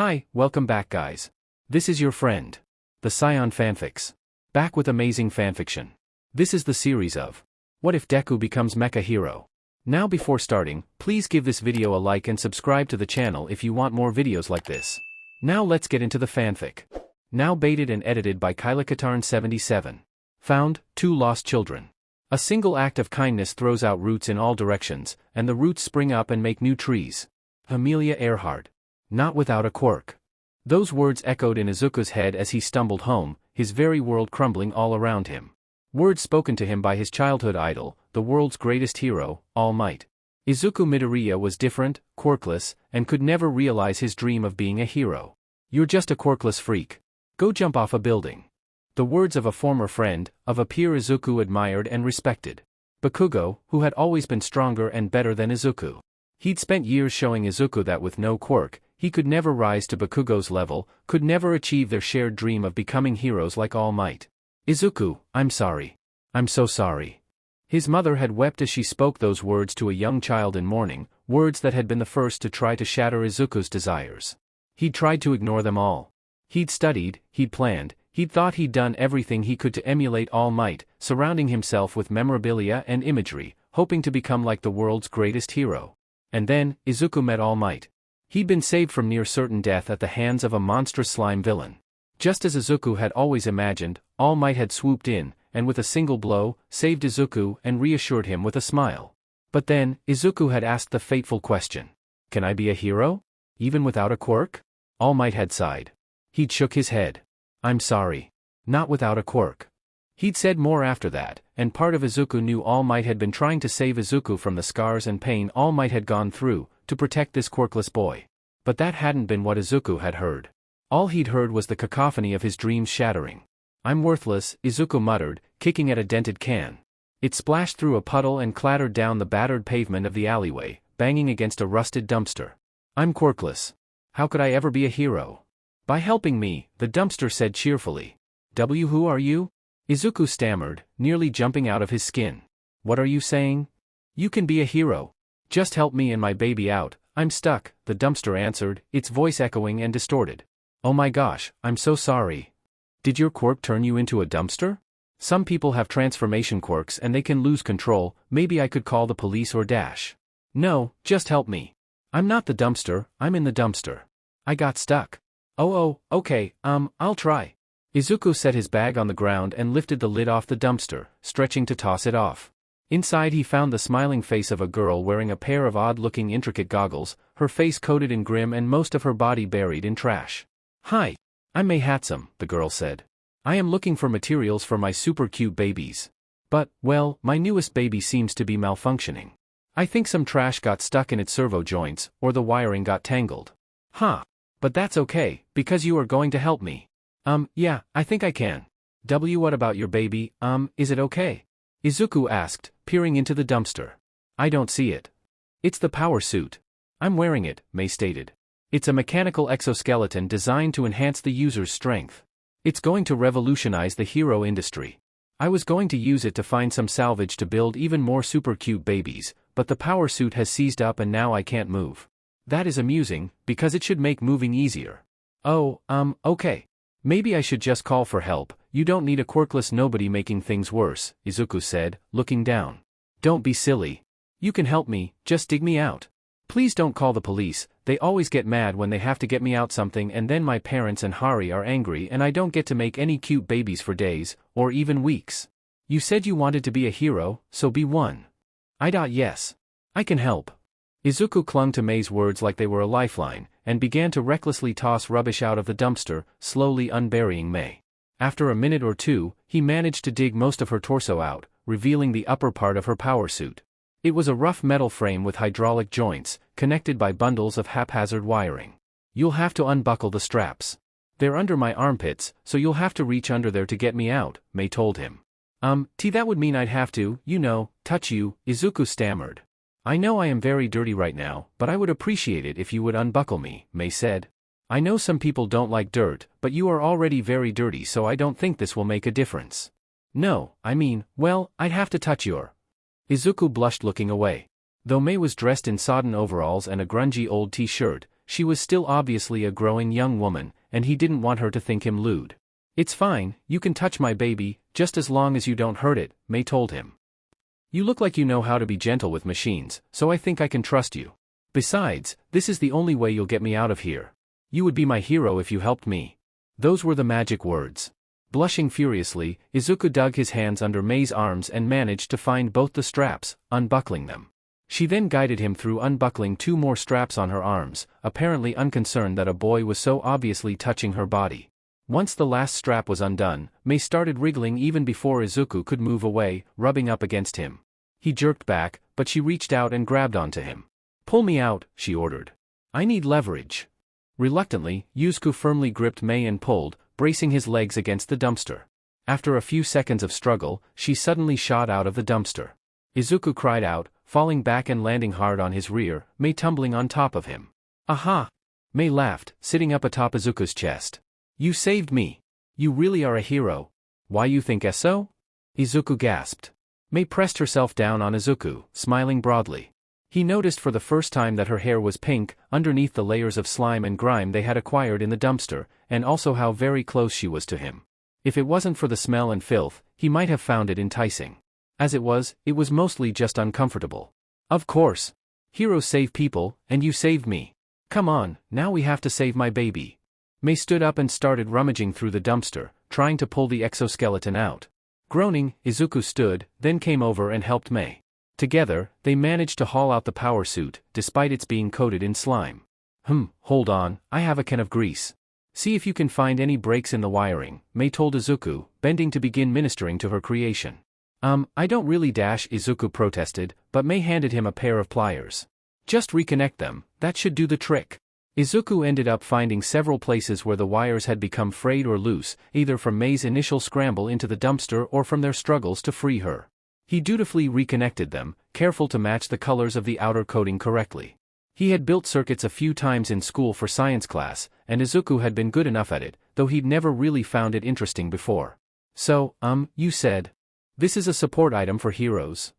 Hi, welcome back guys. This is your friend, the Scion Fanfics. Back with amazing fanfiction. This is the series of What if Deku becomes Mecha Hero? Now before starting, please give this video a like and subscribe to the channel if you want more videos like this. Now let's get into the fanfic. Now baited and edited by Kylakatarn77. Found, 2 lost children. A single act of kindness throws out roots in all directions, and the roots spring up and make new trees. Amelia Earhart. Not without a quirk. Those words echoed in Izuku's head as he stumbled home, his very world crumbling all around him. Words spoken to him by his childhood idol, the world's greatest hero, All Might. Izuku Midoriya was different, quirkless, and could never realize his dream of being a hero. You're just a quirkless freak. Go jump off a building. The words of a former friend, of a peer Izuku admired and respected. Bakugo, who had always been stronger and better than Izuku. He'd spent years showing Izuku that with no quirk, he could never rise to Bakugo's level, could never achieve their shared dream of becoming heroes like All Might. Izuku, I'm sorry. I'm so sorry. His mother had wept as she spoke those words to a young child in mourning, words that had been the first to try to shatter Izuku's desires. He'd tried to ignore them all. He'd studied, he'd planned, he'd thought he'd done everything he could to emulate All Might, surrounding himself with memorabilia and imagery, hoping to become like the world's greatest hero. And then, Izuku met All Might. He'd been saved from near certain death at the hands of a monstrous slime villain. Just as Izuku had always imagined, All Might had swooped in, and with a single blow, saved Izuku and reassured him with a smile. But then, Izuku had asked the fateful question. Can I be a hero? Even without a quirk? All Might had sighed. He'd shook his head. I'm sorry. Not without a quirk. He'd said more after that, and part of Izuku knew All Might had been trying to save Izuku from the scars and pain All Might had gone through, to protect this quirkless boy. But that hadn't been what Izuku had heard. All he'd heard was the cacophony of his dreams shattering. I'm worthless, Izuku muttered, kicking at a dented can. It splashed through a puddle and clattered down the battered pavement of the alleyway, banging against a rusted dumpster. I'm quirkless. How could I ever be a hero? By helping me, the dumpster said cheerfully. Who are you? Izuku stammered, nearly jumping out of his skin. What are you saying? You can be a hero. Just help me and my baby out, I'm stuck, the dumpster answered, its voice echoing and distorted. Oh my gosh, I'm so sorry. Did your quirk turn you into a dumpster? Some people have transformation quirks and they can lose control, maybe I could call the police or dash. No, just help me. I'm not the dumpster, I'm in the dumpster. I got stuck. Oh, okay, I'll try. Izuku set his bag on the ground and lifted the lid off the dumpster, stretching to toss it off. Inside he found the smiling face of a girl wearing a pair of odd-looking intricate goggles, her face coated in grim and most of her body buried in trash. Hi. I'm Mei Hatsume, the girl said. I am looking for materials for my super cute babies. But, well, my newest baby seems to be malfunctioning. I think some trash got stuck in its servo joints, or the wiring got tangled. Huh. But that's okay, because you are going to help me. Yeah, I think I can. What about your baby, is it okay? Izuku asked, peering into the dumpster. I don't see it. It's the power suit. I'm wearing it, Mei stated. It's a mechanical exoskeleton designed to enhance the user's strength. It's going to revolutionize the hero industry. I was going to use it to find some salvage to build even more super cute babies, but the power suit has seized up and now I can't move. That is amusing, because it should make moving easier. Oh, okay. Maybe I should just call for help. You don't need a quirkless nobody making things worse, Izuku said, looking down. Don't be silly. You can help me, just dig me out. Please don't call the police, they always get mad when they have to get me out something and then my parents and Hari are angry and I don't get to make any cute babies for days, or even weeks. You said you wanted to be a hero, so be one. Yes. I can help. Izuku clung to Mei's words like they were a lifeline, and began to recklessly toss rubbish out of the dumpster, slowly unburying Mei. After a minute or two, he managed to dig most of her torso out, revealing the upper part of her power suit. It was a rough metal frame with hydraulic joints, connected by bundles of haphazard wiring. You'll have to unbuckle the straps. They're under my armpits, so you'll have to reach under there to get me out, Mei told him. That would mean I'd have to, touch you, Izuku stammered. I know I am very dirty right now, but I would appreciate it if you would unbuckle me, Mei said. I know some people don't like dirt, but you are already very dirty so I don't think this will make a difference. No, I'd have to touch your... Izuku blushed looking away. Though Mei was dressed in sodden overalls and a grungy old t-shirt, she was still obviously a growing young woman, and he didn't want her to think him lewd. "It's fine, you can touch my baby, just as long as you don't hurt it," Mei told him. "You look like you know how to be gentle with machines, so I think I can trust you. Besides, this is the only way you'll get me out of here. You would be my hero if you helped me." Those were the magic words. Blushing furiously, Izuku dug his hands under Mei's arms and managed to find both the straps, unbuckling them. She then guided him through unbuckling 2 more straps on her arms, apparently unconcerned that a boy was so obviously touching her body. Once the last strap was undone, Mei started wriggling even before Izuku could move away, rubbing up against him. He jerked back, but she reached out and grabbed onto him. "Pull me out," she ordered. "I need leverage." Reluctantly, Izuku firmly gripped Mei and pulled, bracing his legs against the dumpster. After a few seconds of struggle, she suddenly shot out of the dumpster. Izuku cried out, falling back and landing hard on his rear, Mei tumbling on top of him. "Aha!" Mei laughed, sitting up atop Izuku's chest. "You saved me. You really are a hero. Why you think so?" Izuku gasped. Mei pressed herself down on Izuku, smiling broadly. He noticed for the first time that her hair was pink, underneath the layers of slime and grime they had acquired in the dumpster, and also how very close she was to him. If it wasn't for the smell and filth, he might have found it enticing. As it was mostly just uncomfortable. "Of course. Heroes save people, and you saved me. Come on, now we have to save my baby." Mei stood up and started rummaging through the dumpster, trying to pull the exoskeleton out. Groaning, Izuku stood, then came over and helped Mei. Together, they managed to haul out the power suit, despite its being coated in slime. Hold on, I have a can of grease. See if you can find any breaks in the wiring," Mei told Izuku, bending to begin ministering to her creation. I don't really," Izuku protested, but Mei handed him a pair of pliers. "Just reconnect them, that should do the trick." Izuku ended up finding several places where the wires had become frayed or loose, either from Mei's initial scramble into the dumpster or from their struggles to free her. He dutifully reconnected them, careful to match the colors of the outer coating correctly. He had built circuits a few times in school for science class, and Izuku had been good enough at it, though he'd never really found it interesting before. "So, you said this is a support item for heroes?"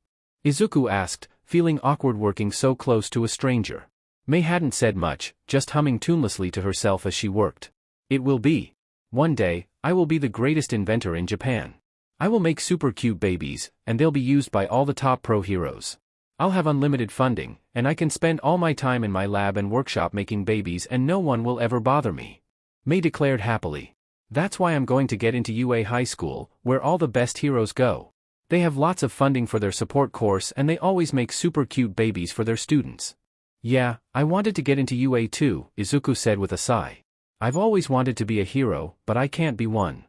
Izuku asked, feeling awkward working so close to a stranger. Mei hadn't said much, just humming tunelessly to herself as she worked. "It will be. One day, I will be the greatest inventor in Japan. I will make super cute babies, and they'll be used by all the top pro heroes. I'll have unlimited funding, and I can spend all my time in my lab and workshop making babies and no one will ever bother me," Mei declared happily. "That's why I'm going to get into UA High School, where all the best heroes go. They have lots of funding for their support course and they always make super cute babies for their students." "Yeah, I wanted to get into UA too," Izuku said with a sigh. "I've always wanted to be a hero, but I can't be one."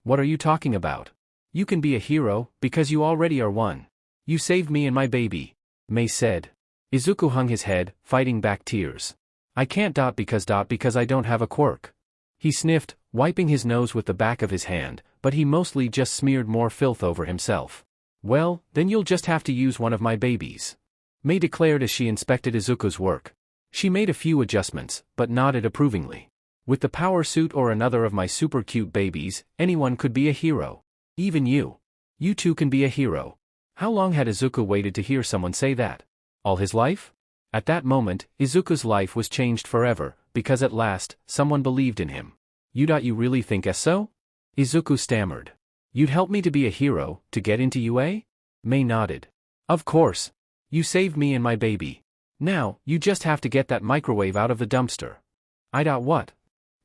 "What are you talking about? You can be a hero, because you already are one. You saved me and my baby," Mei said. Izuku hung his head, fighting back tears. "I can't because I don't have a quirk." He sniffed, wiping his nose with the back of his hand, but he mostly just smeared more filth over himself. "Well, then you'll just have to use one of my babies," Mei declared as she inspected Izuku's work. She made a few adjustments, but nodded approvingly. "With the power suit or another of my super cute babies, anyone could be a hero. Even you. You too can be a hero." How long had Izuku waited to hear someone say that? All his life? At that moment, Izuku's life was changed forever, because at last, someone believed in him. You really think so?" Izuku stammered. "You'd help me to be a hero, to get into UA?" Mei nodded. "Of course. You saved me and my baby. Now, you just have to get that microwave out of the dumpster." What?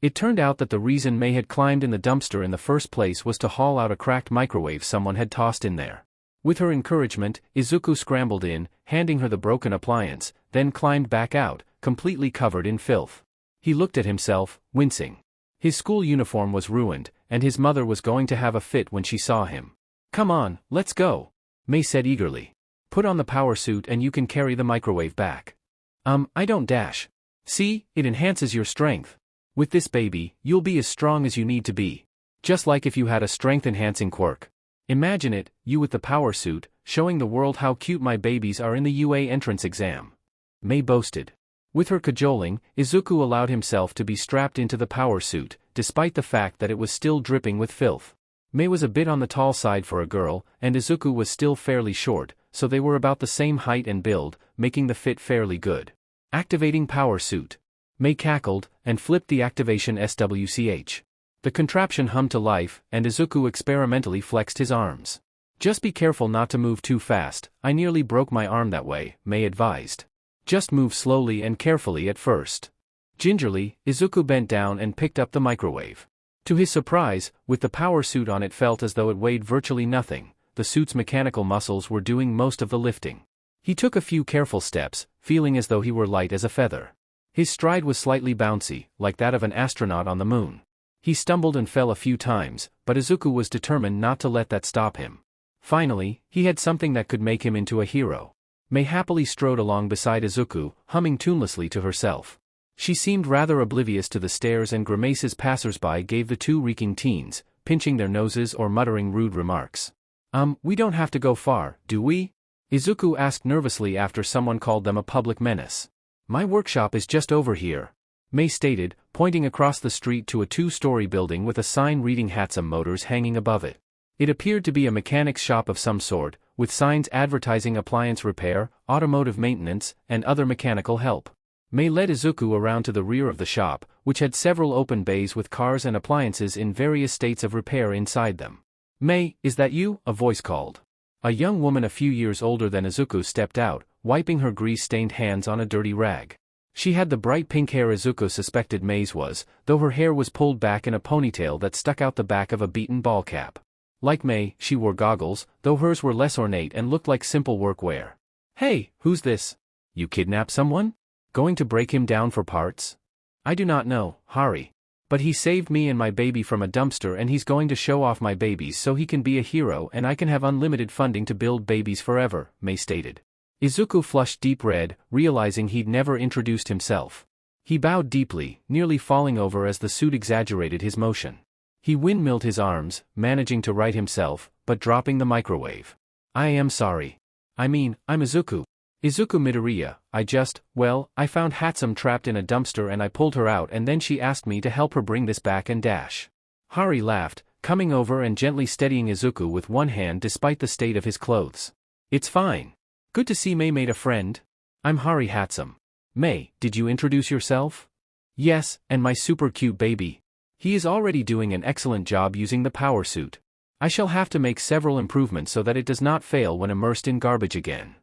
It turned out that the reason Mei had climbed in the dumpster in the first place was to haul out a cracked microwave someone had tossed in there. With her encouragement, Izuku scrambled in, handing her the broken appliance, then climbed back out, completely covered in filth. He looked at himself, wincing. His school uniform was ruined, and his mother was going to have a fit when she saw him. "Come on, let's go," Mei said eagerly. "Put on the power suit and you can carry the microwave back." I don't." "See, it enhances your strength. With this baby, you'll be as strong as you need to be. Just like if you had a strength-enhancing quirk. Imagine it, you with the power suit, showing the world how cute my babies are in the UA entrance exam," Mei boasted. With her cajoling, Izuku allowed himself to be strapped into the power suit, despite the fact that it was still dripping with filth. Mei was a bit on the tall side for a girl, and Izuku was still fairly short, so they were about the same height and build, making the fit fairly good. Activating power suit. Mei cackled, and flipped the activation SWCH. The contraption hummed to life, and Izuku experimentally flexed his arms. Just be careful not to move too fast, I nearly broke my arm that way, Mei advised. Just move slowly and carefully at first. Gingerly, Izuku bent down and picked up the microwave. To his surprise, with the power suit on, it felt as though it weighed virtually nothing. The suit's mechanical muscles were doing most of the lifting. He took a few careful steps, feeling as though he were light as a feather. His stride was slightly bouncy, like that of an astronaut on the moon. He stumbled and fell a few times, but Izuku was determined not to let that stop him. Finally, he had something that could make him into a hero. Mei happily strode along beside Izuku, humming tunelessly to herself. She seemed rather oblivious to the stares and grimaces passers-by gave the two reeking teens, pinching their noses or muttering rude remarks. We don't have to go far, do we? Izuku asked nervously after someone called them a public menace. My workshop is just over here, Mei stated, pointing across the street to a two-story building with a sign reading Hatsume Motors hanging above it. It appeared to be a mechanic's shop of some sort, with signs advertising appliance repair, automotive maintenance, and other mechanical help. Mei led Izuku around to the rear of the shop, which had several open bays with cars and appliances in various states of repair inside them. Mei, is that you? A voice called. A young woman a few years older than Izuku stepped out, wiping her grease-stained hands on a dirty rag. She had the bright pink hair Izuku suspected Mei's was, though her hair was pulled back in a ponytail that stuck out the back of a beaten ball cap. Like Mei, she wore goggles, though hers were less ornate and looked like simple workwear. Hey, who's this? You kidnapped someone? Going to break him down for parts? I do not know, Hari. But he saved me and my baby from a dumpster and he's going to show off my babies so he can be a hero and I can have unlimited funding to build babies forever, Mei stated. Izuku flushed deep red, realizing he'd never introduced himself. He bowed deeply, nearly falling over as the suit exaggerated his motion. He windmilled his arms, managing to right himself, but dropping the microwave. I am sorry. I'm Izuku. Izuku Midoriya, I found Hatsume trapped in a dumpster and I pulled her out and then she asked me to help her bring this back and dash. Hari laughed, coming over and gently steadying Izuku with one hand despite the state of his clothes. It's fine. Good to see Mei made a friend. I'm Hari Hatsume. Mei, did you introduce yourself? Yes, and my super cute baby. He is already doing an excellent job using the power suit. I shall have to make several improvements so that it does not fail when immersed in garbage again.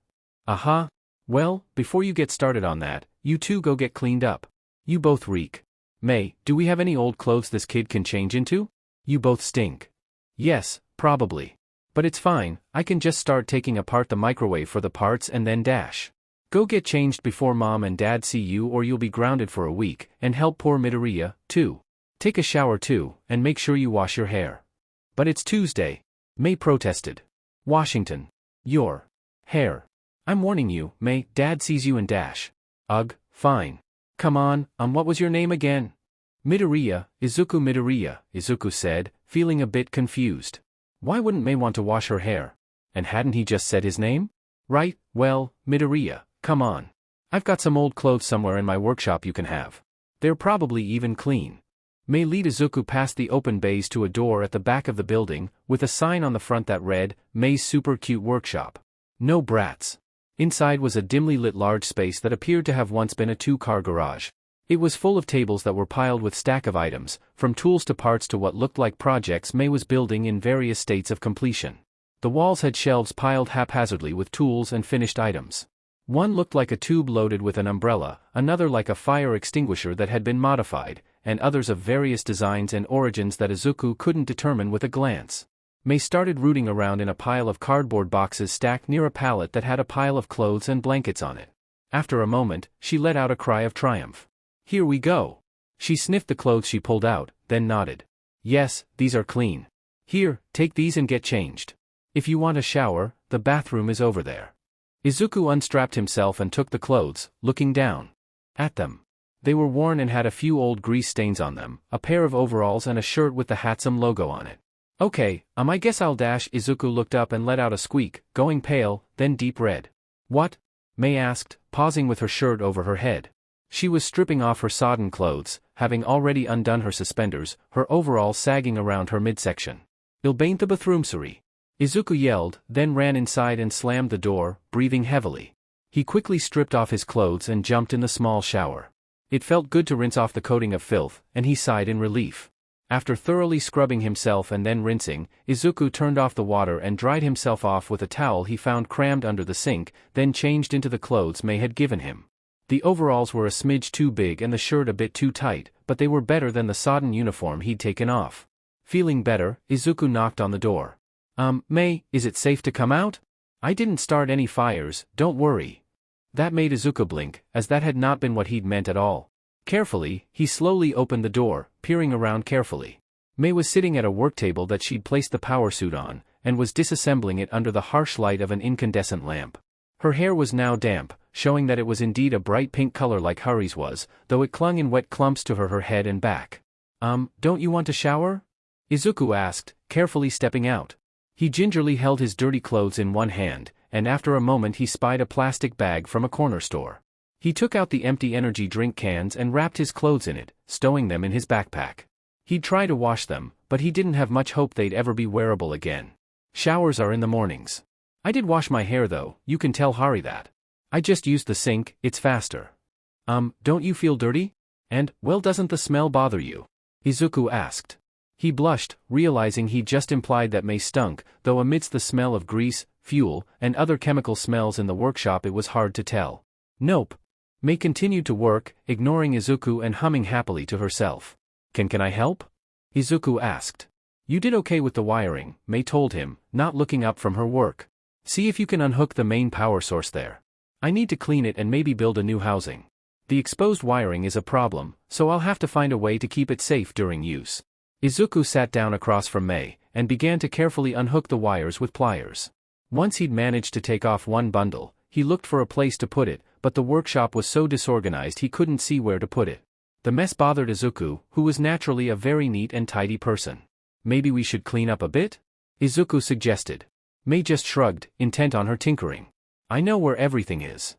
Aha. Well, before you get started on that, you two go get cleaned up. You both reek. Mei, do we have any old clothes this kid can change into? You both stink. Yes, probably. But it's fine, I can just start taking apart the microwave for the parts and then dash. Go get changed before mom and dad see you or you'll be grounded for a week, and help poor Midoriya, too. Take a shower too, and make sure you wash your hair. But it's Tuesday. Mei protested. Washington. Your hair. I'm warning you, Mei, dad sees you and dash. Ugh, fine. Come on, what was your name again? Midoriya, Midoriya, Izuku said, feeling a bit confused. Why wouldn't Mei want to wash her hair? And hadn't he just said his name? Right, well, Midoriya, come on. I've got some old clothes somewhere in my workshop you can have. They're probably even clean. Mei lead Izuku past the open bays to a door at the back of the building, with a sign on the front that read, Mei's Super Cute Workshop. No brats. Inside was a dimly lit large space that appeared to have once been a two-car garage. It was full of tables that were piled with stack of items, from tools to parts to what looked like projects Mei was building in various states of completion. The walls had shelves piled haphazardly with tools and finished items. One looked like a tube loaded with an umbrella, another like a fire extinguisher that had been modified, and others of various designs and origins that Izuku couldn't determine with a glance. Mei started rooting around in a pile of cardboard boxes stacked near a pallet that had a pile of clothes and blankets on it. After a moment, she let out a cry of triumph. Here we go. She sniffed the clothes she pulled out, then nodded. Yes, these are clean. Here, take these and get changed. If you want a shower, the bathroom is over there. Izuku unstrapped himself and took the clothes, looking down at them. They were worn and had a few old grease stains on them, a pair of overalls and a shirt with the Hatsume logo on it. Okay, I guess I'll dash. Izuku looked up and let out a squeak, going pale, then deep red. What? Mei asked, pausing with her shirt over her head. She was stripping off her sodden clothes, having already undone her suspenders, her overalls sagging around her midsection. Il bain the bathroomsery. Izuku yelled, then ran inside and slammed the door, breathing heavily. He quickly stripped off his clothes and jumped in the small shower. It felt good to rinse off the coating of filth, and he sighed in relief. After thoroughly scrubbing himself and then rinsing, Izuku turned off the water and dried himself off with a towel he found crammed under the sink, then changed into the clothes Mei had given him. The overalls were a smidge too big and the shirt a bit too tight, but they were better than the sodden uniform he'd taken off. Feeling better, Izuku knocked on the door. Mei, is it safe to come out? I didn't start any fires, don't worry. That made Izuku blink, as that had not been what he'd meant at all. Carefully, he slowly opened the door, peering around carefully. Mei was sitting at a work table that she'd placed the power suit on, and was disassembling it under the harsh light of an incandescent lamp. Her hair was now damp, showing that it was indeed a bright pink color like Hari's was, though it clung in wet clumps to her head and back. Don't you want to shower? Izuku asked, carefully stepping out. He gingerly held his dirty clothes in one hand, and after a moment he spied a plastic bag from a corner store. He took out the empty energy drink cans and wrapped his clothes in it, stowing them in his backpack. He'd try to wash them, but he didn't have much hope they'd ever be wearable again. Showers are in the mornings. I did wash my hair though, you can tell Hari that. I just used the sink, it's faster. Don't you feel dirty? And, well, doesn't the smell bother you? Izuku asked. He blushed, realizing he'd just implied that Mei stunk, though amidst the smell of grease, fuel, and other chemical smells in the workshop it was hard to tell. Nope. Mei continued to work, ignoring Izuku and humming happily to herself. Can I help? Izuku asked. You did okay with the wiring, Mei told him, not looking up from her work. See if you can unhook the main power source there. I need to clean it and maybe build a new housing. The exposed wiring is a problem, so I'll have to find a way to keep it safe during use. Izuku sat down across from Mei, and began to carefully unhook the wires with pliers. Once he'd managed to take off one bundle, he looked for a place to put it, but the workshop was so disorganized he couldn't see where to put it. The mess bothered Izuku, who was naturally a very neat and tidy person. Maybe we should clean up a bit? Izuku suggested. Mei just shrugged, intent on her tinkering. I know where everything is.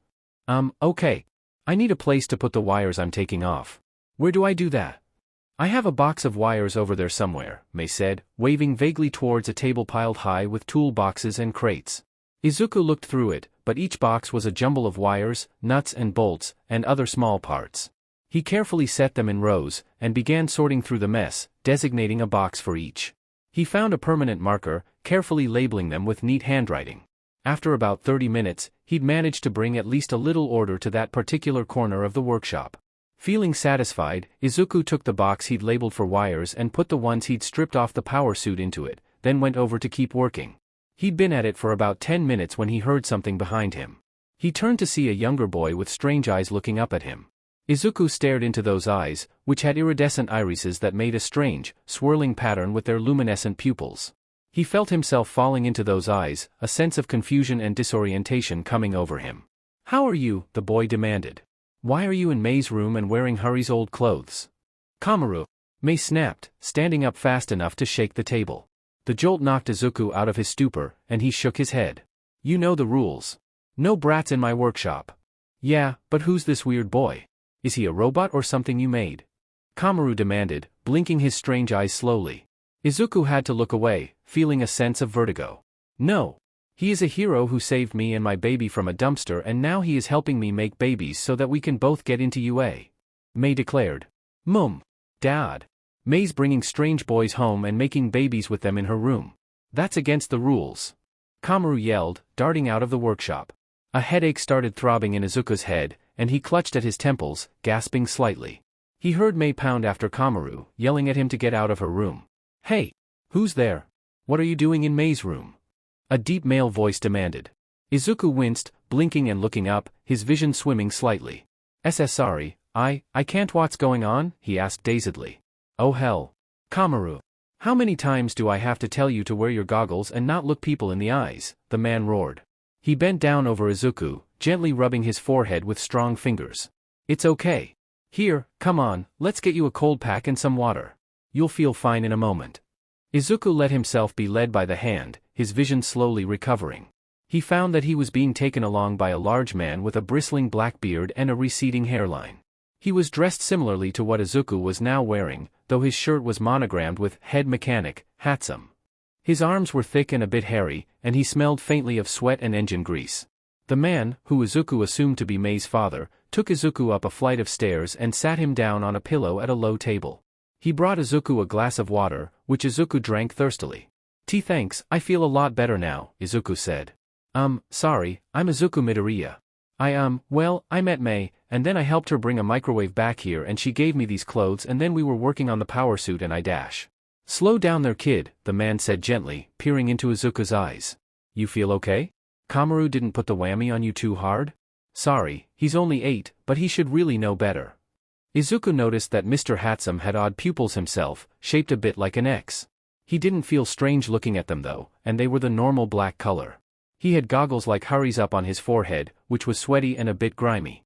Okay. I need a place to put the wires I'm taking off. Where do I do that? I have a box of wires over there somewhere, Mei said, waving vaguely towards a table piled high with tool boxes and crates. Izuku looked through it, but each box was a jumble of wires, nuts and bolts, and other small parts. He carefully set them in rows, and began sorting through the mess, designating a box for each. He found a permanent marker, carefully labeling them with neat handwriting. After about 30 minutes, he'd managed to bring at least a little order to that particular corner of the workshop. Feeling satisfied, Izuku took the box he'd labeled for wires and put the ones he'd stripped off the power suit into it, then went over to keep working. He'd been at it for about 10 minutes when he heard something behind him. He turned to see a younger boy with strange eyes looking up at him. Izuku stared into those eyes, which had iridescent irises that made a strange, swirling pattern with their luminescent pupils. He felt himself falling into those eyes, a sense of confusion and disorientation coming over him. How are you? The boy demanded. Why are you in Mei's room and wearing Hari's old clothes? Kamaru. Mei snapped, standing up fast enough to shake the table. The jolt knocked Izuku out of his stupor, and he shook his head. You know the rules. No brats in my workshop. Yeah, but who's this weird boy? Is he a robot or something you made? Kamaru demanded, blinking his strange eyes slowly. Izuku had to look away, feeling a sense of vertigo. No. He is a hero who saved me and my baby from a dumpster and now he is helping me make babies so that we can both get into UA. Mei declared. Dad. Mei's bringing strange boys home and making babies with them in her room. That's against the rules. Kamaru yelled, darting out of the workshop. A headache started throbbing in Izuku's head, and he clutched at his temples, gasping slightly. He heard Mei pound after Kamaru, yelling at him to get out of her room. Hey! Who's there? What are you doing in Mei's room? A deep male voice demanded. Izuku winced, blinking and looking up, his vision swimming slightly. Sorry, I can't. What's going on? He asked dazedly. Oh hell. Kamaru. How many times do I have to tell you to wear your goggles and not look people in the eyes? The man roared. He bent down over Izuku, gently rubbing his forehead with strong fingers. It's okay. Here, come on, let's get you a cold pack and some water. You'll feel fine in a moment. Izuku let himself be led by the hand, his vision slowly recovering. He found that he was being taken along by a large man with a bristling black beard and a receding hairline. He was dressed similarly to what Izuku was now wearing, though his shirt was monogrammed with Head Mechanic, Hatsume. His arms were thick and a bit hairy, and he smelled faintly of sweat and engine grease. The man, who Izuku assumed to be Mei's father, took Izuku up a flight of stairs and sat him down on a pillow at a low table. He brought Izuku a glass of water, which Izuku drank thirstily. "Tea, thanks, I feel a lot better now," Izuku said. Sorry, I'm Izuku Midoriya. Well, I met Mei, and then I helped her bring a microwave back here and she gave me these clothes and then we were working on the power suit and I dash." "Slow down there, kid," the man said gently, peering into Izuku's eyes. "You feel okay? Kamaru didn't put the whammy on you too hard?" "Sorry, he's only 8, but he should really know better." Izuku noticed that Mr. Hatsume had odd pupils himself, shaped a bit like an X. He didn't feel strange looking at them though, and they were the normal black color. He had goggles like hurries up on his forehead, which was sweaty and a bit grimy.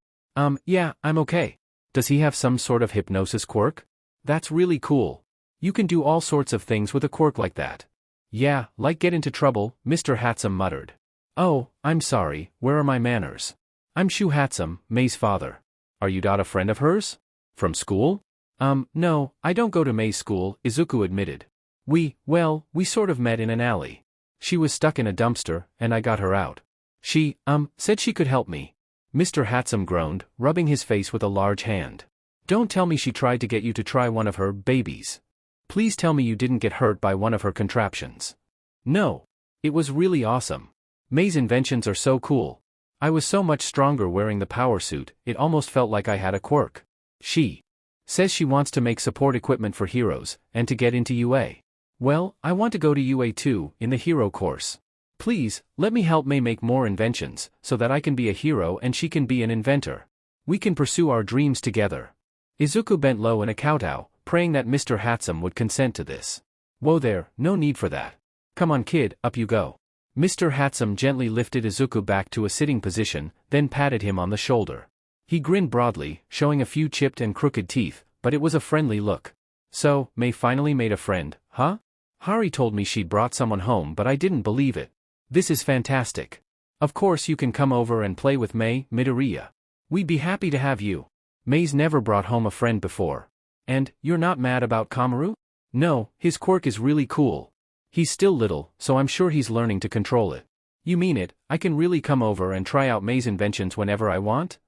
Yeah, I'm okay. Does he have some sort of hypnosis quirk? That's really cool. You can do all sorts of things with a quirk like that. Yeah, like get into trouble, Mr. Hatsume muttered. Oh, I'm sorry, where are my manners? I'm Shu Hatsume, Mei's father. Are you not a friend of hers? From school? No, I don't go to Mei's school, Izuku admitted. We sort of met in an alley. She was stuck in a dumpster, and I got her out. She, said she could help me. Mr. Hatsume groaned, rubbing his face with a large hand. Don't tell me she tried to get you to try one of her babies. Please tell me you didn't get hurt by one of her contraptions. No. It was really awesome. Mei's inventions are so cool. I was so much stronger wearing the power suit, it almost felt like I had a quirk. She says she wants to make support equipment for heroes, and to get into UA. Well, I want to go to UA too, in the hero course. Please, let me help Mei make more inventions, so that I can be a hero and she can be an inventor. We can pursue our dreams together. Izuku bent low in a kowtow, praying that Mr. Hatsume would consent to this. Whoa there, no need for that. Come on kid, up you go. Mr. Hatsume gently lifted Izuku back to a sitting position, then patted him on the shoulder. He grinned broadly, showing a few chipped and crooked teeth, but it was a friendly look. So, Mei finally made a friend, huh? Hari told me she'd brought someone home but I didn't believe it. This is fantastic. Of course you can come over and play with Mei, Midoriya. We'd be happy to have you. Mei's never brought home a friend before. And, you're not mad about Kamaru? No, his quirk is really cool. He's still little, so I'm sure he's learning to control it. You mean it, I can really come over and try out Mei's inventions whenever I want?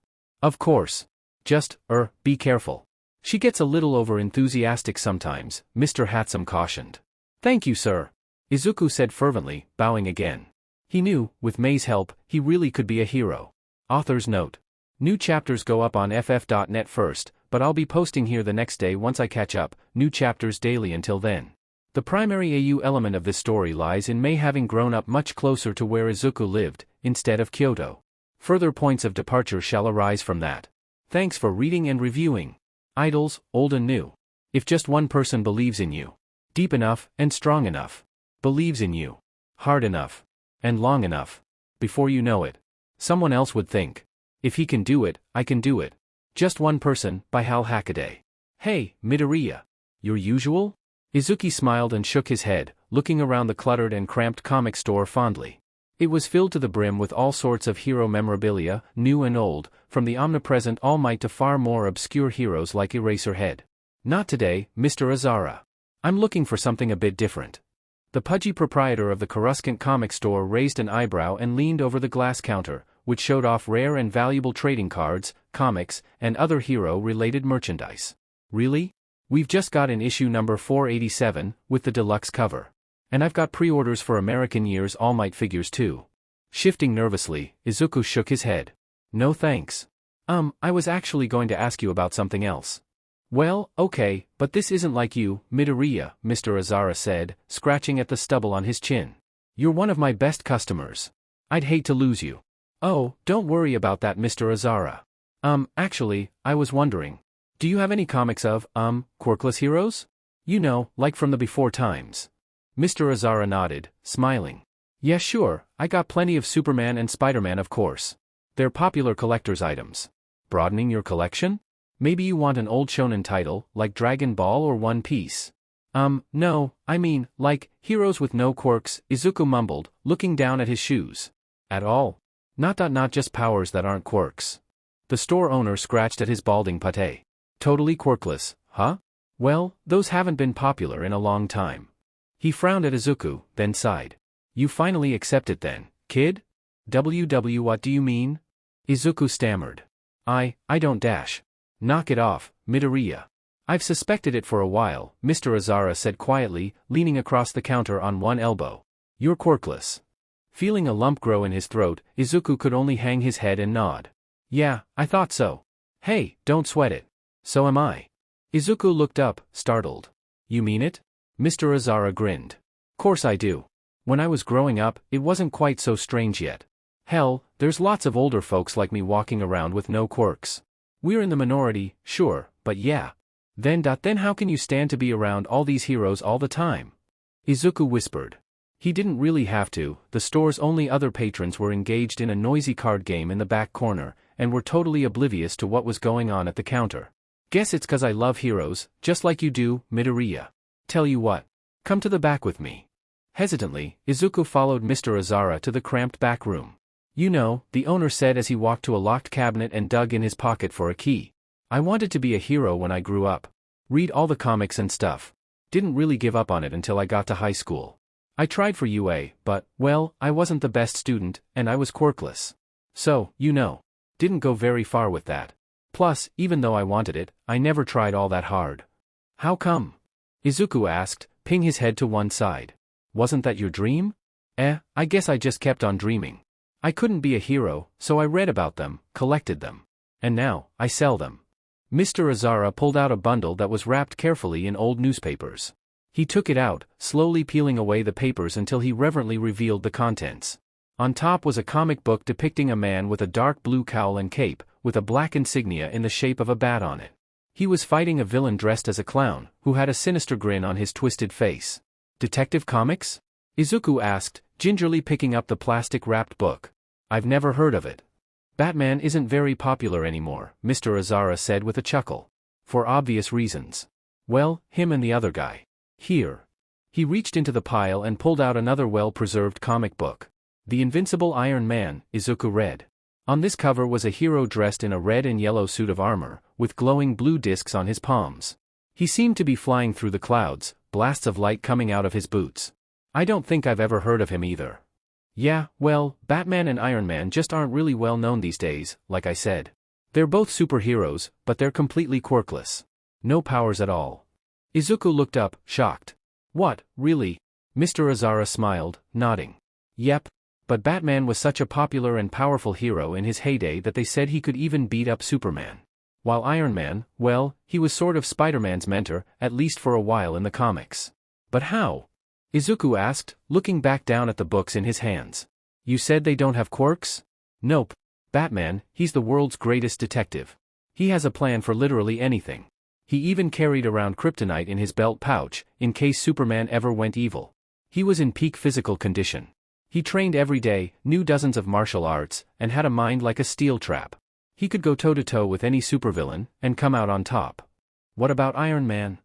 Of course. Just, be careful. She gets a little over-enthusiastic sometimes, Mr. Hatsume cautioned. Thank you, sir. Izuku said fervently, bowing again. He knew, with Mei's help, he really could be a hero. Author's note. New chapters go up on ff.net first, but I'll be posting here the next day once I catch up, new chapters daily until then. The primary AU element of this story lies in Mei having grown up much closer to where Izuku lived, instead of Kyoto. Further points of departure shall arise from that. Thanks for reading and reviewing. Idols, old and new. If just one person believes in you, deep enough and strong enough, believes in you, hard enough, and long enough, before you know it, someone else would think, if he can do it, I can do it. Just One Person, by Hal Hackaday. Hey, Midoriya. Your usual? Izuku smiled and shook his head, looking around the cluttered and cramped comic store fondly. It was filled to the brim with all sorts of hero memorabilia, new and old, from the omnipresent All Might to far more obscure heroes like Eraserhead. Not today, Mr. Azara. I'm looking for something a bit different. The pudgy proprietor of the Coruscant comic store raised an eyebrow and leaned over the glass counter, which showed off rare and valuable trading cards, comics, and other hero-related merchandise. Really? We've just got in issue number 487, with the deluxe cover. And I've got pre-orders for American Year's All Might figures too. Shifting nervously, Izuku shook his head. No thanks. I was actually going to ask you about something else. Well, okay, but this isn't like you, Midoriya, Mr. Azara said, scratching at the stubble on his chin. You're one of my best customers. I'd hate to lose you. Oh, don't worry about that, Mr. Azara. Actually, I was wondering. Do you have any comics of, quirkless heroes? You know, like from the before times. Mr. Azara nodded, smiling. Yeah, sure, I got plenty of Superman and Spider-Man, of course. They're popular collector's items. Broadening your collection? Maybe you want an old shonen title, like Dragon Ball or One Piece. No, I mean, like, heroes with no quirks, Izuku mumbled, looking down at his shoes. At all? Not just powers that aren't quirks. The store owner scratched at his balding pate. Totally quirkless, huh? Well, those haven't been popular in a long time. He frowned at Izuku, then sighed. You finally accept it then, kid? What do you mean? Izuku stammered. I don't dash. Knock it off, Midoriya. I've suspected it for a while, Mr. Azara said quietly, leaning across the counter on one elbow. You're quirkless. Feeling a lump grow in his throat, Izuku could only hang his head and nod. Yeah, I thought so. Hey, don't sweat it. So am I. Izuku looked up, startled. You mean it? Mr. Azara grinned. Course I do. When I was growing up, it wasn't quite so strange yet. Hell, there's lots of older folks like me walking around with no quirks. We're in the minority, sure, but yeah. Then how can you stand to be around all these heroes all the time? Izuku whispered. He didn't really have to, the store's only other patrons were engaged in a noisy card game in the back corner, and were totally oblivious to what was going on at the counter. Guess it's 'cause I love heroes, just like you do, Midoriya. Tell you what. Come to the back with me. Hesitantly, Izuku followed Mr. Azara to the cramped back room. You know, the owner said as he walked to a locked cabinet and dug in his pocket for a key. I wanted to be a hero when I grew up. Read all the comics and stuff. Didn't really give up on it until I got to high school. I tried for UA, but, well, I wasn't the best student, and I was quirkless. So, you know. Didn't go very far with that. Plus, even though I wanted it, I never tried all that hard. How come? Izuku asked, ping his head to one side. Wasn't that your dream? I guess I just kept on dreaming. I couldn't be a hero, so I read about them, collected them. And now, I sell them. Mr. Azara pulled out a bundle that was wrapped carefully in old newspapers. He took it out, slowly peeling away the papers until he reverently revealed the contents. On top was a comic book depicting a man with a dark blue cowl and cape, with a black insignia in the shape of a bat on it. He was fighting a villain dressed as a clown, who had a sinister grin on his twisted face. Detective Comics? Izuku asked, gingerly picking up the plastic-wrapped book. I've never heard of it. Batman isn't very popular anymore, Mr. Azara said with a chuckle. For obvious reasons. Well, him and the other guy. Here. He reached into the pile and pulled out another well-preserved comic book. The Invincible Iron Man, Izuku read. On this cover was a hero dressed in a red and yellow suit of armor, with glowing blue discs on his palms. He seemed to be flying through the clouds, blasts of light coming out of his boots. I don't think I've ever heard of him either. Yeah, well, Batman and Iron Man just aren't really well known these days, like I said. They're both superheroes, but they're completely quirkless. No powers at all. Izuku looked up, shocked. What, really? Mr. Azara smiled, nodding. Yep. But Batman was such a popular and powerful hero in his heyday that they said he could even beat up Superman. While Iron Man, well, he was sort of Spider-Man's mentor, at least for a while in the comics. But how? Izuku asked, looking back down at the books in his hands. You said they don't have quirks? Nope. Batman, he's the world's greatest detective. He has a plan for literally anything. He even carried around kryptonite in his belt pouch, in case Superman ever went evil. He was in peak physical condition. He trained every day, knew dozens of martial arts, and had a mind like a steel trap. He could go toe-to-toe with any supervillain, and come out on top. What about Iron Man?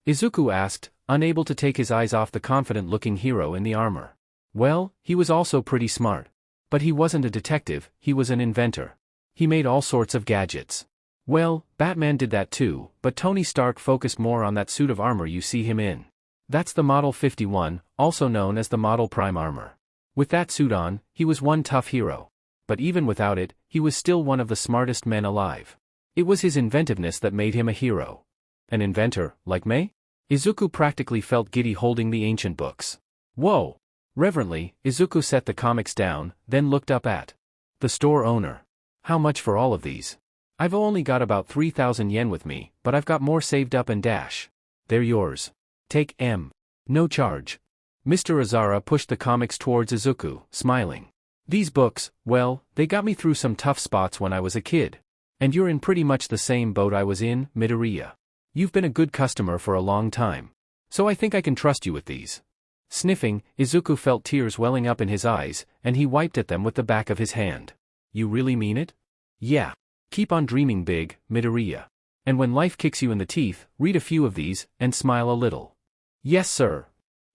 Izuku asked, unable to take his eyes off the confident-looking hero in the armor. Well, he was also pretty smart. But he wasn't a detective, he was an inventor. He made all sorts of gadgets. Well, Batman did that too, but Tony Stark focused more on that suit of armor you see him in. That's the Model 51, also known as the Model Prime Armor. With that suit on, he was one tough hero. But even without it, he was still one of the smartest men alive. It was his inventiveness that made him a hero. An inventor, like Mei? Izuku practically felt giddy holding the ancient books. Whoa! Reverently, Izuku set the comics down, then looked up at the store owner. How much for all of these? I've only got about 3,000 yen with me, but I've got more saved up and dash. They're yours. Take M. No charge. Mr. Azara pushed the comics towards Izuku, smiling. These books, well, they got me through some tough spots when I was a kid. And you're in pretty much the same boat I was in, Midoriya. You've been a good customer for a long time. So I think I can trust you with these. Sniffing, Izuku felt tears welling up in his eyes, and he wiped at them with the back of his hand. You really mean it? Yeah. Keep on dreaming big, Midoriya. And when life kicks you in the teeth, read a few of these, and smile a little. Yes, sir.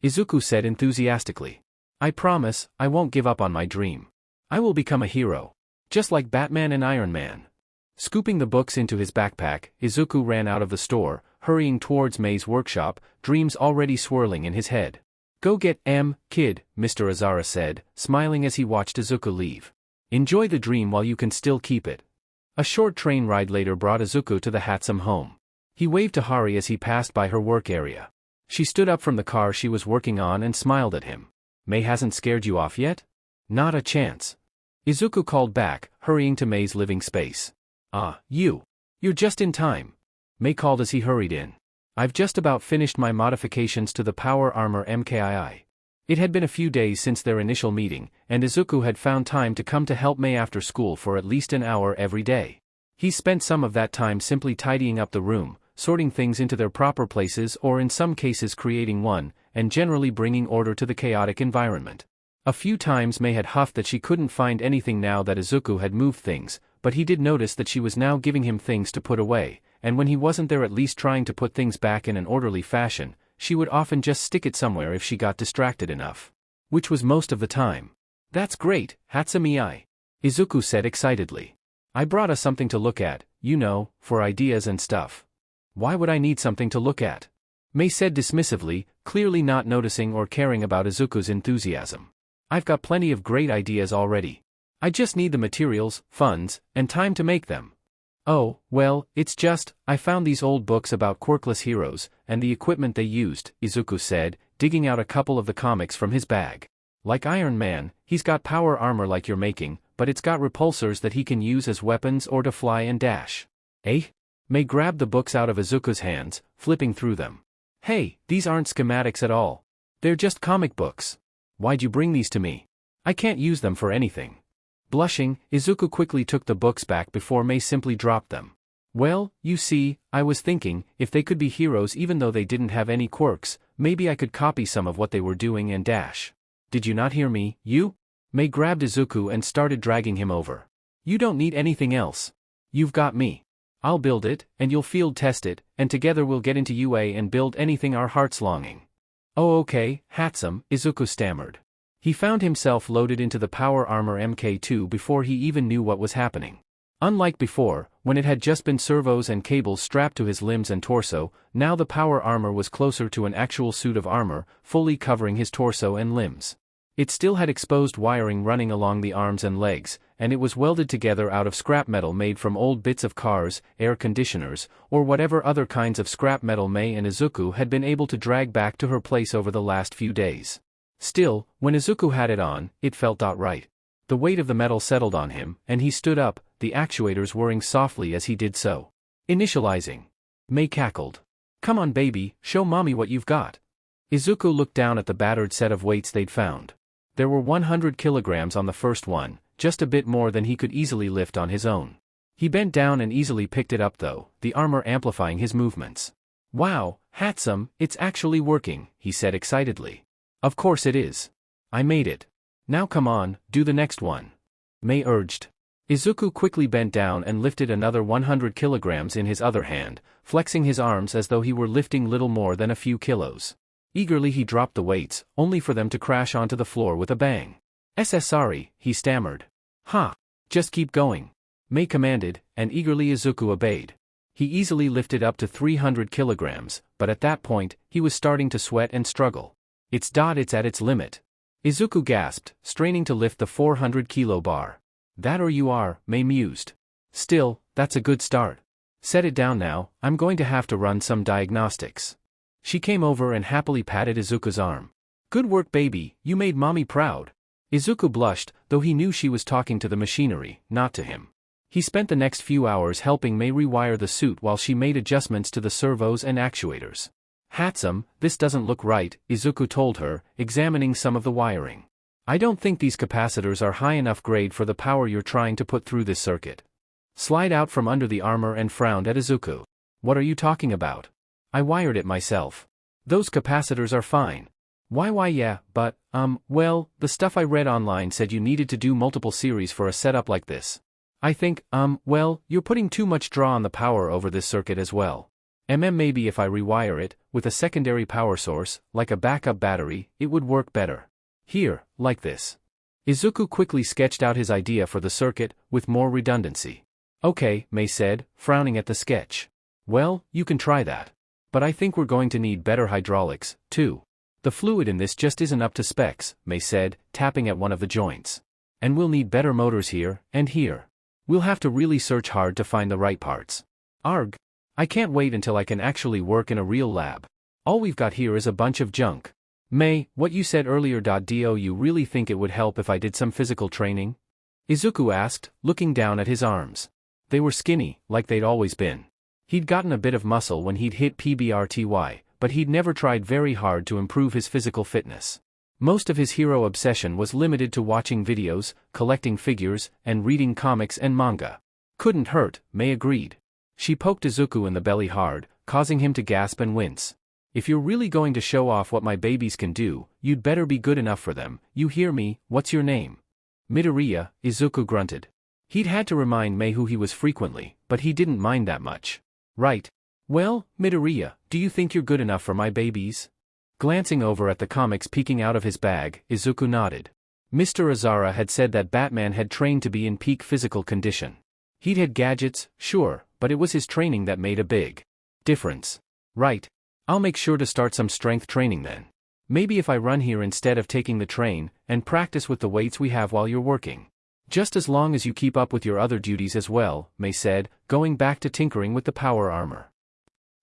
Izuku said enthusiastically. I promise, I won't give up on my dream. I will become a hero. Just like Batman and Iron Man. Scooping the books into his backpack, Izuku ran out of the store, hurrying towards Mei's workshop, dreams already swirling in his head. Go get M, kid, Mr. Azara said, smiling as he watched Izuku leave. Enjoy the dream while you can still keep it. A short train ride later brought Izuku to the Hatsume home. He waved to Hari as he passed by her work area. She stood up from the car she was working on and smiled at him. Mei hasn't scared you off yet? Not a chance. Izuku called back, hurrying to Mei's living space. Ah, you're just in time. Mei called as he hurried in. I've just about finished my modifications to the power armor MKII. It had been a few days since their initial meeting, and Izuku had found time to come to help Mei after school for at least an hour every day. He spent some of that time simply tidying up the room, sorting things into their proper places or in some cases creating one, and generally bringing order to the chaotic environment. A few times Mei had huffed that she couldn't find anything now that Izuku had moved things, but he did notice that she was now giving him things to put away, and when he wasn't there at least trying to put things back in an orderly fashion, she would often just stick it somewhere if she got distracted enough. Which was most of the time. That's great, Hatsume. Izuku said excitedly. I brought us something to look at, for ideas and stuff. Why would I need something to look at? Mei said dismissively, clearly not noticing or caring about Izuku's enthusiasm. I've got plenty of great ideas already. I just need the materials, funds, and time to make them. Oh, well, it's just, I found these old books about quirkless heroes, and the equipment they used, Izuku said, digging out a couple of the comics from his bag. Like Iron Man, he's got power armor like you're making, but it's got repulsors that he can use as weapons or to fly and dash. Eh? Mei grabbed the books out of Izuku's hands, flipping through them. Hey, these aren't schematics at all. They're just comic books. Why'd you bring these to me? I can't use them for anything. Blushing, Izuku quickly took the books back before Mei simply dropped them. Well, you see, I was thinking, if they could be heroes even though they didn't have any quirks, maybe I could copy some of what they were doing and dash. Did you not hear me, you? Mei grabbed Izuku and started dragging him over. You don't need anything else. You've got me. I'll build it, and you'll field test it, and together we'll get into UA and build anything our heart's longing. Oh okay, Hatsume, Izuku stammered. He found himself loaded into the power armor MK2 before he even knew what was happening. Unlike before, when it had just been servos and cables strapped to his limbs and torso, now the power armor was closer to an actual suit of armor, fully covering his torso and limbs. It still had exposed wiring running along the arms and legs, and it was welded together out of scrap metal made from old bits of cars, air conditioners, or whatever other kinds of scrap metal Mei and Izuku had been able to drag back to her place over the last few days. Still, when Izuku had it on, it felt right. The weight of the metal settled on him, and he stood up, the actuators whirring softly as he did so. Initializing. Mei cackled. Come on baby, show mommy what you've got. Izuku looked down at the battered set of weights they'd found. There were 100 kilograms on the first one, just a bit more than he could easily lift on his own. He bent down and easily picked it up though, the armor amplifying his movements. Wow, Hatsume, it's actually working, he said excitedly. Of course it is. I made it. Now come on, do the next one. Mei urged. Izuku quickly bent down and lifted another 100 kilograms in his other hand, flexing his arms as though he were lifting little more than a few kilos. Eagerly he dropped the weights, only for them to crash onto the floor with a bang. Sorry, he stammered. Ha! Just keep going. Mei commanded, and eagerly Izuku obeyed. He easily lifted up to 300 kilograms, but at that point, he was starting to sweat and struggle. It's at its limit. Izuku gasped, straining to lift the 400 kilo bar. That or you are, Mei mused. Still, that's a good start. Set it down now, I'm going to have to run some diagnostics. She came over and happily patted Izuku's arm. Good work baby, you made mommy proud. Izuku blushed, though he knew she was talking to the machinery, not to him. He spent the next few hours helping Mei rewire the suit while she made adjustments to the servos and actuators. Hatsume, this doesn't look right, Izuku told her, examining some of the wiring. I don't think these capacitors are high enough grade for the power you're trying to put through this circuit. Slide out from under the armor and frowned at Izuku. What are you talking about? I wired it myself. Those capacitors are fine. Why yeah, but, well, the stuff I read online said you needed to do multiple series for a setup like this. I think, well, you're putting too much draw on the power over this circuit as well. Maybe if I rewire it, with a secondary power source, like a backup battery, it would work better. Here, like this. Izuku quickly sketched out his idea for the circuit, with more redundancy. Okay, Mei said, frowning at the sketch. Well, you can try that. But I think we're going to need better hydraulics, too. The fluid in this just isn't up to specs, Mei said, tapping at one of the joints. And we'll need better motors here and here. We'll have to really search hard to find the right parts. Arg. I can't wait until I can actually work in a real lab. All we've got here is a bunch of junk. Mei, what you said earlier. Do you really think it would help if I did some physical training? Izuku asked, looking down at his arms. They were skinny, like they'd always been. He'd gotten a bit of muscle when he'd hit PBRTY, but he'd never tried very hard to improve his physical fitness. Most of his hero obsession was limited to watching videos, collecting figures, and reading comics and manga. Couldn't hurt, Mei agreed. She poked Izuku in the belly hard, causing him to gasp and wince. If you're really going to show off what my babies can do, you'd better be good enough for them. You hear me? What's your name? Midoriya, Izuku grunted. He'd had to remind Mei who he was frequently, but he didn't mind that much. Right. Well, Midoriya, do you think you're good enough for my babies? Glancing over at the comics peeking out of his bag, Izuku nodded. Mr. Azara had said that Batman had trained to be in peak physical condition. He'd had gadgets, sure, but it was his training that made a big difference. Right. I'll make sure to start some strength training then. Maybe if I run here instead of taking the train, and practice with the weights we have while you're working. Just as long as you keep up with your other duties as well, Mei said, going back to tinkering with the power armor.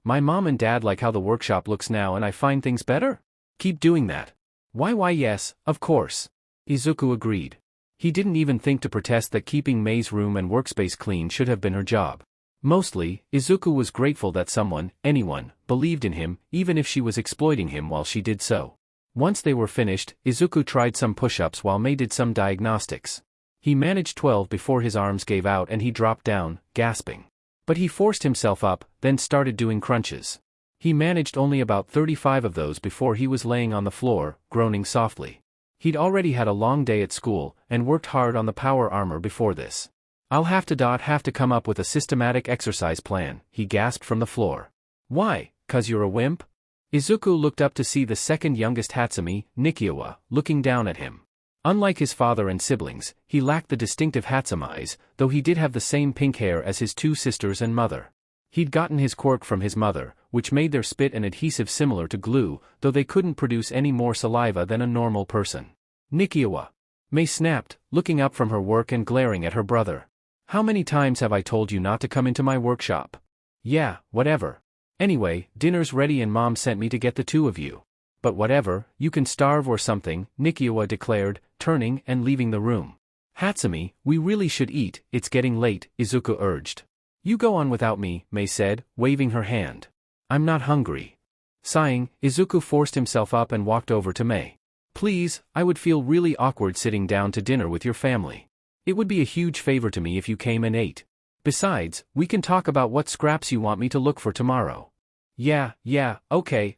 My mom and dad like how the workshop looks now and I find things better? Keep doing that. Why yes, of course. Izuku agreed. He didn't even think to protest that keeping Mei's room and workspace clean should have been her job. Mostly, Izuku was grateful that anyone, believed in him, even if she was exploiting him while she did so. Once they were finished, Izuku tried some push-ups while Mei did some diagnostics. He managed 12 before his arms gave out and he dropped down, gasping. But he forced himself up, then started doing crunches. He managed only about 35 of those before he was laying on the floor, groaning softly. He'd already had a long day at school, and worked hard on the power armor before this. I'll have to come up with a systematic exercise plan, he gasped from the floor. Why, 'cause you're a wimp? Izuku looked up to see the second youngest Hatsume, Nikiwa, looking down at him. Unlike his father and siblings, he lacked the distinctive Hatsume eyes, though he did have the same pink hair as his two sisters and mother. He'd gotten his quirk from his mother, which made their spit and adhesive similar to glue, though they couldn't produce any more saliva than a normal person. Nikiwa. Mei snapped, looking up from her work and glaring at her brother. How many times have I told you not to come into my workshop? Yeah, whatever. Anyway, dinner's ready and Mom sent me to get the two of you. But whatever, you can starve or something, Nikiwa declared, turning and leaving the room. Hatsume, we really should eat, it's getting late, Izuku urged. You go on without me, Mei said, waving her hand. I'm not hungry. Sighing, Izuku forced himself up and walked over to Mei. Please, I would feel really awkward sitting down to dinner with your family. It would be a huge favor to me if you came and ate. Besides, we can talk about what scraps you want me to look for tomorrow. Yeah, okay,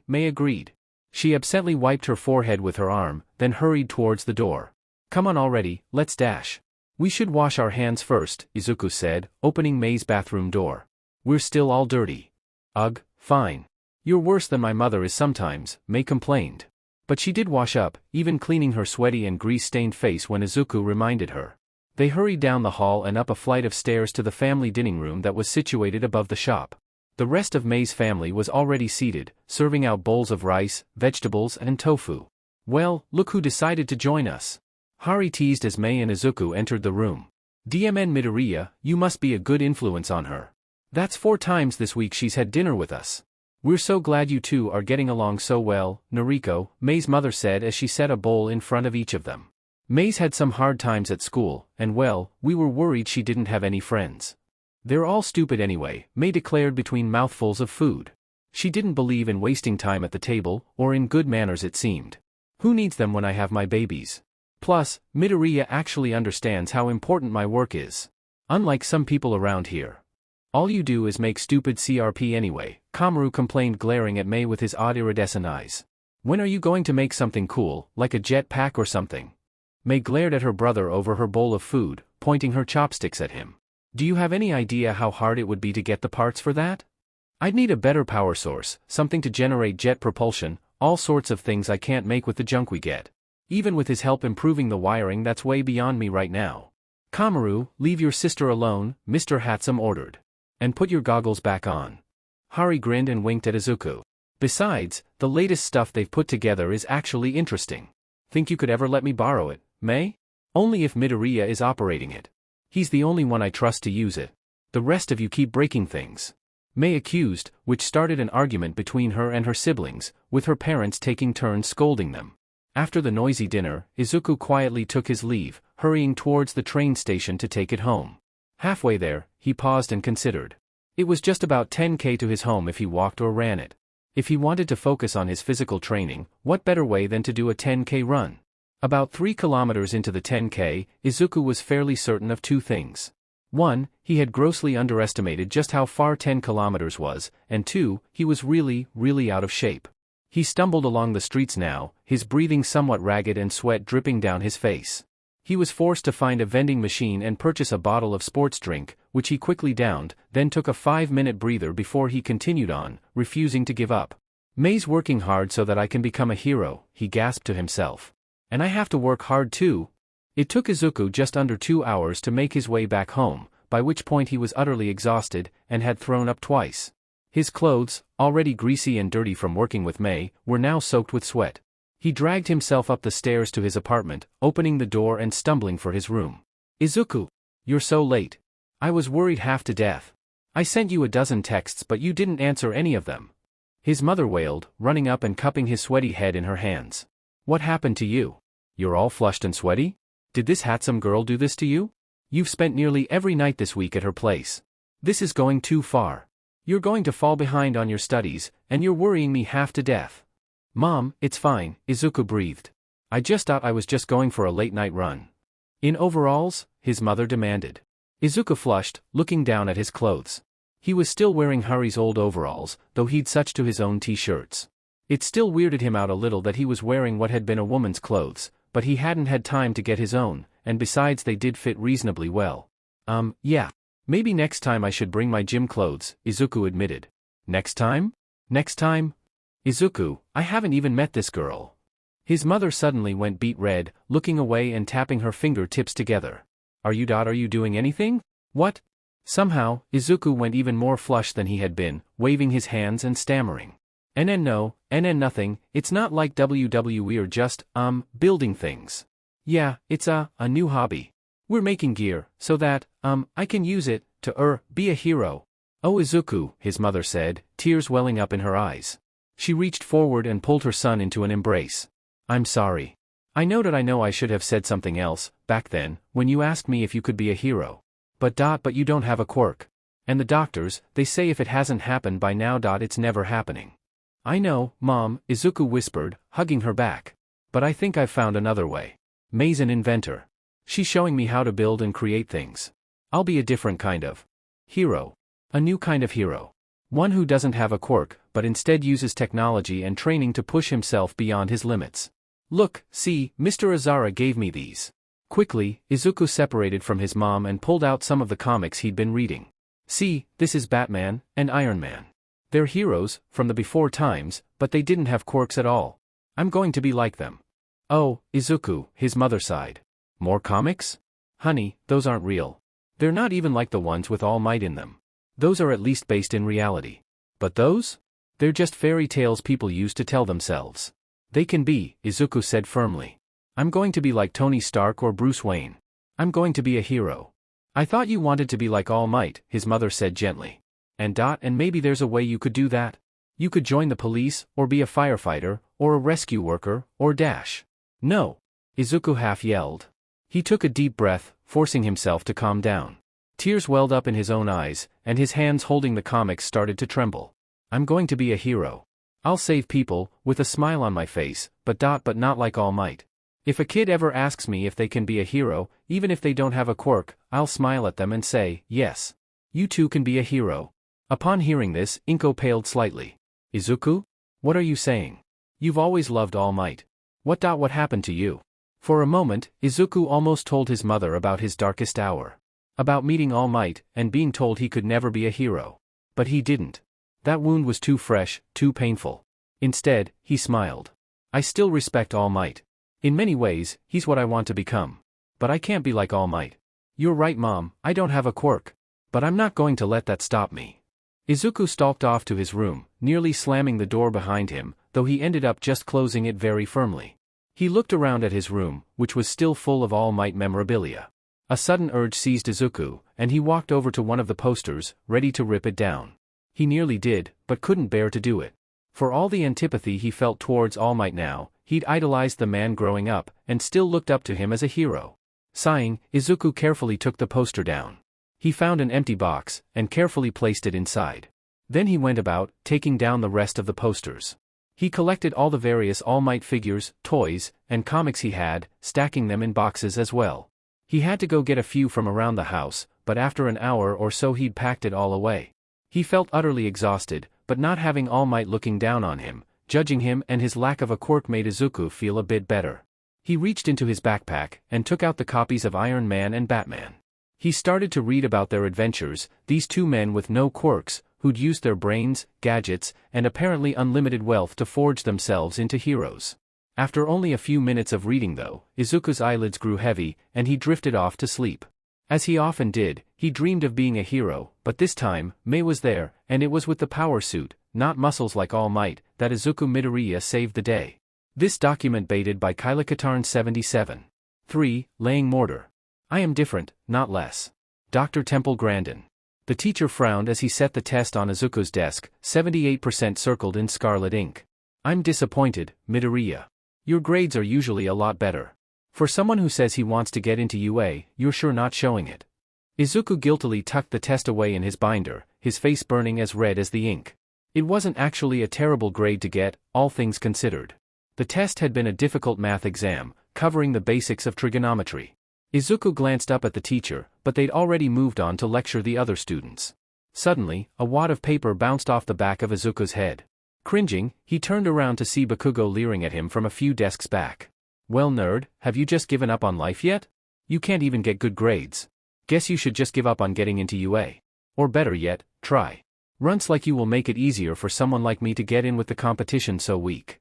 Mei agreed. She absently wiped her forehead with her arm, then hurried towards the door. Come on already, let's dash. We should wash our hands first, Izuku said, opening Mei's bathroom door. We're still all dirty. Ugh, fine. You're worse than my mother is sometimes, Mei complained. But she did wash up, even cleaning her sweaty and grease-stained face when Izuku reminded her. They hurried down the hall and up a flight of stairs to the family dining room that was situated above the shop. The rest of Mei's family was already seated, serving out bowls of rice, vegetables and tofu. Well, look who decided to join us. Hari teased as Mei and Izuku entered the room. DMN Midoriya, you must be a good influence on her. That's 4 times this week she's had dinner with us. We're so glad you two are getting along so well, Noriko, Mei's mother said as she set a bowl in front of each of them. Mei's had some hard times at school, and well, we were worried she didn't have any friends. They're all stupid anyway, Mei declared between mouthfuls of food. She didn't believe in wasting time at the table, or in good manners it seemed. Who needs them when I have my babies? Plus, Midoriya actually understands how important my work is. Unlike some people around here. All you do is make stupid CRP anyway, Kamaru complained glaring at Mei with his odd iridescent eyes. When are you going to make something cool, like a jet pack or something? Mei glared at her brother over her bowl of food, pointing her chopsticks at him. Do you have any idea how hard it would be to get the parts for that? I'd need a better power source, something to generate jet propulsion, all sorts of things I can't make with the junk we get. Even with his help improving the wiring, that's way beyond me right now. Kamaru, leave your sister alone, Mr. Hatsume ordered. And put your goggles back on. Hari grinned and winked at Izuku. Besides, the latest stuff they've put together is actually interesting. Think you could ever let me borrow it, Mei? Only if Midoriya is operating it. He's the only one I trust to use it. The rest of you keep breaking things. Mei accused, which started an argument between her and her siblings, with her parents taking turns scolding them. After the noisy dinner, Izuku quietly took his leave, hurrying towards the train station to take it home. Halfway there, he paused and considered. It was just about 10k to his home if he walked or ran it. If he wanted to focus on his physical training, what better way than to do a 10k run? About 3 kilometers into the 10k, Izuku was fairly certain of two things. 1, he had grossly underestimated just how far 10 kilometers was, and 2, he was really out of shape. He stumbled along the streets now, his breathing somewhat ragged and sweat dripping down his face. He was forced to find a vending machine and purchase a bottle of sports drink, which he quickly downed, then took a 5-minute breather before he continued on, refusing to give up. Mei's working hard so that I can become a hero, he gasped to himself. And I have to work hard too. It took Izuku just under 2 hours to make his way back home, by which point he was utterly exhausted, and had thrown up twice. His clothes, already greasy and dirty from working with Mei, were now soaked with sweat. He dragged himself up the stairs to his apartment, opening the door and stumbling for his room. Izuku, you're so late. I was worried half to death. I sent you a dozen texts but you didn't answer any of them. His mother wailed, running up and cupping his sweaty head in her hands. What happened to you? You're all flushed and sweaty? Did this Hatsume girl do this to you? You've spent nearly every night this week at her place. This is going too far. You're going to fall behind on your studies, and you're worrying me half to death. Mom, it's fine, Izuku breathed. I just thought I was just going for a late-night run. In overalls? His mother demanded. Izuku flushed, looking down at his clothes. He was still wearing Hari's old overalls, though he'd switched to his own t-shirts. It still weirded him out a little that he was wearing what had been a woman's clothes, but he hadn't had time to get his own, and besides they did fit reasonably well. Yeah. Maybe next time I should bring my gym clothes, Izuku admitted. Next time? Next time? Izuku, I haven't even met this girl. His mother suddenly went beet red, looking away and tapping her fingertips together. Are you doing anything? What? Somehow, Izuku went even more flushed than he had been, waving his hands and stammering. No, nothing, it's not like WWE or just, building things. Yeah, it's a new hobby. We're making gear, so that, I can use it, to, be a hero. Oh Izuku, his mother said, tears welling up in her eyes. She reached forward and pulled her son into an embrace. I'm sorry. I know I should have said something else, back then, when you asked me if you could be a hero. But you don't have a quirk. And the doctors, they say if it hasn't happened by now, it's never happening. I know, Mom, Izuku whispered, hugging her back. But I think I've found another way. Mei's an inventor. She's showing me how to build and create things. I'll be a different kind of hero. A new kind of hero. One who doesn't have a quirk, but instead uses technology and training to push himself beyond his limits. Look, see, Mr. Azara gave me these. Quickly, Izuku separated from his mom and pulled out some of the comics he'd been reading. See, this is Batman and Iron Man. They're heroes, from the before times, but they didn't have quirks at all. I'm going to be like them. Oh, Izuku, his mother sighed. More comics? Honey, those aren't real. They're not even like the ones with All Might in them. Those are at least based in reality. But those? They're just fairy tales people use to tell themselves. They can be, Izuku said firmly. I'm going to be like Tony Stark or Bruce Wayne. I'm going to be a hero. I thought you wanted to be like All Might, his mother said gently. And maybe there's a way you could do that. You could join the police, or be a firefighter, or a rescue worker, or dash. No. Izuku half yelled. He took a deep breath, forcing himself to calm down. Tears welled up in his own eyes, and his hands holding the comics started to tremble. I'm going to be a hero. I'll save people, with a smile on my face, but not like All Might. If a kid ever asks me if they can be a hero, even if they don't have a quirk, I'll smile at them and say, yes. You too can be a hero. Upon hearing this, Inko paled slightly. Izuku? What are you saying? You've always loved All Might. What happened to you? For a moment, Izuku almost told his mother about his darkest hour. About meeting All Might, and being told he could never be a hero. But he didn't. That wound was too fresh, too painful. Instead, he smiled. I still respect All Might. In many ways, he's what I want to become. But I can't be like All Might. You're right, Mom, I don't have a quirk. But I'm not going to let that stop me. Izuku stalked off to his room, nearly slamming the door behind him, though he ended up just closing it very firmly. He looked around at his room, which was still full of All Might memorabilia. A sudden urge seized Izuku, and he walked over to one of the posters, ready to rip it down. He nearly did, but couldn't bear to do it. For all the antipathy he felt towards All Might now, he'd idolized the man growing up, and still looked up to him as a hero. Sighing, Izuku carefully took the poster down. He found an empty box, and carefully placed it inside. Then he went about, taking down the rest of the posters. He collected all the various All Might figures, toys, and comics he had, stacking them in boxes as well. He had to go get a few from around the house, but after an hour or so he'd packed it all away. He felt utterly exhausted, but not having All Might looking down on him, judging him and his lack of a quirk made Izuku feel a bit better. He reached into his backpack, and took out the copies of Iron Man and Batman. He started to read about their adventures, these two men with no quirks, who'd used their brains, gadgets, and apparently unlimited wealth to forge themselves into heroes. After only a few minutes of reading though, Izuku's eyelids grew heavy, and he drifted off to sleep. As he often did, he dreamed of being a hero, but this time, Mei was there, and it was with the power suit, not muscles like All Might, that Izuku Midoriya saved the day. This document baited by Kailakatarn 77. 3. Laying mortar. I am different, not less. Dr. Temple Grandin. The teacher frowned as he set the test on Izuku's desk, 78% circled in scarlet ink. I'm disappointed, Midoriya. Your grades are usually a lot better. For someone who says he wants to get into UA, you're sure not showing it. Izuku guiltily tucked the test away in his binder, his face burning as red as the ink. It wasn't actually a terrible grade to get, all things considered. The test had been a difficult math exam, covering the basics of trigonometry. Izuku glanced up at the teacher, but they'd already moved on to lecture the other students. Suddenly, a wad of paper bounced off the back of Izuku's head. Cringing, he turned around to see Bakugo leering at him from a few desks back. Well nerd, have you just given up on life yet? You can't even get good grades. Guess you should just give up on getting into UA. Or better yet, try. Runts like you will make it easier for someone like me to get in with the competition so weak.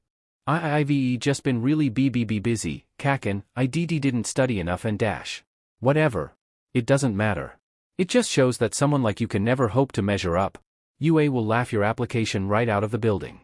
I've just been really busy, Kaken, I didn't study enough and dash. Whatever. It doesn't matter. It just shows that someone like you can never hope to measure up. UA will laugh your application right out of the building.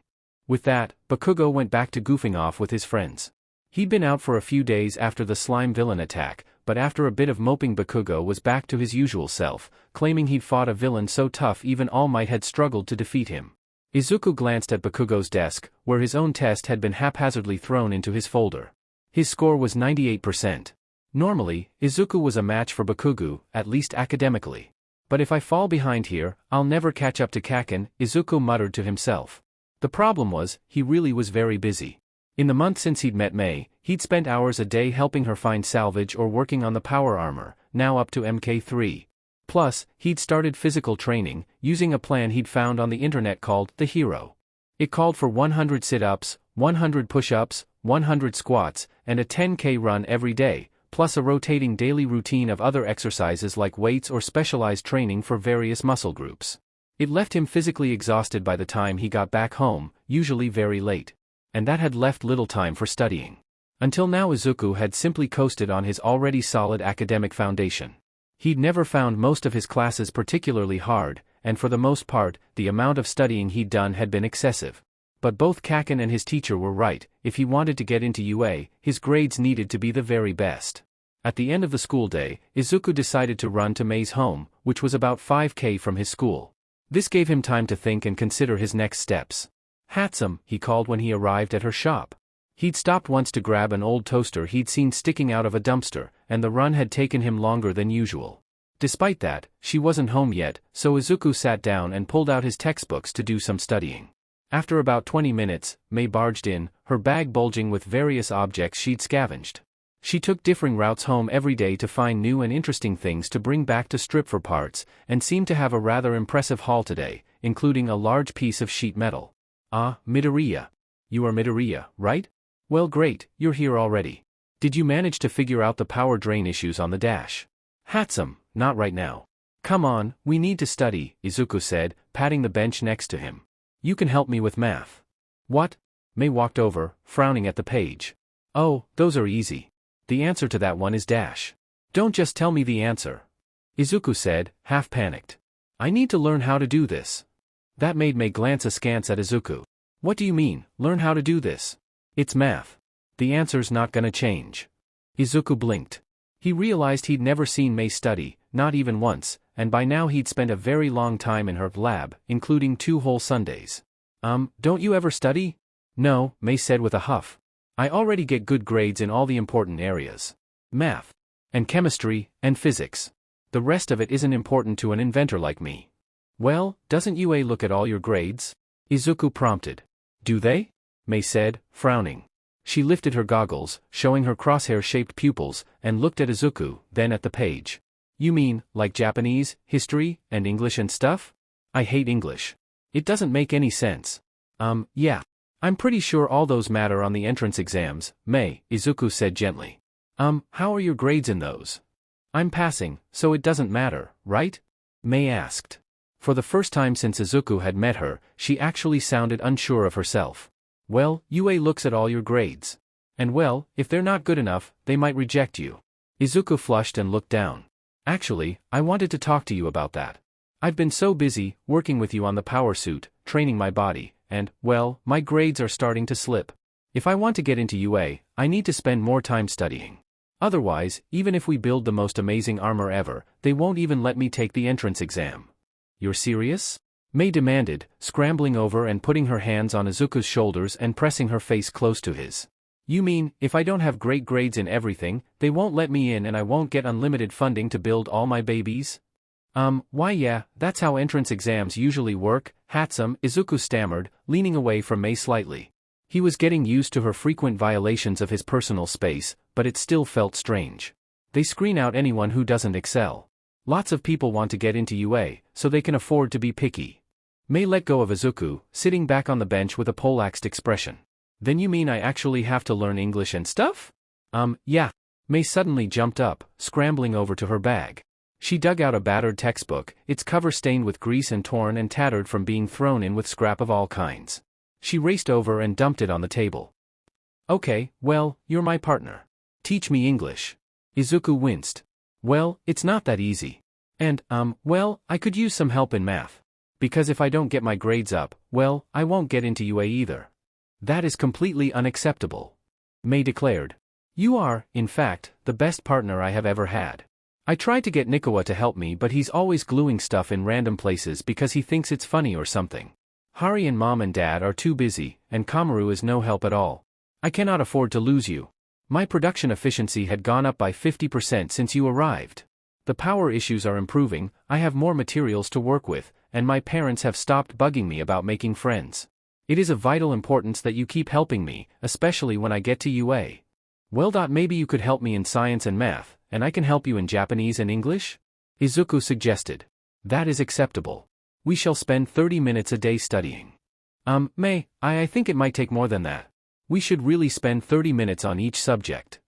With that, Bakugo went back to goofing off with his friends. He'd been out for a few days after the slime villain attack, but after a bit of moping Bakugo was back to his usual self, claiming he'd fought a villain so tough even All Might had struggled to defeat him. Izuku glanced at Bakugo's desk, where his own test had been haphazardly thrown into his folder. His score was 98%. Normally, Izuku was a match for Bakugo, at least academically. But if I fall behind here, I'll never catch up to Kaken, Izuku muttered to himself. The problem was, he really was very busy. In the month since he'd met Mei, he'd spent hours a day helping her find salvage or working on the power armor, now up to MK3. Plus, he'd started physical training, using a plan he'd found on the internet called The Hero. It called for 100 sit-ups, 100 push-ups, 100 squats, and a 10K run every day, plus a rotating daily routine of other exercises like weights or specialized training for various muscle groups. It left him physically exhausted by the time he got back home, usually very late. And that had left little time for studying. Until now Izuku had simply coasted on his already solid academic foundation. He'd never found most of his classes particularly hard, and for the most part, the amount of studying he'd done had been excessive. But both Kaken and his teacher were right, if he wanted to get into UA, his grades needed to be the very best. At the end of the school day, Izuku decided to run to Mei's home, which was about 5K from his school. This gave him time to think and consider his next steps. Hatsume, he called when he arrived at her shop. He'd stopped once to grab an old toaster he'd seen sticking out of a dumpster, and the run had taken him longer than usual. Despite that, she wasn't home yet, so Izuku sat down and pulled out his textbooks to do some studying. After about 20 minutes, Mei barged in, her bag bulging with various objects she'd scavenged. She took differing routes home every day to find new and interesting things to bring back to strip for parts, and seemed to have a rather impressive haul today, including a large piece of sheet metal. Ah, Midoriya. You are Midoriya, right? Well great, you're here already. Did you manage to figure out the power drain issues on the dash? Hatsume, not right now. Come on, we need to study, Izuku said, patting the bench next to him. You can help me with math. What? Mei walked over, frowning at the page. Oh, those are easy. The answer to that one is dash. Don't just tell me the answer. Izuku said, half panicked. I need to learn how to do this. That made Mei glance askance at Izuku. What do you mean, learn how to do this? It's math. The answer's not gonna change. Izuku blinked. He realized he'd never seen Mei study, not even once, and by now he'd spent a very long time in her lab, including 2 whole Sundays. Don't you ever study? No, Mei said with a huff. I already get good grades in all the important areas. Math. And chemistry, and physics. The rest of it isn't important to an inventor like me. Well, doesn't UA look at all your grades? Izuku prompted. Do they? Mei said, frowning. She lifted her goggles, showing her crosshair-shaped pupils, and looked at Izuku, then at the page. You mean, like Japanese, history, and English and stuff? I hate English. It doesn't make any sense. Yeah. I'm pretty sure all those matter on the entrance exams, Mei, Izuku said gently. How are your grades in those? I'm passing, so it doesn't matter, right? Mei asked. For the first time since Izuku had met her, she actually sounded unsure of herself. Well, UA looks at all your grades. And well, if they're not good enough, they might reject you. Izuku flushed and looked down. Actually, I wanted to talk to you about that. I've been so busy, working with you on the power suit, training my body, and, well, my grades are starting to slip. If I want to get into UA, I need to spend more time studying. Otherwise, even if we build the most amazing armor ever, they won't even let me take the entrance exam. You're serious? Mei demanded, scrambling over and putting her hands on Izuku's shoulders and pressing her face close to his. You mean, if I don't have great grades in everything, they won't let me in and I won't get unlimited funding to build all my babies? Why yeah, that's how entrance exams usually work, Hatsume, Izuku stammered, leaning away from Mei slightly. He was getting used to her frequent violations of his personal space, but it still felt strange. They screen out anyone who doesn't excel. Lots of people want to get into UA, so they can afford to be picky. Mei let go of Izuku, sitting back on the bench with a poleaxed expression. Then you mean I actually have to learn English and stuff? Yeah. Mei suddenly jumped up, scrambling over to her bag. She dug out a battered textbook, its cover stained with grease and torn and tattered from being thrown in with scrap of all kinds. She raced over and dumped it on the table. Okay, well, you're my partner. Teach me English. Izuku winced. Well, it's not that easy. And, well, I could use some help in math. Because if I don't get my grades up, well, I won't get into UA either. That is completely unacceptable. Mei declared. You are, in fact, the best partner I have ever had. I tried to get Nikawa to help me but he's always gluing stuff in random places because he thinks it's funny or something. Hari and Mom and Dad are too busy, and Kamaru is no help at all. I cannot afford to lose you. My production efficiency had gone up by 50% since you arrived. The power issues are improving, I have more materials to work with, and my parents have stopped bugging me about making friends. It is of vital importance that you keep helping me, especially when I get to UA. Well, maybe you could help me in science and math, and I can help you in Japanese and English? Izuku suggested. That is acceptable. We shall spend 30 minutes a day studying. Mei, I think it might take more than that. We should really spend 30 minutes on each subject.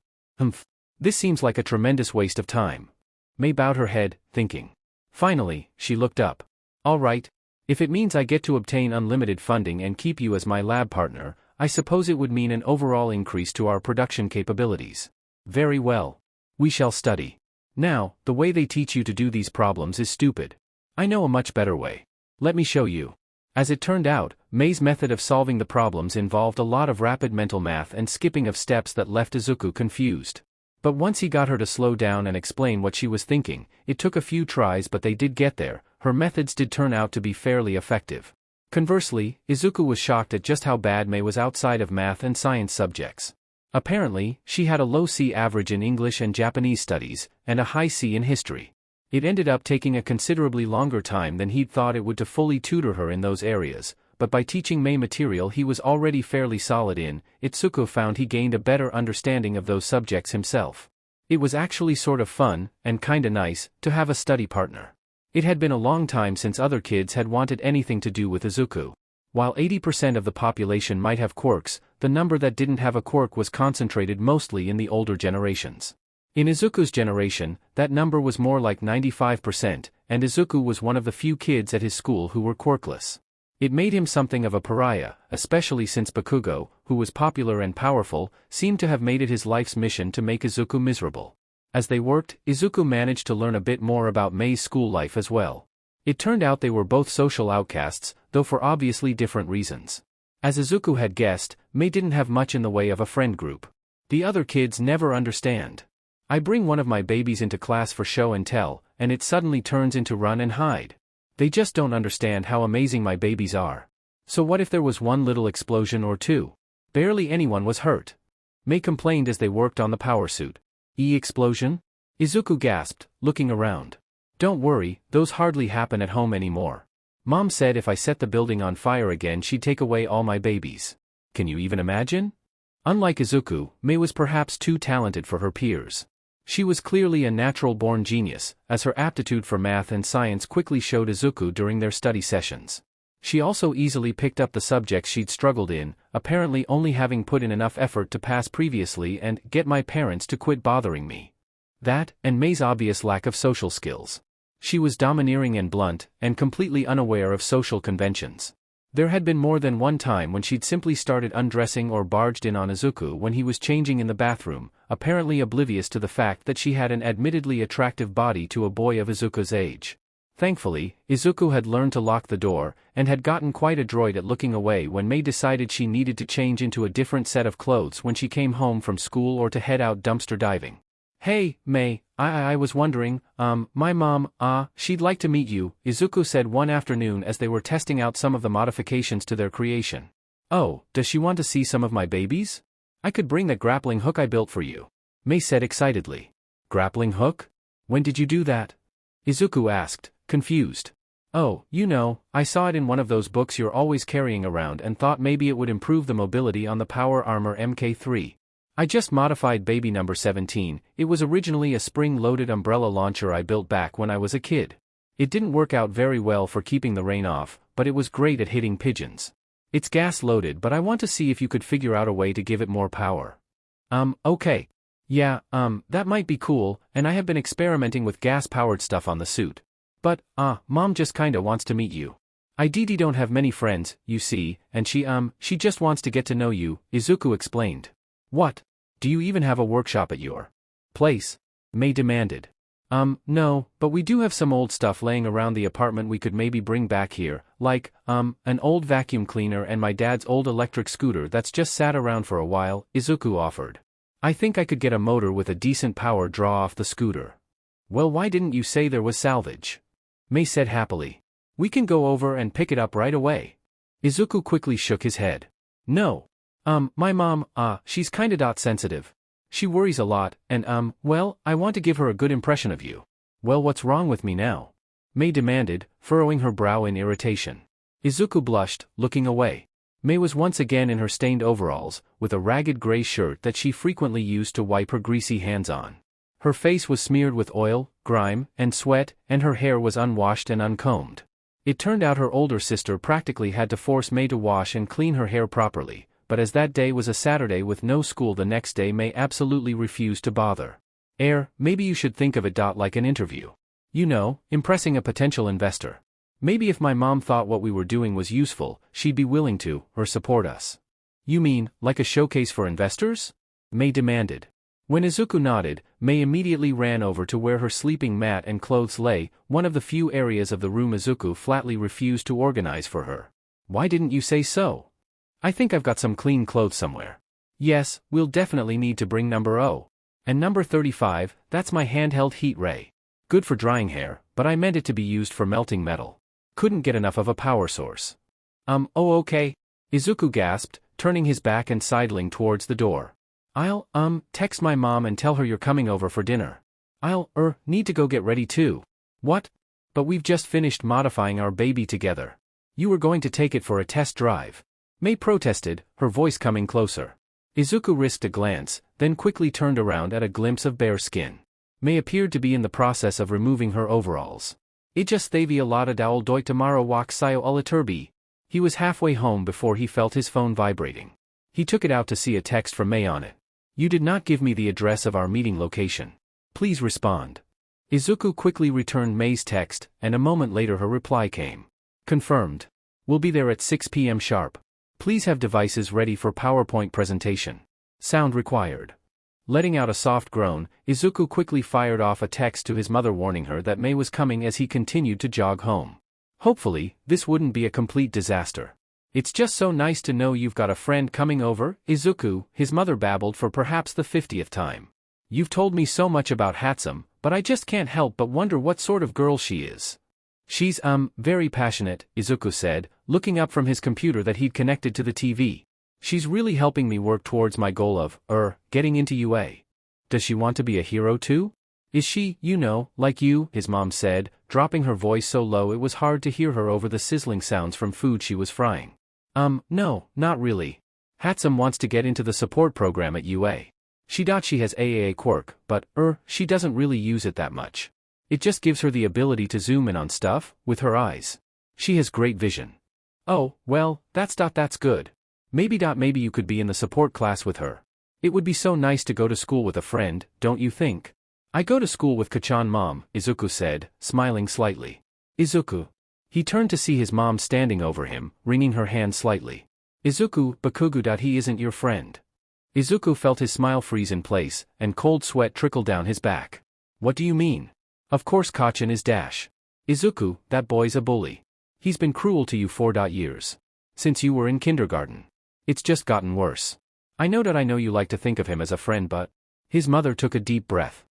This seems like a tremendous waste of time. Mei bowed her head, thinking. Finally, she looked up. All right. If it means I get to obtain unlimited funding and keep you as my lab partner, I suppose it would mean an overall increase to our production capabilities. Very well. We shall study. Now, the way they teach you to do these problems is stupid. I know a much better way. Let me show you. As it turned out, Mei's method of solving the problems involved a lot of rapid mental math and skipping of steps that left Izuku confused. But once he got her to slow down and explain what she was thinking, it took a few tries but they did get there. Her methods did turn out to be fairly effective. Conversely, Izuku was shocked at just how bad Mei was outside of math and science subjects. Apparently, she had a low C average in English and Japanese studies, and a high C in history. It ended up taking a considerably longer time than he'd thought it would to fully tutor her in those areas, but by teaching Mei material he was already fairly solid in, Izuku found he gained a better understanding of those subjects himself. It was actually sort of fun, and kinda nice, to have a study partner. It had been a long time since other kids had wanted anything to do with Izuku. While 80% of the population might have quirks, the number that didn't have a quirk was concentrated mostly in the older generations. In Izuku's generation, that number was more like 95%, and Izuku was one of the few kids at his school who were quirkless. It made him something of a pariah, especially since Bakugo, who was popular and powerful, seemed to have made it his life's mission to make Izuku miserable. As they worked, Izuku managed to learn a bit more about Mei's school life as well. It turned out they were both social outcasts, though for obviously different reasons. As Izuku had guessed, Mei didn't have much in the way of a friend group. The other kids never understand. I bring one of my babies into class for show and tell, and it suddenly turns into run and hide. They just don't understand how amazing my babies are. So what if there was one little explosion or two? Barely anyone was hurt. Mei complained as they worked on the power suit. Explosion? Izuku gasped, looking around. Don't worry, those hardly happen at home anymore. Mom said if I set the building on fire again she'd take away all my babies. Can you even imagine? Unlike Izuku, Mei was perhaps too talented for her peers. She was clearly a natural-born genius, as her aptitude for math and science quickly showed Izuku during their study sessions. She also easily picked up the subjects she'd struggled in, apparently only having put in enough effort to pass previously and get my parents to quit bothering me. That, and Mei's obvious lack of social skills. She was domineering and blunt, and completely unaware of social conventions. There had been more than one time when she'd simply started undressing or barged in on Izuku when he was changing in the bathroom, apparently oblivious to the fact that she had an admittedly attractive body to a boy of Izuku's age. Thankfully, Izuku had learned to lock the door, and had gotten quite adroit at looking away when Mei decided she needed to change into a different set of clothes when she came home from school or to head out dumpster diving. Hey, Mei, I was wondering, my mom, she'd like to meet you, Izuku said one afternoon as they were testing out some of the modifications to their creation. Oh, does she want to see some of my babies? I could bring that grappling hook I built for you, Mei said excitedly. Grappling hook? When did you do that? Izuku asked, confused. Oh, I saw it in one of those books you're always carrying around and thought maybe it would improve the mobility on the Power Armor Mk3. I just modified baby number 17, it was originally a spring-loaded umbrella launcher I built back when I was a kid. It didn't work out very well for keeping the rain off, but it was great at hitting pigeons. It's gas-loaded but I want to see if you could figure out a way to give it more power. Okay. Yeah, that might be cool, and I have been experimenting with gas-powered stuff on the suit. But, Mom just kinda wants to meet you. I don't have many friends, you see, and she just wants to get to know you, Izuku explained. What? Do you even have a workshop at your place? Mei demanded. No, but we do have some old stuff laying around the apartment we could maybe bring back here, like, an old vacuum cleaner and my dad's old electric scooter that's just sat around for a while, Izuku offered. I think I could get a motor with a decent power draw off the scooter. Well, why didn't you say there was salvage? Mei said happily. We can go over and pick it up right away. Izuku quickly shook his head. No. My mom, she's kinda sensitive. She worries a lot, and well, I want to give her a good impression of you. Well, what's wrong with me now? Mei demanded, furrowing her brow in irritation. Izuku blushed, looking away. Mei was once again in her stained overalls, with a ragged gray shirt that she frequently used to wipe her greasy hands on. Her face was smeared with oil, grime, and sweat, and her hair was unwashed and uncombed. It turned out her older sister practically had to force Mei to wash and clean her hair properly, but as that day was a Saturday with no school the next day, Mei absolutely refused to bother. Maybe you should think of it like an interview. Impressing a potential investor. Maybe if my mom thought what we were doing was useful, she'd be willing to, or support us. You mean, like a showcase for investors? Mei demanded. When Izuku nodded, Mei immediately ran over to where her sleeping mat and clothes lay, one of the few areas of the room Izuku flatly refused to organize for her. Why didn't you say so? I think I've got some clean clothes somewhere. Yes, we'll definitely need to bring number 0. And number 35, that's my handheld heat ray. Good for drying hair, but I meant it to be used for melting metal. Couldn't get enough of a power source. Okay. Izuku gasped, turning his back and sidling towards the door. I'll, text my mom and tell her you're coming over for dinner. I'll, need to go get ready too. What? But we've just finished modifying our baby together. You were going to take it for a test drive. Mei protested, her voice coming closer. Izuku risked a glance, then quickly turned around at a glimpse of bare skin. Mei appeared to be in the process of removing her overalls. It just thavi a lot of dowel doit tomorrow walk sio ulaturbi. He was halfway home before he felt his phone vibrating. He took it out to see a text from Mei on it. You did not give me the address of our meeting location. Please respond. Izuku quickly returned Mei's text, and a moment later her reply came. Confirmed. We'll be there at 6 p.m. sharp. Please have devices ready for PowerPoint presentation. Sound required. Letting out a soft groan, Izuku quickly fired off a text to his mother warning her that Mei was coming as he continued to jog home. Hopefully, this wouldn't be a complete disaster. It's just so nice to know you've got a friend coming over, Izuku, his mother babbled for perhaps the 50th time. You've told me so much about Hatsume, but I just can't help but wonder what sort of girl she is. She's, very passionate, Izuku said, looking up from his computer that he'd connected to the TV. She's really helping me work towards my goal of, getting into UA. Does she want to be a hero too? Is she, like you, his mom said, dropping her voice so low it was hard to hear her over the sizzling sounds from food she was frying. No, not really. Hatsume wants to get into the support program at UA. She has AAA quirk, but, she doesn't really use it that much. It just gives her the ability to zoom in on stuff, with her eyes. She has great vision. Oh, well, that's good. Maybe you could be in the support class with her. It would be so nice to go to school with a friend, don't you think? I go to school with Kachan mom, Izuku said, smiling slightly. Izuku. He turned to see his mom standing over him, wringing her hand slightly. Izuku, Bakugo. He isn't your friend. Izuku felt his smile freeze in place, and cold sweat trickle down his back. What do you mean? Of course Kachan is Dash. Izuku, that boy's a bully. He's been cruel to you for years. Since you were in kindergarten. It's just gotten worse. I know you like to think of him as a friend, but... His mother took a deep breath.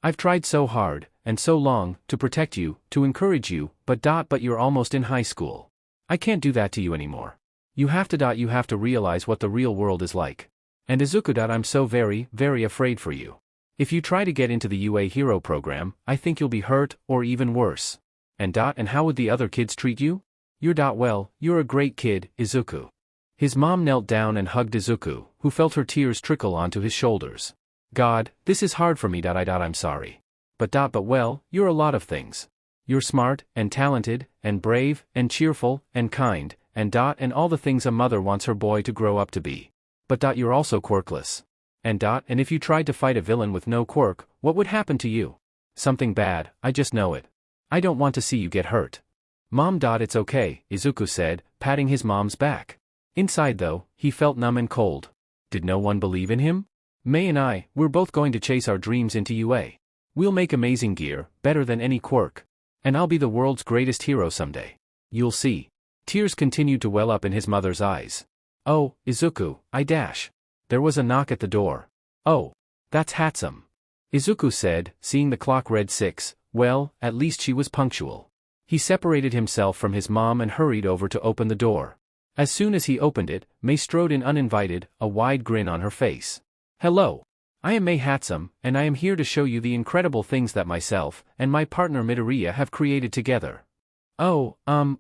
I've tried so hard, and so long, to protect you, to encourage you, but you're almost in high school. I can't do that to you anymore. You have to realize what the real world is like. And Izuku. I'm so very, very afraid for you. If you try to get into the UA hero program, I think you'll be hurt, or even worse. And how would the other kids treat you? Well, you're a great kid, Izuku. His mom knelt down and hugged Izuku, who felt her tears trickle onto his shoulders. God, this is hard for me. I'm sorry. But well, you're a lot of things. You're smart, and talented, and brave, and cheerful, and kind, and all the things a mother wants her boy to grow up to be. But you're also quirkless. And if you tried to fight a villain with no quirk, what would happen to you? Something bad, I just know it. I don't want to see you get hurt. Mom. It's okay, Izuku said, patting his mom's back. Inside though, he felt numb and cold. Did no one believe in him? Mei and we're both going to chase our dreams into UA. We'll make amazing gear, better than any quirk. And I'll be the world's greatest hero someday. You'll see. Tears continued to well up in his mother's eyes. Oh, Izuku, There was a knock at the door. Oh, that's Hatsume. Izuku said, seeing the clock read 6, well, at least she was punctual. He separated himself from his mom and hurried over to open the door. As soon as he opened it, Mei strode in uninvited, a wide grin on her face. Hello. I am Mei Hatsume, and I am here to show you the incredible things that myself and my partner Midoriya have created together. Oh,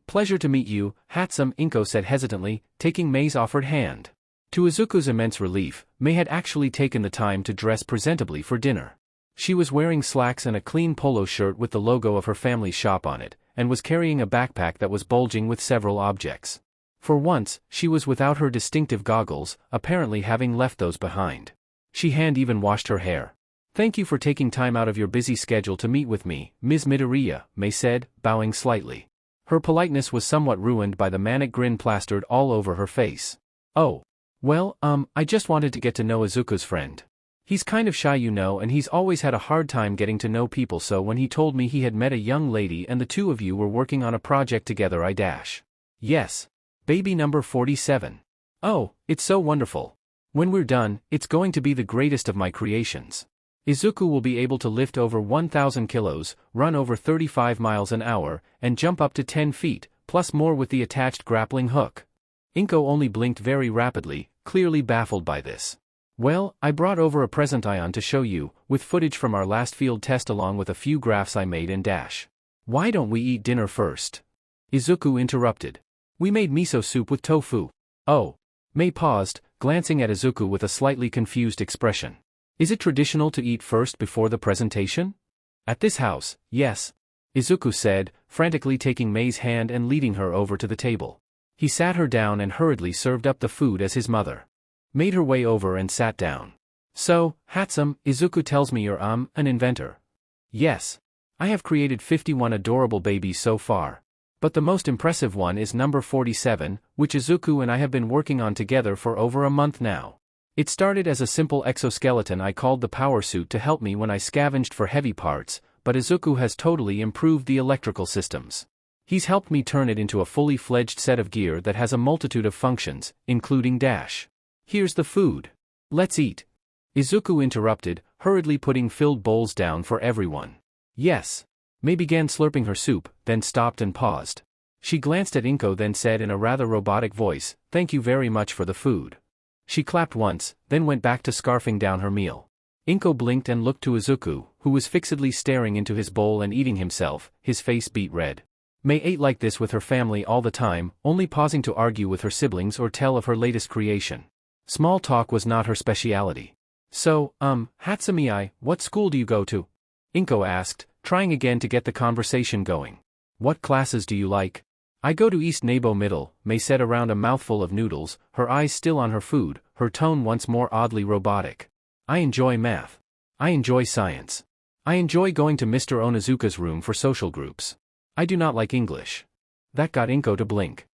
pleasure to meet you, Hatsume, Inko said hesitantly, taking Mei's offered hand. To Izuku's immense relief, Mei had actually taken the time to dress presentably for dinner. She was wearing slacks and a clean polo shirt with the logo of her family's shop on it, and was carrying a backpack that was bulging with several objects. For once, she was without her distinctive goggles, apparently having left those behind. She hand even washed her hair. Thank you for taking time out of your busy schedule to meet with me, Ms. Midoriya, Mei said, bowing slightly. Her politeness was somewhat ruined by the manic grin plastered all over her face. Oh. Well, I just wanted to get to know Izuku's friend. He's kind of shy and he's always had a hard time getting to know people, so when he told me he had met a young lady and the two of you were working on a project together Yes. Baby number 47. Oh, it's so wonderful. When we're done, it's going to be the greatest of my creations. Izuku will be able to lift over 1,000 kilos, run over 35 miles an hour, and jump up to 10 feet, plus more with the attached grappling hook. Inko only blinked very rapidly, clearly baffled by this. Well, I brought over a present to show you, with footage from our last field test along with a few graphs I made in Dash. Why don't we eat dinner first? Izuku interrupted. We made miso soup with tofu. Oh. Mei paused, glancing at Izuku with a slightly confused expression. Is it traditional to eat first before the presentation? At this house, yes. Izuku said, frantically taking Mei's hand and leading her over to the table. He sat her down and hurriedly served up the food as his mother made her way over and sat down. So, Hatsume, Izuku tells me you're, an inventor. Yes. I have created 51 adorable babies so far. But the most impressive one is number 47, which Izuku and I have been working on together for over a month now. It started as a simple exoskeleton I called the power suit to help me when I scavenged for heavy parts, but Izuku has totally improved the electrical systems. He's helped me turn it into a fully fledged set of gear that has a multitude of functions, including dash. Here's the food. Let's eat. Izuku interrupted, hurriedly putting filled bowls down for everyone. Yes. Mei began slurping her soup, then stopped and paused. She glanced at Inko, then said in a rather robotic voice, "Thank you very much for the food." She clapped once, then went back to scarfing down her meal. Inko blinked and looked to Izuku, who was fixedly staring into his bowl and eating himself, his face beet red. Mei ate like this with her family all the time, only pausing to argue with her siblings or tell of her latest creation. Small talk was not her speciality. So, Hatsume, what school do you go to? Inko asked, trying again to get the conversation going. What classes do you like? I go to East Nabo Middle, Mei said around a mouthful of noodles, her eyes still on her food, her tone once more oddly robotic. I enjoy math. I enjoy science. I enjoy going to Mr. Onizuka's room for social groups. I do not like English. That got Inko to blink.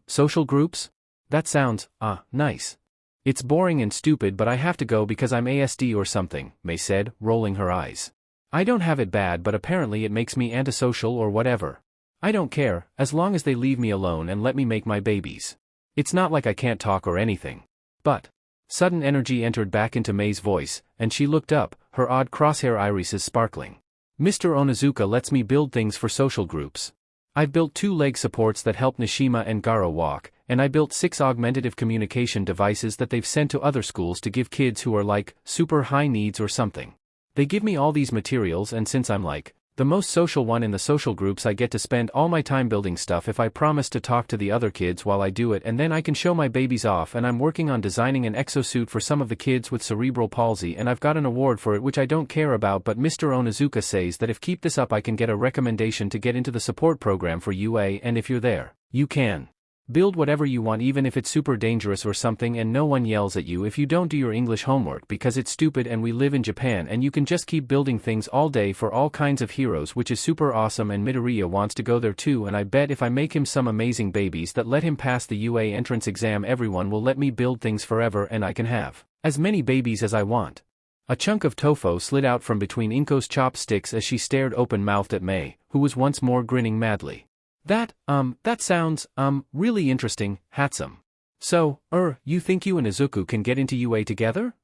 Social groups? That sounds, nice. It's boring and stupid, but I have to go because I'm ASD or something, Mei said, rolling her eyes. I don't have it bad, but apparently it makes me antisocial or whatever. I don't care, as long as they leave me alone and let me make my babies. It's not like I can't talk or anything. But. Sudden energy entered back into Mei's voice, and she looked up, her odd crosshair irises sparkling. Mr. Onizuka lets me build things for social groups. I've built 2 leg supports that help Nishima and Garo walk, and I built 6 augmentative communication devices that they've sent to other schools to give kids who are like, super high needs or something. They give me all these materials, and since I'm like, the most social one in the social groups, I get to spend all my time building stuff if I promise to talk to the other kids while I do it, and then I can show my babies off. And I'm working on designing an exosuit for some of the kids with cerebral palsy, and I've got an award for it which I don't care about, but Mr. Onizuka says that if keep this up I can get a recommendation to get into the support program for UA, and if you're there, you can build whatever you want even if it's super dangerous or something, and no one yells at you if you don't do your English homework because it's stupid, and we live in Japan and you can just keep building things all day for all kinds of heroes, which is super awesome, and Midoriya wants to go there too, and I bet if I make him some amazing babies that let him pass the UA entrance exam, everyone will let me build things forever and I can have as many babies as I want. A chunk of tofu slid out from between Inko's chopsticks as she stared open-mouthed at Mei, who was once more grinning madly. That sounds, really interesting, Hatsume. So, you think you and Izuku can get into UA together?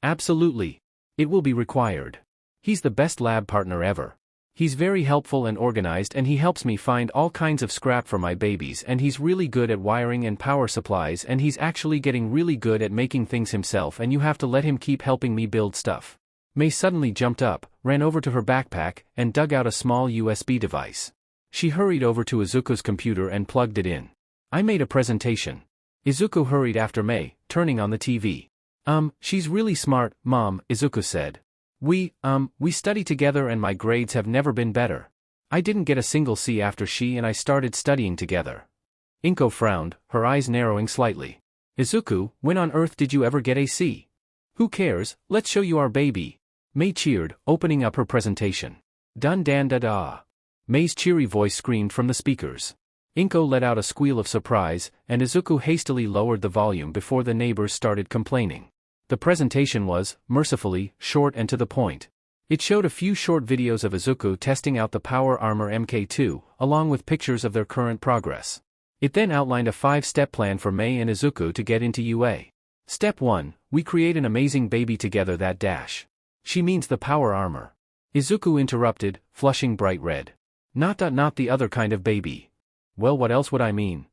Absolutely. It will be required. He's the best lab partner ever. He's very helpful and organized, and he helps me find all kinds of scrap for my babies, and he's really good at wiring and power supplies, and he's actually getting really good at making things himself, and you have to let him keep helping me build stuff. Mei suddenly jumped up, ran over to her backpack, and dug out a small USB device. She hurried over to Izuku's computer and plugged it in. I made a presentation. Izuku hurried after Mei, turning on the TV. She's really smart, Mom, Izuku said. We study together and my grades have never been better. I didn't get a single C after she and I started studying together. Inko frowned, her eyes narrowing slightly. Izuku, when on earth did you ever get a C? Who cares, let's show you our baby. Mei cheered, opening up her presentation. Dun dan da da. Mei's cheery voice screamed from the speakers. Inko let out a squeal of surprise, and Izuku hastily lowered the volume before the neighbors started complaining. The presentation was, mercifully, short and to the point. It showed a few short videos of Izuku testing out the Power Armor MK2, along with pictures of their current progress. It then outlined a 5-step plan for Mei and Izuku to get into UA. Step 1, we create an amazing baby together that dash. She means the Power Armor. Izuku interrupted, flushing bright red. Not the other kind of baby. Well, what else would I mean?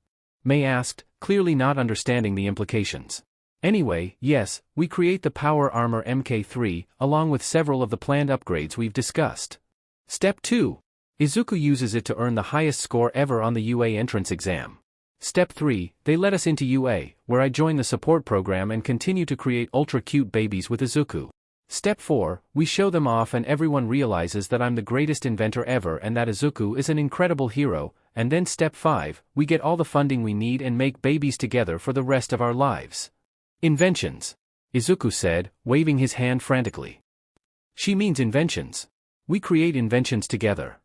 Mei asked, clearly not understanding the implications. Anyway, yes, we create the Power Armor MK3, along with several of the planned upgrades we've discussed. Step 2. Izuku uses it to earn the highest score ever on the UA entrance exam. Step 3, they let us into UA, where I join the support program and continue to create ultra-cute babies with Izuku. Step 4, we show them off and everyone realizes that I'm the greatest inventor ever and that Izuku is an incredible hero, and then Step 5, we get all the funding we need and make babies together for the rest of our lives. Inventions. Izuku said, waving his hand frantically. She means inventions. We create inventions together.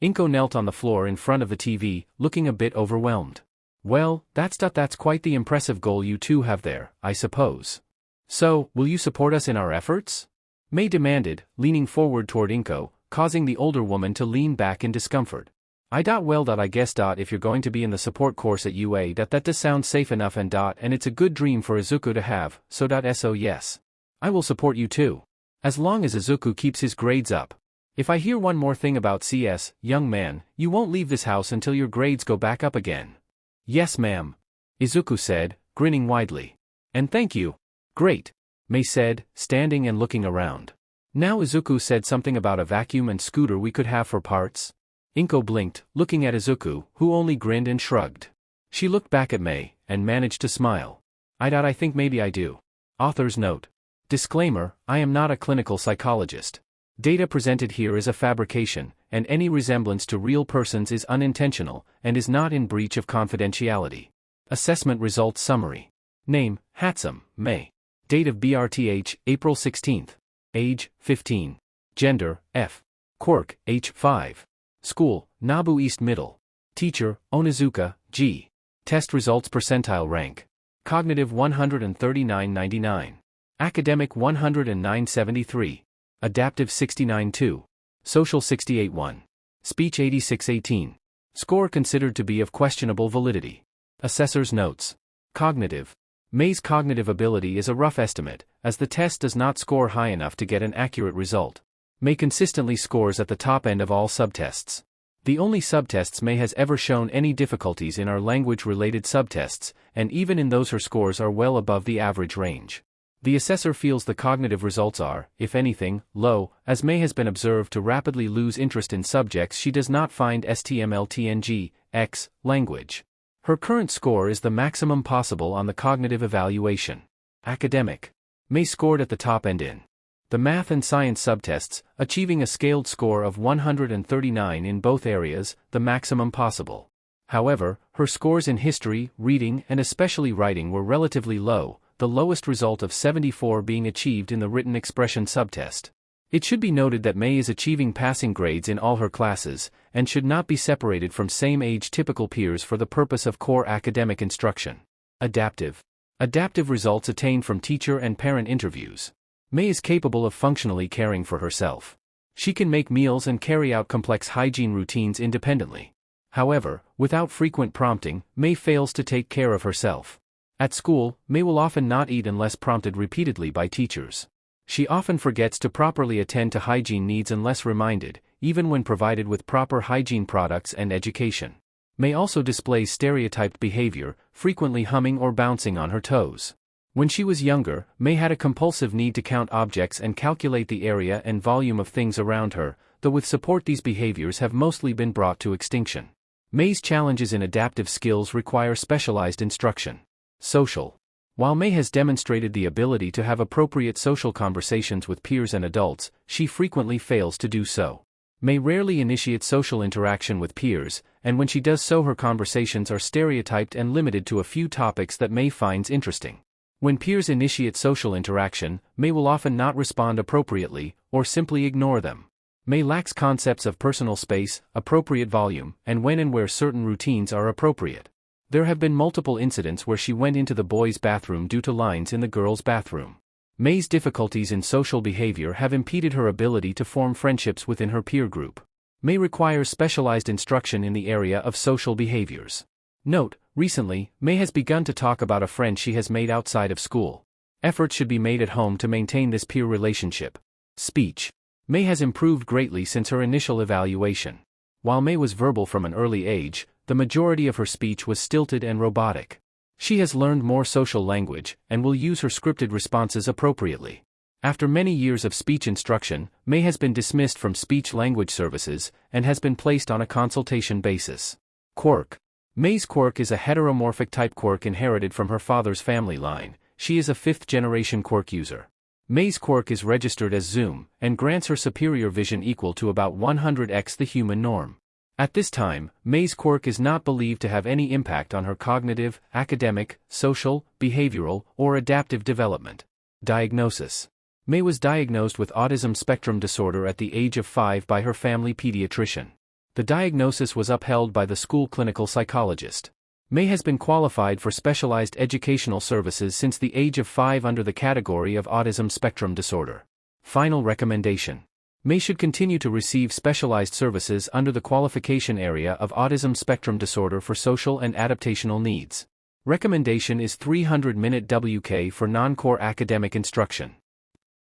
Inko knelt on the floor in front of the TV, looking a bit overwhelmed. Well, that's quite the impressive goal you two have there, I suppose. So, will you support us in our efforts? Mei demanded, leaning forward toward Inko, causing the older woman to lean back in discomfort. Well, I guess if you're going to be in the support course at UA, that does sound safe enough, and it's a good dream for Izuku to have, so yes. I will support you too. As long as Izuku keeps his grades up. If I hear one more thing about CS, young man, you won't leave this house until your grades go back up again. Yes, ma'am. Izuku said, grinning widely. And thank you. Great. Mei said, standing and looking around. Now Izuku said something about a vacuum and scooter we could have for parts. Inko blinked, looking at Izuku, who only grinned and shrugged. She looked back at Mei, and managed to smile. I think maybe I do. Author's note. Disclaimer, I am not a clinical psychologist. Data presented here is a fabrication, and any resemblance to real persons is unintentional, and is not in breach of confidentiality. Assessment results summary. Name, Hatsume, Mei. Date of BRTH, April 16th. Age, 15. Gender, F. Quirk, H. 5. School, Nabu East Middle. Teacher, Onizuka, G. Test results percentile rank. Cognitive 139.99. Academic 109.73. Adaptive 69.2. Social 68.1. Speech 86.18. Score considered to be of questionable validity. Assessor's notes. Cognitive. Mei's cognitive ability is a rough estimate, as the test does not score high enough to get an accurate result. Mei consistently scores at the top end of all subtests. The only subtests Mei has ever shown any difficulties in are language-related subtests, and even in those her scores are well above the average range. The assessor feels the cognitive results are, if anything, low, as Mei has been observed to rapidly lose interest in subjects she does not find STMLTNG, X, language. Her current score is the maximum possible on the cognitive evaluation. Academic. Mei scored at the top end in the math and science subtests, achieving a scaled score of 139 in both areas, the maximum possible. However, her scores in history, reading, and especially writing were relatively low, the lowest result of 74 being achieved in the written expression subtest. It should be noted that Mei is achieving passing grades in all her classes, and should not be separated from same-age typical peers for the purpose of core academic instruction. Adaptive. Adaptive results attained from teacher and parent interviews. Mei is capable of functionally caring for herself. She can make meals and carry out complex hygiene routines independently. However, without frequent prompting, Mei fails to take care of herself. At school, Mei will often not eat unless prompted repeatedly by teachers. She often forgets to properly attend to hygiene needs unless reminded, even when provided with proper hygiene products and education. Mei also displays stereotyped behavior, frequently humming or bouncing on her toes. When she was younger, Mei had a compulsive need to count objects and calculate the area and volume of things around her, though with support these behaviors have mostly been brought to extinction. Mei's challenges in adaptive skills require specialized instruction. Social. While Mei has demonstrated the ability to have appropriate social conversations with peers and adults, she frequently fails to do so. Mei rarely initiates social interaction with peers, and when she does so her conversations are stereotyped and limited to a few topics that Mei finds interesting. When peers initiate social interaction, Mei will often not respond appropriately, or simply ignore them. Mei lacks concepts of personal space, appropriate volume, and when and where certain routines are appropriate. There have been multiple incidents where she went into the boys' bathroom due to lines in the girls' bathroom. Mei's difficulties in social behavior have impeded her ability to form friendships within her peer group. Mei requires specialized instruction in the area of social behaviors. Note, recently, Mei has begun to talk about a friend she has made outside of school. Efforts should be made at home to maintain this peer relationship. Speech. Mei has improved greatly since her initial evaluation. While Mei was verbal from an early age, the majority of her speech was stilted and robotic. She has learned more social language, and will use her scripted responses appropriately. After many years of speech instruction, Mei has been dismissed from speech-language services, and has been placed on a consultation basis. Quirk. Mei's quirk is a heteromorphic type quirk inherited from her father's family line. She is a fifth-generation quirk user. Mei's quirk is registered as Zoom, and grants her superior vision equal to about 100x the human norm. At this time, Mei's quirk is not believed to have any impact on her cognitive, academic, social, behavioral, or adaptive development. Diagnosis. Mei was diagnosed with autism spectrum disorder at the age of 5 by her family pediatrician. The diagnosis was upheld by the school clinical psychologist. Mei has been qualified for specialized educational services since the age of 5 under the category of autism spectrum disorder. Final recommendation. Mei should continue to receive specialized services under the qualification area of autism spectrum disorder for social and adaptational needs. Recommendation is 300-minute WK for non-core academic instruction.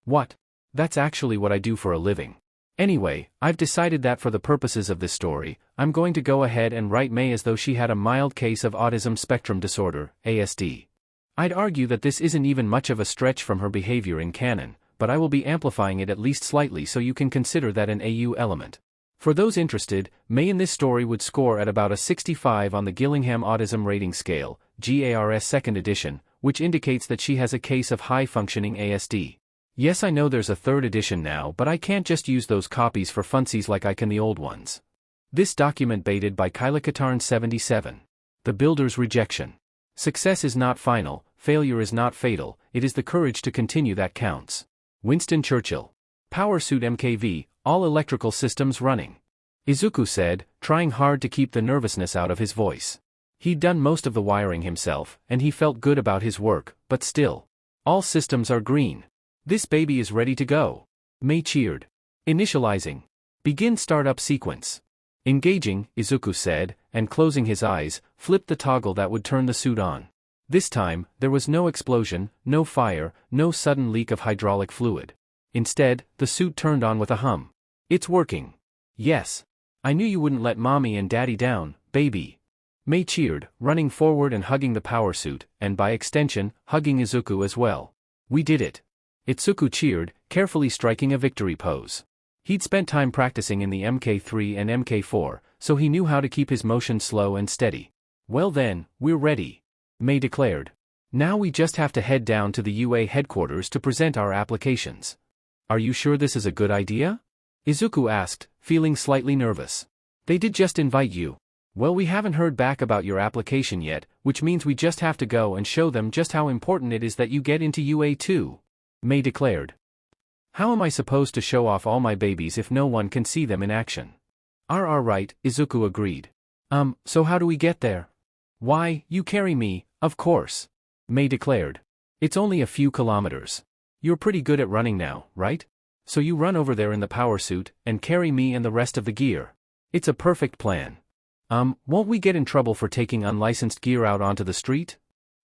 What? That's actually what I do for a living. Anyway, I've decided that for the purposes of this story, I'm going to go ahead and write Mei as though she had a mild case of autism spectrum disorder, ASD. I'd argue that this isn't even much of a stretch from her behavior in canon, but I will be amplifying it at least slightly so you can consider that an AU element. For those interested, Mei in this story would score at about a 65 on the Gillingham Autism Rating Scale, GARS 2nd edition, which indicates that she has a case of high-functioning ASD. Yes, I know there's a 3rd edition now, but I can't just use those copies for funsies like I can the old ones. This document baited by Kylakatarn 77. The Builder's Rejection. Success is not final, failure is not fatal, it is the courage to continue that counts. Winston Churchill. Power suit MKV, all electrical systems running. Izuku said, trying hard to keep the nervousness out of his voice. He'd done most of the wiring himself, and he felt good about his work, but still. All systems are green. This baby is ready to go. Mei cheered. Initializing. Begin startup sequence. Engaging, Izuku said, and closing his eyes, flipped the toggle that would turn the suit on. This time, there was no explosion, no fire, no sudden leak of hydraulic fluid. Instead, the suit turned on with a hum. It's working. Yes. I knew you wouldn't let mommy and daddy down, baby. Mei cheered, running forward and hugging the power suit, and by extension, hugging Izuku as well. We did it. Itsuku cheered, carefully striking a victory pose. He'd spent time practicing in the MK3 and MK4, so he knew how to keep his motion slow and steady. Well then, we're ready. Mei declared. Now we just have to head down to the UA headquarters to present our applications. Are you sure this is a good idea? Izuku asked, feeling slightly nervous. They did just invite you. Well, we haven't heard back about your application yet, which means we just have to go and show them just how important it is that you get into UA too. Mei declared. How am I supposed to show off all my babies if no one can see them in action? Right, Izuku agreed. So how do we get there? Why, you carry me, of course. Mei declared. It's only a few kilometers. You're pretty good at running now, right? So you run over there in the power suit, and carry me and the rest of the gear. It's a perfect plan. Won't we get in trouble for taking unlicensed gear out onto the street?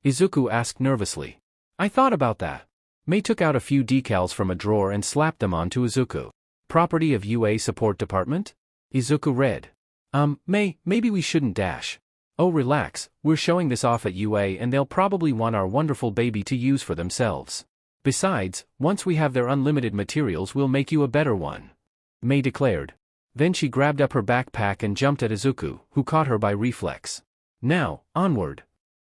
Izuku asked nervously. I thought about that. Mei took out a few decals from a drawer and slapped them onto Izuku. Property of UA Support Department? Izuku read. Mei, maybe we shouldn't dash. Oh, relax, we're showing this off at UA and they'll probably want our wonderful baby to use for themselves. Besides, once we have their unlimited materials we'll make you a better one. Mei declared. Then she grabbed up her backpack and jumped at Izuku, who caught her by reflex. Now, onward.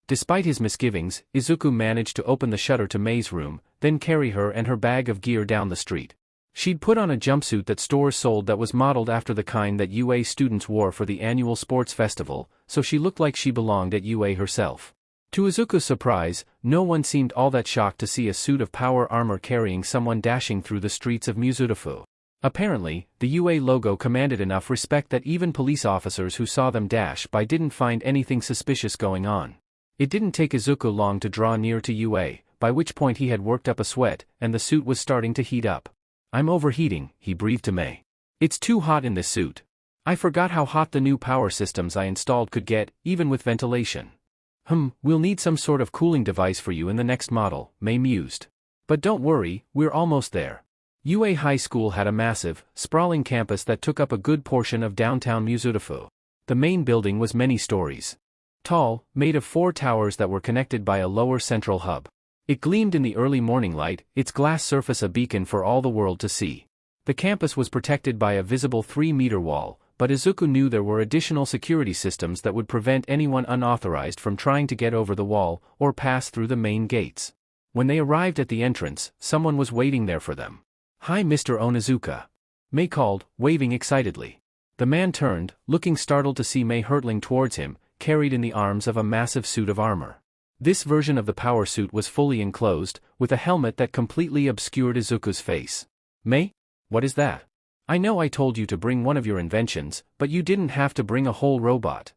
Despite his misgivings, Izuku managed to open the shutter to Mei's room, then carry her and her bag of gear down the street. She'd put on a jumpsuit that stores sold that was modeled after the kind that UA students wore for the annual sports festival, so she looked like she belonged at UA herself. To Izuku's surprise, no one seemed all that shocked to see a suit of power armor carrying someone dashing through the streets of Mizudafu. Apparently, the UA logo commanded enough respect that even police officers who saw them dash by didn't find anything suspicious going on. It didn't take Izuku long to draw near to UA, by which point he had worked up a sweat, and the suit was starting to heat up. I'm overheating, he breathed to Mei. It's too hot in this suit. I forgot how hot the new power systems I installed could get, even with ventilation. We'll need some sort of cooling device for you in the next model, Mei mused. But don't worry, we're almost there. UA High School had a massive, sprawling campus that took up a good portion of downtown Mizudafu. The main building was many stories tall, made of 4 towers that were connected by a lower central hub. It gleamed in the early morning light, its glass surface a beacon for all the world to see. The campus was protected by a visible 3-meter wall, but Izuku knew there were additional security systems that would prevent anyone unauthorized from trying to get over the wall or pass through the main gates. When they arrived at the entrance, someone was waiting there for them. Hi, Mr. Onizuka. Mei called, waving excitedly. The man turned, looking startled to see Mei hurtling towards him, carried in the arms of a massive suit of armor. This version of the power suit was fully enclosed, with a helmet that completely obscured Izuku's face. Mei? What is that? I know I told you to bring one of your inventions, but you didn't have to bring a whole robot.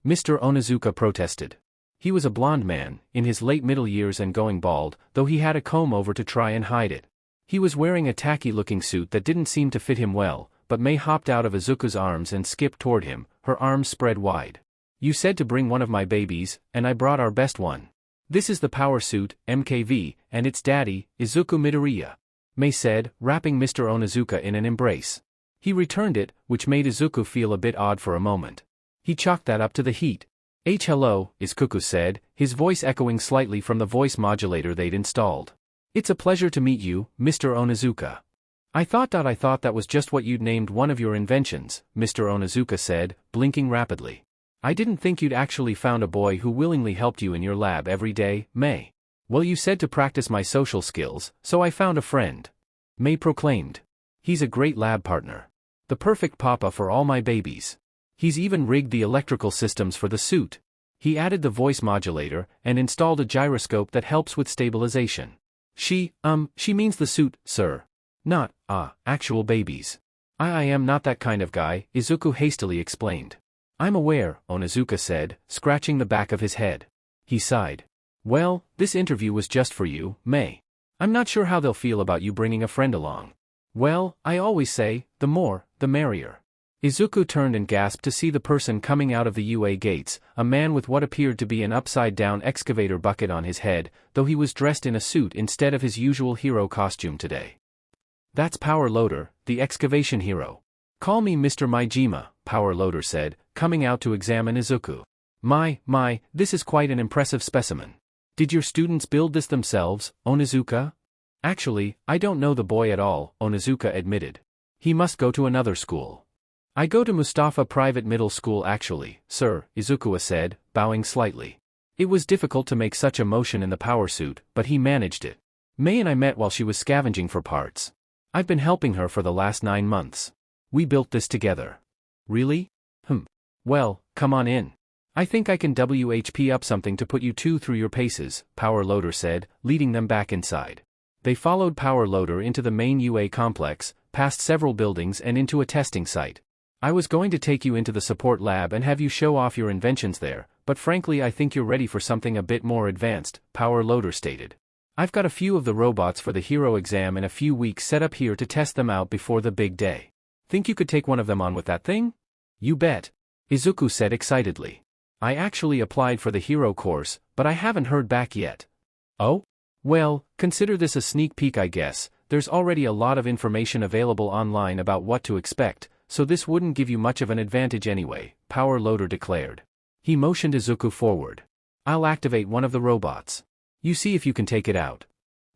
Mr. Onizuka protested. He was a blond man, in his late middle years and going bald, though he had a comb over to try and hide it. He was wearing a tacky-looking suit that didn't seem to fit him well, but Mei hopped out of Izuku's arms and skipped toward him, her arms spread wide. You said to bring one of my babies, and I brought our best one. This is the power suit, MKV, and its daddy, Izuku Midoriya. Mei said, wrapping Mr. Onizuka in an embrace. He returned it, which made Izuku feel a bit odd for a moment. He chalked that up to the heat. Hello, Izuku said, his voice echoing slightly from the voice modulator they'd installed. It's a pleasure to meet you, Mr. Onizuka. I thought that was just what you'd named one of your inventions, Mr. Onizuka said, blinking rapidly. I didn't think you'd actually found a boy who willingly helped you in your lab every day, Mei. Well, you said to practice my social skills, so I found a friend. Mei proclaimed. He's a great lab partner. The perfect papa for all my babies. He's even rigged the electrical systems for the suit. He added the voice modulator and installed a gyroscope that helps with stabilization. She means the suit, sir. Not, actual babies. I am not that kind of guy, Izuku hastily explained. I'm aware, Onizuka said, scratching the back of his head. He sighed. Well, this interview was just for you, Mei. I'm not sure how they'll feel about you bringing a friend along. Well, I always say, the more, the merrier. Izuku turned and gasped to see the person coming out of the UA gates, a man with what appeared to be an upside-down excavator bucket on his head, though he was dressed in a suit instead of his usual hero costume today. That's Power Loader, the excavation hero. Call me Mr. Maijima, Power Loader said, coming out to examine Izuku. My, this is quite an impressive specimen. Did your students build this themselves, Onizuka? Actually, I don't know the boy at all, Onizuka admitted. He must go to another school. I go to Mustafa Private Middle School actually, sir, Izuku said, bowing slightly. It was difficult to make such a motion in the power suit, but he managed it. Mei and I met while she was scavenging for parts. I've been helping her for the last 9 months. We built this together. Really? Well, come on in. I think I can WHP up something to put you two through your paces, Power Loader said, leading them back inside. They followed Power Loader into the main UA complex, past several buildings and into a testing site. I was going to take you into the support lab and have you show off your inventions there, but frankly I think you're ready for something a bit more advanced, Power Loader stated. I've got a few of the robots for the hero exam in a few weeks set up here to test them out before the big day. Think you could take one of them on with that thing? You bet. Izuku said excitedly. I actually applied for the hero course, but I haven't heard back yet. Oh? Well, consider this a sneak peek I guess. There's already a lot of information available online about what to expect, so this wouldn't give you much of an advantage anyway, Power Loader declared. He motioned Izuku forward. I'll activate one of the robots. You see if you can take it out.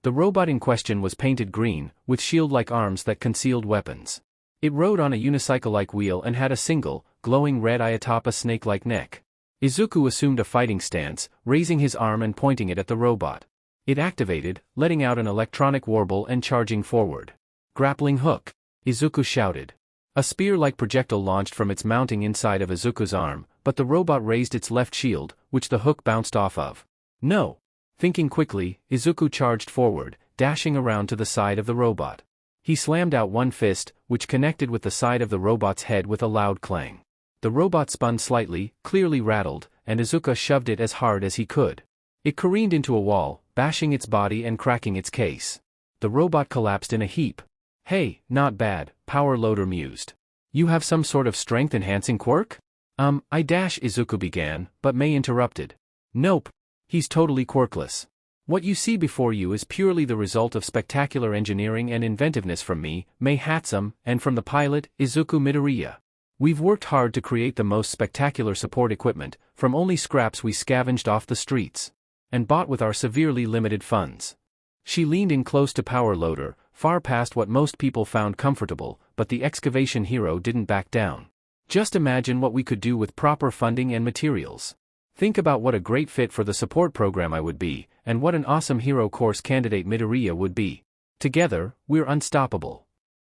The robot in question was painted green, with shield-like arms that concealed weapons. It rode on a unicycle-like wheel and had a single, glowing red eye atop a snake-like neck. Izuku assumed a fighting stance, raising his arm and pointing it at the robot. It activated, letting out an electronic warble and charging forward. Grappling hook! Izuku shouted. A spear-like projectile launched from its mounting inside of Izuku's arm, but the robot raised its left shield, which the hook bounced off of. No! Thinking quickly, Izuku charged forward, dashing around to the side of the robot. He slammed out one fist, which connected with the side of the robot's head with a loud clang. The robot spun slightly, clearly rattled, and Izuku shoved it as hard as he could. It careened into a wall, bashing its body and cracking its case. The robot collapsed in a heap. Hey, not bad, Power Loader mused. You have some sort of strength-enhancing quirk? Izuku began, but Mei interrupted. Nope. He's totally quirkless. What you see before you is purely the result of spectacular engineering and inventiveness from me, Mei Hatsume, and from the pilot, Izuku Midoriya. We've worked hard to create the most spectacular support equipment, from only scraps we scavenged off the streets. And bought with our severely limited funds. She leaned in close to Power Loader, far past what most people found comfortable, but the excavation hero didn't back down. Just imagine what we could do with proper funding and materials. Think about what a great fit for the support program I would be, and what an awesome hero course candidate Midoriya would be. Together, we're unstoppable.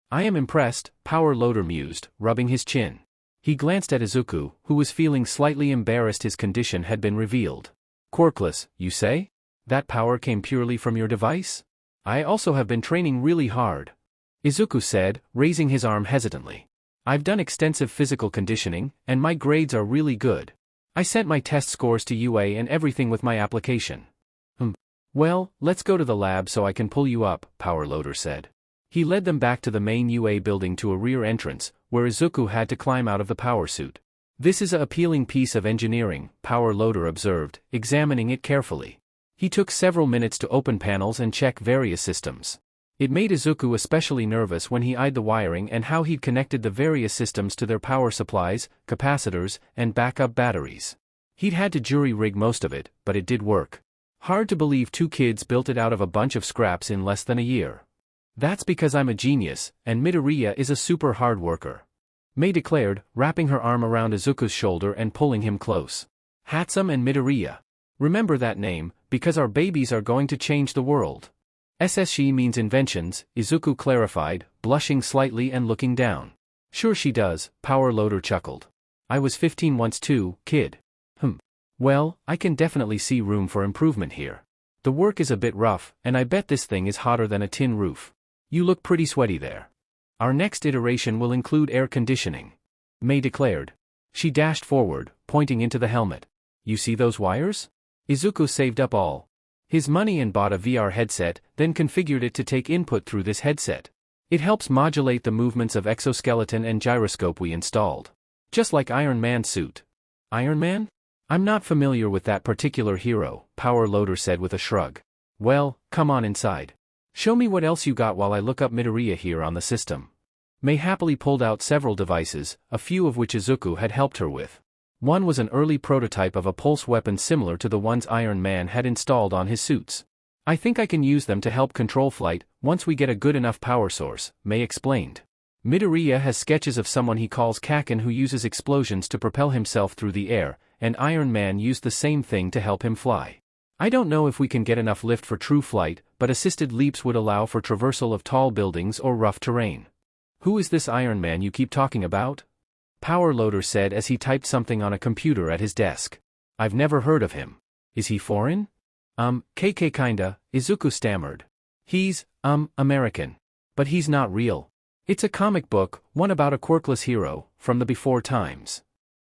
I am impressed, Power Loader mused, rubbing his chin. He glanced at Izuku, who was feeling slightly embarrassed his condition had been revealed. Quirkless, you say? That power came purely from your device? I also have been training really hard. Izuku said, raising his arm hesitantly. I've done extensive physical conditioning, and my grades are really good. I sent my test scores to UA and everything with my application. Well, let's go to the lab so I can pull you up, Power Loader said. He led them back to the main UA building to a rear entrance, where Izuku had to climb out of the power suit. This is a appealing piece of engineering, Power Loader observed, examining it carefully. He took several minutes to open panels and check various systems. It made Izuku especially nervous when he eyed the wiring and how he'd connected the various systems to their power supplies, capacitors, and backup batteries. He'd had to jury-rig most of it, but it did work. Hard to believe two kids built it out of a bunch of scraps in less than a year. That's because I'm a genius, and Midoriya is a super hard worker. Mei declared, wrapping her arm around Izuku's shoulder and pulling him close. Hatsume and Midoriya. Remember that name, because our babies are going to change the world. SSC means inventions, Izuku clarified, blushing slightly and looking down. Sure she does, Power Loader chuckled. I was 15 once too, kid. Well, I can definitely see room for improvement here. The work is a bit rough, and I bet this thing is hotter than a tin roof. You look pretty sweaty there. Our next iteration will include air conditioning. Mei declared. She dashed forward, pointing into the helmet. You see those wires? Izuku saved up all his money and bought a VR headset, then configured it to take input through this headset. It helps modulate the movements of exoskeleton and gyroscope we installed. Just like Iron Man's suit. Iron Man? I'm not familiar with that particular hero, Power Loader said with a shrug. Well, come on inside. Show me what else you got while I look up Midoriya here on the system. Mei happily pulled out several devices, a few of which Izuku had helped her with. One was an early prototype of a pulse weapon similar to the ones Iron Man had installed on his suits. I think I can use them to help control flight, once we get a good enough power source, Mei explained. Midoriya has sketches of someone he calls Kaken who uses explosions to propel himself through the air, and Iron Man used the same thing to help him fly. I don't know if we can get enough lift for true flight, but assisted leaps would allow for traversal of tall buildings or rough terrain. Who is this Iron Man you keep talking about? Power Loader said as he typed something on a computer at his desk. I've never heard of him. Is he foreign? KK kinda, Izuku stammered. He's, American. But he's not real. It's a comic book, one about a quirkless hero, from the before times.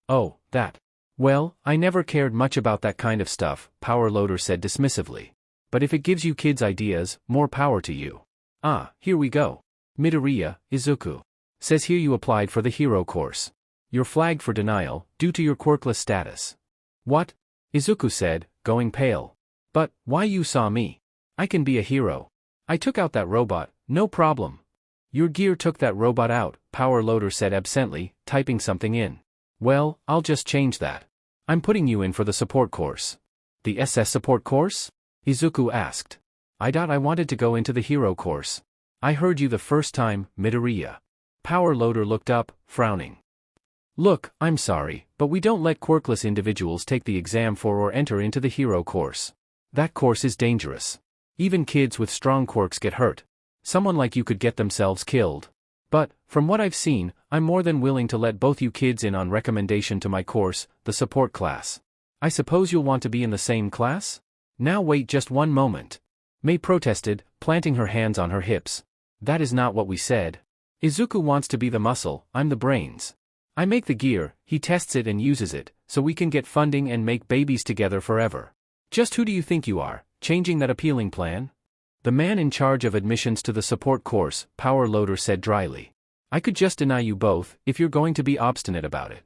Oh, that. Well, I never cared much about that kind of stuff, Power Loader said dismissively. But if it gives you kids ideas, more power to you. Ah, here we go. Midoriya, Izuku. Says here you applied for the hero course. You're flagged for denial, due to your quirkless status. What? Izuku said, going pale. But, why you saw me? I can be a hero. I took out that robot, no problem. Your gear took that robot out, Power Loader said absently, typing something in. Well, I'll just change that. I'm putting you in for the support course. The SS support course? Izuku asked. I wanted to go into the hero course. I heard you the first time, Midoriya. Power Loader looked up, frowning. Look, I'm sorry, but we don't let quirkless individuals take the exam for or enter into the hero course. That course is dangerous. Even kids with strong quirks get hurt. Someone like you could get themselves killed. But, from what I've seen, I'm more than willing to let both you kids in on recommendation to my course, the support class. I suppose you'll want to be in the same class? Now wait just one moment. Mei protested, planting her hands on her hips. That is not what we said. Izuku wants to be the muscle, I'm the brains. I make the gear, he tests it and uses it, so we can get funding and make babies together forever. Just who do you think you are, changing that appealing plan? The man in charge of admissions to the support course, Power Loader said dryly. I could just deny you both, if you're going to be obstinate about it.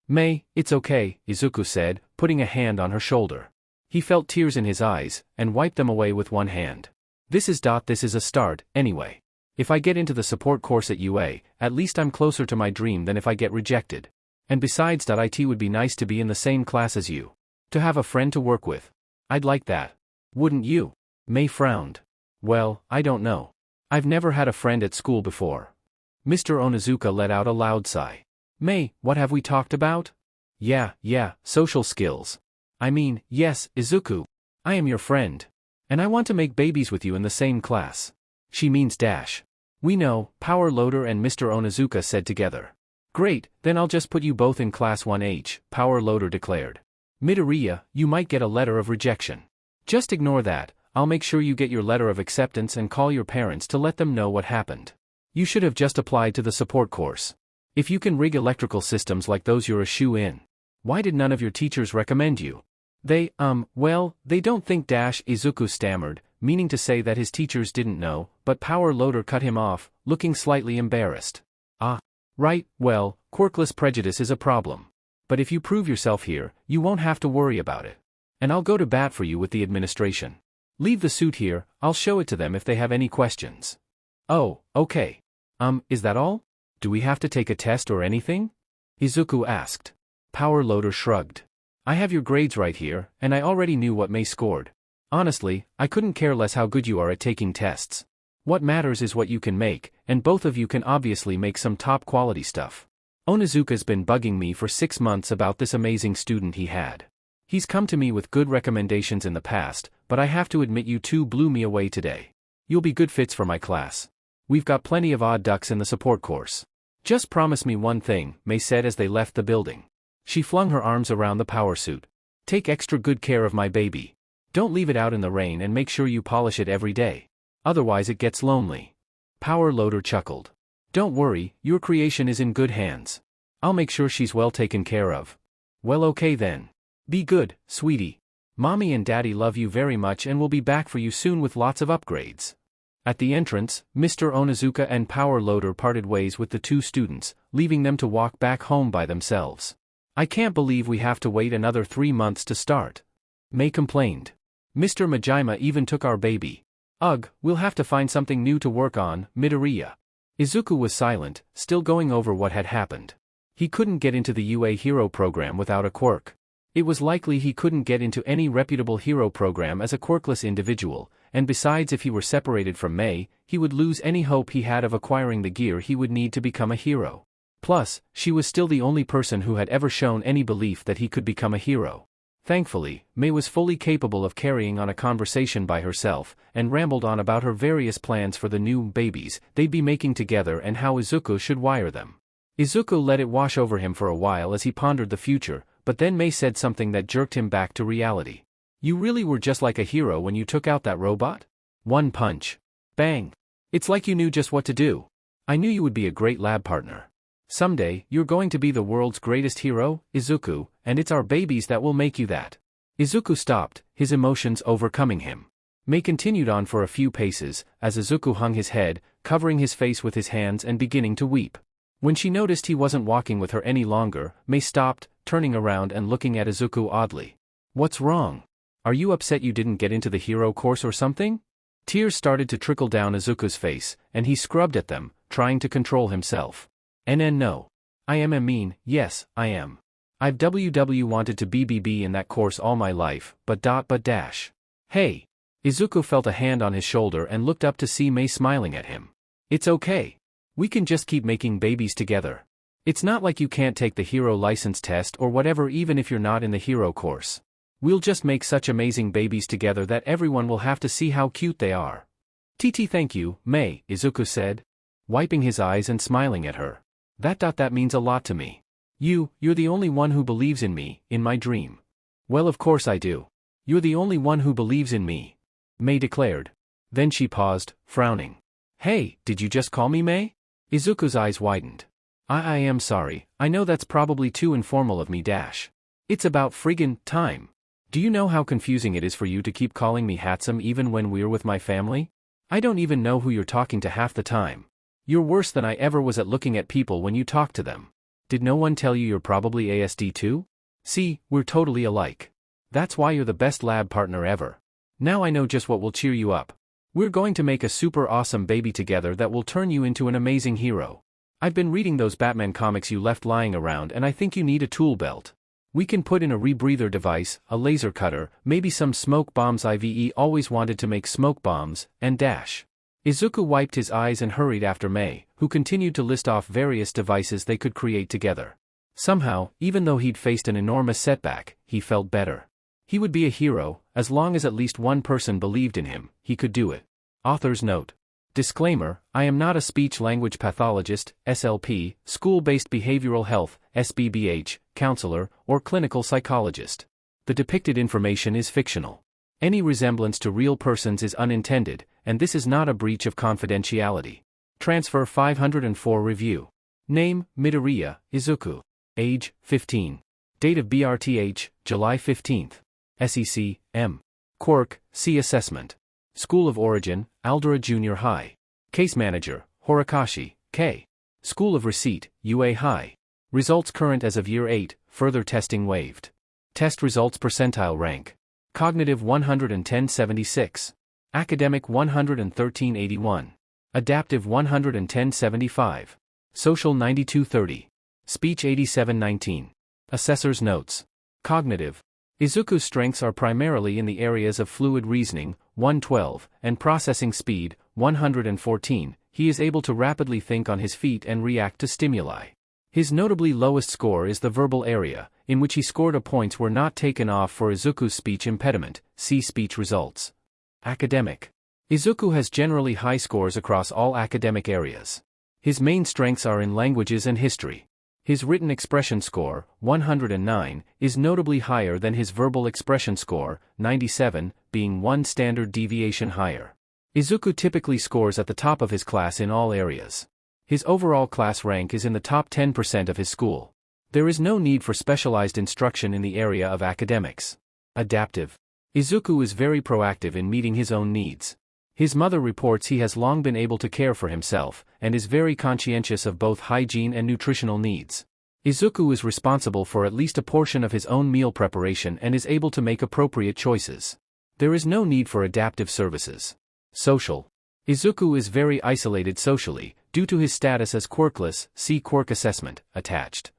Mei, it's okay, Izuku said, putting a hand on her shoulder. He felt tears in his eyes, and wiped them away with one hand. This is a start, anyway. If I get into the support course at UA, at least I'm closer to my dream than if I get rejected. And besides it would be nice to be in the same class as you. To have a friend to work with. I'd like that. Wouldn't you? Mei frowned. Well, I don't know. I've never had a friend at school before. Mr. Onizuka let out a loud sigh. Mei, what have we talked about? Yeah, social skills. I mean, yes, Izuku. I am your friend. And I want to make babies with you in the same class. She means dash. We know, Power Loader and Mr. Onizuka said together. Great, then I'll just put you both in Class 1H, Power Loader declared. Midoriya, you might get a letter of rejection. Just ignore that, I'll make sure you get your letter of acceptance and call your parents to let them know what happened. You should have just applied to the support course. If you can rig electrical systems like those you're a shoo-in. Why did none of your teachers recommend you? They don't think Izuku stammered, meaning to say that his teachers didn't know, but Power Loader cut him off, looking slightly embarrassed. Ah. Right, well, quirkless prejudice is a problem. But if you prove yourself here, you won't have to worry about it. And I'll go to bat for you with the administration. Leave the suit here, I'll show it to them if they have any questions. Oh, okay. Is that all? Do we have to take a test or anything? Izuku asked. Power Loader shrugged. I have your grades right here, and I already knew what Mei scored. Honestly, I couldn't care less how good you are at taking tests. What matters is what you can make, and both of you can obviously make some top-quality stuff. Onizuka's been bugging me for 6 months about this amazing student he had. He's come to me with good recommendations in the past, but I have to admit you two blew me away today. You'll be good fits for my class. We've got plenty of odd ducks in the support course. Just promise me one thing, Mei said as they left the building. She flung her arms around the power suit. Take extra good care of my baby. Don't leave it out in the rain and make sure you polish it every day. Otherwise it gets lonely. Power Loader chuckled. Don't worry, your creation is in good hands. I'll make sure she's well taken care of. Well, okay then. Be good, sweetie. Mommy and Daddy love you very much and will be back for you soon with lots of upgrades. At the entrance, Mr. Onizuka and Power Loader parted ways with the two students, leaving them to walk back home by themselves. I can't believe we have to wait another 3 months to start. Mei complained. Mr. Majima even took our baby. Ugh, we'll have to find something new to work on, Midoriya. Izuku was silent, still going over what had happened. He couldn't get into the UA hero program without a quirk. It was likely he couldn't get into any reputable hero program as a quirkless individual, and besides if he were separated from Mei, he would lose any hope he had of acquiring the gear he would need to become a hero. Plus, she was still the only person who had ever shown any belief that he could become a hero. Thankfully, Mei was fully capable of carrying on a conversation by herself, and rambled on about her various plans for the new babies they'd be making together and how Izuku should wire them. Izuku let it wash over him for a while as he pondered the future, but then Mei said something that jerked him back to reality. You really were just like a hero when you took out that robot? One punch. Bang. It's like you knew just what to do. I knew you would be a great lab partner. Someday, you're going to be the world's greatest hero, Izuku, and it's our babies that will make you that. Izuku stopped, his emotions overcoming him. Mei continued on for a few paces, as Izuku hung his head, covering his face with his hands and beginning to weep. When she noticed he wasn't walking with her any longer, Mei stopped, turning around and looking at Izuku oddly. What's wrong? Are you upset you didn't get into the hero course or something? Tears started to trickle down Izuku's face, and he scrubbed at them, trying to control himself. No. I mean, yes, I am. I've wanted to be in that course all my life, but dash. Hey. Izuku felt a hand on his shoulder and looked up to see Mei smiling at him. It's okay. We can just keep making babies together. It's not like you can't take the hero license test or whatever even if you're not in the hero course. We'll just make such amazing babies together that everyone will have to see how cute they are. Thank you, Mei, Izuku said, wiping his eyes and smiling at her. That means a lot to me. You're the only one who believes in me, in my dream. Well, of course I do. You're the only one who believes in me, Mei declared. Then she paused, frowning. Hey, did you just call me Mei? Izuku's eyes widened. I am sorry, I know that's probably too informal of me dash. It's about friggin' time. Do you know how confusing it is for you to keep calling me Hatsume even when we're with my family? I don't even know who you're talking to half the time. You're worse than I ever was at looking at people when you talk to them. Did no one tell you you're probably ASD too? See, we're totally alike. That's why you're the best lab partner ever. Now I know just what will cheer you up. We're going to make a super awesome baby together that will turn you into an amazing hero. I've been reading those Batman comics you left lying around and I think you need a tool belt. We can put in a rebreather device, a laser cutter, maybe some smoke bombs. I've always wanted to make smoke bombs, and dash. Izuku wiped his eyes and hurried after Mei, who continued to list off various devices they could create together. Somehow, even though he'd faced an enormous setback, he felt better. He would be a hero, as long as at least one person believed in him, he could do it. Author's note. Disclaimer, I am not a speech-language pathologist, SLP, school-based behavioral health, SBBH, counselor, or clinical psychologist. The depicted information is fictional. Any resemblance to real persons is unintended, and this is not a breach of confidentiality. Transfer 504 Review. Name, Midoriya, Izuku. Age, 15. Date of BRTH, July 15th. SEC, M. Quirk, C. Assessment. School of Origin, Aldera Junior High. Case Manager, Horikoshi, K. School of Receipt, UA High. Results current as of Year 8, further testing waived. Test results percentile rank. Cognitive 110.76. Academic 113.81. Adaptive 110.75. Social 92.30. Speech 87.19. Assessor's notes. Cognitive. Izuku's strengths are primarily in the areas of fluid reasoning, 112, and processing speed, 114. He is able to rapidly think on his feet and react to stimuli. His notably lowest score is the verbal area, in which he scored a points were not taken off for Izuku's speech impediment. See speech results. Academic. Izuku has generally high scores across all academic areas. His main strengths are in languages and history. His written expression score, 109, is notably higher than his verbal expression score, 97, being one standard deviation higher. Izuku typically scores at the top of his class in all areas. His overall class rank is in the top 10% of his school. There is no need for specialized instruction in the area of academics. Adaptive. Izuku is very proactive in meeting his own needs. His mother reports he has long been able to care for himself, and is very conscientious of both hygiene and nutritional needs. Izuku is responsible for at least a portion of his own meal preparation and is able to make appropriate choices. There is no need for adaptive services. Social. Izuku is very isolated socially, due to his status as quirkless, see quirk assessment, attached.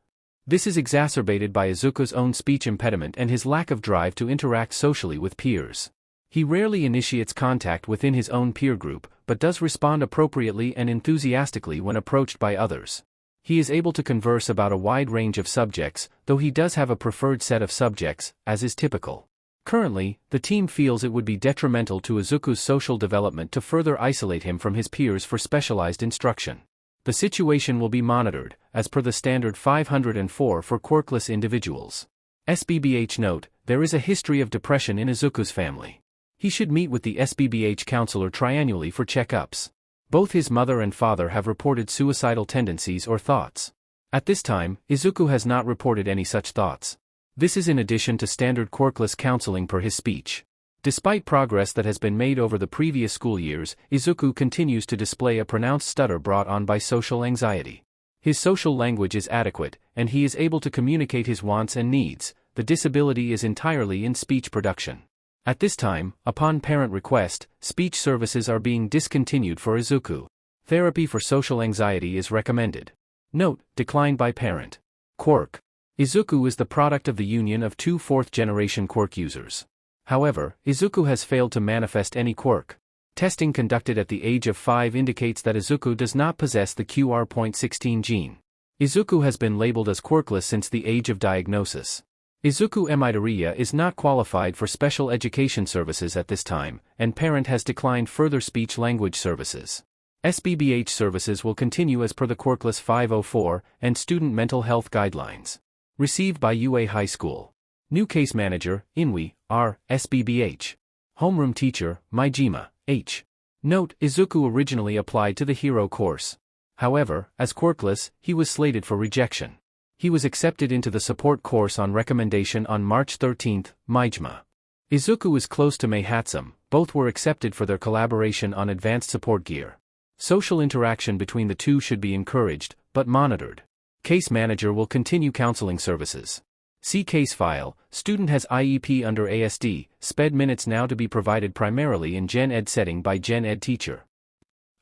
This is exacerbated by Izuku's own speech impediment and his lack of drive to interact socially with peers. He rarely initiates contact within his own peer group, but does respond appropriately and enthusiastically when approached by others. He is able to converse about a wide range of subjects, though he does have a preferred set of subjects, as is typical. Currently, the team feels it would be detrimental to Izuku's social development to further isolate him from his peers for specialized instruction. The situation will be monitored, as per the standard 504 for quirkless individuals. SBBH note, there is a history of depression in Izuku's family. He should meet with the SBBH counselor triannually for checkups. Both his mother and father have reported suicidal tendencies or thoughts. At this time, Izuku has not reported any such thoughts. This is in addition to standard quirkless counseling per his speech. Despite progress that has been made over the previous school years, Izuku continues to display a pronounced stutter brought on by social anxiety. His social language is adequate, and he is able to communicate his wants and needs. The disability is entirely in speech production. At this time, upon parent request, speech services are being discontinued for Izuku. Therapy for social anxiety is recommended. Note, declined by parent. Quirk. Izuku is the product of the union of two fourth-generation quirk users. However, Izuku has failed to manifest any quirk. Testing conducted at the age of 5 indicates that Izuku does not possess the QR.16 gene. Izuku has been labeled as quirkless since the age of diagnosis. Izuku Midoriya is not qualified for special education services at this time, and parent has declined further speech-language services. SBBH services will continue as per the Quirkless 504 and Student Mental Health Guidelines. Received by UA High School. New Case Manager, Inui, R, SBBH. Homeroom Teacher, Maijima, H. Note, Izuku originally applied to the Hero course. However, as quirkless, he was slated for rejection. He was accepted into the support course on recommendation on March 13, Maijima. Izuku is close to Mei Hatsume, both were accepted for their collaboration on advanced support gear. Social interaction between the two should be encouraged, but monitored. Case Manager will continue counseling services. See Case File, student has IEP under ASD, SPED minutes now to be provided primarily in Gen Ed setting by Gen Ed teacher.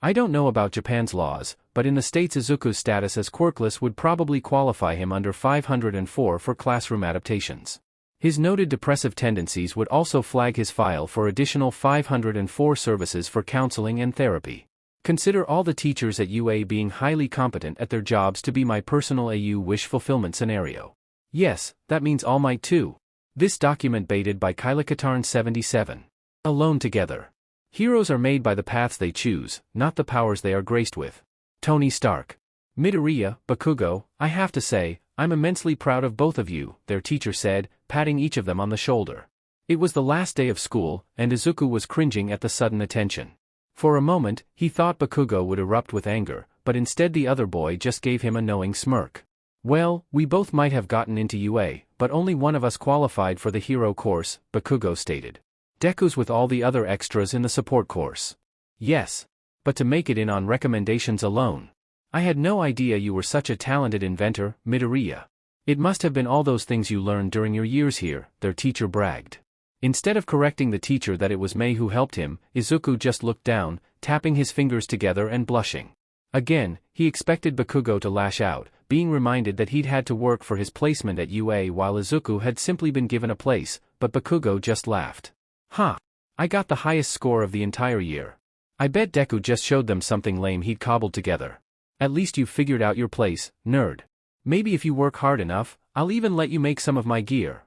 I don't know about Japan's laws, but in the States Izuku's status as quirkless would probably qualify him under 504 for classroom adaptations. His noted depressive tendencies would also flag his file for additional 504 services for counseling and therapy. Consider all the teachers at UA being highly competent at their jobs to be my personal AU wish fulfillment scenario. Yes, that means All Might too. This document baited by Kylakatarn 77. Alone Together. Heroes are made by the paths they choose, not the powers they are graced with. Tony Stark. Midoriya, Bakugo, I have to say, I'm immensely proud of both of you, their teacher said, patting each of them on the shoulder. It was the last day of school, and Izuku was cringing at the sudden attention. For a moment, he thought Bakugo would erupt with anger, but instead the other boy just gave him a knowing smirk. Well, we both might have gotten into UA, but only one of us qualified for the hero course, Bakugo stated. Deku's with all the other extras in the support course. Yes. But to make it in on recommendations alone. I had no idea you were such a talented inventor, Midoriya. It must have been all those things you learned during your years here, their teacher bragged. Instead of correcting the teacher that it was Mei who helped him, Izuku just looked down, tapping his fingers together and blushing. Again, he expected Bakugo to lash out, being reminded that he'd had to work for his placement at UA while Izuku had simply been given a place, but Bakugo just laughed. Huh. I got the highest score of the entire year. I bet Deku just showed them something lame he'd cobbled together. At least you've figured out your place, nerd. Maybe if you work hard enough, I'll even let you make some of my gear.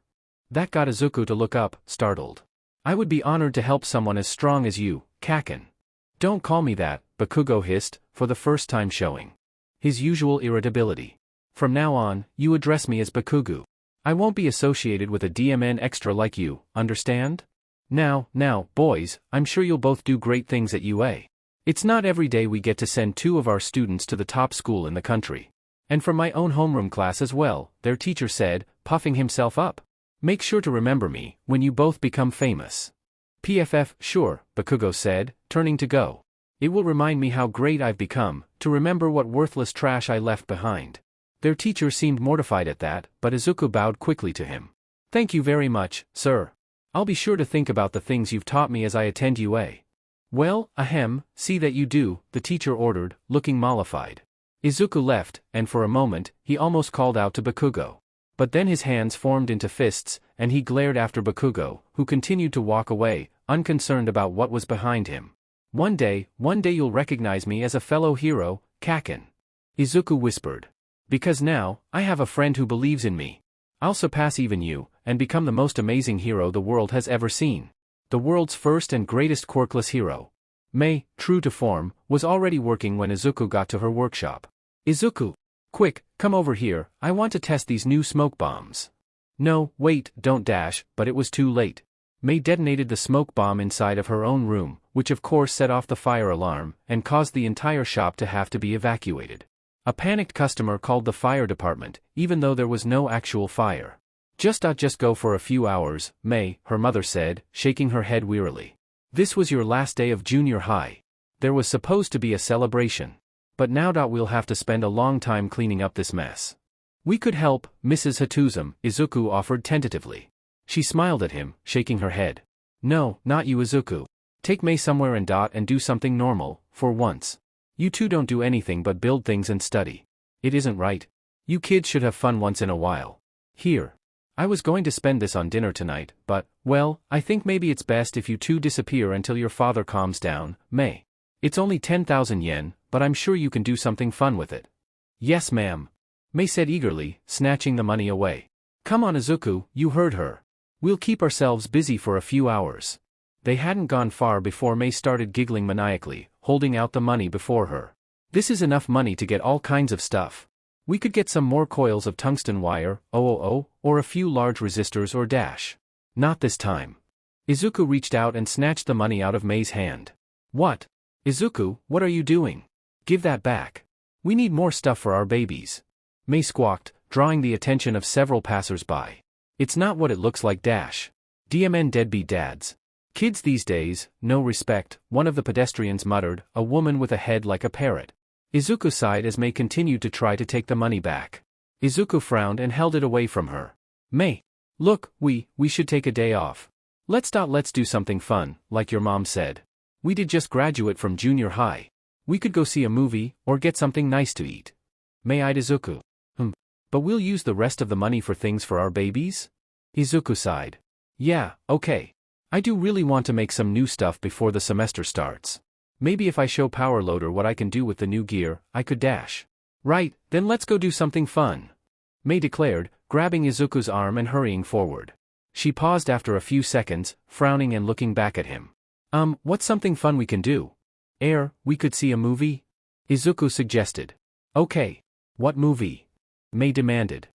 That got Izuku to look up, startled. I would be honored to help someone as strong as you, Kaken. Don't call me that, Bakugo hissed, for the first time showing his usual irritability. From now on, you address me as Bakugo. I won't be associated with a DMN extra like you, understand? Now, boys, I'm sure you'll both do great things at UA. It's not every day we get to send 2 of our students to the top school in the country. And from my own homeroom class as well, their teacher said, puffing himself up. Make sure to remember me, when you both become famous. PFF, sure, Bakugo said, turning to go. It will remind me how great I've become, to remember what worthless trash I left behind. Their teacher seemed mortified at that, but Izuku bowed quickly to him. Thank you very much, sir. I'll be sure to think about the things you've taught me as I attend UA. Well, ahem, see that you do, the teacher ordered, looking mollified. Izuku left, and for a moment, he almost called out to Bakugo. But then his hands formed into fists, and he glared after Bakugo, who continued to walk away, unconcerned about what was behind him. One day you'll recognize me as a fellow hero, Kaken. Izuku whispered. Because now, I have a friend who believes in me. I'll surpass even you, and become the most amazing hero the world has ever seen. The world's first and greatest quirkless hero. Mei, true to form, was already working when Izuku got to her workshop. Izuku! Quick, come over here, I want to test these new smoke bombs. No, wait, don't dash, but it was too late. Mei detonated the smoke bomb inside of her own room, which of course set off the fire alarm, and caused the entire shop to have to be evacuated. A panicked customer called the fire department, even though there was no actual fire. Just go for a few hours, Mei, her mother said, shaking her head wearily. This was your last day of junior high. There was supposed to be a celebration. But now we'll have to spend a long time cleaning up this mess. We could help, Mrs. Hatsume, Izuku offered tentatively. She smiled at him, shaking her head. No, not you, Izuku. Take Mei somewhere and do something normal, for once. You two don't do anything but build things and study. It isn't right. You kids should have fun once in a while. Here. I was going to spend this on dinner tonight, but, well, I think maybe it's best if you two disappear until your father calms down, Mei. It's only 10,000 yen, but I'm sure you can do something fun with it. Yes, ma'am. Mei said eagerly, snatching the money away. Come on, Izuku, you heard her. We'll keep ourselves busy for a few hours. They hadn't gone far before Mei started giggling maniacally, holding out the money before her. This is enough money to get all kinds of stuff. We could get some more coils of tungsten wire, or a few large resistors or dash. Not this time. Izuku reached out and snatched the money out of Mei's hand. What? Izuku, what are you doing? Give that back. We need more stuff for our babies. Mei squawked, drawing the attention of several passers-by. It's not what it looks like dash. DMN deadbeat dads. Kids these days, no respect, one of the pedestrians muttered, a woman with a head like a parrot. Izuku sighed as Mei continued to try to take the money back. Izuku frowned and held it away from her. Mei. Look, we should take a day off. Let's do something fun, like your mom said. We did just graduate from junior high. We could go see a movie, or get something nice to eat. Mei eyed Izuku. But we'll use the rest of the money for things for our babies? Izuku sighed. Yeah, okay. I do really want to make some new stuff before the semester starts. Maybe if I show Power Loader what I can do with the new gear, I could dash. Right, then let's go do something fun. Mei declared, grabbing Izuku's arm and hurrying forward. She paused after a few seconds, frowning and looking back at him. What's something fun we can do? We could see a movie? Izuku suggested. Okay. What movie? Mei demanded.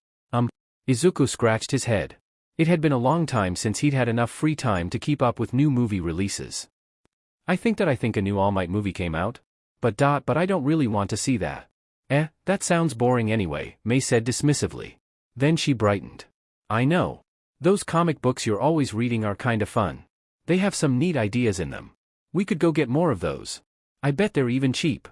Izuku scratched his head. It had been a long time since he'd had enough free time to keep up with new movie releases. I think a new All Might movie came out. But I don't really want to see that. That sounds boring anyway, Mei said dismissively. Then she brightened. I know. Those comic books you're always reading are kinda fun. They have some neat ideas in them. We could go get more of those. I bet they're even cheap.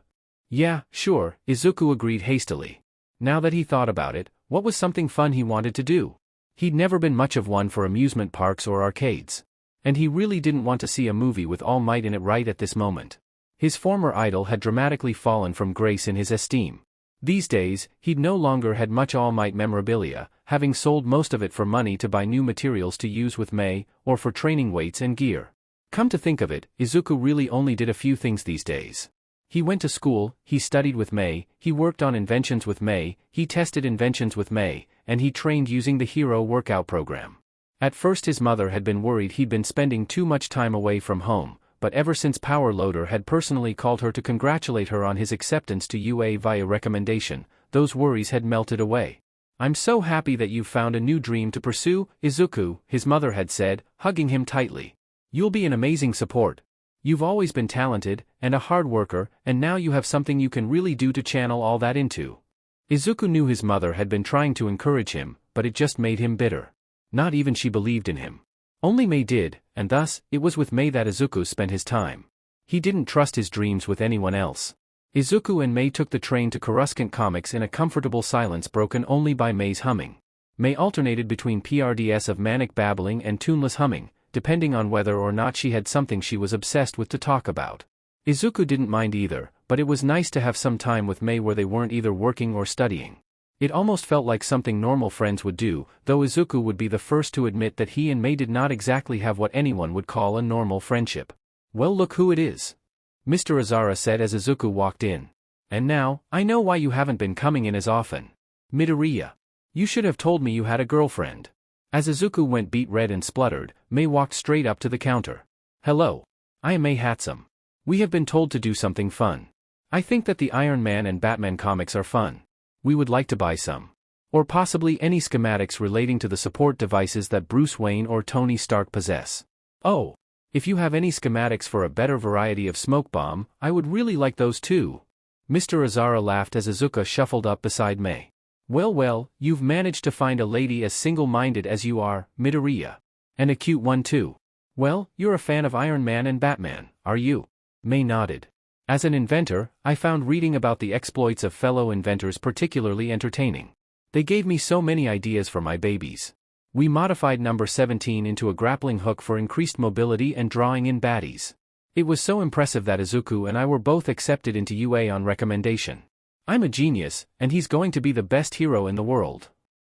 Yeah, sure, Izuku agreed hastily. Now that he thought about it, what was something fun he wanted to do? He'd never been much of one for amusement parks or arcades. And he really didn't want to see a movie with All Might in it right at this moment. His former idol had dramatically fallen from grace in his esteem. These days, he'd no longer had much All Might memorabilia, having sold most of it for money to buy new materials to use with Mei, or for training weights and gear. Come to think of it, Izuku really only did a few things these days. He went to school, he studied with Mei, he worked on inventions with Mei, he tested inventions with Mei, and he trained using the hero workout program. At first his mother had been worried he'd been spending too much time away from home, but ever since Power Loader had personally called her to congratulate her on his acceptance to UA via recommendation, those worries had melted away. I'm so happy that you've found a new dream to pursue, Izuku, his mother had said, hugging him tightly. You'll be an amazing support. You've always been talented, and a hard worker, and now you have something you can really do to channel all that into. Izuku knew his mother had been trying to encourage him, but it just made him bitter. Not even she believed in him. Only Mei did, and thus, it was with Mei that Izuku spent his time. He didn't trust his dreams with anyone else. Izuku and Mei took the train to Coruscant Comics in a comfortable silence broken only by Mei's humming. Mei alternated between PRDS of manic babbling and tuneless humming, depending on whether or not she had something she was obsessed with to talk about. Izuku didn't mind either, but it was nice to have some time with Mei where they weren't either working or studying. It almost felt like something normal friends would do, though Izuku would be the first to admit that he and Mei did not exactly have what anyone would call a normal friendship. Well, look who it is. Mr. Azara said as Izuku walked in. And now, I know why you haven't been coming in as often. Midoriya. You should have told me you had a girlfriend. As Izuku went beet red and spluttered, Mei walked straight up to the counter. Hello. I am Mei Hatsume. We have been told to do something fun. I think that the Iron Man and Batman comics are fun. We would like to buy some. Or possibly any schematics relating to the support devices that Bruce Wayne or Tony Stark possess. Oh. If you have any schematics for a better variety of smoke bomb, I would really like those too. Mr. Azara laughed as Izuku shuffled up beside Mei. Well, you've managed to find a lady as single-minded as you are, Midoriya. And a cute one too. Well, you're a fan of Iron Man and Batman, are you? Mei nodded. As an inventor, I found reading about the exploits of fellow inventors particularly entertaining. They gave me so many ideas for my babies. We modified number 17 into a grappling hook for increased mobility and drawing in baddies. It was so impressive that Izuku and I were both accepted into UA on recommendation. I'm a genius, and he's going to be the best hero in the world.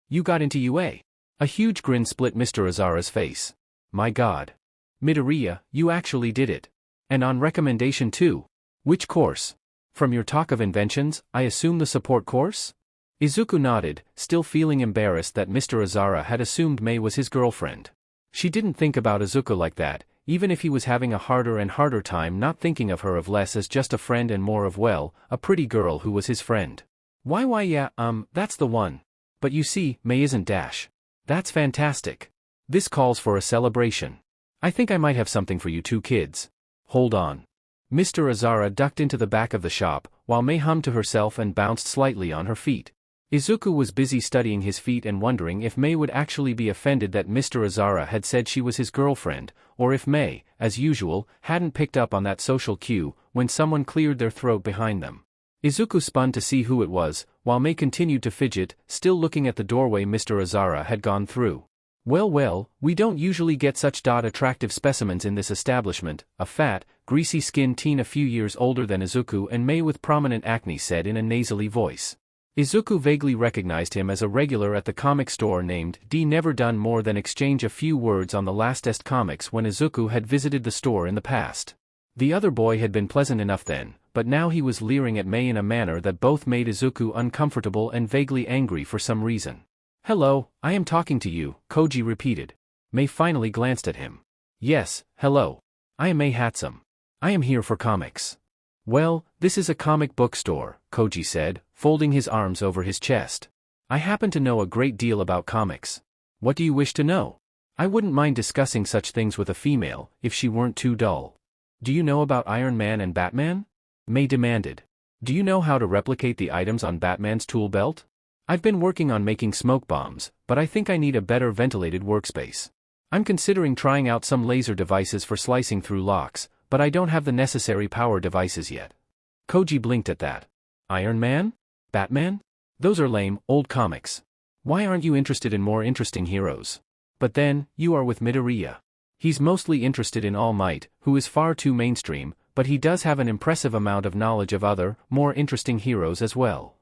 You got into UA. A huge grin split Mr. Azara's face. My God. Midoriya, you actually did it. And on recommendation too. Which course? From your talk of inventions, I assume the support course? Izuku nodded, still feeling embarrassed that Mr. Azara had assumed Mei was his girlfriend. She didn't think about Izuku like that, even if he was having a harder and harder time not thinking of her of less as just a friend and more of a pretty girl who was his friend. Why yeah, that's the one. But you see, Mei isn't dash. That's fantastic. This calls for a celebration. I think I might have something for you two kids. Hold on. Mr. Azara ducked into the back of the shop, while Mei hummed to herself and bounced slightly on her feet. Izuku was busy studying his feet and wondering if Mei would actually be offended that Mr. Azara had said she was his girlfriend, or if Mei, as usual, hadn't picked up on that social cue when someone cleared their throat behind them. Izuku spun to see who it was, while Mei continued to fidget, still looking at the doorway Mr. Azara had gone through. Well, we don't usually get such attractive specimens in this establishment, a fat, greasy-skinned teen a few years older than Izuku and Mei with prominent acne said in a nasally voice. Izuku vaguely recognized him as a regular at the comic store named D. Never done more than exchange a few words on the lastest comics when Izuku had visited the store in the past. The other boy had been pleasant enough then, but now he was leering at Mei in a manner that both made Izuku uncomfortable and vaguely angry for some reason. Hello, I am talking to you, Koji repeated. Mei finally glanced at him. Yes, hello. I am Mei Hatsume. I am here for comics. Well, this is a comic book store, Koji said, folding his arms over his chest. I happen to know a great deal about comics. What do you wish to know? I wouldn't mind discussing such things with a female, if she weren't too dull. Do you know about Iron Man and Batman? Mei demanded. Do you know how to replicate the items on Batman's tool belt? I've been working on making smoke bombs, but I think I need a better ventilated workspace. I'm considering trying out some laser devices for slicing through locks, but I don't have the necessary power devices yet. Koji blinked at that. Iron Man? Batman? Those are lame, old comics. Why aren't you interested in more interesting heroes? But then, you are with Midoriya. He's mostly interested in All Might, who is far too mainstream, but he does have an impressive amount of knowledge of other, more interesting heroes as well.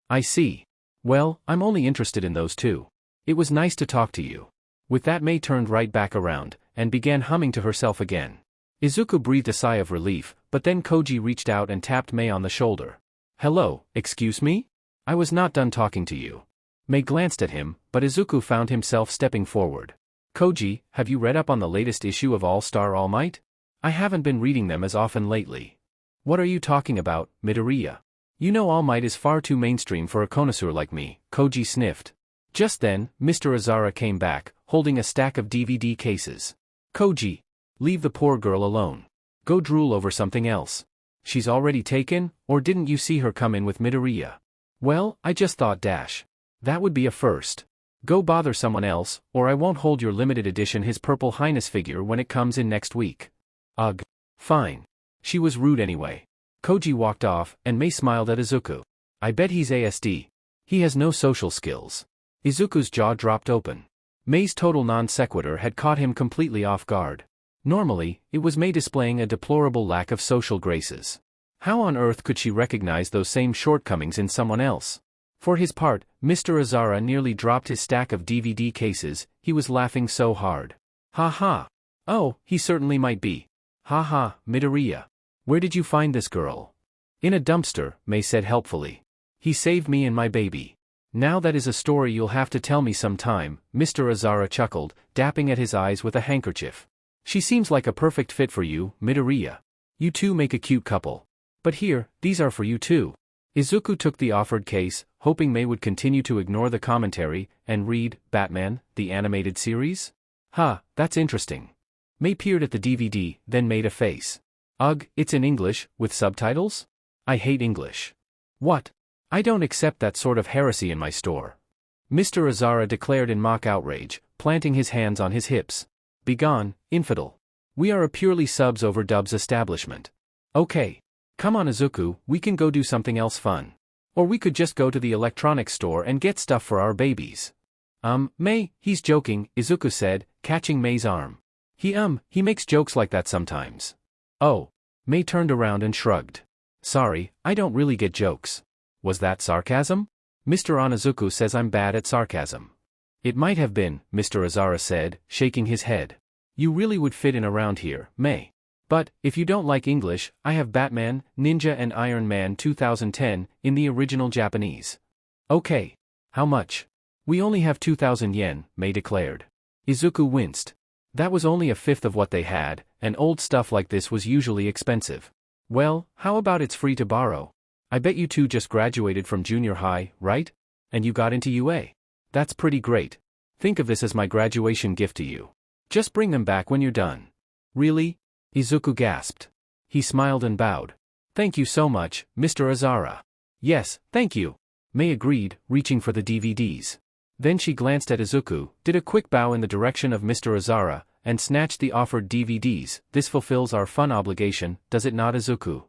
I see. Well, I'm only interested in those two. It was nice to talk to you. With that, Mei turned right back around, and began humming to herself again. Izuku breathed a sigh of relief, but then Koji reached out and tapped Mei on the shoulder. Hello, excuse me? I was not done talking to you. Mei glanced at him, but Izuku found himself stepping forward. Koji, have you read up on the latest issue of All-Star All Might? I haven't been reading them as often lately. What are you talking about, Midoriya? You know All Might is far too mainstream for a connoisseur like me, Koji sniffed. Just then, Mr. Azara came back, holding a stack of DVD cases. Koji, leave the poor girl alone. Go drool over something else. She's already taken, or didn't you see her come in with Midoriya? Well, I just thought that would be a first. Go bother someone else, or I won't hold your limited edition His Purple Highness figure when it comes in next week. Ugh. Fine. She was rude anyway. Koji walked off, and Mei smiled at Izuku. I bet he's ASD. He has no social skills. Izuku's jaw dropped open. Mei's total non sequitur had caught him completely off guard. Normally, it was Mei displaying a deplorable lack of social graces. How on earth could she recognize those same shortcomings in someone else? For his part, Mr. Azara nearly dropped his stack of DVD cases, he was laughing so hard. Ha ha. Oh, he certainly might be. Ha ha, Midoriya. Where did you find this girl? In a dumpster, Mei said helpfully. He saved me and my baby. Now that is a story you'll have to tell me sometime, Mr. Azara chuckled, dapping at his eyes with a handkerchief. She seems like a perfect fit for you, Midoriya. You two make a cute couple. But here, these are for you too. Izuku took the offered case, hoping Mei would continue to ignore the commentary, and read, Batman, the animated series? That's interesting. Mei peered at the DVD, then made a face. Ugh, it's in English, with subtitles? I hate English. What? I don't accept that sort of heresy in my store. Mr. Azara declared in mock outrage, planting his hands on his hips. Begone, infidel. We are a purely subs over dubs establishment. Okay. Come on Izuku, we can go do something else fun. Or we could just go to the electronics store and get stuff for our babies. Mei, he's joking, Izuku said, catching Mei's arm. He makes jokes like that sometimes. Oh. Mei turned around and shrugged. Sorry, I don't really get jokes. Was that sarcasm? Mr. Onizuku says I'm bad at sarcasm. It might have been, Mr. Azara said, shaking his head. You really would fit in around here, Mei. But, if you don't like English, I have Batman, Ninja and Iron Man 2010, in the original Japanese. Okay. How much? We only have 2,000 yen, Mei declared. Izuku winced. That was only a fifth of what they had, and old stuff like this was usually expensive. Well, how about it's free to borrow? I bet you two just graduated from junior high, right? And you got into UA. That's pretty great. Think of this as my graduation gift to you. Just bring them back when you're done. Really? Izuku gasped. He smiled and bowed. Thank you so much, Mr. Azara. Yes, thank you. Mei agreed, reaching for the DVDs. Then she glanced at Izuku, did a quick bow in the direction of Mr. Azara, and snatched the offered DVDs. This fulfills our fun obligation, does it not, Izuku?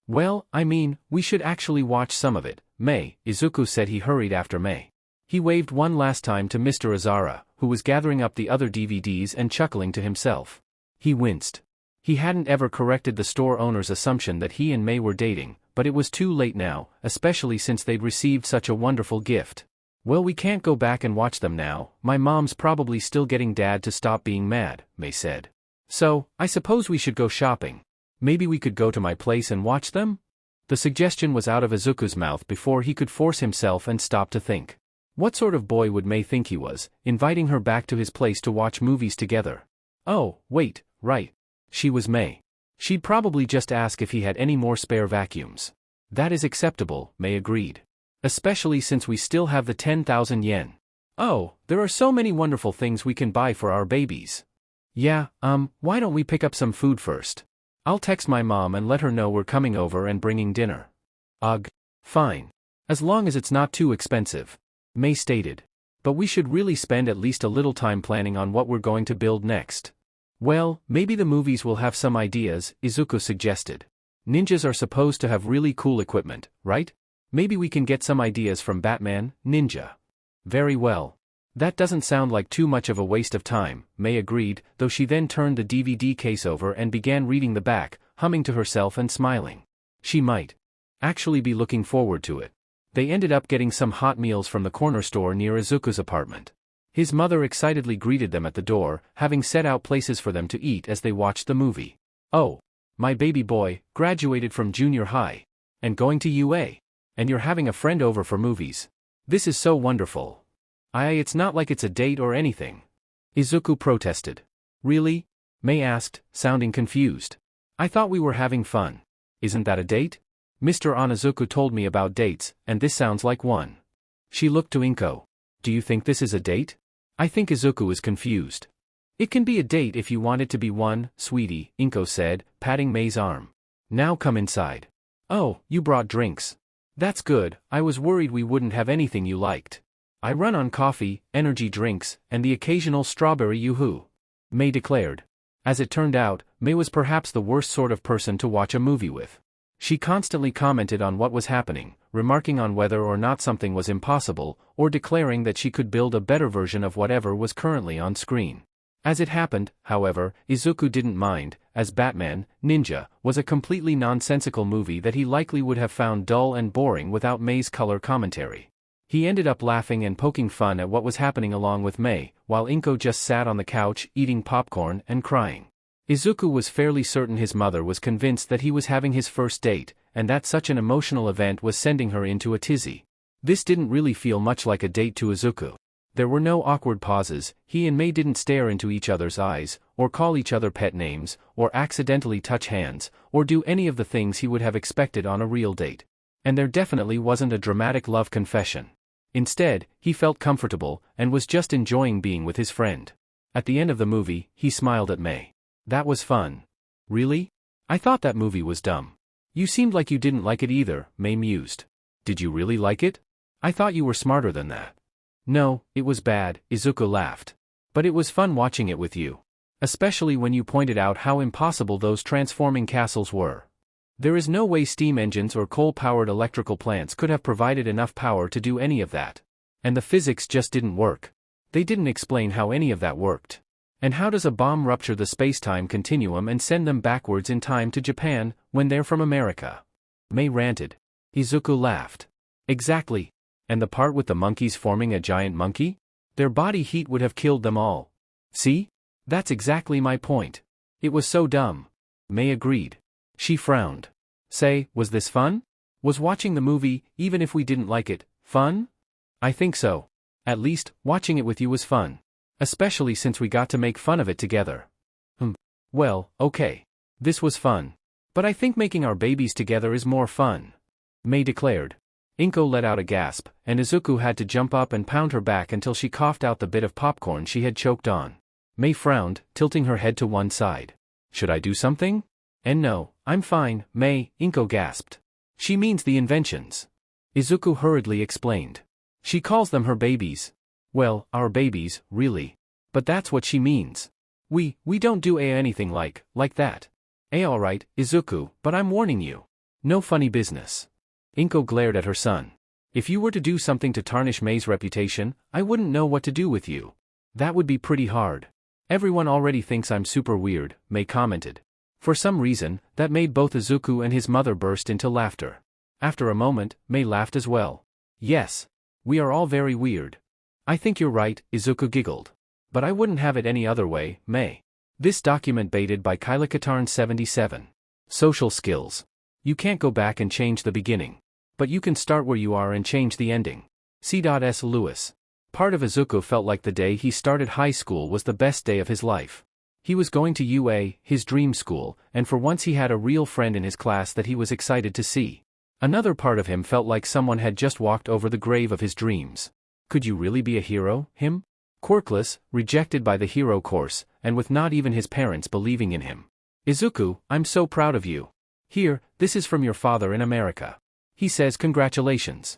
Well, I mean, we should actually watch some of it, Mei, Izuku said. He hurried after Mei. He waved one last time to Mr. Azara, who was gathering up the other DVDs and chuckling to himself. He winced. He hadn't ever corrected the store owner's assumption that he and Mei were dating, but it was too late now, especially since they'd received such a wonderful gift. Well, we can't go back and watch them now, my mom's probably still getting Dad to stop being mad, Mei said. So, I suppose we should go shopping. Maybe we could go to my place and watch them? The suggestion was out of Izuku's mouth before he could force himself and stop to think. What sort of boy would Mei think he was, inviting her back to his place to watch movies together? Oh, wait, right. She was Mei. She'd probably just ask if he had any more spare vacuums. That is acceptable, Mei agreed. Especially since we still have the 10,000 yen. Oh, there are so many wonderful things we can buy for our babies. Yeah, why don't we pick up some food first? I'll text my mom and let her know we're coming over and bringing dinner. Ugh. Fine. As long as it's not too expensive. Mei stated. But we should really spend at least a little time planning on what we're going to build next. Well, maybe the movies will have some ideas, Izuku suggested. Ninjas are supposed to have really cool equipment, right? Maybe we can get some ideas from Batman, Ninja. Very well. That doesn't sound like too much of a waste of time, Mei agreed, though she then turned the DVD case over and began reading the back, humming to herself and smiling. She might actually be looking forward to it. They ended up getting some hot meals from the corner store near Izuku's apartment. His mother excitedly greeted them at the door, having set out places for them to eat as they watched the movie. Oh, my baby boy, graduated from junior high. And going to UA. And you're having a friend over for movies. This is so wonderful. It's not like it's a date or anything. Izuku protested. Really? Mei asked, sounding confused. I thought we were having fun. Isn't that a date? Mr. Onizuku told me about dates, and this sounds like one. She looked to Inko. Do you think this is a date? I think Izuku is confused. It can be a date if you want it to be one, sweetie, Inko said, patting Mei's arm. Now come inside. Oh, you brought drinks. That's good, I was worried we wouldn't have anything you liked. I run on coffee, energy drinks, and the occasional strawberry yoo-hoo. Mei declared. As it turned out, Mei was perhaps the worst sort of person to watch a movie with. She constantly commented on what was happening, remarking on whether or not something was impossible, or declaring that she could build a better version of whatever was currently on screen. As it happened, however, Izuku didn't mind, as Batman, Ninja, was a completely nonsensical movie that he likely would have found dull and boring without Mei's color commentary. He ended up laughing and poking fun at what was happening along with Mei, while Inko just sat on the couch, eating popcorn and crying. Izuku was fairly certain his mother was convinced that he was having his first date, and that such an emotional event was sending her into a tizzy. This didn't really feel much like a date to Izuku. There were no awkward pauses, he and Mei didn't stare into each other's eyes, or call each other pet names, or accidentally touch hands, or do any of the things he would have expected on a real date. And there definitely wasn't a dramatic love confession. Instead, he felt comfortable, and was just enjoying being with his friend. At the end of the movie, he smiled at Mei. That was fun. Really? I thought that movie was dumb. You seemed like you didn't like it either, Mei mused. Did you really like it? I thought you were smarter than that. No, it was bad, Izuku laughed. But it was fun watching it with you. Especially when you pointed out how impossible those transforming castles were. There is no way steam engines or coal-powered electrical plants could have provided enough power to do any of that. And the physics just didn't work. They didn't explain how any of that worked. And how does a bomb rupture the space-time continuum and send them backwards in time to Japan, when they're from America? Mei ranted. Izuku laughed. Exactly. And the part with the monkeys forming a giant monkey? Their body heat would have killed them all. See? That's exactly my point. It was so dumb. Mei agreed. She frowned. Say, was this fun? Was watching the movie, even if we didn't like it, fun? I think so. At least, watching it with you was fun. Especially since we got to make fun of it together. Well, okay. This was fun. But I think making our babies together is more fun. Mei declared. Inko let out a gasp, and Izuku had to jump up and pound her back until she coughed out the bit of popcorn she had choked on. Mei frowned, tilting her head to one side. Should I do something? And no, I'm fine, Mei, Inko gasped. She means the inventions. Izuku hurriedly explained. She calls them her babies. Well, our babies, really. But that's what she means. We don't do anything like that. Alright, Izuku, but I'm warning you. No funny business. Inko glared at her son. If you were to do something to tarnish Mei's reputation, I wouldn't know what to do with you. That would be pretty hard. Everyone already thinks I'm super weird, Mei commented. For some reason, that made both Izuku and his mother burst into laughter. After a moment, Mei laughed as well. Yes. We are all very weird. I think you're right, Izuku giggled. But I wouldn't have it any other way, Mei. This document baited by Kylakatarn 77. Social skills. You can't go back and change the beginning. But you can start where you are and change the ending. C.S. Lewis. Part of Izuku felt like the day he started high school was the best day of his life. He was going to UA, his dream school, and for once he had a real friend in his class that he was excited to see. Another part of him felt like someone had just walked over the grave of his dreams. Could you really be a hero, him? Quirkless, rejected by the hero course, and with not even his parents believing in him. Izuku, I'm so proud of you. Here, this is from your father in America. He says congratulations.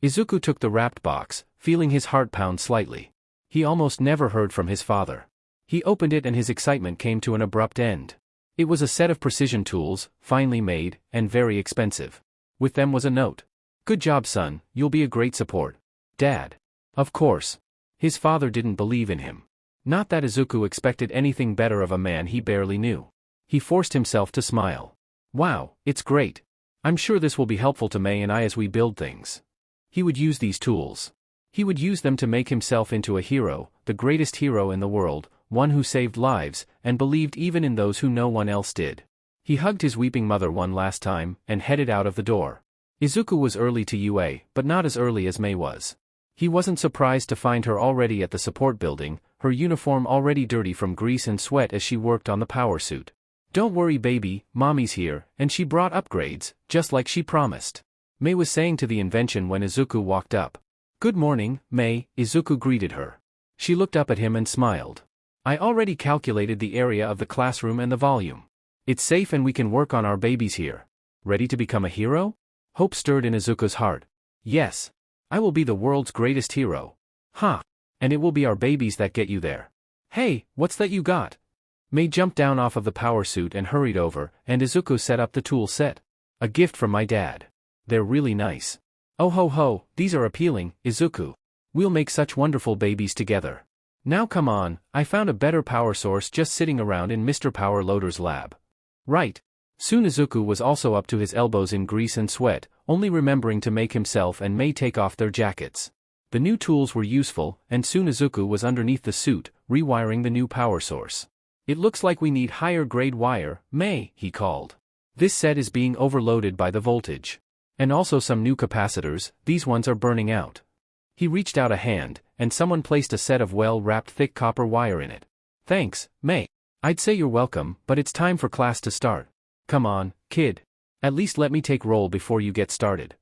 Izuku took the wrapped box, feeling his heart pound slightly. He almost never heard from his father. He opened it and his excitement came to an abrupt end. It was a set of precision tools, finely made, and very expensive. With them was a note. "Good job, son, you'll be a great support. Dad." Of course. His father didn't believe in him. Not that Izuku expected anything better of a man he barely knew. He forced himself to smile. "Wow, it's great. I'm sure this will be helpful to Mei and I as we build things." He would use these tools. He would use them to make himself into a hero, the greatest hero in the world, one who saved lives, and believed even in those who no one else did. He hugged his weeping mother one last time, and headed out of the door. Izuku was early to UA, but not as early as Mei was. He wasn't surprised to find her already at the support building, her uniform already dirty from grease and sweat as she worked on the power suit. "Don't worry baby, mommy's here, and she brought upgrades, just like she promised," Mei was saying to the invention when Izuku walked up. "Good morning, Mei," Izuku greeted her. She looked up at him and smiled. "I already calculated the area of the classroom and the volume. It's safe and we can work on our babies here. Ready to become a hero?" Hope stirred in Izuku's heart. "Yes. I will be the world's greatest hero." "Huh. And it will be our babies that get you there." "Hey, what's that you got?" Mei jumped down off of the power suit and hurried over, and Izuku set up the tool set. "A gift from my dad. They're really nice." "Oh ho ho, these are appealing, Izuku. We'll make such wonderful babies together. Now come on, I found a better power source just sitting around in Mr. Power Loader's lab." Right. Soon Izuku was also up to his elbows in grease and sweat, only remembering to make himself and Mei take off their jackets. The new tools were useful, and soon Izuku was underneath the suit, rewiring the new power source. "It looks like we need higher grade wire, Mei," he called. "This set is being overloaded by the voltage. And also some new capacitors, these ones are burning out." He reached out a hand, and someone placed a set of well-wrapped thick copper wire in it. "Thanks, Mei." "I'd say you're welcome, but it's time for class to start. Come on, kid. At least let me take roll before you get started."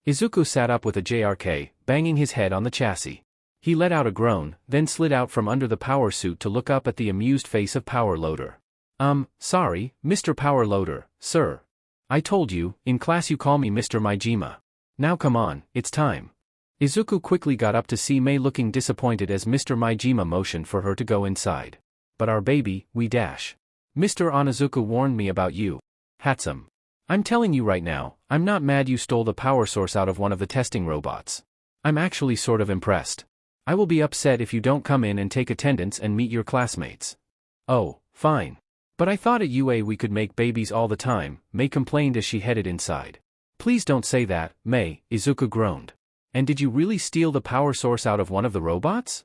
Izuku sat up with a JRK, banging his head on the chassis. He let out a groan, then slid out from under the power suit to look up at the amused face of Power Loader. Sorry, Mr. Power Loader, sir. I told you, in class you call me Mr. Maijima. Now come on, it's time." Izuku quickly got up to see Mei looking disappointed as Mr. Maijima motioned for her to go inside. "But our baby, we dash. Mr. Onizuka warned me about you. Hatsume. I'm telling you right now, I'm not mad you stole the power source out of one of the testing robots. I'm actually sort of impressed. I will be upset if you don't come in and take attendance and meet your classmates." "Oh, fine. But I thought at UA we could make babies all the time," Mei complained as she headed inside. "Please don't say that, Mei," Izuku groaned. "And did you really steal the power source out of one of the robots?"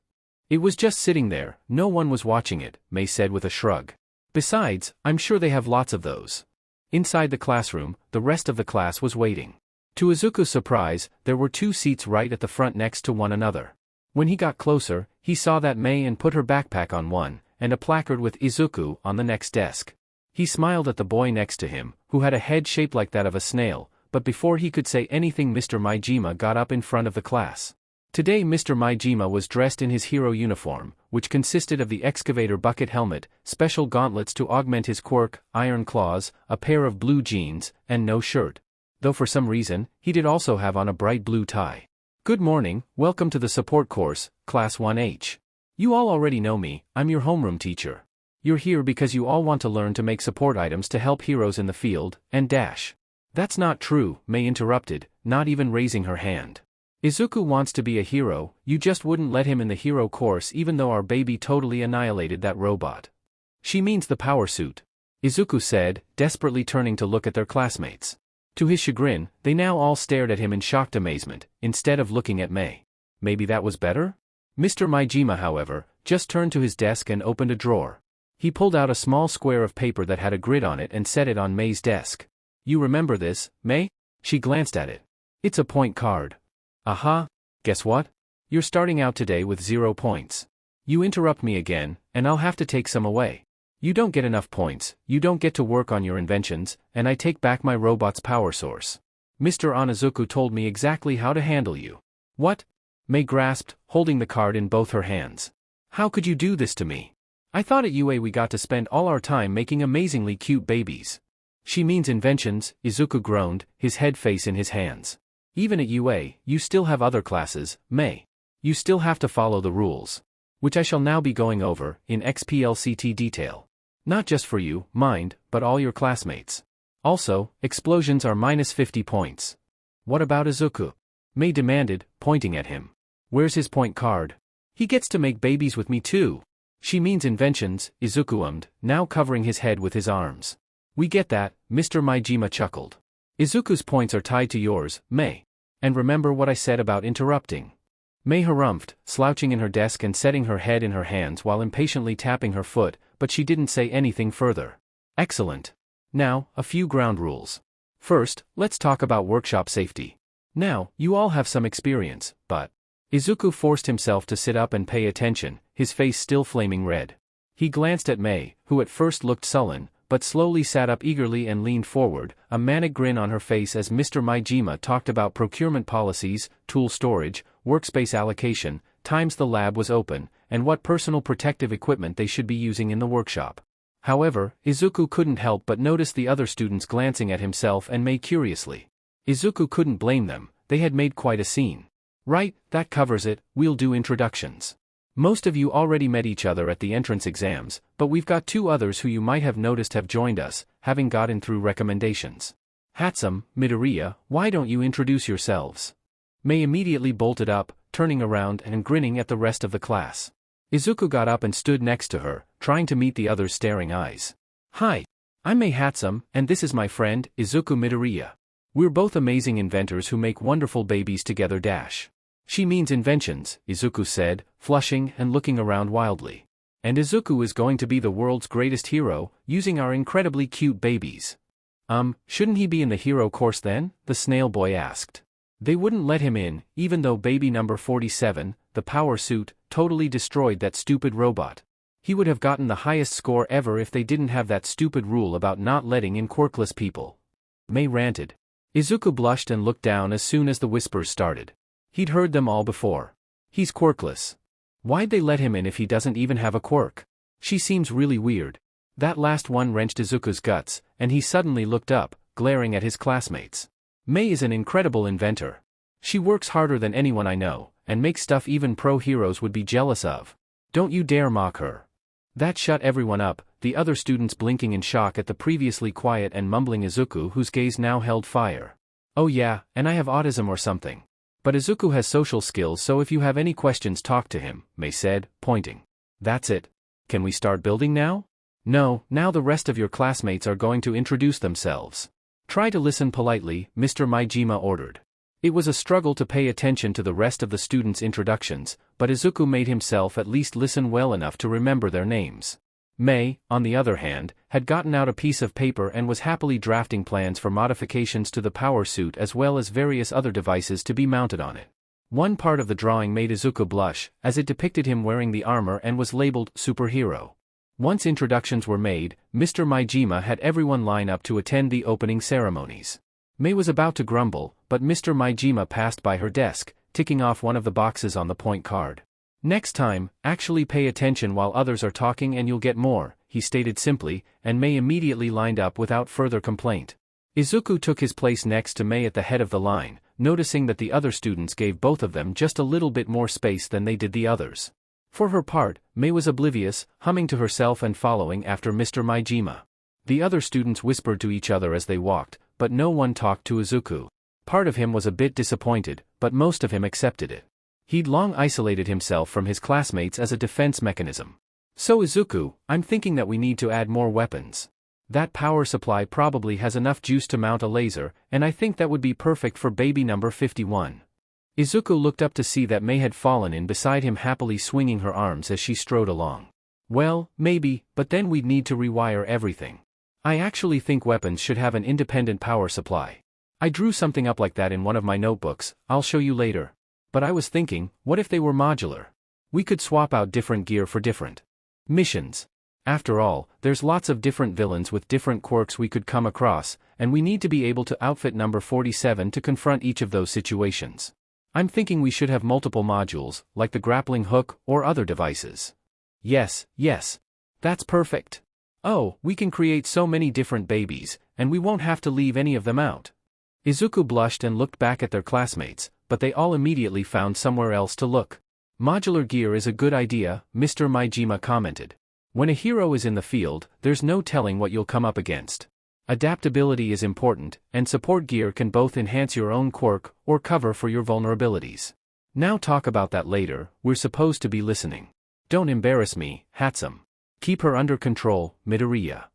"It was just sitting there, no one was watching it," Mei said with a shrug. "Besides, I'm sure they have lots of those." Inside the classroom, the rest of the class was waiting. To Izuku's surprise, there were 2 seats right at the front next to one another. When he got closer, he saw that Mei and put her backpack on one, and a placard with Izuku on the next desk. He smiled at the boy next to him, who had a head shaped like that of a snail, but before he could say anything Mr. Maijima got up in front of the class. Today Mr. Maijima was dressed in his hero uniform, which consisted of the excavator bucket helmet, special gauntlets to augment his quirk, iron claws, a pair of blue jeans, and no shirt. Though for some reason, he did also have on a bright blue tie. "Good morning, welcome to the support course, Class 1H. You all already know me, I'm your homeroom teacher. You're here because you all want to learn to make support items to help heroes in the field, and dash." "That's not true," Mei interrupted, not even raising her hand. "Izuku wants to be a hero, you just wouldn't let him in the hero course even though our baby totally annihilated that robot." "She means the power suit," Izuku said, desperately turning to look at their classmates. To his chagrin, they now all stared at him in shocked amazement, instead of looking at Mei. Maybe that was better? Mr. Maijima, however, just turned to his desk and opened a drawer. He pulled out a small square of paper that had a grid on it and set it on Mei's desk. "You remember this, Mei?" She glanced at it. "It's a point card." "Aha. Guess what? You're starting out today with 0 points. You interrupt me again, and I'll have to take some away. You don't get enough points, you don't get to work on your inventions, and I take back my robot's power source. Mr. Onizuku told me exactly how to handle you." "What?" Mei grasped, holding the card in both her hands. "How could you do this to me? I thought at UA we got to spend all our time making amazingly cute babies." "She means inventions," Izuku groaned, his head face in his hands. "Even at UA, you still have other classes, Mei. You still have to follow the rules, which I shall now be going over, in XPLCT detail. Not just for you, mind, but all your classmates. Also, explosions are minus 50 points. What about Izuku? Mei demanded, pointing at him. Where's his point card? He gets to make babies with me too. She means inventions, Izuku ummed, now covering his head with his arms. We get that, Mr. Maijima chuckled. Izuku's points are tied to yours, Mei. And remember what I said about interrupting. Mei harumphed, slouching in her desk and setting her head in her hands while impatiently tapping her foot, but she didn't say anything further. Excellent. Now, a few ground rules. First, let's talk about workshop safety. Now, you all have some experience, but... Izuku forced himself to sit up and pay attention, his face still flaming red. He glanced at Mei, who at first looked sullen, but slowly sat up eagerly and leaned forward, a manic grin on her face as Mr. Maijima talked about procurement policies, tool storage, workspace allocation, times the lab was open, and what personal protective equipment they should be using in the workshop. However, Izuku couldn't help but notice the other students glancing at himself and Mei curiously. Izuku couldn't blame them, they had made quite a scene. Right, that covers it, we'll do introductions. Most of you already met each other at the entrance exams, but we've got two others who you might have noticed have joined us, having gotten through recommendations. Hatsume, Midoriya, why don't you introduce yourselves? Mei immediately bolted up, turning around and grinning at the rest of the class. Izuku got up and stood next to her, trying to meet the others' staring eyes. Hi. I'm Mei Hatsume, and this is my friend, Izuku Midoriya. We're both amazing inventors who make wonderful babies together. She means inventions, Izuku said, flushing and looking around wildly. And Izuku is going to be the world's greatest hero, using our incredibly cute babies. Shouldn't he be in the hero course then? The snail boy asked. They wouldn't let him in, even though baby number 47, the power suit, totally destroyed that stupid robot. He would have gotten the highest score ever if they didn't have that stupid rule about not letting in quirkless people. Mei ranted. Izuku blushed and looked down as soon as the whispers started. He'd heard them all before. He's quirkless. Why'd they let him in if he doesn't even have a quirk? She seems really weird. That last one wrenched Izuku's guts, and he suddenly looked up, glaring at his classmates. Mei is an incredible inventor. She works harder than anyone I know, and makes stuff even pro heroes would be jealous of. Don't you dare mock her. That shut everyone up, the other students blinking in shock at the previously quiet and mumbling Izuku, whose gaze now held fire. Oh yeah, and I have autism or something. But Izuku has social skills, so if you have any questions talk to him, Mei said, pointing. That's it. Can we start building now? No, now the rest of your classmates are going to introduce themselves. Try to listen politely, Mr. Maijima ordered. It was a struggle to pay attention to the rest of the students' introductions, but Izuku made himself at least listen well enough to remember their names. Mei, on the other hand, had gotten out a piece of paper and was happily drafting plans for modifications to the power suit as well as various other devices to be mounted on it. One part of the drawing made Izuku blush, as it depicted him wearing the armor and was labeled superhero. Once introductions were made, Mr. Maijima had everyone line up to attend the opening ceremonies. Mei was about to grumble, but Mr. Maijima passed by her desk, ticking off one of the boxes on the point card. Next time, actually pay attention while others are talking and you'll get more, he stated simply, and Mei immediately lined up without further complaint. Izuku took his place next to Mei at the head of the line, noticing that the other students gave both of them just a little bit more space than they did the others. For her part, Mei was oblivious, humming to herself and following after Mr. Maijima. The other students whispered to each other as they walked, but no one talked to Izuku. Part of him was a bit disappointed, but most of him accepted it. He'd long isolated himself from his classmates as a defense mechanism. So Izuku, I'm thinking that we need to add more weapons. That power supply probably has enough juice to mount a laser, and I think that would be perfect for baby number 51. Izuku looked up to see that Mei had fallen in beside him, happily swinging her arms as she strode along. Well, maybe, but then we'd need to rewire everything. I actually think weapons should have an independent power supply. I drew something up like that in one of my notebooks, I'll show you later. But I was thinking, what if they were modular? We could swap out different gear for different missions. After all, there's lots of different villains with different quirks we could come across, and we need to be able to outfit number 47 to confront each of those situations. I'm thinking we should have multiple modules, like the grappling hook or other devices. Yes, that's perfect. Oh, we can create so many different babies, and we won't have to leave any of them out. Izuku blushed and looked back at their classmates, but they all immediately found somewhere else to look. Modular gear is a good idea, Mr. Maijima commented. When a hero is in the field, there's no telling what you'll come up against. Adaptability is important, and support gear can both enhance your own quirk or cover for your vulnerabilities. Now talk about that later, we're supposed to be listening. Don't embarrass me, Hatsume. Keep her under control, Midoriya.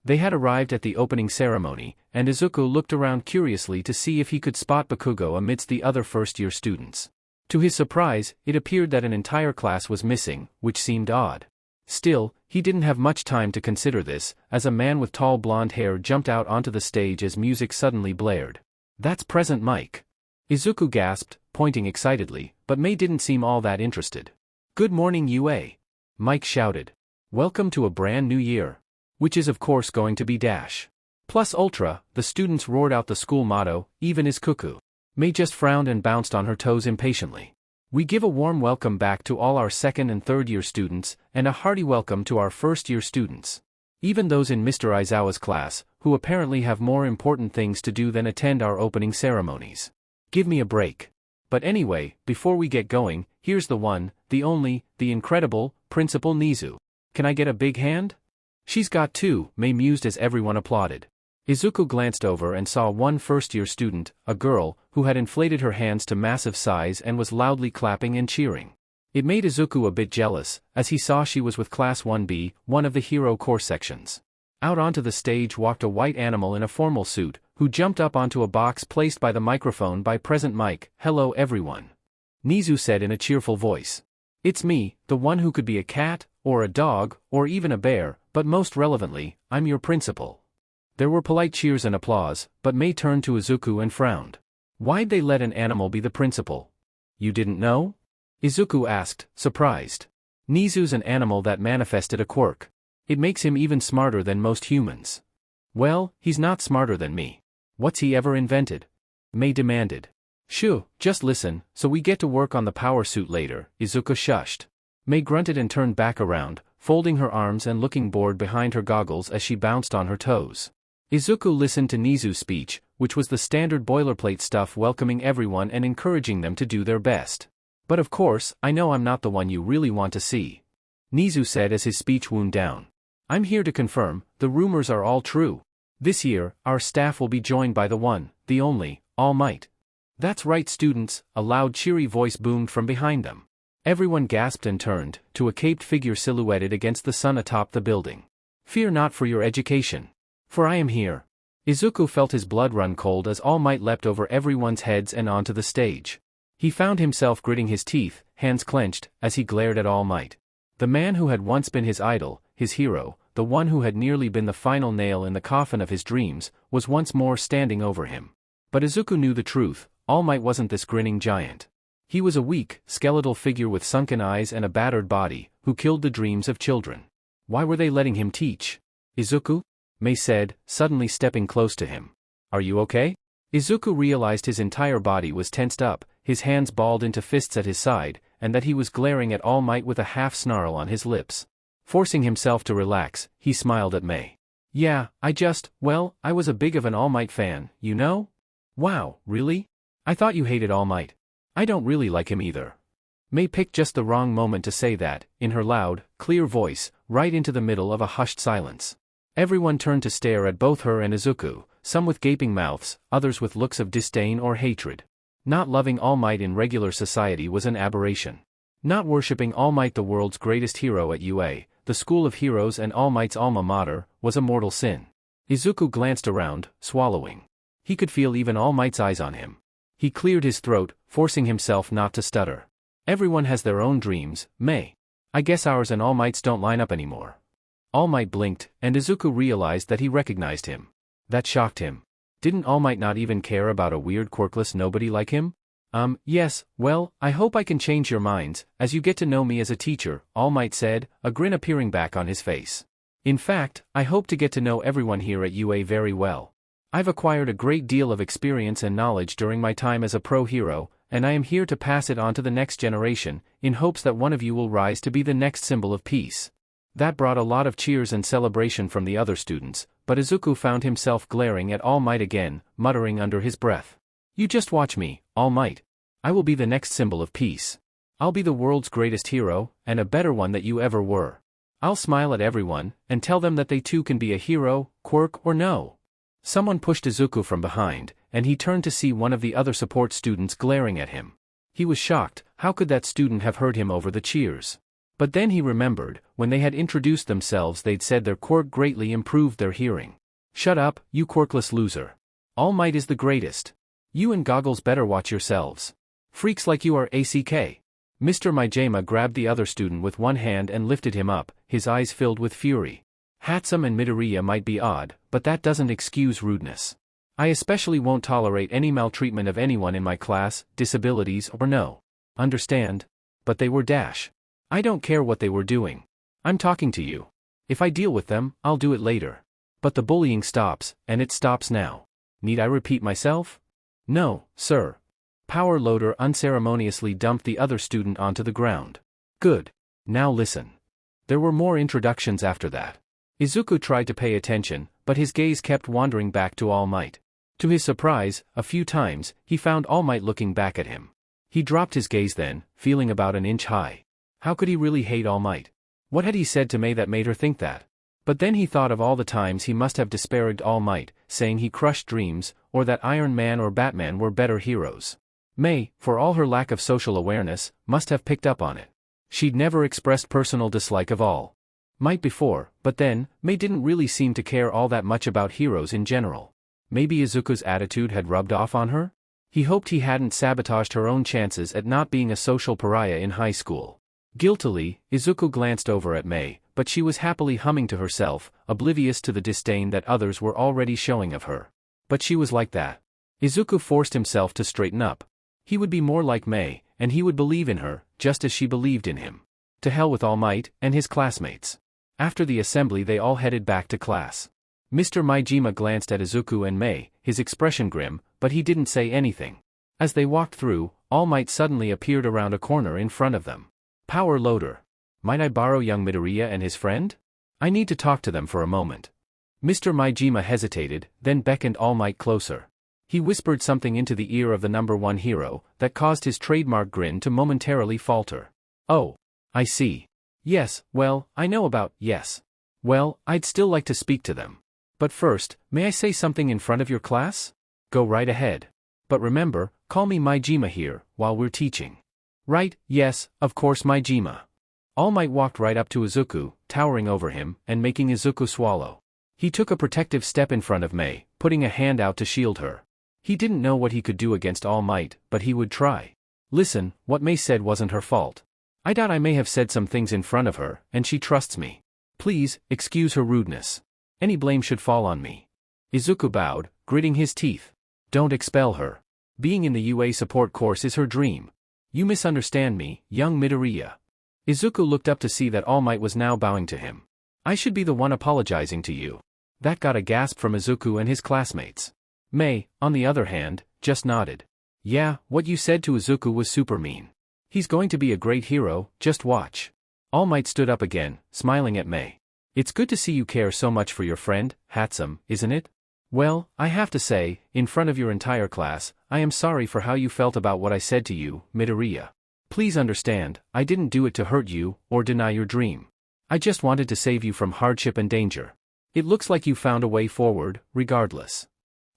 They had arrived at the opening ceremony, and Izuku looked around curiously to see if he could spot Bakugo amidst the other first-year students. To his surprise, it appeared that an entire class was missing, which seemed odd. Still, he didn't have much time to consider this, as a man with tall blonde hair jumped out onto the stage as music suddenly blared. That's Present Mike. Izuku gasped, pointing excitedly, but Mei didn't seem all that interested. Good morning, UA. Mike shouted. Welcome to a brand new year. Which is of course going to be Dash. Plus Ultra, the students roared out the school motto, even is cuckoo. Mei just frowned and bounced on her toes impatiently. We give a warm welcome back to all our second and third year students, and a hearty welcome to our first year students. Even those in Mr. Aizawa's class, who apparently have more important things to do than attend our opening ceremonies. Give me a break. But anyway, before we get going, here's the one, the only, the incredible, Principal Nizu. Can I get a big hand? She's got two, Mei mused as everyone applauded. Izuku glanced over and saw one first-year student, a girl, who had inflated her hands to massive size and was loudly clapping and cheering. It made Izuku a bit jealous, as he saw she was with Class 1B, one of the hero core sections. Out onto the stage walked a white animal in a formal suit, who jumped up onto a box placed by the microphone by Present Mike. Hello everyone. Nizu said in a cheerful voice. It's me, the one who could be a cat, or a dog, or even a bear, but most relevantly, I'm your principal. There were polite cheers and applause, but Mei turned to Izuku and frowned. Why'd they let an animal be the principal? You didn't know? Izuku asked, surprised. Nizu's an animal that manifested a quirk. It makes him even smarter than most humans. Well, he's not smarter than me. What's he ever invented? Mei demanded. Shoo, just listen, so we get to work on the power suit later, Izuku shushed. Mei grunted and turned back around, folding her arms and looking bored behind her goggles as she bounced on her toes. Izuku listened to Nizu's speech, which was the standard boilerplate stuff welcoming everyone and encouraging them to do their best. But of course, I know I'm not the one you really want to see. Nizu said as his speech wound down. I'm here to confirm, the rumors are all true. This year, our staff will be joined by the one, the only, All Might. That's right students, a loud cheery voice boomed from behind them. Everyone gasped and turned, to a caped figure silhouetted against the sun atop the building. Fear not for your education. For I am here. Izuku felt his blood run cold as All Might leapt over everyone's heads and onto the stage. He found himself gritting his teeth, hands clenched, as he glared at All Might. The man who had once been his idol, his hero, the one who had nearly been the final nail in the coffin of his dreams, was once more standing over him. But Izuku knew the truth, All Might wasn't this grinning giant. He was a weak, skeletal figure with sunken eyes and a battered body, who killed the dreams of children. Why were they letting him teach? Izuku? Mei said, suddenly stepping close to him. Are you okay? Izuku realized his entire body was tensed up, his hands balled into fists at his side, and that he was glaring at All Might with a half-snarl on his lips. Forcing himself to relax, he smiled at Mei. Yeah, I was a big of an All Might fan, you know? Wow, really? I thought you hated All Might. I don't really like him either. Mei picked just the wrong moment to say that, in her loud, clear voice, right into the middle of a hushed silence. Everyone turned to stare at both her and Izuku, some with gaping mouths, others with looks of disdain or hatred. Not loving All Might in regular society was an aberration. Not worshipping All Might, the world's greatest hero at UA, the school of heroes and All Might's alma mater, was a mortal sin. Izuku glanced around, swallowing. He could feel even All Might's eyes on him. He cleared his throat, forcing himself not to stutter. Everyone has their own dreams, Mei. I guess ours and All Might's don't line up anymore. All Might blinked, and Izuku realized that he recognized him. That shocked him. Didn't All Might not even care about a weird quirkless nobody like him? Yes, well, I hope I can change your minds, as you get to know me as a teacher, All Might said, a grin appearing back on his face. In fact, I hope to get to know everyone here at UA very well. I've acquired a great deal of experience and knowledge during my time as a pro hero, and I am here to pass it on to the next generation, in hopes that one of you will rise to be the next symbol of peace. That brought a lot of cheers and celebration from the other students, but Izuku found himself glaring at All Might again, muttering under his breath. You just watch me, All Might. I will be the next symbol of peace. I'll be the world's greatest hero, and a better one that you ever were. I'll smile at everyone, and tell them that they too can be a hero, quirk or no. Someone pushed Izuku from behind, and he turned to see one of the other support students glaring at him. He was shocked. How could that student have heard him over the cheers? But then he remembered, when they had introduced themselves they'd said their quirk greatly improved their hearing. Shut up, you quirkless loser. All Might is the greatest. You and Goggles better watch yourselves. Freaks like you are ACK. Mr. Maijima grabbed the other student with one hand and lifted him up, his eyes filled with fury. Hatsume and Midoriya might be odd, but that doesn't excuse rudeness. I especially won't tolerate any maltreatment of anyone in my class, disabilities or no. Understand? But they were dash. I don't care what they were doing. I'm talking to you. If I deal with them, I'll do it later. But the bullying stops, and it stops now. Need I repeat myself? No, sir. Power Loader unceremoniously dumped the other student onto the ground. Good. Now listen. There were more introductions after that. Izuku tried to pay attention, but his gaze kept wandering back to All Might. To his surprise, a few times, he found All Might looking back at him. He dropped his gaze then, feeling about an inch high. How could he really hate All Might? What had he said to Mei that made her think that? But then he thought of all the times he must have disparaged All Might, saying he crushed dreams, or that Iron Man or Batman were better heroes. Mei, for all her lack of social awareness, must have picked up on it. She'd never expressed personal dislike of All Might before, but then, Mei didn't really seem to care all that much about heroes in general. Maybe Izuku's attitude had rubbed off on her? He hoped he hadn't sabotaged her own chances at not being a social pariah in high school. Guiltily, Izuku glanced over at Mei, but she was happily humming to herself, oblivious to the disdain that others were already showing of her. But she was like that. Izuku forced himself to straighten up. He would be more like Mei, and he would believe in her, just as she believed in him. To hell with All Might and his classmates. After the assembly they all headed back to class. Mr. Maijima glanced at Izuku and Mei, his expression grim, but he didn't say anything. As they walked through, All Might suddenly appeared around a corner in front of them. Power Loader. Might I borrow young Midoriya and his friend? I need to talk to them for a moment. Mr. Maijima hesitated, then beckoned All Might closer. He whispered something into the ear of the #1 hero, that caused his trademark grin to momentarily falter. Oh. I see. Yes, well, I know about, yes. Well, I'd still like to speak to them. But first, may I say something in front of your class? Go right ahead. But remember, call me Maijima here, while we're teaching. Right, yes, of course Maijima. All Might walked right up to Izuku, towering over him, and making Izuku swallow. He took a protective step in front of Mei, putting a hand out to shield her. He didn't know what he could do against All Might, but he would try. Listen, what Mei said wasn't her fault. I doubt I may have said some things in front of her, and she trusts me. Please, excuse her rudeness. Any blame should fall on me. Izuku bowed, gritting his teeth. Don't expel her. Being in the UA support course is her dream. You misunderstand me, young Midoriya. Izuku looked up to see that All Might was now bowing to him. I should be the one apologizing to you. That got a gasp from Izuku and his classmates. Mei, on the other hand, just nodded. Yeah, what you said to Izuku was super mean. He's going to be a great hero, just watch. All Might stood up again, smiling at Mei. It's good to see you care so much for your friend, Hatsume, isn't it? Well, I have to say, in front of your entire class, I am sorry for how you felt about what I said to you, Midoriya. Please understand, I didn't do it to hurt you, or deny your dream. I just wanted to save you from hardship and danger. It looks like you found a way forward, regardless.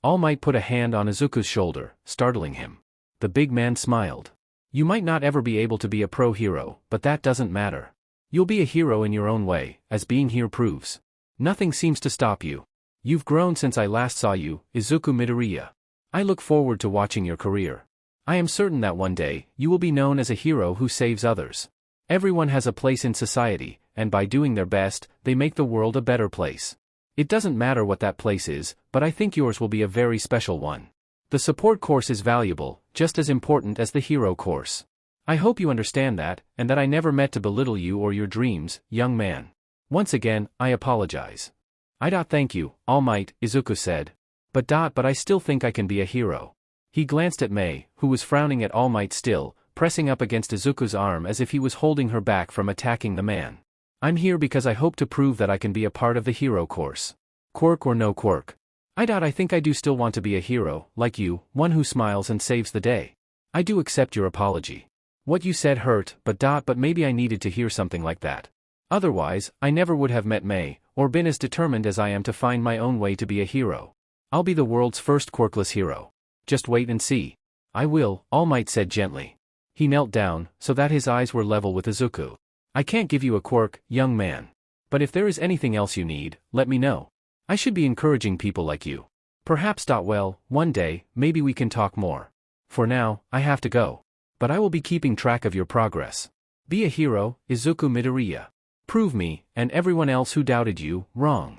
All Might put a hand on Izuku's shoulder, startling him. The big man smiled. You might not ever be able to be a pro hero, but that doesn't matter. You'll be a hero in your own way, as being here proves. Nothing seems to stop you. You've grown since I last saw you, Izuku Midoriya. I look forward to watching your career. I am certain that one day, you will be known as a hero who saves others. Everyone has a place in society, and by doing their best, they make the world a better place. It doesn't matter what that place is, but I think yours will be a very special one. The support course is valuable, just as important as the hero course. I hope you understand that, and that I never meant to belittle you or your dreams, young man. Once again, I apologize. Thank you, All Might, Izuku said. But I still think I can be a hero. He glanced at Mei, who was frowning at All Might still, pressing up against Izuku's arm as if he was holding her back from attacking the man. I'm here because I hope to prove that I can be a part of the hero course. Quirk or no quirk. I think I do still want to be a hero, like you, one who smiles and saves the day. I do accept your apology. What you said hurt, but maybe I needed to hear something like that. Otherwise, I never would have met Mei, or been as determined as I am to find my own way to be a hero. I'll be the world's first quirkless hero. Just wait and see. I will, All Might said gently. He knelt down, so that his eyes were level with Izuku. I can't give you a quirk, young man. But if there is anything else you need, let me know. I should be encouraging people like you. Perhaps. Well, one day, maybe we can talk more. For now, I have to go. But I will be keeping track of your progress. Be a hero, Izuku Midoriya. Prove me, and everyone else who doubted you, wrong.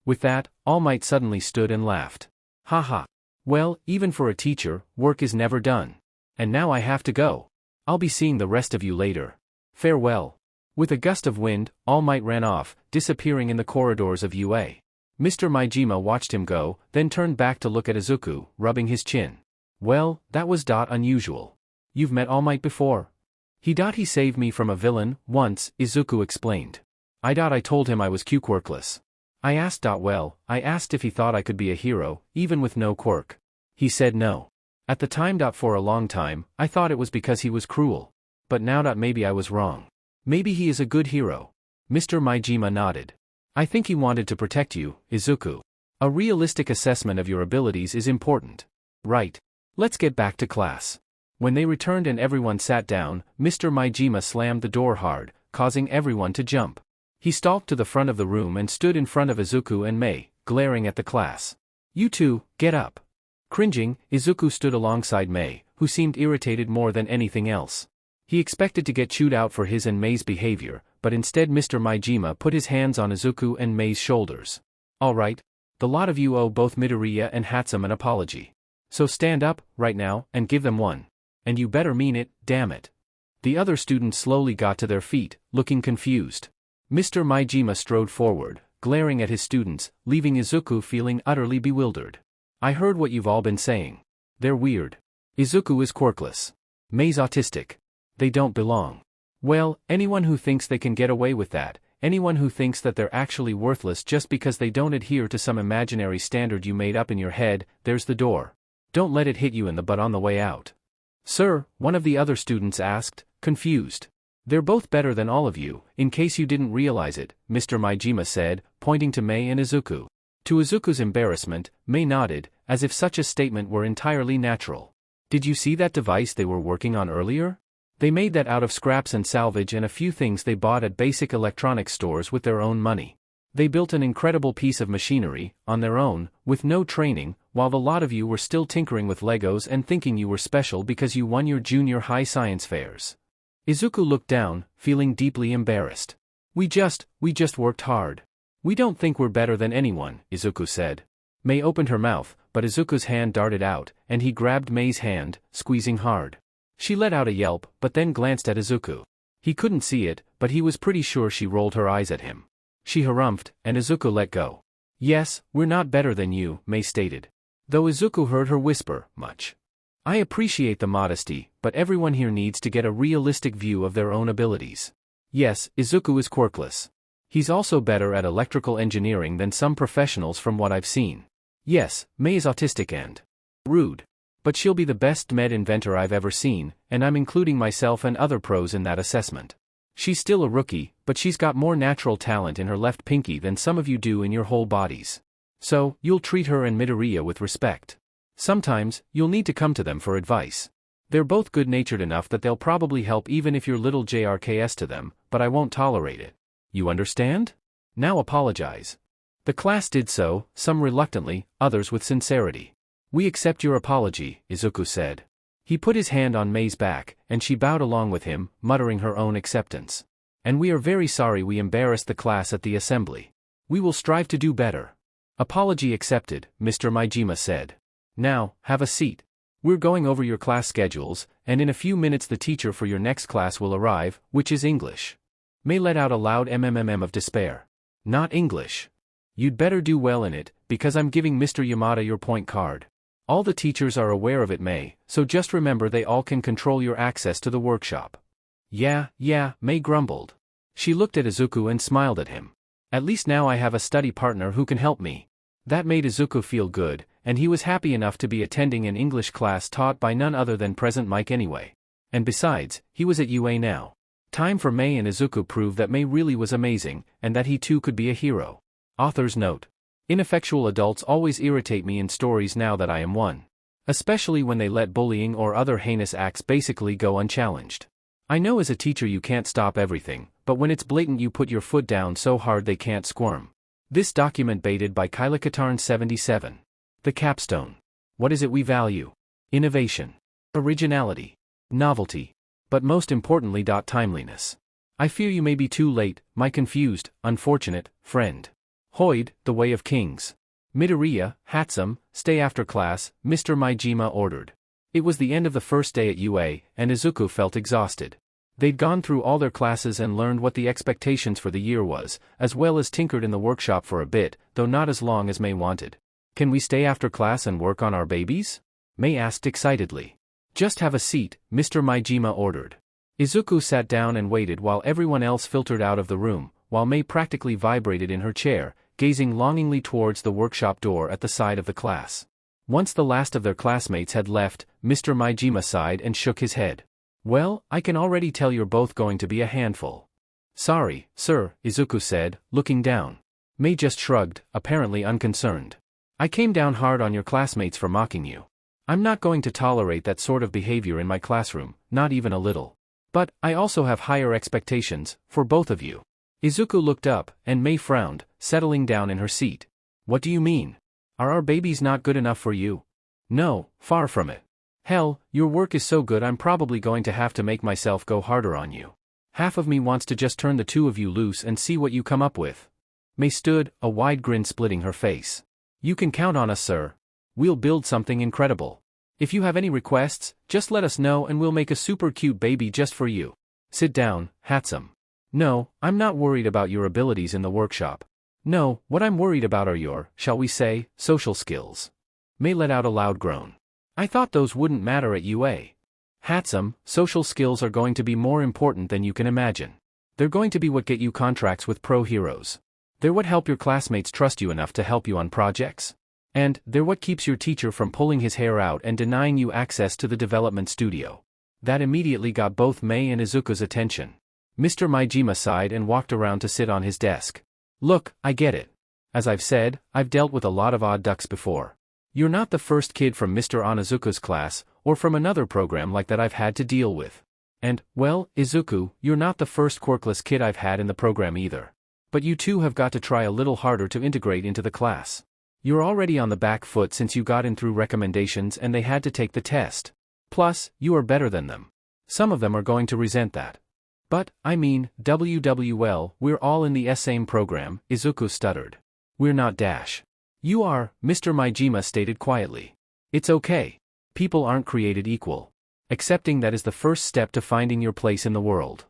With that, All Might suddenly stood and laughed. Haha. Well, even for a teacher, work is never done. And now I have to go. I'll be seeing the rest of you later. Farewell. With a gust of wind, All Might ran off, disappearing in the corridors of UA. Mr. Maijima watched him go, then turned back to look at Izuku, rubbing his chin. Well, that was unusual. You've met All Might before? He saved me from a villain, once, Izuku explained. I told him I was quirkless. I asked if he thought I could be a hero, even with no quirk. He said no. At the time. For a long time, I thought it was because he was cruel. But now. Maybe I was wrong. Maybe he is a good hero. Mr. Maijima nodded. I think he wanted to protect you, Izuku. A realistic assessment of your abilities is important. Right. Let's get back to class. When they returned and everyone sat down, Mr. Maijima slammed the door hard, causing everyone to jump. He stalked to the front of the room and stood in front of Izuku and Mei, glaring at the class. You two, get up. Cringing, Izuku stood alongside Mei, who seemed irritated more than anything else. He expected to get chewed out for his and Mei's behavior, but instead Mr. Maijima put his hands on Izuku and Mei's shoulders. All right. The lot of you owe both Midoriya and Hatsume an apology. So stand up, right now, and give them one. And you better mean it, damn it. The other students slowly got to their feet, looking confused. Mr. Maijima strode forward, glaring at his students, leaving Izuku feeling utterly bewildered. I heard what you've all been saying. They're weird. Izuku is quirkless. Mei's autistic. They don't belong. Well, anyone who thinks they can get away with that, anyone who thinks that they're actually worthless just because they don't adhere to some imaginary standard you made up in your head, there's the door. Don't let it hit you in the butt on the way out. Sir, one of the other students asked, confused. They're both better than all of you, in case you didn't realize it, Mr. Maijima said, pointing to Mei and Izuku. To Izuku's embarrassment, Mei nodded, as if such a statement were entirely natural. Did you see that device they were working on earlier? They made that out of scraps and salvage and a few things they bought at basic electronics stores with their own money. They built an incredible piece of machinery, on their own, with no training, while the lot of you were still tinkering with Legos and thinking you were special because you won your junior high science fairs. Izuku looked down, feeling deeply embarrassed. We just worked hard. We don't think we're better than anyone, Izuku said. Mei opened her mouth, but Izuku's hand darted out, and he grabbed Mei's hand, squeezing hard. She let out a yelp, but then glanced at Izuku. He couldn't see it, but he was pretty sure she rolled her eyes at him. She harumphed, and Izuku let go. Yes, we're not better than you, Mei stated. Though Izuku heard her whisper, much. I appreciate the modesty, but everyone here needs to get a realistic view of their own abilities. Yes, Izuku is quirkless. He's also better at electrical engineering than some professionals from what I've seen. Yes, Mei is autistic and rude. But she'll be the best med inventor I've ever seen, and I'm including myself and other pros in that assessment. She's still a rookie, but she's got more natural talent in her left pinky than some of you do in your whole bodies. So, you'll treat her and Midoriya with respect. Sometimes, you'll need to come to them for advice. They're both good-natured enough that they'll probably help even if you're little JRKS to them, but I won't tolerate it. You understand? Now apologize. The class did so, some reluctantly, others with sincerity. We accept your apology, Izuku said. He put his hand on Mei's back, and she bowed along with him, muttering her own acceptance. And we are very sorry we embarrassed the class at the assembly. We will strive to do better. Apology accepted, Mr. Maijima said. Now, have a seat. We're going over your class schedules, and in a few minutes the teacher for your next class will arrive, which is English. Mei let out a loud mmm of despair. Not English. You'd better do well in it, because I'm giving Mr. Yamada your point card. All the teachers are aware of it, Mei, so just remember they all can control your access to the workshop. Yeah, Mei grumbled. She looked at Izuku and smiled at him. At least now I have a study partner who can help me. That made Izuku feel good, and he was happy enough to be attending an English class taught by none other than present Mike anyway. And besides, he was at UA now. Time for Mei and Izuku prove that Mei really was amazing, and that he too could be a hero. Author's note. Ineffectual adults always irritate me in stories now that I am one. Especially when they let bullying or other heinous acts basically go unchallenged. I know as a teacher you can't stop everything, but when it's blatant you put your foot down so hard they can't squirm. This document baited by Kylakatarn 77. The capstone. What is it we value? Innovation. Originality. Novelty. But most importantly, timeliness. I fear you may be too late, my confused, unfortunate, friend. Hoid, the Way of Kings. Midoriya, Hatsume, stay after class, Mr. Maijima ordered. It was the end of the first day at UA, and Izuku felt exhausted. They'd gone through all their classes and learned what the expectations for the year was, as well as tinkered in the workshop for a bit, though not as long as Mei wanted. Can we stay after class and work on our babies? Mei asked excitedly. Just have a seat, Mr. Maijima ordered. Izuku sat down and waited while everyone else filtered out of the room, while Mei practically vibrated in her chair, gazing longingly towards the workshop door at the side of the class. Once the last of their classmates had left, Mr. Maijima sighed and shook his head. Well, I can already tell you're both going to be a handful. Sorry, sir, Izuku said, looking down. Mei just shrugged, apparently unconcerned. I came down hard on your classmates for mocking you. I'm not going to tolerate that sort of behavior in my classroom, not even a little. But, I also have higher expectations, for both of you. Izuku looked up, and Mei frowned, settling down in her seat. What do you mean? Are our babies not good enough for you? No, far from it. Hell, your work is so good I'm probably going to have to make myself go harder on you. Half of me wants to just turn the two of you loose and see what you come up with. Mei stood, a wide grin splitting her face. You can count on us, sir. We'll build something incredible. If you have any requests, just let us know and we'll make a super cute baby just for you. Sit down, Hatsume. No, I'm not worried about your abilities in the workshop. No, what I'm worried about are your, shall we say, social skills. Mei let out a loud groan. I thought those wouldn't matter at UA. Hatsume, social skills are going to be more important than you can imagine. They're going to be what get you contracts with pro heroes. They're what help your classmates trust you enough to help you on projects. And, they're what keeps your teacher from pulling his hair out and denying you access to the development studio. That immediately got both Mei and Izuku's attention. Mr. Maijima sighed and walked around to sit on his desk. Look, I get it. As I've said, I've dealt with a lot of odd ducks before. You're not the first kid from Mr. Onizuka's class, or from another program like that I've had to deal with. And, well, Izuku, you're not the first quirkless kid I've had in the program either. But you two have got to try a little harder to integrate into the class. You're already on the back foot since you got in through recommendations and they had to take the test. Plus, you are better than them. Some of them are going to resent that. But, I mean, WWL, we're all in the same program, Izuku stuttered. We're not dash. You are, Mr. Maijima stated quietly. It's okay. People aren't created equal. Accepting that is the first step to finding your place in the world.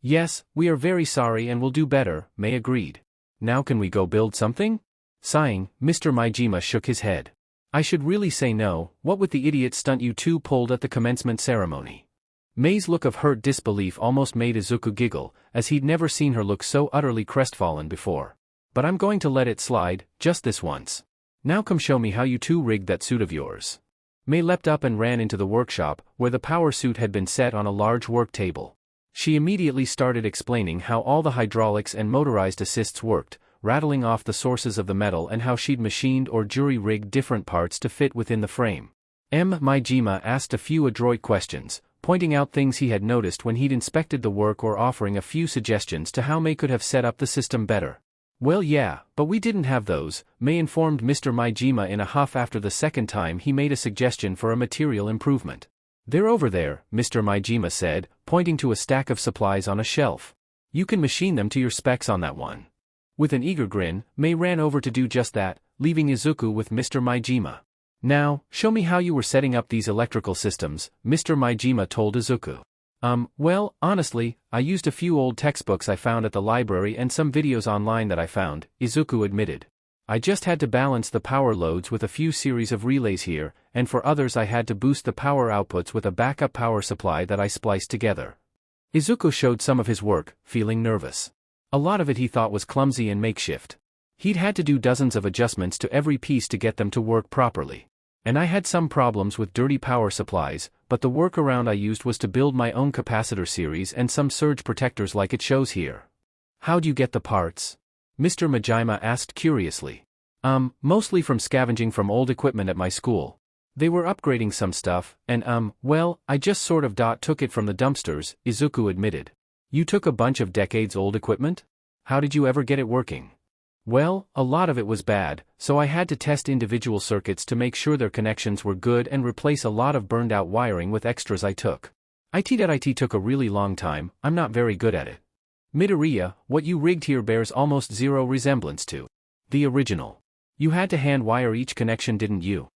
Yes, we are very sorry and will do better, Mei agreed. Now can we go build something? Sighing, Mr. Maijima shook his head. I should really say no, what with the idiot stunt you two pulled at the commencement ceremony. Mei's look of hurt disbelief almost made Izuku giggle, as he'd never seen her look so utterly crestfallen before. But I'm going to let it slide, just this once. Now come show me how you two rigged that suit of yours. Mei leapt up and ran into the workshop, where the power suit had been set on a large work table. She immediately started explaining how all the hydraulics and motorized assists worked, rattling off the sources of the metal and how she'd machined or jury-rigged different parts to fit within the frame. Maijima asked a few adroit questions, pointing out things he had noticed when he'd inspected the work or offering a few suggestions to how Mei could have set up the system better. Well yeah, but we didn't have those, Mei informed Mr. Maijima in a huff after the second time he made a suggestion for a material improvement. They're over there, Mr. Maijima said, pointing to a stack of supplies on a shelf. You can machine them to your specs on that one. With an eager grin, Mei ran over to do just that, leaving Izuku with Mr. Maijima. Now, show me how you were setting up these electrical systems, Mr. Maijima told Izuku. Well, honestly, I used a few old textbooks I found at the library and some videos online that I found, Izuku admitted. I just had to balance the power loads with a few series of relays here, and for others I had to boost the power outputs with a backup power supply that I spliced together. Izuku showed some of his work, feeling nervous. A lot of it he thought was clumsy and makeshift. He'd had to do dozens of adjustments to every piece to get them to work properly. And I had some problems with dirty power supplies, but the workaround I used was to build my own capacitor series and some surge protectors like it shows here. How'd you get the parts? Mr. Majima asked curiously. Mostly from scavenging from old equipment at my school. They were upgrading some stuff, and well, I just sort of took it from the dumpsters, Izuku admitted. You took a bunch of decades-old equipment? How did you ever get it working? Well, a lot of it was bad, so I had to test individual circuits to make sure their connections were good and replace a lot of burned-out wiring with extras I took. IT took a really long time, I'm not very good at it. Midoriya, what you rigged here bears almost zero resemblance to the original. You had to hand-wire each connection, didn't you?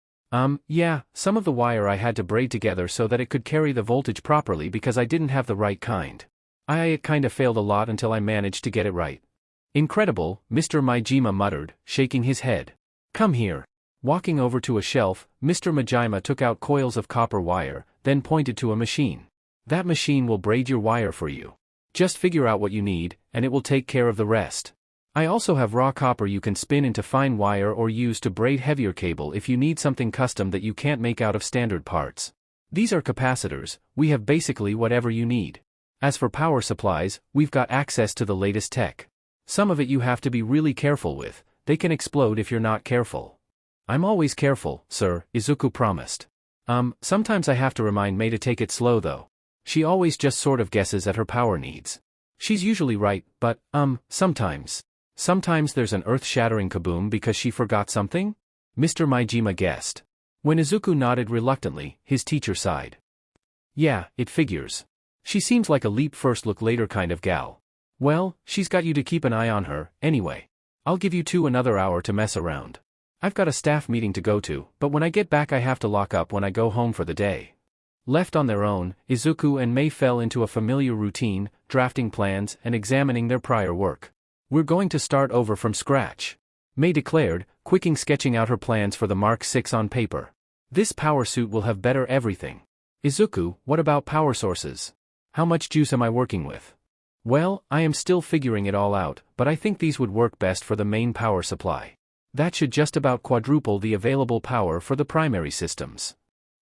Yeah, some of the wire I had to braid together so that it could carry the voltage properly because I didn't have the right kind. It kinda failed a lot until I managed to get it right. Incredible, Mr. Majima muttered, shaking his head. Come here. Walking over to a shelf, Mr. Majima took out coils of copper wire, then pointed to a machine. That machine will braid your wire for you. Just figure out what you need, and it will take care of the rest. I also have raw copper you can spin into fine wire or use to braid heavier cable if you need something custom that you can't make out of standard parts. These are capacitors, we have basically whatever you need. As for power supplies, we've got access to the latest tech. Some of it you have to be really careful with, they can explode if you're not careful. I'm always careful, sir, Izuku promised. Sometimes I have to remind Mei to take it slow though. She always just sort of guesses at her power needs. She's usually right, but, sometimes. Sometimes there's an earth-shattering kaboom because she forgot something? Mr. Majima guessed. When Izuku nodded reluctantly, his teacher sighed. Yeah, it figures. She seems like a leap first look later kind of gal. Well, she's got you to keep an eye on her, anyway. I'll give you two another hour to mess around. I've got a staff meeting to go to, but when I get back I have to lock up when I go home for the day. Left on their own, Izuku and Mei fell into a familiar routine, drafting plans and examining their prior work. We're going to start over from scratch, Mei declared, quickly sketching out her plans for the Mark 6 on paper. This power suit will have better everything. Izuku, what about power sources? How much juice am I working with? Well, I am still figuring it all out, but I think these would work best for the main power supply. That should just about quadruple the available power for the primary systems.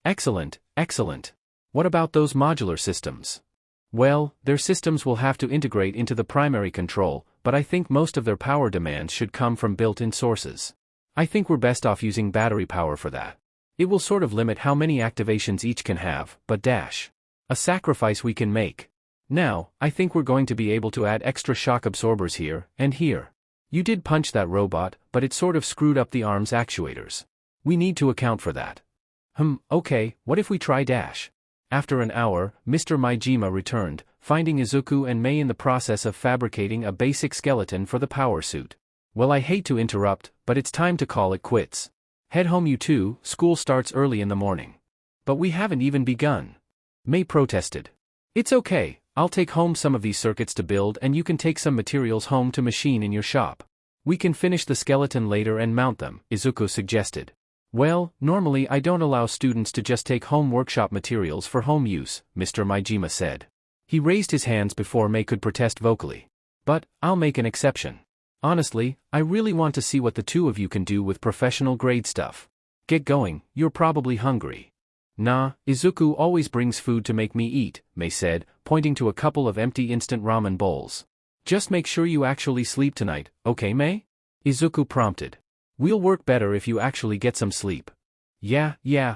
Excellent, excellent. What about those modular systems? Well, their systems will have to integrate into the primary control, but I think most of their power demands should come from built-in sources. I think we're best off using battery power for that. It will sort of limit how many activations each can have, but a sacrifice we can make. Now, I think we're going to be able to add extra shock absorbers here and here. You did punch that robot, but it sort of screwed up the arm's actuators. We need to account for that. Okay, what if we try After an hour, Mr. Majima returned, finding Izuku and Mei in the process of fabricating a basic skeleton for the power suit. Well, I hate to interrupt, but it's time to call it quits. Head home you two, school starts early in the morning. But we haven't even begun. Mei protested. It's okay, I'll take home some of these circuits to build and you can take some materials home to machine in your shop. We can finish the skeleton later and mount them, Izuku suggested. Well, normally I don't allow students to just take home workshop materials for home use, Mr. Majima said. He raised his hands before Mei could protest vocally. But, I'll make an exception. Honestly, I really want to see what the two of you can do with professional grade stuff. Get going, you're probably hungry. Nah, Izuku always brings food to make me eat, Mei said, pointing to a couple of empty instant ramen bowls. Just make sure you actually sleep tonight, okay Mei? Izuku prompted. We'll work better if you actually get some sleep. Yeah,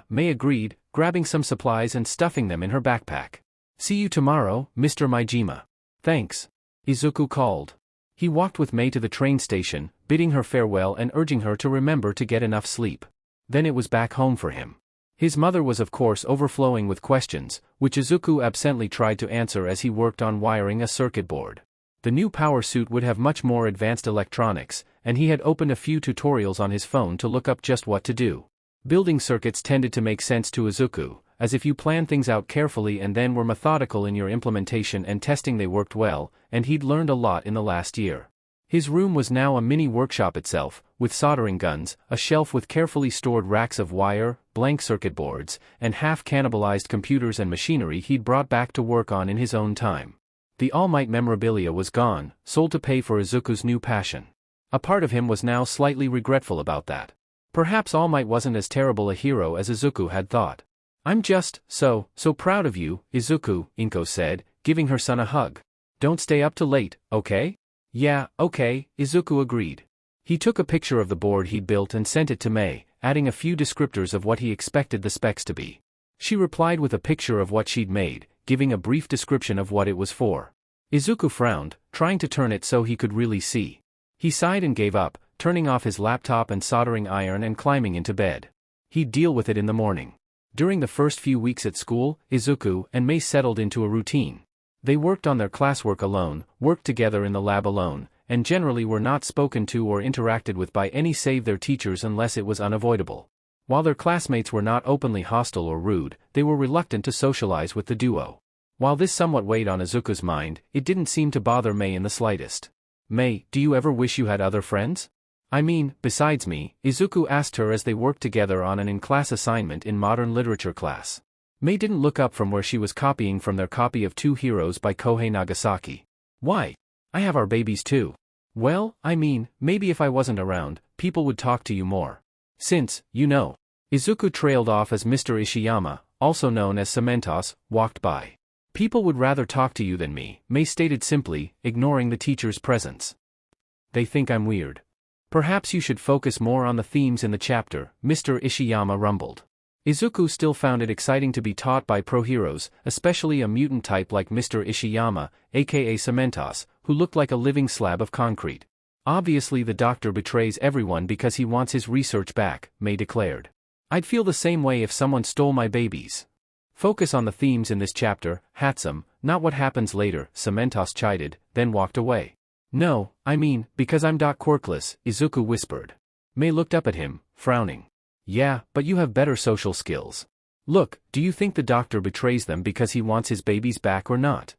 Mei agreed, grabbing some supplies and stuffing them in her backpack. See you tomorrow, Mr. Majima. Thanks. Izuku called. He walked with Mei to the train station, bidding her farewell and urging her to remember to get enough sleep. Then it was back home for him. His mother was of course overflowing with questions, which Izuku absently tried to answer as he worked on wiring a circuit board. The new power suit would have much more advanced electronics, and he had opened a few tutorials on his phone to look up just what to do. Building circuits tended to make sense to Izuku, as if you plan things out carefully and then were methodical in your implementation and testing they worked well, and he'd learned a lot in the last year. His room was now a mini workshop itself, with soldering guns, a shelf with carefully stored racks of wire, blank circuit boards, and half-cannibalized computers and machinery he'd brought back to work on in his own time. The All Might memorabilia was gone, sold to pay for Izuku's new passion. A part of him was now slightly regretful about that. Perhaps All Might wasn't as terrible a hero as Izuku had thought. I'm just so proud of you, Izuku, Inko said, giving her son a hug. Don't stay up too late, okay? Yeah, okay, Izuku agreed. He took a picture of the board he'd built and sent it to Mei, adding a few descriptors of what he expected the specs to be. She replied with a picture of what she'd made, giving a brief description of what it was for. Izuku frowned, trying to turn it so he could really see. He sighed and gave up, turning off his laptop and soldering iron and climbing into bed. He'd deal with it in the morning. During the first few weeks at school, Izuku and Mei settled into a routine. They worked on their classwork alone, worked together in the lab alone, and generally were not spoken to or interacted with by any save their teachers unless it was unavoidable. While their classmates were not openly hostile or rude, they were reluctant to socialize with the duo. While this somewhat weighed on Izuku's mind, it didn't seem to bother Mei in the slightest. Mei, do you ever wish you had other friends? I mean, besides me, Izuku asked her as they worked together on an in-class assignment in modern literature class. Mei didn't look up from where she was copying from their copy of Two Heroes by Kohei Nagasaki. Why? I have our babies too. Well, I mean, maybe if I wasn't around, people would talk to you more. Since, you know. Izuku trailed off as Mr. Ishiyama, also known as Cementos, walked by. People would rather talk to you than me, Mei stated simply, ignoring the teacher's presence. They think I'm weird. Perhaps you should focus more on the themes in the chapter, Mr. Ishiyama rumbled. Izuku still found it exciting to be taught by pro-heroes, especially a mutant type like Mr. Ishiyama, aka Cementos, who looked like a living slab of concrete. Obviously the doctor betrays everyone because he wants his research back, Mei declared. I'd feel the same way if someone stole my babies. Focus on the themes in this chapter, Hatsume, not what happens later, Cementos chided, then walked away. No, I mean, because I'm quirkless, Izuku whispered. Mei looked up at him, frowning. Yeah, but you have better social skills. Look, do you think the doctor betrays them because he wants his babies back or not?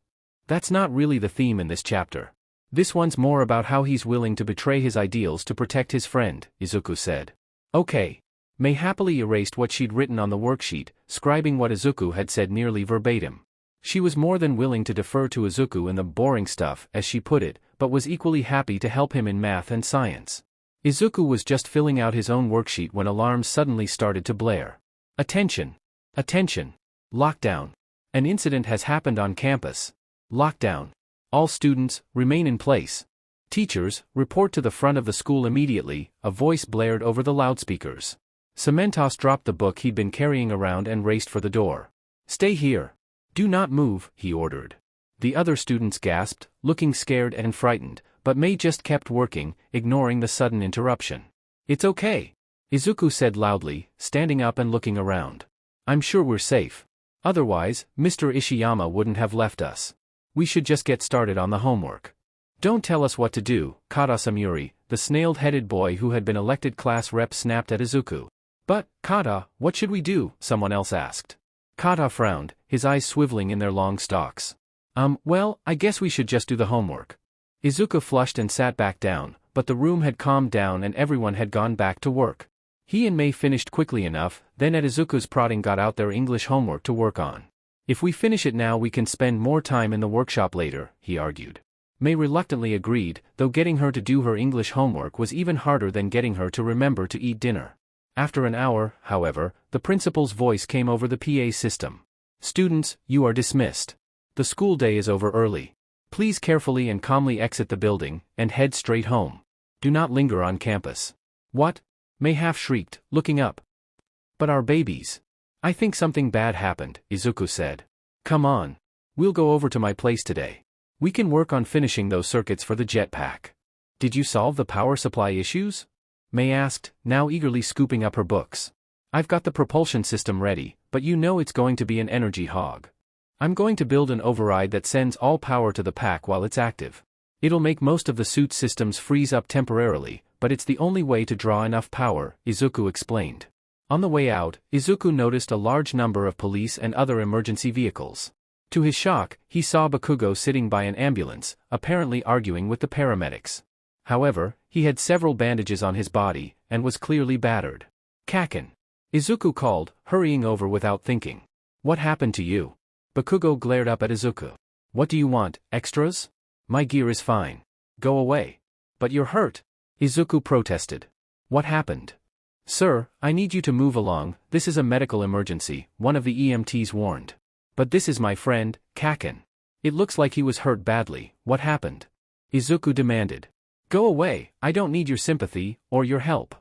That's not really the theme in this chapter. This one's more about how he's willing to betray his ideals to protect his friend, Izuku said. Okay. Mei happily erased what she'd written on the worksheet, scribing what Izuku had said nearly verbatim. She was more than willing to defer to Izuku in the boring stuff, as she put it, but was equally happy to help him in math and science. Izuku was just filling out his own worksheet when alarms suddenly started to blare. Attention! Attention! Lockdown! An incident has happened on campus. Lockdown! All students, remain in place. Teachers, report to the front of the school immediately, a voice blared over the loudspeakers. Cementos dropped the book he'd been carrying around and raced for the door. Stay here. Do not move, he ordered. The other students gasped, looking scared and frightened, but Mei just kept working, ignoring the sudden interruption. It's okay. Izuku said loudly, standing up and looking around. I'm sure we're safe. Otherwise, Mr. Ishiyama wouldn't have left us. We should just get started on the homework. Don't tell us what to do, Kata Samuri, the snailed-headed boy who had been elected class rep snapped at Izuku. But, Kata, what should we do? Someone else asked. Kata frowned, his eyes swiveling in their long stalks. Well, I guess we should just do the homework. Izuku flushed and sat back down, but the room had calmed down and everyone had gone back to work. He and Mei finished quickly enough, then at Izuku's prodding got out their English homework to work on. If we finish it now we can spend more time in the workshop later, he argued. Mei reluctantly agreed, though getting her to do her English homework was even harder than getting her to remember to eat dinner. After an hour, however, the principal's voice came over the PA system. Students, you are dismissed. The school day is over early. Please carefully and calmly exit the building, and head straight home. Do not linger on campus. What? Mei half shrieked, looking up. But our babies. I think something bad happened, Izuku said. Come on. We'll go over to my place today. We can work on finishing those circuits for the jetpack. Did you solve the power supply issues? Mei asked, now eagerly scooping up her books. I've got the propulsion system ready, but you know it's going to be an energy hog. I'm going to build an override that sends all power to the pack while it's active. It'll make most of the suit systems freeze up temporarily, but it's the only way to draw enough power, Izuku explained. On the way out, Izuku noticed a large number of police and other emergency vehicles. To his shock, he saw Bakugo sitting by an ambulance, apparently arguing with the paramedics. However, he had several bandages on his body, and was clearly battered. Kaken. Izuku called, hurrying over without thinking. What happened to you? Bakugo glared up at Izuku. What do you want, extras? My gear is fine. Go away. But you're hurt. Izuku protested. What happened? Sir, I need you to move along, this is a medical emergency, one of the EMTs warned. But this is my friend, Kaken. It looks like he was hurt badly, what happened? Izuku demanded. Go away, I don't need your sympathy, or your help.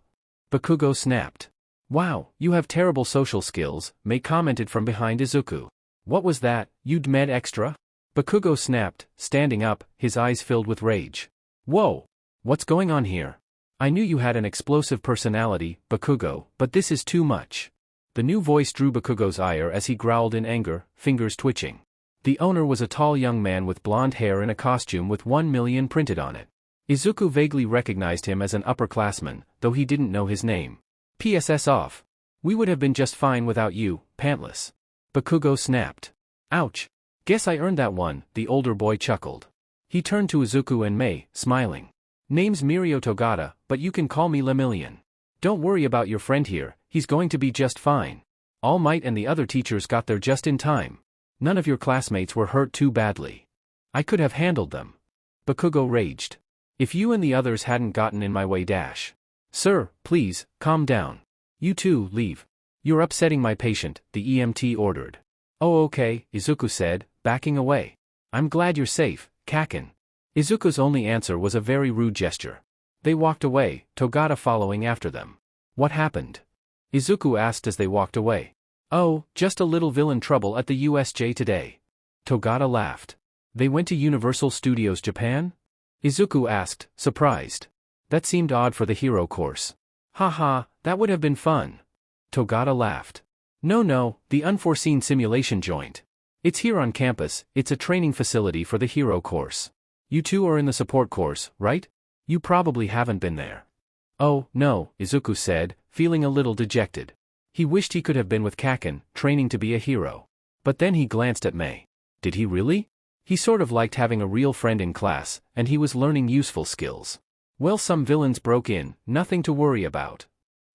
Bakugo snapped. Wow, you have terrible social skills, Mei commented from behind Izuku. What was that, you'd med extra? Bakugo snapped, standing up, his eyes filled with rage. Whoa! What's going on here? I knew you had an explosive personality, Bakugo, but this is too much. The new voice drew Bakugo's ire as he growled in anger, fingers twitching. The owner was a tall young man with blonde hair and a costume with 1 million printed on it. Izuku vaguely recognized him as an upperclassman, though he didn't know his name. PSS off. We would have been just fine without you, pantless. Bakugo snapped. Ouch. Guess I earned that one, the older boy chuckled. He turned to Izuku and Mei, smiling. Name's Mirio Togata, but you can call me Lemillion. Don't worry about your friend here, he's going to be just fine. All Might and the other teachers got there just in time. None of your classmates were hurt too badly. I could have handled them. Bakugo raged. If you and the others hadn't gotten in my way dash. Sir, please, calm down. You two, leave. You're upsetting my patient, the EMT ordered. Oh okay, Izuku said, backing away. I'm glad you're safe, Kaken. Izuku's only answer was a very rude gesture. They walked away, Togata following after them. What happened? Izuku asked as they walked away. Oh, just a little villain trouble at the USJ today. Togata laughed. They went to Universal Studios Japan? Izuku asked, surprised. That seemed odd for the hero course. Haha, that would have been fun. Togata laughed. No, the unforeseen simulation joint. It's here on campus, it's a training facility for the hero course. You two are in the support course, right? You probably haven't been there. Oh, no, Izuku said, feeling a little dejected. He wished he could have been with Kaken, training to be a hero. But then he glanced at Mei. Did he really? He sort of liked having a real friend in class, and he was learning useful skills. Well, some villains broke in, nothing to worry about.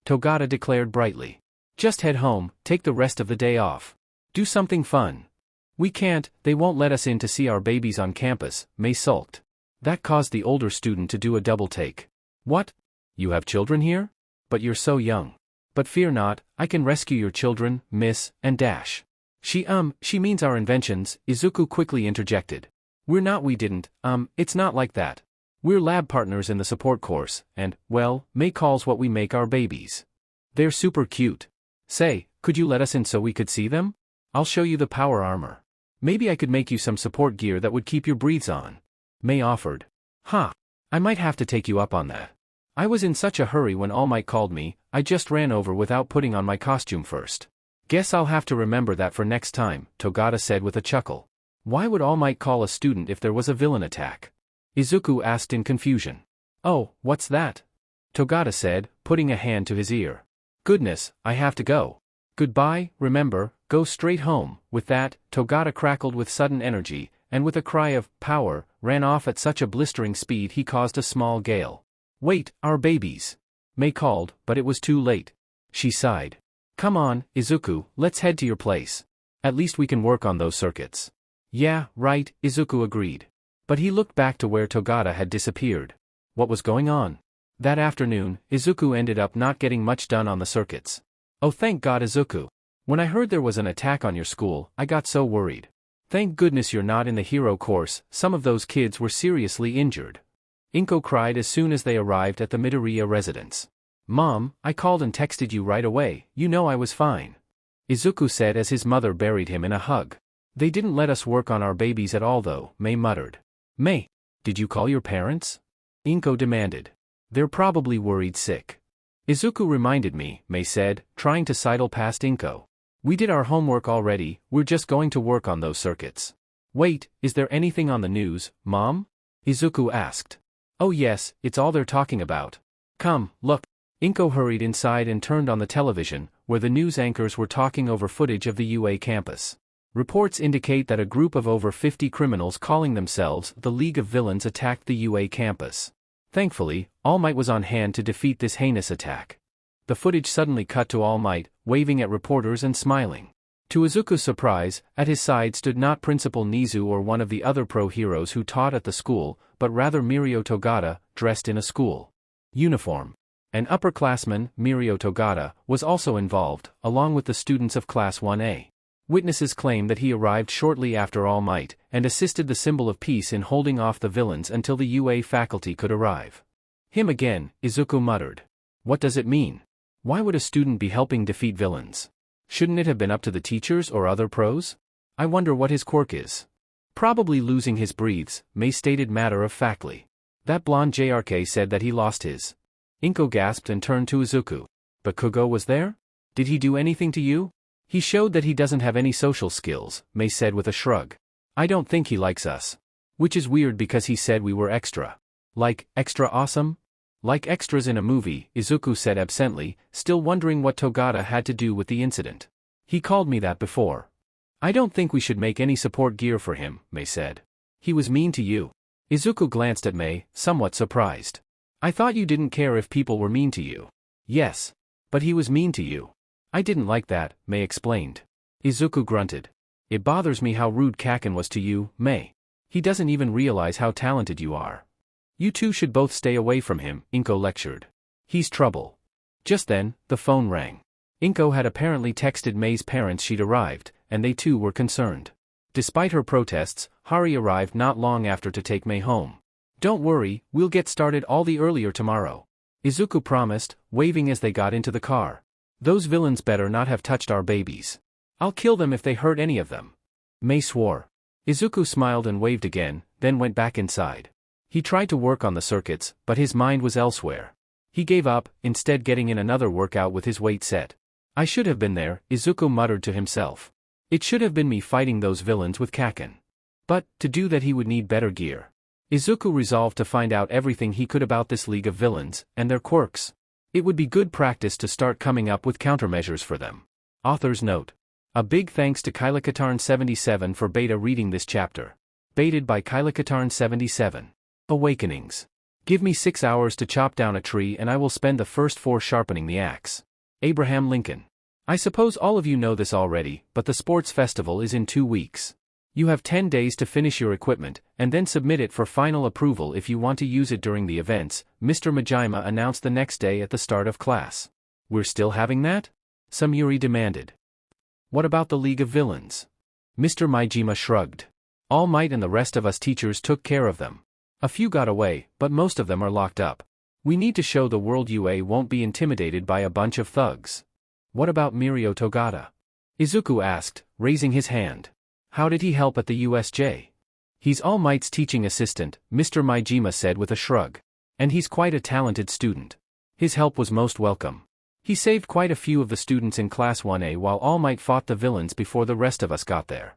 Togata declared brightly. Just head home, take the rest of the day off. Do something fun. We can't, they won't let us in to see our babies on campus, Mei sulked. That caused the older student to do a double take. What? You have children here? But you're so young. But fear not, I can rescue your children, miss, and dash. She means our inventions, Izuku quickly interjected. We didn't, it's not like that. We're lab partners in the support course, and, well, Mei calls what we make our babies. They're super cute. Say, could you let us in so we could see them? I'll show you the power armor. Maybe I could make you some support gear that would keep your breathes on. Mei offered. I might have to take you up on that. I was in such a hurry when All Might called me, I just ran over without putting on my costume first. Guess I'll have to remember that for next time, Togata said with a chuckle. Why would All Might call a student if there was a villain attack? Izuku asked in confusion. Oh, what's that? Togata said, putting a hand to his ear. Goodness, I have to go. Goodbye, remember, go straight home. With that, Togata crackled with sudden energy, and with a cry of power, ran off at such a blistering speed he caused a small gale. Wait, our babies. Mei called, but it was too late. She sighed. Come on, Izuku, let's head to your place. At least we can work on those circuits. Yeah, right, Izuku agreed. But he looked back to where Togata had disappeared. What was going on? That afternoon, Izuku ended up not getting much done on the circuits. Oh thank God Izuku. When I heard there was an attack on your school, I got so worried. Thank goodness you're not in the hero course, some of those kids were seriously injured. Inko cried as soon as they arrived at the Midoriya residence. Mom, I called and texted you right away, you know I was fine. Izuku said as his mother buried him in a hug. They didn't let us work on our babies at all though, Mei muttered. Mei, did you call your parents? Inko demanded. They're probably worried sick. Izuku reminded me, Mei said, trying to sidle past Inko. We did our homework already, we're just going to work on those circuits. Wait, is there anything on the news, Mom? Izuku asked. Oh yes, it's all they're talking about. Come, look. Inko hurried inside and turned on the television, where the news anchors were talking over footage of the UA campus. Reports indicate that a group of over 50 criminals calling themselves the League of Villains attacked the UA campus. Thankfully, All Might was on hand to defeat this heinous attack. The footage suddenly cut to All Might, waving at reporters and smiling. To Izuku's surprise, at his side stood not Principal Nizu or one of the other pro-heroes who taught at the school, but rather Mirio Togata, dressed in a school uniform. An upperclassman, Mirio Togata, was also involved, along with the students of Class 1A. Witnesses claim that he arrived shortly after All Might, and assisted the symbol of peace in holding off the villains until the UA faculty could arrive. Him again, Izuku muttered. What does it mean? Why would a student be helping defeat villains? Shouldn't it have been up to the teachers or other pros? I wonder what his quirk is. Probably losing his breathes, Mei stated matter-of-factly. That blonde JRK said that he lost his. Inko gasped and turned to Izuku. Bakugo was there? Did he do anything to you? He showed that he doesn't have any social skills, Mei said with a shrug. I don't think he likes us. Which is weird because he said we were extra. Like, extra awesome? Like extras in a movie, Izuku said absently, still wondering what Togata had to do with the incident. He called me that before. I don't think we should make any support gear for him, Mei said. He was mean to you. Izuku glanced at Mei, somewhat surprised. I thought you didn't care if people were mean to you. Yes. But he was mean to you. I didn't like that, Mei explained. Izuku grunted. It bothers me how rude Kaken was to you, Mei. He doesn't even realize how talented you are. You two should both stay away from him, Inko lectured. He's trouble. Just then, the phone rang. Inko had apparently texted Mei's parents she'd arrived, and they too were concerned. Despite her protests, Hari arrived not long after to take Mei home. Don't worry, we'll get started all the earlier tomorrow. Izuku promised, waving as they got into the car. Those villains better not have touched our babies. I'll kill them if they hurt any of them. Mei swore. Izuku smiled and waved again, then went back inside. He tried to work on the circuits, but his mind was elsewhere. He gave up, instead getting in another workout with his weight set. I should have been there, Izuku muttered to himself. It should have been me fighting those villains with Kaken. But, to do that he would need better gear. Izuku resolved to find out everything he could about this league of villains, and their quirks. It would be good practice to start coming up with countermeasures for them. Author's note. A big thanks to KylakaTarn77 for beta reading this chapter. Baited by KylakaTarn77. Awakenings. Give me 6 hours to chop down a tree and I will spend the first 4 sharpening the axe. Abraham Lincoln. I suppose all of you know this already, but the sports festival is in 2 weeks. You have 10 days to finish your equipment, and then submit it for final approval if you want to use it during the events, Mr. Majima announced the next day at the start of class. We're still having that? Samuri demanded. What about the League of Villains? Mr. Majima shrugged. All Might and the rest of us teachers took care of them. A few got away, but most of them are locked up. We need to show the world UA won't be intimidated by a bunch of thugs. What about Mirio Togata? Izuku asked, raising his hand. How did he help at the USJ? He's All Might's teaching assistant, Mr. Majima said with a shrug. And he's quite a talented student. His help was most welcome. He saved quite a few of the students in Class 1A while All Might fought the villains before the rest of us got there.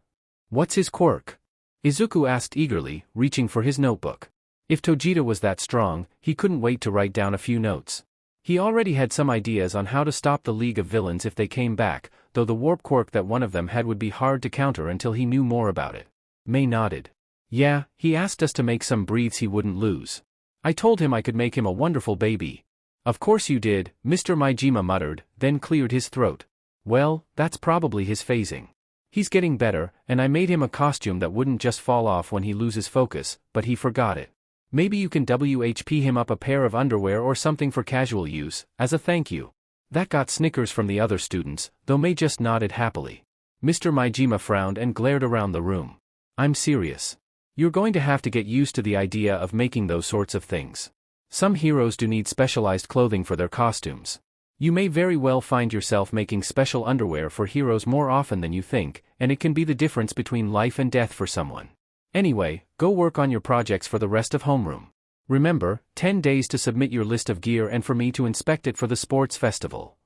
What's his quirk? Izuku asked eagerly, reaching for his notebook. If Togata was that strong, he couldn't wait to write down a few notes. He already had some ideas on how to stop the League of Villains if they came back, though the warp quirk that one of them had would be hard to counter until he knew more about it. Mei nodded. Yeah, he asked us to make some breeds he wouldn't lose. I told him I could make him a wonderful baby. Of course you did, Mr. Majima muttered, then cleared his throat. Well, that's probably his phasing. He's getting better, and I made him a costume that wouldn't just fall off when he loses focus, but he forgot it. Maybe you can WHP him up a pair of underwear or something for casual use, as a thank you. That got snickers from the other students, though Mei just nodded happily. Mr. Majima frowned and glared around the room. I'm serious. You're going to have to get used to the idea of making those sorts of things. Some heroes do need specialized clothing for their costumes. You may very well find yourself making special underwear for heroes more often than you think, and it can be the difference between life and death for someone. Anyway, go work on your projects for the rest of homeroom. Remember, 10 days to submit your list of gear and for me to inspect it for the sports festival.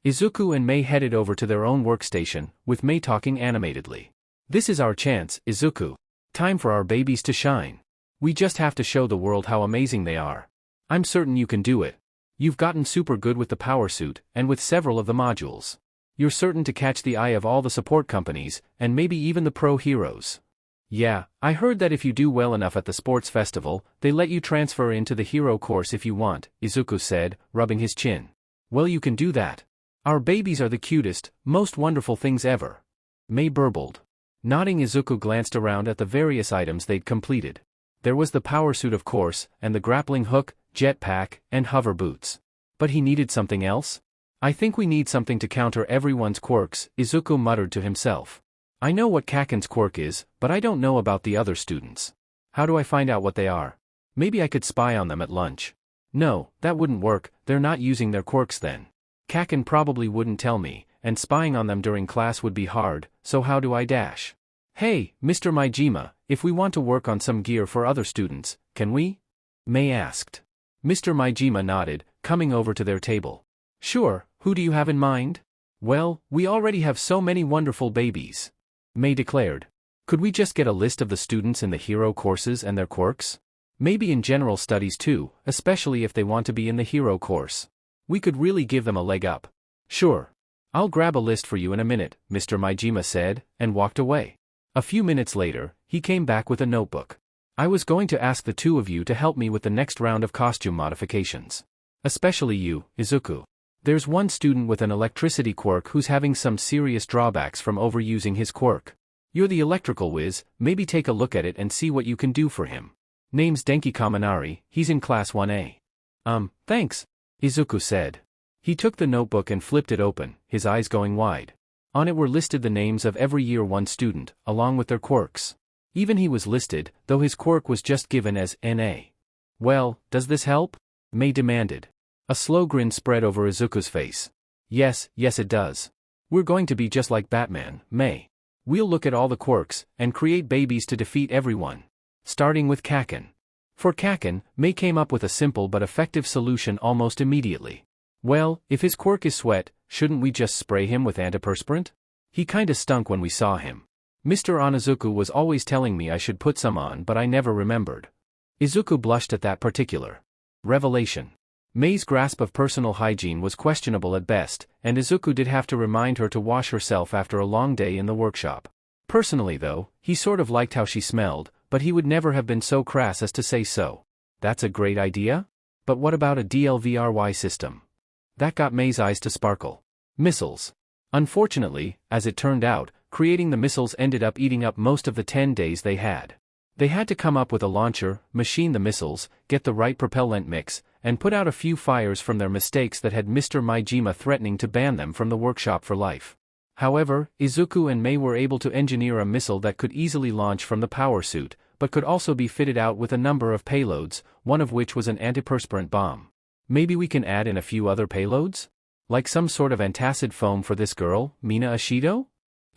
Izuku and Mei headed over to their own workstation, with Mei talking animatedly. This is our chance, Izuku. Time for our babies to shine. We just have to show the world how amazing they are. I'm certain you can do it. You've gotten super good with the power suit, and with several of the modules. You're certain to catch the eye of all the support companies, and maybe even the pro heroes. Yeah, I heard that if you do well enough at the sports festival, they let you transfer into the hero course if you want, Izuku said, rubbing his chin. Well, you can do that. Our babies are the cutest, most wonderful things ever. Mei burbled. Nodding, Izuku glanced around at the various items they'd completed. There was the power suit of course, and the grappling hook, jetpack, and hover boots. But he needed something else? I think we need something to counter everyone's quirks, Izuku muttered to himself. I know what Kaken's quirk is, but I don't know about the other students. How do I find out what they are? Maybe I could spy on them at lunch. No, that wouldn't work, they're not using their quirks then. Kaken probably wouldn't tell me, and spying on them during class would be hard, so how do I dash? Hey, Mr. Maijima, if we want to work on some gear for other students, can we? Mei asked. Mr. Maijima nodded, coming over to their table. Sure, who do you have in mind? Well, we already have so many wonderful babies. Mei declared. Could we just get a list of the students in the hero courses and their quirks? Maybe in general studies too, especially if they want to be in the hero course. We could really give them a leg up. Sure. I'll grab a list for you in a minute, Mr. Maijima said, and walked away. A few minutes later, he came back with a notebook. I was going to ask the two of you to help me with the next round of costume modifications. Especially you, Izuku. There's one student with an electricity quirk who's having some serious drawbacks from overusing his quirk. You're the electrical whiz, maybe take a look at it and see what you can do for him. Name's Denki Kaminari, he's in class 1A. Thanks, Izuku said. He took the notebook and flipped it open, his eyes going wide. On it were listed the names of every year 1 student, along with their quirks. Even he was listed, though his quirk was just given as NA. Well, does this help? Mei demanded. A slow grin spread over Izuku's face. Yes it does. We're going to be just like Batman, Mei. We'll look at all the quirks, and create babies to defeat everyone. Starting with Kaken. For Kaken, Mei came up with a simple but effective solution almost immediately. Well, if his quirk is sweat, shouldn't we just spray him with antiperspirant? He kinda stunk when we saw him. Mr. Onizuku was always telling me I should put some on, but I never remembered. Izuku blushed at that particular revelation. Mei's grasp of personal hygiene was questionable at best, and Izuku did have to remind her to wash herself after a long day in the workshop. Personally though, he sort of liked how she smelled, but he would never have been so crass as to say so. That's a great idea? But what about a DLVRY system? That got Mei's eyes to sparkle. Missiles. Unfortunately, as it turned out, creating the missiles ended up eating up most of the 10 days they had. They had to come up with a launcher, machine the missiles, get the right propellant mix, and put out a few fires from their mistakes that had Mr. Maijima threatening to ban them from the workshop for life. However, Izuku and Mei were able to engineer a missile that could easily launch from the power suit, but could also be fitted out with a number of payloads, one of which was an antiperspirant bomb. Maybe we can add in a few other payloads? Like some sort of antacid foam for this girl, Mina Ashido?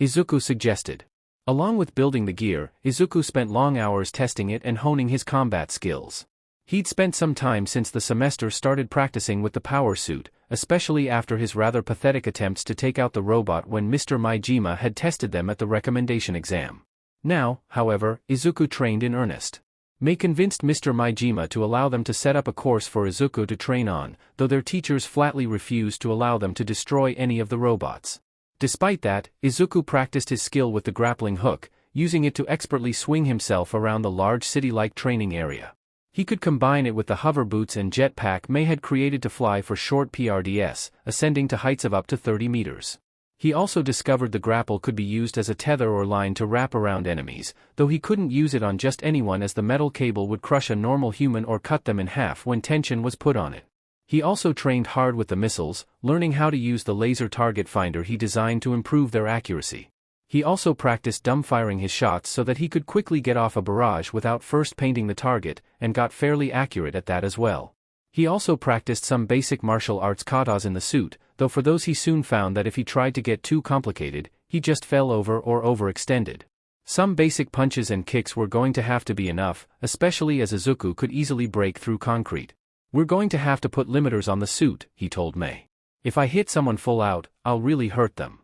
Izuku suggested. Along with building the gear, Izuku spent long hours testing it and honing his combat skills. He'd spent some time since the semester started practicing with the power suit, especially after his rather pathetic attempts to take out the robot when Mr. Maijima had tested them at the recommendation exam. Now, however, Izuku trained in earnest. Mei convinced Mr. Maijima to allow them to set up a course for Izuku to train on, though their teachers flatly refused to allow them to destroy any of the robots. Despite that, Izuku practiced his skill with the grappling hook, using it to expertly swing himself around the large city-like training area. He could combine it with the hover boots and jetpack Mei had created to fly for short PRDS, ascending to heights of up to 30 meters. He also discovered the grapple could be used as a tether or line to wrap around enemies, though he couldn't use it on just anyone as the metal cable would crush a normal human or cut them in half when tension was put on it. He also trained hard with the missiles, learning how to use the laser target finder he designed to improve their accuracy. He also practiced dumbfiring his shots so that he could quickly get off a barrage without first painting the target, and got fairly accurate at that as well. He also practiced some basic martial arts katas in the suit, though for those he soon found that if he tried to get too complicated, he just fell over or overextended. Some basic punches and kicks were going to have to be enough, especially as Izuku could easily break through concrete. We're going to have to put limiters on the suit, he told Mei. If I hit someone full out, I'll really hurt them.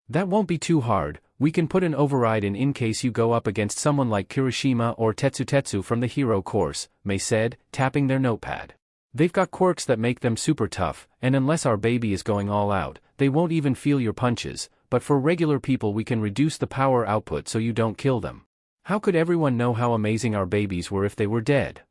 That won't be too hard. We can put an override in case you go up against someone like Kirishima or Tetsu from the hero course, Mei said, tapping their notepad. They've got quirks that make them super tough, and unless our baby is going all out, they won't even feel your punches, but for regular people we can reduce the power output so you don't kill them. How could everyone know how amazing our babies were if they were dead?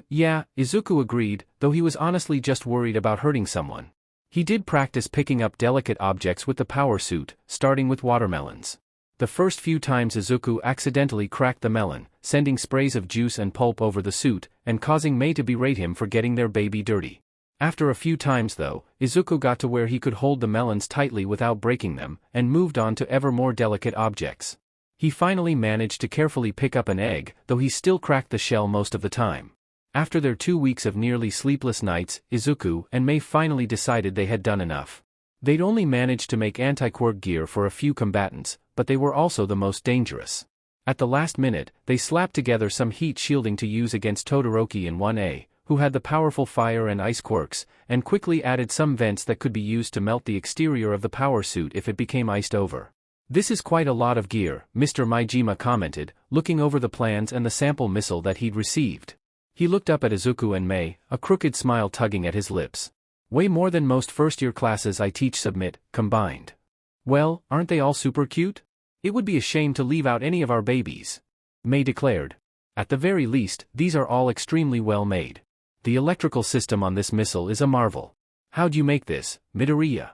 Yeah, Izuku agreed, though he was honestly just worried about hurting someone. He did practice picking up delicate objects with the power suit, starting with watermelons. The first few times Izuku accidentally cracked the melon, sending sprays of juice and pulp over the suit, and causing Mei to berate him for getting their baby dirty. After a few times though, Izuku got to where he could hold the melons tightly without breaking them, and moved on to ever more delicate objects. He finally managed to carefully pick up an egg, though he still cracked the shell most of the time. After their 2 weeks of nearly sleepless nights, Izuku and Mei finally decided they had done enough. They'd only managed to make anti-quirk gear for a few combatants, but they were also the most dangerous. At the last minute, they slapped together some heat shielding to use against Todoroki in 1A, who had the powerful fire and ice quirks, and quickly added some vents that could be used to melt the exterior of the power suit if it became iced over. "This is quite a lot of gear," Mr. Maijima commented, looking over the plans and the sample missile that he'd received. He looked up at Izuku and Mei, a crooked smile tugging at his lips. "Way more than most first-year classes I teach submit, combined." "Well, aren't they all super cute? It would be a shame to leave out any of our babies," Mei declared. "At the very least, these are all extremely well made. The electrical system on this missile is a marvel. How'd you make this, Midoriya?"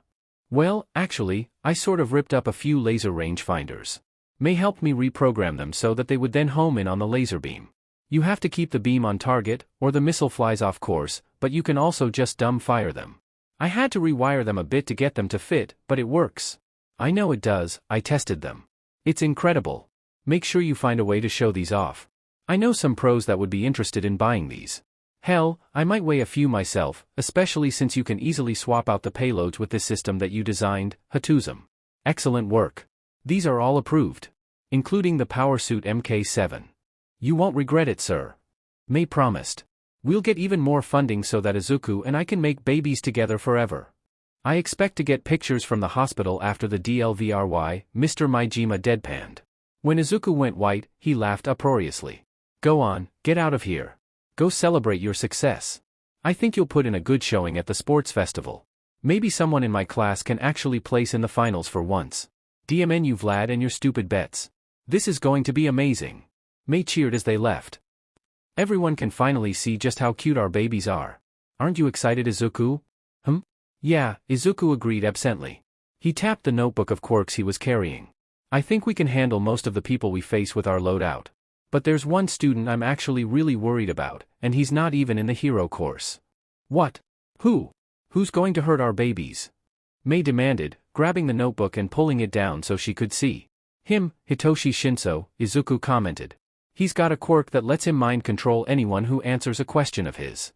"Well, actually, I sort of ripped up a few laser rangefinders. Mei helped me reprogram them so that they would then home in on the laser beam. You have to keep the beam on target, or the missile flies off course, but you can also just dumb fire them. I had to rewire them a bit to get them to fit, but it works." "I know it does, I tested them. It's incredible. Make sure you find a way to show these off. I know some pros that would be interested in buying these. Hell, I might weigh a few myself, especially since you can easily swap out the payloads with this system that you designed, Hatsumes. Excellent work. These are all approved. Including the power suit MK7. You won't regret it, sir," Mei promised. "We'll get even more funding so that Izuku and I can make babies together forever. I expect to get pictures from the hospital after the DLVRY," Mr. Maijima deadpanned. When Izuku went white, he laughed uproariously. "Go on, get out of here. Go celebrate your success. I think you'll put in a good showing at the sports festival. Maybe someone in my class can actually place in the finals for once. DMN you Vlad and your stupid bets. This is going to be amazing." Mei cheered as they left. "Everyone can finally see just how cute our babies are. Aren't you excited, Izuku?" "Yeah," Izuku agreed absently. He tapped the notebook of quirks he was carrying. "I think we can handle most of the people we face with our loadout. But there's one student I'm actually really worried about, and he's not even in the hero course." "What? Who? Who's going to hurt our babies?" Mei demanded, grabbing the notebook and pulling it down so she could see. "Him, Hitoshi Shinso," Izuku commented. "He's got a quirk that lets him mind control anyone who answers a question of his."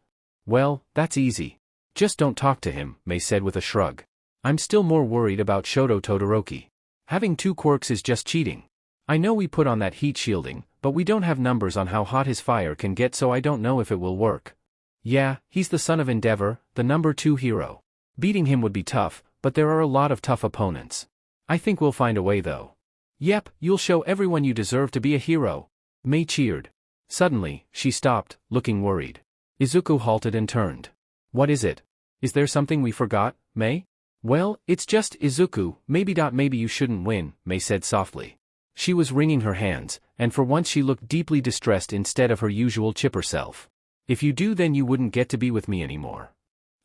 "Well, that's easy. Just don't talk to him," Mei said with a shrug. "I'm still more worried about Shoto Todoroki. Having 2 quirks is just cheating. I know we put on that heat shielding, but we don't have numbers on how hot his fire can get, so I don't know if it will work. Yeah, he's the son of Endeavor, the number 2 hero. Beating him would be tough, but there are a lot of tough opponents. I think we'll find a way though." "Yep, you'll show everyone you deserve to be a hero," Mei cheered. Suddenly, she stopped, looking worried. Izuku halted and turned. "What is it? Is there something we forgot, Mei?" "Well, it's just Izuku, maybe you shouldn't win," Mei said softly. She was wringing her hands, and for once she looked deeply distressed instead of her usual chipper self. "If you do, then you wouldn't get to be with me anymore."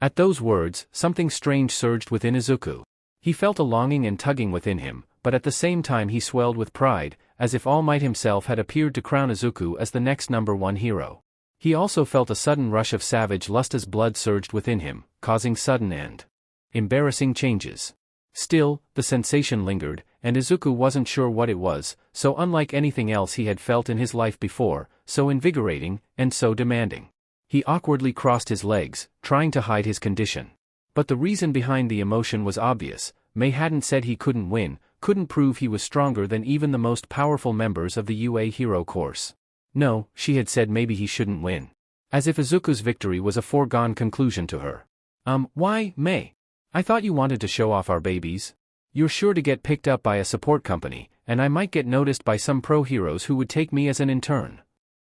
At those words, something strange surged within Izuku. He felt a longing and tugging within him, but at the same time he swelled with pride, as if All Might himself had appeared to crown Izuku as the next number 1 hero. He also felt a sudden rush of savage lust as blood surged within him, causing sudden and embarrassing changes. Still, the sensation lingered, and Izuku wasn't sure what it was, so unlike anything else he had felt in his life before, so invigorating, and so demanding. He awkwardly crossed his legs, trying to hide his condition. But the reason behind the emotion was obvious. Mei hadn't said he couldn't win, couldn't prove he was stronger than even the most powerful members of the UA hero course. No, she had said maybe he shouldn't win. As if Izuku's victory was a foregone conclusion to her. Why, Mei? I thought you wanted to show off our babies. You're sure to get picked up by a support company, and I might get noticed by some pro heroes who would take me as an intern."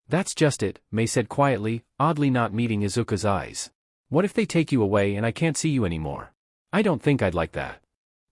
"That's just it," Mei said quietly, oddly not meeting Izuku's eyes. "What if they take you away and I can't see you anymore? I don't think I'd like that."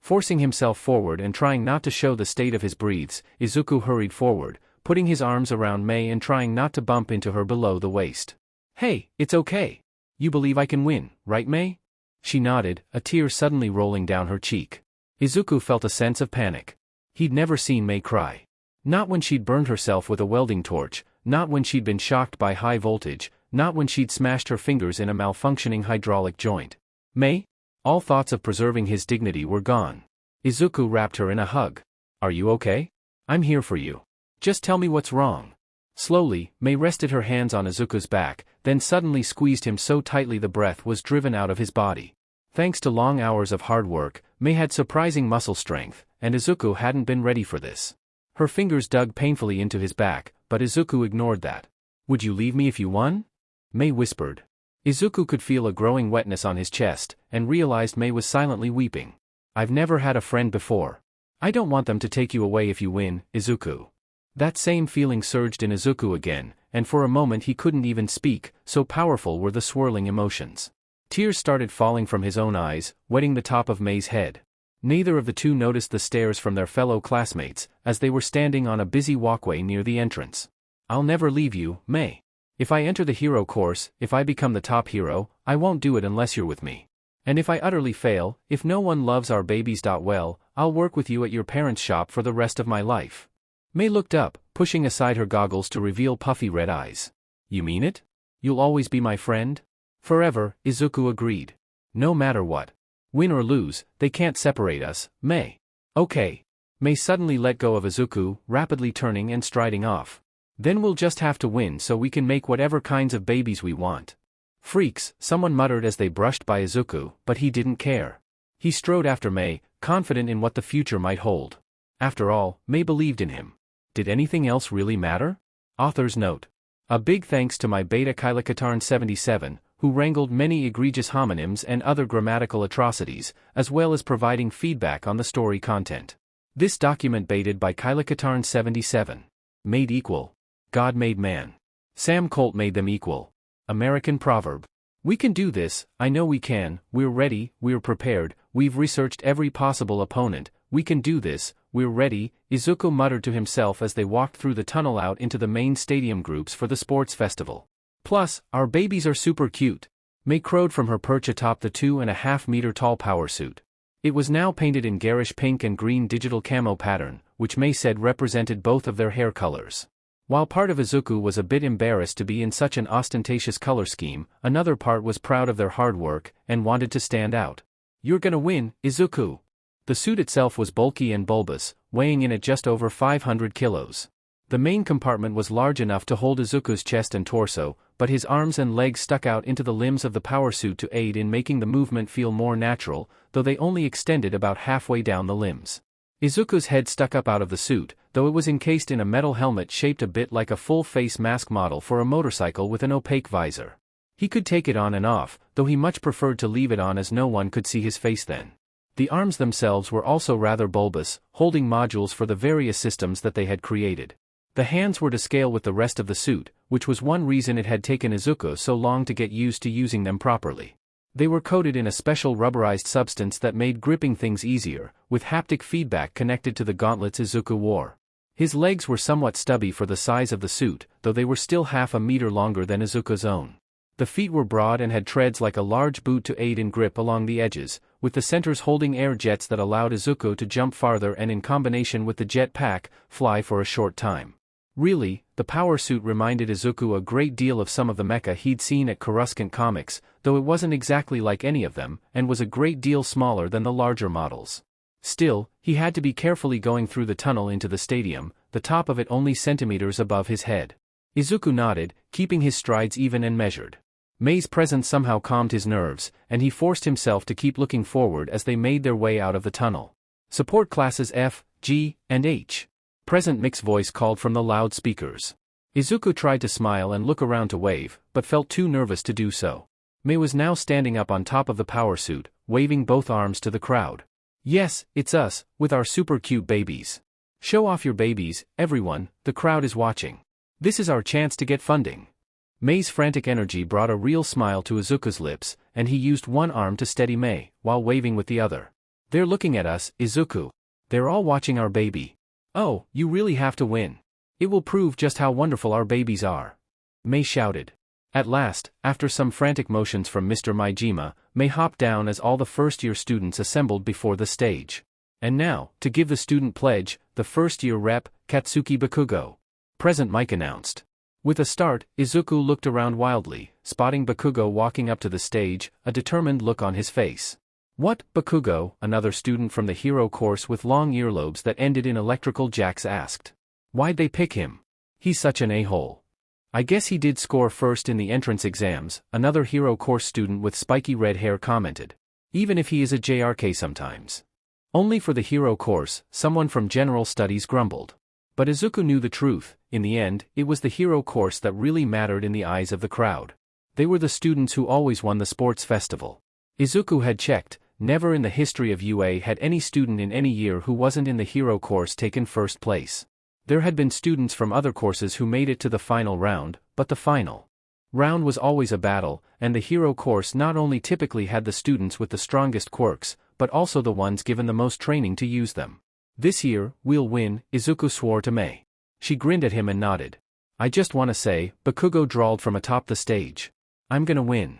Forcing himself forward and trying not to show the state of his breathes, Izuku hurried forward, putting his arms around Mei and trying not to bump into her below the waist. "Hey, it's okay. You believe I can win, right, Mei?" She nodded, a tear suddenly rolling down her cheek. Izuku felt a sense of panic. He'd never seen Mei cry. Not when she'd burned herself with a welding torch, not when she'd been shocked by high voltage, Not when she'd smashed her fingers in a malfunctioning hydraulic joint. Mei? All thoughts of preserving his dignity were gone. Izuku wrapped her in a hug. Are you okay? I'm here for you. Just tell me what's wrong. Slowly, Mei rested her hands on Izuku's back, then suddenly squeezed him so tightly the breath was driven out of his body. Thanks to long hours of hard work, Mei had surprising muscle strength, and Izuku hadn't been ready for this. Her fingers dug painfully into his back, but Izuku ignored that. Would you leave me if you won? Mei whispered. Izuku could feel a growing wetness on his chest, and realized Mei was silently weeping. I've never had a friend before. I don't want them to take you away if you win, Izuku. That same feeling surged in Izuku again, and for a moment he couldn't even speak, so powerful were the swirling emotions. Tears started falling from his own eyes, wetting the top of Mei's head. Neither of the two noticed the stares from their fellow classmates, as they were standing on a busy walkway near the entrance. I'll never leave you, Mei. If I enter the hero course, if I become the top hero, I won't do it unless you're with me. And if I utterly fail, if no one loves our babies, well, I'll work with you at your parents' shop for the rest of my life. Mei looked up, pushing aside her goggles to reveal puffy red eyes. You mean it? You'll always be my friend? Forever, Izuku agreed. No matter what. Win or lose, they can't separate us, Mei. Okay. Mei suddenly let go of Izuku, rapidly turning and striding off. Then we'll just have to win so we can make whatever kinds of babies we want. Freaks, someone muttered as they brushed by Izuku, but he didn't care. He strode after Mei, confident in what the future might hold. After all, Mei believed in him. Did anything else really matter? Author's note. A big thanks to my beta Kylakatarn 77, who wrangled many egregious homonyms and other grammatical atrocities, as well as providing feedback on the story content. This document baited by Kylakatarn 77. Made equal. God made man. Sam Colt made them equal. American proverb. We can do this, I know we can, we're ready, we're prepared, we've researched every possible opponent, we can do this, we're ready, Izuku muttered to himself as they walked through the tunnel out into the main stadium groups for the sports festival. Plus, our babies are super cute. Mei crowed from her perch atop the 2.5-meter tall power suit. It was now painted in garish pink and green digital camo pattern, which Mei said represented both of their hair colors. While part of Izuku was a bit embarrassed to be in such an ostentatious color scheme, another part was proud of their hard work, and wanted to stand out. You're gonna win, Izuku. The suit itself was bulky and bulbous, weighing in at just over 500 kilos. The main compartment was large enough to hold Izuku's chest and torso, but his arms and legs stuck out into the limbs of the power suit to aid in making the movement feel more natural, though they only extended about halfway down the limbs. Izuku's head stuck up out of the suit, though it was encased in a metal helmet shaped a bit like a full-face mask model for a motorcycle with an opaque visor. He could take it on and off, though he much preferred to leave it on as no one could see his face then. The arms themselves were also rather bulbous, holding modules for the various systems that they had created. The hands were to scale with the rest of the suit, which was one reason it had taken Izuku so long to get used to using them properly. They were coated in a special rubberized substance that made gripping things easier, with haptic feedback connected to the gauntlets Izuku wore. His legs were somewhat stubby for the size of the suit, though they were still half a meter longer than Izuku's own. The feet were broad and had treads like a large boot to aid in grip along the edges, with the centers holding air jets that allowed Izuku to jump farther and, in combination with the jet pack, fly for a short time. Really, the power suit reminded Izuku a great deal of some of the mecha he'd seen at Coruscant Comics, though it wasn't exactly like any of them, and was a great deal smaller than the larger models. Still, he had to be carefully going through the tunnel into the stadium, the top of it only centimeters above his head. Izuku nodded, keeping his strides even and measured. Mei's presence somehow calmed his nerves, and he forced himself to keep looking forward as they made their way out of the tunnel. Support classes F, G, and H. Present, Mick's voice called from the loudspeakers. Izuku tried to smile and look around to wave, but felt too nervous to do so. Mei was now standing up on top of the power suit, waving both arms to the crowd. Yes, it's us, with our super cute babies. Show off your babies, everyone, the crowd is watching. This is our chance to get funding. Mei's frantic energy brought a real smile to Izuku's lips, and he used one arm to steady Mei, while waving with the other. They're looking at us, Izuku. They're all watching our baby. Oh, you really have to win. It will prove just how wonderful our babies are. Mei shouted. At last, after some frantic motions from Mr. Maijima, Mei hopped down as all the first-year students assembled before the stage. And now, to give the student pledge, the first-year rep, Katsuki Bakugo. Present, Mike announced. With a start, Izuku looked around wildly, spotting Bakugo walking up to the stage, a determined look on his face. What, Bakugo, another student from the hero course with long earlobes that ended in electrical jacks asked. Why'd they pick him? He's such an a-hole. I guess he did score first in the entrance exams, another hero course student with spiky red hair commented. Even if he is a JRK sometimes. Only for the hero course, someone from general studies grumbled. But Izuku knew the truth. In the end, it was the hero course that really mattered in the eyes of the crowd. They were the students who always won the sports festival. Izuku had checked, never in the history of UA had any student in any year who wasn't in the hero course taken first place. There had been students from other courses who made it to the final round, but the final round was always a battle, and the hero course not only typically had the students with the strongest quirks, but also the ones given the most training to use them. This year, we'll win, Izuku swore to Mei. She grinned at him and nodded. I just wanna say, Bakugo drawled from atop the stage. I'm gonna win.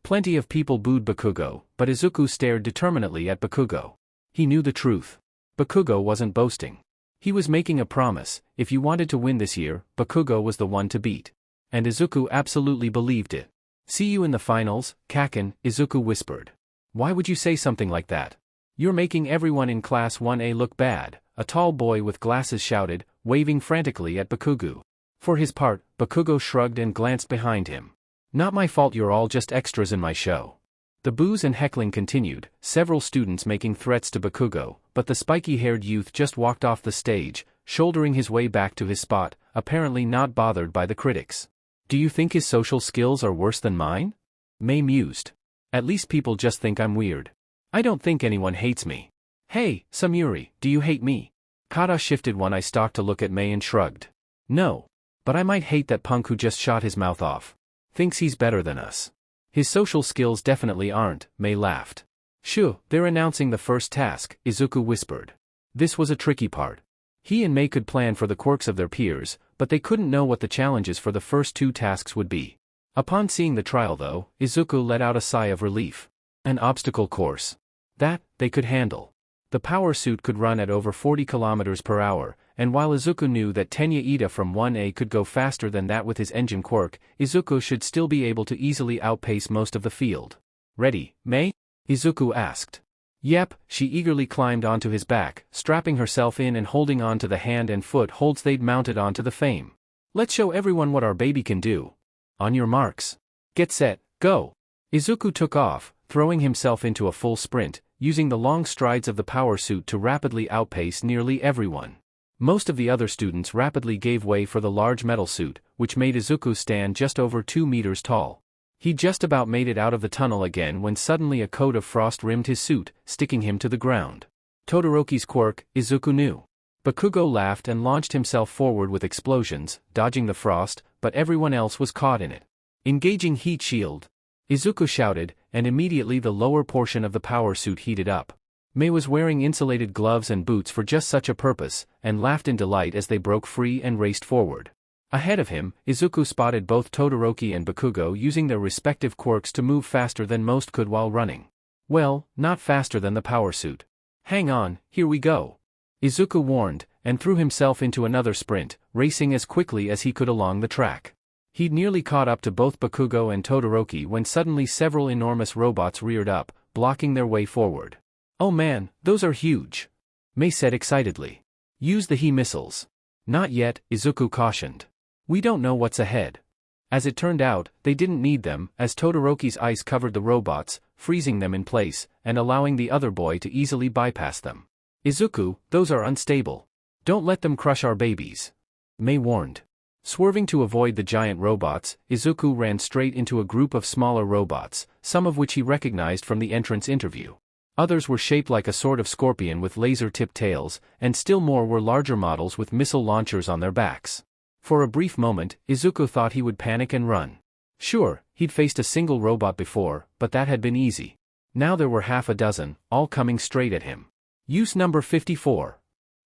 Plenty of people booed Bakugo, but Izuku stared determinedly at Bakugo. He knew the truth. Bakugo wasn't boasting. He was making a promise. If you wanted to win this year, Bakugo was the one to beat. And Izuku absolutely believed it. See you in the finals, Kaken, Izuku whispered. Why would you say something like that? You're making everyone in Class 1A look bad, a tall boy with glasses shouted, waving frantically at Bakugo. For his part, Bakugo shrugged and glanced behind him. Not my fault, you're all just extras in my show. The boos and heckling continued, several students making threats to Bakugo, but the spiky-haired youth just walked off the stage, shouldering his way back to his spot, apparently not bothered by the critics. Do you think his social skills are worse than mine? Mei mused. At least people just think I'm weird. I don't think anyone hates me. Hey, Samuri, do you hate me? Kata shifted one eye stalk to look at Mei and shrugged. No. But I might hate that punk who just shot his mouth off. Thinks he's better than us. His social skills definitely aren't, Mei laughed. Shoo, they're announcing the first task, Izuku whispered. This was a tricky part. He and Mei could plan for the quirks of their peers, but they couldn't know what the challenges for the first two tasks would be. Upon seeing the trial though, Izuku let out a sigh of relief. An obstacle course. That, they could handle. The power suit could run at over 40 km per hour, and while Izuku knew that Tenya Ida from 1A could go faster than that with his engine quirk, Izuku should still be able to easily outpace most of the field. Ready, Mei? Izuku asked. Yep, she eagerly climbed onto his back, strapping herself in and holding on to the hand and foot holds they'd mounted onto the fame. Let's show everyone what our baby can do. On your marks. Get set, go. Izuku took off, throwing himself into a full sprint, using the long strides of the power suit to rapidly outpace nearly everyone. Most of the other students rapidly gave way for the large metal suit, which made Izuku stand just over 2 meters tall. He just about made it out of the tunnel again when suddenly a coat of frost rimmed his suit, sticking him to the ground. Todoroki's quirk, Izuku knew. Bakugo laughed and launched himself forward with explosions, dodging the frost, but everyone else was caught in it. Engaging heat shield. Izuku shouted, and immediately the lower portion of the power suit heated up. Mei was wearing insulated gloves and boots for just such a purpose, and laughed in delight as they broke free and raced forward. Ahead of him, Izuku spotted both Todoroki and Bakugo using their respective quirks to move faster than most could while running. Well, not faster than the power suit. Hang on, here we go. Izuku warned, and threw himself into another sprint, racing as quickly as he could along the track. He'd nearly caught up to both Bakugo and Todoroki when suddenly several enormous robots reared up, blocking their way forward. Oh man, those are huge. Mei said excitedly. Use the he-missiles. Not yet, Izuku cautioned. We don't know what's ahead. As it turned out, they didn't need them, as Todoroki's ice covered the robots, freezing them in place, and allowing the other boy to easily bypass them. Izuku, those are unstable. Don't let them crush our babies. Mei warned. Swerving to avoid the giant robots, Izuku ran straight into a group of smaller robots, some of which he recognized from the entrance interview. Others were shaped like a sort of scorpion with laser-tipped tails, and still more were larger models with missile launchers on their backs. For a brief moment, Izuku thought he would panic and run. Sure, he'd faced a single robot before, but that had been easy. Now there were half a dozen, all coming straight at him. Use number 54.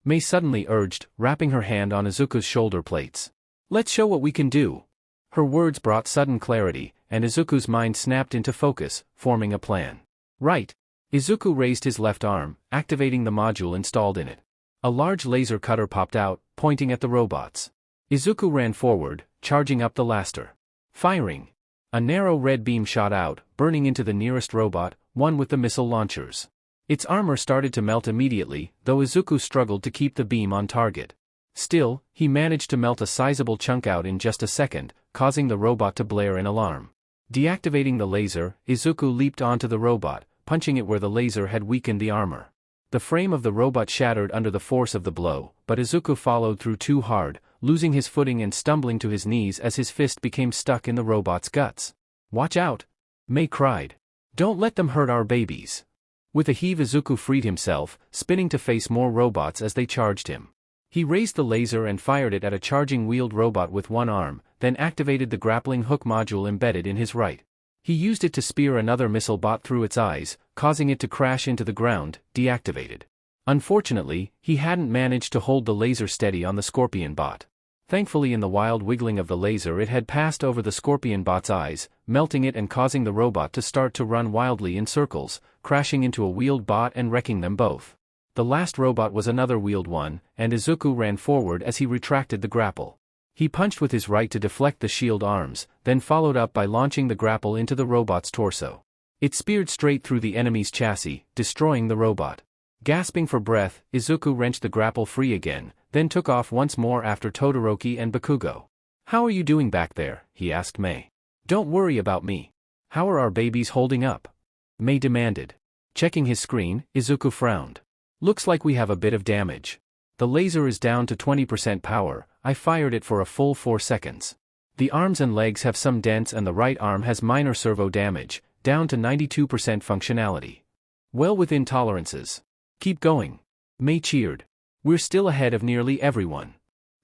Mei suddenly urged, wrapping her hand on Izuku's shoulder plates. Let's show what we can do. Her words brought sudden clarity, and Izuku's mind snapped into focus, forming a plan. Right. Izuku raised his left arm, activating the module installed in it. A large laser cutter popped out, pointing at the robots. Izuku ran forward, charging up the laster. Firing. A narrow red beam shot out, burning into the nearest robot, one with the missile launchers. Its armor started to melt immediately, though Izuku struggled to keep the beam on target. Still, he managed to melt a sizable chunk out in just a second, causing the robot to blare in alarm. Deactivating the laser, Izuku leaped onto the robot, punching it where the laser had weakened the armor. The frame of the robot shattered under the force of the blow, but Izuku followed through too hard, losing his footing and stumbling to his knees as his fist became stuck in the robot's guts. "Watch out!" Mei cried. "Don't let them hurt our babies." With a heave, Izuku freed himself, spinning to face more robots as they charged him. He raised the laser and fired it at a charging wheeled robot with one arm, then activated the grappling hook module embedded in his right. He used it to spear another missile bot through its eyes, causing it to crash into the ground, deactivated. Unfortunately, he hadn't managed to hold the laser steady on the Scorpion bot. Thankfully, in the wild wiggling of the laser, it had passed over the Scorpion bot's eyes, melting it and causing the robot to start to run wildly in circles, crashing into a wheeled bot and wrecking them both. The last robot was another wheeled one, and Izuku ran forward as he retracted the grapple. He punched with his right to deflect the shield arms, then followed up by launching the grapple into the robot's torso. It speared straight through the enemy's chassis, destroying the robot. Gasping for breath, Izuku wrenched the grapple free again, then took off once more after Todoroki and Bakugo. "How are you doing back there?" he asked Mei. "Don't worry about me. How are our babies holding up?" Mei demanded. Checking his screen, Izuku frowned. "Looks like we have a bit of damage. The laser is down to 20% power. I fired it for a full 4 seconds. The arms and legs have some dents and the right arm has minor servo damage, down to 92% functionality. Well within tolerances. Keep going." Mei cheered. "We're still ahead of nearly everyone."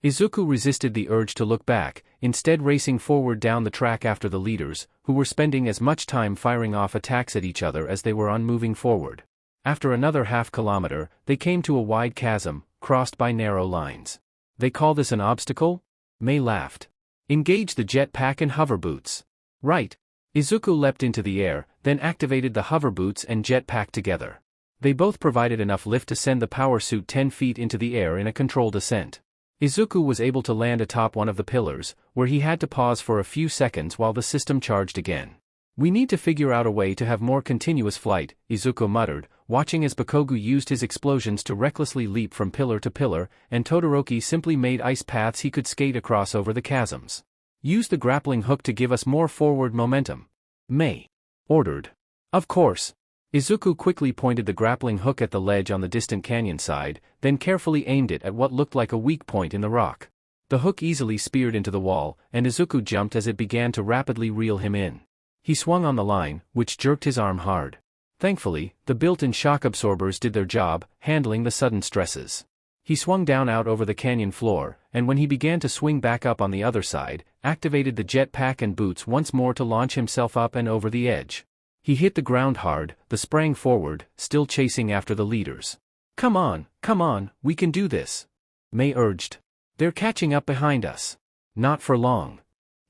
Izuku resisted the urge to look back, instead racing forward down the track after the leaders, who were spending as much time firing off attacks at each other as they were on moving forward. After another half-kilometer, they came to a wide chasm, crossed by narrow lines. "They call this an obstacle?" Mei laughed. "Engage the jet pack and hover boots." "Right." Izuku leapt into the air, then activated the hover boots and jet pack together. They both provided enough lift to send the power suit 10 feet into the air in a controlled ascent. Izuku was able to land atop one of the pillars, where he had to pause for a few seconds while the system charged again. "We need to figure out a way to have more continuous flight," Izuku muttered, watching as Bakugo used his explosions to recklessly leap from pillar to pillar, and Todoroki simply made ice paths he could skate across over the chasms. "Use the grappling hook to give us more forward momentum," Mei ordered. "Of course." Izuku quickly pointed the grappling hook at the ledge on the distant canyon side, then carefully aimed it at what looked like a weak point in the rock. The hook easily speared into the wall, and Izuku jumped as it began to rapidly reel him in. He swung on the line, which jerked his arm hard. Thankfully, the built-in shock absorbers did their job, handling the sudden stresses. He swung down out over the canyon floor, and when he began to swing back up on the other side, activated the jet pack and boots once more to launch himself up and over the edge. He hit the ground hard, then sprang forward, still chasing after the leaders. Come on, we can do this," Mei urged. "They're catching up behind us." "Not for long,"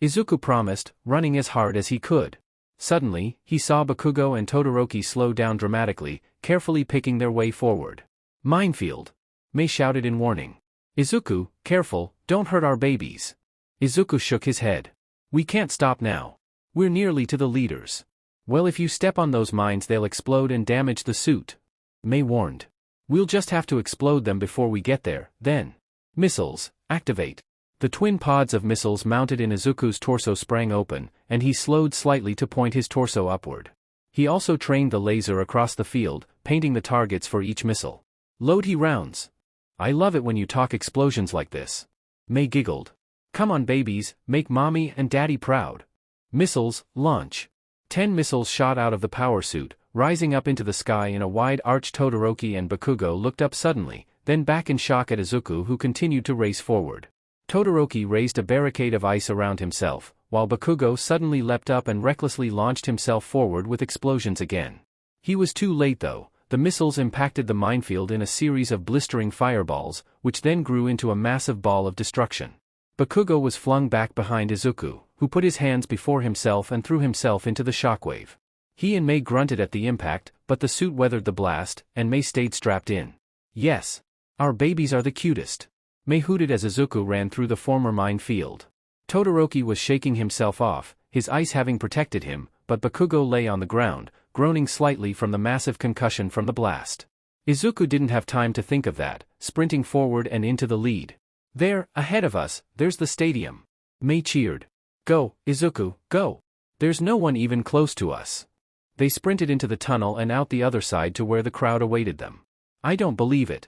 Izuku promised, running as hard as he could. Suddenly, he saw Bakugo and Todoroki slow down dramatically, carefully picking their way forward. "Minefield," Mei shouted in warning. "Izuku, careful, don't hurt our babies." Izuku shook his head. "We can't stop now. We're nearly to the leaders." "Well, if you step on those mines they'll explode and damage the suit," Mei warned. "We'll just have to explode them before we get there, then." "Missiles, activate." The twin pods of missiles mounted in Izuku's torso sprang open, and he slowed slightly to point his torso upward. He also trained the laser across the field, painting the targets for each missile. "Load he rounds." "I love it when you talk explosions like this," Mei giggled. "Come on babies, make mommy and daddy proud." Missiles, launch. 10 missiles shot out of the power suit, rising up into the sky in a wide arch. Todoroki and Bakugo looked up suddenly, then back in shock at Izuku, who continued to race forward. Todoroki raised a barricade of ice around himself, while Bakugo suddenly leapt up and recklessly launched himself forward with explosions again. He was too late though. The missiles impacted the minefield in a series of blistering fireballs, which then grew into a massive ball of destruction. Bakugo was flung back behind Izuku, who put his hands before himself and threw himself into the shockwave. He and Mei grunted at the impact, but the suit weathered the blast, and Mei stayed strapped in. "Yes. Our babies are the cutest," Mei hooted as Izuku ran through the former minefield. Todoroki was shaking himself off, his ice having protected him, but Bakugo lay on the ground, groaning slightly from the massive concussion from the blast. Izuku didn't have time to think of that, sprinting forward and into the lead. There, ahead of us, there's the stadium. Mei cheered. Go, Izuku, go. There's no one even close to us. They sprinted into the tunnel and out the other side to where the crowd awaited them. I don't believe it.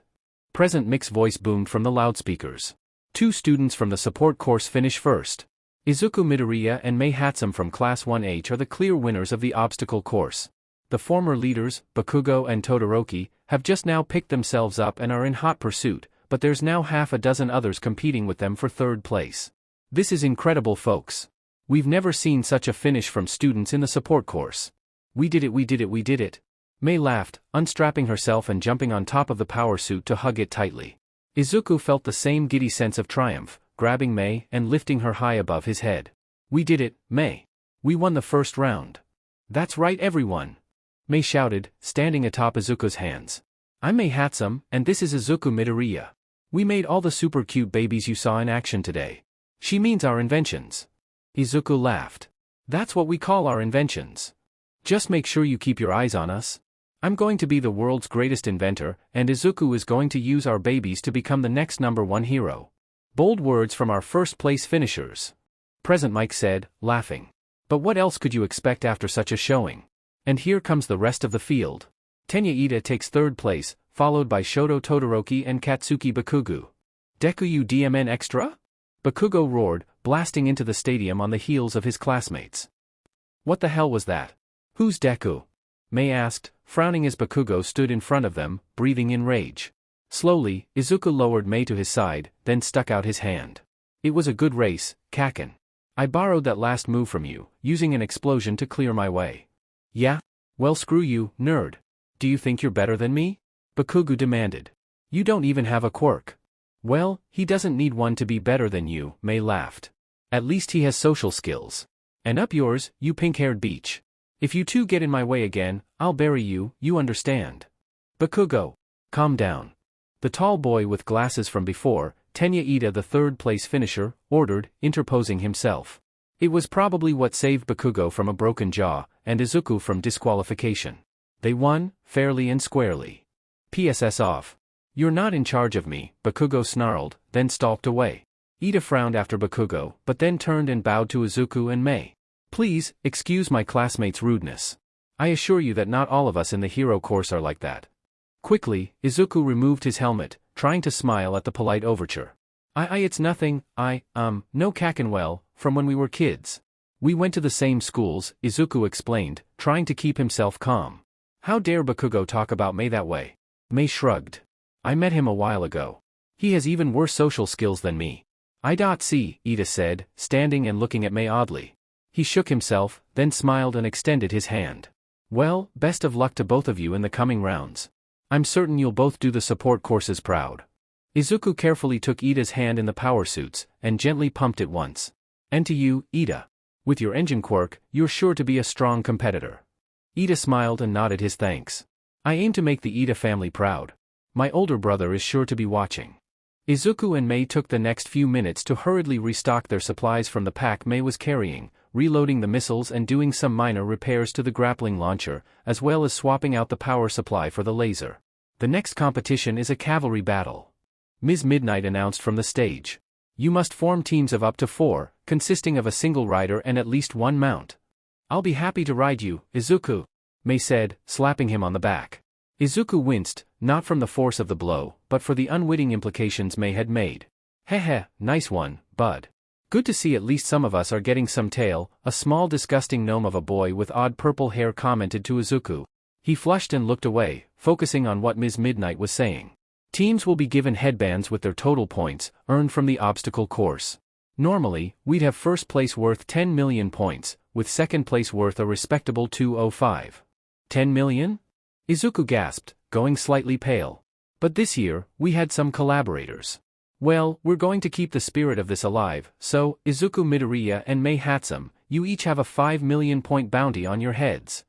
Present Mick's voice boomed from the loudspeakers. 2 students from the support course finish first. Izuku Midoriya and Mei Hatsume from Class 1H are the clear winners of the obstacle course. The former leaders, Bakugo and Todoroki, have just now picked themselves up and are in hot pursuit, but there's now half a dozen others competing with them for 3rd place. This is incredible, folks. We've never seen such a finish from students in the support course. We did it, we did it, we did it. Mei laughed, unstrapping herself and jumping on top of the power suit to hug it tightly. Izuku felt the same giddy sense of triumph, grabbing Mei and lifting her high above his head. We did it, Mei. We won the first round. That's right, everyone. Mei shouted, standing atop Izuku's hands. I'm Mei Hatsume, and this is Izuku Midoriya. We made all the super cute babies you saw in action today. She means our inventions. Izuku laughed. That's what we call our inventions. Just make sure you keep your eyes on us. I'm going to be the world's greatest inventor, and Izuku is going to use our babies to become the next #1 hero. Bold words from our first-place finishers. Present Mike said, laughing. But what else could you expect after such a showing? And here comes the rest of the field. Tenya Ida takes 3rd place, followed by Shoto Todoroki and Katsuki Bakugo. Deku you DMN extra? Bakugo roared, blasting into the stadium on the heels of his classmates. What the hell was that? Who's Deku? Mei asked, frowning as Bakugo stood in front of them, breathing in rage. Slowly, Izuku lowered Mei to his side, then stuck out his hand. It was a good race, Kaken. I borrowed that last move from you, using an explosion to clear my way. Yeah? Well, screw you, nerd. Do you think you're better than me? Bakugo demanded. You don't even have a quirk. Well, he doesn't need one to be better than you, Mei laughed. At least he has social skills. And up yours, you pink-haired beach. If you two get in my way again, I'll bury you, you understand. Bakugo. Calm down. The tall boy with glasses from before, Tenya Ida the 3rd-place finisher, ordered, interposing himself. It was probably what saved Bakugo from a broken jaw, and Izuku from disqualification. They won, fairly and squarely. PSS off. You're not in charge of me, Bakugo snarled, then stalked away. Ida frowned after Bakugo, but then turned and bowed to Izuku and Mei. Please, excuse my classmates' rudeness. I assure you that not all of us in the hero course are like that. Quickly, Izuku removed his helmet, trying to smile at the polite overture. It's nothing, no Kaken, well, from when we were kids. We went to the same schools, Izuku explained, trying to keep himself calm. How dare Bakugo talk about Mei that way? Mei shrugged. I met him a while ago. He has even worse social skills than me. I.C., Ida said, standing and looking at Mei oddly. He shook himself, then smiled and extended his hand. Well, best of luck to both of you in the coming rounds. I'm certain you'll both do the support courses proud. Izuku carefully took Ida's hand in the power suits, and gently pumped it once. And to you, Ida. With your engine quirk, you're sure to be a strong competitor. Ida smiled and nodded his thanks. I aim to make the Ida family proud. My older brother is sure to be watching. Izuku and Mei took the next few minutes to hurriedly restock their supplies from the pack Mei was carrying, reloading the missiles and doing some minor repairs to the grappling launcher, as well as swapping out the power supply for the laser. The next competition is a cavalry battle. Ms. Midnight announced from the stage. You must form teams of up to 4, consisting of a single rider and at least 1 mount. I'll be happy to ride you, Izuku, Mei said, slapping him on the back. Izuku winced, not from the force of the blow, but for the unwitting implications Mei had made. Heh, nice one, bud. Good to see at least some of us are getting some tail, a small disgusting gnome of a boy with odd purple hair commented to Izuku. He flushed and looked away, focusing on what Ms. Midnight was saying. Teams will be given headbands with their total points, earned from the obstacle course. Normally, we'd have first place worth 10 million points, with second place worth a respectable 205. 10 million? Izuku gasped, going slightly pale. But this year, we had some collaborators. Well, we're going to keep the spirit of this alive, so, Izuku Midoriya and Mei Hatsume, you each have a 5 million point bounty on your heads.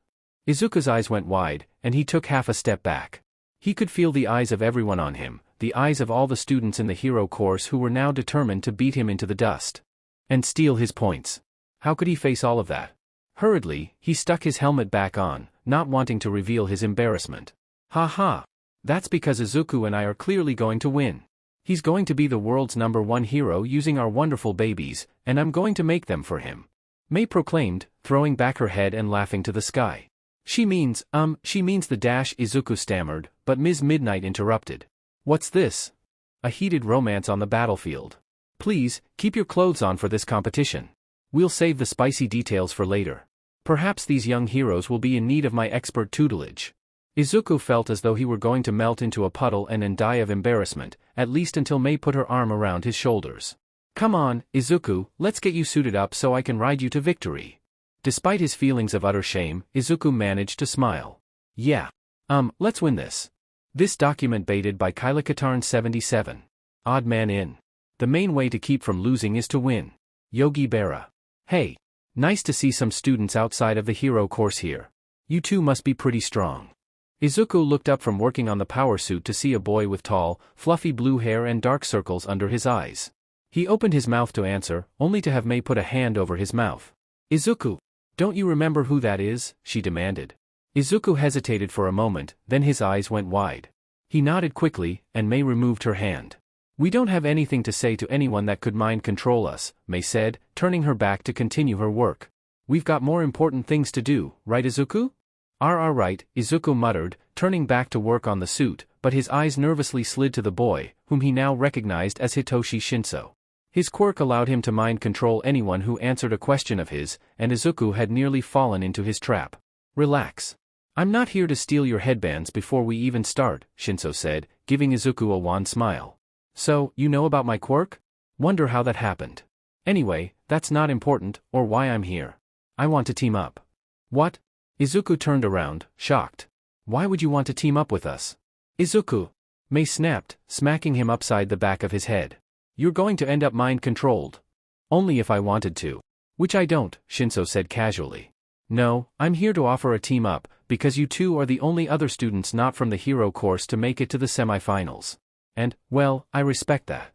Izuku's eyes went wide, and he took half a step back. He could feel the eyes of everyone on him, the eyes of all the students in the hero course who were now determined to beat him into the dust. And steal his points. How could he face all of that? Hurriedly, he stuck his helmet back on, not wanting to reveal his embarrassment. Ha ha! That's because Izuku and I are clearly going to win. He's going to be the world's _1 hero using our wonderful babies, and I'm going to make them for him. Mei proclaimed, throwing back her head and laughing to the sky. She means the dash, Izuku stammered, but Ms. Midnight interrupted. What's this? A heated romance on the battlefield. Please, keep your clothes on for this competition. We'll save the spicy details for later. Perhaps these young heroes will be in need of my expert tutelage. Izuku felt as though he were going to melt into a puddle and then die of embarrassment, at least until Mei put her arm around his shoulders. Come on, Izuku, let's get you suited up so I can ride you to victory. Despite his feelings of utter shame, Izuku managed to smile. Yeah. Let's win this. This document baited by Kailakatarn 77. Odd man in. The main way to keep from losing is to win. Yogi Berra. Hey. Nice to see some students outside of the hero course here. You two must be pretty strong. Izuku looked up from working on the power suit to see a boy with tall, fluffy blue hair and dark circles under his eyes. He opened his mouth to answer, only to have Mei put a hand over his mouth. Izuku, don't you remember who that is? She demanded. Izuku hesitated for a moment, then his eyes went wide. He nodded quickly, and Mei removed her hand. We don't have anything to say to anyone that could mind control us, Mei said, turning her back to continue her work. We've got more important things to do, right Izuku? Right, Izuku muttered, turning back to work on the suit, but his eyes nervously slid to the boy, whom he now recognized as Hitoshi Shinso. His quirk allowed him to mind control anyone who answered a question of his, and Izuku had nearly fallen into his trap. Relax. I'm not here to steal your headbands before we even start, Shinso said, giving Izuku a wan smile. So, you know about my quirk? Wonder how that happened. Anyway, that's not important, or why I'm here. I want to team up. What? Izuku turned around, shocked. Why would you want to team up with us? Izuku! Mei snapped, smacking him upside the back of his head. You're going to end up mind-controlled. Only if I wanted to. Which I don't, Shinso said casually. No, I'm here to offer a team-up, because you two are the only other students not from the hero course to make it to the semifinals. And, well, I respect that.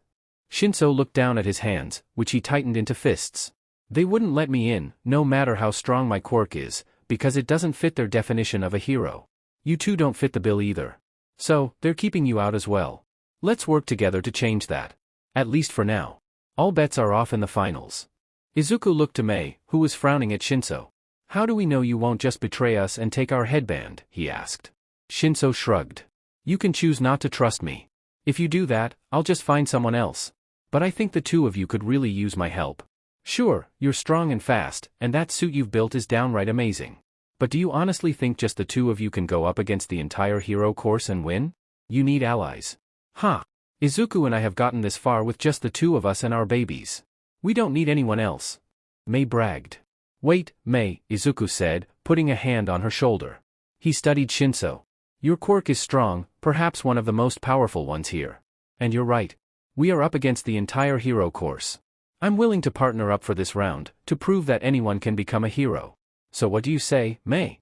Shinso looked down at his hands, which he tightened into fists. They wouldn't let me in, no matter how strong my quirk is, because it doesn't fit their definition of a hero. You two don't fit the bill either. So, they're keeping you out as well. Let's work together to change that. At least for now. All bets are off in the finals. Izuku looked to Mei, who was frowning at Shinso. How do we know you won't just betray us and take our headband? He asked. Shinso shrugged. You can choose not to trust me. If you do that, I'll just find someone else. But I think the two of you could really use my help. Sure, you're strong and fast, and that suit you've built is downright amazing. But do you honestly think just the two of you can go up against the entire hero course and win? You need allies. Huh. Izuku and I have gotten this far with just the two of us and our babies. We don't need anyone else. Mei bragged. Wait, Mei, Izuku said, putting a hand on her shoulder. He studied Shinso. Your quirk is strong, perhaps one of the most powerful ones here. And you're right. We are up against the entire hero course. I'm willing to partner up for this round, to prove that anyone can become a hero. So what do you say, Mei?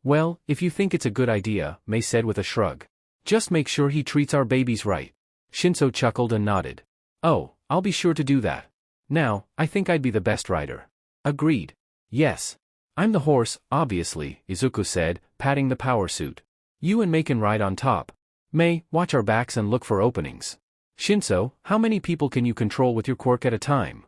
Well, if you think it's a good idea, Mei said with a shrug. Just make sure he treats our babies right. Shinso chuckled and nodded. Oh, I'll be sure to do that. Now, I think I'd be the best rider. Agreed. Yes. I'm the horse, obviously, Izuku said, patting the power suit. You and Mei can ride on top. Mei, watch our backs and look for openings. Shinso, how many people can you control with your quirk at a time?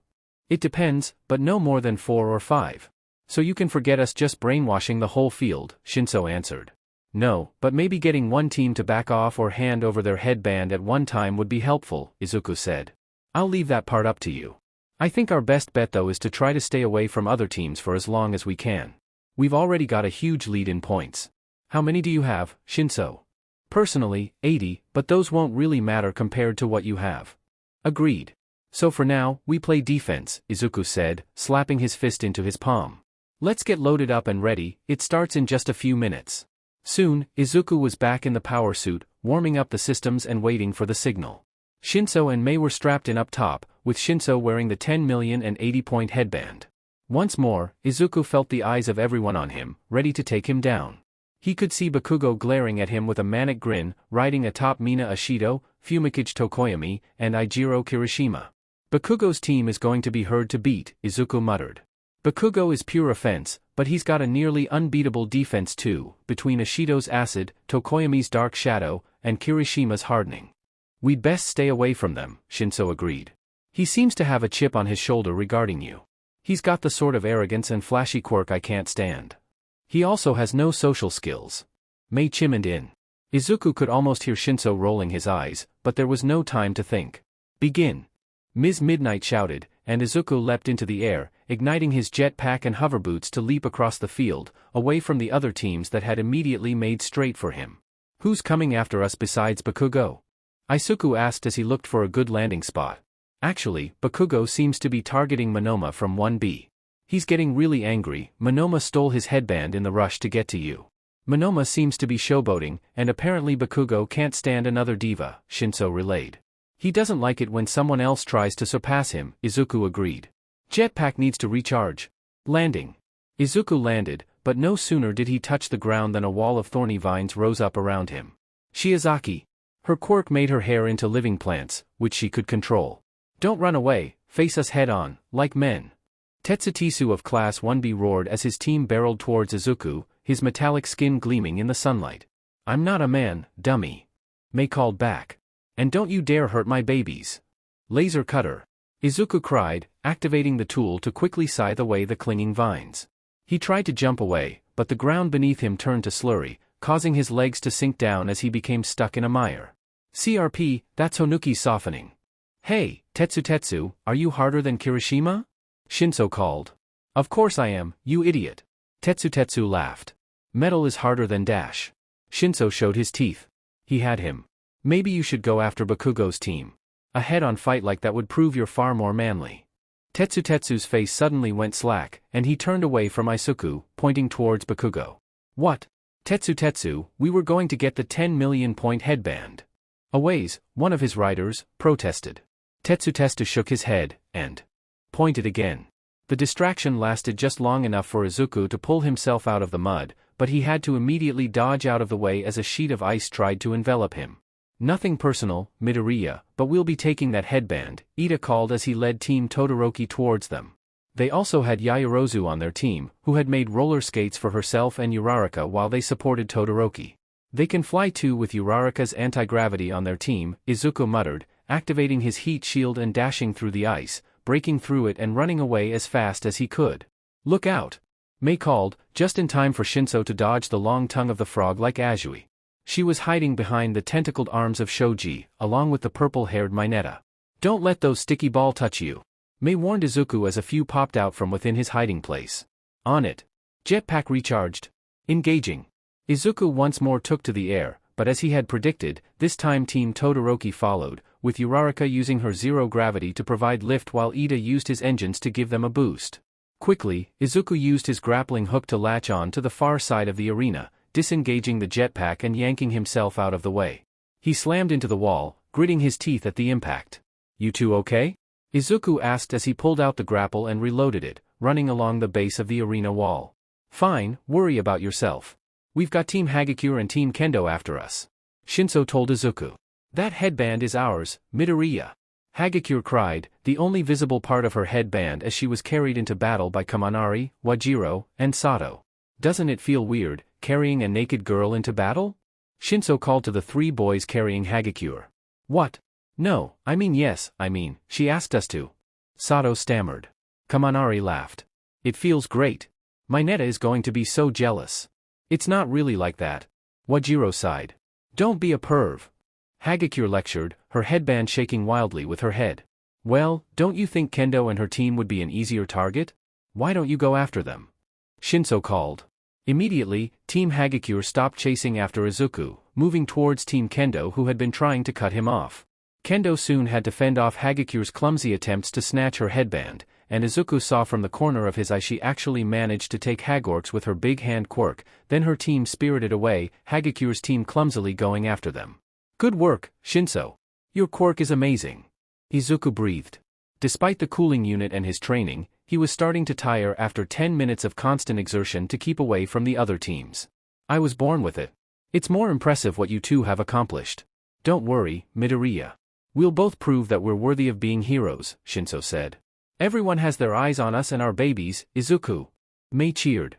It depends, but no more than 4 or 5. So you can forget us just brainwashing the whole field, Shinso answered. No, but maybe getting one team to back off or hand over their headband at one time would be helpful, Izuku said. I'll leave that part up to you. I think our best bet though is to try to stay away from other teams for as long as we can. We've already got a huge lead in points. How many do you have, Shinso? Personally, 80, but those won't really matter compared to what you have. Agreed. So for now, we play defense, Izuku said, slapping his fist into his palm. Let's get loaded up and ready, it starts in just a few minutes. Soon, Izuku was back in the power suit, warming up the systems and waiting for the signal. Shinso and Mei were strapped in up top, with Shinso wearing the 10,080-point headband. Once more, Izuku felt the eyes of everyone on him, ready to take him down. He could see Bakugo glaring at him with a manic grin, riding atop Mina Ashido, Fumikage Tokoyami, and Eijiro Kirishima. Bakugo's team is going to be hard to beat, Izuku muttered. Bakugo is pure offense, but he's got a nearly unbeatable defense too, between Ishido's acid, Tokoyami's dark shadow, and Kirishima's hardening. We'd best stay away from them, Shinso agreed. He seems to have a chip on his shoulder regarding you. He's got the sort of arrogance and flashy quirk I can't stand. He also has no social skills. Mei chimed in. Izuku could almost hear Shinso rolling his eyes, but there was no time to think. Begin. Ms. Midnight shouted, and Izuku leapt into the air, igniting his jetpack and hover boots to leap across the field, away from the other teams that had immediately made straight for him. Who's coming after us besides Bakugo? Izuku asked as he looked for a good landing spot. Actually, Bakugo seems to be targeting Monoma from 1B. He's getting really angry. Monoma stole his headband in the rush to get to you. Monoma seems to be showboating, and apparently Bakugo can't stand another diva, Shinso relayed. He doesn't like it when someone else tries to surpass him, Izuku agreed. Jetpack needs to recharge. Landing. Izuku landed, but no sooner did he touch the ground than a wall of thorny vines rose up around him. Shiozaki. Her quirk made her hair into living plants, which she could control. Don't run away, face us head on, like men. Tetsutisu of Class 1B roared as his team barreled towards Izuku, his metallic skin gleaming in the sunlight. I'm not a man, dummy. Mei called back. And don't you dare hurt my babies. Laser cutter. Izuku cried, activating the tool to quickly scythe away the clinging vines. He tried to jump away, but the ground beneath him turned to slurry, causing his legs to sink down as he became stuck in a mire. CRP, that's Honuki's softening. Hey, Tetsu, are you harder than Kirishima? Shinso called. Of course I am, you idiot. Tetsu laughed. Metal is harder than Dash. Shinso showed his teeth. He had him. Maybe you should go after Bakugo's team. A head-on fight like that would prove you're far more manly. Tetsu's face suddenly went slack, and he turned away from Izuku, pointing towards Bakugo. What? Tetsu, we were going to get the 10 million point headband. Aways, one of his riders, protested. Tetsu shook his head, and pointed again. The distraction lasted just long enough for Izuku to pull himself out of the mud, but he had to immediately dodge out of the way as a sheet of ice tried to envelop him. Nothing personal, Midoriya, but we'll be taking that headband, Ida called as he led Team Todoroki towards them. They also had Yaoyorozu on their team, who had made roller skates for herself and Uraraka while they supported Todoroki. They can fly too with Uraraka's anti-gravity on their team, Izuku muttered, activating his heat shield and dashing through the ice, breaking through it and running away as fast as he could. Look out! Mei called, just in time for Shinso to dodge the long tongue of the frog like Azui. She was hiding behind the tentacled arms of Shoji, along with the purple-haired Mineta. Don't let those sticky ball touch you. Mei warned Izuku as a few popped out from within his hiding place. On it. Jetpack recharged. Engaging. Izuku once more took to the air, but as he had predicted, this time Team Todoroki followed, with Uraraka using her zero gravity to provide lift while Ida used his engines to give them a boost. Quickly, Izuku used his grappling hook to latch on to the far side of the arena, disengaging the jetpack and yanking himself out of the way. He slammed into the wall, gritting his teeth at the impact. You two okay? Izuku asked as he pulled out the grapple and reloaded it, running along the base of the arena wall. Fine, worry about yourself. We've got Team Hagakure and Team Kendo after us. Shinso told Izuku. That headband is ours, Midoriya. Hagakure cried, the only visible part of her headband as she was carried into battle by Kaminari, Wajiro, and Sato. Doesn't it feel weird, carrying a naked girl into battle? Shinso called to the three boys carrying Hagakure. What? No, yes, she asked us to. Sato stammered. Kaminari laughed. It feels great. Mineta is going to be so jealous. It's not really like that. Wajiro sighed. Don't be a perv. Hagakure lectured, her headband shaking wildly with her head. Well, don't you think Kendo and her team would be an easier target? Why don't you go after them? Shinso called. Immediately, Team Hagakure stopped chasing after Izuku, moving towards Team Kendo who had been trying to cut him off. Kendo soon had to fend off Hagakure's clumsy attempts to snatch her headband, and Izuku saw from the corner of his eye she actually managed to take Hagorks with her big hand quirk, then her team spirited away, Hagakure's team clumsily going after them. Good work, Shinso. Your quirk is amazing. Izuku breathed. Despite the cooling unit and his training, he was starting to tire after 10 minutes of constant exertion to keep away from the other teams. I was born with it. It's more impressive what you two have accomplished. Don't worry, Midoriya. We'll both prove that we're worthy of being heroes, Shinso said. Everyone has their eyes on us and our babies, Izuku. Mei cheered.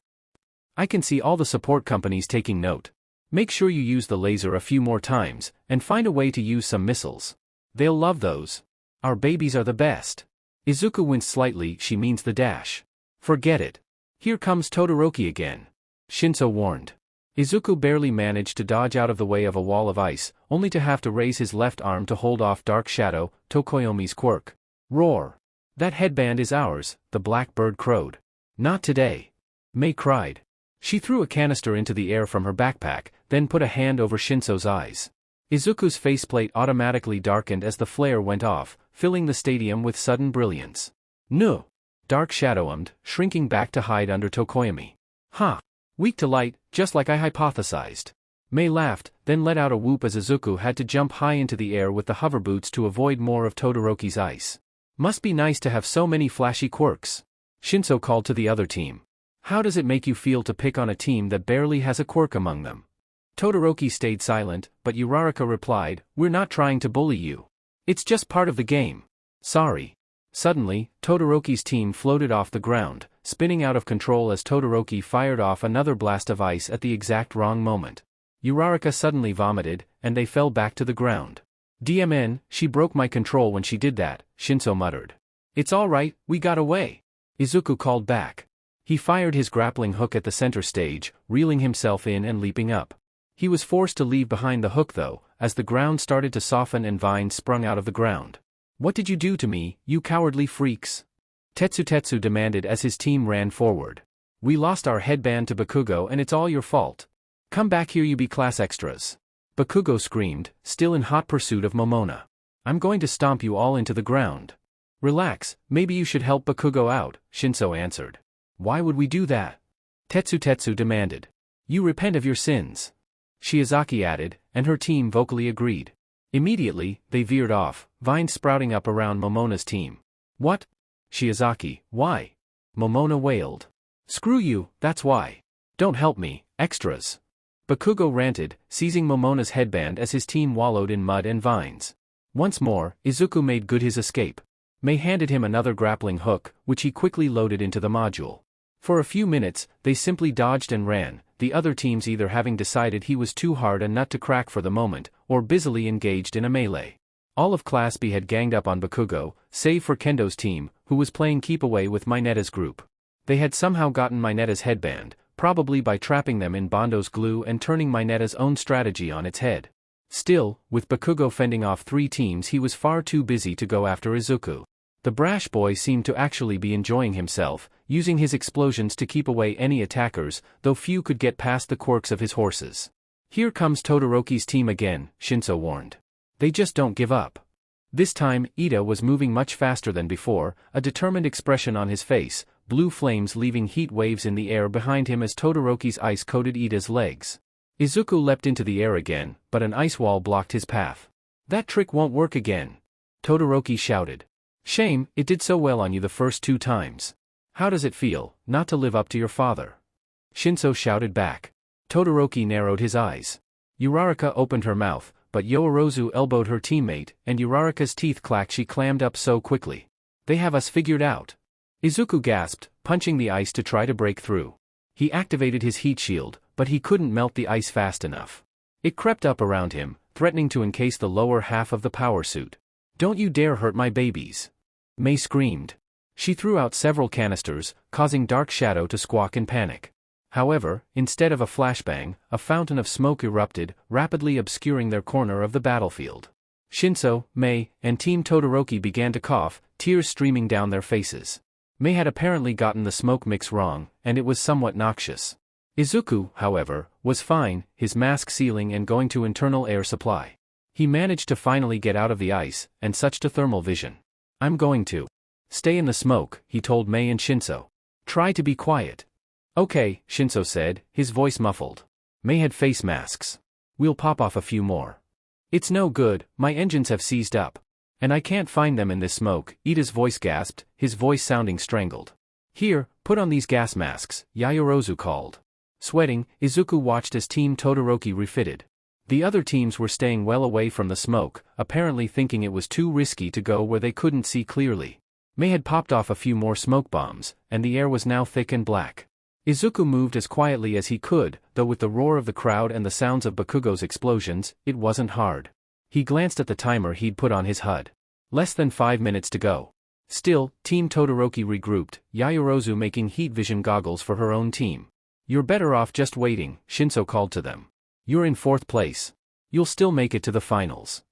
I can see all the support companies taking note. Make sure you use the laser a few more times, and find a way to use some missiles. They'll love those. Our babies are the best. Izuku winced slightly. She means the dash. Forget it. Here comes Todoroki again. Shinso warned. Izuku barely managed to dodge out of the way of a wall of ice, only to have to raise his left arm to hold off Dark Shadow, Tokoyomi's quirk. Roar! That headband is ours, the black bird crowed. Not today. Mei cried. She threw a canister into the air from her backpack, then put a hand over Shinso's eyes. Izuku's faceplate automatically darkened as the flare went off, filling the stadium with sudden brilliance. No! Dark Shadow ummed, shrinking back to hide under Tokoyomi. Ha! Weak to light, just like I hypothesized. Mei laughed, then let out a whoop as Izuku had to jump high into the air with the hover boots to avoid more of Todoroki's ice. Must be nice to have so many flashy quirks. Shinso called to the other team. How does it make you feel to pick on a team that barely has a quirk among them? Todoroki stayed silent, but Uraraka replied, We're not trying to bully you. It's just part of the game. Sorry. Suddenly, Todoroki's team floated off the ground, spinning out of control as Todoroki fired off another blast of ice at the exact wrong moment. Uraraka suddenly vomited, and they fell back to the ground. DMN, she broke my control when she did that, Shinso muttered. It's all right, we got away. Izuku called back. He fired his grappling hook at the center stage, reeling himself in and leaping up. He was forced to leave behind the hook though, as the ground started to soften and vines sprung out of the ground. What did you do to me, you cowardly freaks? Tetsu demanded as his team ran forward. We lost our headband to Bakugo and it's all your fault. Come back here you B-class extras. Bakugo screamed, still in hot pursuit of Momona. I'm going to stomp you all into the ground. Relax, maybe you should help Bakugo out, Shinso answered. Why would we do that? Tetsu demanded. You repent of your sins. Shiozaki added, and her team vocally agreed. Immediately, they veered off, vines sprouting up around Momona's team. What? Shiozaki, why? Momona wailed. Screw you, that's why. Don't help me, extras. Bakugo ranted, seizing Momona's headband as his team wallowed in mud and vines. Once more, Izuku made good his escape. Mei handed him another grappling hook, which he quickly loaded into the module. For a few minutes, they simply dodged and ran, the other teams either having decided he was too hard a nut to crack for the moment, or busily engaged in a melee. All of Class B had ganged up on Bakugo, save for Kendo's team, who was playing keep away with Minetta's group. They had somehow gotten Minetta's headband, probably by trapping them in Bondo's glue and turning Minetta's own strategy on its head. Still, with Bakugo fending off 3 teams he was far too busy to go after Izuku. The brash boy seemed to actually be enjoying himself, using his explosions to keep away any attackers, though few could get past the quirks of his horses. Here comes Todoroki's team again, Shinso warned. They just don't give up. This time, Ida was moving much faster than before, a determined expression on his face, blue flames leaving heat waves in the air behind him as Todoroki's ice coated Ida's legs. Izuku leapt into the air again, but an ice wall blocked his path. That trick won't work again. Todoroki shouted. Shame, it did so well on you the first 2 times. How does it feel, not to live up to your father? Shinso shouted back. Todoroki narrowed his eyes. Uraraka opened her mouth, but Yoorozu elbowed her teammate, and Uraraka's teeth clacked. She clammed up so quickly. They have us figured out. Izuku gasped, punching the ice to try to break through. He activated his heat shield, but he couldn't melt the ice fast enough. It crept up around him, threatening to encase the lower half of the power suit. Don't you dare hurt my babies. Mei screamed. She threw out several canisters, causing Dark Shadow to squawk in panic. However, instead of a flashbang, a fountain of smoke erupted, rapidly obscuring their corner of the battlefield. Shinso, Mei, and Team Todoroki began to cough, tears streaming down their faces. Mei had apparently gotten the smoke mix wrong, and it was somewhat noxious. Izuku, however, was fine, his mask sealing and going to internal air supply. He managed to finally get out of the ice, and such to thermal vision. I'm going to stay in the smoke, he told Mei and Shinso. Try to be quiet. Okay, Shinso said, his voice muffled. Mei had face masks. We'll pop off a few more. It's no good, my engines have seized up. And I can't find them in this smoke, Ida's voice gasped, his voice sounding strangled. Here, put on these gas masks, Yaoyorozu called. Sweating, Izuku watched as Team Todoroki refitted. The other teams were staying well away from the smoke, apparently thinking it was too risky to go where they couldn't see clearly. Mei had popped off a few more smoke bombs, and the air was now thick and black. Izuku moved as quietly as he could, though with the roar of the crowd and the sounds of Bakugo's explosions, it wasn't hard. He glanced at the timer he'd put on his HUD. Less than 5 minutes to go. Still, Team Todoroki regrouped, Yaoyorozu making heat vision goggles for her own team. "You're better off just waiting," Shinso called to them. "You're in 4th place. You'll still make it to the finals."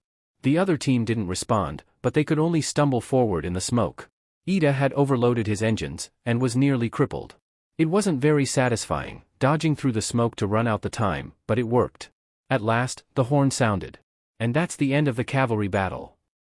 The other team didn't respond, but they could only stumble forward in the smoke. Ida had overloaded his engines, and was nearly crippled. It wasn't very satisfying, dodging through the smoke to run out the time, but it worked. At last, the horn sounded. "And that's the end of the cavalry battle,"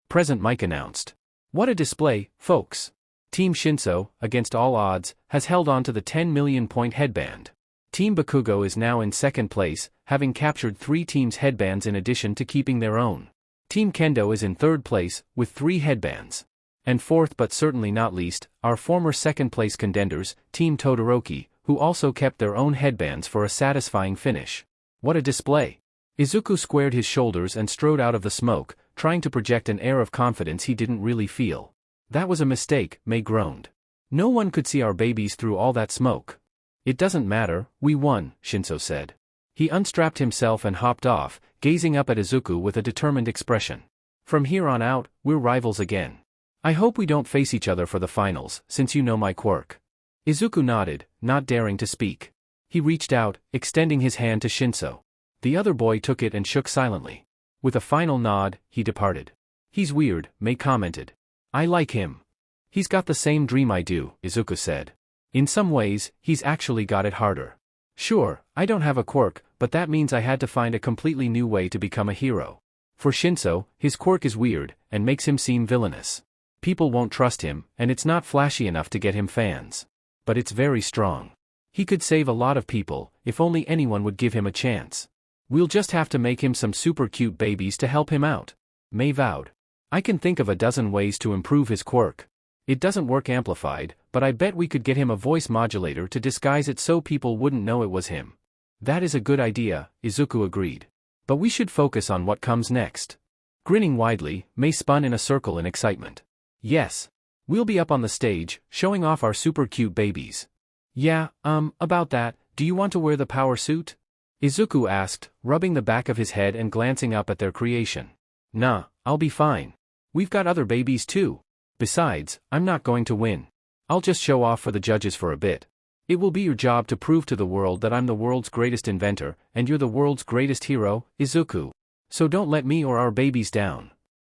President Mike announced. "What a display, folks. Team Shinso, against all odds, has held on to the 10 million point headband. Team Bakugo is now in 2nd place, having captured 3 teams' headbands in addition to keeping their own. Team Kendo is in 3rd place, with 3 headbands. And 4th but certainly not least, our former 2nd place contenders, Team Todoroki, who also kept their own headbands for a satisfying finish. What a display." Izuku squared his shoulders and strode out of the smoke, trying to project an air of confidence he didn't really feel. "That was a mistake," Mei groaned. "No one could see our babies through all that smoke." "It doesn't matter, we won," Shinso said. He unstrapped himself and hopped off, gazing up at Izuku with a determined expression. "From here on out, we're rivals again. I hope we don't face each other for the finals, since you know my quirk." Izuku nodded, not daring to speak. He reached out, extending his hand to Shinso. The other boy took it and shook silently. With a final nod, he departed. "He's weird," Mei commented. "I like him. He's got the same dream I do," Izuku said. "In some ways, he's actually got it harder. Sure, I don't have a quirk, but that means I had to find a completely new way to become a hero. For Shinso, his quirk is weird, and makes him seem villainous. People won't trust him, and it's not flashy enough to get him fans. But it's very strong. He could save a lot of people, if only anyone would give him a chance. We'll just have to make him some super cute babies to help him out," Mei vowed. "I can think of a dozen ways to improve his quirk. It doesn't work amplified, but I bet we could get him a voice modulator to disguise it so people wouldn't know it was him." "That is a good idea," Izuku agreed. "But we should focus on what comes next." Grinning widely, Mei spun in a circle in excitement. "Yes. We'll be up on the stage, showing off our super cute babies." "Yeah, about that, do you want to wear the power suit?" Izuku asked, rubbing the back of his head and glancing up at their creation. "Nah, I'll be fine. We've got other babies too. Besides, I'm not going to win. I'll just show off for the judges for a bit. It will be your job to prove to the world that I'm the world's greatest inventor, and you're the world's greatest hero, Izuku. So don't let me or our babies down.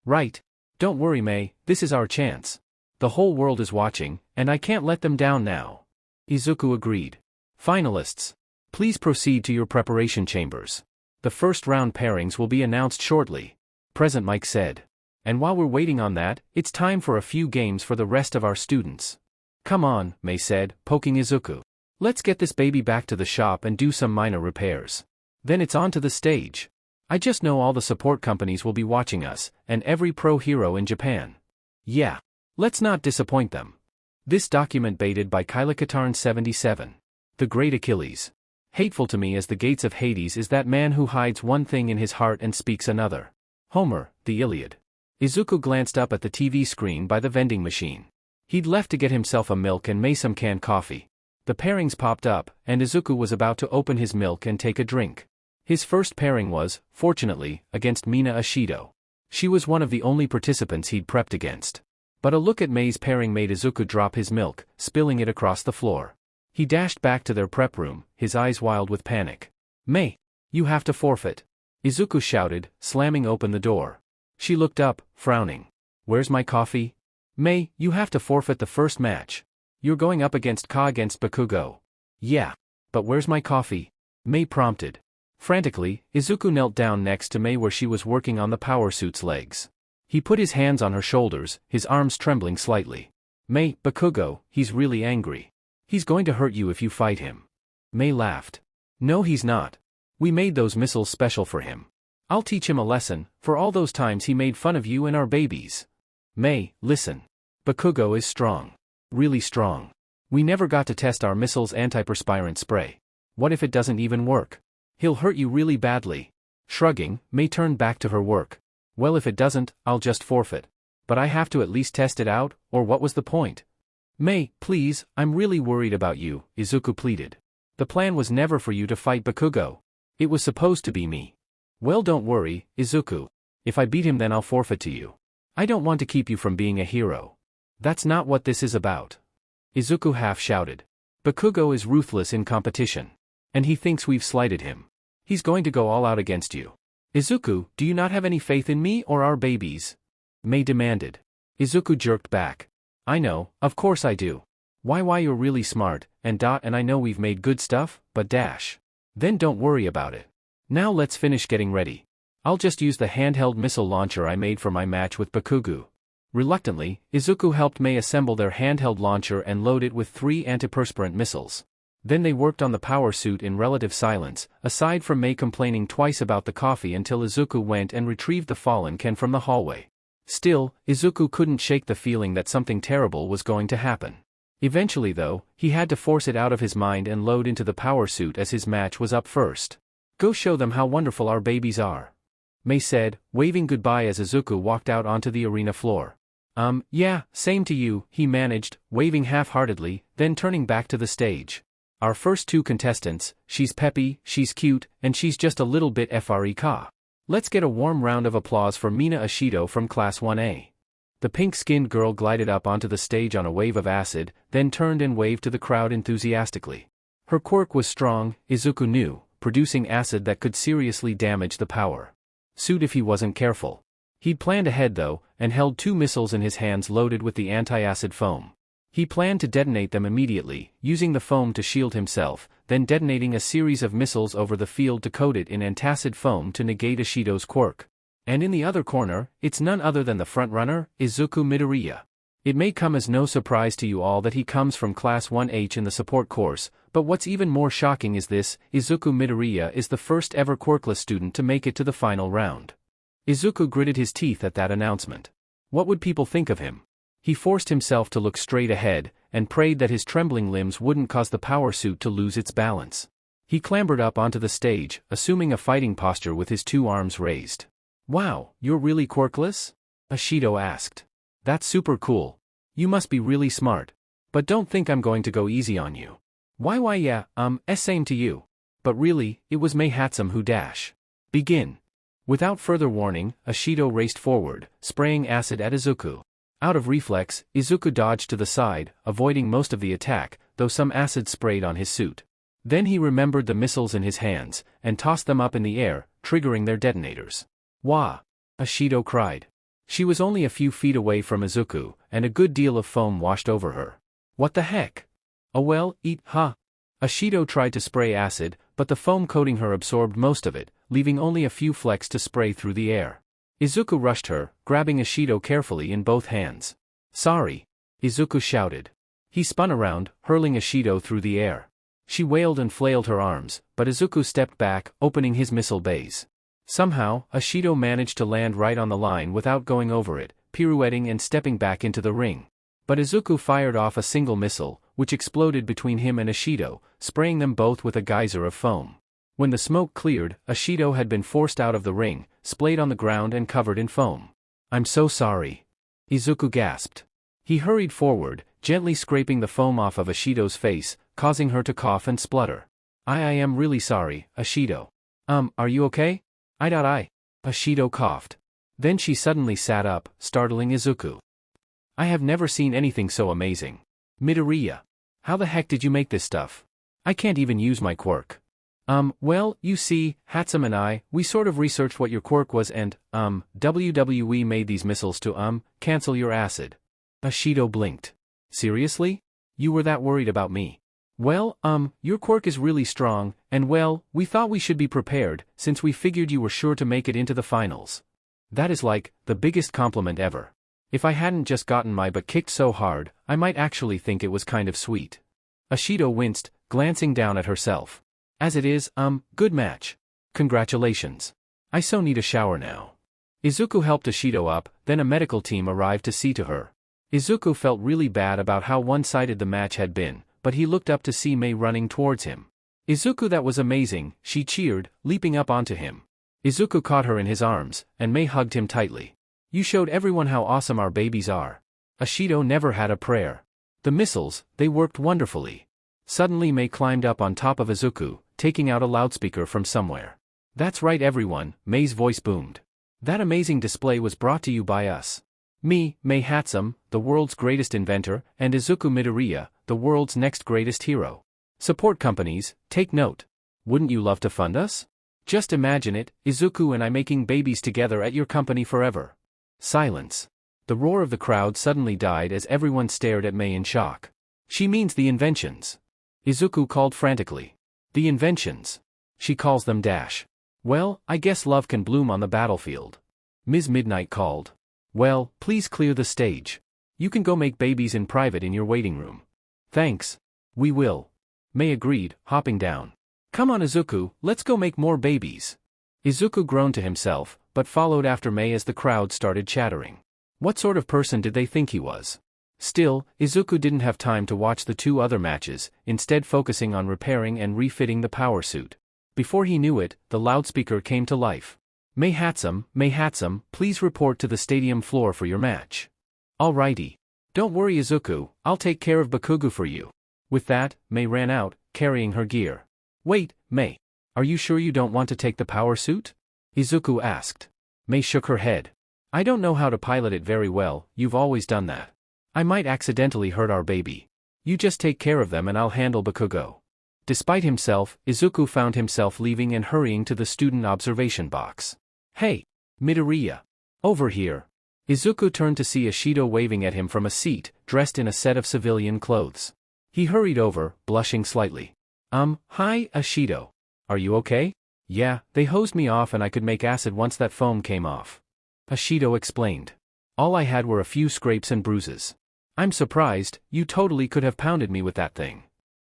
Right? Don't worry, Mei, this is our chance. The whole world is watching, and I can't let them down now." Izuku agreed. "Finalists, please proceed to your preparation chambers. The first round pairings will be announced shortly," President Mike said. "And while we're waiting on that, it's time for a few games for the rest of our students." "Come on," Mei said, poking Izuku. "Let's get this baby back to the shop and do some minor repairs. Then it's on to the stage. I just know all the support companies will be watching us, and every pro hero in Japan. Yeah. Let's not disappoint them." This document baited by Kylakatarn 77. The Great Achilles. "Hateful to me as the gates of Hades is that man who hides one thing in his heart and speaks another." Homer, the Iliad. Izuku glanced up at the TV screen by the vending machine. He'd left to get himself a milk and Mei some canned coffee. The pairings popped up, and Izuku was about to open his milk and take a drink. His first pairing was, fortunately, against Mina Ashido. She was one of the only participants he'd prepped against. But a look at Mei's pairing made Izuku drop his milk, spilling it across the floor. He dashed back to their prep room, his eyes wild with panic. "Mei, you have to forfeit," Izuku shouted, slamming open the door. She looked up, frowning. "Where's my coffee?" "Mei, you have to forfeit the first match. You're going up against Ka against Bakugo." "Yeah. But where's my coffee?" Mei prompted. Frantically, Izuku knelt down next to Mei where she was working on the power suit's legs. He put his hands on her shoulders, his arms trembling slightly. "Mei, Bakugo, he's really angry. He's going to hurt you if you fight him." Mei laughed. "No, he's not. We made those missiles special for him. I'll teach him a lesson, for all those times he made fun of you and our babies." "Mei, listen. Bakugo is strong. Really strong. We never got to test our missile's antiperspirant spray. What if it doesn't even work? He'll hurt you really badly." Shrugging, Mei turned back to her work. Well, if it doesn't, I'll just forfeit. But I have to at least test it out, or what was the point? Mei, please, I'm really worried about you, Izuku pleaded. The plan was never for you to fight Bakugo. It was supposed to be me. Well, don't worry, Izuku. If I beat him, then I'll forfeit to you. I don't want to keep you from being a hero. That's not what this is about. Izuku half shouted. Bakugo is ruthless in competition. And he thinks we've slighted him. He's going to go all out against you. Izuku, do you not have any faith in me or our babies? Mei demanded. Izuku jerked back. I know, of course I do. Why you're really smart, and I know we've made good stuff, but dash. Then don't worry about it. Now let's finish getting ready. I'll just use the handheld missile launcher I made for my match with Bakugo. Reluctantly, Izuku helped Mei assemble their handheld launcher and load it with 3 antiperspirant missiles. Then they worked on the power suit in relative silence, aside from Mei complaining twice about the coffee until Izuku went and retrieved the fallen Ken from the hallway. Still, Izuku couldn't shake the feeling that something terrible was going to happen. Eventually though, he had to force it out of his mind and load into the power suit as his match was up first. Go show them how wonderful our babies are. Mei said, waving goodbye as Izuku walked out onto the arena floor. Yeah, same to you, he managed, waving half-heartedly, then turning back to the stage. Our first 2 contestants, she's peppy, she's cute, and she's just a little bit free-ka. Let's get a warm round of applause for Mina Ashido from Class 1A. The pink-skinned girl glided up onto the stage on a wave of acid, then turned and waved to the crowd enthusiastically. Her quirk was strong, Izuku knew, producing acid that could seriously damage the power suit if he wasn't careful. He'd planned ahead though, and held 2 missiles in his hands loaded with the anti-acid foam. He planned to detonate them immediately, using the foam to shield himself, then detonating a series of missiles over the field to coat it in antacid foam to negate Ashido's quirk. And in the other corner, it's none other than the frontrunner, Izuku Midoriya. It may come as no surprise to you all that he comes from Class 1H in the support course, but what's even more shocking is this: Izuku Midoriya is the first ever quirkless student to make it to the final round. Izuku gritted his teeth at that announcement. What would people think of him? He forced himself to look straight ahead, and prayed that his trembling limbs wouldn't cause the power suit to lose its balance. He clambered up onto the stage, assuming a fighting posture with his 2 arms raised. Wow, you're really quirkless? Ashido asked. That's super cool. You must be really smart. But don't think I'm going to go easy on you. Why yeah, same to you. But really, it was Mei Hatsume who begin. Without further warning, Ashido raced forward, spraying acid at Izuku. Out of reflex, Izuku dodged to the side, avoiding most of the attack, though some acid sprayed on his suit. Then he remembered the missiles in his hands, and tossed them up in the air, triggering their detonators. Wah! Ashido cried. She was only a few feet away from Izuku, and a good deal of foam washed over her. What the heck? Oh well, Ashido tried to spray acid, but the foam coating her absorbed most of it, leaving only a few flecks to spray through the air. Izuku rushed her, grabbing Ashido carefully in both hands. Sorry! Izuku shouted. He spun around, hurling Ashido through the air. She wailed and flailed her arms, but Izuku stepped back, opening his missile bays. Somehow, Ashido managed to land right on the line without going over it, pirouetting and stepping back into the ring. But Izuku fired off a single missile, which exploded between him and Ashido, spraying them both with a geyser of foam. When the smoke cleared, Ashido had been forced out of the ring, splayed on the ground and covered in foam. I'm so sorry. Izuku gasped. He hurried forward, gently scraping the foam off of Ashido's face, causing her to cough and splutter. I am really sorry, Ashido. Are you okay? Ashido coughed. Then she suddenly sat up, startling Izuku. I have never seen anything so amazing. Midoriya. How the heck did you make this stuff? I can't even use my quirk. Well, you see, Hatsume and we sort of researched what your quirk was and, WWE made these missiles to, cancel your acid. Ashido blinked. Seriously? You were that worried about me? Well, your quirk is really strong, and well, we thought we should be prepared, since we figured you were sure to make it into the finals. That is like, the biggest compliment ever. If I hadn't just gotten my butt kicked so hard, I might actually think it was kind of sweet. Ashido winced, glancing down at herself. As it is, good match. Congratulations. I so need a shower now. Izuku helped Ashido up, then a medical team arrived to see to her. Izuku felt really bad about how one-sided the match had been, but he looked up to see Mei running towards him. Izuku, that was amazing, she cheered, leaping up onto him. Izuku caught her in his arms, and Mei hugged him tightly. You showed everyone how awesome our babies are. Ashido never had a prayer. The missiles, they worked wonderfully. Suddenly Mei climbed up on top of Izuku, taking out a loudspeaker from somewhere. That's right everyone, Mei's voice boomed. That amazing display was brought to you by us. Me, Mei Hatsume, the world's greatest inventor, and Izuku Midoriya, the world's next greatest hero. Support companies, take note. Wouldn't you love to fund us? Just imagine it, Izuku and I making babies together at your company forever. Silence. The roar of the crowd suddenly died as everyone stared at Mei in shock. She means the inventions. Izuku called frantically. The inventions. She calls them dash. Well, I guess love can bloom on the battlefield. Ms. Midnight called. Well, please clear the stage. You can go make babies in private in your waiting room. Thanks. We will. Mei agreed, hopping down. Come on Izuku, let's go make more babies. Izuku groaned to himself, but followed after Mei as the crowd started chattering. What sort of person did they think he was? Still, Izuku didn't have time to watch the two other matches, instead focusing on repairing and refitting the power suit. Before he knew it, the loudspeaker came to life. Mei Hatsume, please report to the stadium floor for your match. Alrighty. Don't worry Izuku, I'll take care of Bakugo for you. With that, Mei ran out, carrying her gear. Wait, Mei. Are you sure you don't want to take the power suit? Izuku asked. Mei shook her head. I don't know how to pilot it very well, you've always done that. I might accidentally hurt our baby. You just take care of them and I'll handle Bakugo. Despite himself, Izuku found himself leaving and hurrying to the student observation box. Hey! Midoriya! Over here! Izuku turned to see Ashido waving at him from a seat, dressed in a set of civilian clothes. He hurried over, blushing slightly. Hi, Ashido. Are you okay? Yeah, they hosed me off and I could make acid once that foam came off. Ashido explained. All I had were a few scrapes and bruises. I'm surprised, you totally could have pounded me with that thing.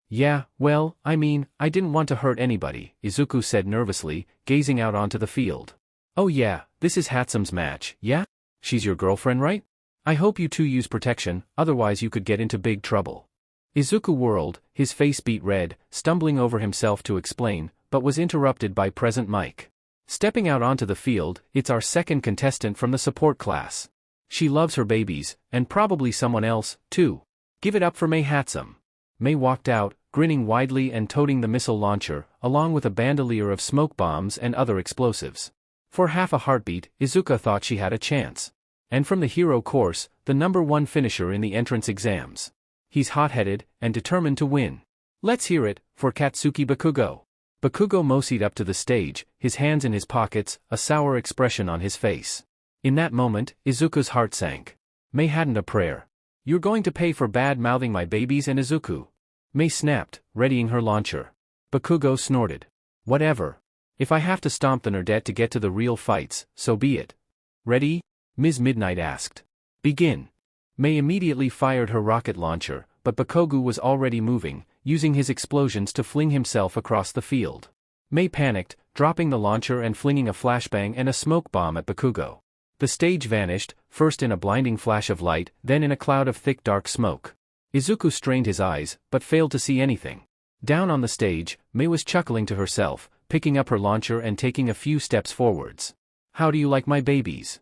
Yeah, well, I mean, I didn't want to hurt anybody, Izuku said nervously, gazing out onto the field. Oh yeah, this is Hatsume's match, yeah? She's your girlfriend, right? I hope you two use protection, otherwise you could get into big trouble. Izuku whirled, his face beat red, stumbling over himself to explain, but was interrupted by Present Mike. Stepping out onto the field, it's our second contestant from the support class. She loves her babies, and probably someone else, too. Give it up for Mei Hatsume. Mei walked out, grinning widely and toting the missile launcher, along with a bandolier of smoke bombs and other explosives. For half a heartbeat, Izuku thought she had a chance. And from the hero course, the #1 finisher in the entrance exams. He's hot-headed, and determined to win. Let's hear it, for Katsuki Bakugo. Bakugo moseyed up to the stage, his hands in his pockets, a sour expression on his face. In that moment, Izuku's heart sank. Mei hadn't a prayer. You're going to pay for bad-mouthing my babies and Izuku. Mei snapped, readying her launcher. Bakugo snorted. Whatever. If I have to stomp the nerdette to get to the real fights, so be it. Ready? Ms. Midnight asked. Begin. Mei immediately fired her rocket launcher, but Bakugo was already moving, using his explosions to fling himself across the field. Mei panicked, dropping the launcher and flinging a flashbang and a smoke bomb at Bakugo. The stage vanished, first in a blinding flash of light, then in a cloud of thick dark smoke. Izuku strained his eyes, but failed to see anything. Down on the stage, Mei was chuckling to herself, picking up her launcher and taking a few steps forwards. How do you like my babies?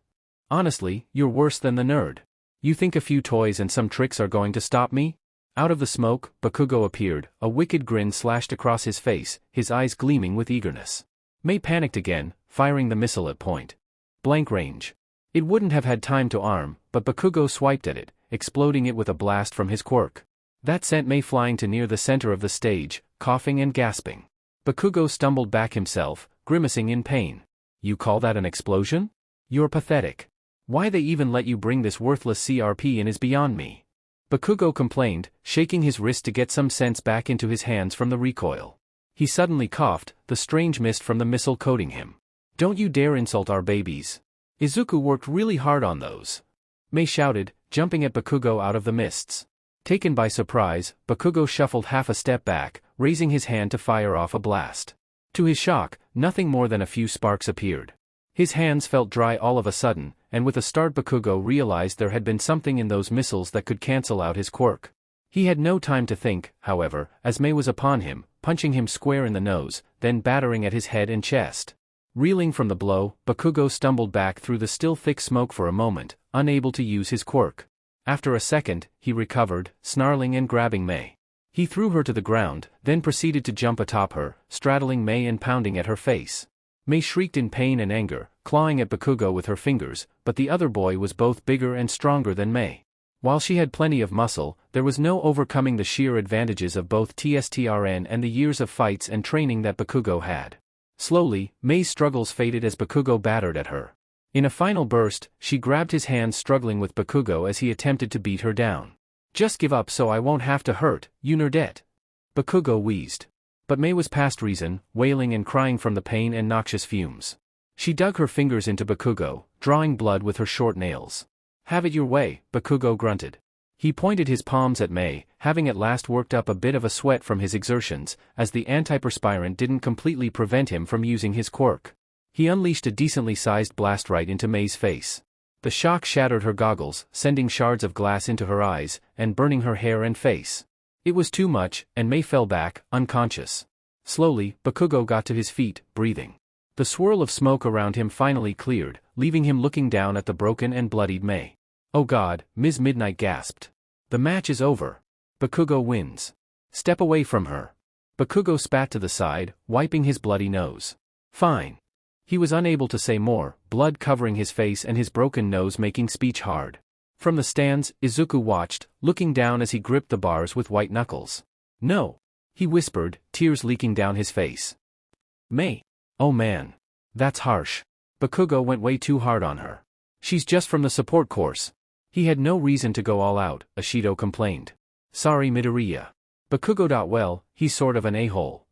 Honestly, you're worse than the nerd. You think a few toys and some tricks are going to stop me? Out of the smoke, Bakugo appeared, a wicked grin slashed across his face, his eyes gleaming with eagerness. Mei panicked again, firing the missile at point blank range. It wouldn't have had time to arm, but Bakugo swiped at it, exploding it with a blast from his quirk. That sent Mei flying to near the center of the stage, coughing and gasping. Bakugo stumbled back himself, grimacing in pain. You call that an explosion? You're pathetic. Why they even let you bring this worthless CRP in is beyond me. Bakugo complained, shaking his wrist to get some sense back into his hands from the recoil. He suddenly coughed, the strange mist from the missile coating him. Don't you dare insult our babies. Izuku worked really hard on those. Mei shouted, jumping at Bakugo out of the mists. Taken by surprise, Bakugo shuffled half a step back, raising his hand to fire off a blast. To his shock, nothing more than a few sparks appeared. His hands felt dry all of a sudden, and with a start Bakugo realized there had been something in those missiles that could cancel out his quirk. He had no time to think, however, as Mei was upon him, punching him square in the nose, then battering at his head and chest. Reeling from the blow, Bakugo stumbled back through the still thick smoke for a moment, unable to use his quirk. After a second, he recovered, snarling and grabbing Mei. He threw her to the ground, then proceeded to jump atop her, straddling Mei and pounding at her face. Mei shrieked in pain and anger, clawing at Bakugo with her fingers, but the other boy was both bigger and stronger than Mei. While she had plenty of muscle, there was no overcoming the sheer advantages of both TSTRN and the years of fights and training that Bakugo had. Slowly, Mei's struggles faded as Bakugo battered at her. In a final burst, she grabbed his hands, struggling with Bakugo as he attempted to beat her down. "Just give up so I won't have to hurt you, nerdette." Bakugo wheezed. But Mei was past reason, wailing and crying from the pain and noxious fumes. She dug her fingers into Bakugo, drawing blood with her short nails. "Have it your way," Bakugo grunted. He pointed his palms at Mei, having at last worked up a bit of a sweat from his exertions, as the antiperspirant didn't completely prevent him from using his quirk. He unleashed a decently sized blast right into Mei's face. The shock shattered her goggles, sending shards of glass into her eyes, and burning her hair and face. It was too much, and Mei fell back, unconscious. Slowly, Bakugo got to his feet, breathing. The swirl of smoke around him finally cleared, leaving him looking down at the broken and bloodied Mei. "Oh God," Ms. Midnight gasped. "The match is over. Bakugo wins. Step away from her." Bakugo spat to the side, wiping his bloody nose. "Fine." He was unable to say more, blood covering his face and his broken nose making speech hard. From the stands, Izuku watched, looking down as he gripped the bars with white knuckles. "No," he whispered, tears leaking down his face. "Mei. Oh man. That's harsh. Bakugo went way too hard on her. She's just from the support course." He had no reason to go all out, Ashido complained. "Sorry, Midoriya. Bakugo. Well, he's sort of an a-hole."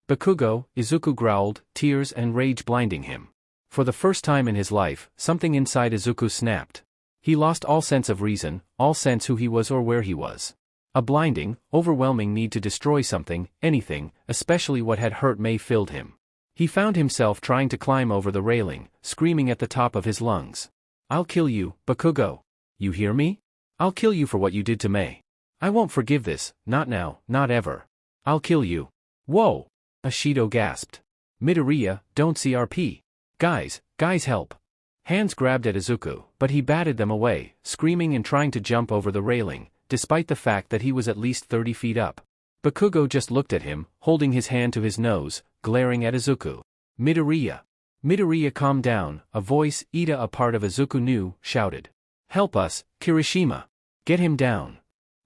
"Bakugo," Izuku growled, tears and rage blinding him. For the first time in his life, something inside Izuku snapped. He lost all sense of reason, all sense who he was or where he was. A blinding, overwhelming need to destroy something, anything, especially what had hurt Mei filled him. He found himself trying to climb over the railing, screaming at the top of his lungs. "I'll kill you, Bakugo. You hear me? I'll kill you for what you did to Mei. I won't forgive this, not now, not ever. I'll kill you." "Whoa!" Ashido gasped. "Midoriya, don't CRP. Guys help." Hands grabbed at Izuku, but he batted them away, screaming and trying to jump over the railing, despite the fact that he was at least 30 feet up. Bakugo just looked at him, holding his hand to his nose, glaring at Izuku. "Midoriya. Midoriya, calm down," a voice Ida, a part of Izuku knew, shouted. "Help us, Kirishima. Get him down."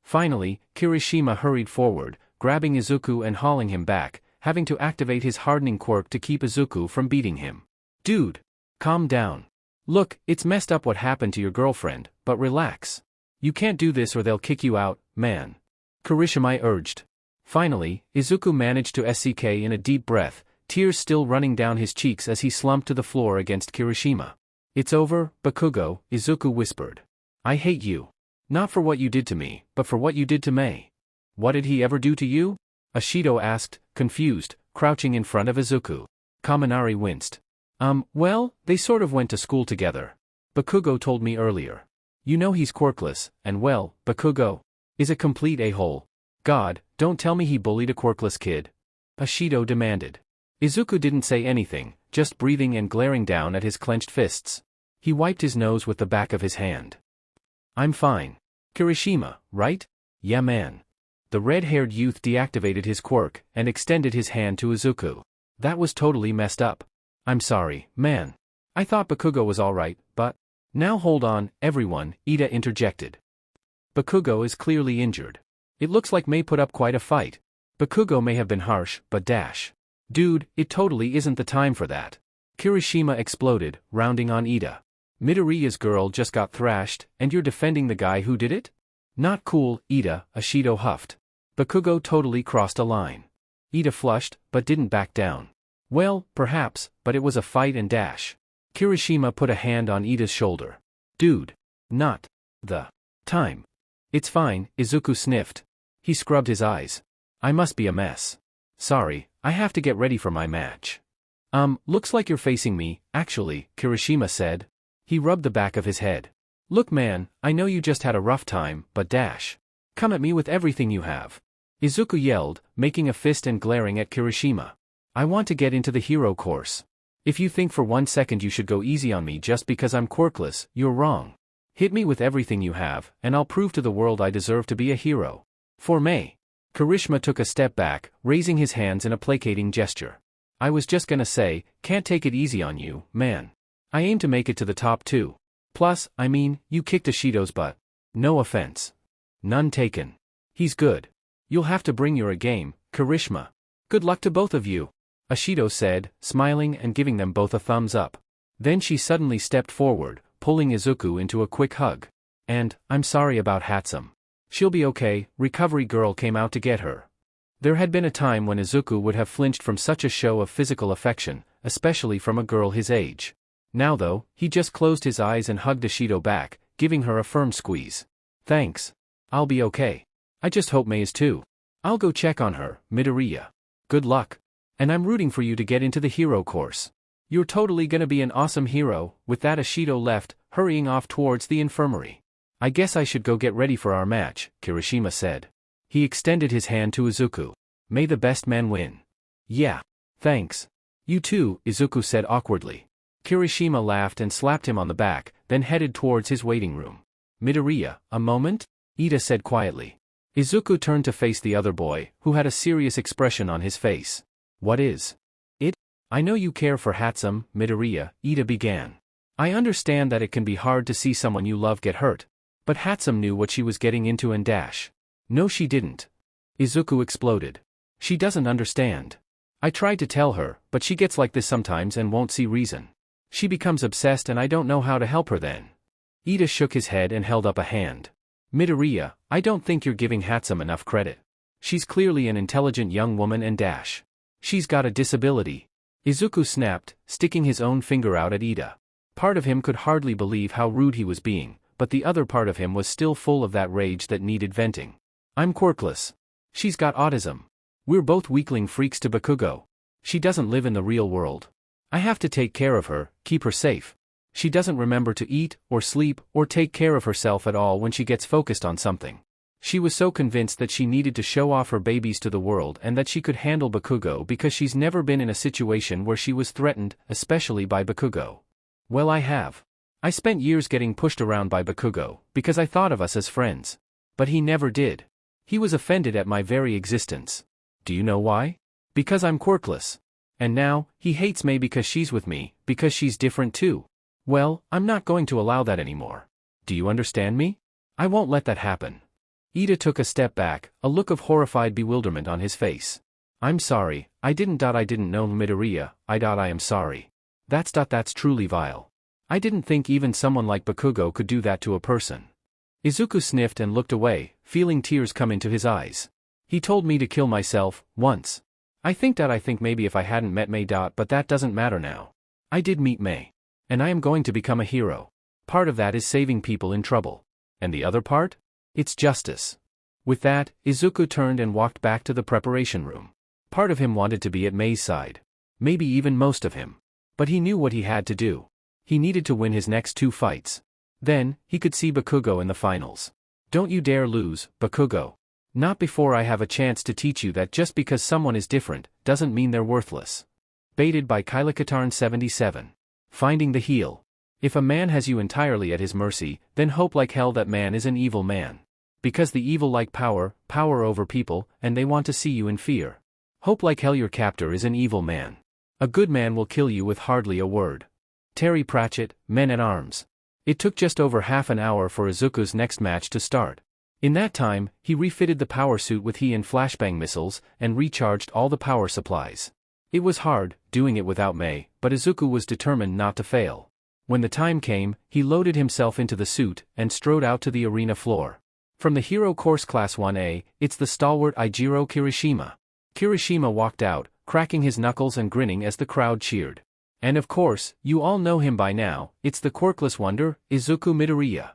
Finally, Kirishima hurried forward, grabbing Izuku and hauling him back, having to activate his hardening quirk to keep Izuku from beating him. "Dude. Calm down. Look, it's messed up what happened to your girlfriend, but relax. You can't do this or they'll kick you out, man," Kirishima urged. Finally, Izuku managed to SCK in a deep breath, tears still running down his cheeks as he slumped to the floor against Kirishima. "It's over, Bakugo," Izuku whispered. "I hate you. Not for what you did to me, but for what you did to Mei." "What did he ever do to you?" Ashido asked, confused, crouching in front of Izuku. Kaminari winced. Well, they sort of went to school together. Bakugo told me earlier. You know he's quirkless, and well, Bakugo is a complete a-hole. God, don't tell me he bullied a quirkless kid," Ashido demanded. Izuku didn't say anything, just breathing and glaring down at his clenched fists. He wiped his nose with the back of his hand. "I'm fine. Kirishima, right?" "Yeah man." The red-haired youth deactivated his quirk, and extended his hand to Izuku. "That was totally messed up. I'm sorry, man. I thought Bakugo was alright, but..." "Now hold on, everyone," Ida interjected. "Bakugo is clearly injured. It looks like Mei put up quite a fight. Bakugo may have been harsh, but Dude, it totally isn't the time for that." Kirishima exploded, rounding on Ida. "Midoriya's girl just got thrashed, and you're defending the guy who did it? Not cool, Ida," Ashido huffed. "Bakugo totally crossed a line." Ida flushed, but didn't back down. "Well, perhaps, but it was a fight and Kirishima put a hand on Ida's shoulder. "Dude. Not the time." "It's fine," Izuku sniffed. He scrubbed his eyes. "I must be a mess. Sorry, I have to get ready for my match." Looks like you're facing me, actually," Kirishima said. He rubbed the back of his head. "Look man, I know you just had a rough time, but come at me with everything you have." Izuku yelled, making a fist and glaring at Kirishima. "I want to get into the hero course." If you think for 1 second you should go easy on me just because I'm quirkless, you're wrong. Hit me with everything you have, and I'll prove to the world I deserve to be a hero. For Mei. Kirishima took a step back, raising his hands in a placating gesture. I was just gonna say, can't take it easy on you, man. I aim to make it to the top too. Plus, I mean, you kicked Ishido's butt. No offense. None taken. He's good. You'll have to bring your A game, Kirishima. Good luck to both of you, Ishido said, smiling and giving them both a thumbs up. Then she suddenly stepped forward, pulling Izuku into a quick hug. And, I'm sorry about Hatsume. She'll be okay, recovery girl came out to get her. There had been a time when Izuku would have flinched from such a show of physical affection, especially from a girl his age. Now though, he just closed his eyes and hugged Ishido back, giving her a firm squeeze. Thanks. I'll be okay. I just hope Mei is too. I'll go check on her, Midoriya. Good luck. And I'm rooting for you to get into the hero course. You're totally gonna be an awesome hero. With that, Ishido left, hurrying off towards the infirmary. I guess I should go get ready for our match, Kirishima said. He extended his hand to Izuku. May the best man win. Yeah. Thanks. You too, Izuku said awkwardly. Kirishima laughed and slapped him on the back, then headed towards his waiting room. Midoriya, a moment? Ida said quietly. Izuku turned to face the other boy, who had a serious expression on his face. What is it? I know you care for Hatsume, Midoriya, Ida began. I understand that it can be hard to see someone you love get hurt. But Hatsume knew what she was getting into and dash. No she didn't. Izuku exploded. She doesn't understand. I tried to tell her, but she gets like this sometimes and won't see reason. She becomes obsessed and I don't know how to help her then. Ida shook his head and held up a hand. Midoriya, I don't think you're giving Hatsume enough credit. She's clearly an intelligent young woman and dash. She's got a disability. Izuku snapped, sticking his own finger out at Ida. Part of him could hardly believe how rude he was being, but the other part of him was still full of that rage that needed venting. I'm quirkless. She's got autism. We're both weakling freaks to Bakugo. She doesn't live in the real world. I have to take care of her, keep her safe. She doesn't remember to eat, or sleep, or take care of herself at all when she gets focused on something. She was so convinced that she needed to show off her babies to the world and that she could handle Bakugo because she's never been in a situation where she was threatened, especially by Bakugo. Well, I have. I spent years getting pushed around by Bakugo, because I thought of us as friends. But he never did. He was offended at my very existence. Do you know why? Because I'm quirkless. And now, he hates Mei because she's with me, because she's different too. Well, I'm not going to allow that anymore. Do you understand me? I won't let that happen. Ida took a step back, a look of horrified bewilderment on his face. I'm sorry, I didn't know Midoriya, I am sorry. That's truly vile. I didn't think even someone like Bakugo could do that to a person. Izuku sniffed and looked away, feeling tears come into his eyes. He told me to kill myself, once. I think maybe if I hadn't met Mei. But that doesn't matter now. I did meet Mei. And I am going to become a hero. Part of that is saving people in trouble. And the other part? It's justice. With that, Izuku turned and walked back to the preparation room. Part of him wanted to be at Mei's side. Maybe even most of him. But he knew what he had to do. He needed to win his next 2 fights. Then, he could see Bakugo in the finals. Don't you dare lose, Bakugo. Not before I have a chance to teach you that just because someone is different, doesn't mean they're worthless. Baited by Kylakatarn 77. Finding the heel. If a man has you entirely at his mercy, then hope like hell that man is an evil man. Because the evil like power over people, and they want to see you in fear. Hope like hell your captor is an evil man. A good man will kill you with hardly a word. Terry Pratchett, Men-at-Arms. It took just over half an hour for Izuku's next match to start. In that time, he refitted the power suit with He and flashbang missiles, and recharged all the power supplies. It was hard, doing it without Mei, but Izuku was determined not to fail. When the time came, he loaded himself into the suit, and strode out to the arena floor. From the Hero Course Class 1A, it's the stalwart Eijiro Kirishima. Kirishima walked out, cracking his knuckles and grinning as the crowd cheered. And of course, you all know him by now, it's the quirkless wonder, Izuku Midoriya.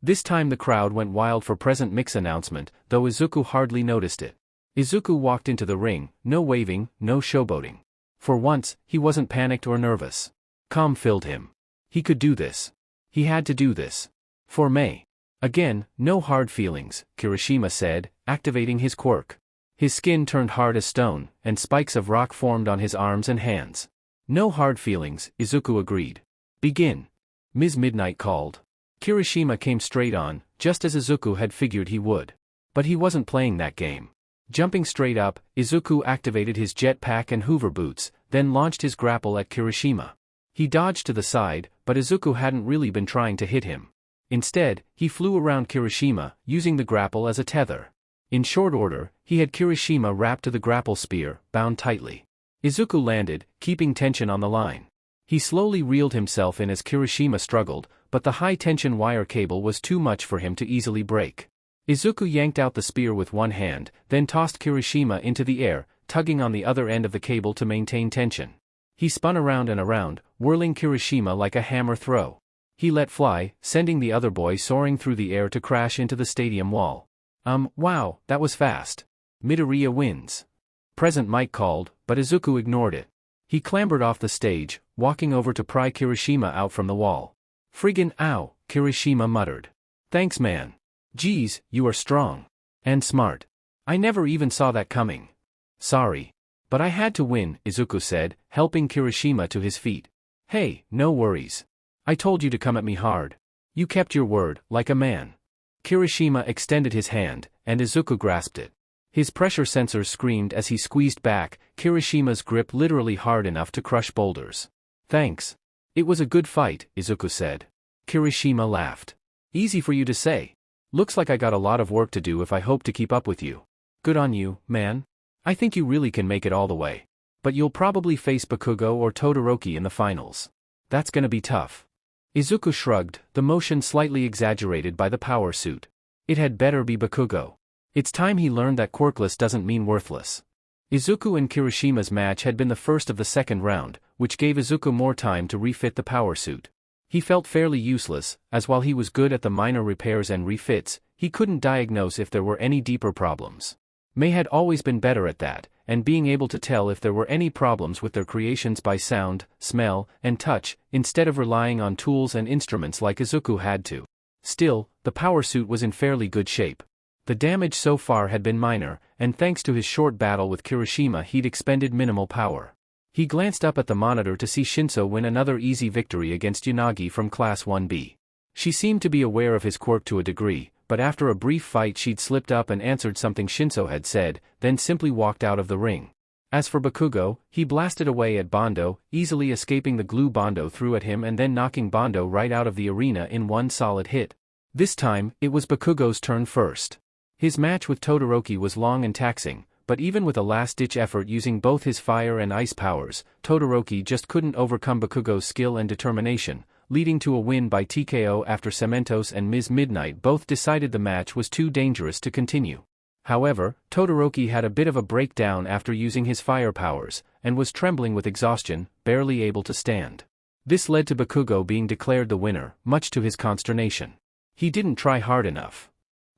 This time the crowd went wild for present mix announcement, though Izuku hardly noticed it. Izuku walked into the ring, no waving, no showboating. For once, he wasn't panicked or nervous. Calm filled him. He could do this. He had to do this. For Mei. Again, no hard feelings, Kirishima said, activating his quirk. His skin turned hard as stone, and spikes of rock formed on his arms and hands. No hard feelings, Izuku agreed. Begin. Ms. Midnight called. Kirishima came straight on, just as Izuku had figured he would. But he wasn't playing that game. Jumping straight up, Izuku activated his jetpack and hoover boots, then launched his grapple at Kirishima. He dodged to the side, but Izuku hadn't really been trying to hit him. Instead, he flew around Kirishima, using the grapple as a tether. In short order, he had Kirishima wrapped to the grapple spear, bound tightly. Izuku landed, keeping tension on the line. He slowly reeled himself in as Kirishima struggled, but the high-tension wire cable was too much for him to easily break. Izuku yanked out the spear with one hand, then tossed Kirishima into the air, tugging on the other end of the cable to maintain tension. He spun around and around, whirling Kirishima like a hammer throw. He let fly, sending the other boy soaring through the air to crash into the stadium wall. Wow, that was fast. Midoriya wins. Present Mike called, but Izuku ignored it. He clambered off the stage, walking over to pry Kirishima out from the wall. Friggin' ow, Kirishima muttered. Thanks man. Geez, you are strong. And smart. I never even saw that coming. Sorry. But I had to win, Izuku said, helping Kirishima to his feet. Hey, no worries. I told you to come at me hard. You kept your word, like a man. Kirishima extended his hand, and Izuku grasped it. His pressure sensors screamed as he squeezed back, Kirishima's grip literally hard enough to crush boulders. Thanks. It was a good fight, Izuku said. Kirishima laughed. Easy for you to say. Looks like I got a lot of work to do if I hope to keep up with you. Good on you, man. I think you really can make it all the way. But you'll probably face Bakugo or Todoroki in the finals. That's gonna be tough. Izuku shrugged, the motion slightly exaggerated by the power suit. It had better be Bakugo. It's time he learned that quirkless doesn't mean worthless. Izuku and Kirishima's match had been the first of the second round, which gave Izuku more time to refit the power suit. He felt fairly useless, as while he was good at the minor repairs and refits, he couldn't diagnose if there were any deeper problems. Mei had always been better at that, and being able to tell if there were any problems with their creations by sound, smell, and touch, instead of relying on tools and instruments like Izuku had to. Still, the power suit was in fairly good shape. The damage so far had been minor, and thanks to his short battle with Kirishima he'd expended minimal power. He glanced up at the monitor to see Shinso win another easy victory against Yanagi from Class 1B. She seemed to be aware of his quirk to a degree, but after a brief fight she'd slipped up and answered something Shinso had said, then simply walked out of the ring. As for Bakugo, he blasted away at Bondo, easily escaping the glue Bondo threw at him and then knocking Bondo right out of the arena in one solid hit. This time, it was Bakugo's turn first. His match with Todoroki was long and taxing, but even with a last-ditch effort using both his fire and ice powers, Todoroki just couldn't overcome Bakugo's skill and determination, leading to a win by TKO after Cementos and Ms. Midnight both decided the match was too dangerous to continue. However, Todoroki had a bit of a breakdown after using his fire powers, and was trembling with exhaustion, barely able to stand. This led to Bakugo being declared the winner, much to his consternation. He didn't try hard enough.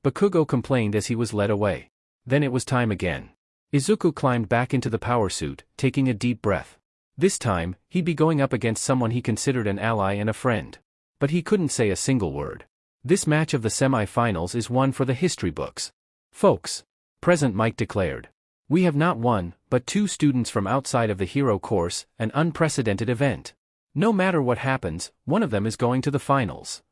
Bakugo complained as he was led away. Then it was time again. Izuku climbed back into the power suit, taking a deep breath. This time, he'd be going up against someone he considered an ally and a friend. But he couldn't say a single word. This match of the semi-finals is one for the history books. Folks. Present Mike declared. We have not one, but two students from outside of the hero course, an unprecedented event. No matter what happens, one of them is going to the finals.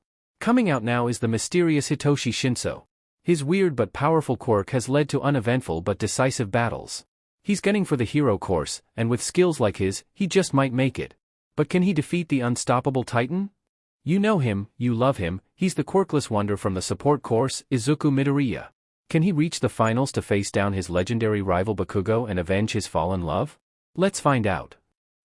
Coming out now is the mysterious Hitoshi Shinso. His weird but powerful quirk has led to uneventful but decisive battles. He's gunning for the hero course, and with skills like his, he just might make it. But can he defeat the unstoppable Titan? You know him, you love him, he's the quirkless wonder from the support course, Izuku Midoriya. Can he reach the finals to face down his legendary rival Bakugo and avenge his fallen love? Let's find out.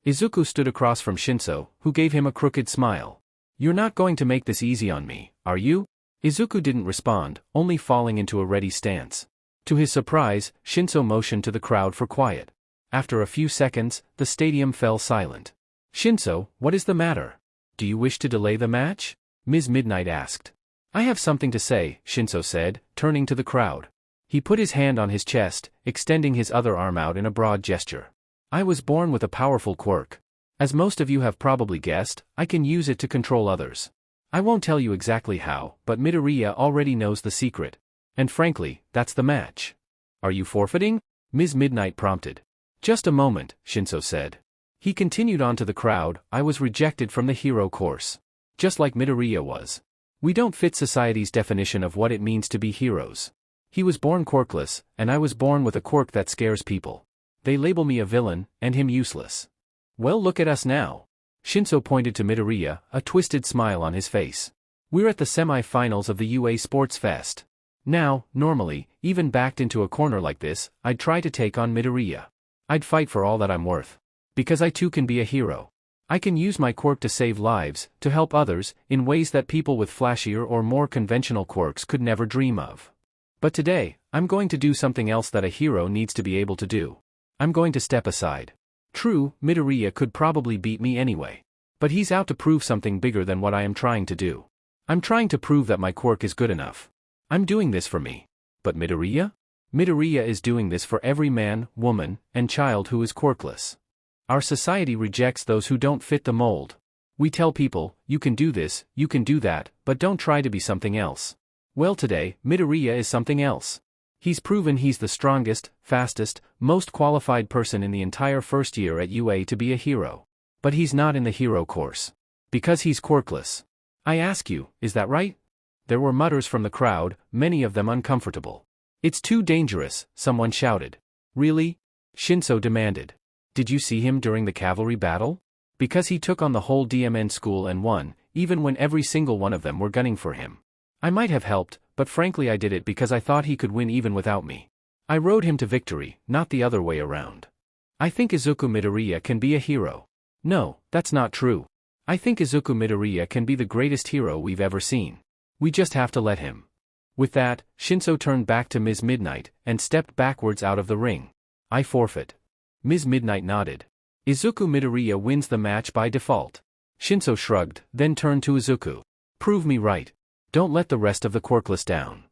Izuku stood across from Shinso, who gave him a crooked smile. You're not going to make this easy on me, are you? Izuku didn't respond, only falling into a ready stance. To his surprise, Shinso motioned to the crowd for quiet. After a few seconds, the stadium fell silent. Shinso, what is the matter? Do you wish to delay the match? Ms. Midnight asked. I have something to say, Shinso said, turning to the crowd. He put his hand on his chest, extending his other arm out in a broad gesture. I was born with a powerful quirk. As most of you have probably guessed, I can use it to control others. I won't tell you exactly how, but Midoriya already knows the secret. And frankly, that's the match. Are you forfeiting? Ms. Midnight prompted. Just a moment, Shinso said. He continued on to the crowd. I was rejected from the hero course. Just like Midoriya was. We don't fit society's definition of what it means to be heroes. He was born quirkless, and I was born with a quirk that scares people. They label me a villain, and him useless. Well, look at us now. Shinso pointed to Midoriya, a twisted smile on his face. We're at the semi-finals of the UA Sports Fest. Now, normally, even backed into a corner like this, I'd try to take on Midoriya. I'd fight for all that I'm worth. Because I too can be a hero. I can use my quirk to save lives, to help others, in ways that people with flashier or more conventional quirks could never dream of. But today, I'm going to do something else that a hero needs to be able to do. I'm going to step aside. True, Midoriya could probably beat me anyway. But he's out to prove something bigger than what I am trying to do. I'm trying to prove that my quirk is good enough. I'm doing this for me. But Midoriya? Midoriya is doing this for every man, woman, and child who is quirkless. Our society rejects those who don't fit the mold. We tell people, you can do this, you can do that, but don't try to be something else. Well, today, Midoriya is something else. He's proven he's the strongest, fastest, most qualified person in the entire first year at UA to be a hero. But he's not in the hero course. Because he's quirkless. I ask you, is that right? There were mutters from the crowd, many of them uncomfortable. It's too dangerous, someone shouted. Really? Shinso demanded. Did you see him during the cavalry battle? Because he took on the whole DMN school and won, even when every single one of them were gunning for him. I might have helped, but frankly I did it because I thought he could win even without me. I rode him to victory, not the other way around. I think Izuku Midoriya can be a hero. No, that's not true. I think Izuku Midoriya can be the greatest hero we've ever seen. We just have to let him. With that, Shinso turned back to Ms. Midnight, and stepped backwards out of the ring. I forfeit. Ms. Midnight nodded. Izuku Midoriya wins the match by default. Shinso shrugged, then turned to Izuku. Prove me right. Don't let the rest of the quirkless down.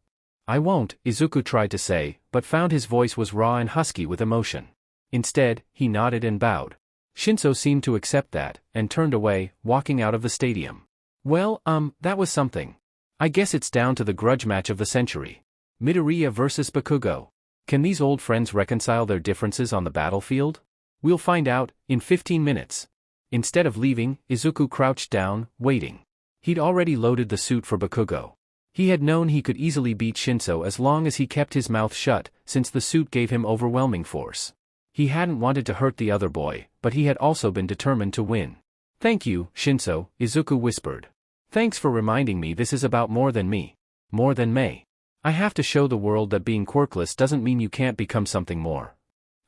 I won't, Izuku tried to say, but found his voice was raw and husky with emotion. Instead, he nodded and bowed. Shinso seemed to accept that, and turned away, walking out of the stadium. Well, that was something. I guess it's down to the grudge match of the century. Midoriya versus Bakugo. Can these old friends reconcile their differences on the battlefield? We'll find out, in 15 minutes. Instead of leaving, Izuku crouched down, waiting. He'd already loaded the suit for Bakugo. He had known he could easily beat Shinso as long as he kept his mouth shut, since the suit gave him overwhelming force. He hadn't wanted to hurt the other boy, but he had also been determined to win. Thank you, Shinso, Izuku whispered. Thanks for reminding me this is about more than me. More than Mei. I have to show the world that being quirkless doesn't mean you can't become something more.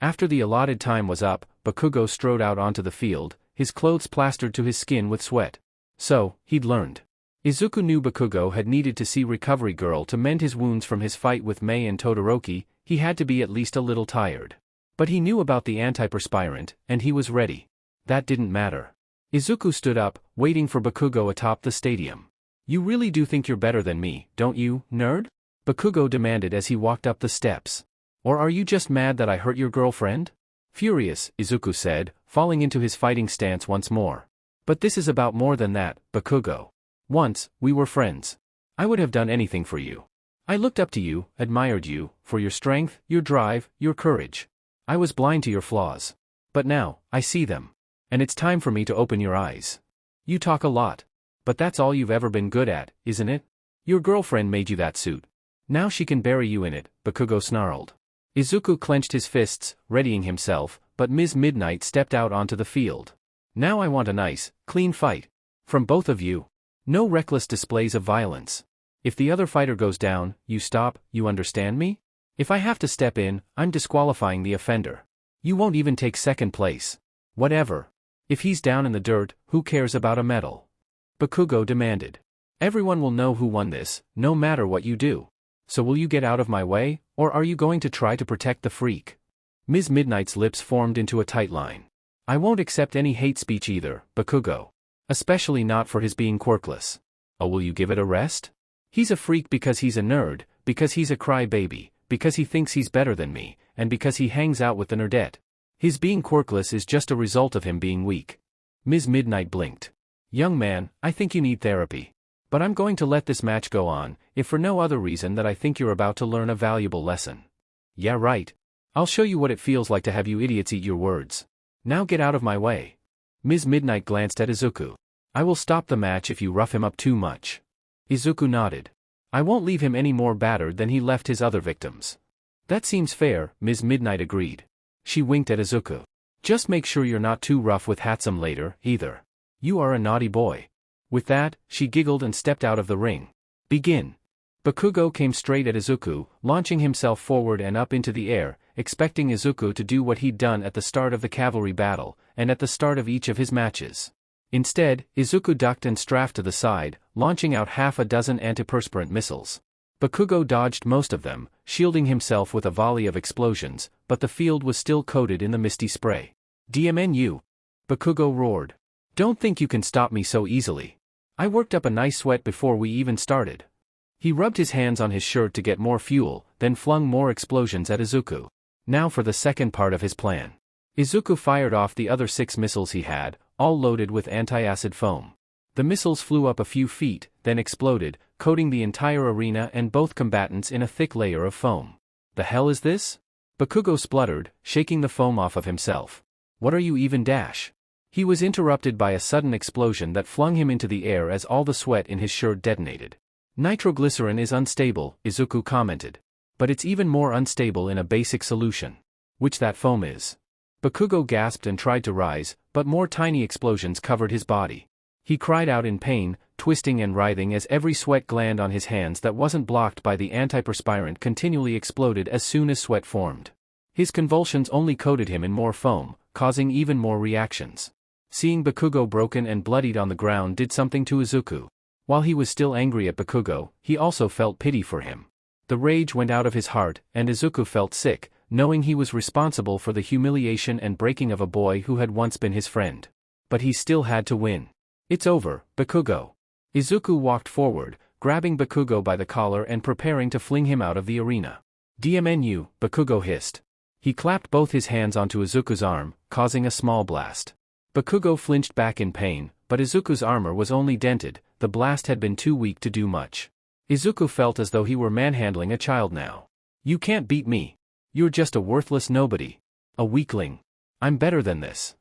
After the allotted time was up, Bakugo strode out onto the field, his clothes plastered to his skin with sweat. So, he'd learned. Izuku knew Bakugo had needed to see Recovery Girl to mend his wounds from his fight with Mei and Todoroki. He had to be at least a little tired. But he knew about the antiperspirant, and he was ready. That didn't matter. Izuku stood up, waiting for Bakugo atop the stadium. You really do think you're better than me, don't you, nerd? Bakugo demanded as he walked up the steps. Or are you just mad that I hurt your girlfriend? Furious, Izuku said, falling into his fighting stance once more. But this is about more than that, Bakugo. Once, we were friends. I would have done anything for you. I looked up to you, admired you, for your strength, your drive, your courage. I was blind to your flaws. But now, I see them. And it's time for me to open your eyes. You talk a lot. But that's all you've ever been good at, isn't it? Your girlfriend made you that suit. Now she can bury you in it, Bakugo snarled. Izuku clenched his fists, readying himself, but Ms. Midnight stepped out onto the field. Now I want a nice, clean fight. From both of you. No reckless displays of violence. If the other fighter goes down, you stop, you understand me? If I have to step in, I'm disqualifying the offender. You won't even take second place. Whatever. If he's down in the dirt, who cares about a medal? Bakugo demanded. Everyone will know who won this, no matter what you do. So will you get out of my way, or are you going to try to protect the freak? Ms. Midnight's lips formed into a tight line. I won't accept any hate speech either, Bakugo. Especially not for his being quirkless. Oh, will you give it a rest? He's a freak because he's a nerd, because he's a crybaby, because he thinks he's better than me, and because he hangs out with the nerdette. His being quirkless is just a result of him being weak. Ms. Midnight blinked. Young man, I think you need therapy. But I'm going to let this match go on, if for no other reason that I think you're about to learn a valuable lesson. Yeah, right. I'll show you what it feels like to have you idiots eat your words. Now get out of my way. Ms. Midnight glanced at Izuku. I will stop the match if you rough him up too much. Izuku nodded. I won't leave him any more battered than he left his other victims. That seems fair, Ms. Midnight agreed. She winked at Izuku. Just make sure you're not too rough with Hatsume later, either. You are a naughty boy. With that, she giggled and stepped out of the ring. Begin. Bakugo came straight at Izuku, launching himself forward and up into the air, expecting Izuku to do what he'd done at the start of the cavalry battle, and at the start of each of his matches. Instead, Izuku ducked and strafed to the side, launching out half a dozen antiperspirant missiles. Bakugo dodged most of them, shielding himself with a volley of explosions, but the field was still coated in the misty spray. DMNU! Bakugo roared. Don't think you can stop me so easily. I worked up a nice sweat before we even started. He rubbed his hands on his shirt to get more fuel, then flung more explosions at Izuku. Now for the second part of his plan. Izuku fired off the other 6 missiles he had, all loaded with anti-acid foam. The missiles flew up a few feet, then exploded, coating the entire arena and both combatants in a thick layer of foam. The hell is this? Bakugo spluttered, shaking the foam off of himself. What are you even dash? He was interrupted by a sudden explosion that flung him into the air as all the sweat in his shirt detonated. Nitroglycerin is unstable, Izuku commented. But it's even more unstable in a basic solution. Which that foam is. Bakugo gasped and tried to rise, but more tiny explosions covered his body. He cried out in pain, twisting and writhing as every sweat gland on his hands that wasn't blocked by the antiperspirant continually exploded as soon as sweat formed. His convulsions only coated him in more foam, causing even more reactions. Seeing Bakugo broken and bloodied on the ground did something to Izuku. While he was still angry at Bakugo, he also felt pity for him. The rage went out of his heart, and Izuku felt sick, knowing he was responsible for the humiliation and breaking of a boy who had once been his friend. But he still had to win. It's over, Bakugo. Izuku walked forward, grabbing Bakugo by the collar and preparing to fling him out of the arena. DMNU, Bakugo hissed. He clapped both his hands onto Izuku's arm, causing a small blast. Bakugo flinched back in pain, but Izuku's armor was only dented, the blast had been too weak to do much. Izuku felt as though he were manhandling a child now. You can't beat me. You're just a worthless nobody. A weakling. I'm better than this.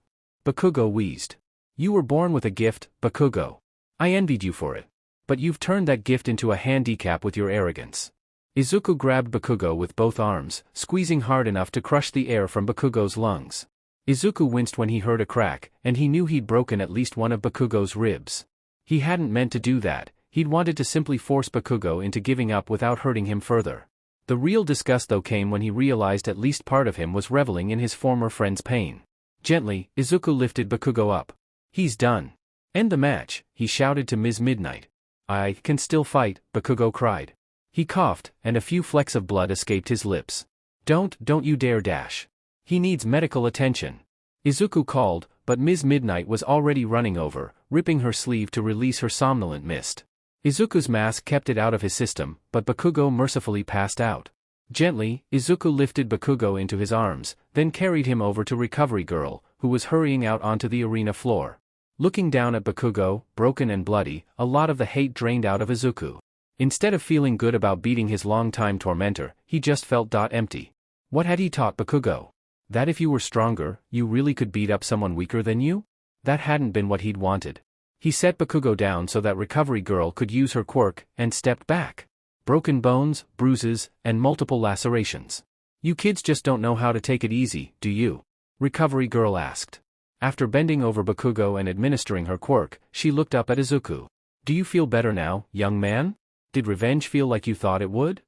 Bakugo wheezed. You were born with a gift, Bakugo. I envied you for it. But you've turned that gift into a handicap with your arrogance. Izuku grabbed Bakugo with both arms, squeezing hard enough to crush the air from Bakugo's lungs. Izuku winced when he heard a crack, and he knew he'd broken at least one of Bakugo's ribs. He hadn't meant to do that, he'd wanted to simply force Bakugo into giving up without hurting him further. The real disgust though came when he realized at least part of him was reveling in his former friend's pain. Gently, Izuku lifted Bakugo up. He's done. End the match, he shouted to Ms. Midnight. I can still fight, Bakugo cried. He coughed, and a few flecks of blood escaped his lips. Don't you dare dash. He needs medical attention. Izuku called, but Ms. Midnight was already running over, ripping her sleeve to release her somnolent mist. Izuku's mask kept it out of his system, but Bakugo mercifully passed out. Gently, Izuku lifted Bakugo into his arms, then carried him over to Recovery Girl, who was hurrying out onto the arena floor. Looking down at Bakugo, broken and bloody, a lot of the hate drained out of Izuku. Instead of feeling good about beating his longtime tormentor, he just felt empty. What had he taught Bakugo? That if you were stronger, you really could beat up someone weaker than you? That hadn't been what he'd wanted. He set Bakugo down so that Recovery Girl could use her quirk, and stepped back. Broken bones, bruises, and multiple lacerations. You kids just don't know how to take it easy, do you? Recovery Girl asked. After bending over Bakugo and administering her quirk, she looked up at Izuku. Do you feel better now, young man? Did revenge feel like you thought it would?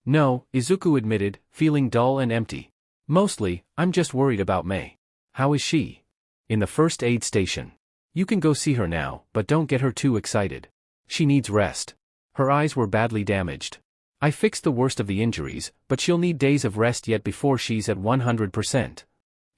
No, Izuku admitted, feeling dull and empty. Mostly, I'm just worried about Mei. How is she? In the first aid station. You can go see her now, but don't get her too excited. She needs rest. Her eyes were badly damaged. I fixed the worst of the injuries, but she'll need days of rest yet before she's at 100%.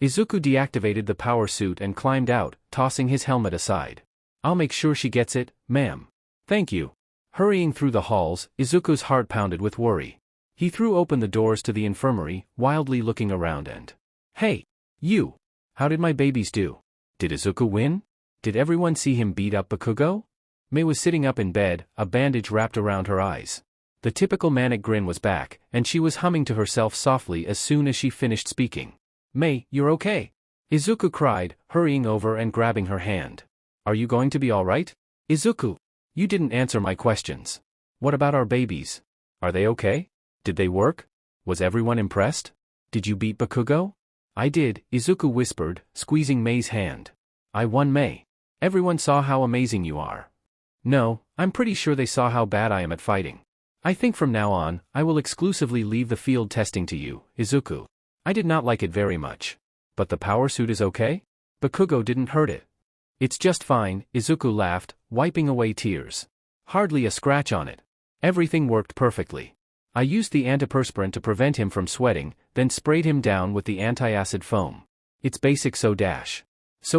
Izuku deactivated the power suit and climbed out, tossing his helmet aside. I'll make sure she gets it, ma'am. Thank you. Hurrying through the halls, Izuku's heart pounded with worry. He threw open the doors to the infirmary, wildly looking around and... Hey! You! How did my babies do? Did Izuku win? Did everyone see him beat up Bakugo? Mei was sitting up in bed, a bandage wrapped around her eyes. The typical manic grin was back, and she was humming to herself softly as soon as she finished speaking. Mei, you're okay. Izuku cried, hurrying over and grabbing her hand. Are you going to be alright? Izuku, you didn't answer my questions. What about our babies? Are they okay? Did they work? Was everyone impressed? Did you beat Bakugo? I did, Izuku whispered, squeezing Mei's hand. I won, Mei. Everyone saw how amazing you are. No, I'm pretty sure they saw how bad I am at fighting. I think from now on, I will exclusively leave the field testing to you, Izuku. I did not like it very much. But the power suit is okay? Bakugo didn't hurt it. It's just fine, Izuku laughed, wiping away tears. Hardly a scratch on it. Everything worked perfectly. I used the antiperspirant to prevent him from sweating, then sprayed him down with the anti-acid foam. It's basic so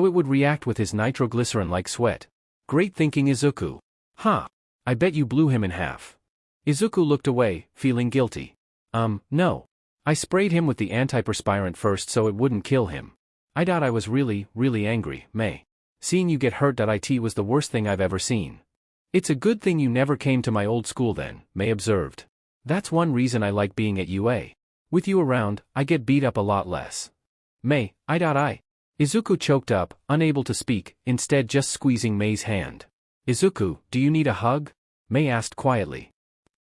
it would react with his nitroglycerin like sweat. Great thinking, Izuku. Huh. I bet you blew him in half. Izuku looked away, feeling guilty. No. I sprayed him with the antiperspirant first so it wouldn't kill him. I was really angry, Mei. Seeing you get hurt. It was the worst thing I've ever seen. It's a good thing you never came to my old school then, Mei observed. That's one reason I like being at UA. With you around, I get beat up a lot less. Mei, Izuku choked up, unable to speak, instead just squeezing Mei's hand. Izuku, do you need a hug? Mei asked quietly.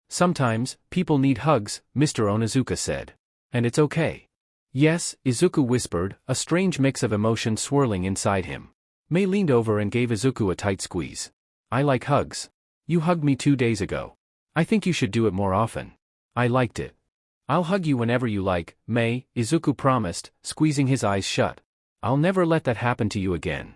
Sometimes, people need hugs, Mr. Onizuka said. And it's okay. Yes, Izuku whispered, a strange mix of emotion swirling inside him. Mei leaned over and gave Izuku a tight squeeze. I like hugs. You hugged me 2 days ago. I think you should do it more often. I liked it. I'll hug you whenever you like, Mei, Izuku promised, squeezing his eyes shut. I'll never let that happen to you again.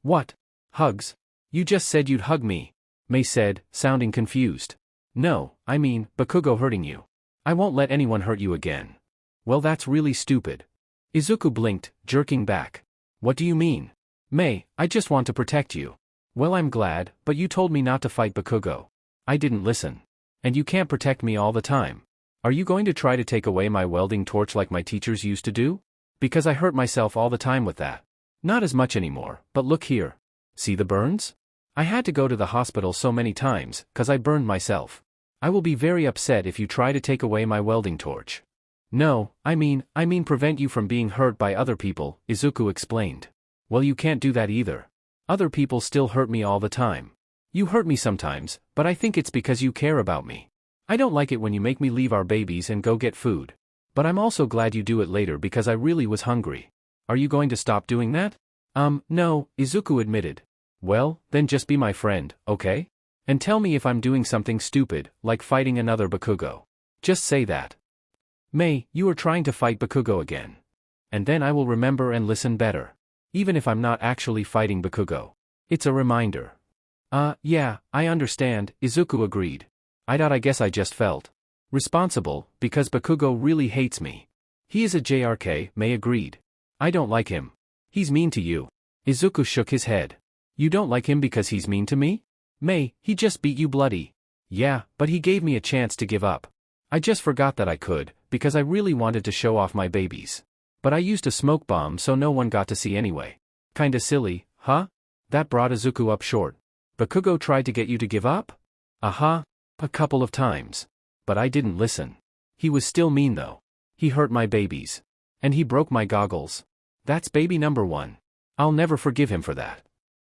What? Hugs? You just said you'd hug me, Mei said, sounding confused. No, I mean, Bakugo hurting you. I won't let anyone hurt you again. Well, that's really stupid. Izuku blinked, jerking back. What do you mean? Mei, I just want to protect you. Well, I'm glad, but you told me not to fight Bakugo. I didn't listen. And you can't protect me all the time. Are you going to try to take away my welding torch like my teachers used to do? Because I hurt myself all the time with that. Not as much anymore, but look here. See the burns? I had to go to the hospital so many times, 'cause I burned myself. I will be very upset if you try to take away my welding torch. No, I mean prevent you from being hurt by other people, Izuku explained. Well, you can't do that either. Other people still hurt me all the time. You hurt me sometimes, but I think it's because you care about me. I don't like it when you make me leave our babies and go get food. But I'm also glad you do it later because I really was hungry. Are you going to stop doing that? No, Izuku admitted. Well, then just be my friend, okay? And tell me if I'm doing something stupid, like fighting another Bakugo. Just say that. Mei, you are trying to fight Bakugo again. And then I will remember and listen better. Even if I'm not actually fighting Bakugo. It's a reminder. Yeah, I understand, Izuku agreed. I guess I just felt responsible, because Bakugo really hates me. He is a JRK, Mei agreed. I don't like him. He's mean to you. Izuku shook his head. You don't like him because he's mean to me? Mei, he just beat you bloody. Yeah, but he gave me a chance to give up. I just forgot that I could, because I really wanted to show off my babies. But I used a smoke bomb so no one got to see anyway. Kinda silly, huh? That brought Izuku up short. Bakugo tried to get you to give up? A couple of times. But I didn't listen. He was still mean though. He hurt my babies. And he broke my goggles. That's baby number 1. I'll never forgive him for that.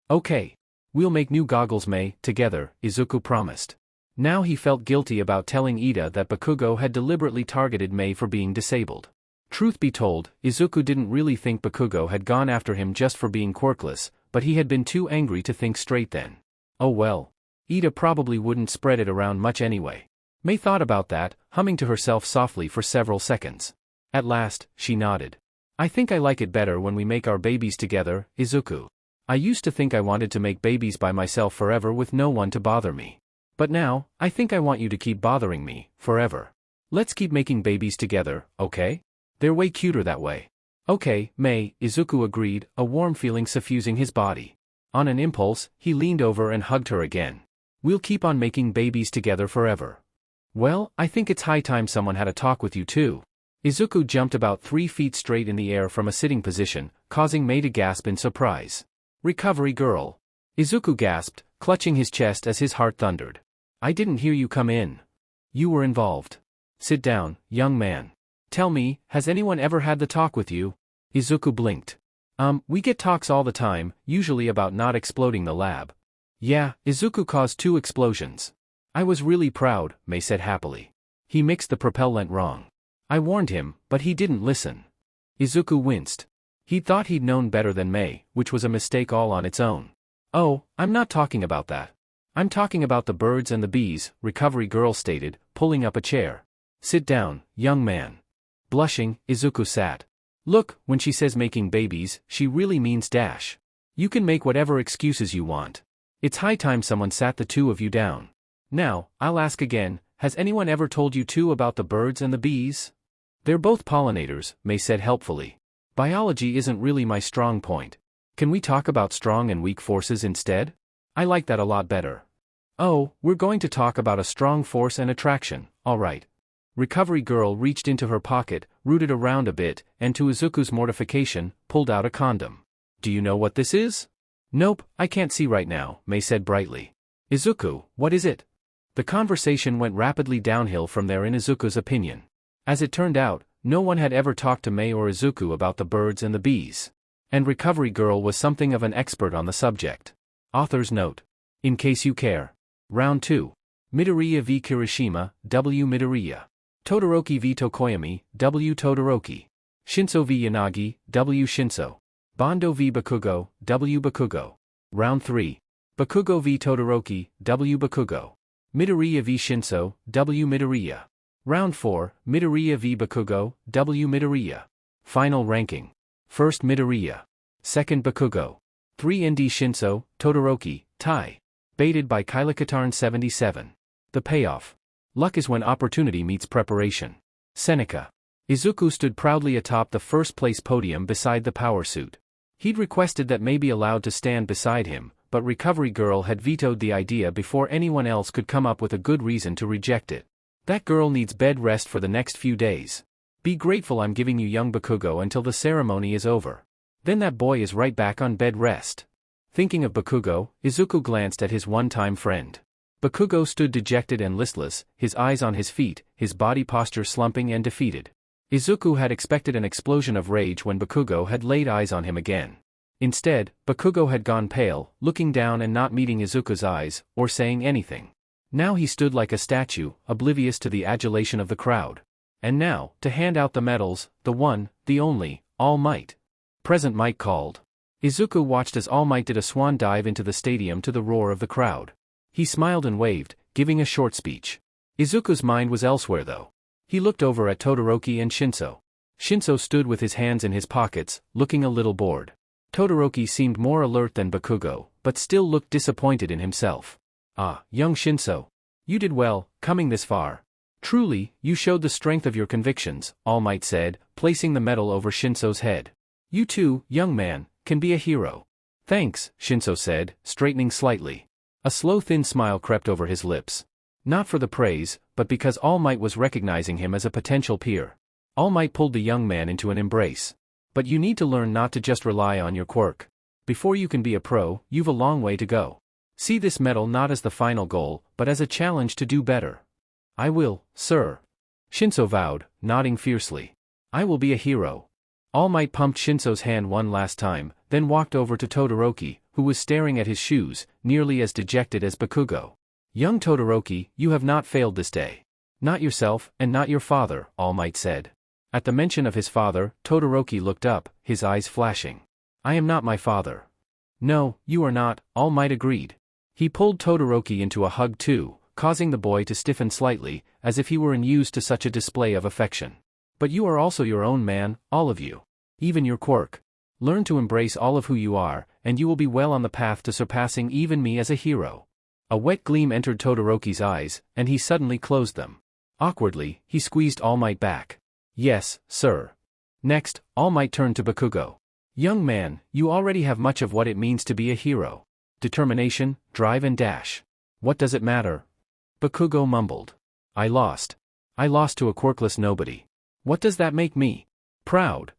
Okay. We'll make new goggles, Mei, together, Izuku promised. Now he felt guilty about telling Ida that Bakugo had deliberately targeted Mei for being disabled. Truth be told, Izuku didn't really think Bakugo had gone after him just for being quirkless, but he had been too angry to think straight then. Oh well. Ida probably wouldn't spread it around much anyway. Mei thought about that, humming to herself softly for several seconds. At last, she nodded. I think I like it better when we make our babies together, Izuku. I used to think I wanted to make babies by myself forever with no one to bother me. But now, I think I want you to keep bothering me, forever. Let's keep making babies together, okay? They're way cuter that way. Okay, Mei, Izuku agreed, a warm feeling suffusing his body. On an impulse, he leaned over and hugged her again. We'll keep on making babies together forever. Well, I think it's high time someone had a talk with you too. Izuku jumped about 3 feet straight in the air from a sitting position, causing Mei to gasp in surprise. Recovery girl. Izuku gasped, clutching his chest as his heart thundered. I didn't hear you come in. You were involved. Sit down, young man. Tell me, has anyone ever had the talk with you? Izuku blinked. We get talks all the time, usually about not exploding the lab. Yeah, Izuku caused 2 explosions. I was really proud, Mei said happily. He mixed the propellant wrong. I warned him, but he didn't listen. Izuku winced. He thought he'd known better than Mei, which was a mistake all on its own. Oh, I'm not talking about that. I'm talking about the birds and the bees, Recovery Girl stated, pulling up a chair. Sit down, young man. Blushing, Izuku sat. Look, when she says making babies, she really means dash. You can make whatever excuses you want. It's high time someone sat the 2 of you down. Now, I'll ask again, has anyone ever told you 2 about the birds and the bees? They're both pollinators, Mei said helpfully. Biology isn't really my strong point. Can we talk about strong and weak forces instead? I like that a lot better. Oh, we're going to talk about a strong force and attraction, alright. Recovery Girl reached into her pocket, rooted around a bit, and to Izuku's mortification, pulled out a condom. Do you know what this is? Nope, I can't see right now, Mei said brightly. Izuku, what is it? The conversation went rapidly downhill from there in Izuku's opinion. As it turned out, no one had ever talked to Mei or Izuku about the birds and the bees. And Recovery Girl was something of an expert on the subject. Author's note. In case you care. Round 2. Midoriya v Kirishima, W. Midoriya. Todoroki v Tokoyami, W. Todoroki. Shinso v Yanagi, W. Shinso. Bondo v Bakugo, W. Bakugo. Round 3. Bakugo v Todoroki, W. Bakugo. Midoriya v Shinso, W. Midoriya. Round 4, Midoriya v Bakugo, W. Midoriya. Final ranking. 1st Midoriya. 2nd Bakugo. 3 ND Shinso, Todoroki, tie. Baited by Kylakatarn 77. The payoff. Luck is when opportunity meets preparation. Seneca. Izuku stood proudly atop the first-place podium beside the power suit. He'd requested that Mei be allowed to stand beside him, but Recovery Girl had vetoed the idea before anyone else could come up with a good reason to reject it. That girl needs bed rest for the next few days. Be grateful I'm giving you young Bakugo until the ceremony is over. Then that boy is right back on bed rest. Thinking of Bakugo, Izuku glanced at his one-time friend. Bakugo stood dejected and listless, his eyes on his feet, his body posture slumping and defeated. Izuku had expected an explosion of rage when Bakugo had laid eyes on him again. Instead, Bakugo had gone pale, looking down and not meeting Izuku's eyes, or saying anything. Now he stood like a statue, oblivious to the adulation of the crowd. And now, to hand out the medals, the one, the only, All Might. Present Might called. Izuku watched as All Might did a swan dive into the stadium to the roar of the crowd. He smiled and waved, giving a short speech. Izuku's mind was elsewhere though. He looked over at Todoroki and Shinso. Shinso stood with his hands in his pockets, looking a little bored. Todoroki seemed more alert than Bakugo, but still looked disappointed in himself. Ah, young Shinso. You did well, coming this far. Truly, you showed the strength of your convictions, All Might said, placing the medal over Shinso's head. You too, young man, can be a hero. Thanks, Shinso said, straightening slightly. A slow thin smile crept over his lips. Not for the praise, but because All Might was recognizing him as a potential peer. All Might pulled the young man into an embrace. But you need to learn not to just rely on your quirk. Before you can be a pro, you've a long way to go. See this medal not as the final goal, but as a challenge to do better. I will, sir. Shinso vowed, nodding fiercely. I will be a hero. All Might pumped Shinso's hand one last time, then walked over to Todoroki, who was staring at his shoes, nearly as dejected as Bakugo. Young Todoroki, you have not failed this day. Not yourself, and not your father, All Might said. At the mention of his father, Todoroki looked up, his eyes flashing. I am not my father. No, you are not, All Might agreed. He pulled Todoroki into a hug too, causing the boy to stiffen slightly, as if he were unused to such a display of affection. But you are also your own man, all of you. Even your quirk. Learn to embrace all of who you are, and you will be well on the path to surpassing even me as a hero. A wet gleam entered Todoroki's eyes, and he suddenly closed them. Awkwardly, he squeezed All Might back. Yes, sir. Next, All Might turned to Bakugo. Young man, you already have much of what it means to be a hero. Determination, drive and dash. What does it matter? Bakugo mumbled. I lost. I lost to a quirkless nobody. What does that make me? Proud.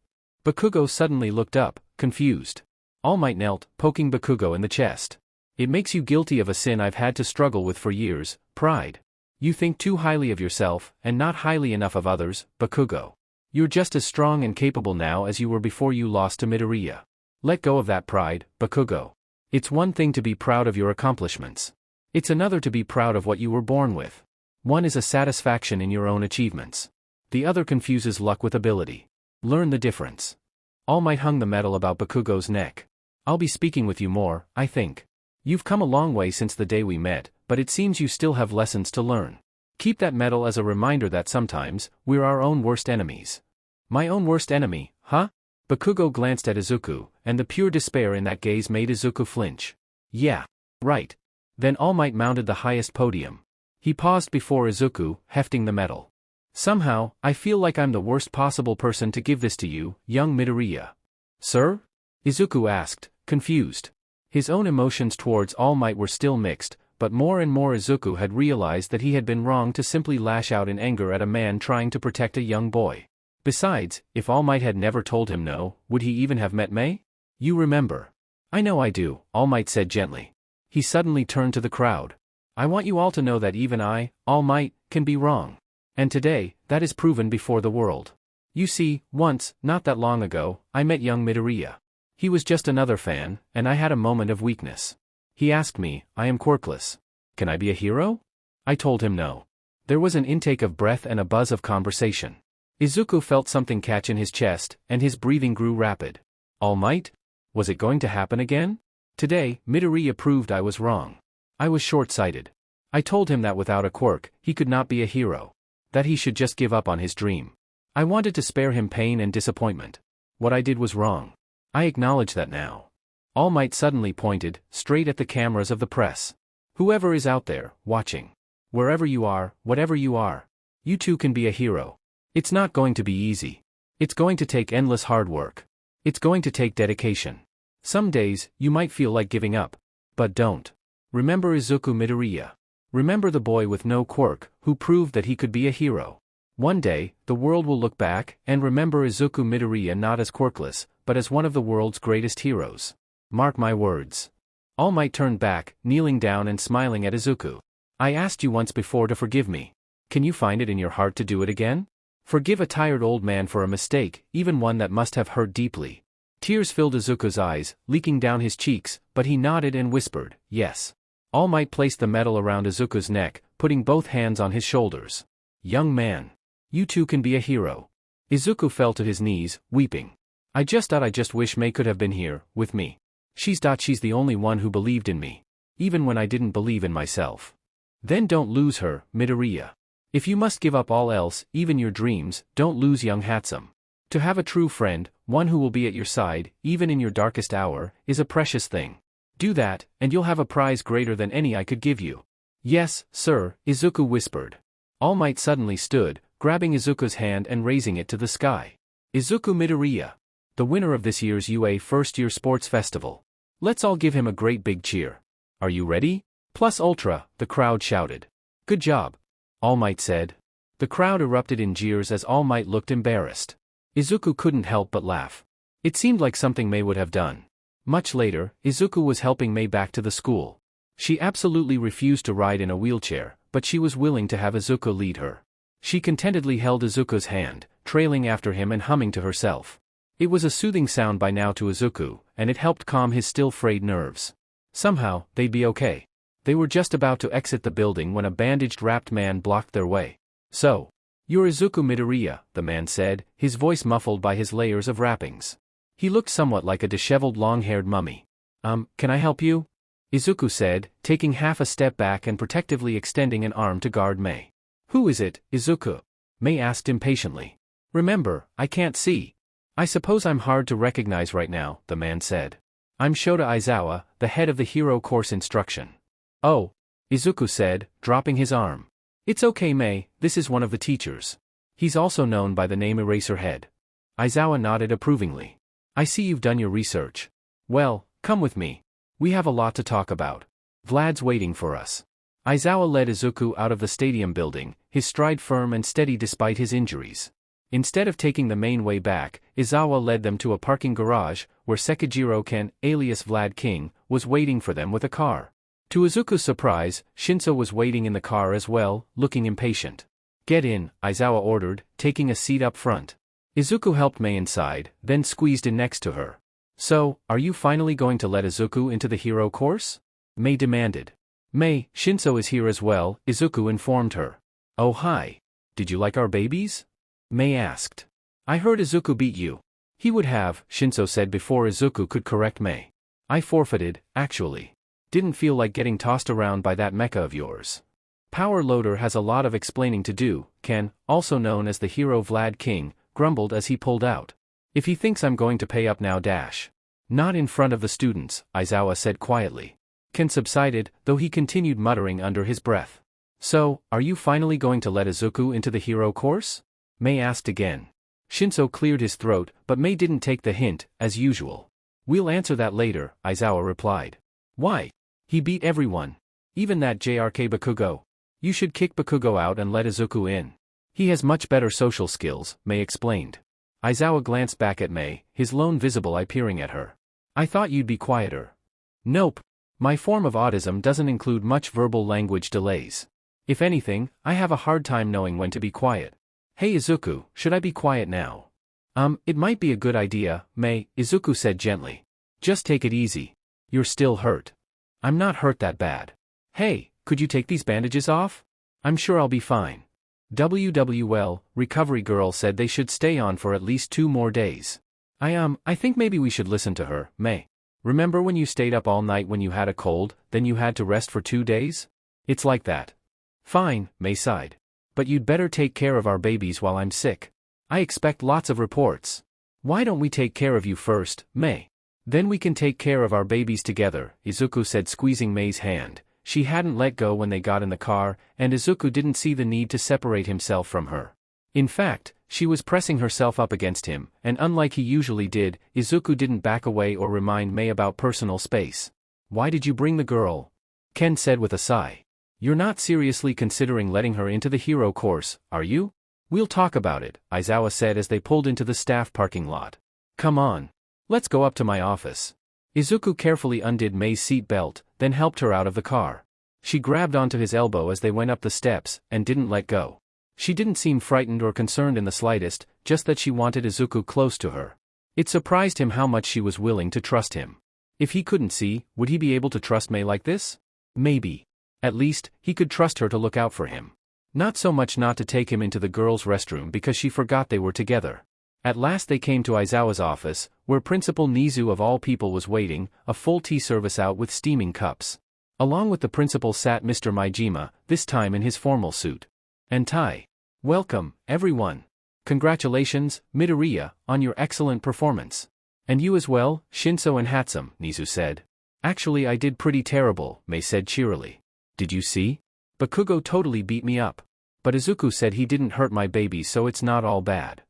Bakugo suddenly looked up, confused. All Might knelt, poking Bakugo in the chest. It makes you guilty of a sin I've had to struggle with for years, pride. You think too highly of yourself, and not highly enough of others, Bakugo. You're just as strong and capable now as you were before you lost to Midoriya. Let go of that pride, Bakugo. It's one thing to be proud of your accomplishments. It's another to be proud of what you were born with. One is a satisfaction in your own achievements. The other confuses luck with ability. Learn the difference. All Might hung the medal about Bakugo's neck. I'll be speaking with you more, I think. You've come a long way since the day we met, but it seems you still have lessons to learn. Keep that medal as a reminder that sometimes, we're our own worst enemies. My own worst enemy, huh? Bakugo glanced at Izuku, and the pure despair in that gaze made Izuku flinch. Yeah. Right. Then All Might mounted the highest podium. He paused before Izuku, hefting the medal. Somehow, I feel like I'm the worst possible person to give this to you, young Midoriya. Sir? Izuku asked, confused. His own emotions towards All Might were still mixed, but more and more Izuku had realized that he had been wrong to simply lash out in anger at a man trying to protect a young boy. Besides, if All Might had never told him no, would he even have met Mei? You remember. I know I do, All Might said gently. He suddenly turned to the crowd. I want you all to know that even I, All Might, can be wrong. And today, that is proven before the world. You see, once, not that long ago, I met young Midoriya. He was just another fan, and I had a moment of weakness. He asked me, I am quirkless. Can I be a hero? I told him no. There was an intake of breath and a buzz of conversation. Izuku felt something catch in his chest, and his breathing grew rapid. All Might? Was it going to happen again? Today, Midoriya proved I was wrong. I was short-sighted. I told him that without a quirk, he could not be a hero. That he should just give up on his dream. I wanted to spare him pain and disappointment. What I did was wrong. I acknowledge that now. All Might suddenly pointed, straight at the cameras of the press. Whoever is out there, watching. Wherever you are, whatever you are. You too can be a hero. It's not going to be easy. It's going to take endless hard work. It's going to take dedication. Some days, you might feel like giving up. But don't. Remember Izuku Midoriya. Remember the boy with no quirk, who proved that he could be a hero. One day, the world will look back and remember Izuku Midoriya not as quirkless, but as one of the world's greatest heroes. Mark my words. All Might turned back, kneeling down and smiling at Izuku. I asked you once before to forgive me. Can you find it in your heart to do it again? Forgive a tired old man for a mistake, even one that must have hurt deeply. Tears filled Izuku's eyes, leaking down his cheeks, but he nodded and whispered, yes. All Might placed the medal around Izuku's neck, putting both hands on his shoulders. Young man. You too can be a hero. Izuku fell to his knees, weeping. I just wish Mei could have been here, with me. She's the only one who believed in me. Even when I didn't believe in myself. Then don't lose her, Midoriya. If you must give up all else, even your dreams, don't lose young Hatsume. To have a true friend, one who will be at your side, even in your darkest hour, is a precious thing. Do that, and you'll have a prize greater than any I could give you. Yes, sir, Izuku whispered. All Might suddenly stood, grabbing Izuku's hand and raising it to the sky. Izuku Midoriya. The winner of this year's UA First Year Sports Festival. Let's all give him a great big cheer. Are you ready? Plus Ultra, the crowd shouted. Good job. All Might said. The crowd erupted in jeers as All Might looked embarrassed. Izuku couldn't help but laugh. It seemed like something Mei would have done. Much later, Izuku was helping Mei back to the school. She absolutely refused to ride in a wheelchair, but she was willing to have Izuku lead her. She contentedly held Izuku's hand, trailing after him and humming to herself. It was a soothing sound by now to Izuku, and it helped calm his still frayed nerves. Somehow, they'd be okay. They were just about to exit the building when a bandaged wrapped man blocked their way. So, you're Izuku Midoriya, the man said, his voice muffled by his layers of wrappings. He looked somewhat like a disheveled long-haired mummy. Can I help you? Izuku said, taking half a step back and protectively extending an arm to guard Mei. Who is it, Izuku? Mei asked impatiently. Remember, I can't see. I suppose I'm hard to recognize right now, the man said. I'm Shota Aizawa, the head of the hero course instruction. Oh, Izuku said, dropping his arm. It's okay, Mei, this is one of the teachers. He's also known by the name Eraserhead. Aizawa nodded approvingly. I see you've done your research. Well, come with me. We have a lot to talk about. Vlad's waiting for us. Aizawa led Izuku out of the stadium building, his stride firm and steady despite his injuries. Instead of taking the main way back, Aizawa led them to a parking garage, where Sekijiro Ken, alias Vlad King, was waiting for them with a car. To Izuku's surprise, Shinso was waiting in the car as well, looking impatient. Get in, Aizawa ordered, taking a seat up front. Izuku helped Mei inside, then squeezed in next to her. So, are you finally going to let Izuku into the hero course? Mei demanded. Mei, Shinso is here as well, Izuku informed her. Oh hi. Did you like our babies? Mei asked. I heard Izuku beat you. He would have, Shinso said before Izuku could correct Mei. I forfeited, actually. Didn't feel like getting tossed around by that mecha of yours. Power Loader has a lot of explaining to do, Ken, also known as the hero Vlad King, grumbled as he pulled out. If he thinks I'm going to pay up now dash. Not in front of the students, Aizawa said quietly. Ken subsided, though he continued muttering under his breath. So, are you finally going to let Izuku into the hero course? Mei asked again. Shinso cleared his throat, but Mei didn't take the hint, as usual. We'll answer that later, Aizawa replied. Why? He beat everyone. Even that JRK Bakugo. You should kick Bakugo out and let Izuku in. He has much better social skills, Mei explained. Aizawa glanced back at Mei, his lone visible eye peering at her. I thought you'd be quieter. Nope. My form of autism doesn't include much verbal language delays. If anything, I have a hard time knowing when to be quiet. Hey Izuku, should I be quiet now? It might be a good idea, Mei, Izuku said gently. Just take it easy. You're still hurt. I'm not hurt that bad. Hey, could you take these bandages off? I'm sure I'll be fine. WWL, Recovery Girl said they should stay on for at least 2 more days. I think maybe we should listen to her, Mei. Remember when you stayed up all night when you had a cold, then you had to rest for 2 days? It's like that. Fine, Mei sighed. But you'd better take care of our babies while I'm sick. I expect lots of reports. Why don't we take care of you first, Mei? Then we can take care of our babies together, Izuku said squeezing Mei's hand. She hadn't let go when they got in the car, and Izuku didn't see the need to separate himself from her. In fact, she was pressing herself up against him, and unlike he usually did, Izuku didn't back away or remind Mei about personal space. Why did you bring the girl? Ken said with a sigh. You're not seriously considering letting her into the hero course, are you? We'll talk about it, Aizawa said as they pulled into the staff parking lot. Come on. Let's go up to my office. Izuku carefully undid Mei's seat belt, then helped her out of the car. She grabbed onto his elbow as they went up the steps, and didn't let go. She didn't seem frightened or concerned in the slightest, just that she wanted Izuku close to her. It surprised him how much she was willing to trust him. If he couldn't see, would he be able to trust Mei like this? Maybe. At least, he could trust her to look out for him. Not so much not to take him into the girls' restroom because she forgot they were together. At last they came to Aizawa's office, where Principal Nizu of all people was waiting, a full tea service out with steaming cups. Along with the principal sat Mr. Maijima, this time in his formal suit and tie. Welcome, everyone. Congratulations, Midoriya, on your excellent performance. And you as well, Shinso and Hatsume, Nizu said. Actually I did pretty terrible, Mei said cheerily. Did you see? Bakugo totally beat me up. But Izuku said he didn't hurt my baby so it's not all bad.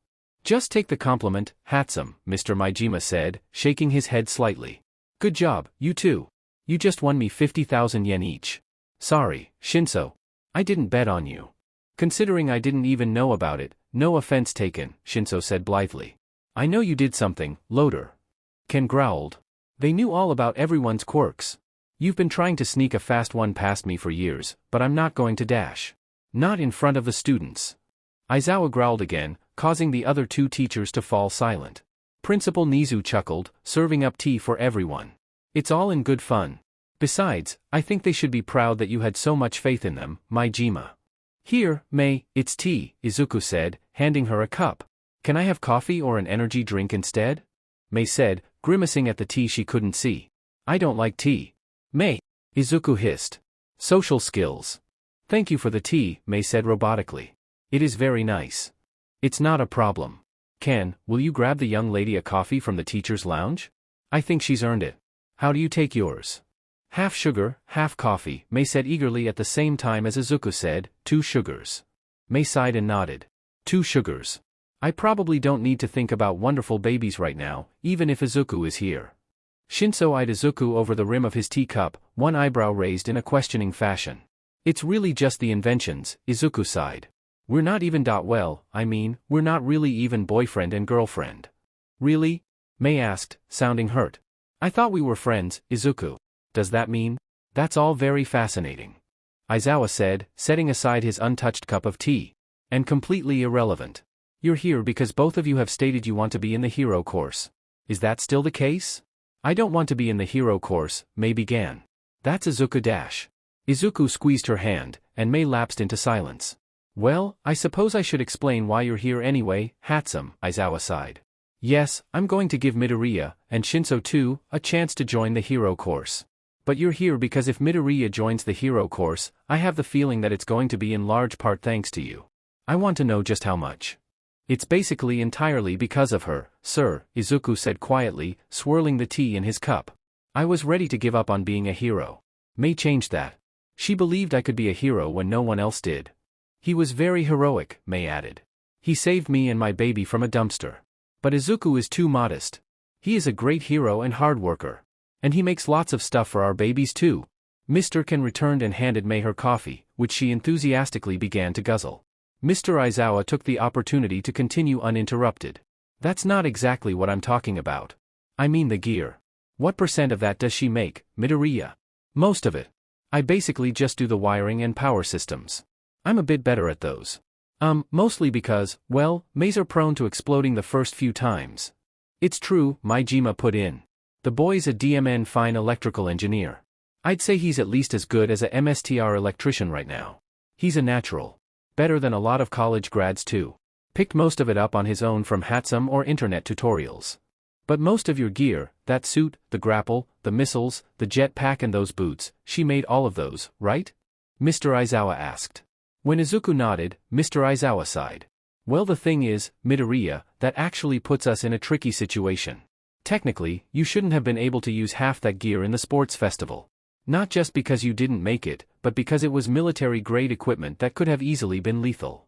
Just take the compliment, Hatsume, Mr. Maijima said, shaking his head slightly. Good job, you two. You just won me 50,000 yen each. Sorry, Shinso. I didn't bet on you. Considering I didn't even know about it, no offense taken, Shinso said blithely. I know you did something, Loader. Ken growled. They knew all about everyone's quirks. You've been trying to sneak a fast one past me for years, but I'm not going to dash. Not in front of the students. Aizawa growled again, causing the other 2 teachers to fall silent. Principal Nizu chuckled, serving up tea for everyone. It's all in good fun. Besides, I think they should be proud that you had so much faith in them, Maijima. Here, Mei, it's tea, Izuku said, handing her a cup. Can I have coffee or an energy drink instead? Mei said, grimacing at the tea she couldn't see. I don't like tea. Mei, Izuku hissed. Social skills. Thank you for the tea, Mei said robotically. It is very nice. It's not a problem. Ken, will you grab the young lady a coffee from the teacher's lounge? I think she's earned it. How do you take yours? Half sugar, half coffee, Mei said eagerly at the same time as Izuku said, 2 sugars. Mei sighed and nodded. 2 sugars. I probably don't need to think about wonderful babies right now, even if Izuku is here. Shinso eyed Izuku over the rim of his teacup, one eyebrow raised in a questioning fashion. It's really just the inventions, Izuku sighed. We're not even we're not really even boyfriend and girlfriend. Really? Mei asked, sounding hurt. I thought we were friends, Izuku. Does that mean? That's all very fascinating. Aizawa said, setting aside his untouched cup of tea. And completely irrelevant. You're here because both of you have stated you want to be in the hero course. Is that still the case? I don't want to be in the hero course, Mei began. That's Izuku dash. Izuku squeezed her hand, and Mei lapsed into silence. Well, I suppose I should explain why you're here anyway, Hatsume, Aizawa sighed. Yes, I'm going to give Midoriya, and Shinso too, a chance to join the hero course. But you're here because if Midoriya joins the hero course, I have the feeling that it's going to be in large part thanks to you. I want to know just how much. It's basically entirely because of her, sir, Izuku said quietly, swirling the tea in his cup. I was ready to give up on being a hero. Mei changed that. She believed I could be a hero when no one else did. He was very heroic, Mei added. He saved me and my baby from a dumpster. But Izuku is too modest. He is a great hero and hard worker. And he makes lots of stuff for our babies too. Mr. Ken returned and handed Mei her coffee, which she enthusiastically began to guzzle. Mr. Aizawa took the opportunity to continue uninterrupted. That's not exactly what I'm talking about. I mean the gear. What percent of that does she make, Midoriya? Most of it. I basically just do the wiring and power systems. I'm a bit better at those. Mostly because, well, Meis are prone to exploding the first few times. It's true, Maijima put in. The boy's a DMN fine electrical engineer. I'd say he's at least as good as a MSTR electrician right now. He's a natural. Better than a lot of college grads too. Picked most of it up on his own from Hatsume or internet tutorials. But most of your gear, that suit, the grapple, the missiles, the jetpack and those boots, she made all of those, right? Mr. Aizawa asked. When Izuku nodded, Mr. Aizawa sighed. Well, the thing is, Midoriya, that actually puts us in a tricky situation. Technically, you shouldn't have been able to use half that gear in the sports festival. Not just because you didn't make it, but because it was military-grade equipment that could have easily been lethal.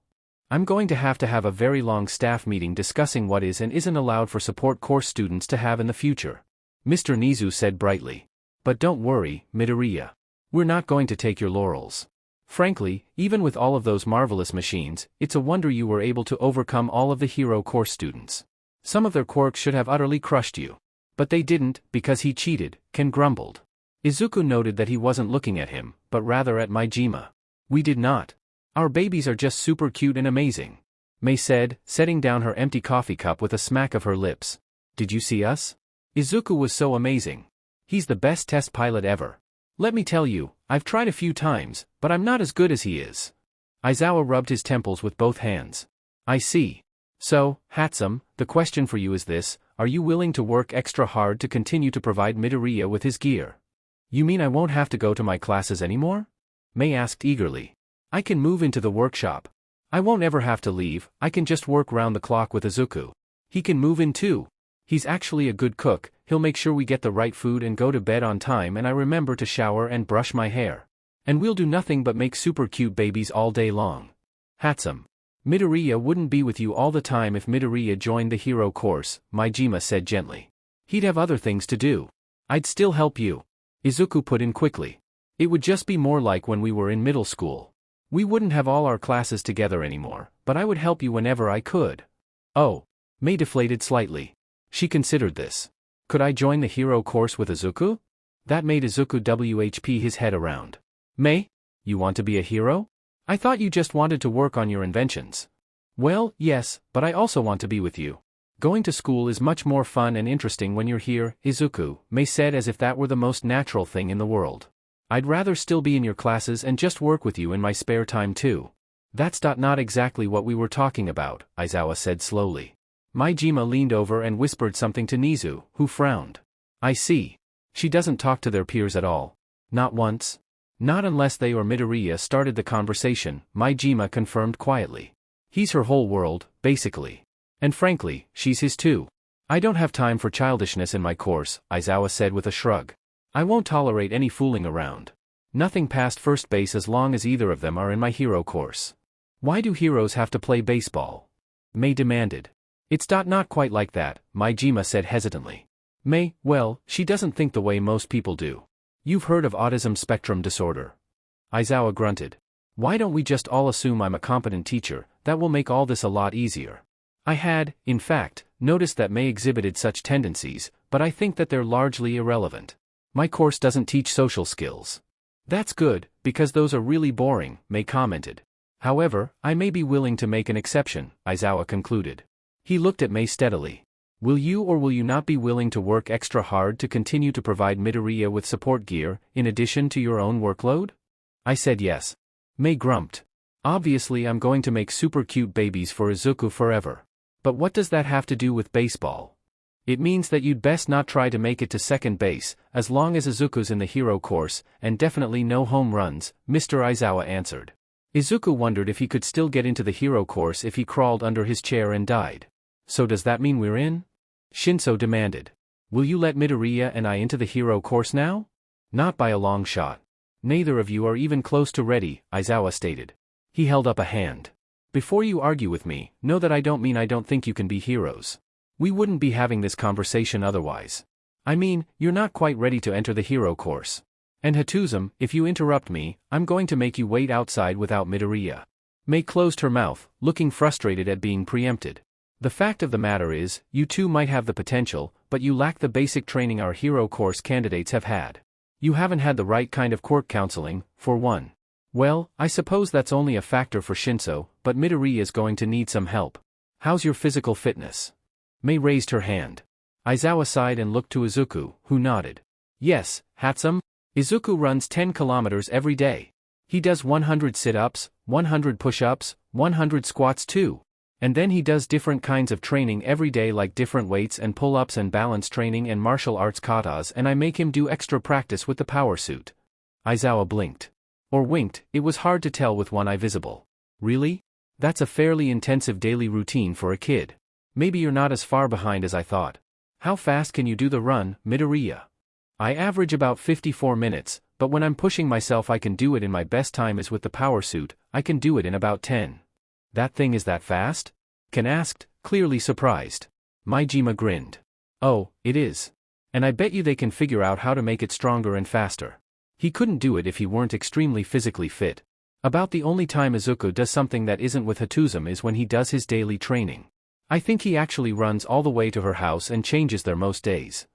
I'm going to have a very long staff meeting discussing what is and isn't allowed for support course students to have in the future. Mr. Nizu said brightly. But don't worry, Midoriya. We're not going to take your laurels. Frankly, even with all of those marvelous machines, it's a wonder you were able to overcome all of the hero course students. Some of their quirks should have utterly crushed you. But they didn't, because he cheated, Ken grumbled. Izuku noted that he wasn't looking at him, but rather at Maijima. We did not. Our babies are just super cute and amazing. Mei said, setting down her empty coffee cup with a smack of her lips. Did you see us? Izuku was so amazing. He's the best test pilot ever. Let me tell you, I've tried a few times, but I'm not as good as he is. Aizawa rubbed his temples with both hands. I see. So, Hatsume, the question for you is this, are you willing to work extra hard to continue to provide Midoriya with his gear? You mean I won't have to go to my classes anymore? Mei asked eagerly. I can move into the workshop. I won't ever have to leave, I can just work round the clock with Izuku. He can move in too. He's actually a good cook, he'll make sure we get the right food and go to bed on time and I remember to shower and brush my hair. And we'll do nothing but make super cute babies all day long. Hatsume. Midoriya wouldn't be with you all the time if Midoriya joined the hero course, Maijima said gently. He'd have other things to do. I'd still help you. Izuku put in quickly. It would just be more like when we were in middle school. We wouldn't have all our classes together anymore, but I would help you whenever I could. Oh. Mei deflated slightly. She considered this. Could I join the hero course with Izuku? That made Izuku WHP his head around. Mei? You want to be a hero? I thought you just wanted to work on your inventions. Well, yes, but I also want to be with you. Going to school is much more fun and interesting when you're here, Izuku, Mei said as if that were the most natural thing in the world. I'd rather still be in your classes and just work with you in my spare time too. That's not exactly what we were talking about, Aizawa said slowly. Maijima leaned over and whispered something to Nizu, who frowned. I see. She doesn't talk to their peers at all. Not once. Not unless they or Midoriya started the conversation, Maijima confirmed quietly. He's her whole world, basically. And frankly, she's his too. I don't have time for childishness in my course, Aizawa said with a shrug. I won't tolerate any fooling around. Nothing past first base as long as either of them are in my hero course. Why do heroes have to play baseball? Mei demanded. It's not quite like that, Maijima said hesitantly. Mei, well, she doesn't think the way most people do. You've heard of autism spectrum disorder. Aizawa grunted. Why don't we just all assume I'm a competent teacher, that will make all this a lot easier. I had, in fact, noticed that Mei exhibited such tendencies, but I think that they're largely irrelevant. My course doesn't teach social skills. That's good, because those are really boring, Mei commented. However, I may be willing to make an exception, Aizawa concluded. He looked at Mei steadily. Will you or will you not be willing to work extra hard to continue to provide Midoriya with support gear, in addition to your own workload? I said yes. Mei grumped. Obviously I'm going to make super cute babies for Izuku forever. But what does that have to do with baseball? It means that you'd best not try to make it to second base, as long as Izuku's in the hero course, and definitely no home runs, Mr. Aizawa answered. Izuku wondered if he could still get into the hero course if he crawled under his chair and died. So does that mean we're in? Shinso demanded. Will you let Midoriya and I into the hero course now? Not by a long shot. Neither of you are even close to ready, Aizawa stated. He held up a hand. Before you argue with me, know that I don't mean I don't think you can be heroes. We wouldn't be having this conversation otherwise. I mean, you're not quite ready to enter the hero course. And Hatsume, if you interrupt me, I'm going to make you wait outside without Midoriya. Mei closed her mouth, looking frustrated at being preempted. The fact of the matter is, you two might have the potential, but you lack the basic training our hero course candidates have had. You haven't had the right kind of quirk counseling, for one. Well, I suppose that's only a factor for Shinso, but Midoriya is going to need some help. How's your physical fitness? Mei raised her hand. Aizawa sighed and looked to Izuku, who nodded. Yes, Hatsume. Izuku runs 10 kilometers every day. He does 100 sit-ups, 100 push-ups, 100 squats too. And then he does different kinds of training every day like different weights and pull-ups and balance training and martial arts katas, and I make him do extra practice with the power suit. Aizawa blinked. Or winked, it was hard to tell with one eye visible. Really? That's a fairly intensive daily routine for a kid. Maybe you're not as far behind as I thought. How fast can you do the run, Midoriya? I average about 54 minutes, but when I'm pushing myself I can do it in my best time is with the power suit, I can do it in about 10. That thing is that fast? Ken asked, clearly surprised. Maijima grinned. Oh, it is. And I bet you they can figure out how to make it stronger and faster. He couldn't do it if he weren't extremely physically fit. About the only time Izuku does something that isn't with Hatsume is when he does his daily training. I think he actually runs all the way to her house and changes there most days.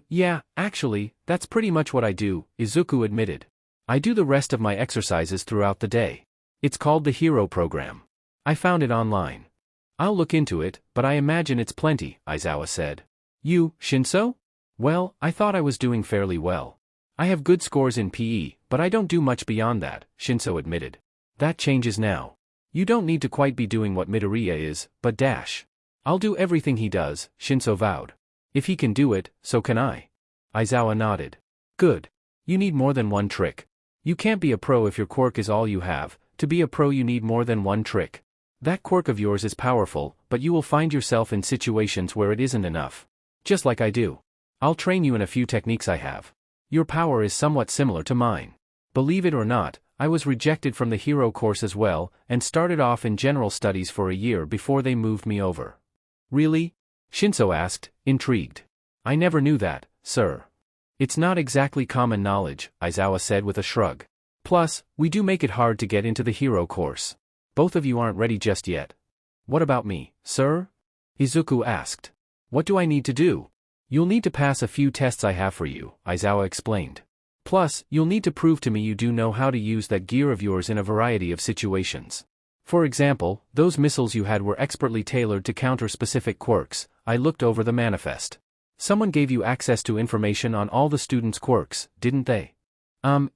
Yeah, actually, that's pretty much what I do, Izuku admitted. I do the rest of my exercises throughout the day. It's called the Hero Program. I found it online. I'll look into it, but I imagine it's plenty, Aizawa said. You, Shinso? Well, I thought I was doing fairly well. I have good scores in PE, but I don't do much beyond that, Shinso admitted. That changes now. You don't need to quite be doing what Midoriya is, but dash. I'll do everything he does, Shinso vowed. If he can do it, so can I. Aizawa nodded. Good. You need more than one trick. You can't be a pro if your quirk is all you have. To be a pro you need more than one trick. That quirk of yours is powerful, but you will find yourself in situations where it isn't enough. Just like I do. I'll train you in a few techniques I have. Your power is somewhat similar to mine. Believe it or not, I was rejected from the hero course as well, and started off in general studies for a year before they moved me over. Really? Shinso asked, intrigued. I never knew that, sir. It's not exactly common knowledge, Aizawa said with a shrug. Plus, we do make it hard to get into the hero course. Both of you aren't ready just yet. What about me, sir? Izuku asked. What do I need to do? You'll need to pass a few tests I have for you, Aizawa explained. Plus, you'll need to prove to me you do know how to use that gear of yours in a variety of situations. For example, those missiles you had were expertly tailored to counter specific quirks. I looked over the manifest. Someone gave you access to information on all the students' quirks, didn't they?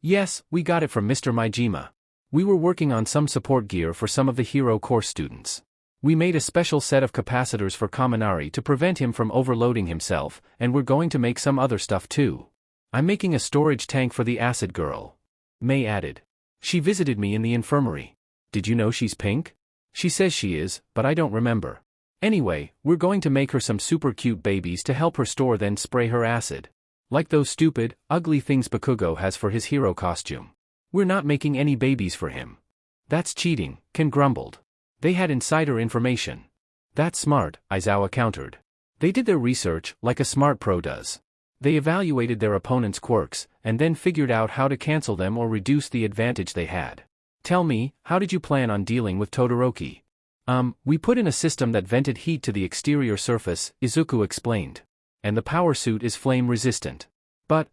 Yes, we got it from Mr. Maijima. We were working on some support gear for some of the hero course students. We made a special set of capacitors for Kaminari to prevent him from overloading himself, and we're going to make some other stuff too. I'm making a storage tank for the acid girl. Mei added. She visited me in the infirmary. Did you know she's pink? She says she is, but I don't remember. Anyway, we're going to make her some super cute babies to help her store then spray her acid. Like those stupid, ugly things Bakugo has for his hero costume. We're not making any babies for him. That's cheating, Ken grumbled. They had insider information. That's smart, Aizawa countered. They did their research, like a smart pro does. They evaluated their opponent's quirks, and then figured out how to cancel them or reduce the advantage they had. Tell me, how did you plan on dealing with Todoroki? We put in a system that vented heat to the exterior surface, Izuku explained. And the power suit is flame resistant. But,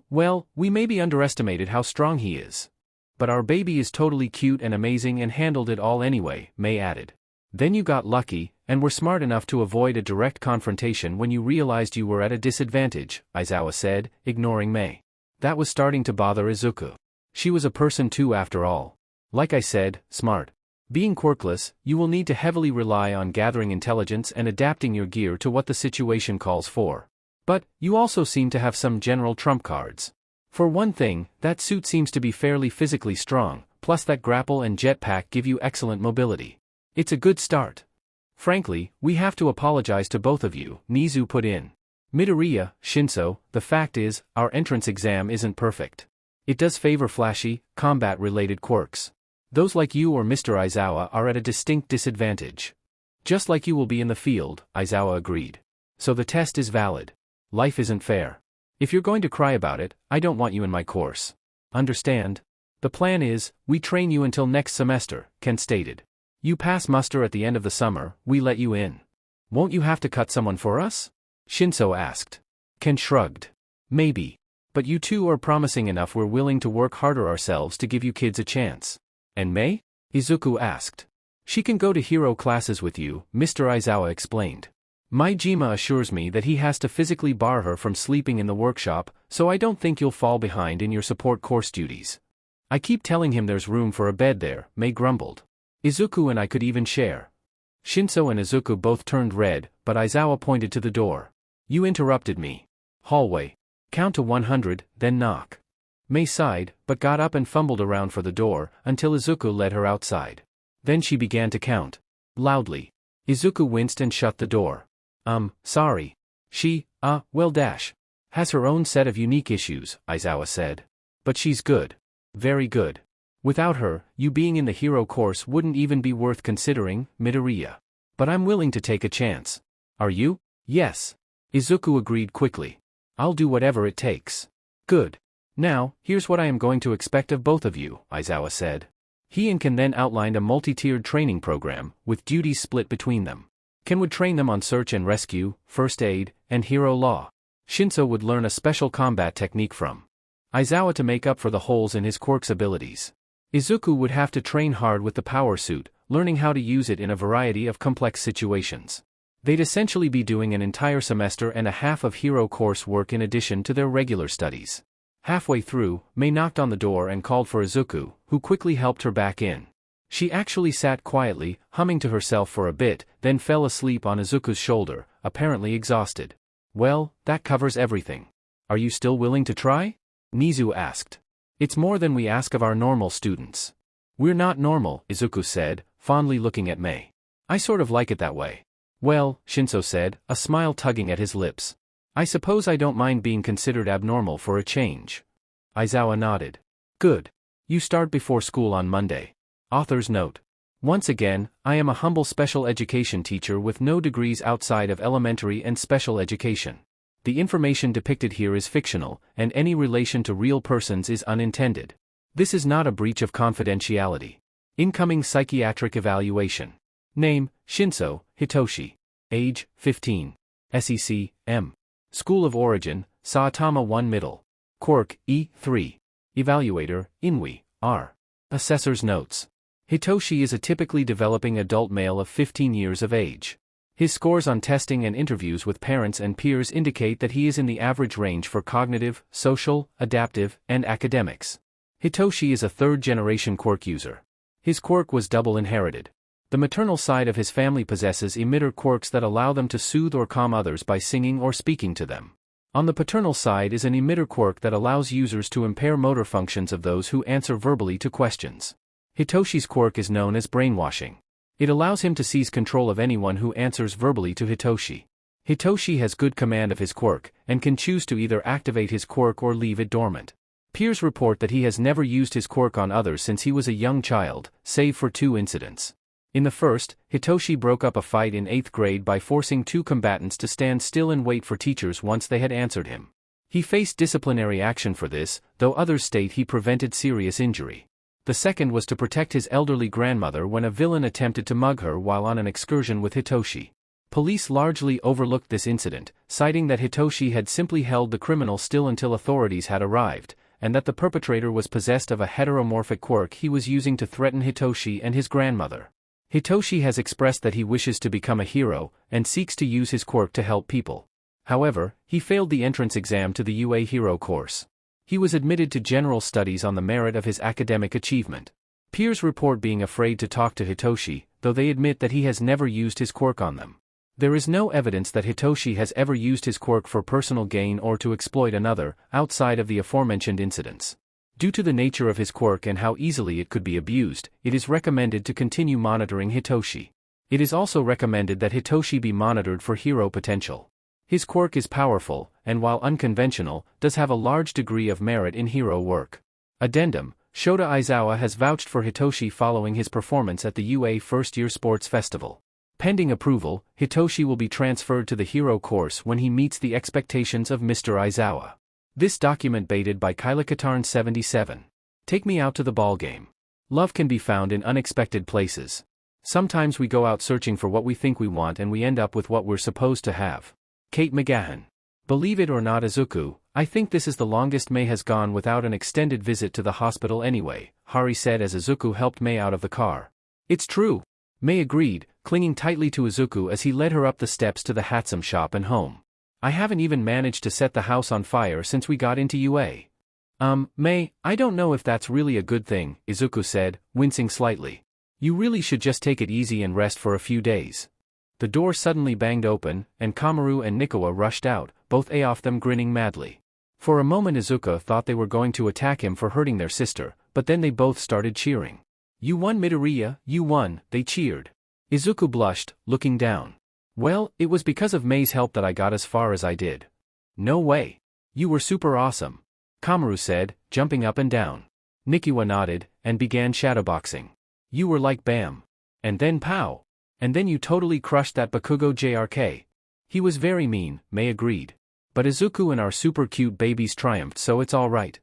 well, we maybe underestimated how strong he is. But our baby is totally cute and amazing and handled it all anyway, Mei added. Then you got lucky, and were smart enough to avoid a direct confrontation when you realized you were at a disadvantage, Aizawa said, ignoring Mei. That was starting to bother Izuku. She was a person too after all. Like I said, smart. Being quirkless, you will need to heavily rely on gathering intelligence and adapting your gear to what the situation calls for. But, you also seem to have some general trump cards. For one thing, that suit seems to be fairly physically strong, plus that grapple and jetpack give you excellent mobility. It's a good start. Frankly, we have to apologize to both of you, Nizu put in. Midoriya, Shinso, the fact is, our entrance exam isn't perfect. It does favor flashy, combat-related quirks. Those like you or Mr. Aizawa are at a distinct disadvantage. Just like you will be in the field, Aizawa agreed. So the test is valid. Life isn't fair. If you're going to cry about it, I don't want you in my course. Understand? The plan is, we train you until next semester, Ken stated. You pass muster at the end of the summer, we let you in. Won't you have to cut someone for us? Shinso asked. Ken shrugged. Maybe. But you two are promising enough, we're willing to work harder ourselves to give you kids a chance. And Mei? Izuku asked. She can go to hero classes with you, Mr. Aizawa explained. Maijima assures me that he has to physically bar her from sleeping in the workshop, so I don't think you'll fall behind in your support course duties. I keep telling him there's room for a bed there, Mei grumbled. Izuku and I could even share. Shinso and Izuku both turned red, but Aizawa pointed to the door. You interrupted me. Hallway. Count to 100, then knock. Mei sighed, but got up and fumbled around for the door, until Izuku led her outside. Then she began to count. Loudly. Izuku winced and shut the door. Sorry. She, has her own set of unique issues, Aizawa said. But she's good. Very good. Without her, you being in the hero course wouldn't even be worth considering, Midoriya. But I'm willing to take a chance. Are you? Yes. Izuku agreed quickly. I'll do whatever it takes. Good. Now, here's what I am going to expect of both of you, Aizawa said. He and Ken then outlined a multi-tiered training program, with duties split between them. Ken would train them on search and rescue, first aid, and hero law. Shinso would learn a special combat technique from Aizawa to make up for the holes in his quirk's abilities. Izuku would have to train hard with the power suit, learning how to use it in a variety of complex situations. They'd essentially be doing an entire semester and a half of hero course work in addition to their regular studies. Halfway through, Mei knocked on the door and called for Izuku, who quickly helped her back in. She actually sat quietly, humming to herself for a bit, then fell asleep on Izuku's shoulder, apparently exhausted. Well, that covers everything. Are you still willing to try? Nizu asked. It's more than we ask of our normal students. We're not normal, Izuku said, fondly looking at Mei. I sort of like it that way. Well, Shinso said, a smile tugging at his lips. I suppose I don't mind being considered abnormal for a change. Aizawa nodded. Good. You start before school on Monday. Author's note. Once again, I am a humble special education teacher with no degrees outside of elementary and special education. The information depicted here is fictional, and any relation to real persons is unintended. This is not a breach of confidentiality. Incoming psychiatric evaluation. Name, Shinso, Hitoshi. Age, 15. SEC, M. School of origin, Saitama 1 Middle. Quirk, E3. Evaluator, Inui, R. Assessor's notes. Hitoshi is a typically developing adult male of 15 years of age. His scores on testing and interviews with parents and peers indicate that he is in the average range for cognitive, social, adaptive, and academics. Hitoshi is a third-generation quirk user. His quirk was double inherited. The maternal side of his family possesses emitter quirks that allow them to soothe or calm others by singing or speaking to them. On the paternal side is an emitter quirk that allows users to impair motor functions of those who answer verbally to questions. Hitoshi's quirk is known as brainwashing. It allows him to seize control of anyone who answers verbally to Hitoshi. Hitoshi has good command of his quirk, and can choose to either activate his quirk or leave it dormant. Peers report that he has never used his quirk on others since he was a young child, save for 2 incidents. In the first, Hitoshi broke up a fight in 8th grade by forcing 2 combatants to stand still and wait for teachers once they had answered him. He faced disciplinary action for this, though others state he prevented serious injury. The second was to protect his elderly grandmother when a villain attempted to mug her while on an excursion with Hitoshi. Police largely overlooked this incident, citing that Hitoshi had simply held the criminal still until authorities had arrived, and that the perpetrator was possessed of a heteromorphic quirk he was using to threaten Hitoshi and his grandmother. Hitoshi has expressed that he wishes to become a hero, and seeks to use his quirk to help people. However, he failed the entrance exam to the UA Hero course. He was admitted to general studies on the merit of his academic achievement. Peers report being afraid to talk to Hitoshi, though they admit that he has never used his quirk on them. There is no evidence that Hitoshi has ever used his quirk for personal gain or to exploit another, outside of the aforementioned incidents. Due to the nature of his quirk and how easily it could be abused, it is recommended to continue monitoring Hitoshi. It is also recommended that Hitoshi be monitored for hero potential. His quirk is powerful, and while unconventional, does have a large degree of merit in hero work. Addendum: Shota Aizawa has vouched for Hitoshi following his performance at the UA First Year Sports Festival. Pending approval, Hitoshi will be transferred to the hero course when he meets the expectations of Mr. Aizawa. This document baited by Kylakatarn 77. Take me out to the ballgame. Love can be found in unexpected places. Sometimes we go out searching for what we think we want and we end up with what we're supposed to have. Kate McGahan. Believe it or not, Izuku, I think this is the longest Mei has gone without an extended visit to the hospital anyway, Hari said as Izuku helped Mei out of the car. It's true. Mei agreed, clinging tightly to Izuku as he led her up the steps to the Hatsume shop and home. I haven't even managed to set the house on fire since we got into UA. Mei, I don't know if that's really a good thing, Izuku said, wincing slightly. You really should just take it easy and rest for a few days. The door suddenly banged open, and Kamaru and Nikawa rushed out, both off them grinning madly. For a moment Izuku thought they were going to attack him for hurting their sister, but then they both started cheering. You won, Midoriya, you won, they cheered. Izuku blushed, looking down. Well, it was because of Mei's help that I got as far as I did. No way. You were super awesome, Kamaru said, jumping up and down. Nikawa nodded, and began shadowboxing. You were like bam. And then pow. And then you totally crushed that Bakugo JRK. He was very mean, Mei agreed. But Izuku and our super cute babies triumphed, so it's alright.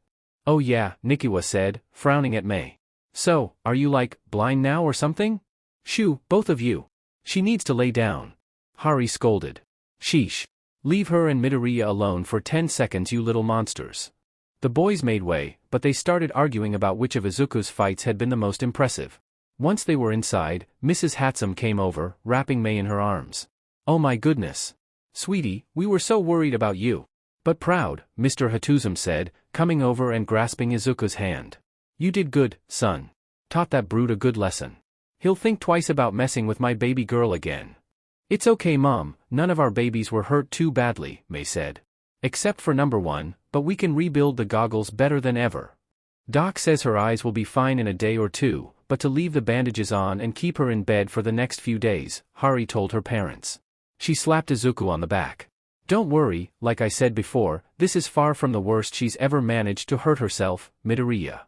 Oh yeah, Nikawa said, frowning at Mei. So, are you like, blind now or something? Shoo, both of you. She needs to lay down. Hari scolded. Sheesh. Leave her and Midoriya alone for 10 seconds, you little monsters. The boys made way, but they started arguing about which of Izuku's fights had been the most impressive. Once they were inside, Mrs. Hatsume came over, wrapping Mei in her arms. Oh my goodness. Sweetie, we were so worried about you. But proud, Mr. Hatsume said, coming over and grasping Izuku's hand. You did good, son. Taught that brute a good lesson. He'll think twice about messing with my baby girl again. It's okay, Mom, none of our babies were hurt too badly, Mei said. Except for number 1, but we can rebuild the goggles better than ever. Doc says her eyes will be fine in a day or two, but to leave the bandages on and keep her in bed for the next few days, Hari told her parents. She slapped Izuku on the back. Don't worry, like I said before, this is far from the worst she's ever managed to hurt herself, Midoriya.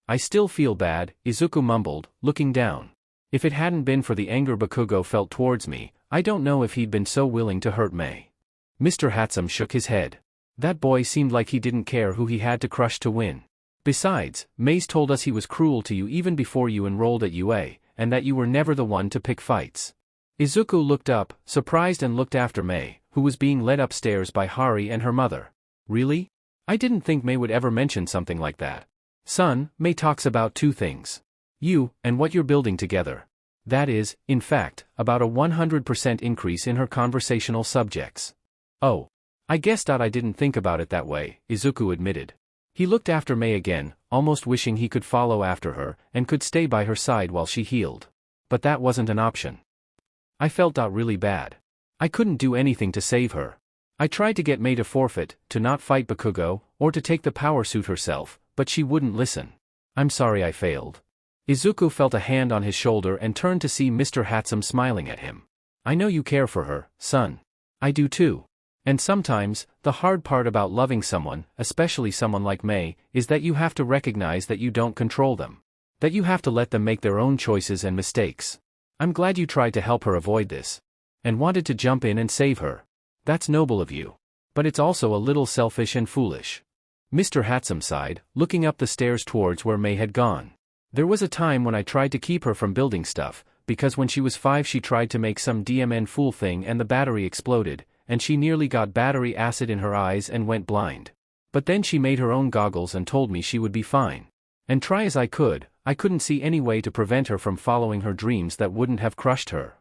I still feel bad, Izuku mumbled, looking down. If it hadn't been for the anger Bakugo felt towards me, I don't know if he'd been so willing to hurt Mei. Mr. Hatsume shook his head. That boy seemed like he didn't care who he had to crush to win. Besides, Mei's told us he was cruel to you even before you enrolled at UA, and that you were never the one to pick fights. Izuku looked up, surprised, and looked after Mei, who was being led upstairs by Hari and her mother. Really? I didn't think Mei would ever mention something like that. Son, Mei talks about 2 things. You, and what you're building together. That is, in fact, about a 100% increase in her conversational subjects. Oh. I guess I didn't think about it that way, Izuku admitted. He looked after Mei again, almost wishing he could follow after her, and could stay by her side while she healed. But that wasn't an option. I felt really bad. I couldn't do anything to save her. I tried to get Mei to forfeit, to not fight Bakugo, or to take the power suit herself, but she wouldn't listen. I'm sorry I failed. Izuku felt a hand on his shoulder and turned to see Mr. Hatsume smiling at him. I know you care for her, son. I do too. And sometimes, the hard part about loving someone, especially someone like Mei, is that you have to recognize that you don't control them. That you have to let them make their own choices and mistakes. I'm glad you tried to help her avoid this. And wanted to jump in and save her. That's noble of you. But it's also a little selfish and foolish. Mr. Hatsume sighed, looking up the stairs towards where Mei had gone. There was a time when I tried to keep her from building stuff, because when she was 5 she tried to make some DMN fool thing and the battery exploded, and she nearly got battery acid in her eyes and went blind. But then she made her own goggles and told me she would be fine. And try as I could, I couldn't see any way to prevent her from following her dreams that wouldn't have crushed her.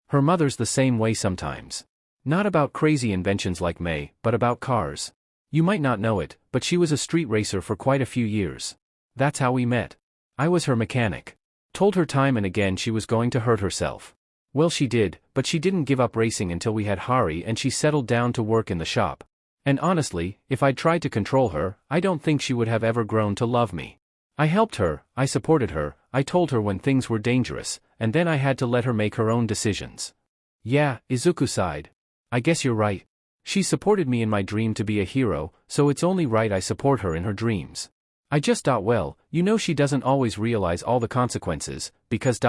Her mother's the same way sometimes. Not about crazy inventions like Mei, but about cars. You might not know it, but she was a street racer for quite a few years. That's how we met. I was her mechanic. Told her time and again she was going to hurt herself. Well, she did, but she didn't give up racing until we had Hari and she settled down to work in the shop. And honestly, if I'd tried to control her, I don't think she would have ever grown to love me. I helped her, I supported her, I told her when things were dangerous, and then I had to let her make her own decisions. Yeah, Izuku sighed. I guess you're right. She supported me in my dream to be a hero, so it's only right I support her in her dreams. I just thought, well, she doesn't always realize all the consequences, because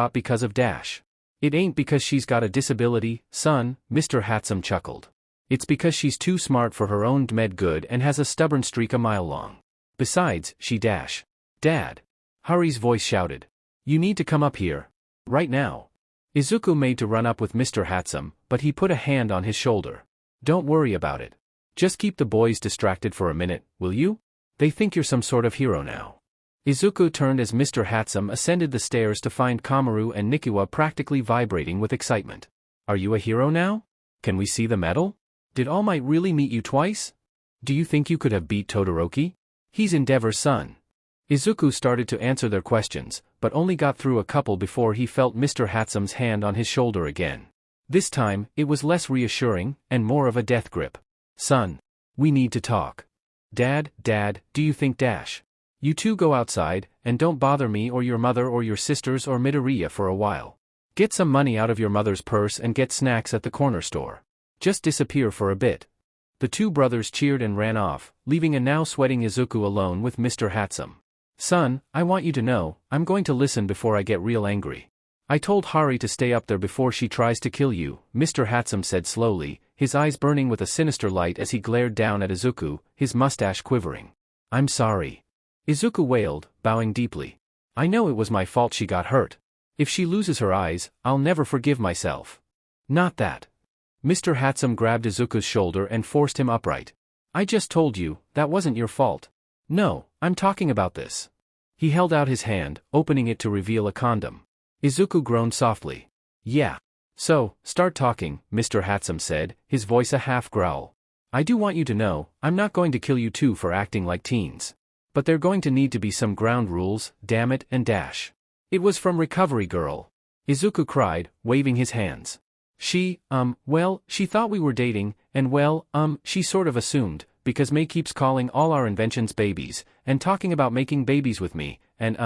of Dash. It ain't because she's got a disability, son, Mr. Hatsume chuckled. It's because she's too smart for her own med good and has a stubborn streak a mile long. Besides, she Dash. Dad. Hari's voice shouted. You need to come up here. Right now. Izuku made to run up with Mr. Hatsume, but he put a hand on his shoulder. Don't worry about it. Just keep the boys distracted for a minute, will you? They think you're some sort of hero now. Izuku turned as Mr. Hatsume ascended the stairs to find Kamaru and Nikiwa practically vibrating with excitement. Are you a hero now? Can we see the medal? Did All Might really meet you twice? Do you think you could have beat Todoroki? He's Endeavor's son. Izuku started to answer their questions, but only got through a couple before he felt Mr. Hatsume's hand on his shoulder again. This time, it was less reassuring, and more of a death grip. Son. We need to talk. Dad, do you think Dash? You two go outside, and don't bother me or your mother or your sisters or Midoriya for a while. Get some money out of your mother's purse and get snacks at the corner store. Just disappear for a bit. The two brothers cheered and ran off, leaving a now sweating Izuku alone with Mr. Hatsume. Son, I want you to know, I'm going to listen before I get real angry. I told Hari to stay up there before she tries to kill you, Mr. Hatsume said slowly, his eyes burning with a sinister light as he glared down at Izuku, his mustache quivering. I'm sorry. Izuku wailed, bowing deeply. I know it was my fault she got hurt. If she loses her eyes, I'll never forgive myself. Not that. Mr. Hatsume grabbed Izuku's shoulder and forced him upright. I just told you, that wasn't your fault. No, I'm talking about this. He held out his hand, opening it to reveal a condom. Izuku groaned softly. Yeah. So, start talking, Mr. Hatsume said, his voice a half growl. I do want you to know, I'm not going to kill you two for acting like teens. But there going to need to be some ground rules, damn it, and Dash. It was from Recovery Girl. Izuku cried, waving his hands. She thought we were dating, and she sort of assumed, because Mei keeps calling all our inventions babies, and talking about making babies with me, and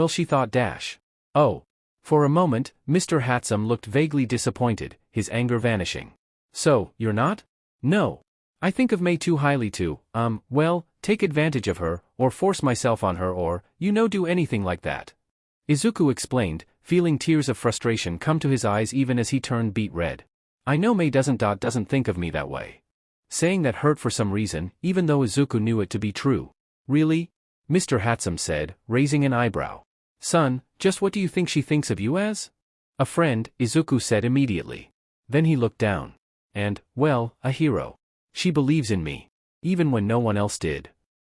she thought Dash. Oh. For a moment, Mr. Hatsume looked vaguely disappointed, his anger vanishing. So, you're not? No. I think of Mei too highly to, take advantage of her, or force myself on her or, do anything like that. Izuku explained, feeling tears of frustration come to his eyes even as he turned beet red. I know Mei doesn't think of me that way. Saying that hurt for some reason, even though Izuku knew it to be true. Really? Mr. Hatsume said, raising an eyebrow. Son, just what do you think she thinks of you as? A friend, Izuku said immediately. Then he looked down. And, a hero. She believes in me. Even when no one else did.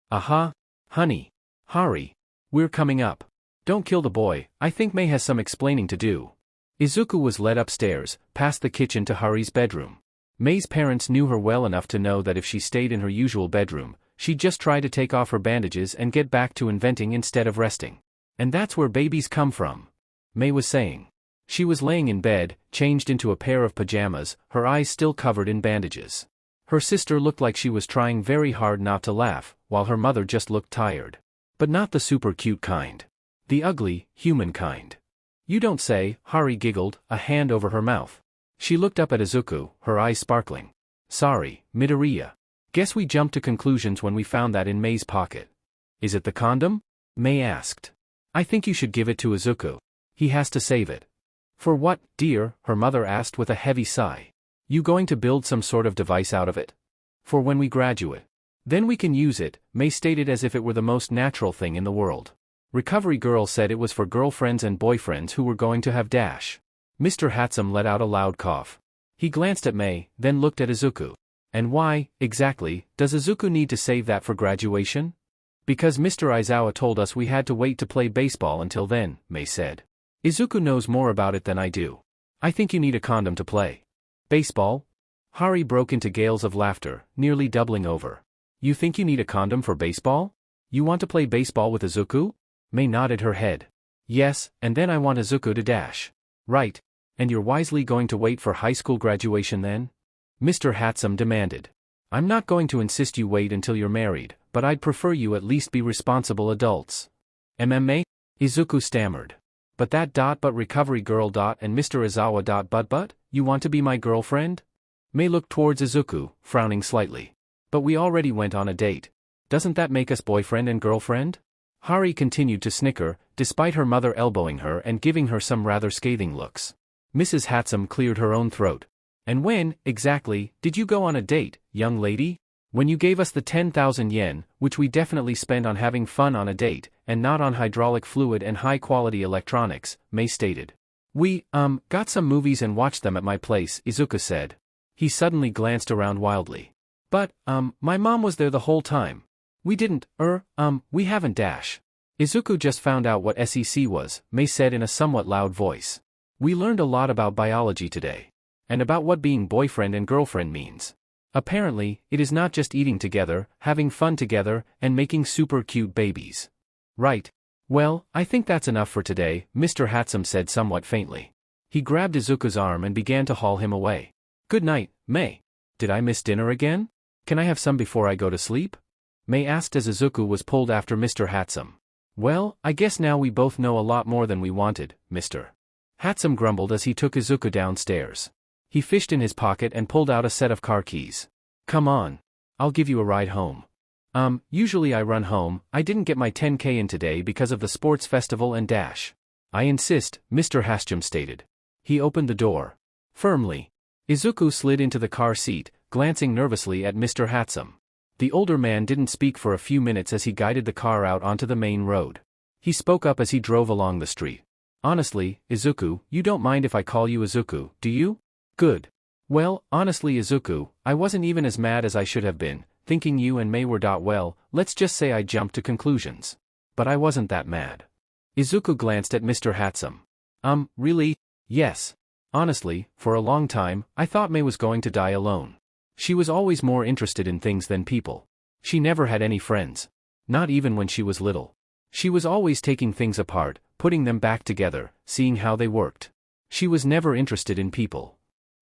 Aha. Honey. Hari. We're coming up. Don't kill the boy, I think Mei has some explaining to do. Izuku was led upstairs, past the kitchen to Hari's bedroom. Mei's parents knew her well enough to know that if she stayed in her usual bedroom, she'd just try to take off her bandages and get back to inventing instead of resting. And that's where babies come from. Mei was saying. She was laying in bed, changed into a pair of pajamas, her eyes still covered in bandages. Her sister looked like she was trying very hard not to laugh, while her mother just looked tired. But not the super cute kind. The ugly, human kind. You don't say, Hari giggled, a hand over her mouth. She looked up at Izuku, her eyes sparkling. Sorry, Midoriya. Guess we jumped to conclusions when we found that in Mei's pocket. Is it the condom? Mei asked. I think you should give it to Izuku. He has to save it. For what, dear? Her mother asked with a heavy sigh. You going to build some sort of device out of it? For when we graduate. Then we can use it, Mei stated as if it were the most natural thing in the world. Recovery Girl said it was for girlfriends and boyfriends who were going to have Dash. Mr. Hatsume let out a loud cough. He glanced at Mei, then looked at Izuku. And why, exactly, does Izuku need to save that for graduation? Because Mr. Aizawa told us we had to wait to play baseball until then, Mei said. Izuku knows more about it than I do. I think you need a condom to play. Baseball? Hari broke into gales of laughter, nearly doubling over. You think you need a condom for baseball? You want to play baseball with Izuku? Mei nodded her head. Yes, and then I want Izuku to dash. Right. And you're wisely going to wait for high school graduation then? Mr. Hatsume demanded. I'm not going to insist you wait until you're married, but I'd prefer you at least be responsible adults. MMA? Izuku stammered. But recovery girl. And Mr. Aizawa. But, you want to be my girlfriend? Mei looked towards Izuku, frowning slightly. But we already went on a date. Doesn't that make us boyfriend and girlfriend? Hari continued to snicker, despite her mother elbowing her and giving her some rather scathing looks. Mrs. Hatsume cleared her own throat. And when, exactly, did you go on a date, young lady? When you gave us the 10,000 yen, which we definitely spent on having fun on a date, and not on hydraulic fluid and high-quality electronics, Mei stated. We, got some movies and watched them at my place, Izuku said. He suddenly glanced around wildly. But, my mom was there the whole time. We didn't, we haven't dash. Izuku just found out what SEC was, Mei said in a somewhat loud voice. We learned a lot about biology today. And about what being boyfriend and girlfriend means. Apparently, it is not just eating together, having fun together, and making super cute babies. Right. Well, I think that's enough for today, Mr. Hatsume said somewhat faintly. He grabbed Izuku's arm and began to haul him away. Good night, Mei. Did I miss dinner again? Can I have some before I go to sleep? Mei asked as Izuku was pulled after Mr. Hatsume. Well, I guess now we both know a lot more than we wanted, Mr. Hatsume grumbled as he took Izuku downstairs. He fished in his pocket and pulled out a set of car keys. Come on. I'll give you a ride home. Usually I run home. I didn't get my 10K in today because of the sports festival and dash. I insist, Mr. Hatsume stated. He opened the door. Firmly. Izuku slid into the car seat, glancing nervously at Mr. Hatsume. The older man didn't speak for a few minutes as he guided the car out onto the main road. He spoke up as he drove along the street. Honestly, Izuku, you don't mind if I call you Izuku, do you? Good. Well, honestly Izuku, I wasn't even as mad as I should have been, thinking you and Mei were. Well, let's just say I jumped to conclusions. But I wasn't that mad. Izuku glanced at Mr. Hatsume. Really? Yes. Honestly, for a long time, I thought Mei was going to die alone. She was always more interested in things than people. She never had any friends. Not even when she was little. She was always taking things apart, putting them back together, seeing how they worked. She was never interested in people.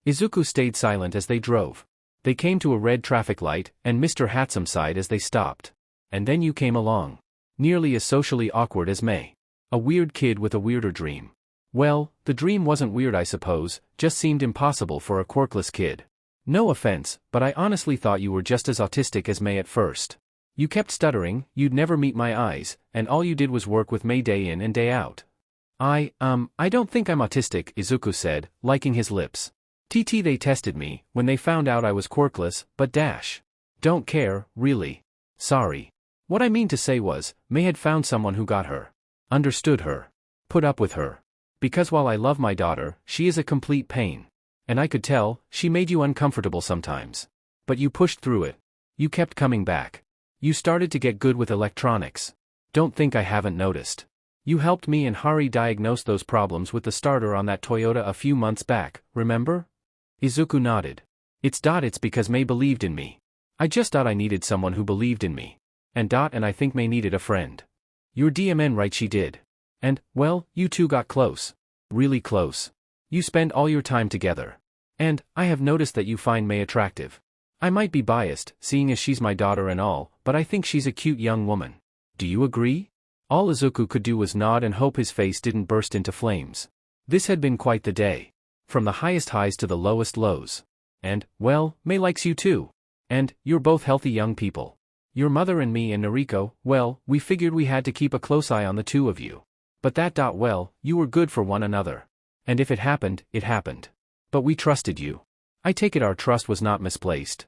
Izuku stayed silent as they drove. They came to a red traffic light, and Mr. Hatsume sighed as they stopped. And then you came along. Nearly as socially awkward as Mei. A weird kid with a weirder dream. Well, the dream wasn't weird I suppose, just seemed impossible for a quirkless kid. No offense, but I honestly thought you were just as autistic as Mei at first. You kept stuttering, you'd never meet my eyes, and all you did was work with Mei day in and day out. I don't think I'm autistic, Izuku said, liking his lips. They tested me, when they found out I was quirkless, but dash. Don't care, really. Sorry. What I mean to say was, Mei had found someone who got her. Understood her. Put up with her. Because while I love my daughter, she is a complete pain. And I could tell, she made you uncomfortable sometimes. But you pushed through it. You kept coming back. You started to get good with electronics. Don't think I haven't noticed. You helped me and Hari diagnose those problems with the starter on that Toyota a few months back, remember? Izuku nodded. It's because Mei believed in me. I just thought I needed someone who believed in me. And I think Mei needed a friend. You're DMN right, she did. And, well, you two got close. Really close. You spend all your time together. And, I have noticed that you find Mei attractive. I might be biased, seeing as she's my daughter and all, but I think she's a cute young woman. Do you agree? All Izuku could do was nod and hope his face didn't burst into flames. This had been quite the day. From the highest highs to the lowest lows. And, well, Mei likes you too. And, you're both healthy young people. Your mother and me and Noriko, well, we figured we had to keep a close eye on the two of you. But well, you were good for one another. And if it happened, it happened. But we trusted you. I take it our trust was not misplaced.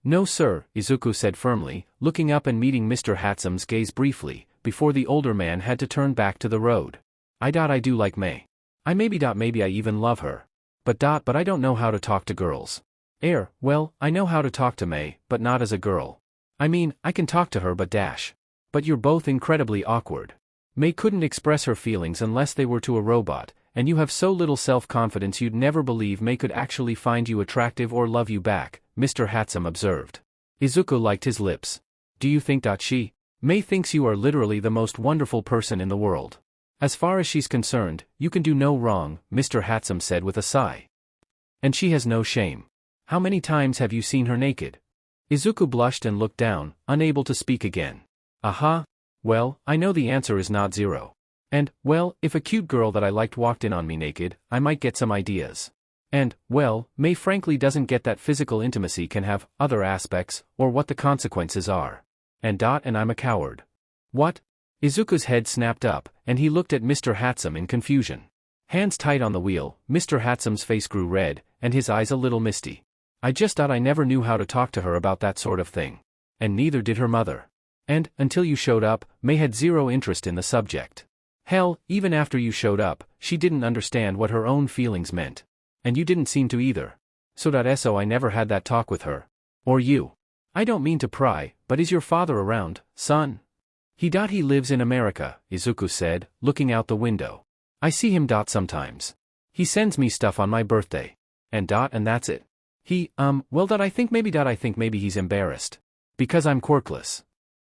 No sir, Izuku said firmly, looking up and meeting Mr. Hatsume's gaze briefly, before the older man had to turn back to the road. I do like Mei. Maybe I even love her. But I don't know how to talk to girls. Well, I know how to talk to Mei, but not as a girl. I mean, I can talk to her but But you're both incredibly awkward. Mei couldn't express her feelings unless they were to a robot, and you have so little self-confidence you'd never believe Mei could actually find you attractive or love you back, Mr. Hatsume observed. Izuku liked his lips. Do you think she? Mei thinks you are literally the most wonderful person in the world. As far as she's concerned, you can do no wrong, Mr. Hatsume said with a sigh. And she has no shame. How many times have you seen her naked? Izuku blushed and looked down, unable to speak again. Aha. Well, I know the answer is not 0. And, well, if a cute girl that I liked walked in on me naked, I might get some ideas. And, well, Mei frankly doesn't get that physical intimacy can have other aspects, or what the consequences are. And I'm a coward. What? Izuku's head snapped up, and he looked at Mr. Hatsume in confusion. Hands tight on the wheel, Mr. Hatsume's face grew red, and his eyes a little misty. I just thought I never knew how to talk to her about that sort of thing. And neither did her mother. And, until you showed up, Mei had zero interest in the subject. Hell, even after you showed up, she didn't understand what her own feelings meant. And you didn't seem to either. So I never had that talk with her. Or you. I don't mean to pry, but is your father around, son? He lives in America, Izuku said, looking out the window. I see him sometimes. He sends me stuff on my birthday. And that's it. He, well I think maybe he's embarrassed. Because I'm quirkless.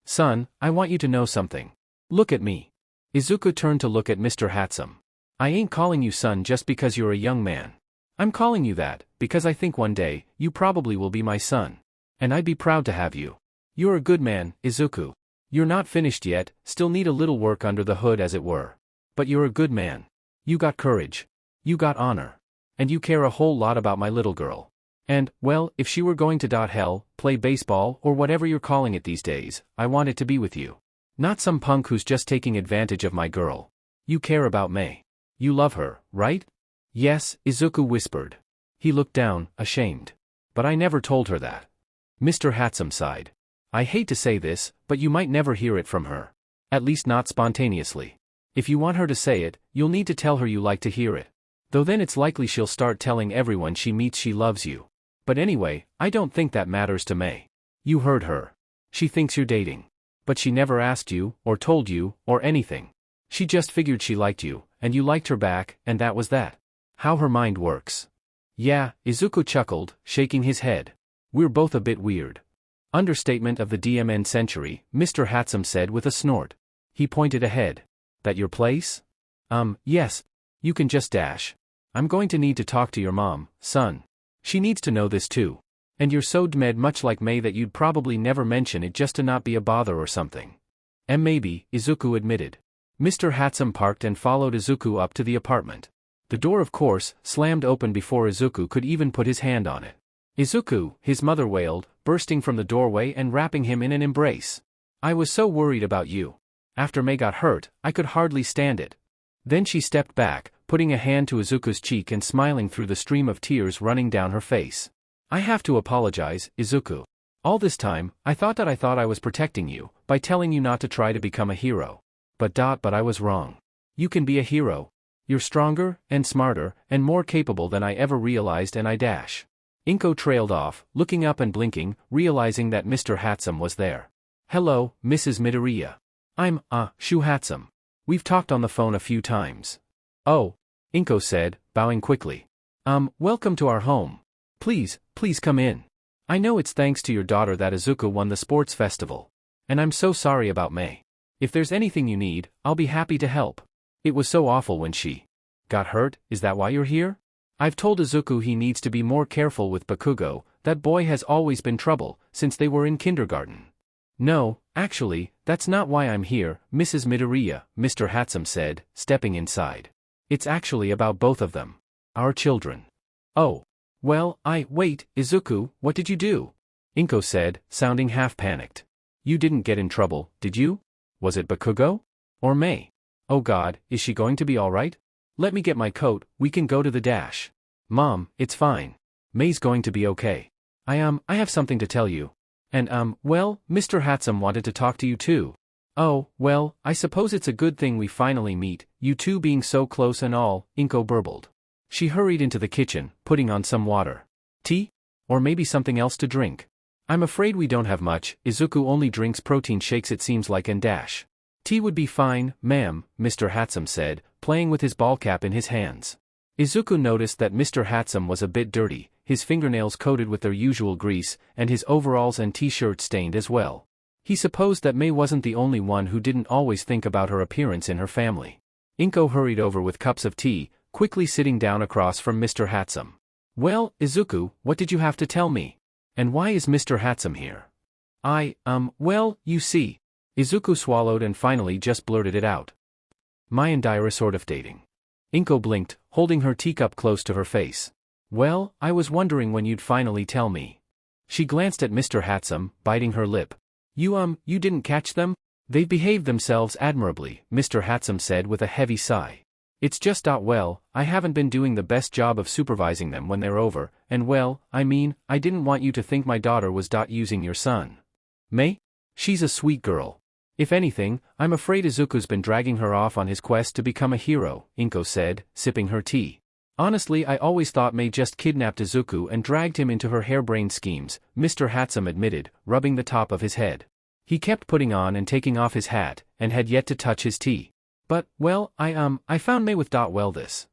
Son, I want you to know something. Look at me. Izuku turned to look at Mr. Hatsume. I ain't calling you son just because you're a young man. I'm calling you that, because I think one day, you probably will be my son. And I'd be proud to have you. You're a good man, Izuku. You're not finished yet, still need a little work under the hood as it were. But you're a good man. You got courage. You got honor. And you care a whole lot about my little girl. And, well, if she were going to play baseball or whatever you're calling it these days, I want it to be with you. Not some punk who's just taking advantage of my girl. You care about Mei. You love her, right? Yes, Izuku whispered. He looked down, ashamed. But I never told her that. Mr. Hatsume sighed. I hate to say this, but you might never hear it from her. At least not spontaneously. If you want her to say it, you'll need to tell her you like to hear it. Though then it's likely she'll start telling everyone she meets she loves you. But anyway, I don't think that matters to Mei. You heard her. She thinks you're dating. But she never asked you, or told you, or anything. She just figured she liked you, and you liked her back, and that was that. How her mind works. Yeah, Izuku chuckled, shaking his head. We're both a bit weird. Understatement of the DMN century, Mr. Hatsume said with a snort. He pointed ahead. That your place? Yes. You can just dash. I'm going to need to talk to your mom, son. She needs to know this too. And you're so dmed much like Mei that you'd probably never mention it just to not be a bother or something. And maybe, Izuku admitted. Mr. Hatsume parked and followed Izuku up to the apartment. The door of course, slammed open before Izuku could even put his hand on it. Izuku, his mother wailed, bursting from the doorway and wrapping him in an embrace. I was so worried about you. After Mei got hurt, I could hardly stand it. Then she stepped back, putting a hand to Izuku's cheek and smiling through the stream of tears running down her face. I have to apologize, Izuku. All this time, I thought I was protecting you, by telling you not to try to become a hero. But I was wrong. You can be a hero. You're stronger, and smarter, and more capable than I ever realized and I dash. Inko trailed off, looking up and blinking, realizing that Mr. Hatsume was there. Hello, Mrs. Midoriya. I'm, Shu Hatsume. We've talked on the phone a few times. Oh, Inko said, bowing quickly. Welcome to our home. Please come in. I know it's thanks to your daughter that Izuku won the sports festival. And I'm so sorry about Mei. If there's anything you need, I'll be happy to help. It was so awful when she got hurt, is that why you're here? I've told Izuku he needs to be more careful with Bakugo, that boy has always been trouble, since they were in kindergarten. No, actually, that's not why I'm here, Mrs. Midoriya, Mr. Hatsume said, stepping inside. It's actually about both of them. Our children. Oh. Well, wait, Izuku, what did you do? Inko said, sounding half panicked. You didn't get in trouble, did you? Was it Bakugo? Or Mei? Oh God, is she going to be alright? Let me get my coat, we can go to the dash. Mom, it's fine. Mei's going to be okay. I have something to tell you. And well, Mr. Hatsume wanted to talk to you too. Oh, well, I suppose it's a good thing we finally meet, you two being so close and all, Inko burbled. She hurried into the kitchen, putting on some water. Tea? Or maybe something else to drink. I'm afraid we don't have much. Izuku only drinks protein shakes it seems like and dash. Tea would be fine, ma'am, Mr. Hatsume said, playing with his ball cap in his hands. Izuku noticed that Mr. Hatsume was a bit dirty, his fingernails coated with their usual grease, and his overalls and t-shirt stained as well. He supposed that Mei wasn't the only one who didn't always think about her appearance in her family. Inko hurried over with cups of tea, quickly sitting down across from Mr. Hatsume. Well, Izuku, what did you have to tell me? And why is Mr. Hatsume here? Well, you see. Izuku swallowed and finally just blurted it out. Mai and Daira sort of dating. Inko blinked, holding her teacup close to her face. Well, I was wondering when you'd finally tell me. She glanced at Mr. Hatsume, biting her lip. You didn't catch them? They've behaved themselves admirably, Mr. Hatsume said with a heavy sigh. It's just well, I haven't been doing the best job of supervising them when they're over, and well, I didn't want you to think my daughter was using your son. Mei? She's a sweet girl. If anything, I'm afraid Izuku's been dragging her off on his quest to become a hero, Inko said, sipping her tea. Honestly, I always thought Mei just kidnapped Izuku and dragged him into her harebrained schemes, Mr. Hatsume admitted, rubbing the top of his head. He kept putting on and taking off his hat, and had yet to touch his tea. But, well, I found Mei with well this.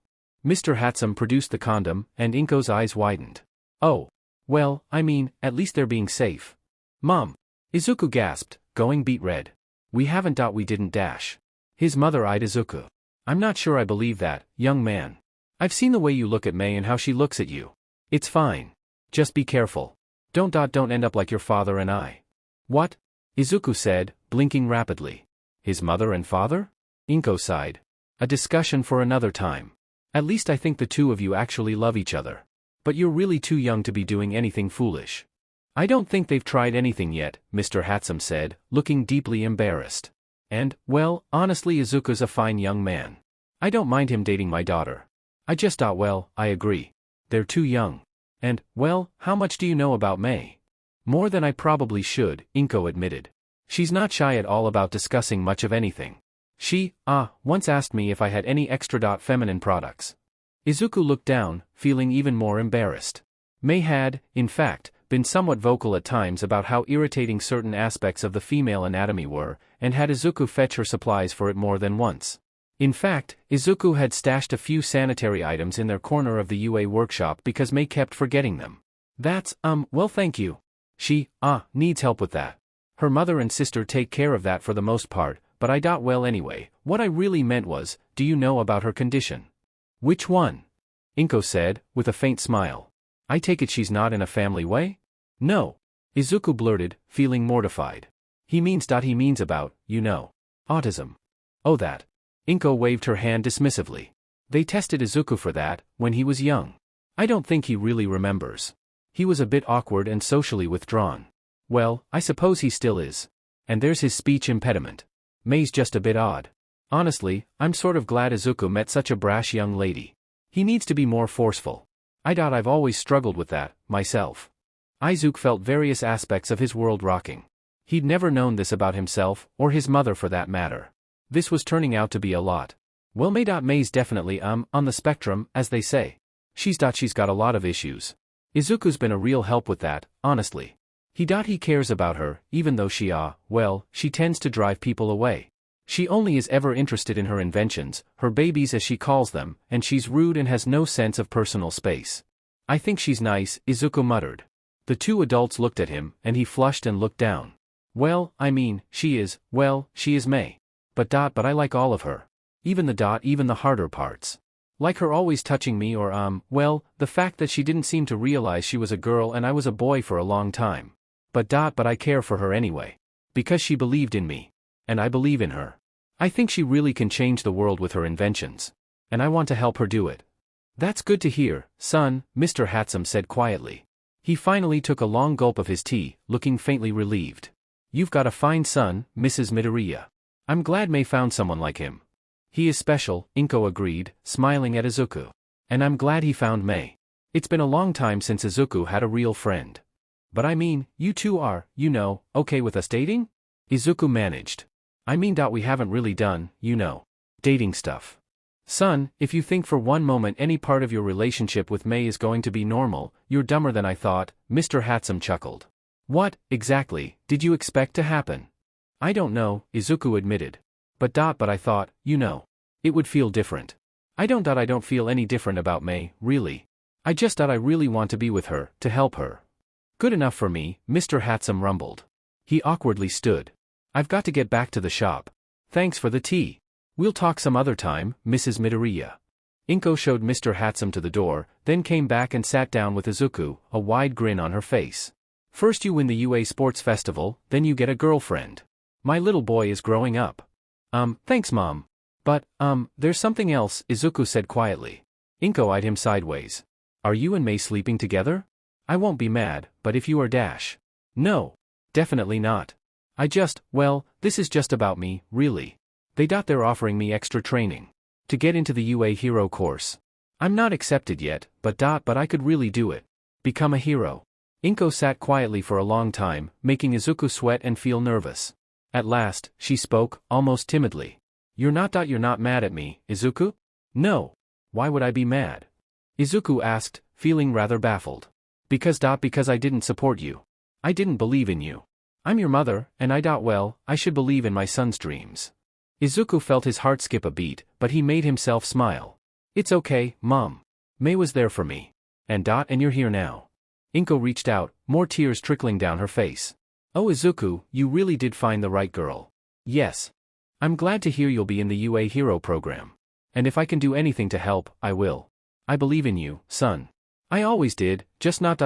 Mr. Hatsume produced the condom, and Inko's eyes widened. Oh. Well, at least they're being safe. Mom. Izuku gasped, going beet red. We didn't dash. His mother eyed Izuku. I'm not sure I believe that, young man. I've seen the way you look at Mei and how she looks at you. It's fine. Just be careful. Don't end up like your father and I. What? Izuku said, blinking rapidly. His mother and father? Inko sighed. A discussion for another time. At least I think the two of you actually love each other. But you're really too young to be doing anything foolish. I don't think they've tried anything yet, Mr. Hatsume said, looking deeply embarrassed. And, well, honestly Izuku's a fine young man. I don't mind him dating my daughter. I just well, I agree. They're too young. And, well, how much do you know about Mei? More than I probably should, Inko admitted. She's not shy at all about discussing much of anything. She, once asked me if I had any extra feminine products. Izuku looked down, feeling even more embarrassed. Mei had, in fact, been somewhat vocal at times about how irritating certain aspects of the female anatomy were, and had Izuku fetch her supplies for it more than once. In fact, Izuku had stashed a few sanitary items in their corner of the UA workshop because Mei kept forgetting them. That's, well thank you. She, needs help with that. Her mother and sister take care of that for the most part, but well anyway, what I really meant was, do you know about her condition? Which one? Inko said, with a faint smile. I take it she's not in a family way? No. Izuku blurted, feeling mortified. He means about, autism. Oh that. Inko waved her hand dismissively. They tested Izuku for that, when he was young. I don't think he really remembers. He was a bit awkward and socially withdrawn. Well, I suppose he still is. And there's his speech impediment. Mei's just a bit odd. Honestly, I'm sort of glad Izuku met such a brash young lady. He needs to be more forceful. I've always struggled with that, myself. Izuku felt various aspects of his world rocking. He'd never known this about himself, or his mother for that matter. This was turning out to be a lot. Well Mei's definitely, on the spectrum, as they say. She's got a lot of issues. Izuku's been a real help with that, honestly. He cares about her, even though she she tends to drive people away. She only is ever interested in her inventions, her babies as she calls them, and she's rude and has no sense of personal space. I think she's nice, Izuku muttered. The two adults looked at him, and he flushed and looked down. Well, she is Mei. But I like all of her. Even the harder parts. Like her always touching me or the fact that she didn't seem to realize she was a girl and I was a boy for a long time. But I care for her anyway. Because she believed in me. And I believe in her. I think she really can change the world with her inventions. And I want to help her do it. That's good to hear, son, Mr. Hatsume said quietly. He finally took a long gulp of his tea, looking faintly relieved. You've got a fine son, Mrs. Midoriya. I'm glad Mei found someone like him. He is special, Inko agreed, smiling at Izuku. And I'm glad he found Mei. It's been a long time since Izuku had a real friend. But you two are, okay with us dating? Izuku managed. We haven't really done, dating stuff. Son, if you think for one moment any part of your relationship with Mei is going to be normal, you're dumber than I thought, Mr. Hatsume chuckled. What, exactly, did you expect to happen? I don't know, Izuku admitted. But I thought, it would feel different. I don't feel any different about Mei, really. I just thought I really want to be with her, to help her. Good enough for me, Mr. Hatsume rumbled. He awkwardly stood. I've got to get back to the shop. Thanks for the tea. We'll talk some other time, Mrs. Midoriya. Inko showed Mr. Hatsume to the door, then came back and sat down with Izuku, a wide grin on her face. First you win the UA Sports Festival, then you get a girlfriend. My little boy is growing up. Thanks Mom. But, there's something else, Izuku said quietly. Inko eyed him sideways. Are you and Mei sleeping together? I won't be mad, but if you are dash. No. Definitely not. This is just about me, really. They're offering me extra training. To get into the UA hero course. I'm not accepted yet, but I could really do it. Become a hero. Inko sat quietly for a long time, making Izuku sweat and feel nervous. At last, she spoke, almost timidly. You're not mad at me, Izuku? No. Why would I be mad? Izuku asked, feeling rather baffled. Because I didn't support you. I didn't believe in you. I'm your mother, and I should believe in my son's dreams. Izuku felt his heart skip a beat, but he made himself smile. It's okay, Mom. Mei was there for me. And you're here now. Inko reached out, more tears trickling down her face. Oh Izuku, you really did find the right girl. Yes. I'm glad to hear you'll be in the UA Hero program. And if I can do anything to help, I will. I believe in you, son. I always did, just not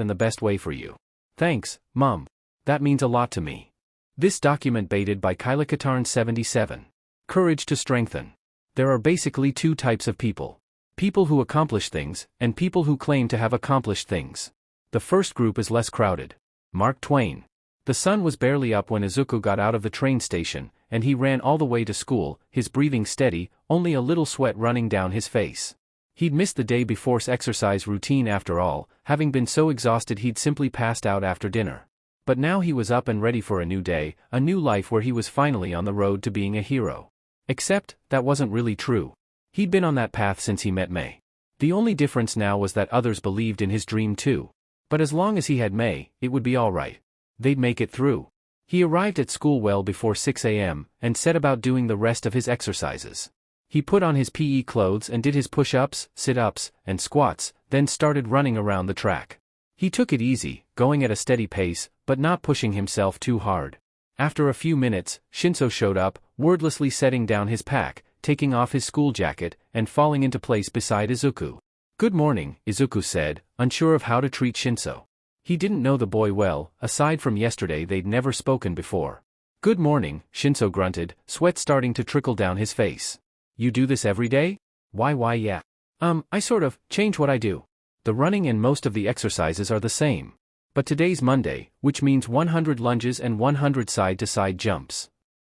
in the best way for you. Thanks, Mom. That means a lot to me. This document baited by Kylakatarn 77. Courage to strengthen. There are basically two types of people. People who accomplish things, and people who claim to have accomplished things. The first group is less crowded. Mark Twain. The sun was barely up when Izuku got out of the train station, and he ran all the way to school, his breathing steady, only a little sweat running down his face. He'd missed the day before's exercise routine after all, having been so exhausted he'd simply passed out after dinner. But now he was up and ready for a new day, a new life where he was finally on the road to being a hero. Except, that wasn't really true. He'd been on that path since he met Mei. The only difference now was that others believed in his dream too. But as long as he had Mei, it would be alright. They'd make it through. He arrived at school well before 6 a.m., and set about doing the rest of his exercises. He put on his PE clothes and did his push-ups, sit-ups, and squats, then started running around the track. He took it easy, going at a steady pace, but not pushing himself too hard. After a few minutes, Shinso showed up, wordlessly setting down his pack, taking off his school jacket, and falling into place beside Izuku. Good morning, Izuku said, unsure of how to treat Shinso. He didn't know the boy well, aside from yesterday they'd never spoken before. Good morning, Shinso grunted, sweat starting to trickle down his face. You do this every day? Why yeah. I sort of change what I do. The running and most of the exercises are the same. But today's Monday, which means 100 lunges and 100 side-to-side jumps.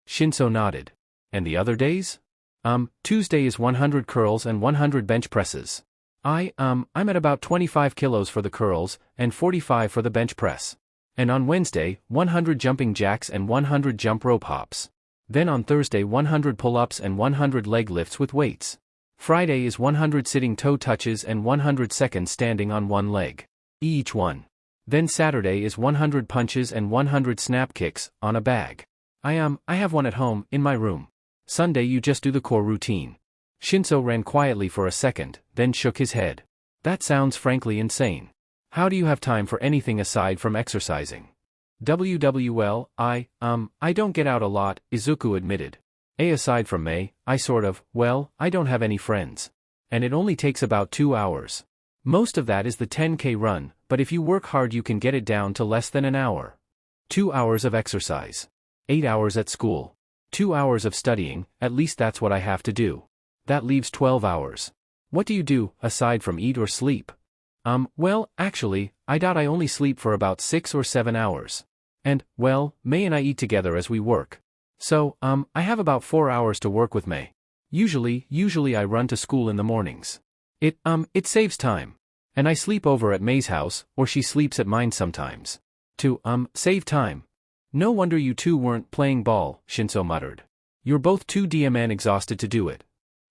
Shinso nodded. And the other days? Tuesday is 100 curls and 100 bench presses. I'm at about 25 kilos for the curls, and 45 for the bench press. And on Wednesday, 100 jumping jacks and 100 jump rope hops. Then on Thursday 100 pull-ups and 100 leg lifts with weights. Friday is 100 sitting toe touches and 100 seconds standing on one leg. Each one. Then Saturday is 100 punches and 100 snap kicks, on a bag. I have one at home, in my room. Sunday you just do the core routine. Shinso ran quietly for a second, then shook his head. That sounds frankly insane. How do you have time for anything aside from exercising? WWL, I don't get out a lot, Izuku admitted. Aside from Mei, I don't have any friends. And it only takes about 2 hours. Most of that is the 10K run, but if you work hard you can get it down to less than an hour. 2 hours of exercise. 8 hours at school. 2 hours of studying, at least that's what I have to do. That leaves 12 hours. What do you do, aside from eat or sleep? Actually, I only sleep for about 6 or 7 hours. And, Mei and I eat together as we work. So, I have about 4 hours to work with Mei. Usually I run to school in the mornings. It saves time. And I sleep over at Mei's house, or she sleeps at mine sometimes. To, save time. No wonder you two weren't playing ball, Shinso muttered. You're both too DMN exhausted to do it.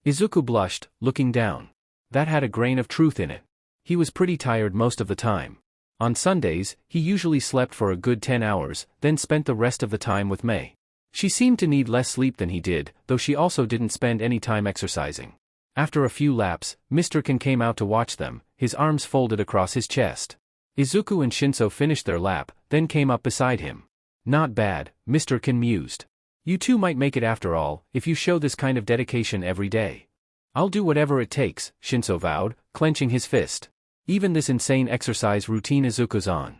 Izuku blushed, looking down. That had a grain of truth in it. He was pretty tired most of the time. On Sundays, he usually slept for a good 10 hours, then spent the rest of the time with Mei. She seemed to need less sleep than he did, though she also didn't spend any time exercising. After a few laps, Mr. Ken came out to watch them, his arms folded across his chest. Izuku and Shinso finished their lap, then came up beside him. Not bad, Mr. Ken mused. You two might make it after all, if you show this kind of dedication every day. I'll do whatever it takes, Shinso vowed, clenching his fist. Even this insane exercise routine Izuku's on.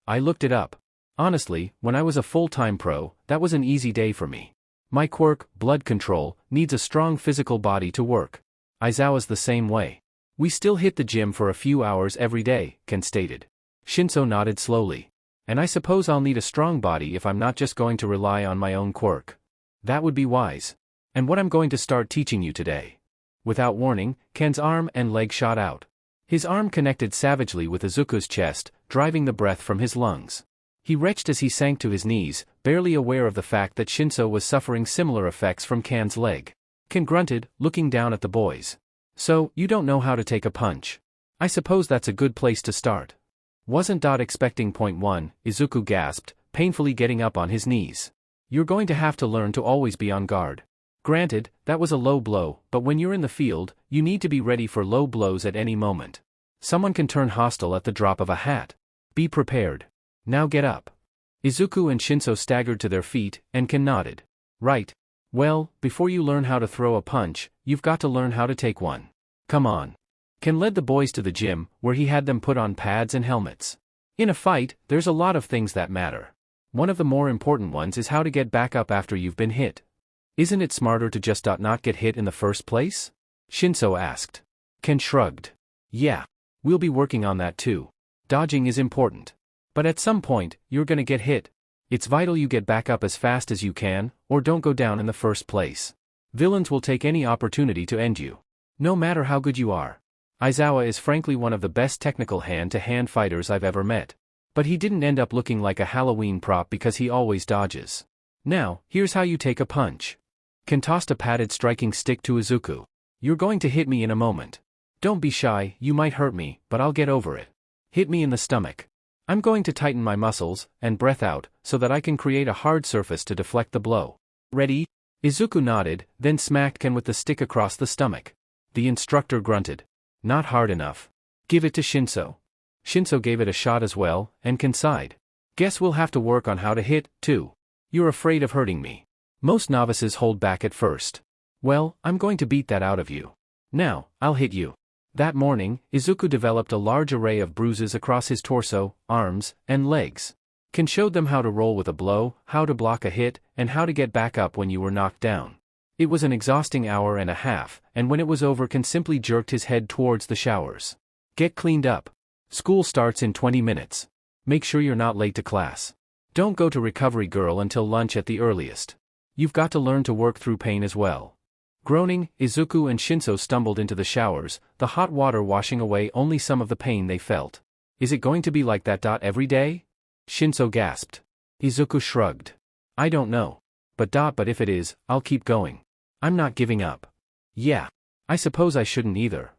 I looked it up. Honestly, when I was a full-time pro, that was an easy day for me. My quirk, blood control, needs a strong physical body to work. Aizawa's the same way. We still hit the gym for a few hours every day, Ken stated. Shinso nodded slowly. And I suppose I'll need a strong body if I'm not just going to rely on my own quirk. That would be wise. And what I'm going to start teaching you today. Without warning, Ken's arm and leg shot out. His arm connected savagely with Izuku's chest, driving the breath from his lungs. He retched as he sank to his knees, barely aware of the fact that Shinso was suffering similar effects from Ken's leg. Ken grunted, looking down at the boys. So, you don't know how to take a punch. I suppose that's a good place to start. Wasn't expecting point one, Izuku gasped, painfully getting up on his knees. You're going to have to learn to always be on guard. Granted, that was a low blow, but when you're in the field, you need to be ready for low blows at any moment. Someone can turn hostile at the drop of a hat. Be prepared. Now get up. Izuku and Shinso staggered to their feet, and Ken nodded. Right. Well, before you learn how to throw a punch, you've got to learn how to take one. Come on. Ken led the boys to the gym, where he had them put on pads and helmets. In a fight, there's a lot of things that matter. One of the more important ones is how to get back up after you've been hit. Isn't it smarter to just not get hit in the first place? Shinso asked. Ken shrugged. Yeah. We'll be working on that too. Dodging is important. But at some point, you're gonna get hit. It's vital you get back up as fast as you can, or don't go down in the first place. Villains will take any opportunity to end you. No matter how good you are. Aizawa is frankly one of the best technical hand-to-hand fighters I've ever met. But he didn't end up looking like a Halloween prop because he always dodges. Now, here's how you take a punch. Ken tossed a padded striking stick to Izuku. You're going to hit me in a moment. Don't be shy, you might hurt me, but I'll get over it. Hit me in the stomach. I'm going to tighten my muscles, and breath out, so that I can create a hard surface to deflect the blow. Ready? Izuku nodded, then smacked Ken with the stick across the stomach. The instructor grunted. Not hard enough. Give it to Shinso. Shinso gave it a shot as well, and Ken sighed. Guess we'll have to work on how to hit, too. You're afraid of hurting me. Most novices hold back at first. Well, I'm going to beat that out of you. Now, I'll hit you. That morning, Izuku developed a large array of bruises across his torso, arms, and legs. Ken showed them how to roll with a blow, how to block a hit, and how to get back up when you were knocked down. It was an exhausting hour and a half, and when it was over Ken simply jerked his head towards the showers. Get cleaned up. School starts in 20 minutes. Make sure you're not late to class. Don't go to Recovery Girl until lunch at the earliest. You've got to learn to work through pain as well. Groaning, Izuku and Shinso stumbled into the showers, the hot water washing away only some of the pain they felt. Is it going to be like that every day? Shinso gasped. Izuku shrugged. I don't know. But if it is, I'll keep going. I'm not giving up. Yeah. I suppose I shouldn't either.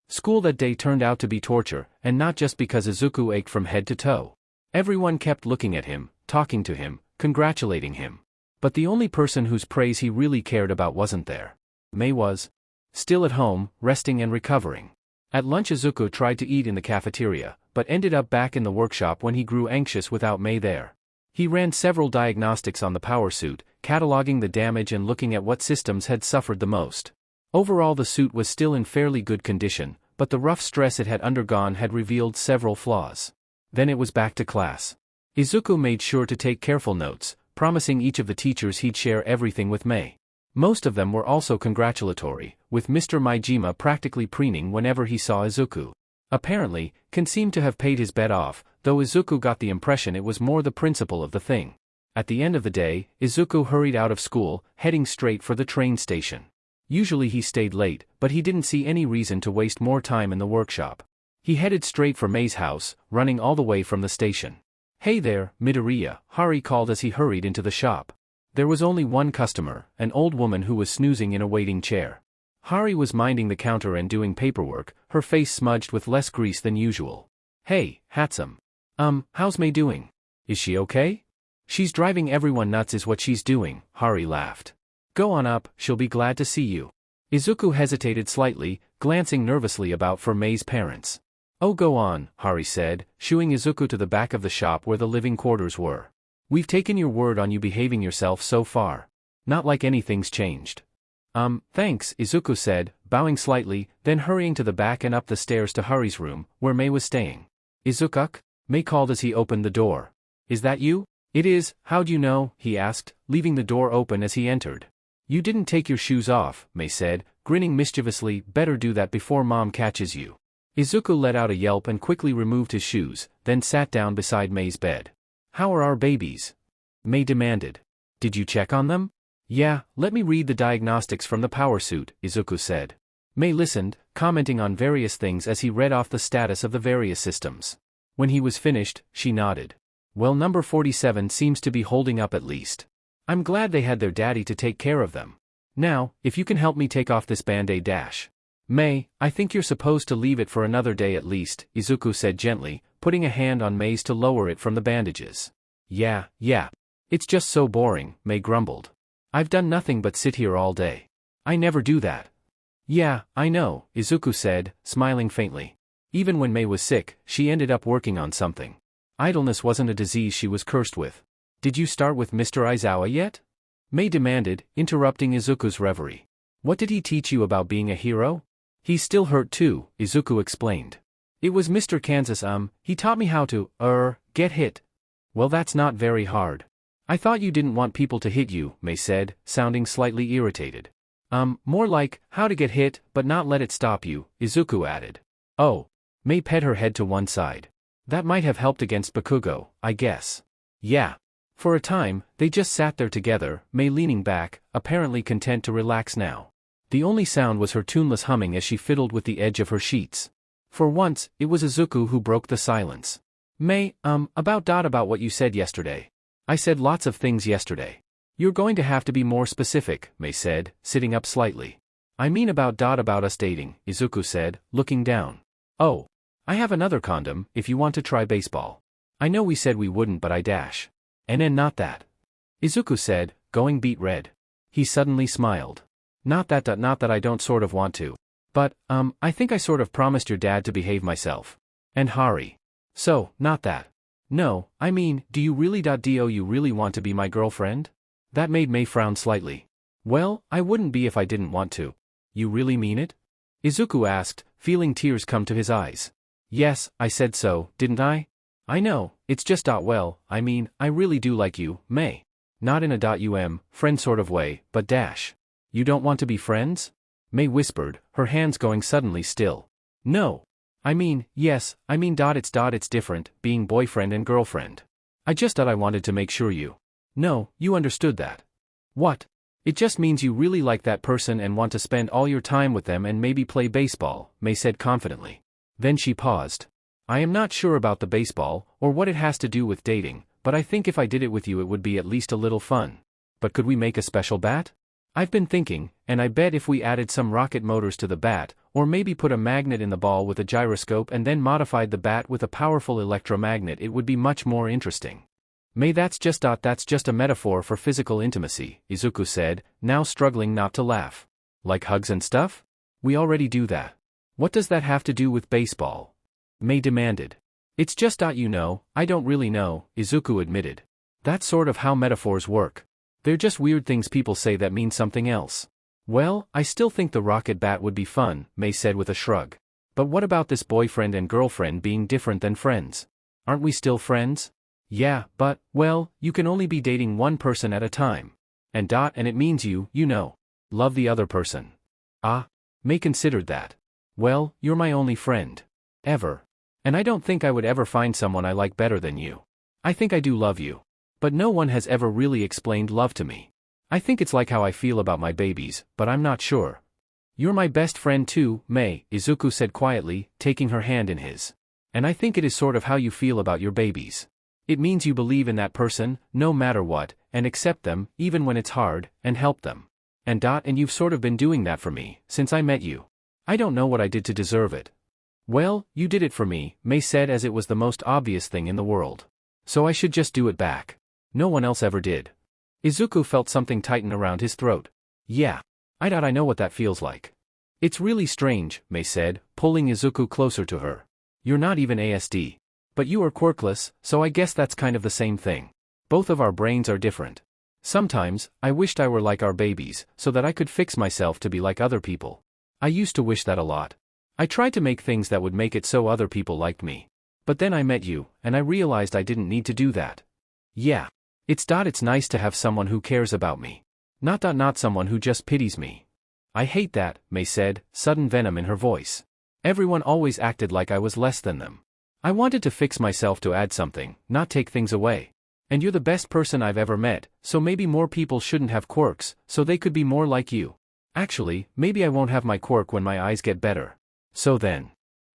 School that day turned out to be torture, and not just because Izuku ached from head to toe. Everyone kept looking at him, talking to him, congratulating him. But the only person whose praise he really cared about wasn't there. Mei was. Still at home, resting and recovering. At lunch Izuku tried to eat in the cafeteria, but ended up back in the workshop when he grew anxious without Mei there. He ran several diagnostics on the power suit, cataloging the damage and looking at what systems had suffered the most. Overall the suit was still in fairly good condition, but the rough stress it had undergone had revealed several flaws. Then it was back to class. Izuku made sure to take careful notes, promising each of the teachers he'd share everything with Mei. Most of them were also congratulatory, with Mr. Maijima practically preening whenever he saw Izuku. Apparently, Ken seemed to have paid his bet off, though Izuku got the impression it was more the principle of the thing. At the end of the day, Izuku hurried out of school, heading straight for the train station. Usually he stayed late, but he didn't see any reason to waste more time in the workshop. He headed straight for Mei's house, running all the way from the station. Hey there, Midoriya, Hari called as he hurried into the shop. There was only one customer, an old woman who was snoozing in a waiting chair. Hari was minding the counter and doing paperwork, her face smudged with less grease than usual. Hey, Hatsume. How's Mei doing? Is she okay? She's driving everyone nuts is what she's doing, Hari laughed. Go on up, she'll be glad to see you. Izuku hesitated slightly, glancing nervously about for Mei's parents. Oh go on, Hari said, shooing Izuku to the back of the shop where the living quarters were. We've taken your word on you behaving yourself so far. Not like anything's changed. Thanks, Izuku said, bowing slightly, then hurrying to the back and up the stairs to Hari's room, where Mei was staying. Izuku? Mei called as he opened the door. Is that you? It is, how'd you know? He asked, leaving the door open as he entered. You didn't take your shoes off, Mei said, grinning mischievously, better do that before Mom catches you. Izuku let out a yelp and quickly removed his shoes, then sat down beside Mei's bed. How are our babies? Mei demanded. Did you check on them? Yeah, let me read the diagnostics from the power suit, Izuku said. Mei listened, commenting on various things as he read off the status of the various systems. When he was finished, she nodded. Well, number 47 seems to be holding up at least. I'm glad they had their daddy to take care of them. Now, if you can help me take off this band-aid dash. Mei, I think you're supposed to leave it for another day at least, Izuku said gently, putting a hand on Mei's to lower it from the bandages. Yeah. It's just so boring, Mei grumbled. I've done nothing but sit here all day. I never do that. Yeah, I know, Izuku said, smiling faintly. Even when Mei was sick, she ended up working on something. Idleness wasn't a disease she was cursed with. Did you start with Mr. Aizawa yet? Mei demanded, interrupting Izuku's reverie. What did he teach you about being a hero? He's still hurt too, Izuku explained. It was Mr. Kansas he taught me how to, get hit. Well that's not very hard. I thought you didn't want people to hit you, Mei said, sounding slightly irritated. More like, how to get hit, but not let it stop you, Izuku added. Oh. Mei pet her head to one side. That might have helped against Bakugo, I guess. Yeah. For a time, they just sat there together, Mei leaning back, apparently content to relax now. The only sound was her tuneless humming as she fiddled with the edge of her sheets. For once, it was Izuku who broke the silence. Mei, about what you said yesterday. I said lots of things yesterday. You're going to have to be more specific, Mei said, sitting up slightly. I mean about us dating, Izuku said, looking down. Oh. I have another condom, if you want to try baseball. I know we said we wouldn't but I dash. And then not that. Izuku said, going beet red. He suddenly smiled. Not that I don't sort of want to. But, I think I sort of promised your dad to behave myself. And Hari. So, not that. No, I mean, do you really want to be my girlfriend? That made Mei frown slightly. Well, I wouldn't be if I didn't want to. You really mean it? Izuku asked, feeling tears come to his eyes. Yes, I said so, didn't I? I know, it's just well, I mean, I really do like you, Mei. Not in a friend sort of way, but dash. You don't want to be friends? Mei whispered, her hands going suddenly still. No. I mean, yes, it's different, being boyfriend and girlfriend. I just thought I wanted to make sure you. No, you understood that. What? It just means you really like that person and want to spend all your time with them and maybe play baseball, Mei said confidently. Then she paused. I am not sure about the baseball, or what it has to do with dating, but I think if I did it with you it would be at least a little fun. But could we make a special bat? I've been thinking, and I bet if we added some rocket motors to the bat, or maybe put a magnet in the ball with a gyroscope and then modified the bat with a powerful electromagnet it would be much more interesting. Mei that's just a metaphor for physical intimacy, Izuku said, now struggling not to laugh. Like hugs and stuff? We already do that. What does that have to do with baseball? Mei demanded. It's just I don't really know, Izuku admitted. That's sort of how metaphors work. They're just weird things people say that mean something else. Well, I still think the rocket bat would be fun, Mei said with a shrug. But what about this boyfriend and girlfriend being different than friends? Aren't we still friends? Yeah, but, well, you can only be dating one person at a time. And it means you love the other person. Ah, Mei considered that. Well, you're my only friend. Ever. And I don't think I would ever find someone I like better than you. I think I do love you. But no one has ever really explained love to me. I think it's like how I feel about my babies, but I'm not sure. You're my best friend too, Mei, Izuku said quietly, taking her hand in his. And I think it is sort of how you feel about your babies. It means you believe in that person, no matter what, and accept them, even when it's hard, and help them. And you've sort of been doing that for me, since I met you. I don't know what I did to deserve it. Well, you did it for me, Mei said as it was the most obvious thing in the world. So I should just do it back. No one else ever did. Izuku felt something tighten around his throat. Yeah. I know what that feels like. It's really strange, Mei said, pulling Izuku closer to her. You're not even ASD. But you are quirkless, so I guess that's kind of the same thing. Both of our brains are different. Sometimes, I wished I were like our babies, so that I could fix myself to be like other people. I used to wish that a lot. I tried to make things that would make it so other people liked me. But then I met you, and I realized I didn't need to do that. Yeah. It's nice to have someone who cares about me. Not someone who just pities me. I hate that, Mei said, sudden venom in her voice. Everyone always acted like I was less than them. I wanted to fix myself to add something, not take things away. And you're the best person I've ever met, so maybe more people shouldn't have quirks, so they could be more like you. Actually, maybe I won't have my quirk when my eyes get better. So then.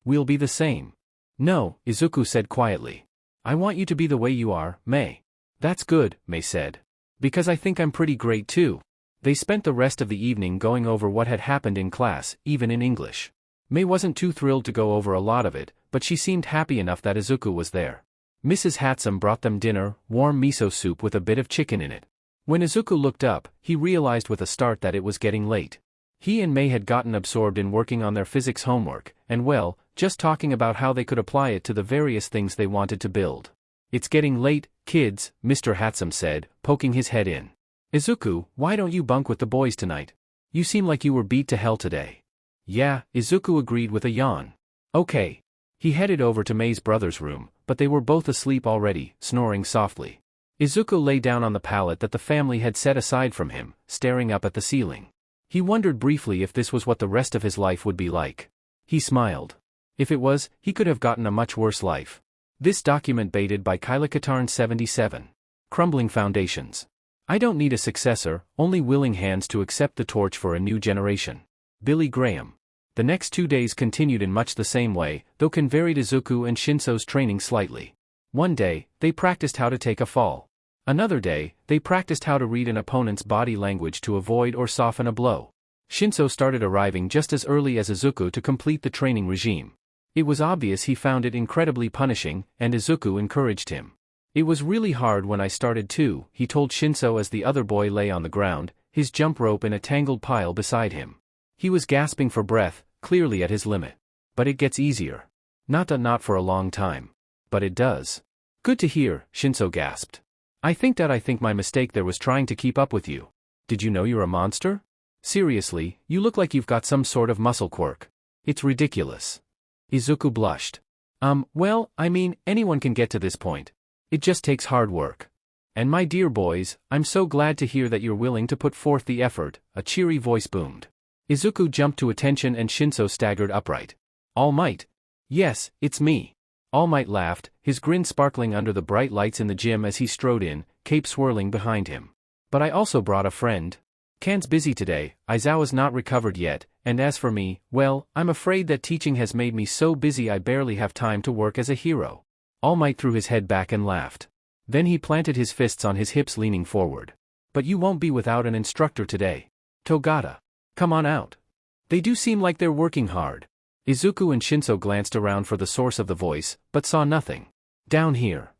We'll be the same. No, Izuku said quietly. I want you to be the way you are, Mei. That's good, Mei said. Because I think I'm pretty great too. They spent the rest of the evening going over what had happened in class, even in English. Mei wasn't too thrilled to go over a lot of it, but she seemed happy enough that Izuku was there. Mrs. Hatsume brought them dinner, warm miso soup with a bit of chicken in it. When Izuku looked up, he realized with a start that it was getting late. He and Mei had gotten absorbed in working on their physics homework, and well, just talking about how they could apply it to the various things they wanted to build. It's getting late, kids, Mr. Hatsume said, poking his head in. Izuku, why don't you bunk with the boys tonight? You seem like you were beat to hell today. Yeah, Izuku agreed with a yawn. Okay. He headed over to Mei's brother's room, but they were both asleep already, snoring softly. Izuku lay down on the pallet that the family had set aside from him, staring up at the ceiling. He wondered briefly if this was what the rest of his life would be like. He smiled. If it was, he could have gotten a much worse life. This document baited by Katarn 77. Crumbling foundations. I don't need a successor, only willing hands to accept the torch for a new generation. Billy Graham. The next 2 days continued in much the same way, though Ken varied Izuku and Shinso's training slightly. One day, they practiced how to take a fall. Another day, they practiced how to read an opponent's body language to avoid or soften a blow. Shinso started arriving just as early as Izuku to complete the training regime. It was obvious he found it incredibly punishing, and Izuku encouraged him. It was really hard when I started too, he told Shinso as the other boy lay on the ground, his jump rope in a tangled pile beside him. He was gasping for breath, clearly at his limit. But it gets easier. Not for a long time. But it does. Good to hear, Shinso gasped. I think my mistake there was trying to keep up with you. Did you know you're a monster? Seriously, you look like you've got some sort of muscle quirk. It's ridiculous. Izuku blushed. Well, I mean, anyone can get to this point. It just takes hard work. And my dear boys, I'm so glad to hear that you're willing to put forth the effort, a cheery voice boomed. Izuku jumped to attention and Shinso staggered upright. All Might? Yes, it's me. All Might laughed, his grin sparkling under the bright lights in the gym as he strode in, cape swirling behind him. But I also brought a friend. Kan's busy today, Aizawa's not recovered yet, and as for me, well, I'm afraid that teaching has made me so busy I barely have time to work as a hero. All Might threw his head back and laughed. Then he planted his fists on his hips leaning forward. But you won't be without an instructor today. Togata. Come on out. They do seem like they're working hard. Izuku and Shinso glanced around for the source of the voice, but saw nothing. Down here.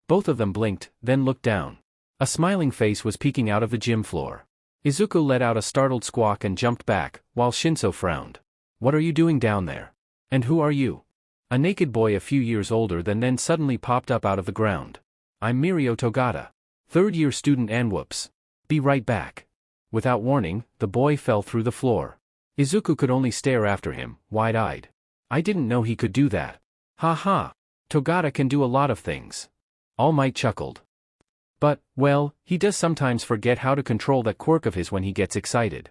Both of them blinked, then looked down. A smiling face was peeking out of the gym floor. Izuku let out a startled squawk and jumped back, while Shinso frowned. What are you doing down there? And who are you? A naked boy a few years older than then suddenly popped up out of the ground. I'm Mirio Togata. Third-year student and whoops. Be right back. Without warning, the boy fell through the floor. Izuku could only stare after him, wide-eyed. I didn't know he could do that. Ha ha. Togata can do a lot of things. All Might chuckled. But, well, he does sometimes forget how to control that quirk of his when he gets excited.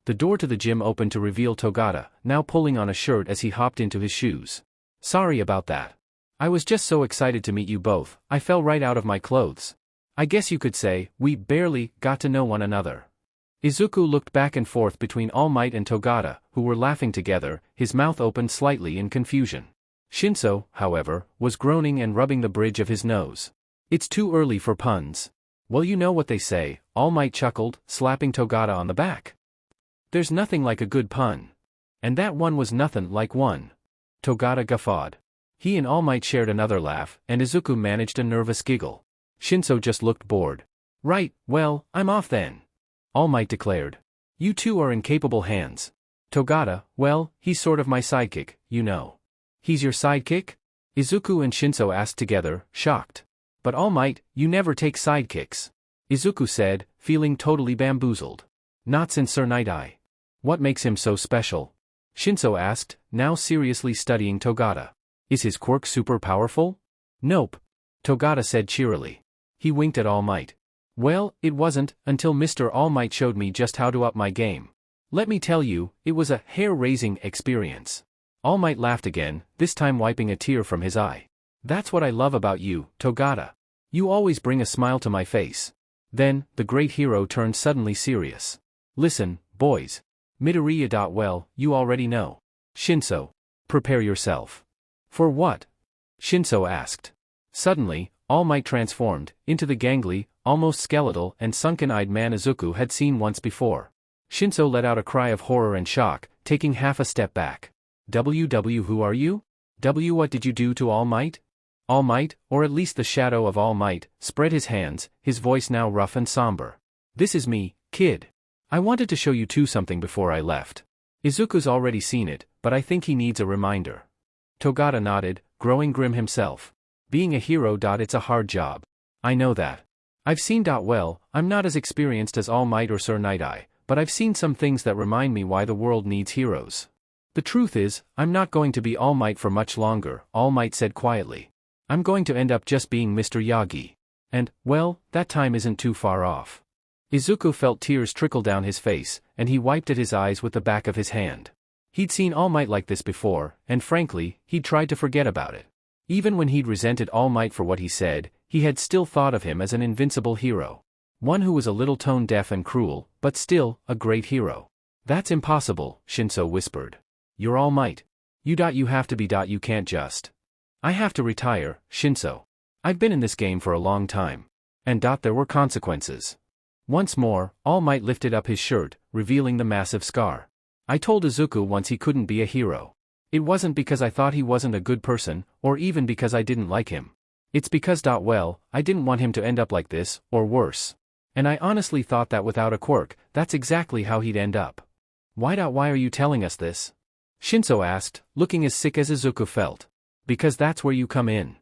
The door to the gym opened to reveal Togata, now pulling on a shirt as he hopped into his shoes. Sorry about that. I was just so excited to meet you both, I fell right out of my clothes. I guess you could say, we barely got to know one another. Izuku looked back and forth between All Might and Togata, who were laughing together, his mouth opened slightly in confusion. Shinso, however, was groaning and rubbing the bridge of his nose. It's too early for puns. Well, you know what they say, All Might chuckled, slapping Togata on the back. There's nothing like a good pun. And that one was nothing like one. Togata guffawed. He and All Might shared another laugh, and Izuku managed a nervous giggle. Shinso just looked bored. Right, well, I'm off then. All Might declared. You two are in capable hands. Togata, well, he's sort of my sidekick, you know. He's your sidekick? Izuku and Shinso asked together, shocked. But All Might, you never take sidekicks. Izuku said, feeling totally bamboozled. Not since Sir Night-Eye. What makes him so special? Shinso asked, now seriously studying Togata. Is his quirk super powerful? Nope. Togata said cheerily. He winked at All Might. Well, it wasn't, until Mr. All Might showed me just how to up my game. Let me tell you, it was a hair-raising experience. All Might laughed again, this time wiping a tear from his eye. That's what I love about you, Togata. You always bring a smile to my face. Then, the great hero turned suddenly serious. Listen, boys. Midoriya. Well, you already know. Shinso. Prepare yourself. For what? Shinso asked. Suddenly, All Might transformed into the gangly, almost skeletal and sunken-eyed man Izuku had seen once before. Shinso let out a cry of horror and shock, taking half a step back. Who are you? What did you do to All Might? All Might, or at least the shadow of All Might, spread his hands, his voice now rough and somber. This is me, kid. I wanted to show you two something before I left. Izuku's already seen it, but I think he needs a reminder. Togata nodded, growing grim himself. Being a hero. It's a hard job. I know that. I've seen. Well, I'm not as experienced as All Might or Sir Night-Eye, but I've seen some things that remind me why the world needs heroes. The truth is, I'm not going to be All Might for much longer, All Might said quietly. I'm going to end up just being Mr. Yagi. And, well, that time isn't too far off. Izuku felt tears trickle down his face, and he wiped at his eyes with the back of his hand. He'd seen All Might like this before, and frankly, he'd tried to forget about it. Even when he'd resented All Might for what he said, he had still thought of him as an invincible hero. One who was a little tone-deaf and cruel, but still, a great hero. That's impossible, Shinso whispered. You're All Might. You have to be. You can't just. I have to retire, Shinso. I've been in this game for a long time. And there were consequences. Once more, All Might lifted up his shirt, revealing the massive scar. I told Izuku once he couldn't be a hero. It wasn't because I thought he wasn't a good person, or even because I didn't like him. It's because, well, I didn't want him to end up like this, or worse. And I honestly thought that without a quirk, that's exactly how he'd end up. Why are you telling us this? Shinso asked, looking as sick as Izuku felt. Because that's where you come in.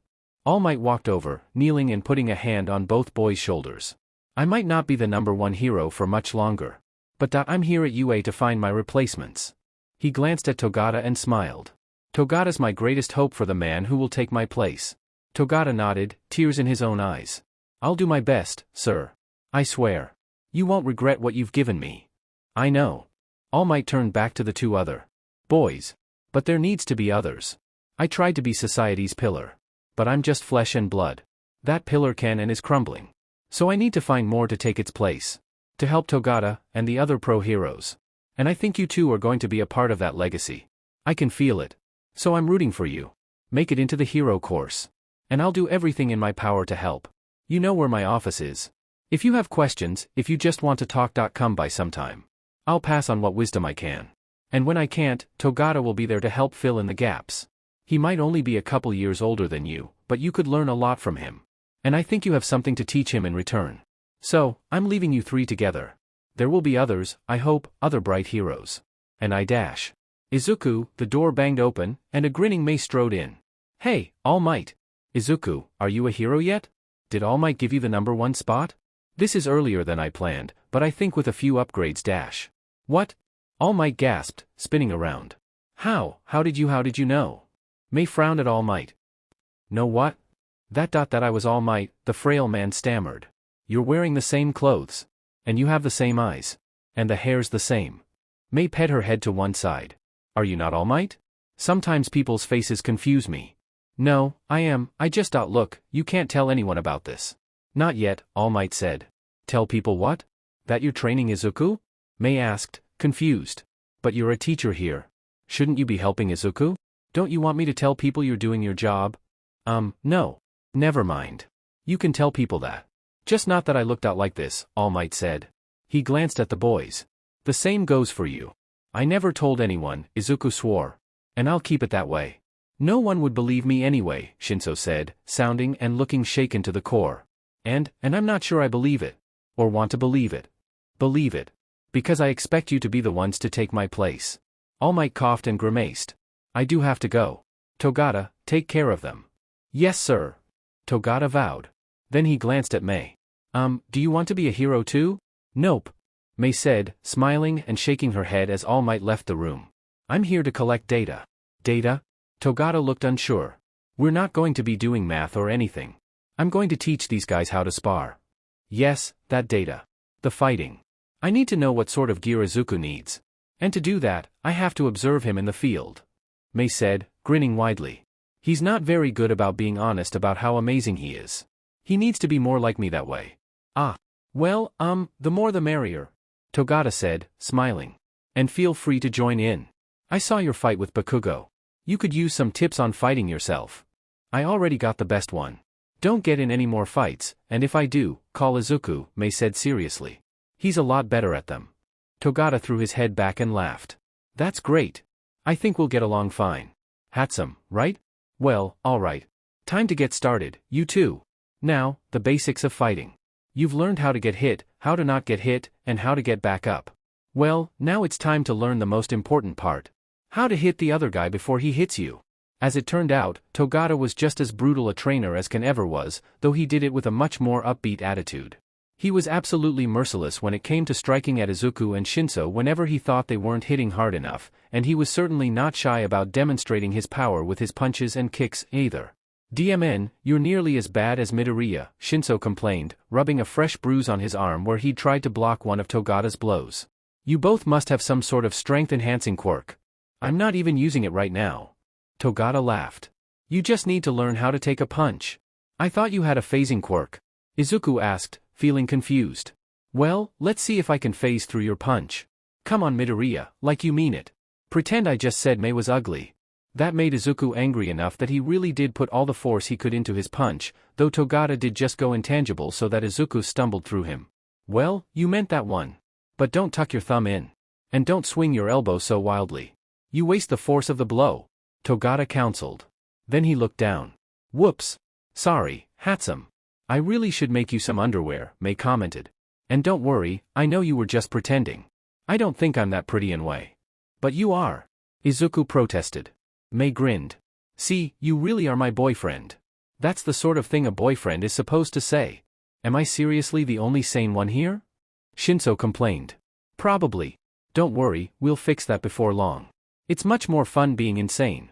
All Might walked over, kneeling and putting a hand on both boys' shoulders. I might not be the #1 hero for much longer. But I'm here at UA to find my replacements. He glanced at Togata and smiled. Togata's my greatest hope for the man who will take my place. Togata nodded, tears in his own eyes. I'll do my best, sir. I swear. You won't regret what you've given me. I know. All Might turned back to the two other boys. But there needs to be others. I tried to be society's pillar. But I'm just flesh and blood. That pillar can and is crumbling. So I need to find more to take its place. To help Togata, and the other pro-heroes. And I think you two are going to be a part of that legacy. I can feel it. So I'm rooting for you. Make it into the hero course. And I'll do everything in my power to help. You know where my office is. If you have questions, if you just want to talk. Come by sometime. I'll pass on what wisdom I can. And when I can't, Togata will be there to help fill in the gaps. He might only be a couple years older than you, but you could learn a lot from him. And I think you have something to teach him in return. So, I'm leaving you three together. There will be others, I hope, other bright heroes. And I dash. Izuku, the door banged open, and a grinning Mei strode in. Hey, All Might. Izuku, are you a hero yet? Did All Might give you the #1 spot? This is earlier than I planned, but I think with a few upgrades. What? All Might gasped, spinning around. How did you know? Mei frowned at All Might. Know what? That I was All Might, the frail man stammered. You're wearing the same clothes. And you have the same eyes. And the hair's the same. Mei pet her head to one side. Are you not All Might? Sometimes people's faces confuse me. No, I am. I just look, you can't tell anyone about this. Not yet, All Might said. Tell people what? That you're training Izuku? Mei asked, confused. But you're a teacher here. Shouldn't you be helping Izuku? Don't you want me to tell people you're doing your job? No. Never mind. You can tell people that. Just not that I looked out like this, All Might said. He glanced at the boys. The same goes for you. I never told anyone, Izuku swore. And I'll keep it that way. No one would believe me anyway, Shinso said, sounding and looking shaken to the core. And I'm not sure I believe it. Or want to believe it. Believe it. Because I expect you to be the ones to take my place. All Might coughed and grimaced. I do have to go. Togata, take care of them. Yes, sir. Togata vowed. Then he glanced at Mei. Do you want to be a hero too? Nope. Mei said, smiling and shaking her head as All Might left the room. I'm here to collect data. Data? Togata looked unsure. We're not going to be doing math or anything. I'm going to teach these guys how to spar. Yes, that data. The fighting. I need to know what sort of gear Izuku needs. And to do that, I have to observe him in the field. Mei said, grinning widely. He's not very good about being honest about how amazing he is. He needs to be more like me that way. Ah. Well, the more the merrier. Togata said, smiling. And feel free to join in. I saw your fight with Bakugo. You could use some tips on fighting yourself. I already got the best one. Don't get in any more fights, and if I do, call Izuku, Mei said seriously. He's a lot better at them. Togata threw his head back and laughed. That's great. I think we'll get along fine. Hatsume, right? Well, alright. Time to get started, you too. Now, the basics of fighting. You've learned how to get hit, how to not get hit, and how to get back up. Well, now it's time to learn the most important part. How to hit the other guy before he hits you. As it turned out, Togata was just as brutal a trainer as Ken ever was, though he did it with a much more upbeat attitude. He was absolutely merciless when it came to striking at Izuku and Shinso whenever he thought they weren't hitting hard enough, and he was certainly not shy about demonstrating his power with his punches and kicks, either. DMN, you're nearly as bad as Midoriya, Shinso complained, rubbing a fresh bruise on his arm where he'd tried to block one of Togata's blows. You both must have some sort of strength-enhancing quirk. I'm not even using it right now. Togata laughed. You just need to learn how to take a punch. I thought you had a phasing quirk. Izuku asked, feeling confused. Well, let's see if I can phase through your punch. Come on Midoriya, like you mean it. Pretend I just said Mei was ugly. That made Izuku angry enough that he really did put all the force he could into his punch, though Togata did just go intangible so that Izuku stumbled through him. Well, you meant that one. But don't tuck your thumb in. And don't swing your elbow so wildly. You waste the force of the blow. Togata counseled. Then he looked down. Whoops. Sorry, Hatsume. I really should make you some underwear, Mei commented. And don't worry, I know you were just pretending. I don't think I'm that pretty anyway. But you are. Izuku protested. Mei grinned. See, you really are my boyfriend. That's the sort of thing a boyfriend is supposed to say. Am I seriously the only sane one here? Shinso complained. Probably. Don't worry, we'll fix that before long. It's much more fun being insane.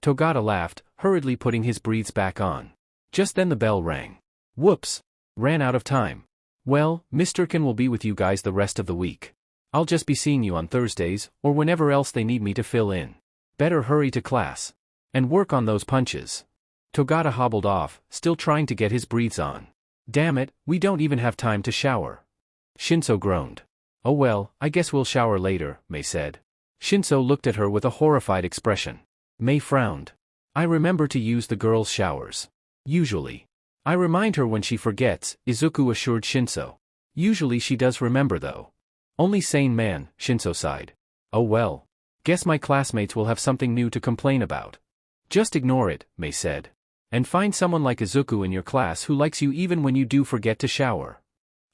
Togata laughed, hurriedly putting his breathes back on. Just then the bell rang. Whoops. Ran out of time. Well, Mr. Ken will be with you guys the rest of the week. I'll just be seeing you on Thursdays, or whenever else they need me to fill in. Better hurry to class. And work on those punches. Togata hobbled off, still trying to get his breathes on. Damn it, we don't even have time to shower. Shinso groaned. Oh well, I guess we'll shower later, Mei said. Shinso looked at her with a horrified expression. Mei frowned. I remember to use the girls' showers. Usually. I remind her when she forgets, Izuku assured Shinso. Usually she does remember though. Only sane man, Shinso sighed. Oh well. Guess my classmates will have something new to complain about. Just ignore it, Mei said. And find someone like Izuku in your class who likes you even when you do forget to shower.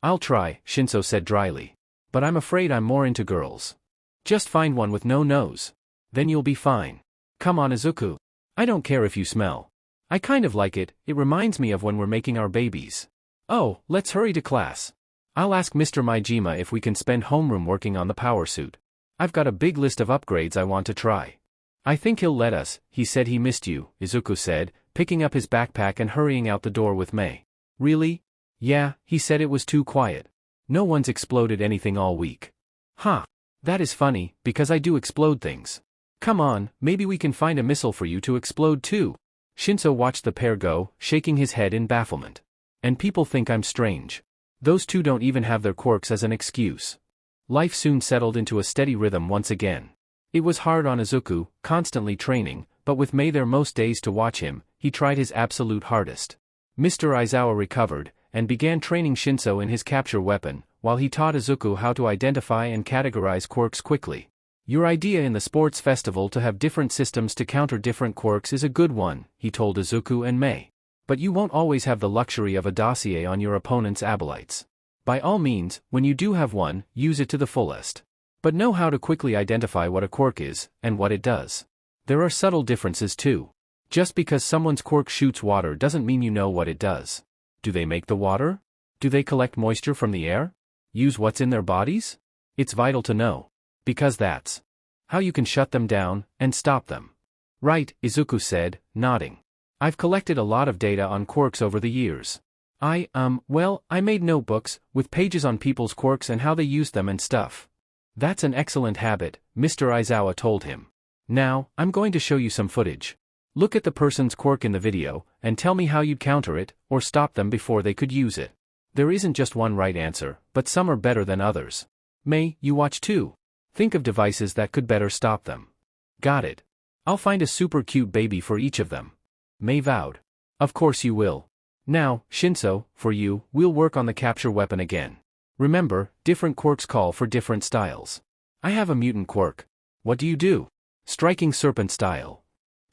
I'll try, Shinso said dryly. But I'm afraid I'm more into girls. Just find one with no nose. Then you'll be fine. Come on Izuku. I don't care if you smell. I kind of like it, it reminds me of when we're making our babies. Oh, let's hurry to class. I'll ask Mr. Maijima if we can spend homeroom working on the power suit. I've got a big list of upgrades I want to try. I think he'll let us, he said he missed you, Izuku said, picking up his backpack and hurrying out the door with Mei. Really? Yeah, he said it was too quiet. No one's exploded anything all week. Huh. That is funny, because I do explode things. Come on, maybe we can find a missile for you to explode too. Shinso watched the pair go, shaking his head in bafflement. And people think I'm strange. Those two don't even have their quirks as an excuse. Life soon settled into a steady rhythm once again. It was hard on Izuku, constantly training, but with Mei there most days to watch him, he tried his absolute hardest. Mr. Aizawa recovered, and began training Shinso in his capture weapon, while he taught Izuku how to identify and categorize quirks quickly. Your idea in the sports festival to have different systems to counter different quirks is a good one, he told Izuku and Mei. But you won't always have the luxury of a dossier on your opponent's abolites. By all means, when you do have one, use it to the fullest. But know how to quickly identify what a quirk is, and what it does. There are subtle differences too. Just because someone's quirk shoots water doesn't mean you know what it does. Do they make the water? Do they collect moisture from the air? Use what's in their bodies? It's vital to know. Because that's how you can shut them down, and stop them. Right, Izuku said, nodding. I've collected a lot of data on quirks over the years. I made notebooks, with pages on people's quirks and how they use them and stuff. That's an excellent habit, Mr. Aizawa told him. Now, I'm going to show you some footage. Look at the person's quirk in the video, and tell me how you'd counter it, or stop them before they could use it. There isn't just one right answer, but some are better than others. Mei, you watch too. Think of devices that could better stop them. Got it. I'll find a super cute baby for each of them. Mei vowed. Of course you will. Now, Shinso, for you, we'll work on the capture weapon again. Remember, different quirks call for different styles. I have a mutant quirk. What do you do? Striking serpent style.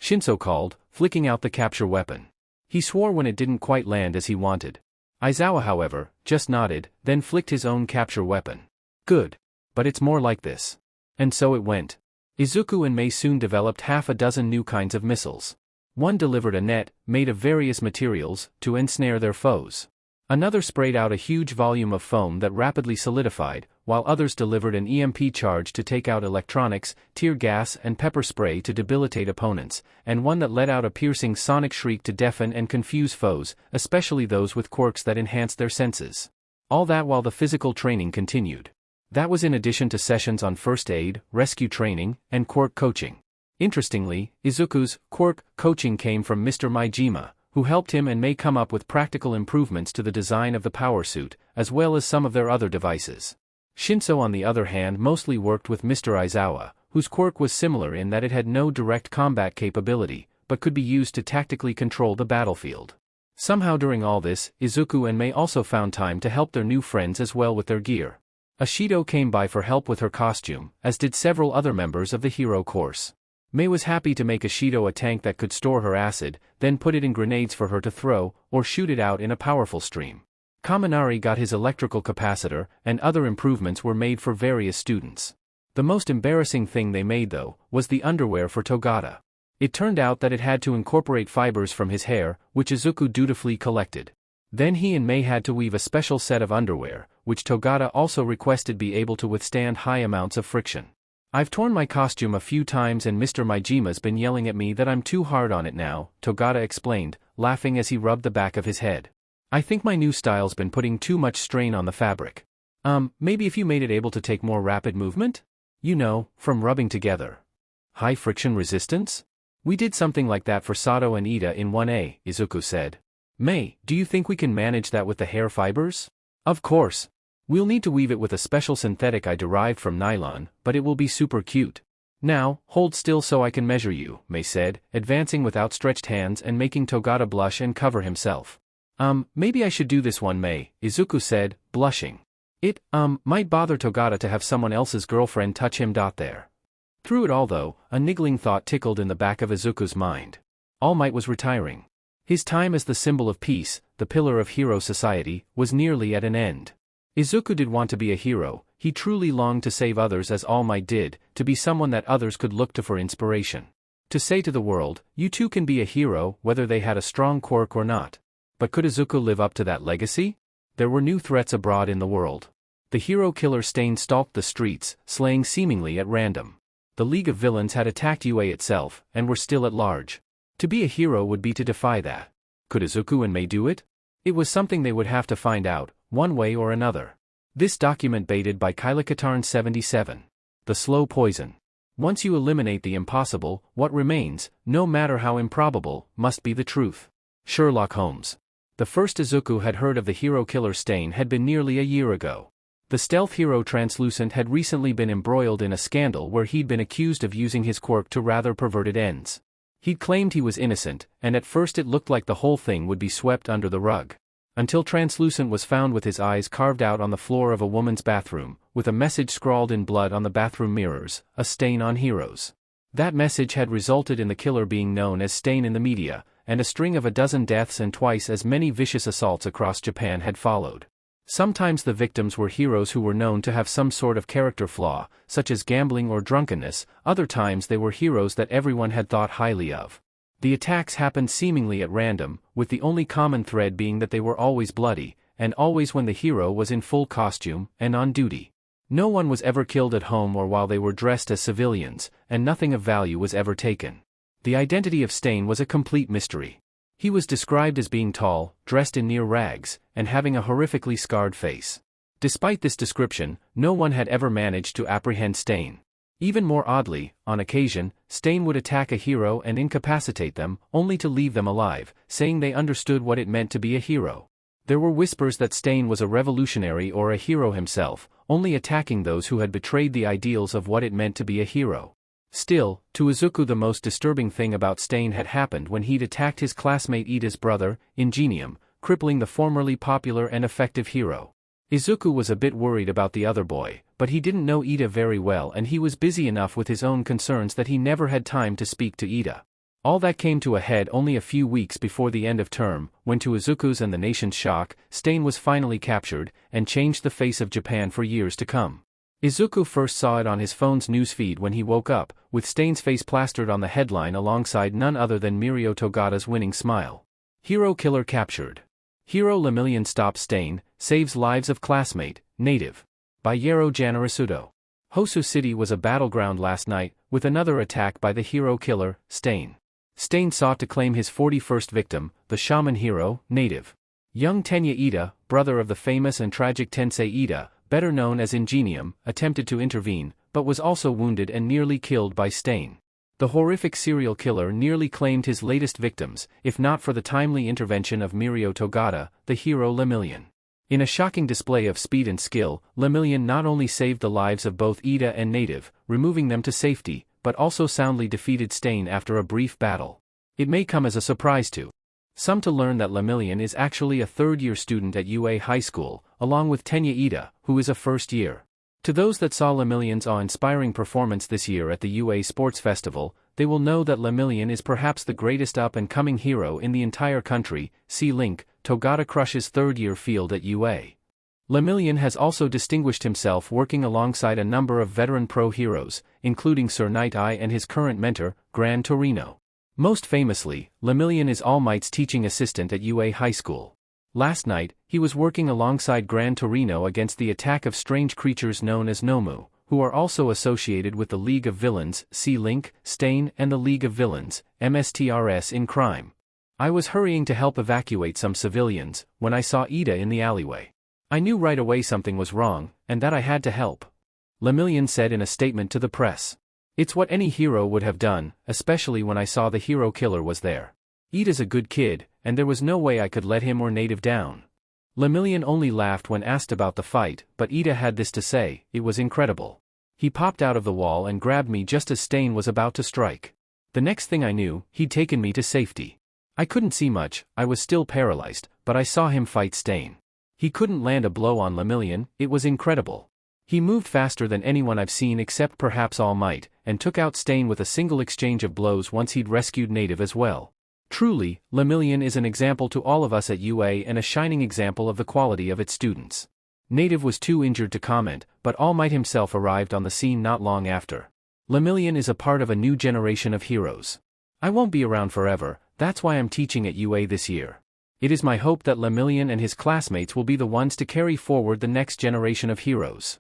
Shinso called, flicking out the capture weapon. He swore when it didn't quite land as he wanted. Aizawa, however, just nodded, then flicked his own capture weapon. Good. But it's more like this. And so it went. Izuku and Mei soon developed half a dozen new kinds of missiles. One delivered a net, made of various materials, to ensnare their foes. Another sprayed out a huge volume of foam that rapidly solidified, while others delivered an EMP charge to take out electronics, tear gas and pepper spray to debilitate opponents, and one that let out a piercing sonic shriek to deafen and confuse foes, especially those with quirks that enhanced their senses. All that while the physical training continued. That was in addition to sessions on first aid, rescue training, and quirk coaching. Interestingly, Izuku's quirk coaching came from Mr. Maijima, who helped him and Mei come up with practical improvements to the design of the power suit, as well as some of their other devices. Shinso, on the other hand, mostly worked with Mr. Aizawa, whose quirk was similar in that it had no direct combat capability, but could be used to tactically control the battlefield. Somehow during all this, Izuku and Mei also found time to help their new friends as well with their gear. Ashido came by for help with her costume, as did several other members of the hero course. Mei was happy to make Ashido a tank that could store her acid, then put it in grenades for her to throw, or shoot it out in a powerful stream. Kaminari got his electrical capacitor, and other improvements were made for various students. The most embarrassing thing they made though, was the underwear for Togata. It turned out that it had to incorporate fibers from his hair, which Izuku dutifully collected. Then he and Mei had to weave a special set of underwear, which Togata also requested be able to withstand high amounts of friction. I've torn my costume a few times and Mr. Maijima's been yelling at me that I'm too hard on it now, Togata explained, laughing as he rubbed the back of his head. I think my new style's been putting too much strain on the fabric. Maybe if you made it able to take more rapid movement? You know, from rubbing together. High friction resistance? We did something like that for Sato and Ida in 1A, Izuku said. Mei, do you think we can manage that with the hair fibers? Of course. We'll need to weave it with a special synthetic I derived from nylon, but it will be super cute. Now, hold still so I can measure you, Mei said, advancing with outstretched hands and making Togata blush and cover himself. Maybe I should do this one, Mei, Izuku said, blushing. It, might bother Togata to have someone else's girlfriend touch him. There. Through it all though, a niggling thought tickled in the back of Izuku's mind. All Might was retiring. His time as the symbol of peace, the pillar of hero society, was nearly at an end. Izuku did want to be a hero, he truly longed to save others as All Might did, to be someone that others could look to for inspiration. To say to the world, you too can be a hero, whether they had a strong quirk or not. But could Izuku live up to that legacy? There were new threats abroad in the world. The hero killer Stain stalked the streets, slaying seemingly at random. The League of Villains had attacked UA itself, and were still at large. To be a hero would be to defy that. Could Izuku and Mei do it? It was something they would have to find out, one way or another. This document baited by Kylikatarn 77. The slow poison. Once you eliminate the impossible, what remains, no matter how improbable, must be the truth. Sherlock Holmes. The first Izuku had heard of the hero killer Stain had been nearly a year ago. The stealth hero Translucent had recently been embroiled in a scandal where he'd been accused of using his quirk to rather perverted ends. He'd claimed he was innocent, and at first it looked like the whole thing would be swept under the rug. Until Translucent was found with his eyes carved out on the floor of a woman's bathroom, with a message scrawled in blood on the bathroom mirrors, a stain on heroes. That message had resulted in the killer being known as Stain in the media, and a string of a dozen deaths and twice as many vicious assaults across Japan had followed. Sometimes the victims were heroes who were known to have some sort of character flaw, such as gambling or drunkenness. Other times they were heroes that everyone had thought highly of. The attacks happened seemingly at random, with the only common thread being that they were always bloody, and always when the hero was in full costume and on duty. No one was ever killed at home or while they were dressed as civilians, and nothing of value was ever taken. The identity of Stain was a complete mystery. He was described as being tall, dressed in near rags, and having a horrifically scarred face. Despite this description, no one had ever managed to apprehend Stain. Even more oddly, on occasion, Stain would attack a hero and incapacitate them, only to leave them alive, saying they understood what it meant to be a hero. There were whispers that Stain was a revolutionary or a hero himself, only attacking those who had betrayed the ideals of what it meant to be a hero. Still, to Izuku the most disturbing thing about Stain had happened when he'd attacked his classmate Ida's brother, Ingenium, crippling the formerly popular and effective hero. Izuku was a bit worried about the other boy, but he didn't know Ida very well and he was busy enough with his own concerns that he never had time to speak to Ida. All that came to a head only a few weeks before the end of term, when to Izuku's and the nation's shock, Stain was finally captured, and changed the face of Japan for years to come. Izuku first saw it on his phone's newsfeed when he woke up, with Stain's face plastered on the headline alongside none other than Mirio Togata's winning smile. Hero killer captured. Hero Lemillion stops Stain, saves lives of classmate, native. By Yero Janarisudo. Hosu City was a battleground last night, with another attack by the hero killer, Stain. Stain sought to claim his 41st victim, the shaman hero, native. Young Tenya Ida, brother of the famous and tragic Tensei Ida, better known as Ingenium, attempted to intervene, but was also wounded and nearly killed by Stain. The horrific serial killer nearly claimed his latest victims, if not for the timely intervention of Mirio Togata, the hero Lemillion. In a shocking display of speed and skill, Lemillion not only saved the lives of both Ida and native, removing them to safety, but also soundly defeated Stain after a brief battle. It may come as a surprise to some to learn that Lemillion is actually a third-year student at UA High School, along with Tenya Ida, who is a first-year. To those that saw Lemillion's awe-inspiring performance this year at the UA Sports Festival, they will know that Lemillion is perhaps the greatest up-and-coming hero in the entire country. See link, Togata crushes third-year field at UA. Lemillion has also distinguished himself working alongside a number of veteran pro heroes, including Sir Night Eye and his current mentor, Gran Torino. Most famously, Lemillion is All Might's teaching assistant at UA High School. Last night, he was working alongside Gran Torino against the attack of strange creatures known as Nomu, who are also associated with the League of Villains, see link, Stain and the League of Villains, MSTRS in crime. I was hurrying to help evacuate some civilians, when I saw Ida in the alleyway. I knew right away something was wrong, and that I had to help. Lemillion said in a statement to the press. It's what any hero would have done, especially when I saw the hero killer was there. Ida's a good kid, and there was no way I could let him or native down. Lemillion only laughed when asked about the fight, but Ida had this to say: it was incredible. He popped out of the wall and grabbed me just as Stain was about to strike. The next thing I knew, he'd taken me to safety. I couldn't see much, I was still paralyzed, but I saw him fight Stain. He couldn't land a blow on Lemillion, it was incredible. He moved faster than anyone I've seen except perhaps All Might, and took out Stain with a single exchange of blows once he'd rescued native as well. Truly, Lemillion is an example to all of us at UA and a shining example of the quality of its students. Native was too injured to comment, but All Might himself arrived on the scene not long after. Lemillion is a part of a new generation of heroes. I won't be around forever, that's why I'm teaching at UA this year. It is my hope that Lemillion and his classmates will be the ones to carry forward the next generation of heroes.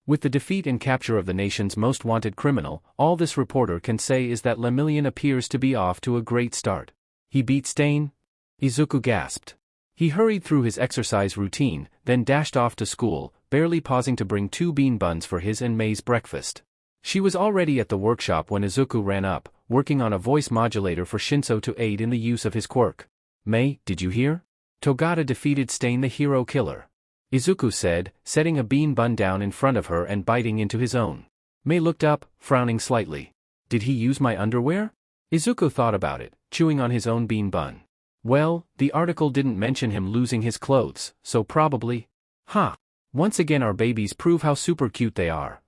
With the defeat and capture of the nation's most wanted criminal, all this reporter can say is that Lemillion appears to be off to a great start. He beat Stain? Izuku gasped. He hurried through his exercise routine, then dashed off to school, barely pausing to bring 2 bean buns for his and Mei's breakfast. She was already at the workshop when Izuku ran up, working on a voice modulator for Shinso to aid in the use of his quirk. Mei, did you hear? Togata defeated Stain the hero killer. Izuku said, setting a bean bun down in front of her and biting into his own. Mei looked up, frowning slightly. Did he use my underwear? Izuku thought about it, chewing on his own bean bun. Well, the article didn't mention him losing his clothes, so probably. Huh. Once again our babies prove how super cute they are.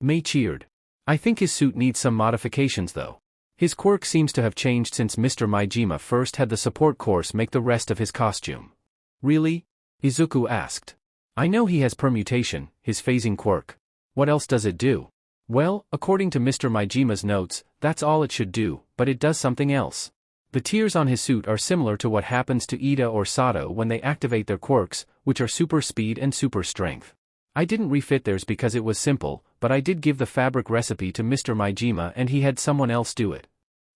Mei cheered. I think his suit needs some modifications though. His quirk seems to have changed since Mr. Maijima first had the support course make the rest of his costume. Really? Izuku asked. I know he has permutation, his phasing quirk. What else does it do? Well, according to Mr. Maijima's notes, that's all it should do, but it does something else. The tiers on his suit are similar to what happens to Ida or Sato when they activate their quirks, which are super speed and super strength. I didn't refit theirs because it was simple, but I did give the fabric recipe to Mr. Maijima and he had someone else do it.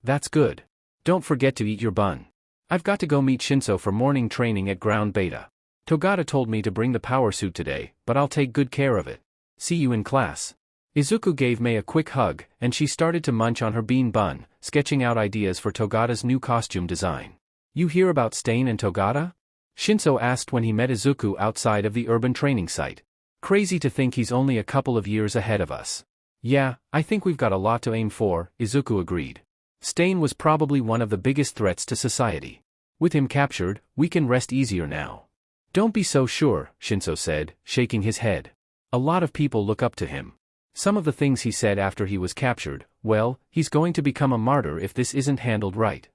That's good. Don't forget to eat your bun. I've got to go meet Shinso for morning training at ground beta. Togata told me to bring the power suit today, but I'll take good care of it. See you in class. Izuku gave Mei a quick hug, and she started to munch on her bean bun, sketching out ideas for Togata's new costume design. You hear about Stain and Togata? Shinso asked when he met Izuku outside of the urban training site. Crazy to think he's only a couple of years ahead of us. Yeah, I think we've got a lot to aim for, Izuku agreed. Stain was probably one of the biggest threats to society. With him captured, we can rest easier now. Don't be so sure, Shinso said, shaking his head. A lot of people look up to him. Some of the things he said after he was captured, well, he's going to become a martyr if this isn't handled right.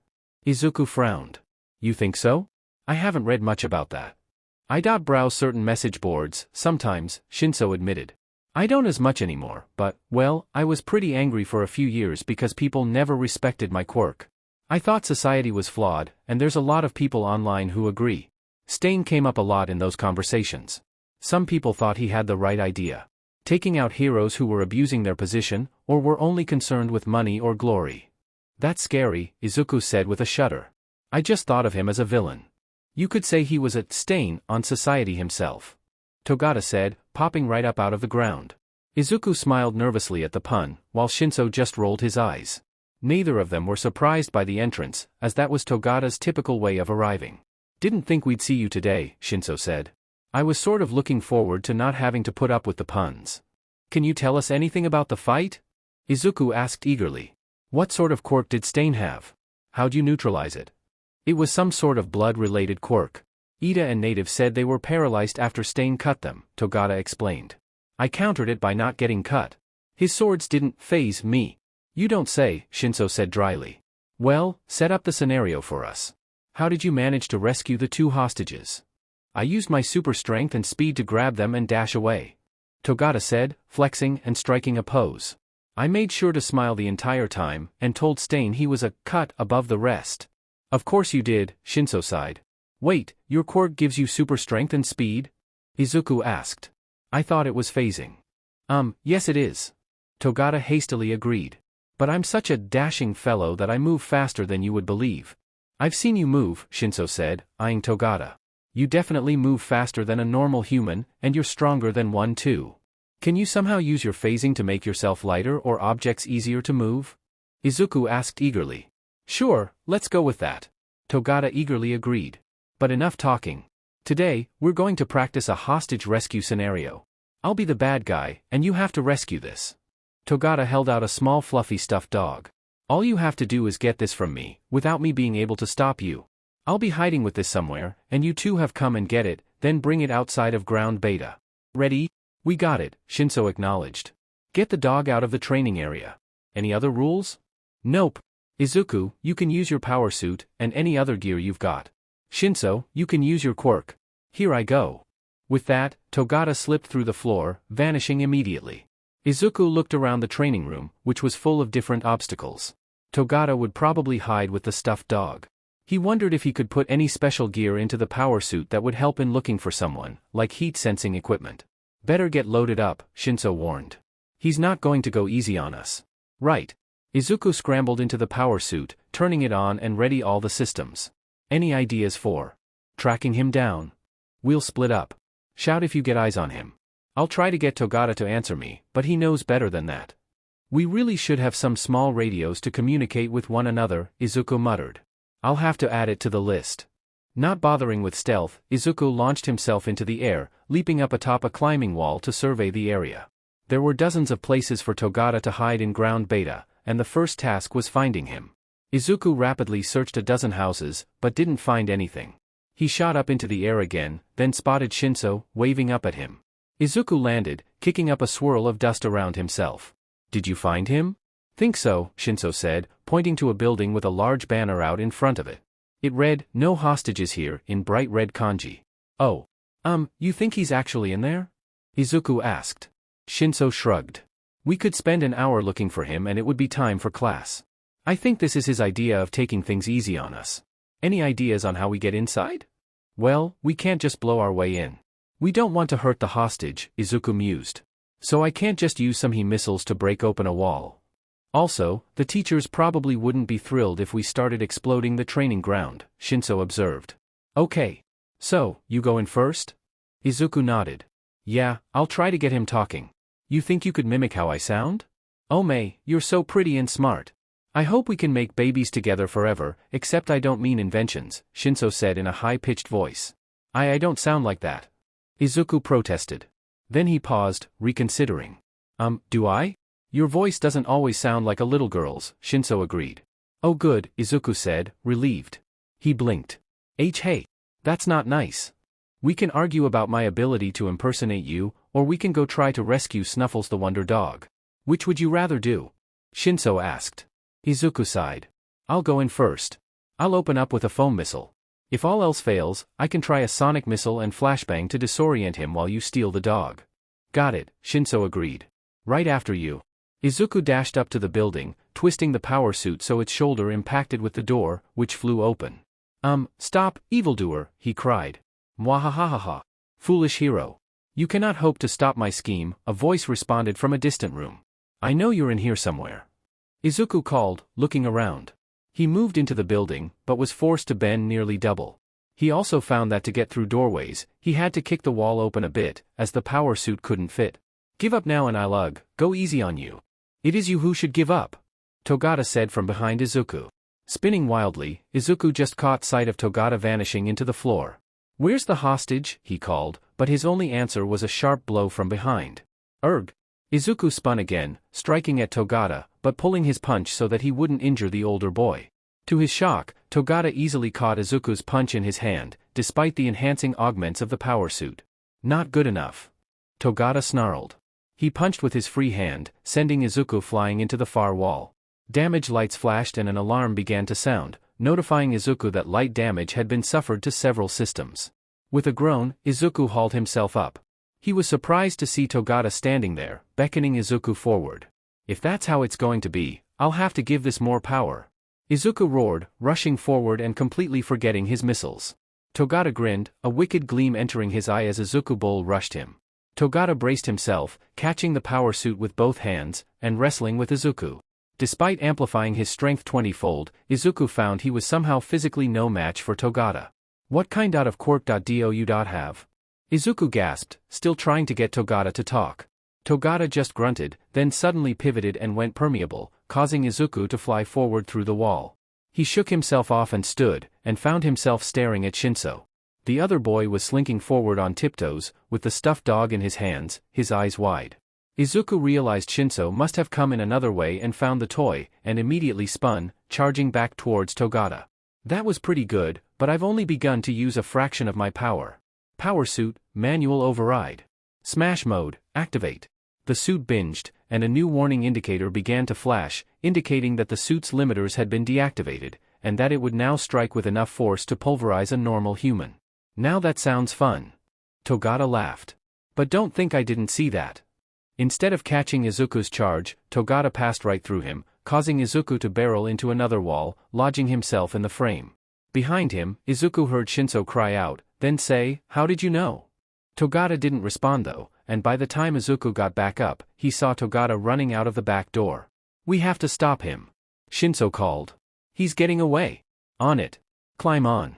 Izuku frowned. You think so? I haven't read much about that. I browse certain message boards, sometimes, Shinso admitted. I don't as much anymore, but, well, I was pretty angry for a few years because people never respected my quirk. I thought society was flawed, and there's a lot of people online who agree. Stain came up a lot in those conversations. Some people thought he had the right idea. Taking out heroes who were abusing their position, or were only concerned with money or glory. That's scary, Izuku said with a shudder. I just thought of him as a villain. You could say he was a stain on society himself. Togata said, popping right up out of the ground. Izuku smiled nervously at the pun, while Shinso just rolled his eyes. Neither of them were surprised by the entrance, as that was Togata's typical way of arriving. Didn't think we'd see you today, Shinso said. I was sort of looking forward to not having to put up with the puns. Can you tell us anything about the fight? Izuku asked eagerly. What sort of quirk did Stain have? How'd you neutralize it? It was some sort of blood-related quirk. Ida and Native said they were paralyzed after Stain cut them, Togata explained. I countered it by not getting cut. His swords didn't phase me. You don't say, Shinso said dryly. Well, set up the scenario for us. How did you manage to rescue the two hostages? I used my super strength and speed to grab them and dash away. Togata said, flexing and striking a pose. I made sure to smile the entire time, and told Stain he was a cut above the rest. Of course you did, Shinso sighed. Wait, your quirk gives you super strength and speed? Izuku asked. I thought it was phasing. Yes it is. Togata hastily agreed. But I'm such a dashing fellow that I move faster than you would believe. I've seen you move, Shinso said, eyeing Togata. You definitely move faster than a normal human, and you're stronger than one too. Can you somehow use your phasing to make yourself lighter or objects easier to move? Izuku asked eagerly. Sure, let's go with that. Togata eagerly agreed. But enough talking. Today, we're going to practice a hostage rescue scenario. I'll be the bad guy, and you have to rescue this. Togata held out a small fluffy stuffed dog. All you have to do is get this from me, without me being able to stop you. I'll be hiding with this somewhere, and you two have come and get it, then bring it outside of ground beta. Ready? We got it, Shinso acknowledged. Get the dog out of the training area. Any other rules? Nope. Izuku, you can use your power suit, and any other gear you've got. Shinso, you can use your quirk. Here I go. With that, Togata slipped through the floor, vanishing immediately. Izuku looked around the training room, which was full of different obstacles. Togata would probably hide with the stuffed dog. He wondered if he could put any special gear into the power suit that would help in looking for someone, like heat-sensing equipment. Better get loaded up, Shinso warned. He's not going to go easy on us. Right. Izuku scrambled into the power suit, turning it on and ready all the systems. Any ideas for tracking him down? We'll split up. Shout if you get eyes on him. I'll try to get Togata to answer me, but he knows better than that. We really should have some small radios to communicate with one another, Izuku muttered. I'll have to add it to the list. Not bothering with stealth, Izuku launched himself into the air, leaping up atop a climbing wall to survey the area. There were dozens of places for Togata to hide in ground beta, and the first task was finding him. Izuku rapidly searched a dozen houses, but didn't find anything. He shot up into the air again, then spotted Shinso, waving up at him. Izuku landed, kicking up a swirl of dust around himself. Did you find him? Think so, Shinso said, pointing to a building with a large banner out in front of it. It read, "No hostages here," in bright red kanji. Oh. You think he's actually in there? Izuku asked. Shinso shrugged. We could spend an hour looking for him and it would be time for class. I think this is his idea of taking things easy on us. Any ideas on how we get inside? Well, we can't just blow our way in. We don't want to hurt the hostage, Izuku mused. So I can't just use some missiles to break open a wall. Also, the teachers probably wouldn't be thrilled if we started exploding the training ground, Shinso observed. Okay. So, you go in first? Izuku nodded. Yeah, I'll try to get him talking. You think you could mimic how I sound? Oh Mei, you're so pretty and smart. I hope we can make babies together forever, except I don't mean inventions, Shinso said in a high-pitched voice. I don't sound like that. Izuku protested. Then he paused, reconsidering. Do I? Your voice doesn't always sound like a little girl's, Shinso agreed. Oh good, Izuku said, relieved. He blinked. Hey, that's not nice. We can argue about my ability to impersonate you, or we can go try to rescue Snuffles the Wonder Dog. Which would you rather do? Shinso asked. Izuku sighed. I'll go in first. I'll open up with a foam missile. If all else fails, I can try a sonic missile and flashbang to disorient him while you steal the dog. Got it, Shinso agreed. Right after you. Izuku dashed up to the building, twisting the power suit so its shoulder impacted with the door, which flew open. Stop, evildoer, he cried. Mwahahaha. Foolish hero. You cannot hope to stop my scheme, a voice responded from a distant room. I know you're in here somewhere. Izuku called, looking around. He moved into the building, but was forced to bend nearly double. He also found that to get through doorways, he had to kick the wall open a bit, as the power suit couldn't fit. Give up now and I'll go easy on you. It is you who should give up, Togata said from behind Izuku. Spinning wildly, Izuku just caught sight of Togata vanishing into the floor. Where's the hostage? He called, but his only answer was a sharp blow from behind. Erg. Izuku spun again, striking at Togata, but pulling his punch so that he wouldn't injure the older boy. To his shock, Togata easily caught Izuku's punch in his hand, despite the enhancing augments of the power suit. Not good enough. Togata snarled. He punched with his free hand, sending Izuku flying into the far wall. Damage lights flashed and an alarm began to sound, notifying Izuku that light damage had been suffered to several systems. With a groan, Izuku hauled himself up. He was surprised to see Togata standing there, beckoning Izuku forward. If that's how it's going to be, I'll have to give this more power. Izuku roared, rushing forward and completely forgetting his missiles. Togata grinned, a wicked gleam entering his eye as Izuku bull rushed him. Togata braced himself, catching the power suit with both hands, and wrestling with Izuku. Despite amplifying his strength 20-fold, Izuku found he was somehow physically no match for Togata. What kind of quirk do you have? Izuku gasped, still trying to get Togata to talk. Togata just grunted, then suddenly pivoted and went permeable, causing Izuku to fly forward through the wall. He shook himself off and stood, and found himself staring at Shinso. The other boy was slinking forward on tiptoes, with the stuffed dog in his hands, his eyes wide. Izuku realized Shinso must have come in another way and found the toy, and immediately spun, charging back towards Togata. That was pretty good, but I've only begun to use a fraction of my power. Power suit, manual override. Smash mode, activate. The suit binged, and a new warning indicator began to flash, indicating that the suit's limiters had been deactivated, and that it would now strike with enough force to pulverize a normal human. Now that sounds fun. Togata laughed. But don't think I didn't see that. Instead of catching Izuku's charge, Togata passed right through him, causing Izuku to barrel into another wall, lodging himself in the frame. Behind him, Izuku heard Shinso cry out, then say, "How did you know?" Togata didn't respond though, and by the time Izuku got back up, he saw Togata running out of the back door. We have to stop him. Shinso called. He's getting away. On it. Climb on.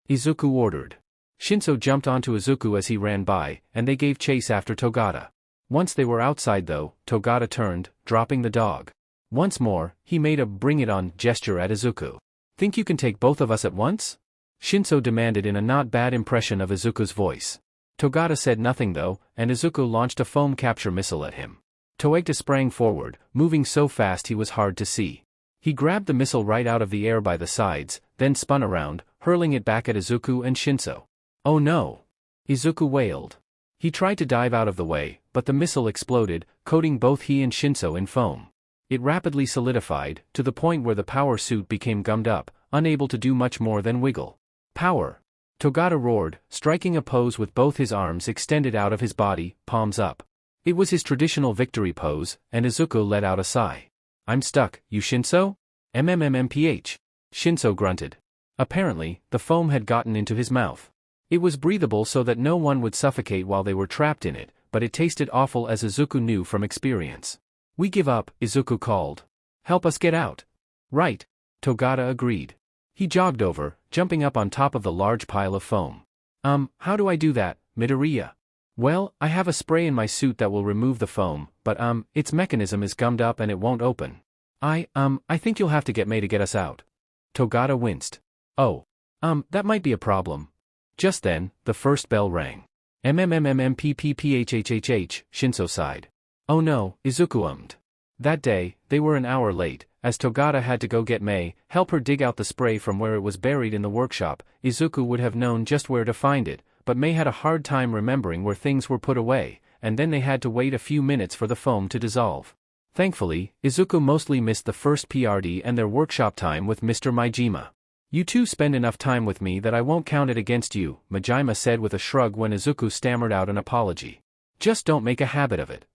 Izuku ordered. Shinso jumped onto Izuku as he ran by, and they gave chase after Togata. Once they were outside though, Togata turned, dropping the dog. Once more, he made a bring-it-on gesture at Izuku. Think you can take both of us at once? Shinso demanded in a not bad impression of Izuku's voice. Togata said nothing though, and Izuku launched a foam capture missile at him. Togata sprang forward, moving so fast he was hard to see. He grabbed the missile right out of the air by the sides, then spun around, hurling it back at Izuku and Shinso. Oh no! Izuku wailed. He tried to dive out of the way, but the missile exploded, coating both he and Shinso in foam. It rapidly solidified, to the point where the power suit became gummed up, unable to do much more than wiggle. Power! Togata roared, striking a pose with both his arms extended out of his body, palms up. It was his traditional victory pose, and Izuku let out a sigh. I'm stuck, you Shinso? MMMMPH. Shinso grunted. Apparently, the foam had gotten into his mouth. It was breathable so that no one would suffocate while they were trapped in it, but it tasted awful as Izuku knew from experience. We give up, Izuku called. Help us get out. Right. Togata agreed. He jogged over, jumping up on top of the large pile of foam. How do I do that, Midoriya? Well, I have a spray in my suit that will remove the foam, but its mechanism is gummed up and it won't open. I think you'll have to get Mei to get us out. Togata winced. Oh. That might be a problem. Just then, the first bell rang. MMMMMPPPHHHH, Shinso sighed. Oh no, Izuku ummed. That day, they were an hour late, as Togata had to go get Mei, help her dig out the spray from where it was buried in the workshop. Izuku would have known just where to find it, but Mei had a hard time remembering where things were put away, and then they had to wait a few minutes for the foam to dissolve. Thankfully, Izuku mostly missed the first PRD and their workshop time with Mr. Maijima. You two spend enough time with me that I won't count it against you, Majima said with a shrug when Izuku stammered out an apology. Just don't make a habit of it.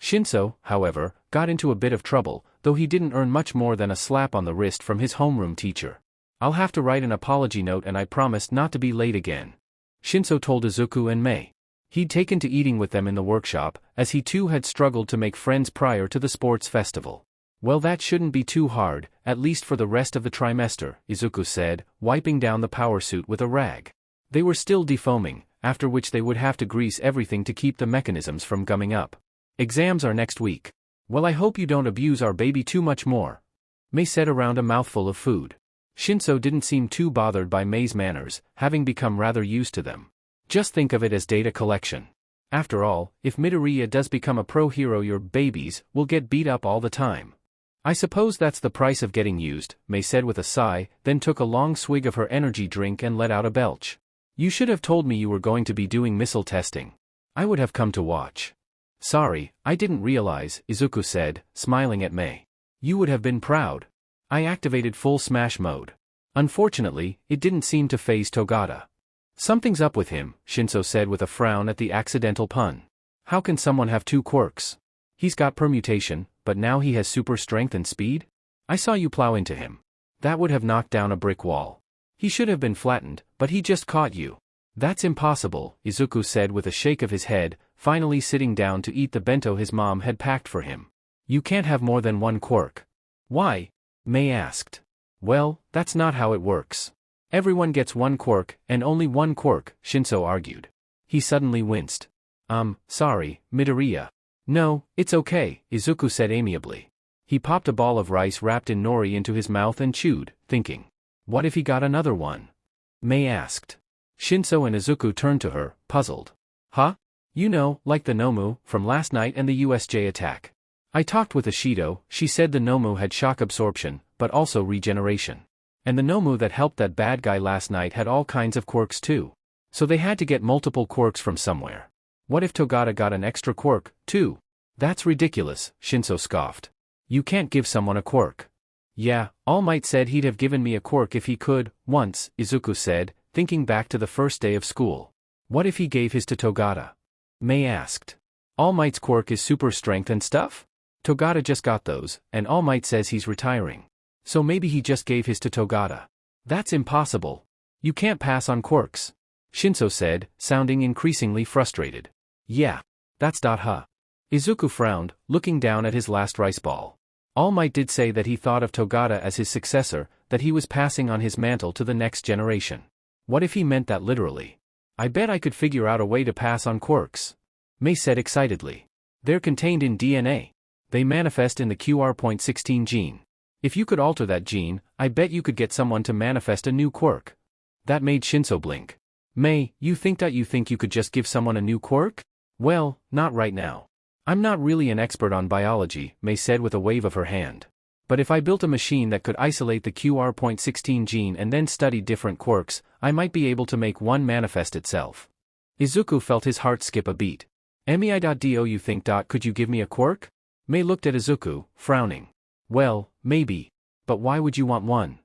Shinso, however, got into a bit of trouble, though he didn't earn much more than a slap on the wrist from his homeroom teacher. I'll have to write an apology note and I promise not to be late again. Shinso told Izuku and Mei. He'd taken to eating with them in the workshop, as he too had struggled to make friends prior to the sports festival. Well, that shouldn't be too hard, at least for the rest of the trimester, Izuku said, wiping down the power suit with a rag. They were still defoaming, after which they would have to grease everything to keep the mechanisms from gumming up. Exams are next week. Well, I hope you don't abuse our baby too much more. Mei said around a mouthful of food. Shinso didn't seem too bothered by Mei's manners, having become rather used to them. Just think of it as data collection. After all, if Midoriya does become a pro hero, your babies will get beat up all the time. I suppose that's the price of getting used, Mei said with a sigh, then took a long swig of her energy drink and let out a belch. You should have told me you were going to be doing missile testing. I would have come to watch. Sorry, I didn't realize, Izuku said, smiling at Mei. You would have been proud. I activated full smash mode. Unfortunately, it didn't seem to faze Togata. Something's up with him, Shinso said with a frown at the accidental pun. How can someone have two quirks? He's got permutation, but now he has super strength and speed? I saw you plow into him. That would have knocked down a brick wall. He should have been flattened, but he just caught you. That's impossible, Izuku said with a shake of his head, finally sitting down to eat the bento his mom had packed for him. You can't have more than one quirk. Why? Mei asked. Well, that's not how it works. Everyone gets one quirk, and only one quirk, Shinso argued. He suddenly winced. Sorry, Midoriya. No, it's okay, Izuku said amiably. He popped a ball of rice wrapped in nori into his mouth and chewed, thinking. What if he got another one? Mei asked. Shinso and Izuku turned to her, puzzled. Huh? You know, like the Nomu, from last night and the USJ attack. I talked with Ishido, she said the Nomu had shock absorption, but also regeneration. And the Nomu that helped that bad guy last night had all kinds of quirks too. So they had to get multiple quirks from somewhere. What if Togata got an extra quirk, too? That's ridiculous, Shinso scoffed. You can't give someone a quirk. Yeah, All Might said he'd have given me a quirk if he could, once, Izuku said, thinking back to the first day of school. What if he gave his to Togata? Mei asked. All Might's quirk is super strength and stuff? Togata just got those, and All Might says he's retiring. So maybe he just gave his to Togata. That's impossible. You can't pass on quirks. Shinso said, sounding increasingly frustrated. Yeah. That's huh. Izuku frowned, looking down at his last rice ball. All Might did say that he thought of Togata as his successor, that he was passing on his mantle to the next generation. What if he meant that literally? I bet I could figure out a way to pass on quirks. Mei said excitedly. They're contained in DNA. They manifest in the QR.16 gene. If you could alter that gene, I bet you could get someone to manifest a new quirk. That made Shinso blink. Mei, you think you could just give someone a new quirk? Well, not right now. I'm not really an expert on biology, Mei said with a wave of her hand. But if I built a machine that could isolate the QR.16 gene and then study different quirks, I might be able to make one manifest itself. Izuku felt his heart skip a beat. "Mei.do you think. Could you give me a quirk?" Mei looked at Izuku, frowning. "Well, maybe. But why would you want one?"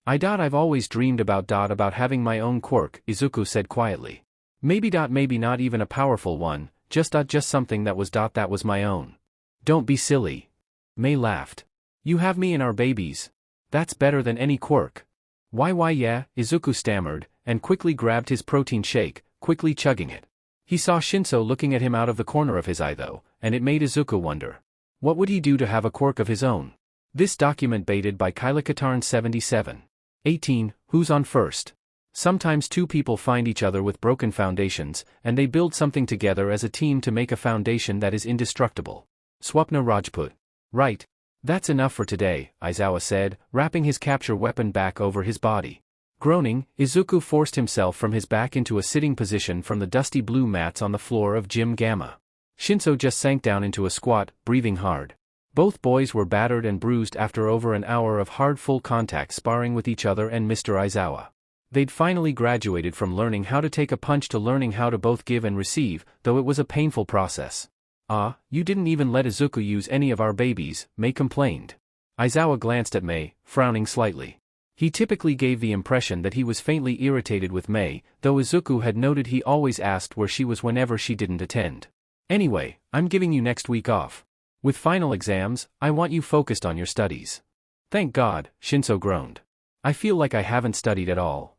I've always dreamed about having my own quirk," Izuku said quietly. Maybe not even a powerful one, just something that was my own." "Don't be silly." Mei laughed. "You have me and our babies. That's better than any quirk." Why yeah," Izuku stammered, and quickly grabbed his protein shake, quickly chugging it. He saw Shinso looking at him out of the corner of his eye though, and it made Izuku wonder. What would he do to have a quirk of his own? This document baited by Kylakatarn 77. 18. Who's on first? Sometimes two people find each other with broken foundations, and they build something together as a team to make a foundation that is indestructible. Swapna Rajput. Right. That's enough for today, Aizawa said, wrapping his capture weapon back over his body. Groaning, Izuku forced himself from his back into a sitting position from the dusty blue mats on the floor of Gym Gamma. Shinso just sank down into a squat, breathing hard. Both boys were battered and bruised after over an hour of hard full contact sparring with each other and Mr. Aizawa. They'd finally graduated from learning how to take a punch to learning how to both give and receive, though it was a painful process. "Ah, you didn't even let Izuku use any of our babies," Mei complained. Aizawa glanced at Mei, frowning slightly. He typically gave the impression that he was faintly irritated with Mei, though Izuku had noted he always asked where she was whenever she didn't attend. "Anyway, I'm giving you next week off. With final exams, I want you focused on your studies." "Thank God," Shinso groaned. "I feel like I haven't studied at all."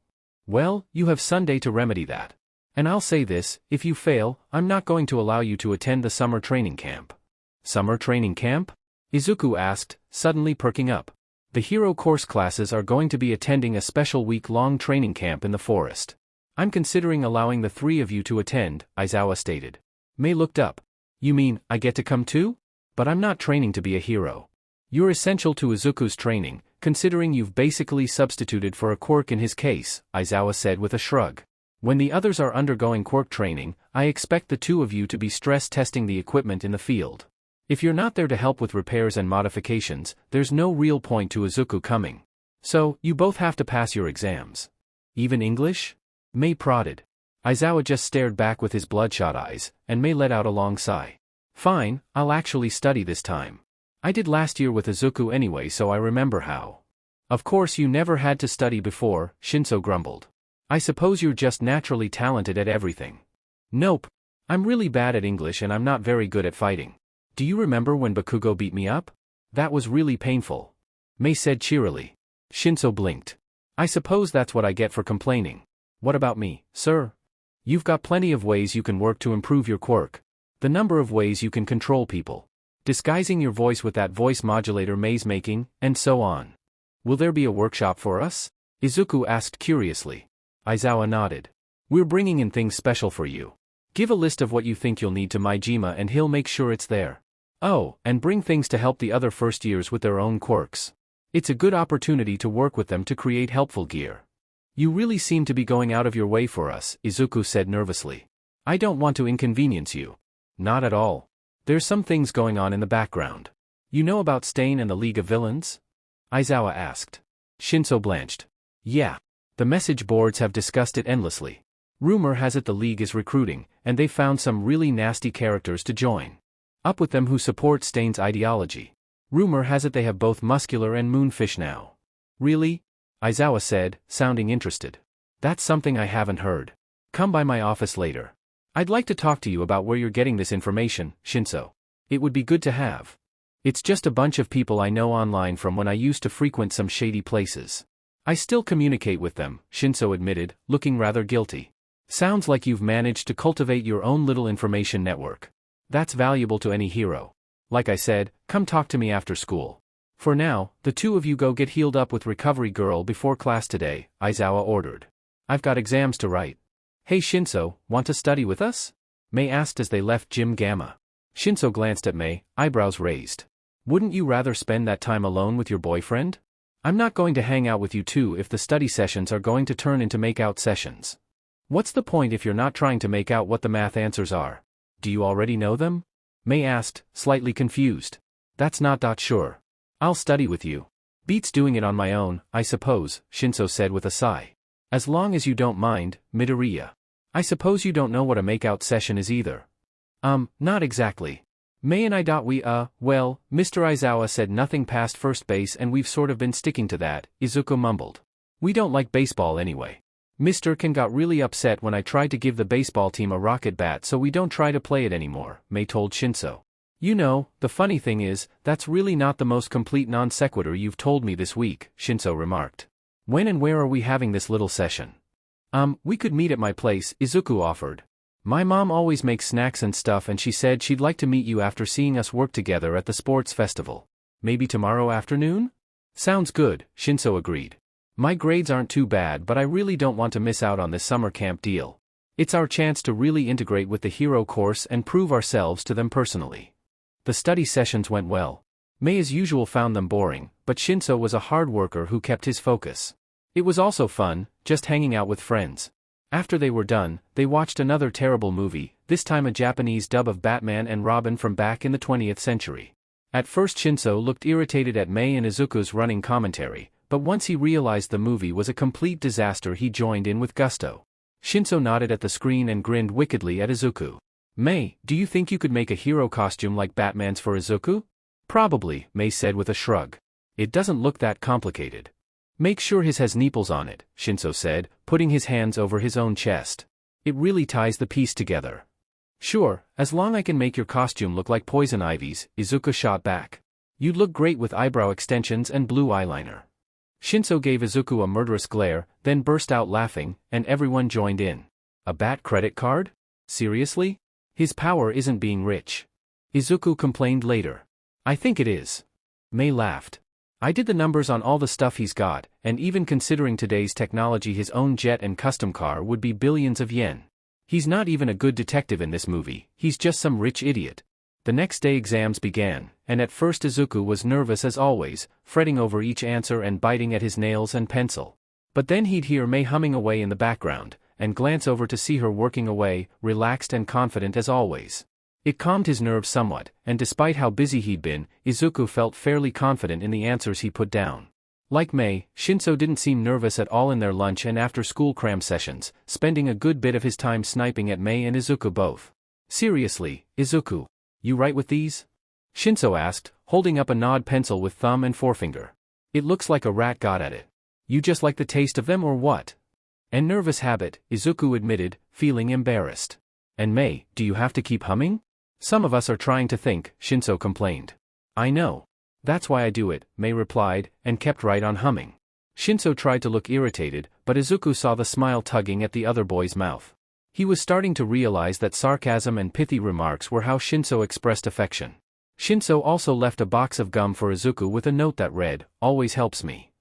"Well, you have Sunday to remedy that. And I'll say this, if you fail, I'm not going to allow you to attend the summer training camp." "Summer training camp?" Izuku asked, suddenly perking up. "The hero course classes are going to be attending a special week-long training camp in the forest. I'm considering allowing the three of you to attend," Aizawa stated. Mei looked up. "You mean, I get to come too? But I'm not training to be a hero." "You're essential to Izuku's training, considering you've basically substituted for a quirk in his case," Aizawa said with a shrug. "When the others are undergoing quirk training, I expect the two of you to be stress testing the equipment in the field. If you're not there to help with repairs and modifications, there's no real point to Izuku coming. So, you both have to pass your exams." "Even English?" Mei prodded. Aizawa just stared back with his bloodshot eyes, and Mei let out a long sigh. "Fine, I'll actually study this time. I did last year with Izuku anyway, so I remember how." "Of course you never had to study before," Shinso grumbled. "I suppose you're just naturally talented at everything." "Nope. I'm really bad at English and I'm not very good at fighting. Do you remember when Bakugo beat me up? That was really painful," Mei said cheerily. Shinso blinked. "I suppose that's what I get for complaining. What about me, sir? You've got plenty of ways you can work to improve your quirk. The number of ways you can control people. Disguising your voice with that voice modulator Mei's making, and so on. Will there be a workshop for us?" Izuku asked curiously. Aizawa nodded. "We're bringing in things special for you. Give a list of what you think you'll need to Maijima and he'll make sure it's there. Oh, and bring things to help the other first years with their own quirks. It's a good opportunity to work with them to create helpful gear." "You really seem to be going out of your way for us," Izuku said nervously. "I don't want to inconvenience you." "Not at all. There's some things going on in the background. You know about Stain and the League of Villains?" Aizawa asked. Shinso blanched. "Yeah. The message boards have discussed it endlessly. Rumor has it the League is recruiting, and they've found some really nasty characters to join up with them who support Stain's ideology. Rumor has it they have both Muscular and Moonfish now." "Really?" Aizawa said, sounding interested. "That's something I haven't heard. Come by my office later. I'd like to talk to you about where you're getting this information, Shinso. It would be good to have. It's just a bunch of people I know online from when I used to frequent some shady places. I still communicate with them," Shinso admitted, looking rather guilty. "Sounds like you've managed to cultivate your own little information network. That's valuable to any hero. Like I said, come talk to me after school. For now, the two of you go get healed up with Recovery Girl before class today," Aizawa ordered. "I've got exams to write." "Hey Shinso, want to study with us?" Mei asked as they left Gym Gamma. Shinso glanced at Mei, eyebrows raised. "Wouldn't you rather spend that time alone with your boyfriend? I'm not going to hang out with you two if the study sessions are going to turn into make-out sessions. What's the point if you're not trying to make out what the math answers are? Do you already know them?" Mei asked, slightly confused. "That's not sure. I'll study with you. Beats doing it on my own, I suppose," Shinso said with a sigh. "As long as you don't mind, Midoriya." I suppose you don't know what a makeout session is either. Not exactly. Mei and well, Mr. Aizawa said nothing past first base and we've sort of been sticking to that, Izuku mumbled. We don't like baseball anyway. Mr. Ken got really upset when I tried to give the baseball team a rocket bat, so we don't try to play it anymore, Mei told Shinso. You know, the funny thing is, that's really not the most complete non sequitur you've told me this week, Shinso remarked. When and where are we having this little session? We could meet at my place, Izuku offered. My mom always makes snacks and stuff and she said she'd like to meet you after seeing us work together at the sports festival. Maybe tomorrow afternoon? Sounds good, Shinso agreed. My grades aren't too bad, but I really don't want to miss out on this summer camp deal. It's our chance to really integrate with the hero course and prove ourselves to them personally. The study sessions went well. Mei as usual found them boring, but Shinso was a hard worker who kept his focus. It was also fun, just hanging out with friends. After they were done, they watched another terrible movie, this time a Japanese dub of Batman and Robin from back in the 20th century. At first Shinso looked irritated at Mei and Izuku's running commentary, but once he realized the movie was a complete disaster he joined in with gusto. Shinso nodded at the screen and grinned wickedly at Izuku. Mei, do you think you could make a hero costume like Batman's for Izuku? Probably, Mei said with a shrug. It doesn't look that complicated. Make sure his has nipples on it, Shinso said, putting his hands over his own chest. It really ties the piece together. Sure, as long as I can make your costume look like poison ivies, Izuku shot back. You'd look great with eyebrow extensions and blue eyeliner. Shinso gave Izuku a murderous glare, then burst out laughing, and everyone joined in. A bat credit card? Seriously? His power isn't being rich. Izuku complained later. I think it is. Mei laughed. I did the numbers on all the stuff he's got, and even considering today's technology his own jet and custom car would be billions of yen. He's not even a good detective in this movie, he's just some rich idiot. The next day exams began, and at first Izuku was nervous as always, fretting over each answer and biting at his nails and pencil. But then he'd hear Mei humming away in the background, and glance over to see her working away, relaxed and confident as always. It calmed his nerves somewhat, and despite how busy he'd been, Izuku felt fairly confident in the answers he put down. Like Mei, Shinso didn't seem nervous at all in their lunch and after-school cram sessions, spending a good bit of his time sniping at Mei and Izuku both. Seriously, Izuku, you write with these? Shinso asked, holding up a nod pencil with thumb and forefinger. It looks like a rat got at it. You just like the taste of them or what? And nervous habit, Izuku admitted, feeling embarrassed. And Mei, do you have to keep humming? Some of us are trying to think, Shinso complained. I know. That's why I do it, Mei replied, and kept right on humming. Shinso tried to look irritated, but Izuku saw the smile tugging at the other boy's mouth. He was starting to realize that sarcasm and pithy remarks were how Shinso expressed affection. Shinso also left a box of gum for Izuku with a note that read, "Always helps me."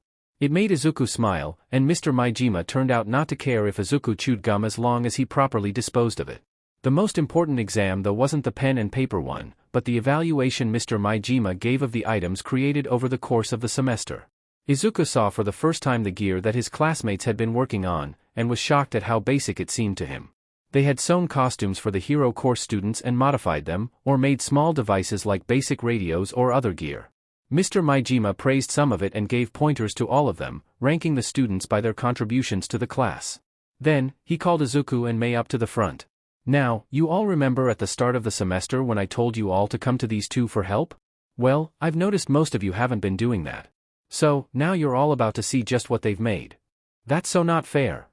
It made Izuku smile, and Mr. Maijima turned out not to care if Izuku chewed gum as long as he properly disposed of it. The most important exam though wasn't the pen and paper one, but the evaluation Mr. Maijima gave of the items created over the course of the semester. Izuku saw for the first time the gear that his classmates had been working on, and was shocked at how basic it seemed to him. They had sewn costumes for the hero course students and modified them, or made small devices like basic radios or other gear. Mr. Maijima praised some of it and gave pointers to all of them, ranking the students by their contributions to the class. Then, he called Izuku and Mei up to the front. Now, you all remember at the start of the semester when I told you all to come to these two for help? Well, I've noticed most of you haven't been doing that. So, now you're all about to see just what they've made. That's so not fair.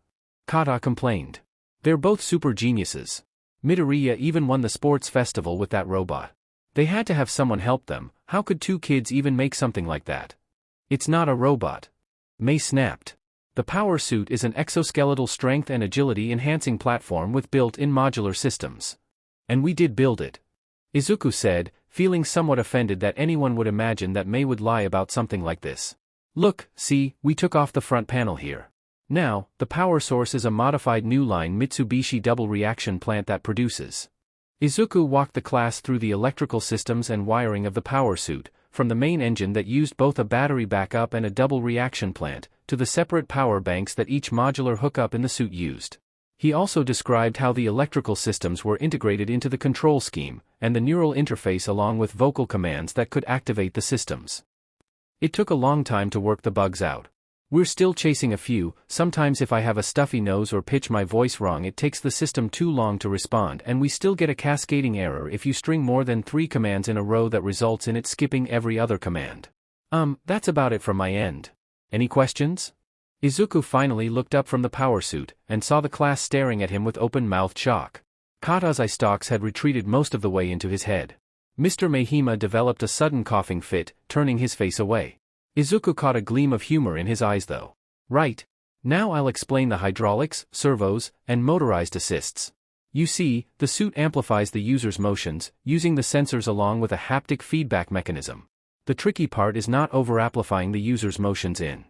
Kata complained. They're both super geniuses. Midoriya even won the sports festival with that robot. They had to have someone help them, how could two kids even make something like that? It's not a robot. Mei snapped. The power suit is an exoskeletal strength and agility enhancing platform with built-in modular systems. And we did build it. Izuku said, feeling somewhat offended that anyone would imagine that Mei would lie about something like this. Look, see, we took off the front panel here. Now, the power source is a modified new line Mitsubishi double reaction plant that produces. Izuku walked the class through the electrical systems and wiring of the power suit, from the main engine that used both a battery backup and a double reaction plant, to the separate power banks that each modular hookup in the suit used. He also described how the electrical systems were integrated into the control scheme, and the neural interface along with vocal commands that could activate the systems. It took a long time to work the bugs out. We're still chasing a few. Sometimes if I have a stuffy nose or pitch my voice wrong, it takes the system too long to respond, and we still get a cascading error if you string more than 3 commands in a row that results in it skipping every other command. That's about it from my end. Any questions? Izuku finally looked up from the power suit, and saw the class staring at him with open-mouthed shock. Kata's eye stalks had retreated most of the way into his head. Mr. Mehima developed a sudden coughing fit, turning his face away. Izuku caught a gleam of humor in his eyes though. Right. Now I'll explain the hydraulics, servos, and motorized assists. You see, the suit amplifies the user's motions, using the sensors along with a haptic feedback mechanism. The tricky part is not over-amplifying the user's motions in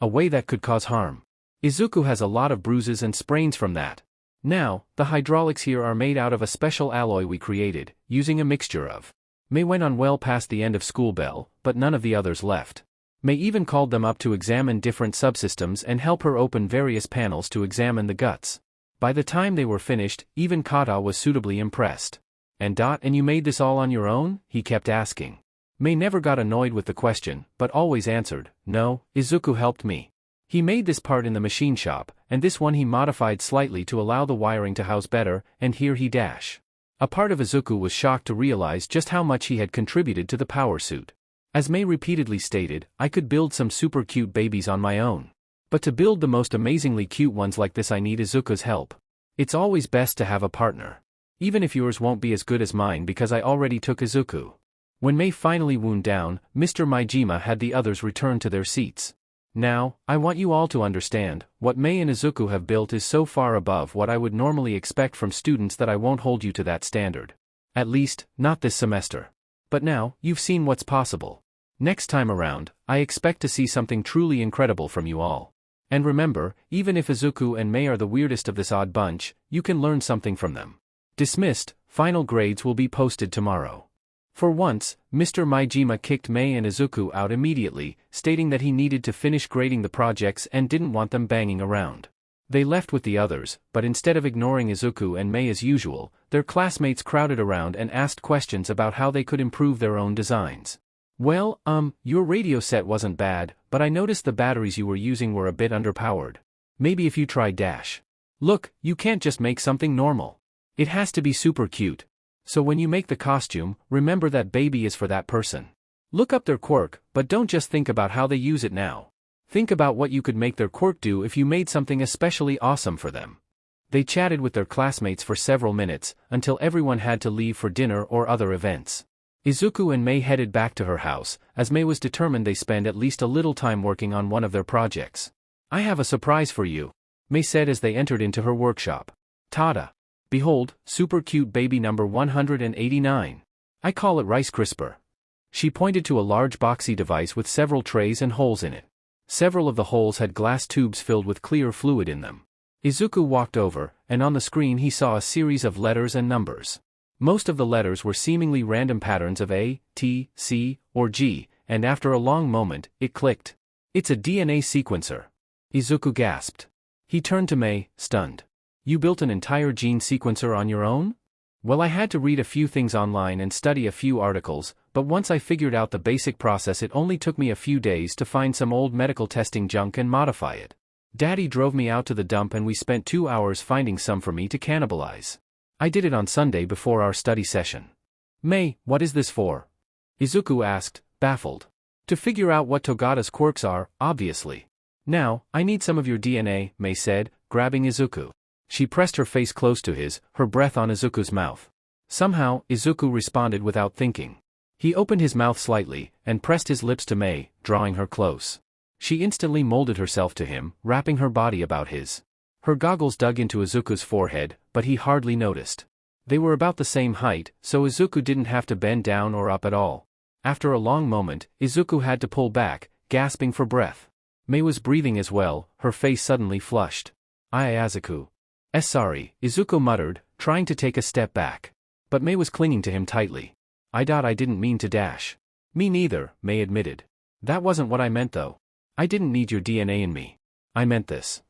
a way that could cause harm. Izuku has a lot of bruises and sprains from that. Now, the hydraulics here are made out of a special alloy we created, using a mixture of. Mei went on well past the end of school bell, but none of the others left. Mei even called them up to examine different subsystems and help her open various panels to examine the guts. By the time they were finished, even Kata was suitably impressed. And you made this all on your own? He kept asking. Mei never got annoyed with the question, but always answered, no, Izuku helped me. He made this part in the machine shop, and this one he modified slightly to allow the wiring to house better, and here he dash. A part of Izuku was shocked to realize just how much he had contributed to the power suit. As Mei repeatedly stated, I could build some super cute babies on my own. But to build the most amazingly cute ones like this I need Izuku's help. It's always best to have a partner. Even if yours won't be as good as mine because I already took Izuku. When Mei finally wound down, Mr. Maijima had the others return to their seats. Now, I want you all to understand, what Mei and Izuku have built is so far above what I would normally expect from students that I won't hold you to that standard. At least, not this semester. But now, you've seen what's possible. Next time around, I expect to see something truly incredible from you all. And remember, even if Izuku and Mei are the weirdest of this odd bunch, you can learn something from them. Dismissed, final grades will be posted tomorrow. For once, Mr. Maijima kicked Mei and Izuku out immediately, stating that he needed to finish grading the projects and didn't want them banging around. They left with the others, but instead of ignoring Izuku and Mei as usual, their classmates crowded around and asked questions about how they could improve their own designs. Well, your radio set wasn't bad, but I noticed the batteries you were using were a bit underpowered. Maybe if you try dash. Look, you can't just make something normal. It has to be super cute. So when you make the costume, remember that baby is for that person. Look up their quirk, but don't just think about how they use it now. Think about what you could make their quirk do if you made something especially awesome for them. They chatted with their classmates for several minutes, until everyone had to leave for dinner or other events. Izuku and Mei headed back to her house, as Mei was determined they spend at least a little time working on one of their projects. I have a surprise for you, Mei said as they entered into her workshop. Tada! Behold, super cute baby number 189. I call it Rice Crisper. She pointed to a large boxy device with several trays and holes in it. Several of the holes had glass tubes filled with clear fluid in them. Izuku walked over, and on the screen he saw a series of letters and numbers. Most of the letters were seemingly random patterns of A, T, C, or G, and after a long moment, it clicked. It's a DNA sequencer. Izuku gasped. He turned to Mei, stunned. You built an entire gene sequencer on your own? Well, I had to read a few things online and study a few articles, but once I figured out the basic process it only took me a few days to find some old medical testing junk and modify it. Daddy drove me out to the dump and we spent 2 hours finding some for me to cannibalize. I did it on Sunday before our study session. Mei, what is this for? Izuku asked, baffled. To figure out what Togata's quirks are, obviously. Now, I need some of your DNA, Mei said, grabbing Izuku. She pressed her face close to his, her breath on Izuku's mouth. Somehow, Izuku responded without thinking. He opened his mouth slightly, and pressed his lips to Mei, drawing her close. She instantly molded herself to him, wrapping her body about his. Her goggles dug into Izuku's forehead, but he hardly noticed. They were about the same height, so Izuku didn't have to bend down or up at all. After a long moment, Izuku had to pull back, gasping for breath. Mei was breathing as well, her face suddenly flushed. Izuku. Sorry, Izuku muttered, trying to take a step back. But Mei was clinging to him tightly. I didn't mean to dash. Me neither, Mei admitted. That wasn't what I meant though. I didn't need your DNA in me. I meant this.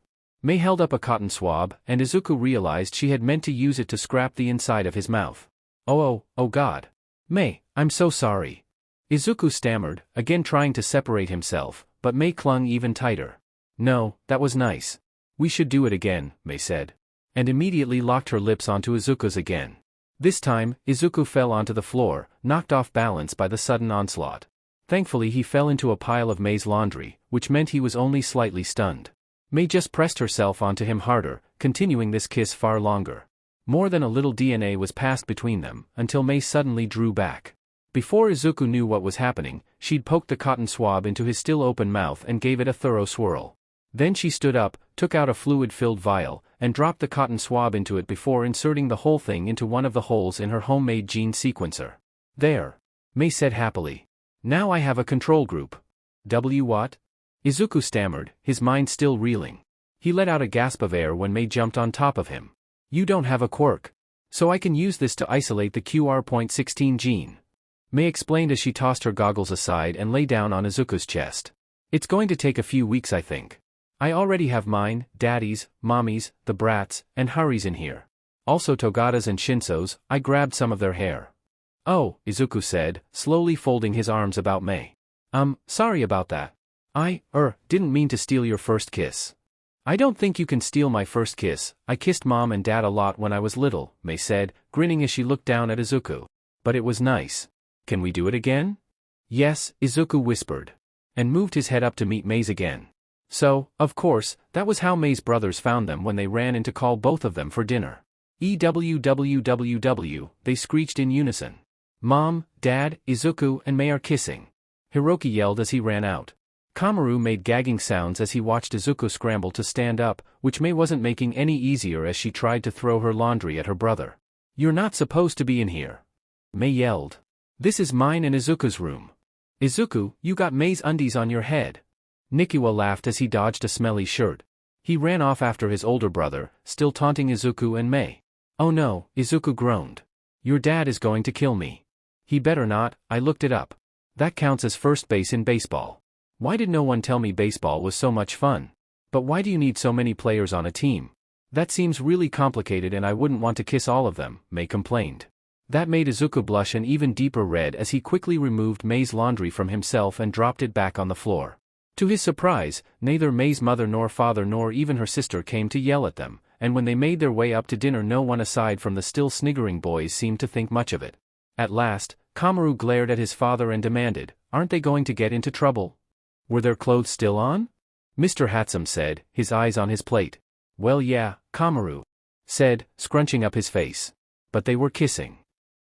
Mei held up a cotton swab, and Izuku realized she had meant to use it to scrap the inside of his mouth. Oh God. Mei, I'm so sorry. Izuku stammered, again trying to separate himself, but Mei clung even tighter. No, that was nice. We should do it again, Mei said. And immediately locked her lips onto Izuku's again. This time, Izuku fell onto the floor, knocked off balance by the sudden onslaught. Thankfully he fell into a pile of Mei's laundry, which meant he was only slightly stunned. Mei just pressed herself onto him harder, continuing this kiss far longer. More than a little DNA was passed between them, until Mei suddenly drew back. Before Izuku knew what was happening, she'd poked the cotton swab into his still open mouth and gave it a thorough swirl. Then she stood up, took out a fluid-filled vial, and dropped the cotton swab into it before inserting the whole thing into one of the holes in her homemade gene sequencer. There. Mei said happily. Now I have a control group. What? Izuku stammered, his mind still reeling. He let out a gasp of air when Mei jumped on top of him. You don't have a quirk. So I can use this to isolate the QR.16 gene. Mei explained as she tossed her goggles aside and lay down on Izuku's chest. It's going to take a few weeks, I think. I already have mine, Daddy's, Mommy's, the Brat's, and Hari's in here. Also Togata's and Shinso's. I grabbed some of their hair. Oh, Izuku said, slowly folding his arms about Mei. Sorry about that. I didn't mean to steal your first kiss. I don't think you can steal my first kiss. I kissed Mom and Dad a lot when I was little, Mei said, grinning as she looked down at Izuku. But it was nice. Can we do it again? Yes, Izuku whispered. And moved his head up to meet Mei's again. So, of course, that was how Mei's brothers found them when they ran in to call both of them for dinner. EWWWW, they screeched in unison. Mom, Dad, Izuku, and Mei are kissing. Hiroki yelled as he ran out. Kamaru made gagging sounds as he watched Izuku scramble to stand up, which Mei wasn't making any easier as she tried to throw her laundry at her brother. You're not supposed to be in here. Mei yelled. This is mine and Izuku's room. Izuku, you got Mei's undies on your head. Nikiwa laughed as he dodged a smelly shirt. He ran off after his older brother, still taunting Izuku and Mei. Oh no, Izuku groaned. Your dad is going to kill me. He better not, I looked it up. That counts as first base in baseball. Why did no one tell me baseball was so much fun? But why do you need so many players on a team? That seems really complicated and I wouldn't want to kiss all of them, Mei complained. That made Izuku blush an even deeper red as he quickly removed Mei's laundry from himself and dropped it back on the floor. To his surprise, neither Mei's mother nor father nor even her sister came to yell at them, and when they made their way up to dinner no one aside from the still sniggering boys seemed to think much of it. At last, Kamaru glared at his father and demanded, aren't they going to get into trouble? Were their clothes still on? Mr. Hatsume said, his eyes on his plate. Well yeah, Kamaru said, scrunching up his face. But they were kissing.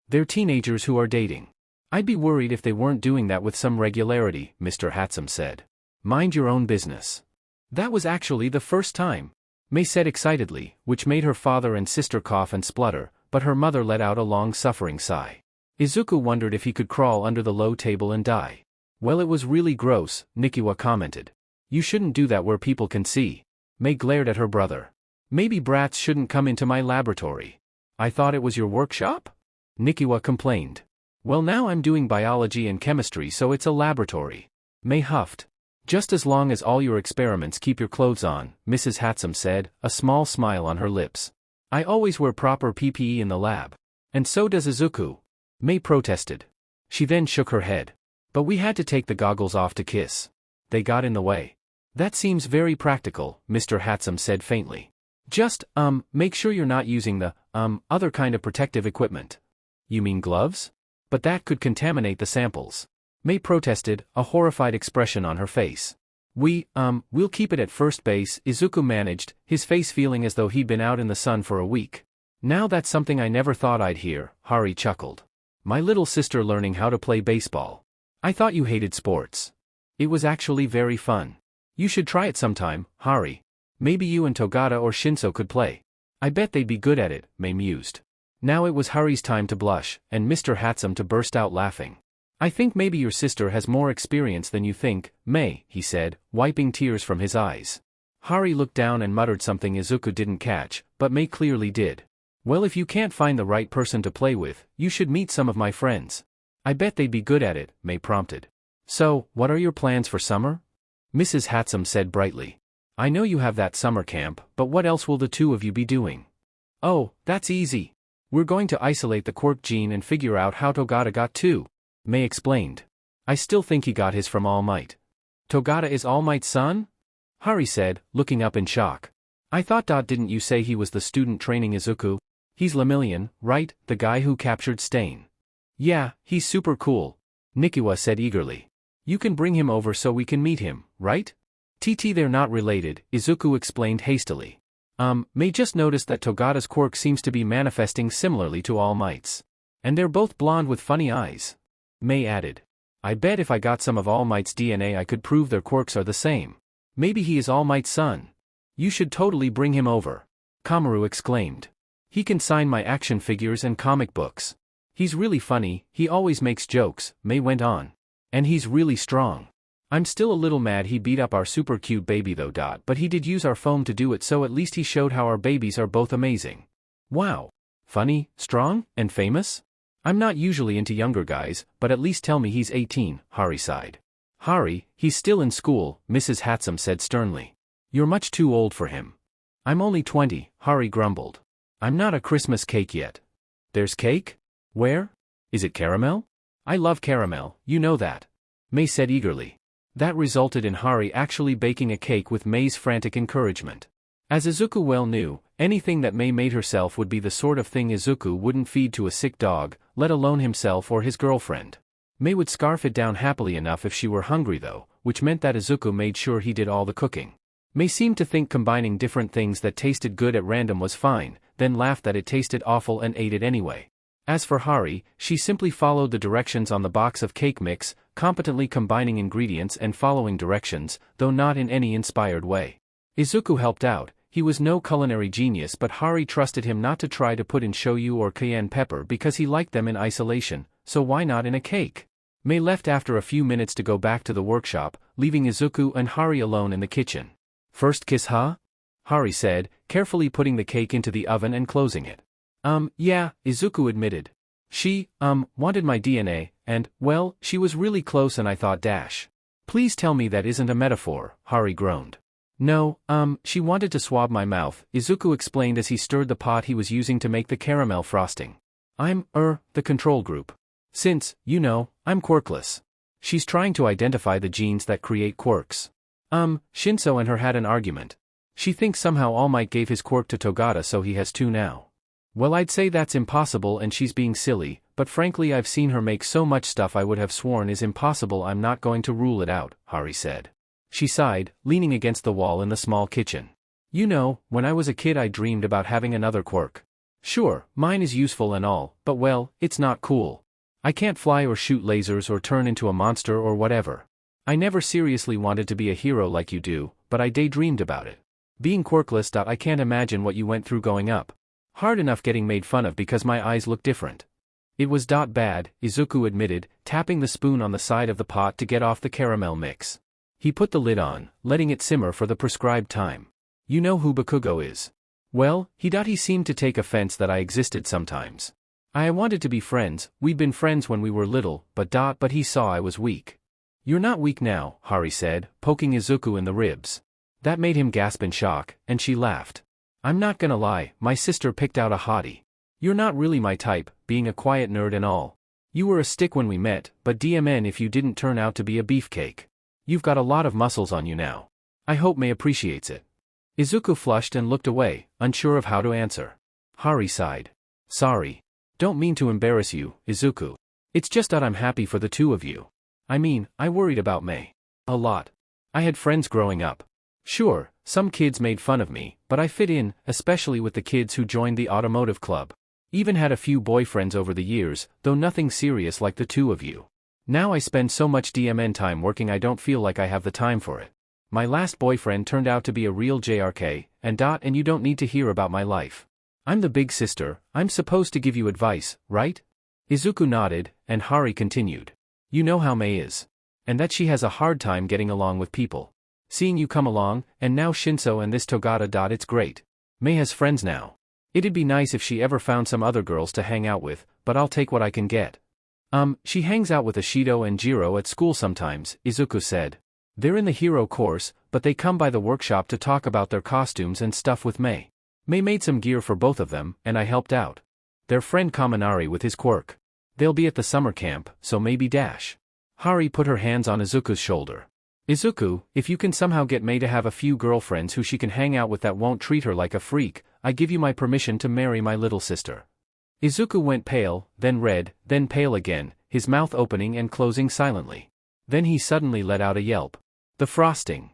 They're teenagers who are dating. I'd be worried if they weren't doing that with some regularity, Mr. Hatsume said. Mind your own business. That was actually the first time, Mei said excitedly, which made her father and sister cough and splutter, but her mother let out a long suffering sigh. Izuku wondered if he could crawl under the low table and die. Well, it was really gross, Nikiwa commented. You shouldn't do that where people can see. Mei glared at her brother. Maybe brats shouldn't come into my laboratory. I thought it was your workshop? Nikiwa complained. Well, now I'm doing biology and chemistry so it's a laboratory. Mei huffed. Just as long as all your experiments keep your clothes on, Mrs. Hatsume said, a small smile on her lips. I always wear proper PPE in the lab. And so does Izuku. Mei protested. She then shook her head. But we had to take the goggles off to kiss. They got in the way. That seems very practical, Mr. Hatsume said faintly. Just, make sure you're not using the, other kind of protective equipment. You mean gloves? But that could contaminate the samples. Mei protested, a horrified expression on her face. We'll keep it at first base, Izuku managed, his face feeling as though he'd been out in the sun for a week. Now that's something I never thought I'd hear, Hari chuckled. My little sister learning how to play baseball. I thought you hated sports. It was actually very fun. You should try it sometime, Hari. Maybe you and Togata or Shinso could play. I bet they'd be good at it, Mei mused. Now it was Hari's time to blush, and Mr. Hatsume to burst out laughing. I think maybe your sister has more experience than you think, Mei, he said, wiping tears from his eyes. Hari looked down and muttered something Izuku didn't catch, but Mei clearly did. Well, if you can't find the right person to play with, you should meet some of my friends. I bet they'd be good at it, Mei prompted. So, what are your plans for summer? Mrs. Hatsume said brightly. I know you have that summer camp, but what else will the two of you be doing? Oh, that's easy. We're going to isolate the quirk gene and figure out how Togata got two. Mei explained. I still think he got his from All Might. Togata is All Might's son? Hari said, looking up in shock. I thought. Didn't you say he was the student training Izuku? He's Lemillion, right, the guy who captured Stain? Yeah, he's super cool, Nikiwa said eagerly. You can bring him over so we can meet him, right? They're not related, Izuku explained hastily. Mei just noticed that Togata's quirk seems to be manifesting similarly to All Might's. And they're both blonde with funny eyes. Mei added. I bet if I got some of All Might's DNA I could prove their quirks are the same. Maybe he is All Might's son. You should totally bring him over, Kamaru exclaimed. He can sign my action figures and comic books. He's really funny, he always makes jokes, Mei went on. And he's really strong. I'm still a little mad he beat up our super cute baby though. But he did use our foam to do it, so at least he showed how our babies are both amazing. Wow. Funny, strong, and famous? I'm not usually into younger guys, but at least tell me he's 18, Hari sighed. Hari, he's still in school, Mrs. Hatsume said sternly. You're much too old for him. I'm only 20, Hari grumbled. I'm not a Christmas cake yet. There's cake? Where? Is it caramel? I love caramel, you know that. Mei said eagerly. That resulted in Hari actually baking a cake with Mei's frantic encouragement. As Izuku well knew, anything that Mei made herself would be the sort of thing Izuku wouldn't feed to a sick dog, let alone himself or his girlfriend. Mei would scarf it down happily enough if she were hungry though, which meant that Izuku made sure he did all the cooking. Mei seemed to think combining different things that tasted good at random was fine, then laughed that it tasted awful and ate it anyway. As for Hari, she simply followed the directions on the box of cake mix, competently combining ingredients and following directions, though not in any inspired way. Izuku helped out. He was no culinary genius, but Hari trusted him not to try to put in shoyu or cayenne pepper because he liked them in isolation, so why not in a cake? Mei left after a few minutes to go back to the workshop, leaving Izuku and Hari alone in the kitchen. First kiss, huh? Hari said, carefully putting the cake into the oven and closing it. Yeah, Izuku admitted. She, wanted my DNA, and, well, she was really close and I thought dash. Please tell me that isn't a metaphor, Hari groaned. No, she wanted to swab my mouth, Izuku explained as he stirred the pot he was using to make the caramel frosting. I'm, the control group. Since, you know, I'm quirkless. She's trying to identify the genes that create quirks. Shinso and her had an argument. She thinks somehow All Might gave his quirk to Togata so he has two now. Well, I'd say that's impossible and she's being silly, but frankly I've seen her make so much stuff I would have sworn is impossible. I'm not going to rule it out, Hari said. She sighed, leaning against the wall in the small kitchen. You know, when I was a kid I dreamed about having another quirk. Sure, mine is useful and all, but well, it's not cool. I can't fly or shoot lasers or turn into a monster or whatever. I never seriously wanted to be a hero like you do, but I daydreamed about it. Being quirkless. I can't imagine what you went through going up. Hard enough getting made fun of because my eyes look different. It was bad, Izuku admitted, tapping the spoon on the side of the pot to get off the caramel mix. He put the lid on, letting it simmer for the prescribed time. You know who Bakugo is? Well, he seemed to take offense that I existed sometimes. I wanted to be friends, we'd been friends when we were little, but he saw I was weak. You're not weak now, Hari said, poking Izuku in the ribs. That made him gasp in shock, and she laughed. I'm not gonna lie, my sister picked out a hottie. You're not really my type, being a quiet nerd and all. You were a stick when we met, but DMN if you didn't turn out to be a beefcake. You've got a lot of muscles on you now. I hope Mei appreciates it. Izuku flushed and looked away, unsure of how to answer. Hari sighed. Sorry. Don't mean to embarrass you, Izuku. It's just that I'm happy for the two of you. I mean, I worried about Mei. A lot. I had friends growing up. Sure, some kids made fun of me, but I fit in, especially with the kids who joined the automotive club. Even had a few boyfriends over the years, though nothing serious like the two of you. Now I spend so much DMN time working I don't feel like I have the time for it. My last boyfriend turned out to be a real JRK, and you don't need to hear about my life. I'm the big sister, I'm supposed to give you advice, right? Izuku nodded, and Hari continued. You know how Mei is. And that she has a hard time getting along with people. Seeing you come along, and now Shinso and this Togata. It's great. Mei has friends now. It'd be nice if she ever found some other girls to hang out with, but I'll take what I can get. She hangs out with Ashido and Jiro at school sometimes, Izuku said. They're in the hero course, but they come by the workshop to talk about their costumes and stuff with Mei. Mei made some gear for both of them, and I helped out. Their friend Kaminari with his quirk. They'll be at the summer camp, so maybe dash. Hari put her hands on Izuku's shoulder. Izuku, if you can somehow get Mei to have a few girlfriends who she can hang out with that won't treat her like a freak, I give you my permission to marry my little sister. Izuku went pale, then red, then pale again, his mouth opening and closing silently. Then he suddenly let out a yelp. The frosting.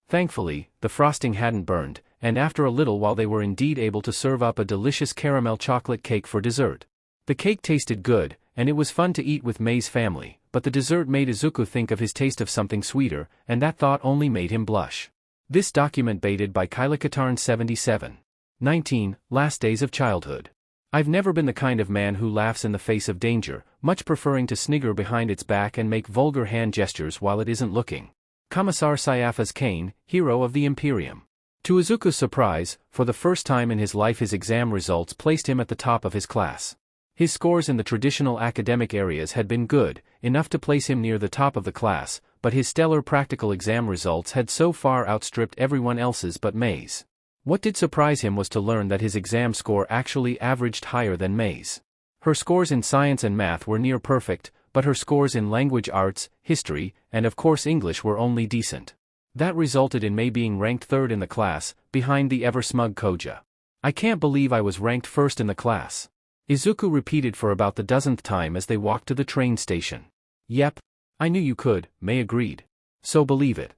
Thankfully, the frosting hadn't burned, and after a little while they were indeed able to serve up a delicious caramel chocolate cake for dessert. The cake tasted good, and it was fun to eat with Mei's family, but the dessert made Izuku think of his taste of something sweeter, and that thought only made him blush. This document baited by Kylakatarn 77. 19. Last Days of Childhood. I've never been the kind of man who laughs in the face of danger, much preferring to snigger behind its back and make vulgar hand gestures while it isn't looking. Commissar Syafa's Kane, hero of the Imperium. To Izuku's surprise, for the first time in his life his exam results placed him at the top of his class. His scores in the traditional academic areas had been good, enough to place him near the top of the class, but his stellar practical exam results had so far outstripped everyone else's but Mei's. What did surprise him was to learn that his exam score actually averaged higher than Mei's. Her scores in science and math were near perfect, but her scores in language arts, history, and of course English were only decent. That resulted in Mei being ranked third in the class, behind the ever-smug Koja. I can't believe I was ranked first in the class. Izuku repeated for about the dozenth time as they walked to the train station. Yep. I knew you could, Mei agreed. So believe it.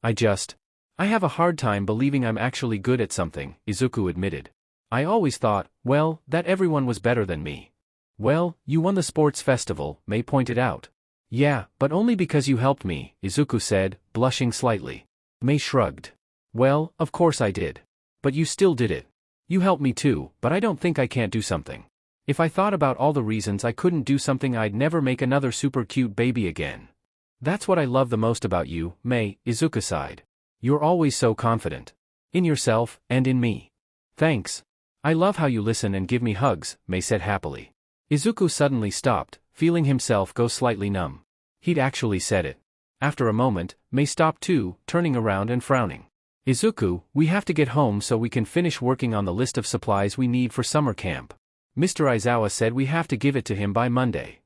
I have a hard time believing I'm actually good at something, Izuku admitted. I always thought, well, that everyone was better than me. Well, you won the sports festival, Mei pointed out. Yeah, but only because you helped me, Izuku said, blushing slightly. Mei shrugged. Well, of course I did. But you still did it. You helped me too, but I don't think I can't do something. If I thought about all the reasons I couldn't do something, I'd never make another super cute baby again. That's what I love the most about you, Mei, Izuku sighed. You're always so confident. In yourself, and in me. Thanks. I love how you listen and give me hugs, Mei said happily. Izuku suddenly stopped, feeling himself go slightly numb. He'd actually said it. After a moment, Mei stopped too, turning around and frowning. Izuku, we have to get home so we can finish working on the list of supplies we need for summer camp. Mr. Aizawa said we have to give it to him by Monday.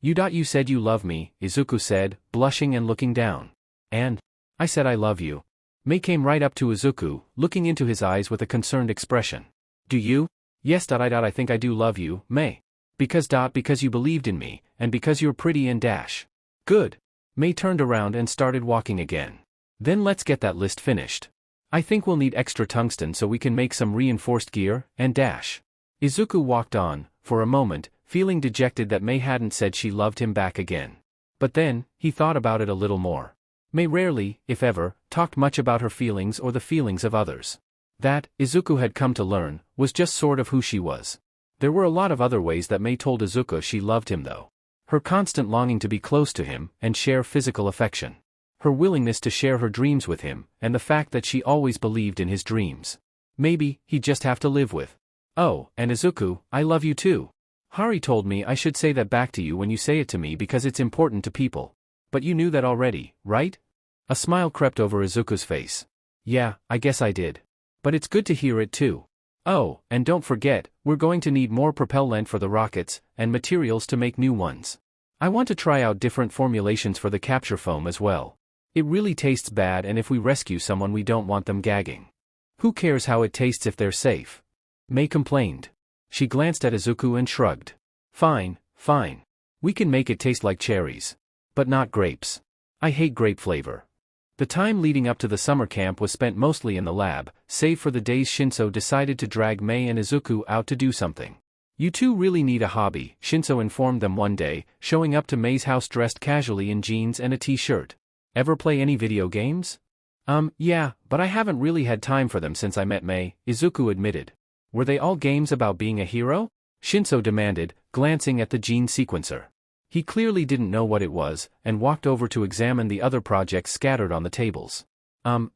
You said you love me, Izuku said, blushing and looking down. And? I said I love you. Mei came right up to Izuku, looking into his eyes with a concerned expression. Do you? Yes. I think I do love you, Mei. Because you believed in me, and because you're pretty and dash. Good. Mei turned around and started walking again. Then let's get that list finished. I think we'll need extra tungsten so we can make some reinforced gear, and dash. Izuku walked on, for a moment, feeling dejected that Mei hadn't said she loved him back again. But then, he thought about it a little more. Mei rarely, if ever, talked much about her feelings or the feelings of others. That, Izuku had come to learn, was just sort of who she was. There were a lot of other ways that Mei told Izuku she loved him though. Her constant longing to be close to him, and share physical affection. Her willingness to share her dreams with him, and the fact that she always believed in his dreams. Maybe, he'd just have to live with. Oh, and Izuku, I love you too. Hari told me I should say that back to you when you say it to me because it's important to people. But you knew that already, right? A smile crept over Izuku's face. Yeah, I guess I did. But it's good to hear it too. Oh, and don't forget, we're going to need more propellant for the rockets, and materials to make new ones. I want to try out different formulations for the capture foam as well. It really tastes bad, and if we rescue someone we don't want them gagging. Who cares how it tastes if they're safe? Mei complained. She glanced at Izuku and shrugged. Fine. We can make it taste like cherries. But not grapes. I hate grape flavor. The time leading up to the summer camp was spent mostly in the lab, save for the days Shinso decided to drag Mei and Izuku out to do something. You two really need a hobby, Shinso informed them one day, showing up to Mei's house dressed casually in jeans and a t-shirt. Ever play any video games? Yeah, but I haven't really had time for them since I met Mei, Izuku admitted. Were they all games about being a hero? Shinso demanded, glancing at the gene sequencer. He clearly didn't know what it was, and walked over to examine the other projects scattered on the tables.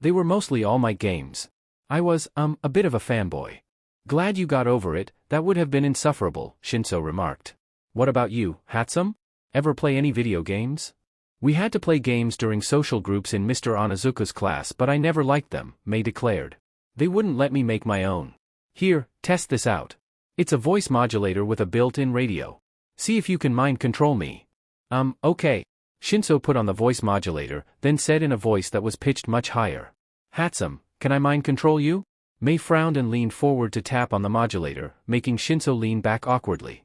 They were mostly All Might games. I was, a bit of a fanboy. Glad you got over it, that would have been insufferable, Shinso remarked. What about you, Hatsume? Ever play any video games? We had to play games during social groups in Mr. Onizuka's class, but I never liked them, Mei declared. They wouldn't let me make my own. Here, test this out. It's a voice modulator with a built-in radio. See if you can mind control me. Okay. Shinso put on the voice modulator, then said in a voice that was pitched much higher. Hatsume, can I mind control you? Mei frowned and leaned forward to tap on the modulator, making Shinso lean back awkwardly.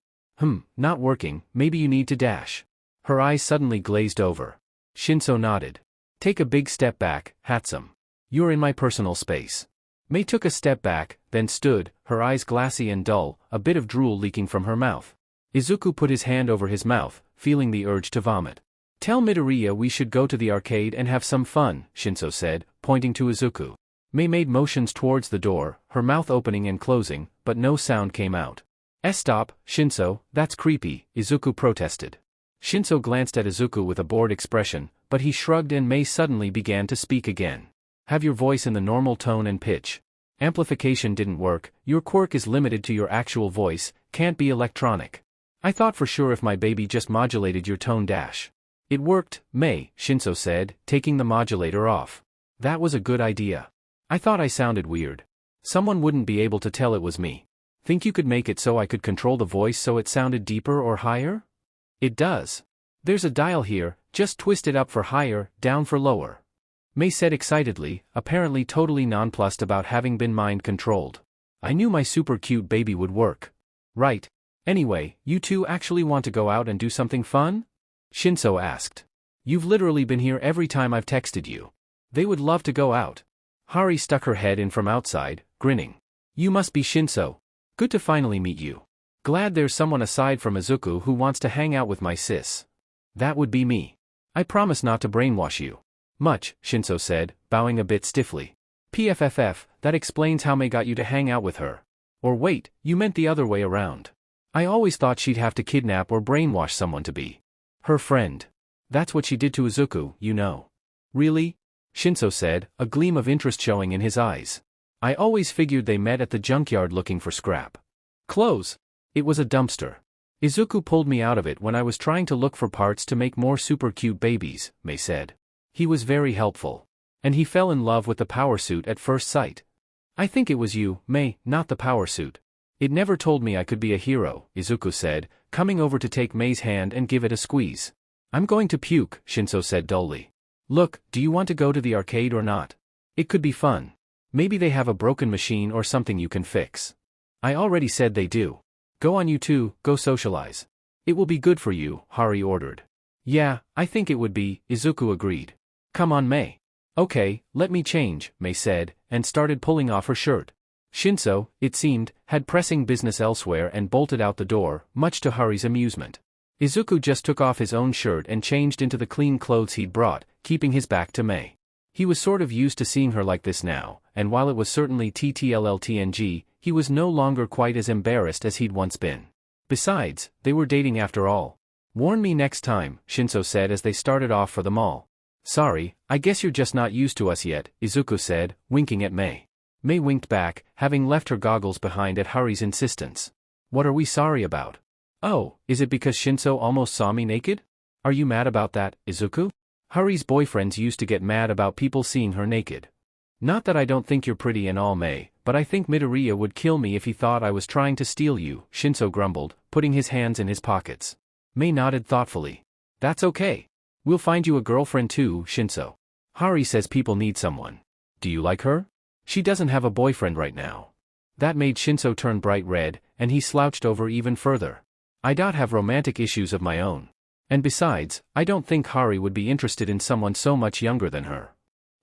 Not working, maybe you need to dash. Her eyes suddenly glazed over. Shinso nodded. Take a big step back, Hatsume. You're in my personal space. Mei took a step back, then stood, her eyes glassy and dull, a bit of drool leaking from her mouth. Izuku put his hand over his mouth, feeling the urge to vomit. Tell Midoriya we should go to the arcade and have some fun, Shinso said, pointing to Izuku. Mei made motions towards the door, her mouth opening and closing, but no sound came out. Stop, Shinso, that's creepy, Izuku protested. Shinso glanced at Izuku with a bored expression, but he shrugged and Mei suddenly began to speak again. Have your voice in the normal tone and pitch. Amplification didn't work, your quirk is limited to your actual voice, can't be electronic. I thought for sure if my baby just modulated your tone dash. It worked, Mei, Shinso said, taking the modulator off. That was a good idea. I thought I sounded weird. Someone wouldn't be able to tell it was me. Think you could make it so I could control the voice so it sounded deeper or higher? It does. There's a dial here, just twist it up for higher, down for lower. Mei said excitedly, apparently totally nonplussed about having been mind-controlled. I knew my super cute baby would work. Right. Anyway, you two actually want to go out and do something fun? Shinso asked. You've literally been here every time I've texted you. They would love to go out. Hari stuck her head in from outside, grinning. You must be Shinso. Good to finally meet you. Glad there's someone aside from Izuku who wants to hang out with my sis. That would be me. I promise not to brainwash you. Much, Shinso said, bowing a bit stiffly. PFFF, that explains how Mei got you to hang out with her. Or wait, you meant the other way around. I always thought she'd have to kidnap or brainwash someone to be her friend. That's what she did to Izuku, you know. Really? Shinso said, a gleam of interest showing in his eyes. I always figured they met at the junkyard looking for scrap. Clothes. It was a dumpster. Izuku pulled me out of it when I was trying to look for parts to make more super cute babies, Mei said. He was very helpful. And he fell in love with the power suit at first sight. I think it was you, Mei, not the power suit. It never told me I could be a hero, Izuku said, coming over to take Mei's hand and give it a squeeze. I'm going to puke, Shinso said dully. Look, do you want to go to the arcade or not? It could be fun. Maybe they have a broken machine or something you can fix. I already said they do. Go on you two, go socialize. It will be good for you, Hari ordered. Yeah, I think it would be, Izuku agreed. Come on Mei. Okay, let me change, Mei said, and started pulling off her shirt. Shinso, it seemed, had pressing business elsewhere and bolted out the door, much to Hari's amusement. Izuku just took off his own shirt and changed into the clean clothes he'd brought, keeping his back to Mei. He was sort of used to seeing her like this now, and while it was certainly TTLLTNG, he was no longer quite as embarrassed as he'd once been. Besides, they were dating after all. Warn me next time, Shinso said as they started off for the mall. Sorry, I guess you're just not used to us yet, Izuku said, winking at Mei. Mei winked back, having left her goggles behind at Hari's insistence. What are we sorry about? Oh, is it because Shinso almost saw me naked? Are you mad about that, Izuku? Hari's boyfriends used to get mad about people seeing her naked. Not that I don't think you're pretty and all Mei, but I think Midoriya would kill me if he thought I was trying to steal you, Shinso grumbled, putting his hands in his pockets. Mei nodded thoughtfully. That's okay. We'll find you a girlfriend too, Shinso. Hari says people need someone. Do you like her? She doesn't have a boyfriend right now. That made Shinso turn bright red, and he slouched over even further. I don't have romantic issues of my own. And besides, I don't think Hari would be interested in someone so much younger than her.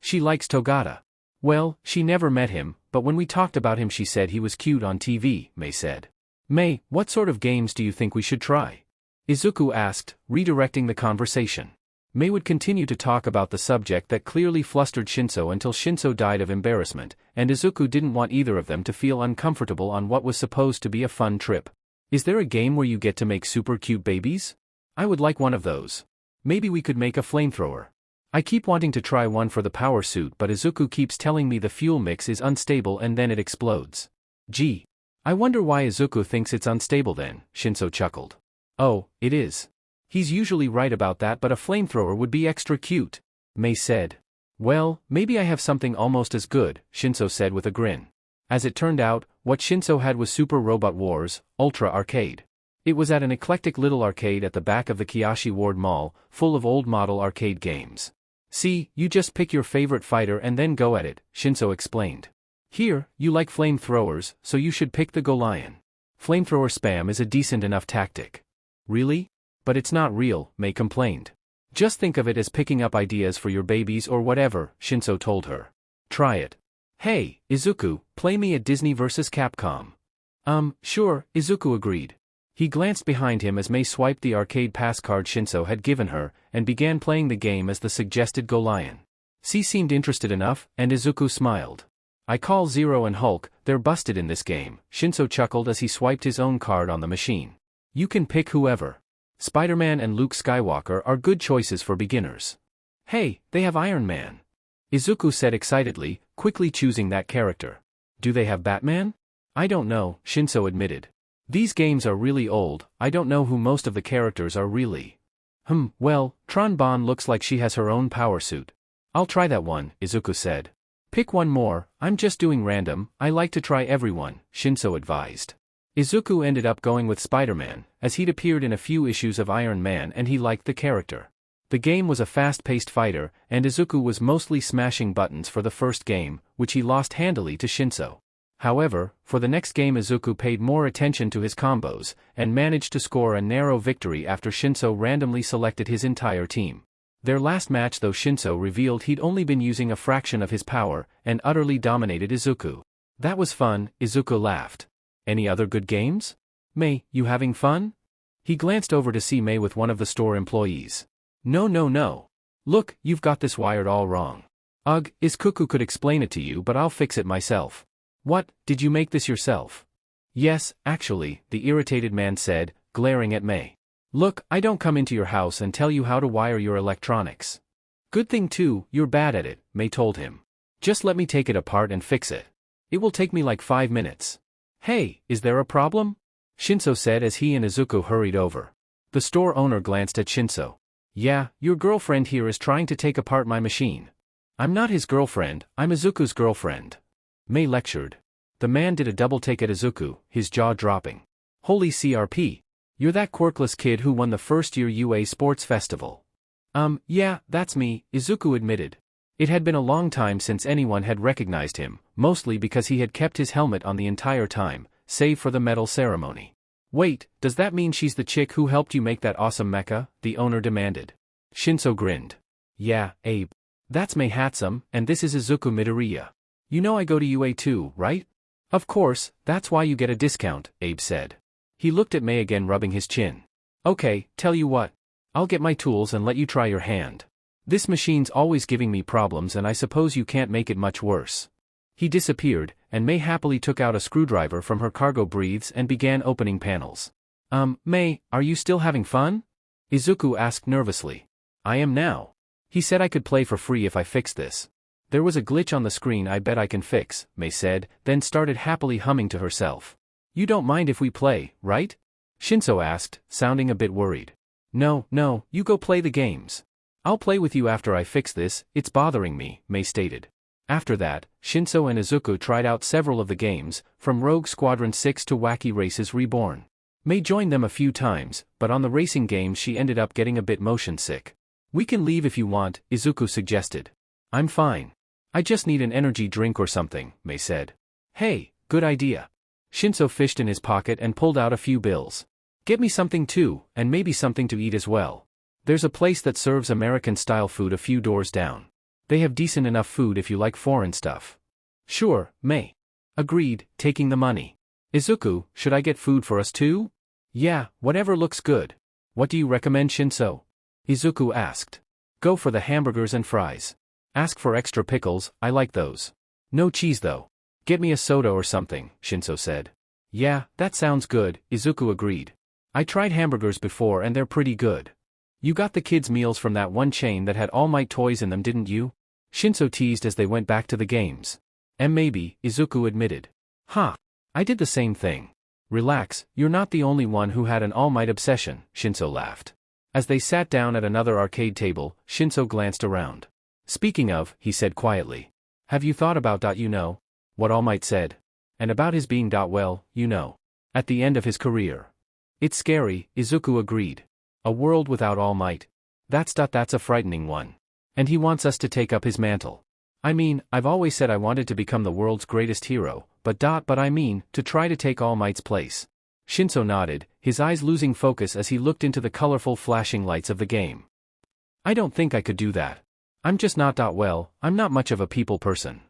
She likes Togata. Well, she never met him, but when we talked about him she said he was cute on TV, Mei said. Mei, what sort of games do you think we should try? Izuku asked, redirecting the conversation. Mei would continue to talk about the subject that clearly flustered Shinso until Shinso died of embarrassment, and Izuku didn't want either of them to feel uncomfortable on what was supposed to be a fun trip. Is there a game where you get to make super cute babies? I would like one of those. Maybe we could make a flamethrower. I keep wanting to try one for the power suit but Izuku keeps telling me the fuel mix is unstable and then it explodes. Gee. I wonder why Izuku thinks it's unstable then, Shinso chuckled. Oh, it is. He's usually right about that but a flamethrower would be extra cute, Mei said. Well, maybe I have something almost as good, Shinso said with a grin. As it turned out, what Shinso had was Super Robot Wars, Ultra Arcade. It was at an eclectic little arcade at the back of the Kiyoshi Ward Mall, full of old model arcade games. See, you just pick your favorite fighter and then go at it, Shinso explained. Here, you like flamethrowers, so you should pick the Golion. Flamethrower spam is a decent enough tactic. Really? But it's not real, Mei complained. Just think of it as picking up ideas for your babies or whatever, Shinso told her. Try it. Hey, Izuku, play me at Disney vs. Capcom. Sure, Izuku agreed. He glanced behind him as Mei swiped the arcade pass card Shinso had given her, and began playing the game as the suggested Golion. She seemed interested enough, and Izuku smiled. I call Zero and Hulk, they're busted in this game, Shinso chuckled as he swiped his own card on the machine. You can pick whoever. Spider-Man and Luke Skywalker are good choices for beginners. Hey, they have Iron Man. Izuku said excitedly, quickly choosing that character. Do they have Batman? I don't know, Shinso admitted. These games are really old, I don't know who most of the characters are really. Well, Tron Bonne looks like she has her own power suit. I'll try that one, Izuku said. Pick one more, I'm just doing random, I like to try everyone, Shinso advised. Izuku ended up going with Spider-Man, as he'd appeared in a few issues of Iron Man and he liked the character. The game was a fast-paced fighter, and Izuku was mostly smashing buttons for the first game, which he lost handily to Shinso. However, for the next game Izuku paid more attention to his combos, and managed to score a narrow victory after Shinso randomly selected his entire team. Their last match though Shinso revealed he'd only been using a fraction of his power, and utterly dominated Izuku. That was fun, Izuku laughed. Any other good games? Mei, you having fun? He glanced over to see Mei with one of the store employees. No. Look, you've got this wired all wrong. Ugh, Izuku could explain it to you but I'll fix it myself. What, did you make this yourself? Yes, actually, the irritated man said, glaring at Mei. Look, I don't come into your house and tell you how to wire your electronics. Good thing too, you're bad at it, Mei told him. Just let me take it apart and fix it. It will take me like 5 minutes. Hey, is there a problem? Shinso said as he and Izuku hurried over. The store owner glanced at Shinso. Yeah, your girlfriend here is trying to take apart my machine. I'm not his girlfriend, I'm Izuku's girlfriend. Mei lectured. The man did a double take at Izuku, his jaw dropping. Holy CRP. You're that quirkless kid who won the first-year UA Sports Festival. Yeah, that's me, Izuku admitted. It had been a long time since anyone had recognized him, mostly because he had kept his helmet on the entire time, save for the medal ceremony. Wait, does that mean she's the chick who helped you make that awesome mecha? The owner demanded. Shinso grinned. Yeah, Abe. That's Mei Hatsume, and this is Izuku Midoriya. You know I go to UA too, right? Of course, that's why you get a discount, Abe said. He looked at Mei again rubbing his chin. Okay, tell you what. I'll get my tools and let you try your hand. This machine's always giving me problems and I suppose you can't make it much worse. He disappeared, and Mei happily took out a screwdriver from her cargo briefs and began opening panels. Mei, are you still having fun? Izuku asked nervously. I am now. He said I could play for free if I fixed this. There was a glitch on the screen I bet I can fix, Mei said, then started happily humming to herself. You don't mind if we play, right? Shinso asked, sounding a bit worried. No, you go play the games. I'll play with you after I fix this, it's bothering me, Mei stated. After that, Shinso and Izuku tried out several of the games, from Rogue Squadron 6 to Wacky Races Reborn. Mei joined them a few times, but on the racing games she ended up getting a bit motion sick. We can leave if you want, Izuku suggested. I'm fine. I just need an energy drink or something, Mei said. Hey, good idea. Shinso fished in his pocket and pulled out a few bills. Get me something too, and maybe something to eat as well. There's a place that serves American-style food a few doors down. They have decent enough food if you like foreign stuff. Sure, Mei. Agreed, taking the money. Izuku, should I get food for us too? Yeah, whatever looks good. What do you recommend, Shinso? Izuku asked. Go for the hamburgers and fries. Ask for extra pickles, I like those. No cheese though. Get me a soda or something, Shinso said. Yeah, that sounds good, Izuku agreed. I tried hamburgers before and they're pretty good. You got the kids' meals from that one chain that had All Might toys in them, didn't you? Shinso teased as they went back to the games. Maybe, Izuku admitted. Huh. I did the same thing. Relax, you're not the only one who had an All Might obsession, Shinso laughed. As they sat down at another arcade table, Shinso glanced around. Speaking of, he said quietly. Have you thought about what All Might said? And about his being at the end of his career. It's scary, Izuku agreed. A world without All Might. That's a frightening one. And he wants us to take up his mantle. I mean, I've always said I wanted to become the world's greatest hero, but I mean, to try to take All Might's place. Shinso nodded, his eyes losing focus as he looked into the colorful flashing lights of the game. I don't think I could do that. I'm just not well, I'm not much of a people person.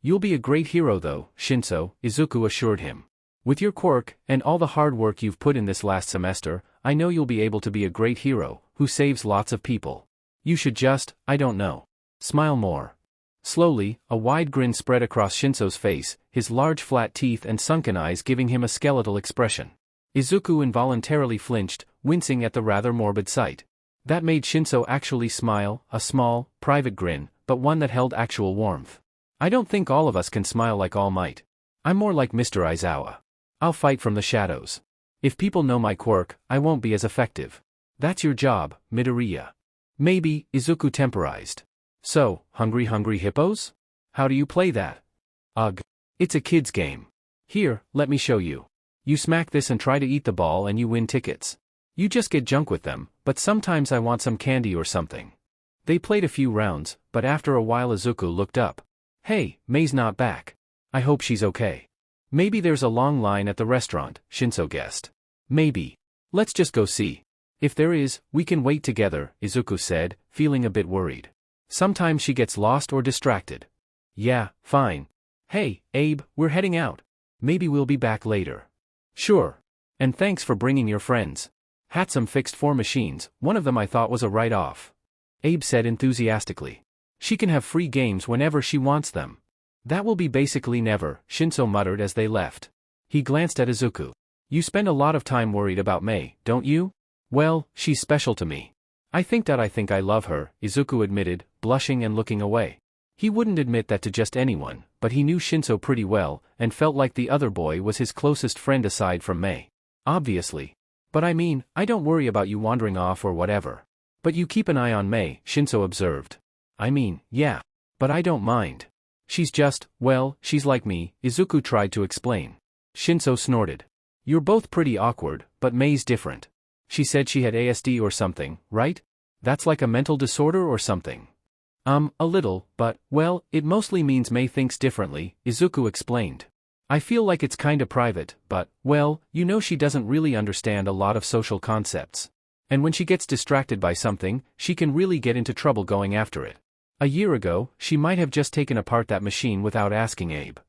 You'll be a great hero though, Shinso, Izuku assured him. With your quirk, and all the hard work you've put in this last semester, I know you'll be able to be a great hero, who saves lots of people. You should just, I don't know. Smile more. Slowly, a wide grin spread across Shinso's face, his large flat teeth and sunken eyes giving him a skeletal expression. Izuku involuntarily flinched, wincing at the rather morbid sight. That made Shinso actually smile, a small, private grin, but one that held actual warmth. I don't think all of us can smile like All Might. I'm more like Mr. Aizawa. I'll fight from the shadows. If people know my quirk, I won't be as effective. That's your job, Midoriya. Maybe, Izuku temporized. So, hungry hippos? How do you play that? Ugh. It's a kid's game. Here, let me show you. You smack this and try to eat the ball and you win tickets. You just get junk with them, but sometimes I want some candy or something. They played a few rounds, but after a while Izuku looked up. Hey, Mei's not back. I hope she's okay. Maybe there's a long line at the restaurant, Shinso guessed. Maybe. Let's just go see. If there is, we can wait together, Izuku said, feeling a bit worried. Sometimes she gets lost or distracted. Yeah, fine. Hey, Abe, we're heading out. Maybe we'll be back later. Sure. And thanks for bringing your friends. Hatsume fixed 4 machines, one of them I thought was a write-off. Abe said enthusiastically. She can have free games whenever she wants them. That will be basically never, Shinso muttered as they left. He glanced at Izuku. You spend a lot of time worried about Mei, don't you? Well, she's special to me. I think I love her, Izuku admitted, blushing and looking away. He wouldn't admit that to just anyone, but he knew Shinso pretty well, and felt like the other boy was his closest friend aside from Mei. Obviously. But I mean, I don't worry about you wandering off or whatever. But you keep an eye on Mei, Shinso observed. I mean, yeah. But I don't mind. She's just, well, she's like me, Izuku tried to explain. Shinso snorted. You're both pretty awkward, but Mei's different. She said she had ASD or something, right? That's like a mental disorder or something. A little, but, well, it mostly means Mei thinks differently, Izuku explained. I feel like it's kinda private, but, well, you know she doesn't really understand a lot of social concepts. And when she gets distracted by something, she can really get into trouble going after it. A year ago, she might have just taken apart that machine without asking Abe.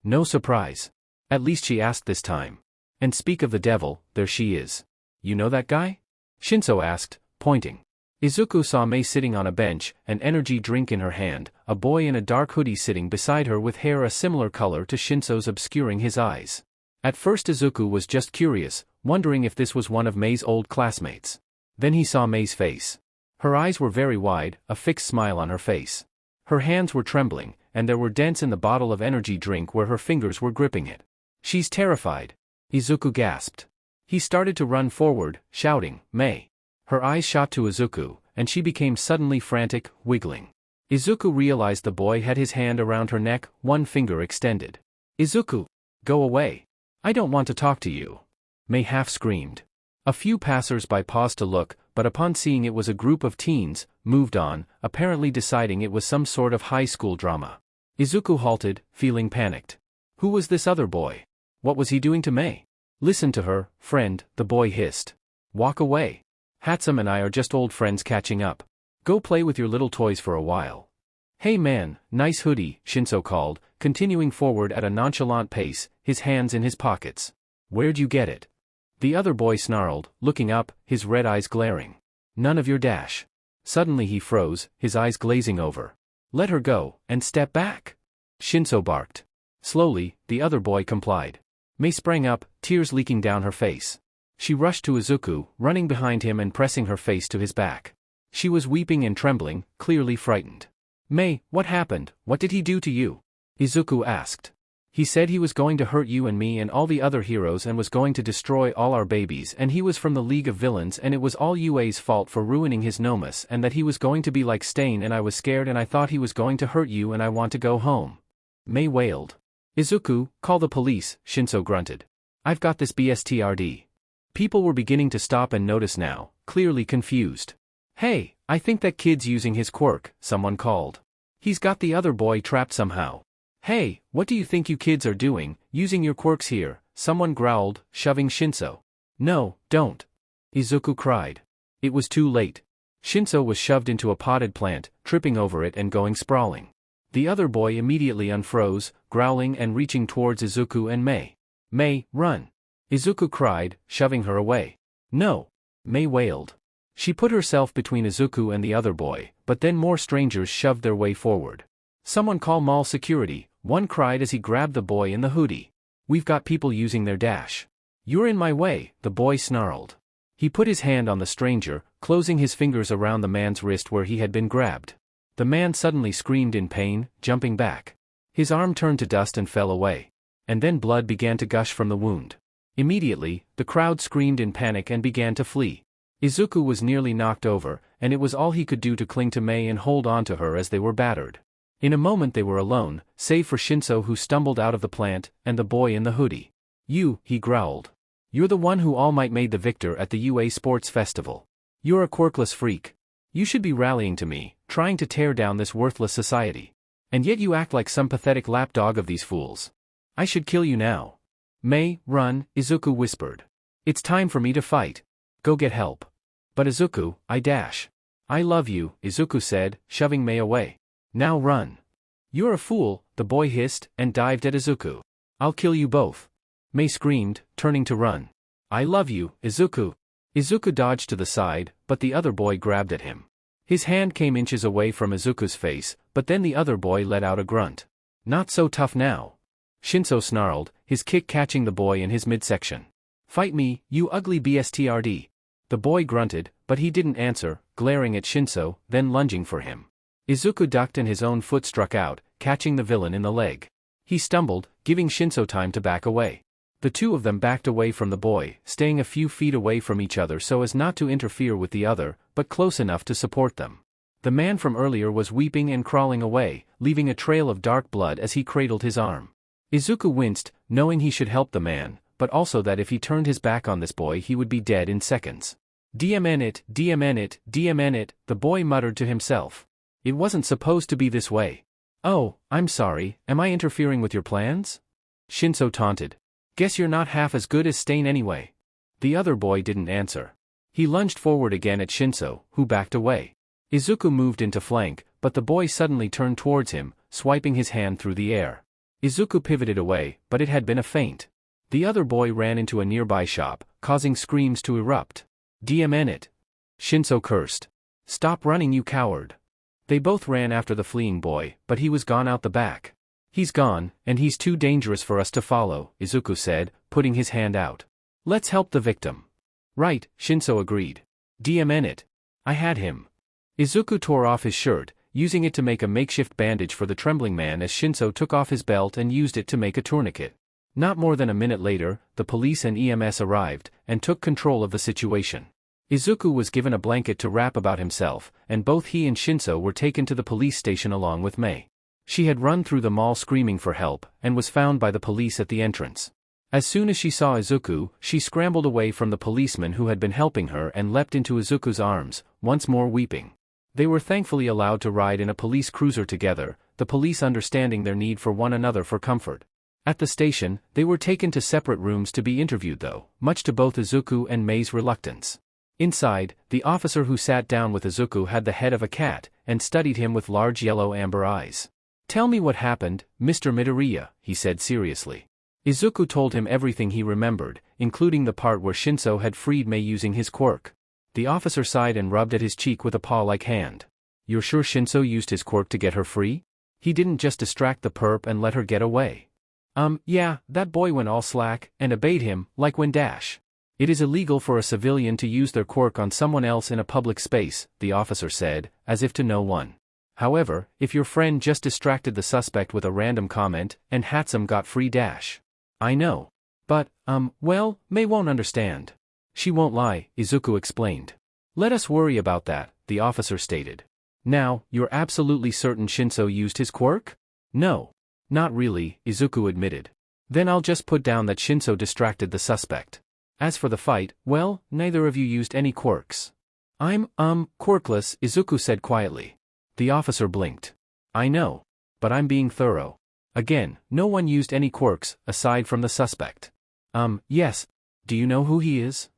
No surprise. At least she asked this time. And speak of the devil, there she is. You know that guy? Shinso asked, pointing. Izuku saw Mei sitting on a bench, an energy drink in her hand, a boy in a dark hoodie sitting beside her with hair a similar color to Shinso's obscuring his eyes. At first Izuku was just curious, wondering if this was one of Mei's old classmates. Then he saw Mei's face. Her eyes were very wide, a fixed smile on her face. Her hands were trembling, and there were dents in the bottle of energy drink where her fingers were gripping it. She's terrified. Izuku gasped. He started to run forward, shouting, Mei. Her eyes shot to Izuku, and she became suddenly frantic, wiggling. Izuku realized the boy had his hand around her neck, one finger extended. Izuku! Go away! I don't want to talk to you! Mei half screamed. A few passers-by paused to look, but upon seeing it was a group of teens, moved on, apparently deciding it was some sort of high school drama. Izuku halted, feeling panicked. Who was this other boy? What was he doing to Mei? Listen to her, friend, the boy hissed. Walk away. Hatsume and I are just old friends catching up. Go play with your little toys for a while. Hey man, nice hoodie, Shinso called, continuing forward at a nonchalant pace, his hands in his pockets. Where'd you get it? The other boy snarled, looking up, his red eyes glaring. None of your dash. Suddenly he froze, his eyes glazing over. Let her go, and step back. Shinso barked. Slowly, the other boy complied. Mei sprang up, tears leaking down her face. She rushed to Izuku, running behind him and pressing her face to his back. She was weeping and trembling, clearly frightened. Mei, what happened? What did he do to you? Izuku asked. He said he was going to hurt you and me and all the other heroes and was going to destroy all our babies and he was from the League of Villains and it was all UA's fault for ruining his Nomus and that he was going to be like Stain and I was scared and I thought he was going to hurt you and I want to go home. Mei wailed. Izuku, call the police, Shinso grunted. I've got this BSTRD. People were beginning to stop and notice now, clearly confused. "Hey, I think that kid's using his quirk," someone called. "He's got the other boy trapped somehow." "Hey, what do you think you kids are doing, using your quirks here?" someone growled, shoving Shinso. "No, don't!" Izuku cried. It was too late. Shinso was shoved into a potted plant, tripping over it and going sprawling. The other boy immediately unfroze, growling and reaching towards Izuku and Mei. "Mei, run!" Izuku cried, shoving her away. "No!" Mei wailed. She put herself between Izuku and the other boy, but then more strangers shoved their way forward. "Someone call mall security," one cried as he grabbed the boy in the hoodie. "We've got people using their dash." "You're in my way," the boy snarled. He put his hand on the stranger, closing his fingers around the man's wrist where he had been grabbed. The man suddenly screamed in pain, jumping back. His arm turned to dust and fell away. And then blood began to gush from the wound. Immediately, the crowd screamed in panic and began to flee. Izuku was nearly knocked over, and it was all he could do to cling to Mei and hold on to her as they were battered. In a moment they were alone, save for Shinso who stumbled out of the plant, and the boy in the hoodie. "You," he growled. "You're the one who All Might made the victor at the UA Sports Festival. You're a quirkless freak. You should be rallying to me, trying to tear down this worthless society. And yet you act like some pathetic lapdog of these fools. I should kill you now." "Mei, run," Izuku whispered. "It's time for me to fight. Go get help." "But Izuku, I dash." "I love you," Izuku said, shoving Mei away. "Now run." "You're a fool," the boy hissed, and dived at Izuku. "I'll kill you both." Mei screamed, turning to run. "I love you, Izuku." Izuku dodged to the side, but the other boy grabbed at him. His hand came inches away from Izuku's face, but then the other boy let out a grunt. "Not so tough now." Shinso snarled, his kick catching the boy in his midsection. "Fight me, you ugly bastard." The boy grunted, but he didn't answer, glaring at Shinso, then lunging for him. Izuku ducked and his own foot struck out, catching the villain in the leg. He stumbled, giving Shinso time to back away. The two of them backed away from the boy, staying a few feet away from each other so as not to interfere with the other, but close enough to support them. The man from earlier was weeping and crawling away, leaving a trail of dark blood as he cradled his arm. Izuku winced, knowing he should help the man, but also that if he turned his back on this boy he would be dead in seconds. "DMN it, DMN it, DMN it," the boy muttered to himself. "It wasn't supposed to be this way." "Oh, I'm sorry, am I interfering with your plans?" Shinso taunted. "Guess you're not half as good as Stain anyway." The other boy didn't answer. He lunged forward again at Shinso, who backed away. Izuku moved into flank, but the boy suddenly turned towards him, swiping his hand through the air. Izuku pivoted away, but it had been a feint. The other boy ran into a nearby shop, causing screams to erupt. "DMN it." Shinso cursed. "Stop running, you coward." They both ran after the fleeing boy, but he was gone out the back. "He's gone, and he's too dangerous for us to follow," Izuku said, putting his hand out. "Let's help the victim." "Right," Shinso agreed. "DMN it. I had him." Izuku tore off his shirt, using it to make a makeshift bandage for the trembling man as Shinso took off his belt and used it to make a tourniquet. Not more than a minute later, the police and EMS arrived, and took control of the situation. Izuku was given a blanket to wrap about himself, and both he and Shinso were taken to the police station along with Mei. She had run through the mall screaming for help, and was found by the police at the entrance. As soon as she saw Izuku, she scrambled away from the policeman who had been helping her and leapt into Izuku's arms, once more weeping. They were thankfully allowed to ride in a police cruiser together, the police understanding their need for one another for comfort. At the station, they were taken to separate rooms to be interviewed though, much to both Izuku and Mei's reluctance. Inside, the officer who sat down with Izuku had the head of a cat, and studied him with large yellow amber eyes. "Tell me what happened, Mr. Midoriya," he said seriously. Izuku told him everything he remembered, including the part where Shinso had freed Mei using his quirk. The officer sighed and rubbed at his cheek with a paw-like hand. "You're sure Shinso used his quirk to get her free? He didn't just distract the perp and let her get away." Yeah, that boy went all slack, and obeyed him, like when dash. It is illegal for a civilian to use their quirk on someone else in a public space," the officer said, as if to no one. "However, if your friend just distracted the suspect with a random comment, and Hatsume got free dash." "I know. But, well, Mei won't understand." "She won't lie," Izuku explained. "Let us worry about that," the officer stated. "Now, you're absolutely certain Shinso used his quirk?" "No. Not really," Izuku admitted. "Then I'll just put down that Shinso distracted the suspect." As for the fight, well, neither of you used any quirks. I'm, quirkless, Izuku said quietly. The officer blinked. I know. But I'm being thorough. Again, no one used any quirks, aside from the suspect. Yes. Do you know who he is?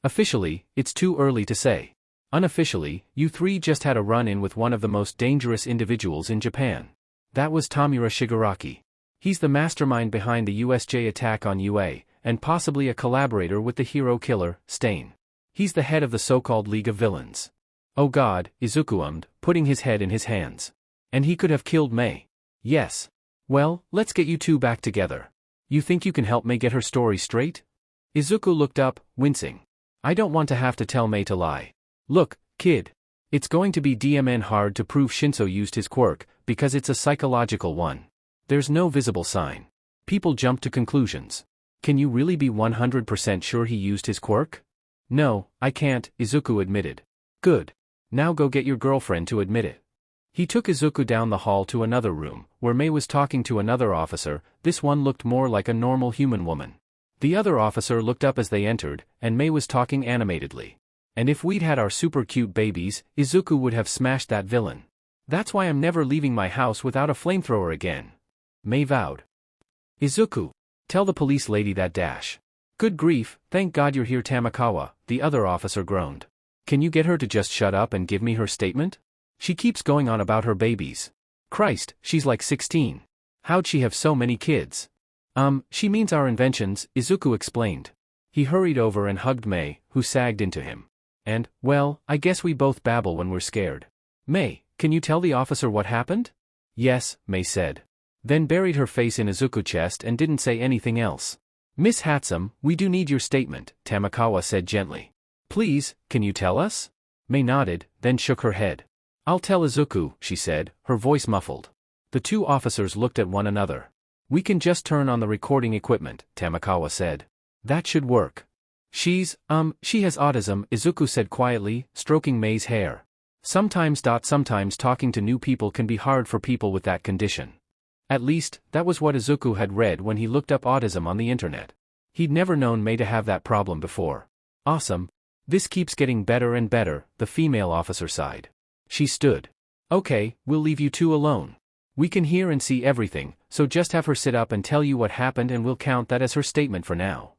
Officially, it's too early to say. Unofficially, you three just had a run-in with one of the most dangerous individuals in Japan. That was Tamura Shigaraki. He's the mastermind behind the USJ attack on UA, and possibly a collaborator with the hero killer, Stain. He's the head of the so-called League of Villains. Oh God, Izuku ummed, putting his head in his hands. And he could have killed Mei. Yes. Well, let's get you two back together. You think you can help Mei get her story straight? Izuku looked up, wincing. I don't want to have to tell Mei to lie. Look, kid. It's going to be DMN hard to prove Shinso used his quirk, because it's a psychological one. There's no visible sign. People jump to conclusions. Can you really be 100% sure he used his quirk? No, I can't, Izuku admitted. Good. Now go get your girlfriend to admit it. He took Izuku down the hall to another room, where Mei was talking to another officer. This one looked more like a normal human woman. The other officer looked up as they entered, and Mei was talking animatedly. And if we'd had our super cute babies, Izuku would have smashed that villain. That's why I'm never leaving my house without a flamethrower again. Mei vowed. Izuku, tell the police lady that dash. Good grief, thank God you're here, Tamakawa, the other officer groaned. Can you get her to just shut up and give me her statement? She keeps going on about her babies. Christ, she's like 16. How'd she have so many kids? She means our inventions, Izuku explained. He hurried over and hugged Mei, who sagged into him. And, well, I guess we both babble when we're scared. Mei, can you tell the officer what happened? Yes, Mei said. Then buried her face in Izuku's chest and didn't say anything else. Miss Hatsume, we do need your statement, Tamakawa said gently. Please, can you tell us? Mei nodded, then shook her head. I'll tell Izuku, she said, her voice muffled. The two officers looked at one another. We can just turn on the recording equipment, Tamakawa said. That should work. She has autism, Izuku said quietly, stroking Mei's hair. Sometimes talking to new people can be hard for people with that condition. At least, that was what Izuku had read when he looked up autism on the internet. He'd never known Mei to have that problem before. Awesome. This keeps getting better and better, the female officer sighed. She stood. Okay, we'll leave you two alone. We can hear and see everything, so just have her sit up and tell you what happened and we'll count that as her statement for now.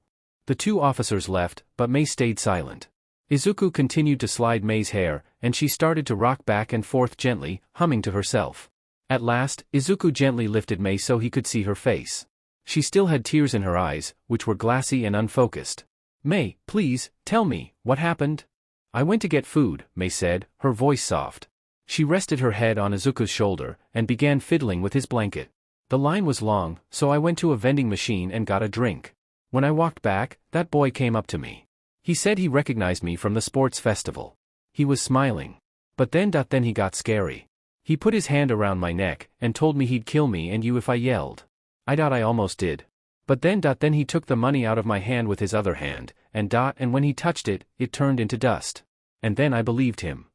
The two officers left, but Mei stayed silent. Izuku continued to slide Mei's hair, and she started to rock back and forth gently, humming to herself. At last, Izuku gently lifted Mei so he could see her face. She still had tears in her eyes, which were glassy and unfocused. Mei, please, tell me, what happened? I went to get food, Mei said, her voice soft. She rested her head on Izuku's shoulder, and began fiddling with his blanket. The line was long, so I went to a vending machine and got a drink. When I walked back, that boy came up to me. He said he recognized me from the sports festival. He was smiling. But then he got scary. He put his hand around my neck, and told me he'd kill me and you if I yelled. I almost did. But then he took the money out of my hand with his other hand, and when he touched it, it turned into dust. And then I believed him.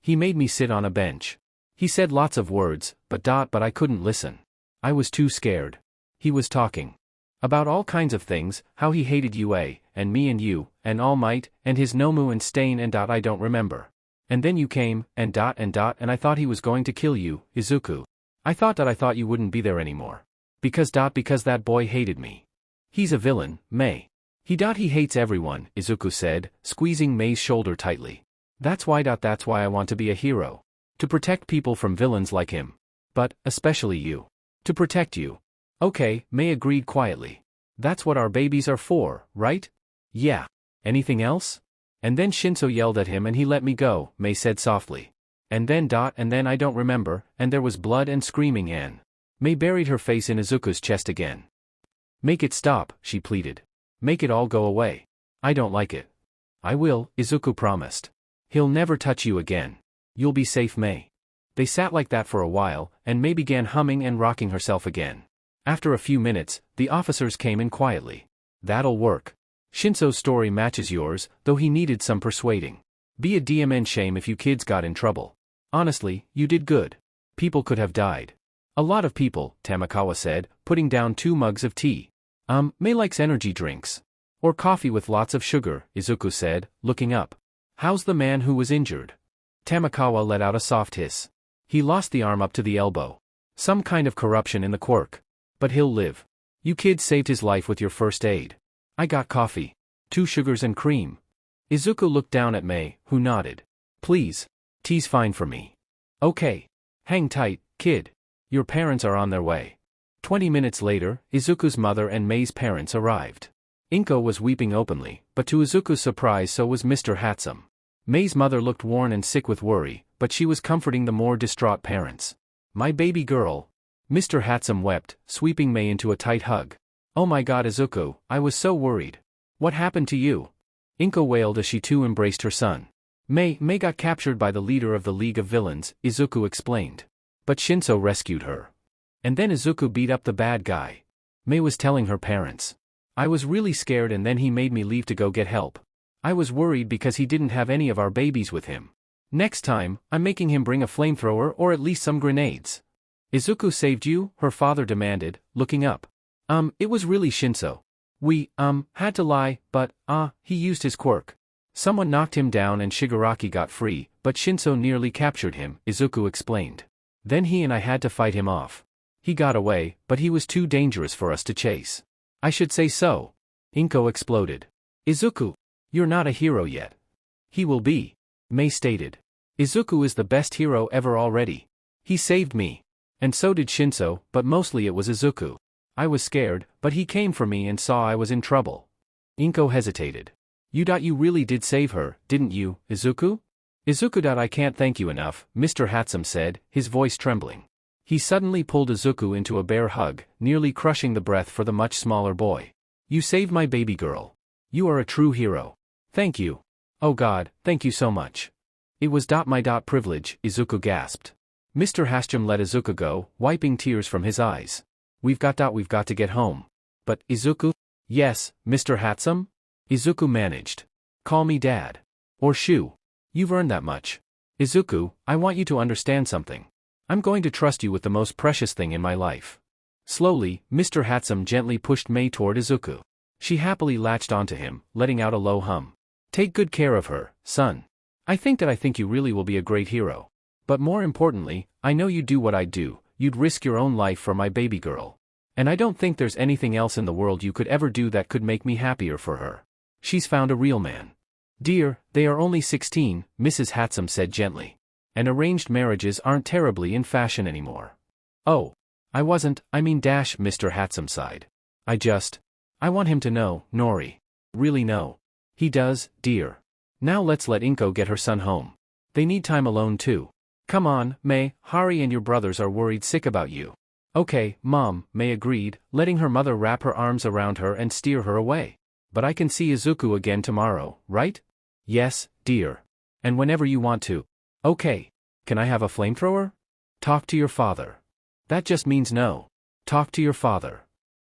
He made me sit on a bench. He said lots of words, but I couldn't listen. I was too scared. He was talking. About all kinds of things, how he hated UA, and me and you, and All Might, and his Nomu and Stain and I don't remember. And then you came, and I thought he was going to kill you, Izuku. I thought you wouldn't be there anymore. Because that boy hated me. He's a villain, Mei. He hates everyone, Izuku said, squeezing Mei's shoulder tightly. That's why I want to be a hero. To protect people from villains like him. But, especially you. To protect you. Okay, Mei agreed quietly. That's what our babies are for, right? Yeah. Anything else? And then Shinso yelled at him and he let me go, Mei said softly. And then I don't remember, and there was blood and screaming and... Mei buried her face in Izuku's chest again. Make it stop, she pleaded. Make it all go away. I don't like it. I will, Izuku promised. He'll never touch you again. You'll be safe, Mei. They sat like that for a while, and Mei began humming and rocking herself again. After a few minutes, the officers came in quietly. That'll work. Shinso's story matches yours, though he needed some persuading. Be a DMN shame if you kids got in trouble. Honestly, you did good. People could have died. A lot of people, Tamakawa said, putting down 2 mugs of tea. Mei likes energy drinks. Or coffee with lots of sugar, Izuku said, looking up. How's the man who was injured? Tamakawa let out a soft hiss. He lost the arm up to the elbow. Some kind of corruption in the quirk. But he'll live. You kids saved his life with your first aid. I got coffee. 2 sugars and cream. Izuku looked down at Mei, who nodded. Please. Tea's fine for me. Okay. Hang tight, kid. Your parents are on their way. 20 minutes later, Izuku's mother and Mei's parents arrived. Inko was weeping openly, but to Izuku's surprise so was Mr. Hatsume. Mei's mother looked worn and sick with worry, but she was comforting the more distraught parents. My baby girl. Mr. Hatsume wept, sweeping Mei into a tight hug. Oh my god Izuku, I was so worried. What happened to you? Inko wailed as she too embraced her son. Mei got captured by the leader of the League of Villains, Izuku explained. But Shinso rescued her. And then Izuku beat up the bad guy. Mei was telling her parents. I was really scared and then he made me leave to go get help. I was worried because he didn't have any of our babies with him. Next time, I'm making him bring a flamethrower or at least some grenades. Izuku saved you? Her father demanded, looking up. It was really Shinso. We, had to lie, but, he used his quirk. Someone knocked him down and Shigaraki got free, but Shinso nearly captured him, Izuku explained. Then he and I had to fight him off. He got away, but he was too dangerous for us to chase. I should say so. Inko exploded. Izuku, you're not a hero yet. He will be. Mei stated. Izuku is the best hero ever already. He saved me. And so did Shinso, but mostly it was Izuku. I was scared, but he came for me and saw I was in trouble. Inko hesitated. You really did save her, didn't you, Izuku? Izuku. I can't thank you enough, Mr. Hatsume said, his voice trembling. He suddenly pulled Izuku into a bear hug, nearly crushing the breath for the much smaller boy. You saved my baby girl. You are a true hero. Thank you. Oh God, thank you so much. It was my privilege, Izuku gasped. Mr. Hatsume let Izuku go, wiping tears from his eyes. We've got to get home. But, Izuku? Yes, Mr. Hatsume? Izuku managed. Call me Dad. Or Shu. You've earned that much. Izuku, I want you to understand something. I'm going to trust you with the most precious thing in my life. Slowly, Mr. Hatsume gently pushed Mei toward Izuku. She happily latched onto him, letting out a low hum. Take good care of her, son. I think you really will be a great hero. But more importantly, I know you'd do what I'd do, you'd risk your own life for my baby girl. And I don't think there's anything else in the world you could ever do that could make me happier for her. She's found a real man. Dear, they are only 16, Mrs. Hatsume said gently. And arranged marriages aren't terribly in fashion anymore. Oh. Mr. Hatsume sighed. I want him to know, Nori. Really know. He does, dear. Now let's let Inko get her son home. They need time alone too. Come on, Mei, Hari and your brothers are worried sick about you. Okay, Mom, Mei agreed, letting her mother wrap her arms around her and steer her away. But I can see Izuku again tomorrow, right? Yes, dear. And whenever you want to. Okay. Can I have a flamethrower? Talk to your father. That just means no. Talk to your father.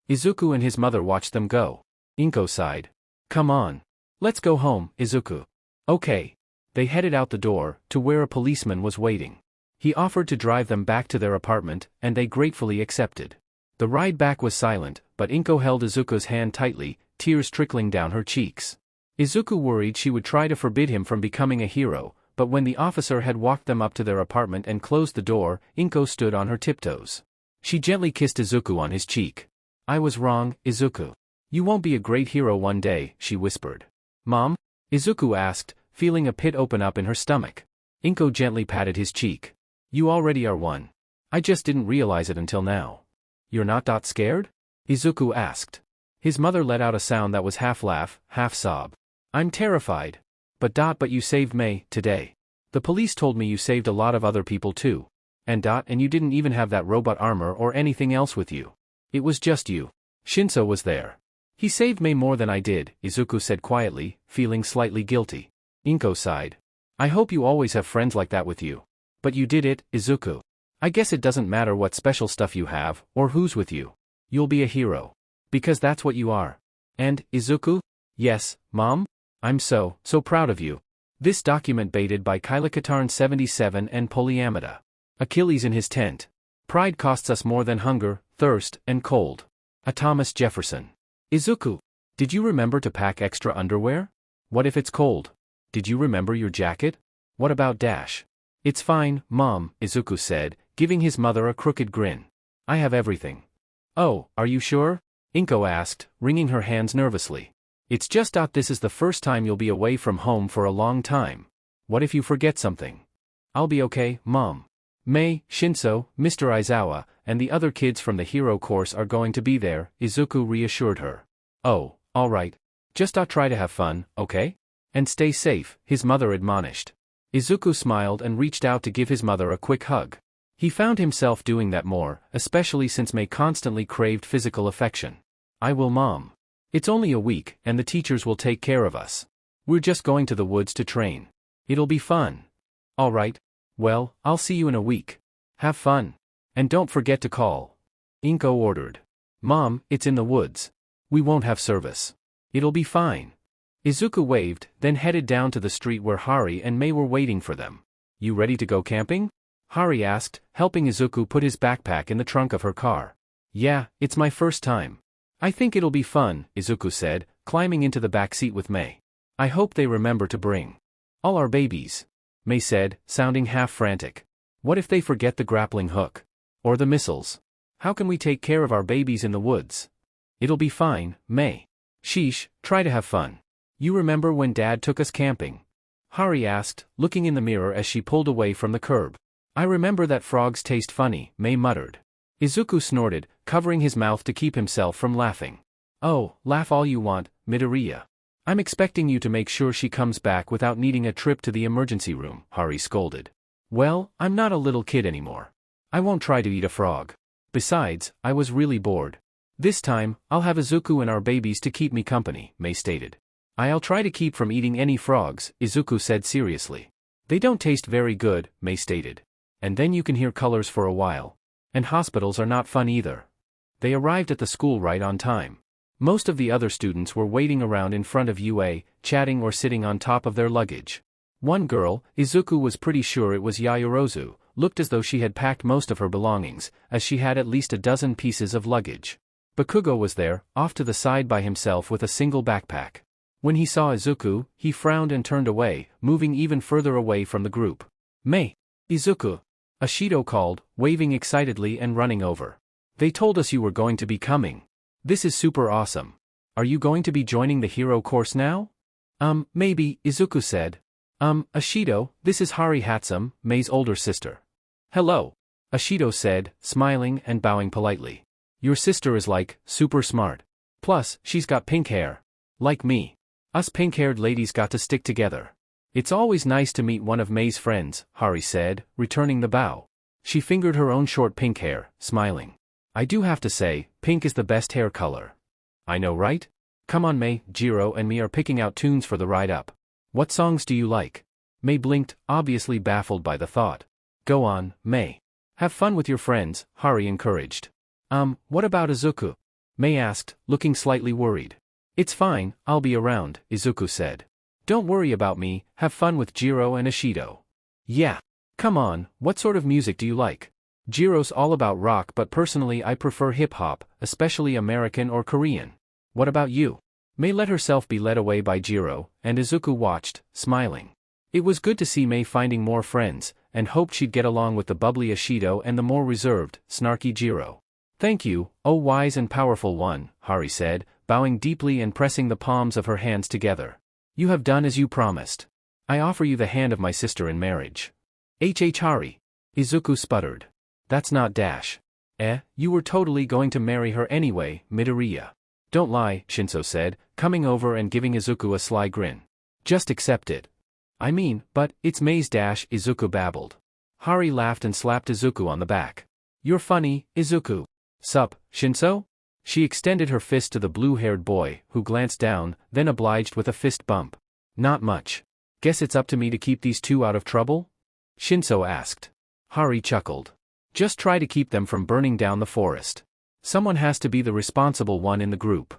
Izuku and his mother watched them go. Inko sighed. Come on. Let's go home, Izuku. Okay. They headed out the door, to where a policeman was waiting. He offered to drive them back to their apartment, and they gratefully accepted. The ride back was silent, but Inko held Izuku's hand tightly, tears trickling down her cheeks. Izuku worried she would try to forbid him from becoming a hero, but when the officer had walked them up to their apartment and closed the door, Inko stood on her tiptoes. She gently kissed Izuku on his cheek. I was wrong, Izuku. You won't be a great hero one day, she whispered. Mom? Izuku asked, feeling a pit open up in her stomach. Inko gently patted his cheek. You already are one. I just didn't realize it until now. You're not scared? Izuku asked. His mother let out a sound that was half laugh, half sob. I'm terrified. But you saved Mei, today. The police told me you saved a lot of other people too. And you didn't even have that robot armor or anything else with you. It was just you. Shinso was there. He saved Mei more than I did, Izuku said quietly, feeling slightly guilty. Inko sighed. I hope you always have friends like that with you. But you did it, Izuku. I guess it doesn't matter what special stuff you have, or who's with you. You'll be a hero. Because that's what you are. And, Izuku? Yes, Mom? I'm so proud of you. This document baited by Kylakatarn 77 and Polyamida. Achilles in his tent. Pride costs us more than hunger, thirst, and cold. A Thomas Jefferson. Izuku. Did you remember to pack extra underwear? What if it's cold? Did you remember your jacket? What about Dash? It's fine, Mom, Izuku said, giving his mother a crooked grin. I have everything. Oh, are you sure? Inko asked, wringing her hands nervously. It's just this is the first time you'll be away from home for a long time. What if you forget something? I'll be okay, Mom. Mei, Shinso, Mr. Aizawa, and the other kids from the hero course are going to be there, Izuku reassured her. Oh, alright. Just try to have fun, okay? And stay safe, his mother admonished. Izuku smiled and reached out to give his mother a quick hug. He found himself doing that more, especially since Mei constantly craved physical affection. I will, Mom. It's only a week, and the teachers will take care of us. We're just going to the woods to train. It'll be fun. Alright. Well, I'll see you in a week. Have fun. And don't forget to call. Inko ordered. Mom, it's in the woods. We won't have service. It'll be fine. Izuku waved, then headed down to the street where Hari and Mei were waiting for them. You ready to go camping? Hari asked, helping Izuku put his backpack in the trunk of her car. Yeah, it's my first time. I think it'll be fun, Izuku said, climbing into the back seat with Mei. I hope they remember to bring all our babies, Mei said, sounding half frantic. What if they forget the grappling hook? Or the missiles? How can we take care of our babies in the woods? It'll be fine, Mei. Sheesh, try to have fun. You remember when Dad took us camping? Hari asked, looking in the mirror as she pulled away from the curb. I remember that frogs taste funny, Mei muttered. Izuku snorted, covering his mouth to keep himself from laughing. Oh, laugh all you want, Midoriya. I'm expecting you to make sure she comes back without needing a trip to the emergency room, Hari scolded. Well, I'm not a little kid anymore. I won't try to eat a frog. Besides, I was really bored. This time, I'll have Izuku and our babies to keep me company, Mei stated. I'll try to keep from eating any frogs, Izuku said seriously. They don't taste very good, Mei stated. And then you can hear colors for a while. And hospitals are not fun either. They arrived at the school right on time. Most of the other students were waiting around in front of UA, chatting or sitting on top of their luggage. One girl, Izuku was pretty sure it was Yayorozu, looked as though she had packed most of her belongings, as she had at least a dozen pieces of luggage. Bakugo was there, off to the side by himself with a single backpack. When he saw Izuku, he frowned and turned away, moving even further away from the group. Mei! Izuku! Ashido called, waving excitedly and running over. They told us you were going to be coming. This is super awesome. Are you going to be joining the hero course now? Maybe, Izuku said. Ashido, this is Hari Hatsume, Mei's older sister. Hello. Ashido said, smiling and bowing politely. Your sister is super smart. Plus, she's got pink hair. Like me. Us pink-haired ladies got to stick together. It's always nice to meet one of Mei's friends, Hari said, returning the bow. She fingered her own short pink hair, smiling. I do have to say, pink is the best hair color. I know, right? Come on, Mei, Jiro and me are picking out tunes for the ride up. What songs do you like? Mei blinked, obviously baffled by the thought. Go on, Mei. Have fun with your friends, Hari encouraged. What about Izuku? Mei asked, looking slightly worried. It's fine, I'll be around, Izuku said. Don't worry about me, have fun with Jiro and Ashido. Yeah. Come on, what sort of music do you like? Jiro's all about rock, but personally I prefer hip-hop, especially American or Korean. What about you? Mei let herself be led away by Jiro, and Izuku watched, smiling. It was good to see Mei finding more friends, and hoped she'd get along with the bubbly Ashido and the more reserved, snarky Jiro. Thank you, oh wise and powerful one, Hari said, bowing deeply and pressing the palms of her hands together. You have done as you promised. I offer you the hand of my sister in marriage. Hari. Izuku sputtered. That's not Dash. You were totally going to marry her anyway, Midoriya. Don't lie, Shinso said, coming over and giving Izuku a sly grin. Just accept it. I mean, but, it's Mei's Dash, Izuku babbled. Hari laughed and slapped Izuku on the back. You're funny, Izuku. Sup, Shinso? She extended her fist to the blue-haired boy, who glanced down, then obliged with a fist bump. Not much. Guess it's up to me to keep these two out of trouble? Shinso asked. Hari chuckled. Just try to keep them from burning down the forest. Someone has to be the responsible one in the group.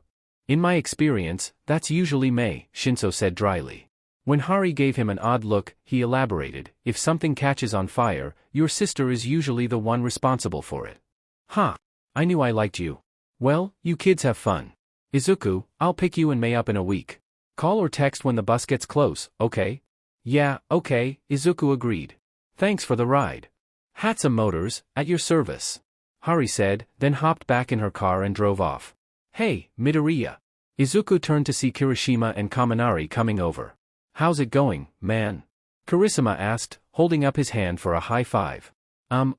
In my experience, that's usually Mei, Shinso said dryly. When Hari gave him an odd look, he elaborated, if something catches on fire, your sister is usually the one responsible for it. Huh. I knew I liked you. Well, you kids have fun. Izuku, I'll pick you and Mei up in a week. Call or text when the bus gets close, okay? Yeah, okay, Izuku agreed. Thanks for the ride. Hatsume Motors, at your service. Hari said, then hopped back in her car and drove off. Hey, Midoriya. Izuku turned to see Kirishima and Kaminari coming over. How's it going, man? Kirishima asked, holding up his hand for a high five.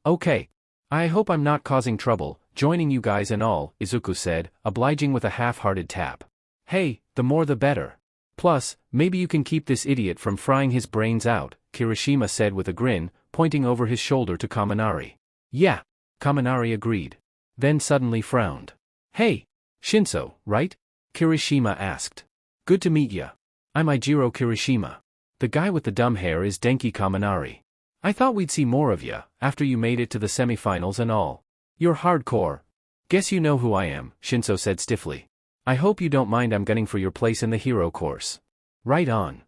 Okay. I hope I'm not causing trouble, joining you guys and all, Izuku said, obliging with a half-hearted tap. Hey, the more the better. Plus, maybe you can keep this idiot from frying his brains out, Kirishima said with a grin, pointing over his shoulder to Kaminari. Yeah. Kaminari agreed. Then suddenly frowned. Hey, Shinso, right? Kirishima asked. Good to meet ya. I'm Ijiro Kirishima. The guy with the dumb hair is Denki Kaminari. I thought we'd see more of ya, after you made it to the semifinals and all. You're hardcore. Guess you know who I am, Shinso said stiffly. I hope you don't mind I'm gunning for your place in the hero course. Right on.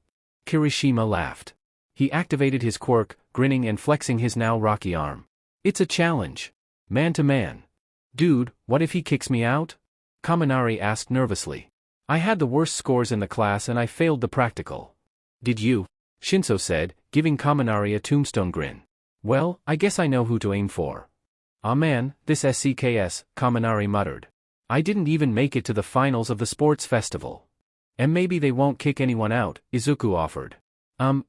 Kirishima laughed. He activated his quirk, grinning and flexing his now rocky arm. It's a challenge. Man to man. Dude, what if he kicks me out? Kaminari asked nervously. I had the worst scores in the class and I failed the practical. Did you? Shinso said, giving Kaminari a tombstone grin. Well, I guess I know who to aim for. Aw man, this SCKS, Kaminari muttered. I didn't even make it to the finals of the sports festival. And maybe they won't kick anyone out, Izuku offered.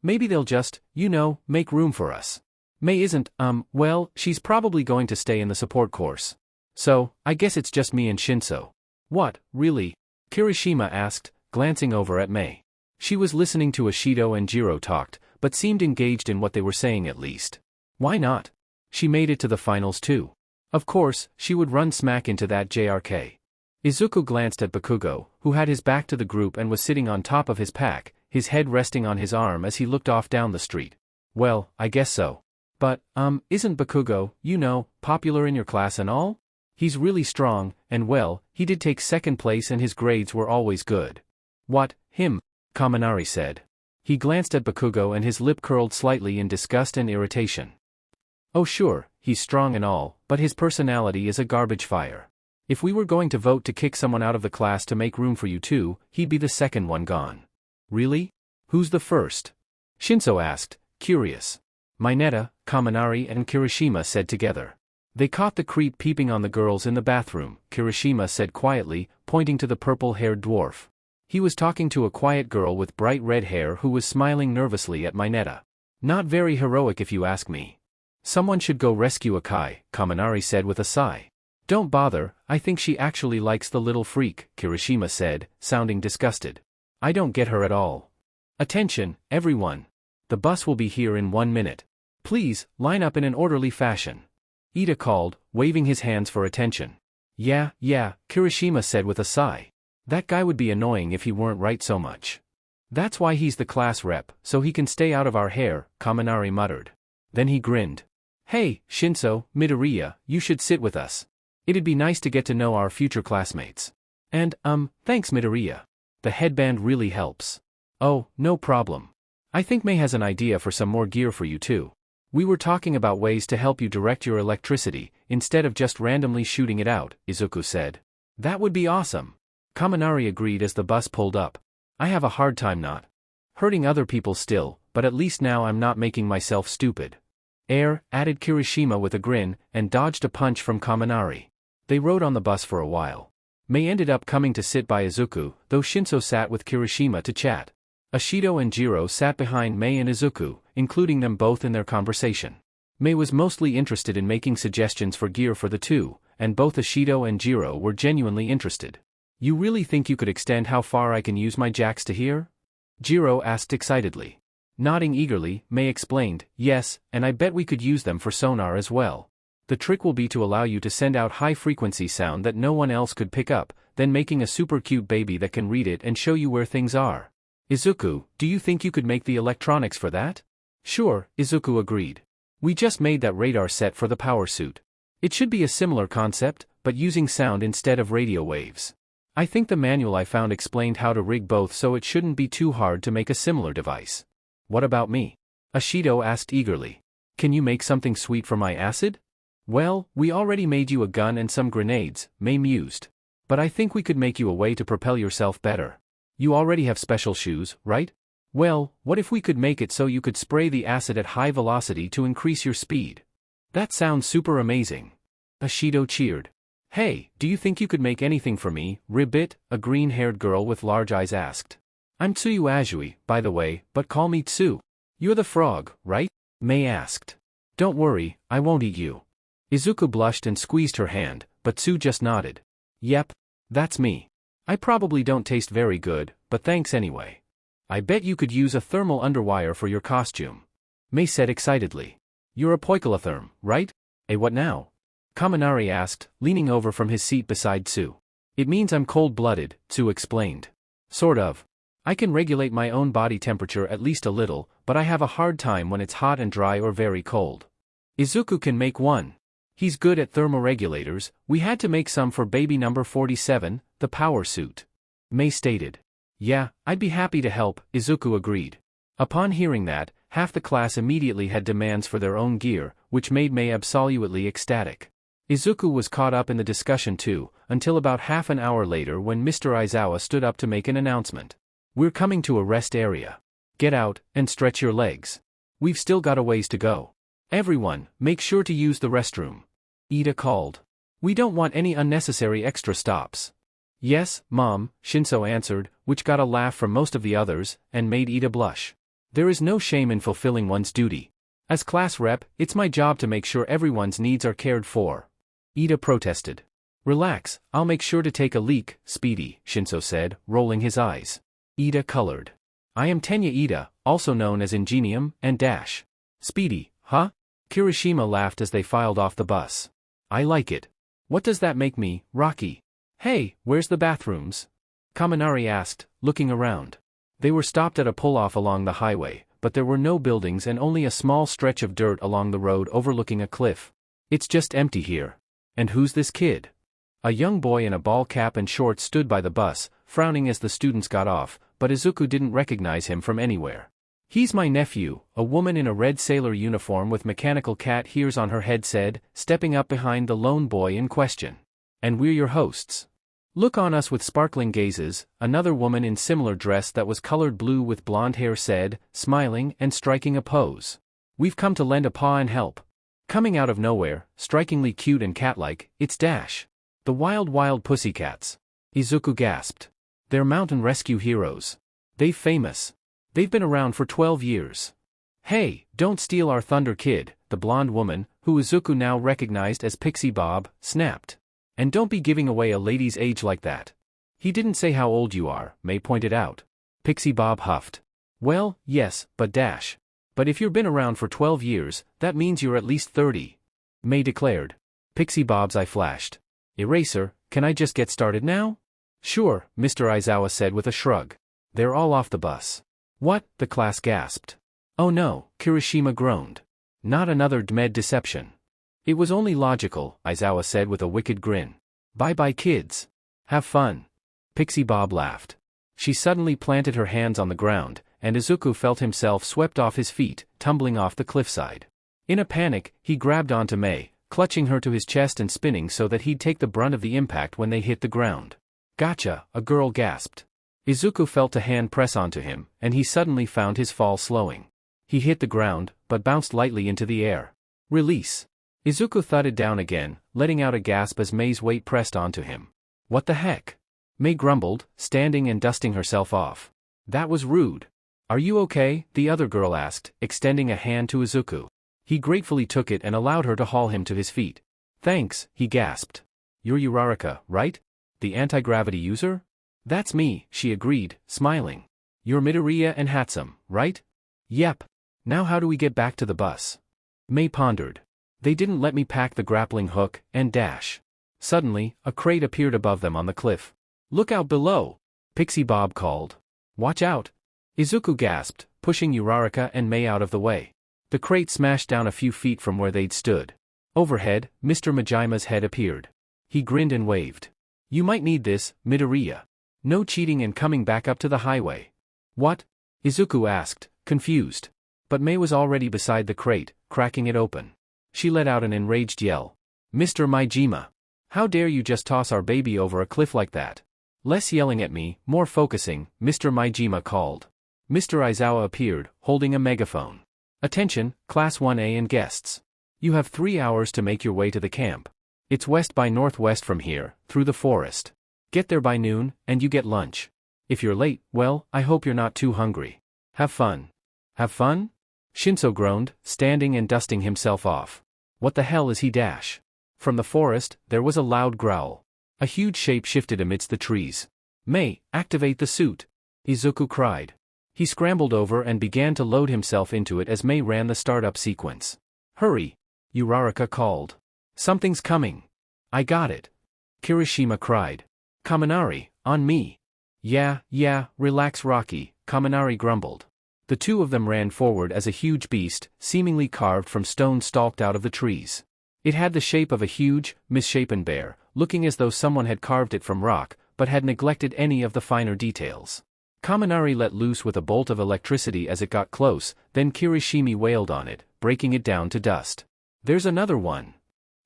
Maybe they'll just, make room for us. Mei isn't, well, she's probably going to stay in the support course. So, I guess it's just me and Shinso. What, really? Kirishima asked, glancing over at Mei. She was listening to Ashido and Jiro talked, but seemed engaged in what they were saying at least. Why not? She made it to the finals too. Of course, she would run smack into that JRK. Izuku glanced at Bakugo, who had his back to the group and was sitting on top of his pack, his head resting on his arm as he looked off down the street. Well, I guess so. But, isn't Bakugo, popular in your class and all? He's really strong, and well, he did take second place and his grades were always good. What, him? Kaminari said. He glanced at Bakugo and his lip curled slightly in disgust and irritation. Oh sure, he's strong and all, but his personality is a garbage fire. If we were going to vote to kick someone out of the class to make room for you two, he'd be the second one gone. Really? Who's the first? Shinso asked, curious. Mineta, Kaminari and Kirishima said together. They caught the creep peeping on the girls in the bathroom, Kirishima said quietly, pointing to the purple-haired dwarf. He was talking to a quiet girl with bright red hair who was smiling nervously at Mineta. Not very heroic if you ask me. Someone should go rescue Akai, Kaminari said with a sigh. Don't bother, I think she actually likes the little freak, Kirishima said, sounding disgusted. I don't get her at all. Attention, everyone. The bus will be here in 1 minute. Please, line up in an orderly fashion. Ida called, waving his hands for attention. Yeah, Kirishima said with a sigh. That guy would be annoying if he weren't right so much. That's why he's the class rep, so he can stay out of our hair, Kaminari muttered. Then he grinned. Hey, Shinso, Midoriya, you should sit with us. It'd be nice to get to know our future classmates. And, thanks Midoriya. The headband really helps. Oh, no problem. I think Mei has an idea for some more gear for you too. We were talking about ways to help you direct your electricity, instead of just randomly shooting it out, Izuku said. That would be awesome. Kaminari agreed as the bus pulled up. I have a hard time not hurting other people still, but at least now I'm not making myself stupid. Added Kirishima with a grin, and dodged a punch from Kaminari. They rode on the bus for a while. Mei ended up coming to sit by Izuku, though Shinso sat with Kirishima to chat. Ashido and Jiro sat behind Mei and Izuku, including them both in their conversation. Mei was mostly interested in making suggestions for gear for the two, and both Ashido and Jiro were genuinely interested. You really think you could extend how far I can use my jacks to here? Jiro asked excitedly. Nodding eagerly, Mei explained, yes, and I bet we could use them for sonar as well. The trick will be to allow you to send out high-frequency sound that no one else could pick up, then making a super cute baby that can read it and show you where things are. Izuku, do you think you could make the electronics for that? Sure, Izuku agreed. We just made that radar set for the power suit. It should be a similar concept, but using sound instead of radio waves. I think the manual I found explained how to rig both, so it shouldn't be too hard to make a similar device. What about me? Ashido asked eagerly. Can you make something sweet for my acid? Well, we already made you a gun and some grenades, Mei mused. But I think we could make you a way to propel yourself better. You already have special shoes, right? Well, what if we could make it so you could spray the acid at high velocity to increase your speed? That sounds super amazing. Ashido cheered. Hey, do you think you could make anything for me, Ribbit? A green-haired girl with large eyes asked. I'm Tsuyu Azui, by the way, but call me Tsu. You're the frog, right? Mei asked. Don't worry, I won't eat you. Izuku blushed and squeezed her hand, but Tsu just nodded. Yep, that's me. I probably don't taste very good, but thanks anyway. I bet you could use a thermal underwire for your costume. Mei said excitedly. You're a poikilatherm, right? A what now? Kaminari asked, leaning over from his seat beside Tsu. It means I'm cold-blooded, Tsu explained. Sort of. I can regulate my own body temperature at least a little, but I have a hard time when it's hot and dry or very cold. Izuku can make one. He's good at thermoregulators. We had to make some for baby number 47, the power suit. Mei stated. Yeah, I'd be happy to help, Izuku agreed. Upon hearing that, half the class immediately had demands for their own gear, which made Mei absolutely ecstatic. Izuku was caught up in the discussion too, until about half an hour later when Mr. Aizawa stood up to make an announcement. We're coming to a rest area. Get out, and stretch your legs. We've still got a ways to go. Everyone, make sure to use the restroom. Ida called. We don't want any unnecessary extra stops. Yes, Mom, Shinso answered, which got a laugh from most of the others, and made Ida blush. There is no shame in fulfilling one's duty. As class rep, it's my job to make sure everyone's needs are cared for. Ida protested. Relax, I'll make sure to take a leak, Speedy, Shinso said, rolling his eyes. Ida colored. I am Tenya Ida, also known as Ingenium, and Dash. Speedy, huh? Kirishima laughed as they filed off the bus. I like it. What does that make me, Rocky? Hey, where's the bathrooms? Kaminari asked, looking around. They were stopped at a pull-off along the highway, but there were no buildings and only a small stretch of dirt along the road overlooking a cliff. It's just empty here. And who's this kid? A young boy in a ball cap and shorts stood by the bus, frowning as the students got off, but Izuku didn't recognize him from anywhere. He's my nephew, a woman in a red sailor uniform with mechanical cat ears on her head said, stepping up behind the lone boy in question. And we're your hosts. Look on us with sparkling gazes, another woman in similar dress that was colored blue with blonde hair said, smiling and striking a pose. We've come to lend a paw and help. Coming out of nowhere, strikingly cute and cat-like, it's Dash. The wild pussycats. Izuku gasped. They're mountain rescue heroes. They're famous. They've been around for 12 years. Hey, don't steal our thunder kid, the blonde woman, who Izuku now recognized as Pixie Bob, snapped. And don't be giving away a lady's age like that. He didn't say how old you are, Mei pointed out. Pixie Bob huffed. Well, yes, but Dash. But if you've been around for 12 years, that means you're at least 30. Mei declared. Pixie Bob's eye flashed. Eraser, can I just get started now? Sure, Mr. Aizawa said with a shrug. They're all off the bus. What? The class gasped. Oh no, Kirishima groaned. Not another DMED deception. It was only logical, Aizawa said with a wicked grin. Bye-bye kids. Have fun. Pixie Bob laughed. She suddenly planted her hands on the ground, and Izuku felt himself swept off his feet, tumbling off the cliffside. In a panic, he grabbed onto Mei, clutching her to his chest and spinning so that he'd take the brunt of the impact when they hit the ground. Gotcha, a girl gasped. Izuku felt a hand press onto him, and he suddenly found his fall slowing. He hit the ground, but bounced lightly into the air. Release. Izuku thudded down again, letting out a gasp as Mei's weight pressed onto him. What the heck? Mei grumbled, standing and dusting herself off. That was rude. Are you okay? The other girl asked, extending a hand to Izuku. He gratefully took it and allowed her to haul him to his feet. Thanks, he gasped. You're Uraraka, right? The anti-gravity user? That's me, she agreed, smiling. You're Midoriya and Hatsume, right? Yep. Now how do we get back to the bus? Mei pondered. They didn't let me pack the grappling hook, and Dash. Suddenly, a crate appeared above them on the cliff. Look out below! Pixie Bob called. Watch out! Izuku gasped, pushing Uraraka and Mei out of the way. The crate smashed down a few feet from where they'd stood. Overhead, Mr. Majima's head appeared. He grinned and waved. You might need this, Midoriya. No cheating and coming back up to the highway. What? Izuku asked, confused. But Mei was already beside the crate, cracking it open. She let out an enraged yell. Mr. Majima! How dare you just toss our baby over a cliff like that? Less yelling at me, more focusing, Mr. Maijima called. Mr. Aizawa appeared, holding a megaphone. Attention, Class 1A and guests. You have 3 hours to make your way to the camp. It's west by northwest from here, through the forest. Get there by noon, and you get lunch. If you're late, well, I hope you're not too hungry. Have fun. Have fun? Shinso groaned, standing and dusting himself off. What the hell is he dash? From the forest, there was a loud growl. A huge shape shifted amidst the trees. Mei, activate the suit. Izuku cried. He scrambled over and began to load himself into it as Mei ran the startup sequence. Hurry! Uraraka called. Something's coming. I got it. Kirishima cried. Kaminari, on me. Yeah, relax Rocky, Kaminari grumbled. The two of them ran forward as a huge beast, seemingly carved from stone stalked out of the trees. It had the shape of a huge, misshapen bear, looking as though someone had carved it from rock, but had neglected any of the finer details. Kaminari let loose with a bolt of electricity as it got close, then Kirishima wailed on it, breaking it down to dust. There's another one.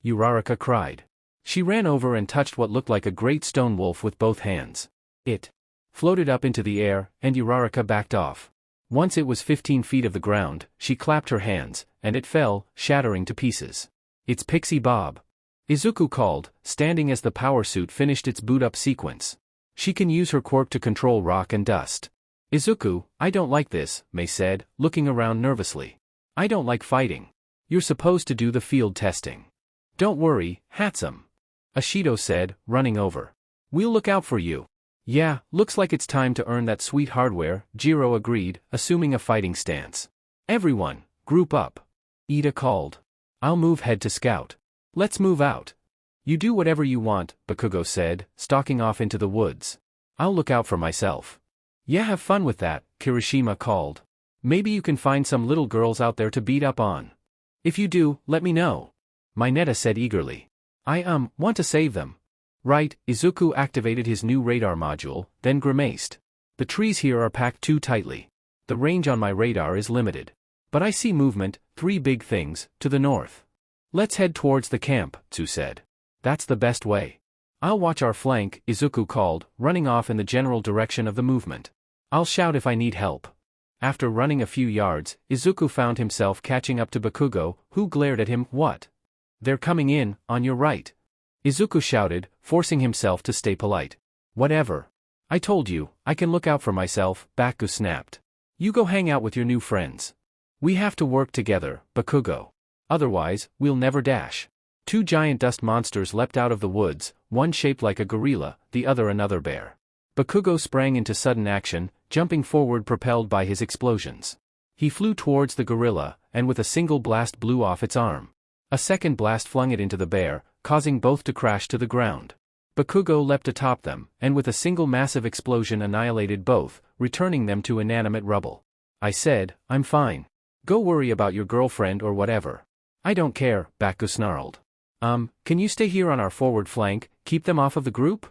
Uraraka cried. She ran over and touched what looked like a great stone wolf with both hands. It floated up into the air, and Uraraka backed off. Once it was 15 feet of the ground, she clapped her hands, and it fell, shattering to pieces. It's Pixie Bob. Izuku called, standing as the power suit finished its boot-up sequence. She can use her quirk to control rock and dust. Izuku, I don't like this, Mei said, looking around nervously. I don't like fighting. You're supposed to do the field testing. Don't worry, Hatsume. Ashido said, running over. We'll look out for you. Yeah, looks like it's time to earn that sweet hardware, Jiro agreed, assuming a fighting stance. Everyone, group up. Ida called. I'll move head to scout. Let's move out. You do whatever you want, Bakugo said, stalking off into the woods. I'll look out for myself. Yeah, have fun with that, Kirishima called. Maybe you can find some little girls out there to beat up on. If you do, let me know. Mineta said eagerly. I want to save them. Right, Izuku activated his new radar module, then grimaced. The trees here are packed too tightly. The range on my radar is limited. But I see movement, 3 big things, to the north. Let's head towards the camp, Tsu said. That's the best way. I'll watch our flank, Izuku called, running off in the general direction of the movement. I'll shout if I need help. After running a few yards, Izuku found himself catching up to Bakugo, who glared at him. What? They're coming in, on your right. Izuku shouted, forcing himself to stay polite. Whatever. I told you, I can look out for myself, Baku snapped. You go hang out with your new friends. We have to work together, Bakugo. Otherwise, we'll never dash. 2 giant dust monsters leapt out of the woods, one shaped like a gorilla, the other another bear. Bakugo sprang into sudden action, jumping forward propelled by his explosions. He flew towards the gorilla, and with a single blast blew off its arm. A second blast flung it into the bear, causing both to crash to the ground. Bakugo leapt atop them, and with a single massive explosion annihilated both, returning them to inanimate rubble. I said, I'm fine. Go worry about your girlfriend or whatever. I don't care, Baku snarled. Can you stay here on our forward flank, keep them off of the group?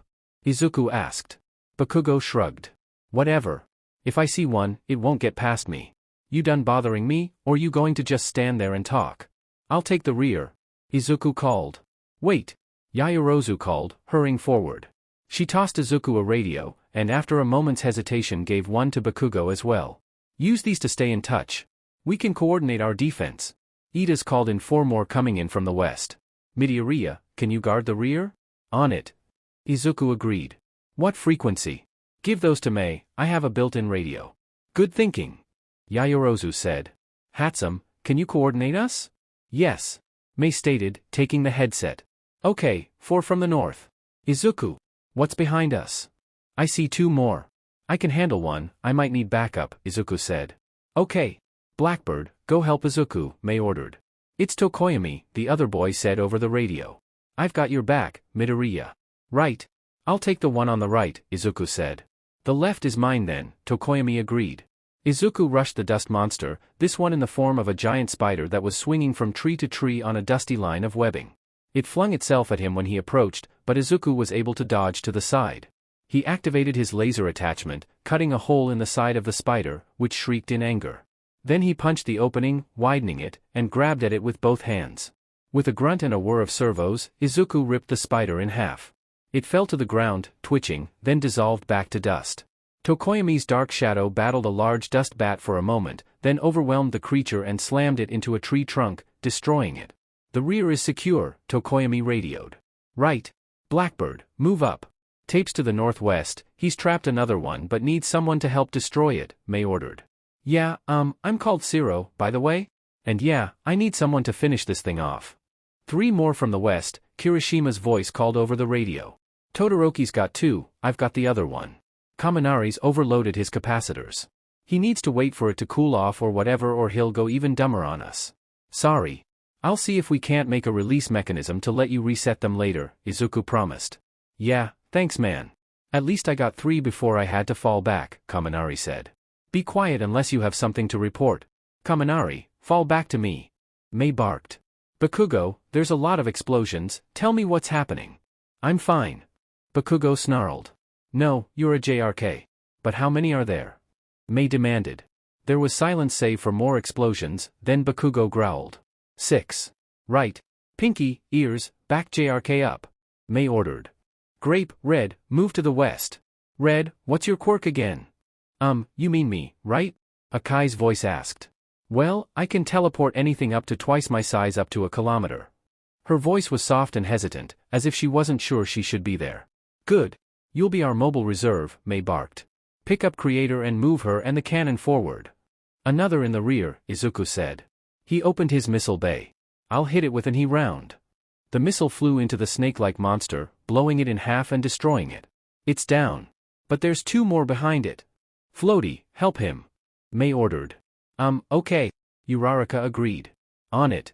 Izuku asked. Bakugo shrugged. Whatever. If I see one, it won't get past me. You done bothering me, or you going to just stand there and talk? I'll take the rear. Izuku called. Wait. Yaoyorozu called, hurrying forward. She tossed Izuku a radio, and after a moment's hesitation gave one to Bakugo as well. Use these to stay in touch. We can coordinate our defense. Ida's called in 4 more coming in from the west. Midoriya, can you guard the rear? On it. Izuku agreed. What frequency? Give those to Mei, I have a built-in radio. Good thinking. Yaoyorozu said. Hatsume, can you coordinate us? Yes. Mei stated, taking the headset. Okay, 4 from the north. Izuku, what's behind us? I see 2 more. I can handle one, I might need backup, Izuku said. Okay. Blackbird, go help Izuku, Mei ordered. It's Tokoyami, the other boy said over the radio. I've got your back, Midoriya. Right. I'll take the one on the right, Izuku said. The left is mine then, Tokoyami agreed. Izuku rushed the dust monster, this one in the form of a giant spider that was swinging from tree to tree on a dusty line of webbing. It flung itself at him when he approached, but Izuku was able to dodge to the side. He activated his laser attachment, cutting a hole in the side of the spider, which shrieked in anger. Then he punched the opening, widening it, and grabbed at it with both hands. With a grunt and a whir of servos, Izuku ripped the spider in half. It fell to the ground, twitching, then dissolved back to dust. Tokoyami's dark shadow battled a large dust bat for a moment, then overwhelmed the creature and slammed it into a tree trunk, destroying it. The rear is secure, Tokoyami radioed. Right. Blackbird, move up. Tapes to the northwest, he's trapped another one but needs someone to help destroy it, Mei ordered. Yeah, I'm called Zero, by the way? And yeah, I need someone to finish this thing off. 3 more from the west, Kirishima's voice called over the radio. Todoroki's got 2, I've got the other one. Kaminari's overloaded his capacitors. He needs to wait for it to cool off or whatever or he'll go even dumber on us. Sorry. I'll see if we can't make a release mechanism to let you reset them later, Izuku promised. Yeah, thanks man. At least I got 3 before I had to fall back, Kaminari said. Be quiet unless you have something to report. Kaminari, fall back to me. Mei barked. Bakugo, there's a lot of explosions, tell me what's happening. I'm fine. Bakugo snarled. No, you're a JRK. But how many are there? Mei demanded. There was silence save for more explosions, then Bakugo growled. 6. Right. Pinky, ears, back JRK up. Mei ordered. Grape, Red, move to the west. Red, what's your quirk again? You mean me, right? Akai's voice asked. Well, I can teleport anything up to twice my size up to a kilometer. Her voice was soft and hesitant, as if she wasn't sure she should be there. Good. You'll be our mobile reserve, Mei barked. Pick up Creator and move her and the cannon forward. Another in the rear, Izuku said. He opened his missile bay. I'll hit it with an E round. The missile flew into the snake-like monster, blowing it in half and destroying it. It's down. But there's 2 more behind it. Floaty, help him. Mei ordered. Okay. Uraraka agreed. On it.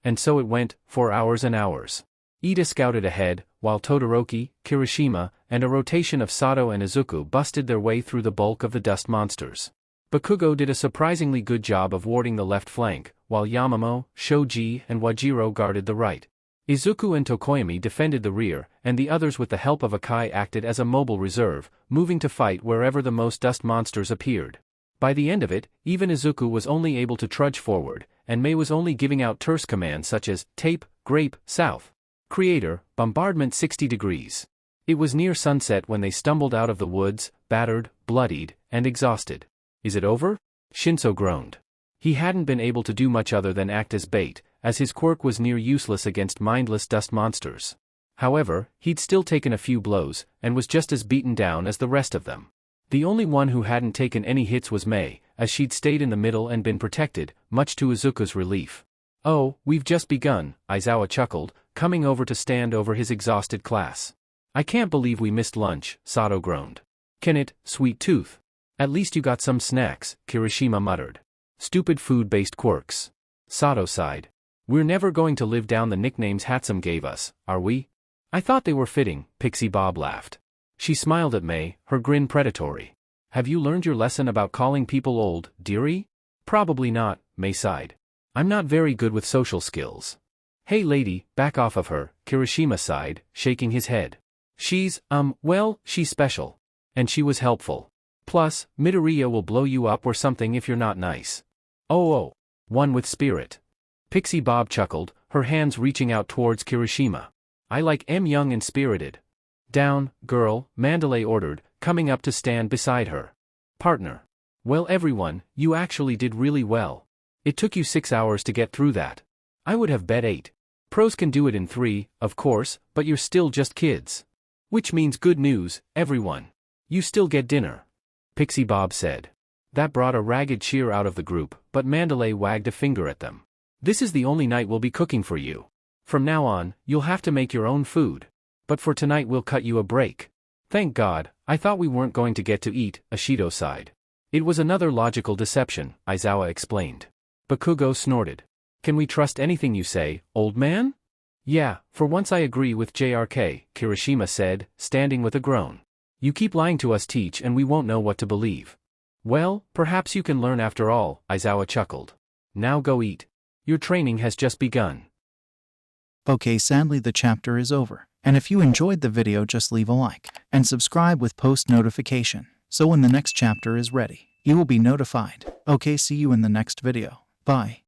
And so it went, for hours and hours. Ida scouted ahead, while Todoroki, Kirishima, and a rotation of Sato and Izuku busted their way through the bulk of the dust monsters. Bakugo did a surprisingly good job of warding the left flank, while Yamamo, Shoji, and Wajiro guarded the right. Izuku and Tokoyami defended the rear, and the others with the help of Akai acted as a mobile reserve, moving to fight wherever the most dust monsters appeared. By the end of it, even Izuku was only able to trudge forward, and Mei was only giving out terse commands such as, tape, grape, south. Creator, bombardment 60 degrees. It was near sunset when they stumbled out of the woods, battered, bloodied, and exhausted. Is it over? Shinso groaned. He hadn't been able to do much other than act as bait, as his quirk was near useless against mindless dust monsters. However, he'd still taken a few blows, and was just as beaten down as the rest of them. The only one who hadn't taken any hits was Mei, as she'd stayed in the middle and been protected, much to Izuku's relief. Oh, we've just begun, Aizawa chuckled, coming over to stand over his exhausted class. I can't believe we missed lunch, Sato groaned. Can it, sweet tooth? At least you got some snacks, Kirishima muttered. Stupid food-based quirks. Sato sighed. We're never going to live down the nicknames Hatsume gave us, are we? I thought they were fitting, Pixie Bob laughed. She smiled at Mei, her grin predatory. Have you learned your lesson about calling people old, dearie? Probably not, Mei sighed. I'm not very good with social skills. Hey lady, back off of her, Kirishima sighed, shaking his head. She's, well, she's special. And she was helpful. Plus, Midoriya will blow you up or something if you're not nice. Oh, one with spirit. Pixie Bob chuckled, her hands reaching out towards Kirishima. I like young and spirited. Down, girl, Mandalay ordered, coming up to stand beside her. Partner. Well everyone, you actually did really well. It took you 6 hours to get through that. I would have bet 8. Pros can do it in 3, of course, but you're still just kids. Which means good news, everyone. You still get dinner. Pixie Bob said. That brought a ragged cheer out of the group, but Mandalay wagged a finger at them. This is the only night we'll be cooking for you. From now on, you'll have to make your own food. But for tonight we'll cut you a break. Thank God, I thought we weren't going to get to eat, Ashido sighed. It was another logical deception, Aizawa explained. Bakugo snorted. Can we trust anything you say, old man? Yeah, for once I agree with JRK, Kirishima said, standing with a groan. You keep lying to us teach and we won't know what to believe. Well, perhaps you can learn after all, Aizawa chuckled. Now go eat. Your training has just begun. Okay, sadly the chapter is over. And if you enjoyed the video, just leave a like and subscribe with post notification. So when the next chapter is ready, you will be notified. Okay, see you in the next video. Bye.